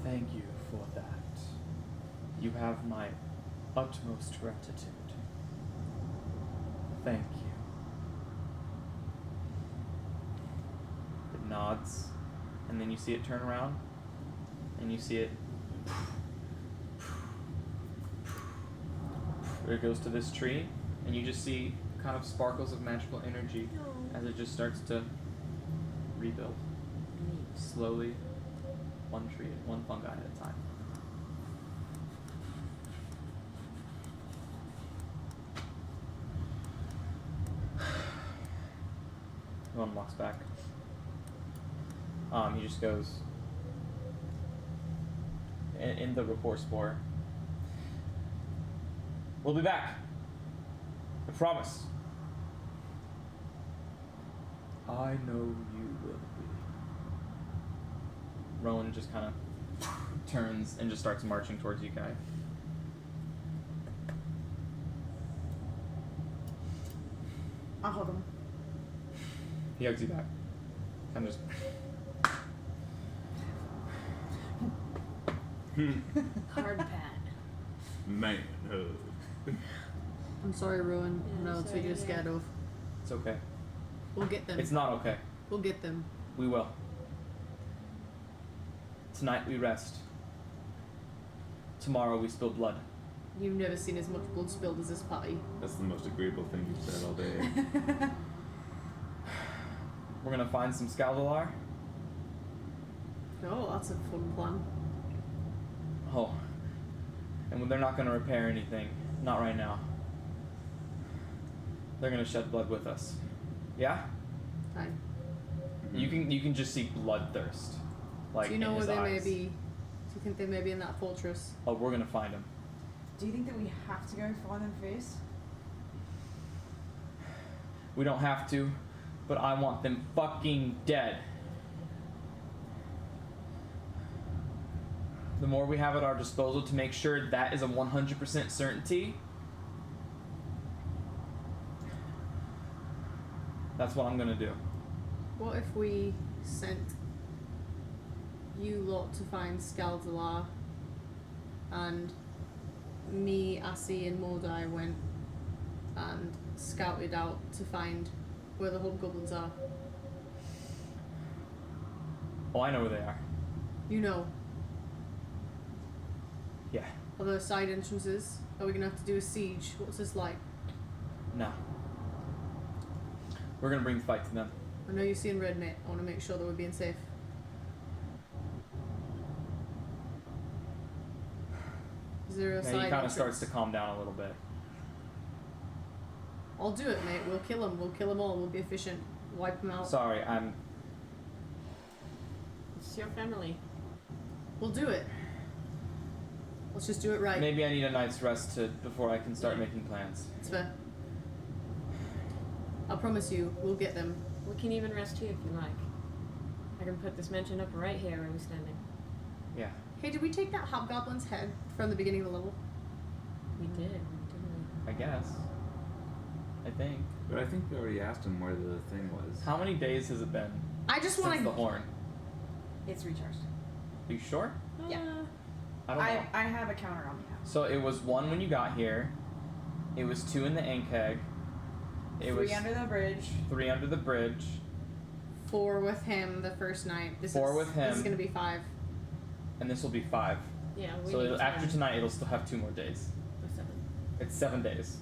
C: Thank you for that. You have my utmost gratitude. Thank you. It nods, and then you see it turn around, and you see it. It goes to this tree, and you just see kind of sparkles of magical energy as it just starts to rebuild. Slowly, one tree, one fungi at a time. One walks back. He just goes in the rapport spore. We'll be back. I promise. I know you will be. Rowan just kind of turns and just starts marching towards you guys.
F: I'll hug him.
C: He hugs you back. I'm just.
B: Hard pat.
A: Man.
E: I'm sorry, Rowan.
B: Yeah,
E: No, it's what
B: sorry,
E: you're
B: yeah.
E: scared of.
C: It's okay.
E: We'll get them.
C: It's not okay.
E: We'll get them.
C: We will. Tonight we rest. Tomorrow we spill blood.
E: You've never seen as much blood spilled as this party.
A: That's the most agreeable thing you've said all day.
C: We're gonna find some Scaldalar.
E: Oh, that's a fun plan.
C: Oh. And they're not gonna repair anything. Not right now. They're gonna shed blood with us. Yeah?
E: Fine.
C: You can just see bloodthirst. Like
E: Do you know
C: in
E: where
C: his
E: they may
C: eyes.
E: be? Do you think they may be in that fortress?
C: Oh, we're gonna find them.
F: Do you think that we have to go find them first?
C: We don't have to, but I want them fucking dead. The more we have at our disposal to make sure that is a 100% certainty, that's what I'm gonna do.
E: What if we sent you lot to find Scaldalar, and me, Assie, and Mordai went and scouted out to find where the hobgoblins are?
C: Oh, I know where they are.
E: You know,
C: Yeah.
E: are there side entrances? Are we gonna have to do a siege? What's this like?
C: No. We're gonna bring the fight to them.
E: I know you're seeing red, mate. I want to make sure that we're being safe. Is there a
C: Yeah,
E: side
C: he kind of
E: entrance?
C: starts to calm down a little bit.
E: I'll do it, mate. We'll kill them. We'll kill them all. We'll be efficient. Wipe them out.
C: Sorry, I'm.
B: It's your family.
E: We'll do it. Let's just do it right.
C: Maybe I need a night's rest before I can start making plans.
E: It's fair. I'll promise you, we'll get them.
B: We can even rest here if you like. I can put this mansion up right here where we're standing.
C: Yeah.
E: Hey, did we take that hobgoblin's head from the beginning of the level?
B: We did, didn't
C: I guess. I think.
A: But I think we already asked him where the thing was.
C: How many days has it been
E: I just want
C: since the
E: to.
C: horn?
F: It's recharged.
C: Are you sure?
B: we?
F: Yeah.
C: I don't know.
F: I have a counter on me now.
C: So it was 1 when you got here. It was 2 in the ink keg. It
F: 3
C: was
F: under the bridge.
C: 3 under the bridge.
E: 4 with him the first night. This
C: 4
E: is,
C: with him.
E: This is gonna be 5.
C: And this will be 5.
B: Yeah, we
C: So
B: need
C: it'll,
B: time.
C: after tonight, it'll still have 2 more days.
B: Or 7.
C: It's 7 days.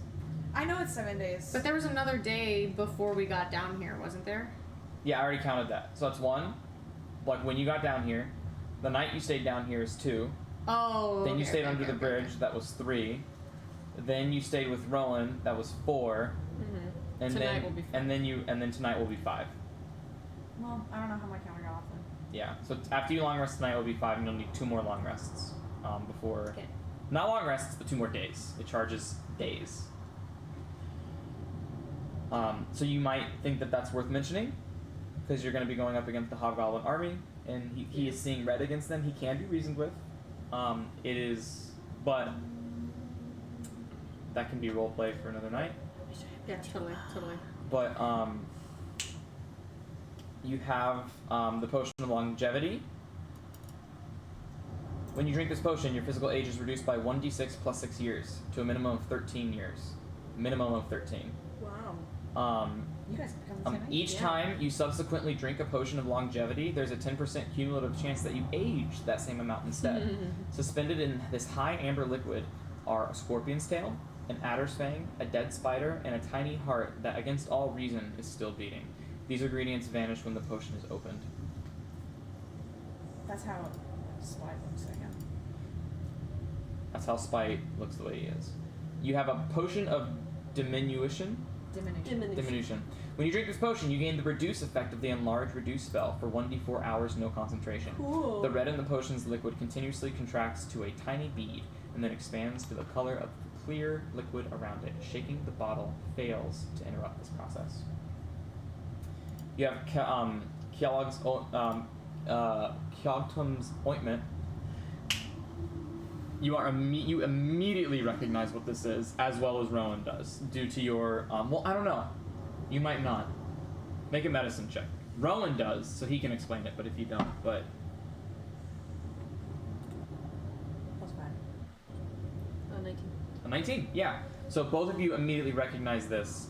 F: I know it's 7 days.
E: But there was another day before we got down here, wasn't there?
C: Yeah, I already counted that. So that's 1. Like when you got down here. The night you stayed down here is 2.
E: Oh.
C: Then you
E: okay,
C: stayed
E: okay,
C: under
E: okay,
C: the
E: okay,
C: bridge. That was 3. Then you stayed with Rowan. That was 4.
B: Mm-hmm.
C: And
B: Tonight
C: then
B: will be 5.
C: and then tonight will be 5.
F: Well, I don't know how my counter got off then.
C: Yeah. So after you long rest tonight will be 5, and you'll need 2 more long rests before.
B: Okay.
C: Not long rests, but 2 more days. It charges days. So you might think that that's worth mentioning, because you're going to be going up against the Hobgoblin army, and he is seeing red against them. He can be reasoned with. It is, but that can be roleplay for another night.
E: Yeah, totally.
C: But you have the potion of longevity. When you drink this potion, your physical age is reduced by 1d6 plus 6 years to a minimum of 13 years. Minimum of 13.
F: Wow. You guys become the same age?
C: Each time you subsequently drink a potion of longevity, there's a 10% cumulative chance that you age that same amount instead. Suspended in this high amber liquid are a scorpion's tail, an adder's fang, a dead spider, and a tiny heart that, against all reason, is still beating. These ingredients vanish when the potion is opened.
F: That's how Spite looks like him.
C: That's how Spite looks the way he is. You have a potion of diminution. Diminution. When you drink this potion, you gain the reduce effect of the enlarge reduce spell for 1d4 hours, no concentration.
F: Cool.
C: The red in the potion's liquid continuously contracts to a tiny bead and then expands to the color of the clear liquid around it. Shaking the bottle fails to interrupt this process. You have Kjogtum's ointment. You immediately recognize what this is, as well as Rowan does, due to your, well, I don't know. You might not. Make a medicine check. Rowan does, so he can explain it, but if you don't, but...
F: Plus 5.
B: 19.
C: A 19, yeah. So both of you immediately recognize this.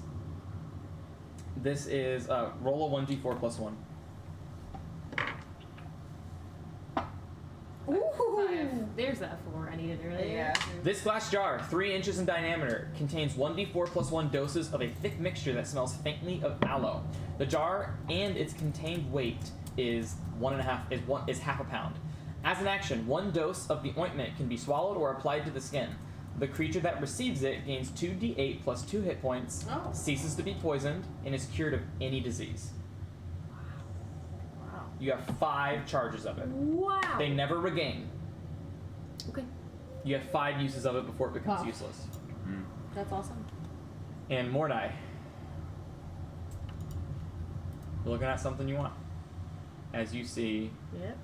C: This is, roll a 1d4 plus 1.
B: Ooh. There's that 4 I needed earlier.
F: Yeah.
C: This glass jar, 3 inches in diameter, contains 1d4 plus 1 doses of a thick mixture that smells faintly of aloe. The jar and its contained weight is half a pound. As an action, 1 dose of the ointment can be swallowed or applied to the skin. The creature that receives it gains 2d8 plus 2 hit points, ceases to be poisoned, and is cured of any disease.
F: Wow.
C: You have 5 charges of it.
B: Wow.
C: They never regain.
B: Okay.
C: You have 5 uses of it before it becomes
E: Wow.
C: useless.
E: That's awesome.
C: And Mordai. You're looking at something you want. As you see
B: Yep.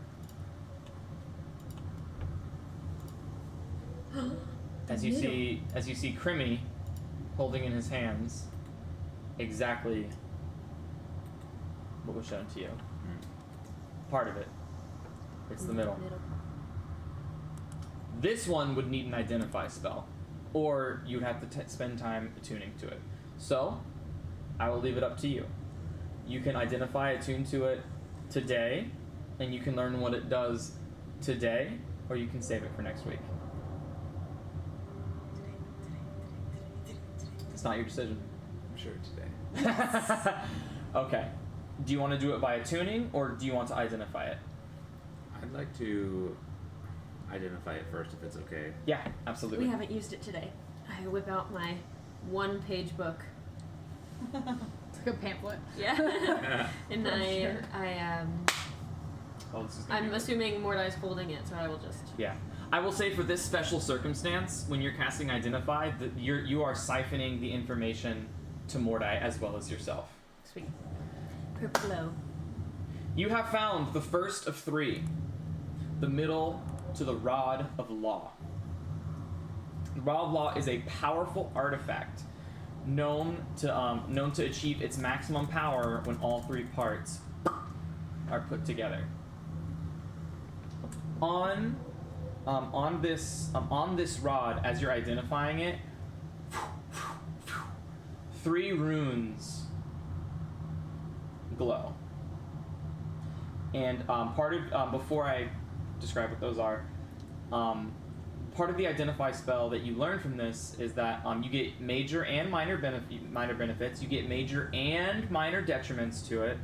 C: as you see Crimmy holding in his hands exactly what was shown to you. Part of it. It's the middle. This one would need an identify spell, or you'd have to spend time attuning to it. So, I will leave it up to you. You can identify, attune to it today, and you can learn what it does today, or you can save it for next week. It's not your decision.
A: I'm sure today.
C: Okay. Do you want to do it by attuning, or do you want to identify it?
A: I'd like to identify it first, if it's okay.
C: Yeah, absolutely.
B: We haven't used it today. I whip out my 1-page book.
E: It's like a pamphlet.
B: Yeah. And
C: Oh, this is gonna
B: I'm
C: be good.
B: assuming Mordai's holding it, so I will just.
C: Yeah. I will say for this special circumstance, when you're casting Identify, that you are siphoning the information to Mordai as well as yourself.
B: Sweet. Purple.
C: You have found the first of 3, the middle to the Rod of Law. The Rod of Law is a powerful artifact known to achieve its maximum power when all 3 parts are put together. On this rod, as you're identifying it, 3 runes glow. And part of before I describe what those are, part of the Identify spell that you learn from this is that you get major and minor benefits. You get major and minor detriments to it.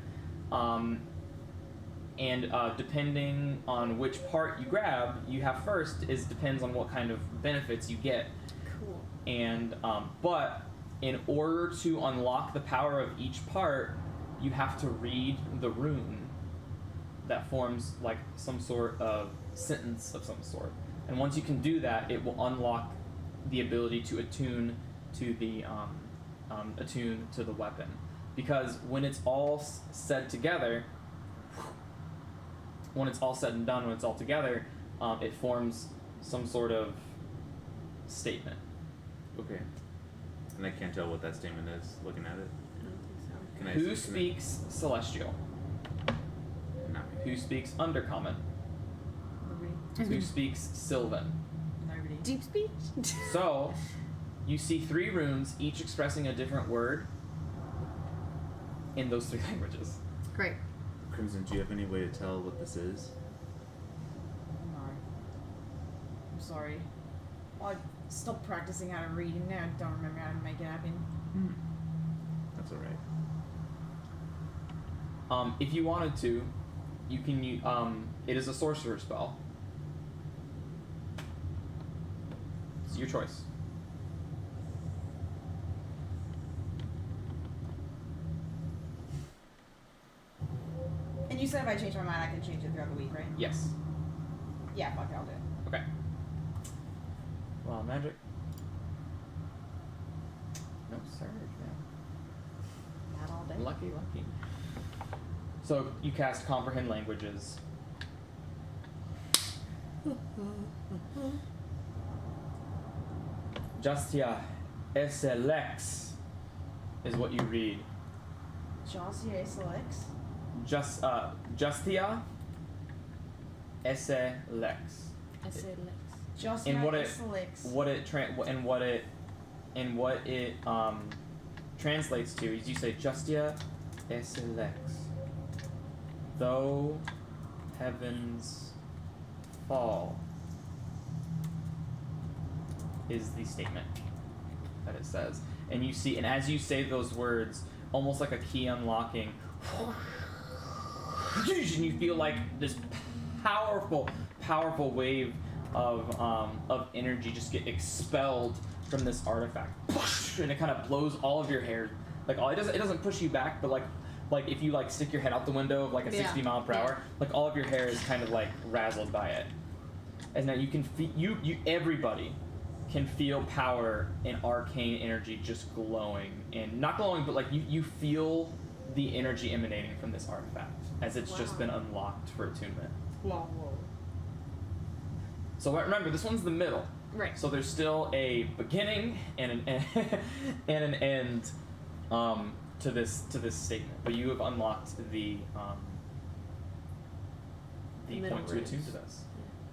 C: And depending on which part you grab, you have first depends on what kind of benefits you get.
B: Cool.
C: And but in order to unlock the power of each part, you have to read the rune that forms like some sort of sentence of some sort. And once you can do that, it will unlock the ability to attune to the weapon. Because when it's all said together, when it's all said and done, when it's all together, it forms some sort of statement.
A: Okay. And I can't tell what that statement is looking at it.
B: I don't think so.
A: Can I
C: Who speaks Celestial?
A: Not me.
C: Who speaks Undercommon?
F: Nobody.
C: Who speaks Sylvan?
F: Nobody.
B: Deep speech?
C: So, you see 3 runes, each expressing a different word in those 3 languages.
E: Great.
A: Crimson, do you have any way to tell what this is?
F: No. I'm sorry. I stopped practicing how to read and now I don't remember how to make it happen.
A: That's alright.
C: If you wanted to, you can use, it is a sorcerer spell. It's your choice.
F: And you said if I change my mind, I can change it throughout the week, right?
C: Yes.
F: Yeah, fuck it, I'll do it.
C: Okay. Well, magic. No surge, man.
F: Not all day.
C: Lucky. So you cast Comprehend Languages. Justia SLX is what you read.
F: Jossia SLX?
C: Justia SLX.
B: I said Lex.
F: Jossia
C: And what it
F: SLX.
C: what it translates to is you say Justia SLX. Though heavens fall is the statement that it says. And you see, and as you say those words, almost like a key unlocking, and you feel like this powerful wave of energy just get expelled from this artifact, and it kind of blows all of your hair. Like it doesn't push you back, but like if you like stick your head out the window of like a 60 mile per hour, like all of your hair is kind of like razzled by it. And now you can everybody can feel power and arcane energy just glowing, and not glowing, but like you feel the energy emanating from this artifact as it's just been unlocked for attunement.
B: Whoa.
C: So remember, this one's the middle.
B: Right.
C: So there's still a beginning and an and an end to this statement, but you have unlocked the
B: middle
C: point to
B: runes.
C: attune to this.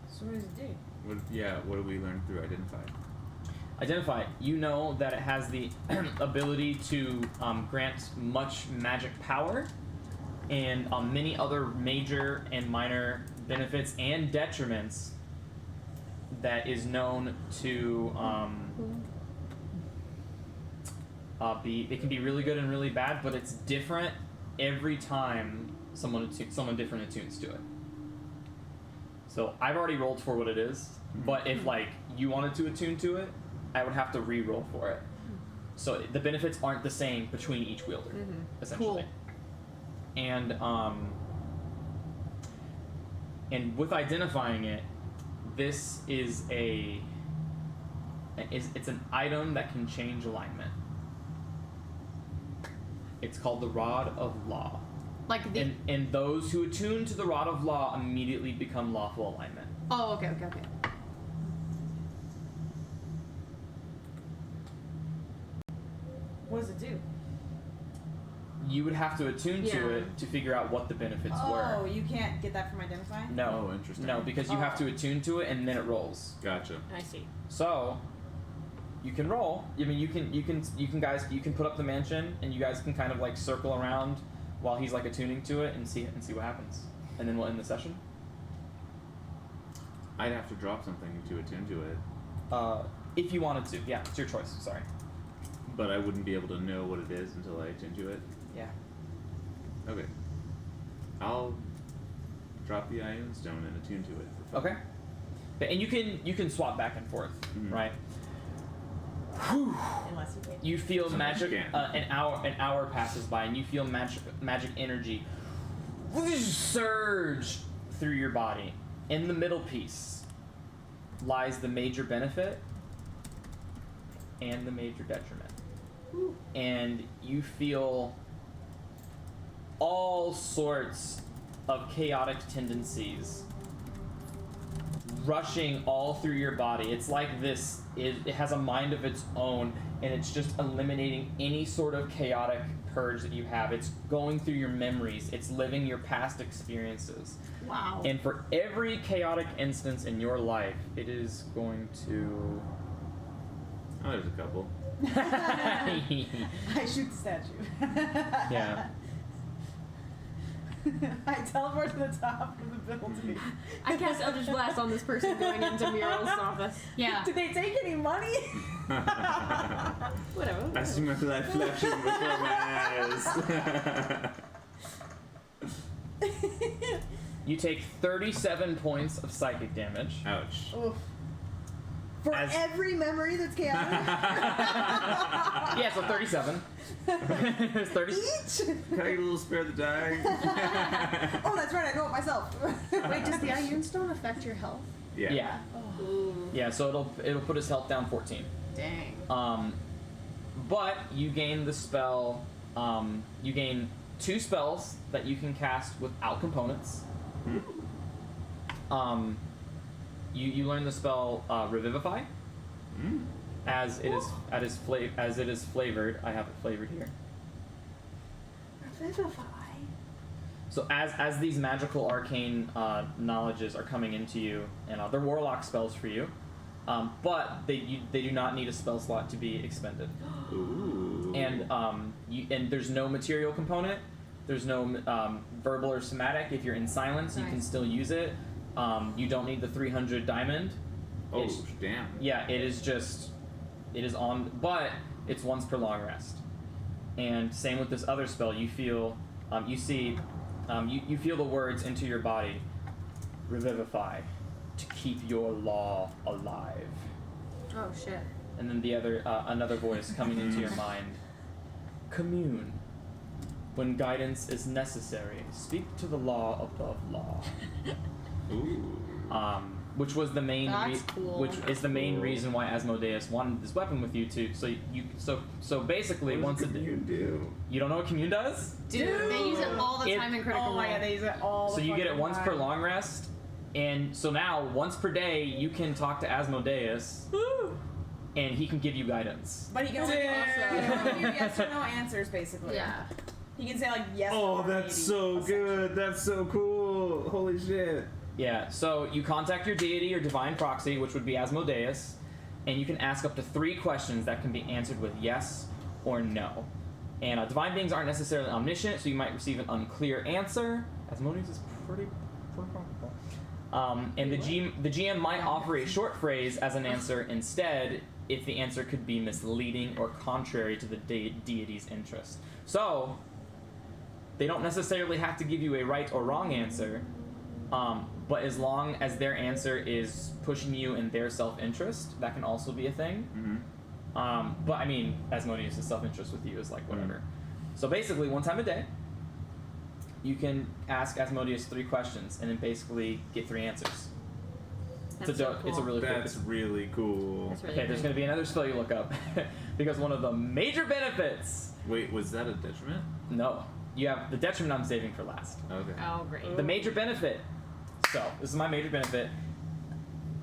F: So what does it do?
A: What do we learn through Identify?
C: Identify. You know that it has the ability to grant much magic power and many other major and minor benefits and detriments that is known to it can be really good and really bad, but it's different every time someone different attunes to it. So I've already rolled for what it is, but if like you wanted to attune to it, I would have to re-roll for it. So the benefits aren't the same between each wielder, essentially.
E: Cool.
C: And with identifying it, this is it's an item that can change alignment. It's called the Rod of Law.
E: Like the.
C: And those who attune to the Rod of Law immediately become lawful alignment.
E: Oh, okay.
F: What does it do?
C: You would have to attune to
E: Yeah.
C: it to figure out what the benefits
F: Oh,
C: were.
F: you can't get that from identifying?
C: No.
A: Oh, interesting.
C: No, because you have to attune to it and then it rolls.
A: Gotcha.
B: I see.
C: So, you can roll. I mean, you can put up the mansion, and you guys can kind of like circle around while he's like attuning to it and see what happens, and then we'll end the session.
A: I'd have to drop something to attune to it,
C: If you wanted to, yeah, it's your choice. Sorry.
A: but I wouldn't be able to know what it is until I attune to it.
F: Yeah.
A: Okay. I'll drop the Ion Stone and attune to it. For fun.
C: Okay. And you can swap back and forth,
A: Mhm.
C: right?
F: Unless you pay.
C: You feel
A: Sometimes
C: magic.
A: you can.
C: An hour passes by, and you feel magic energy surge through your body. In the middle piece lies the major benefit and the major detriment. And you feel all sorts of chaotic tendencies rushing all through your body. It's like this, it has a mind of its own, and it's just eliminating any sort of chaotic purge that you have. It's going through your memories, it's living your past experiences.
E: Wow.
C: And for every chaotic instance in your life, it is going to...
A: Oh, there's a couple.
F: I shoot the statue.
C: Yeah.
F: I teleport to the top of the building.
B: I cast Eldritch Blast on this person going into Muriel's office.
E: Yeah.
F: Did they take any money?
B: Whatever.
A: I see my life flashing before my eyes.
C: You take 37 points of psychic damage.
A: Ouch.
F: Oof. For
C: As-
F: every memory that's chaotic?
C: Yeah, so 37. There's 30.
F: Each?
A: Can I get a little spare the die?
F: Oh, that's right, I know it myself.
E: Wait, does the Ion Stone affect your health?
A: Yeah.
C: Yeah.
B: Ooh.
C: Yeah, so it'll put his health down 14.
E: Dang.
C: But you gain the spell. You gain 2 spells that you can cast without components. You learn the spell Revivify, as it is flavored. I have it flavored here.
F: Revivify?
C: So as these magical arcane knowledges are coming into you, and they're warlock spells for you, but they do not need a spell slot to be expended.
A: Ooh.
C: And there's no material component. There's no verbal or somatic. If you're in silence, you can
E: Nice.
C: still use it. You don't need the 300 diamond.
A: Oh,
C: It's-
A: damn.
C: Yeah, it is on, but it's once per long rest. And same with this other spell. You feel, you feel the words into your body. Revivify, to keep your law alive.
E: Oh shit.
C: And then the other, another voice coming into your mind. Commune. When guidance is necessary, speak to the law above law.
A: Ooh.
C: Which was the main,
E: That's cool.
C: which is the main
A: Cool.
C: reason why Asmodeus wanted this weapon with you too. So basically,
A: What
C: once
A: does
C: a day,
A: you do?
C: you don't know what commune does.
E: Dude, they use it all the
C: It-
E: time in Critical
F: Oh my
E: Role.
F: god, they use it all
C: So
F: the
C: you get it
F: fucking
C: once per
F: time.
C: long rest, and so now once per day you can talk to Asmodeus, and he can give you guidance.
F: But he can only
B: Awesome.
F: give you yes or no answers, basically.
E: Yeah.
F: He can say, like, yes
A: Oh,
F: or
A: that's
F: maybe,
A: so
F: essentially.
A: good. That's so cool. Holy shit.
C: Yeah. So you contact your deity or divine proxy, which would be Asmodeus, and you can ask up to 3 questions that can be answered with yes or no. And divine beings aren't necessarily omniscient, so you might receive an unclear answer. Asmodeus is pretty powerful. And the GM might offer a short phrase as an answer instead if the answer could be misleading or contrary to the deity's interest. So, they don't necessarily have to give you a right or wrong answer, but as long as their answer is pushing you in their self-interest, that can also be a thing.
A: Mm-hmm.
C: But I mean, Asmodeus' self-interest with you is like whatever. So basically, one time a day, you can ask Asmodeus 3 questions and then basically get 3 answers.
B: That's so cool.
C: It's a really cool.
A: That's really cool.
B: That's really
C: Okay, there's
B: cool.
C: going to be another spell you look up because one of the major benefits.
A: Wait, was that a detriment?
C: No, you have the detriment. I'm saving for last.
A: Okay.
B: Oh, great.
C: The major benefit. So this is my major benefit.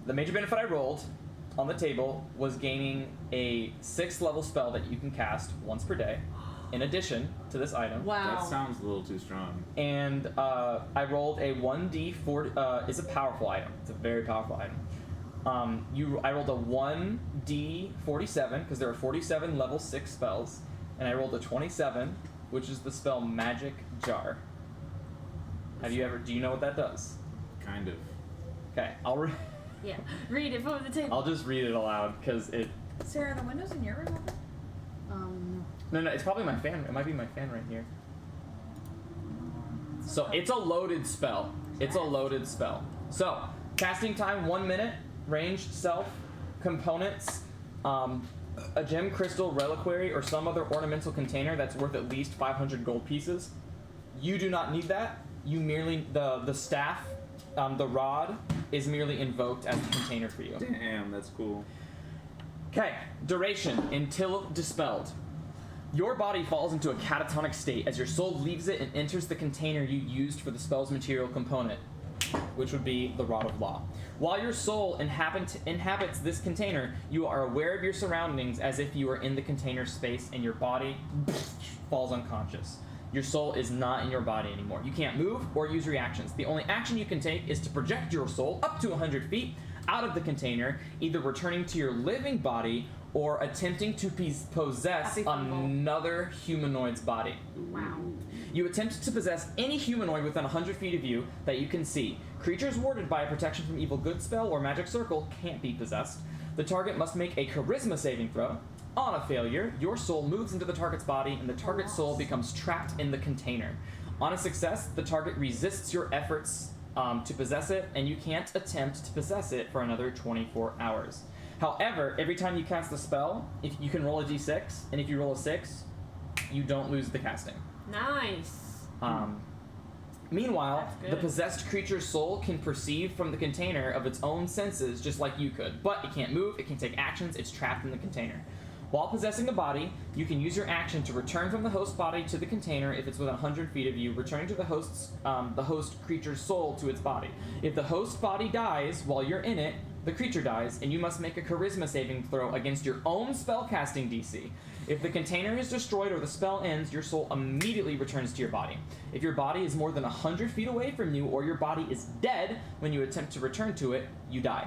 C: The major benefit I rolled on the table was gaining a 6th level spell that you can cast once per day, in addition to this item.
E: Wow.
A: That sounds a little too strong.
C: And I rolled a 1d4. It's a powerful item. It's a very powerful item. I rolled a 1d47 because there are 47 level 6 spells, and I rolled a 27, which is the spell Magic Jar. Do you know what that does?
A: Kind of.
C: Okay,
B: Yeah. Read it from the table.
C: I'll just read it aloud because it.
F: Sarah, the windows in your room open?
C: No, it's probably my fan. It might be my fan right here. So it's a loaded spell. It's a loaded spell. So casting time 1 minute. Range, self, components, a gem, crystal, reliquary, or some other ornamental container that's worth at least 500 gold pieces. You do not need that. You merely the staff, the rod is merely invoked as the container for you.
A: Damn, that's cool.
C: Okay, duration until dispelled. Your body falls into a catatonic state as your soul leaves it and enters the container you used for the spell's material component, which would be the Rod of Law. While your soul inhabits this container, you are aware of your surroundings as if you are in the container space and your body falls unconscious. Your soul is not in your body anymore. You can't move or use reactions. The only action you can take is to project your soul up to 100 feet out of the container, either returning to your living body or attempting to possess
E: Happy fumble.
C: another humanoid's body.
B: Wow.
C: You attempt to possess any humanoid within 100 feet of you that you can see. Creatures warded by a protection from evil good spell or magic circle can't be possessed. The target must make a charisma saving throw. On a failure, your soul moves into the target's body and the target's soul becomes trapped in the container. On a success, the target resists your efforts to possess it, and you can't attempt to possess it for another 24 hours. However, every time you cast the spell, if you can roll a d6, and if you roll a 6, you don't lose the casting.
B: Nice.
C: Meanwhile,
B: That's good.
C: the possessed creature's soul can perceive from the container of its own senses just like you could, but it can't move, it can take actions, it's trapped in the container. While possessing a body, you can use your action to return from the host body to the container if it's within 100 feet of you, returning to the host creature's soul to its body. If the host body dies while you're in it, the creature dies, and you must make a charisma saving throw against your own spellcasting DC. If the container is destroyed or the spell ends, your soul immediately returns to your body. If your body is more than 100 feet away from you or your body is dead when you attempt to return to it, you die.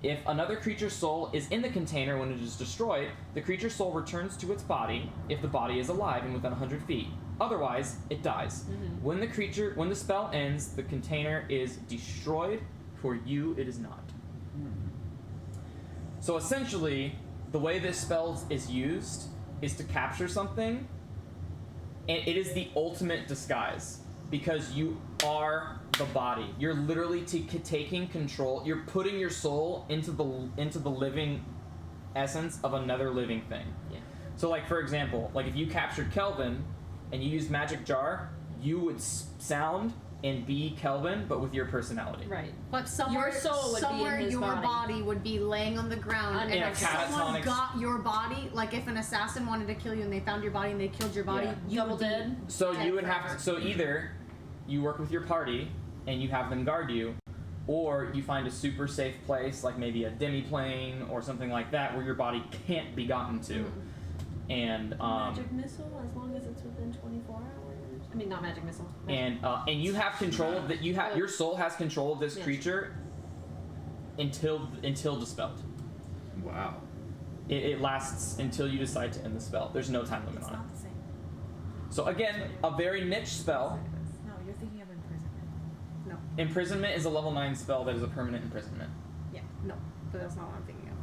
C: If another creature's soul is in the container when it is destroyed, the creature's soul returns to its body if the body is alive and within 100 feet. Otherwise, it dies. When the spell ends, the container is destroyed. For you, it is not. So essentially, the way this spell is used is to capture something, and it is the ultimate disguise because you are the body. You're literally taking control. You're putting your soul into the living essence of another living thing.
B: Yeah.
C: So, like for example, like if you captured Kelvin and you used Magic Jar, you would sound and be Kelvin, but with your personality.
B: Right.
E: But somewhere,
B: Your soul would be in
E: somewhere
B: his
E: your
B: body.
E: would be laying on the ground, and
B: Yeah,
E: if someone
C: catatonic.
E: got your body, like if an assassin wanted to kill you and they found your body and they killed your body,
C: Yeah.
E: you
B: Double
E: would be
B: dead.
C: So
E: dead
C: you would
E: forever.
C: have to. So either you work with your party and you have them guard you, or you find a super safe place, like maybe a demi-plane or something like that, where your body can't be gotten to. And
B: Magic missile, as long as it's within 24 hours. I mean, not magic missile.
C: and you have control of that. Your soul has control of this
B: Yes.
C: creature until dispelled.
A: Wow.
C: It lasts until you decide to end the spell. There's no time limit
F: It's
C: on it.
F: not the same.
C: So again, a very niche spell.
F: No, you're thinking of imprisonment.
C: Imprisonment is a level 9 spell that is a permanent imprisonment.
E: No, but that's not what I'm thinking of.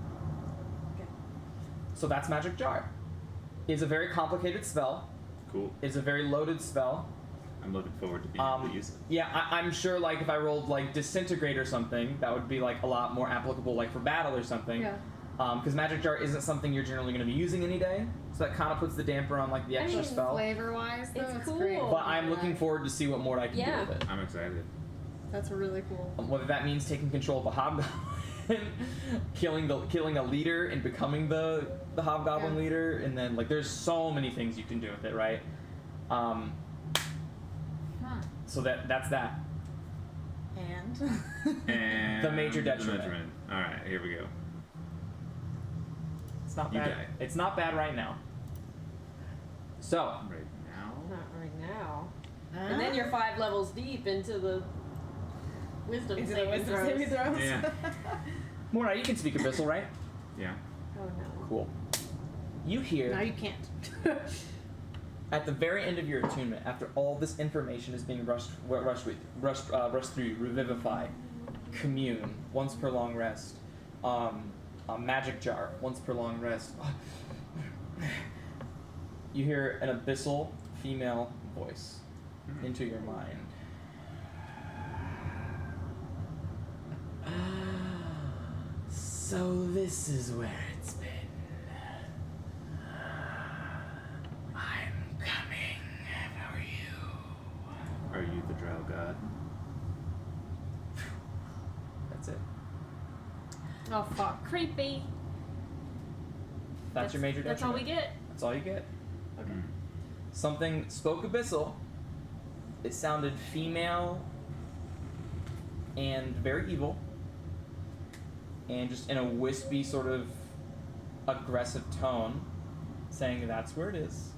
C: So that's Magic Jar. It's a very complicated spell.
A: Cool.
C: It's a very loaded spell.
A: I'm looking forward to being able to use it.
C: Yeah, I'm sure like if I rolled like Disintegrate or something, that would be like a lot more applicable like for battle or something.
E: Yeah.
C: Because Magic Jar isn't something you're generally going to be using any day, so that kind of puts the damper on like the extra spell.
E: Flavor wise, though,
B: It's
E: it's
B: cool.
E: great.
C: But I'm looking forward to see what more I can
B: Yeah.
C: do with it.
A: I'm excited.
E: That's really cool.
C: Whether that means taking control of a hobgoblin, killing a leader and becoming the hobgoblin leader, and then like there's so many things you can do with it, right? So that's that.
F: And
A: And
C: The major detriment.
A: All right, here we go.
C: It's not
A: You
C: bad.
A: die.
C: It's not bad right now. So
A: Right now.
B: Not right now. And then you're 5 levels deep into the wisdom
F: Is it a
B: saving
F: wisdom
B: throws.
F: saving throws?
A: Yeah.
C: Mora, you can speak Abyssal, right?
A: Yeah.
B: Oh no.
C: Cool. You hear
E: Now you can't.
C: at the very end of your attunement, after all this information is being rushed through, revivify, commune, once per long rest, a magic jar, once per long rest. You hear an abyssal female voice into your mind. So this is where it's been. I'm coming for you.
A: Are you the drow god?
C: That's it.
E: Oh fuck.
B: Creepy.
C: That's your major
B: That's all we
C: detriment.
B: get.
C: That's all you get.
B: Okay.
C: Something spoke abyssal. It sounded female and very evil. And just in a wispy sort of aggressive tone, saying that's where it is.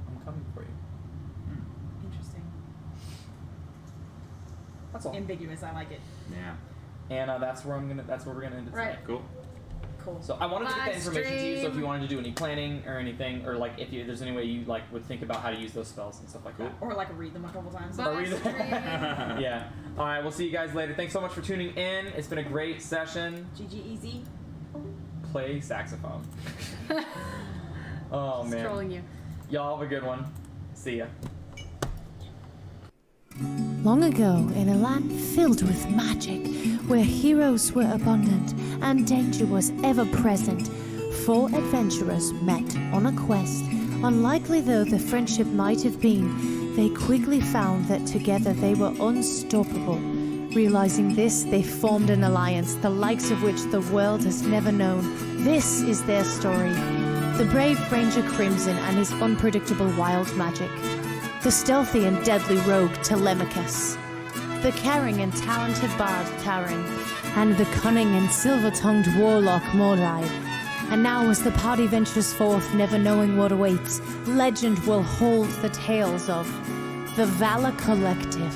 C: I'm coming for you.
F: Interesting.
C: That's all.
F: Ambiguous. I like it.
A: Yeah.
C: And that's where we're gonna end it tonight.
E: Right.
A: Cool.
F: Cool.
C: So I wanted to get that
E: Live
C: information to you. So if you
E: stream.
C: wanted to do any planning or anything, or like if there's any way you like would think about how to use those spells and stuff like that.
F: Or like read them a couple times.
E: Bye.
C: Or read them.
E: Stream.
C: Yeah. All right. We'll see you guys later. Thanks so much for tuning in. It's been a great session.
F: GG easy.
C: Play saxophone. Oh
E: Just
C: man.
E: trolling you.
C: Y'all have a good one. See ya.
G: Long ago, in a land filled with magic, where heroes were abundant and danger was ever present, 4 adventurers met on a quest. Unlikely though the friendship might have been, they quickly found that together they were unstoppable. Realizing this, they formed an alliance, the likes of which the world has never known. This is their story. The brave Ranger Crimson and his unpredictable wild magic. The stealthy and deadly rogue Telemachus, the caring and talented bard Taran, and the cunning and silver-tongued warlock Mordai. And now as the party ventures forth, never knowing what awaits, legend will hold the tales of the Valor Collective.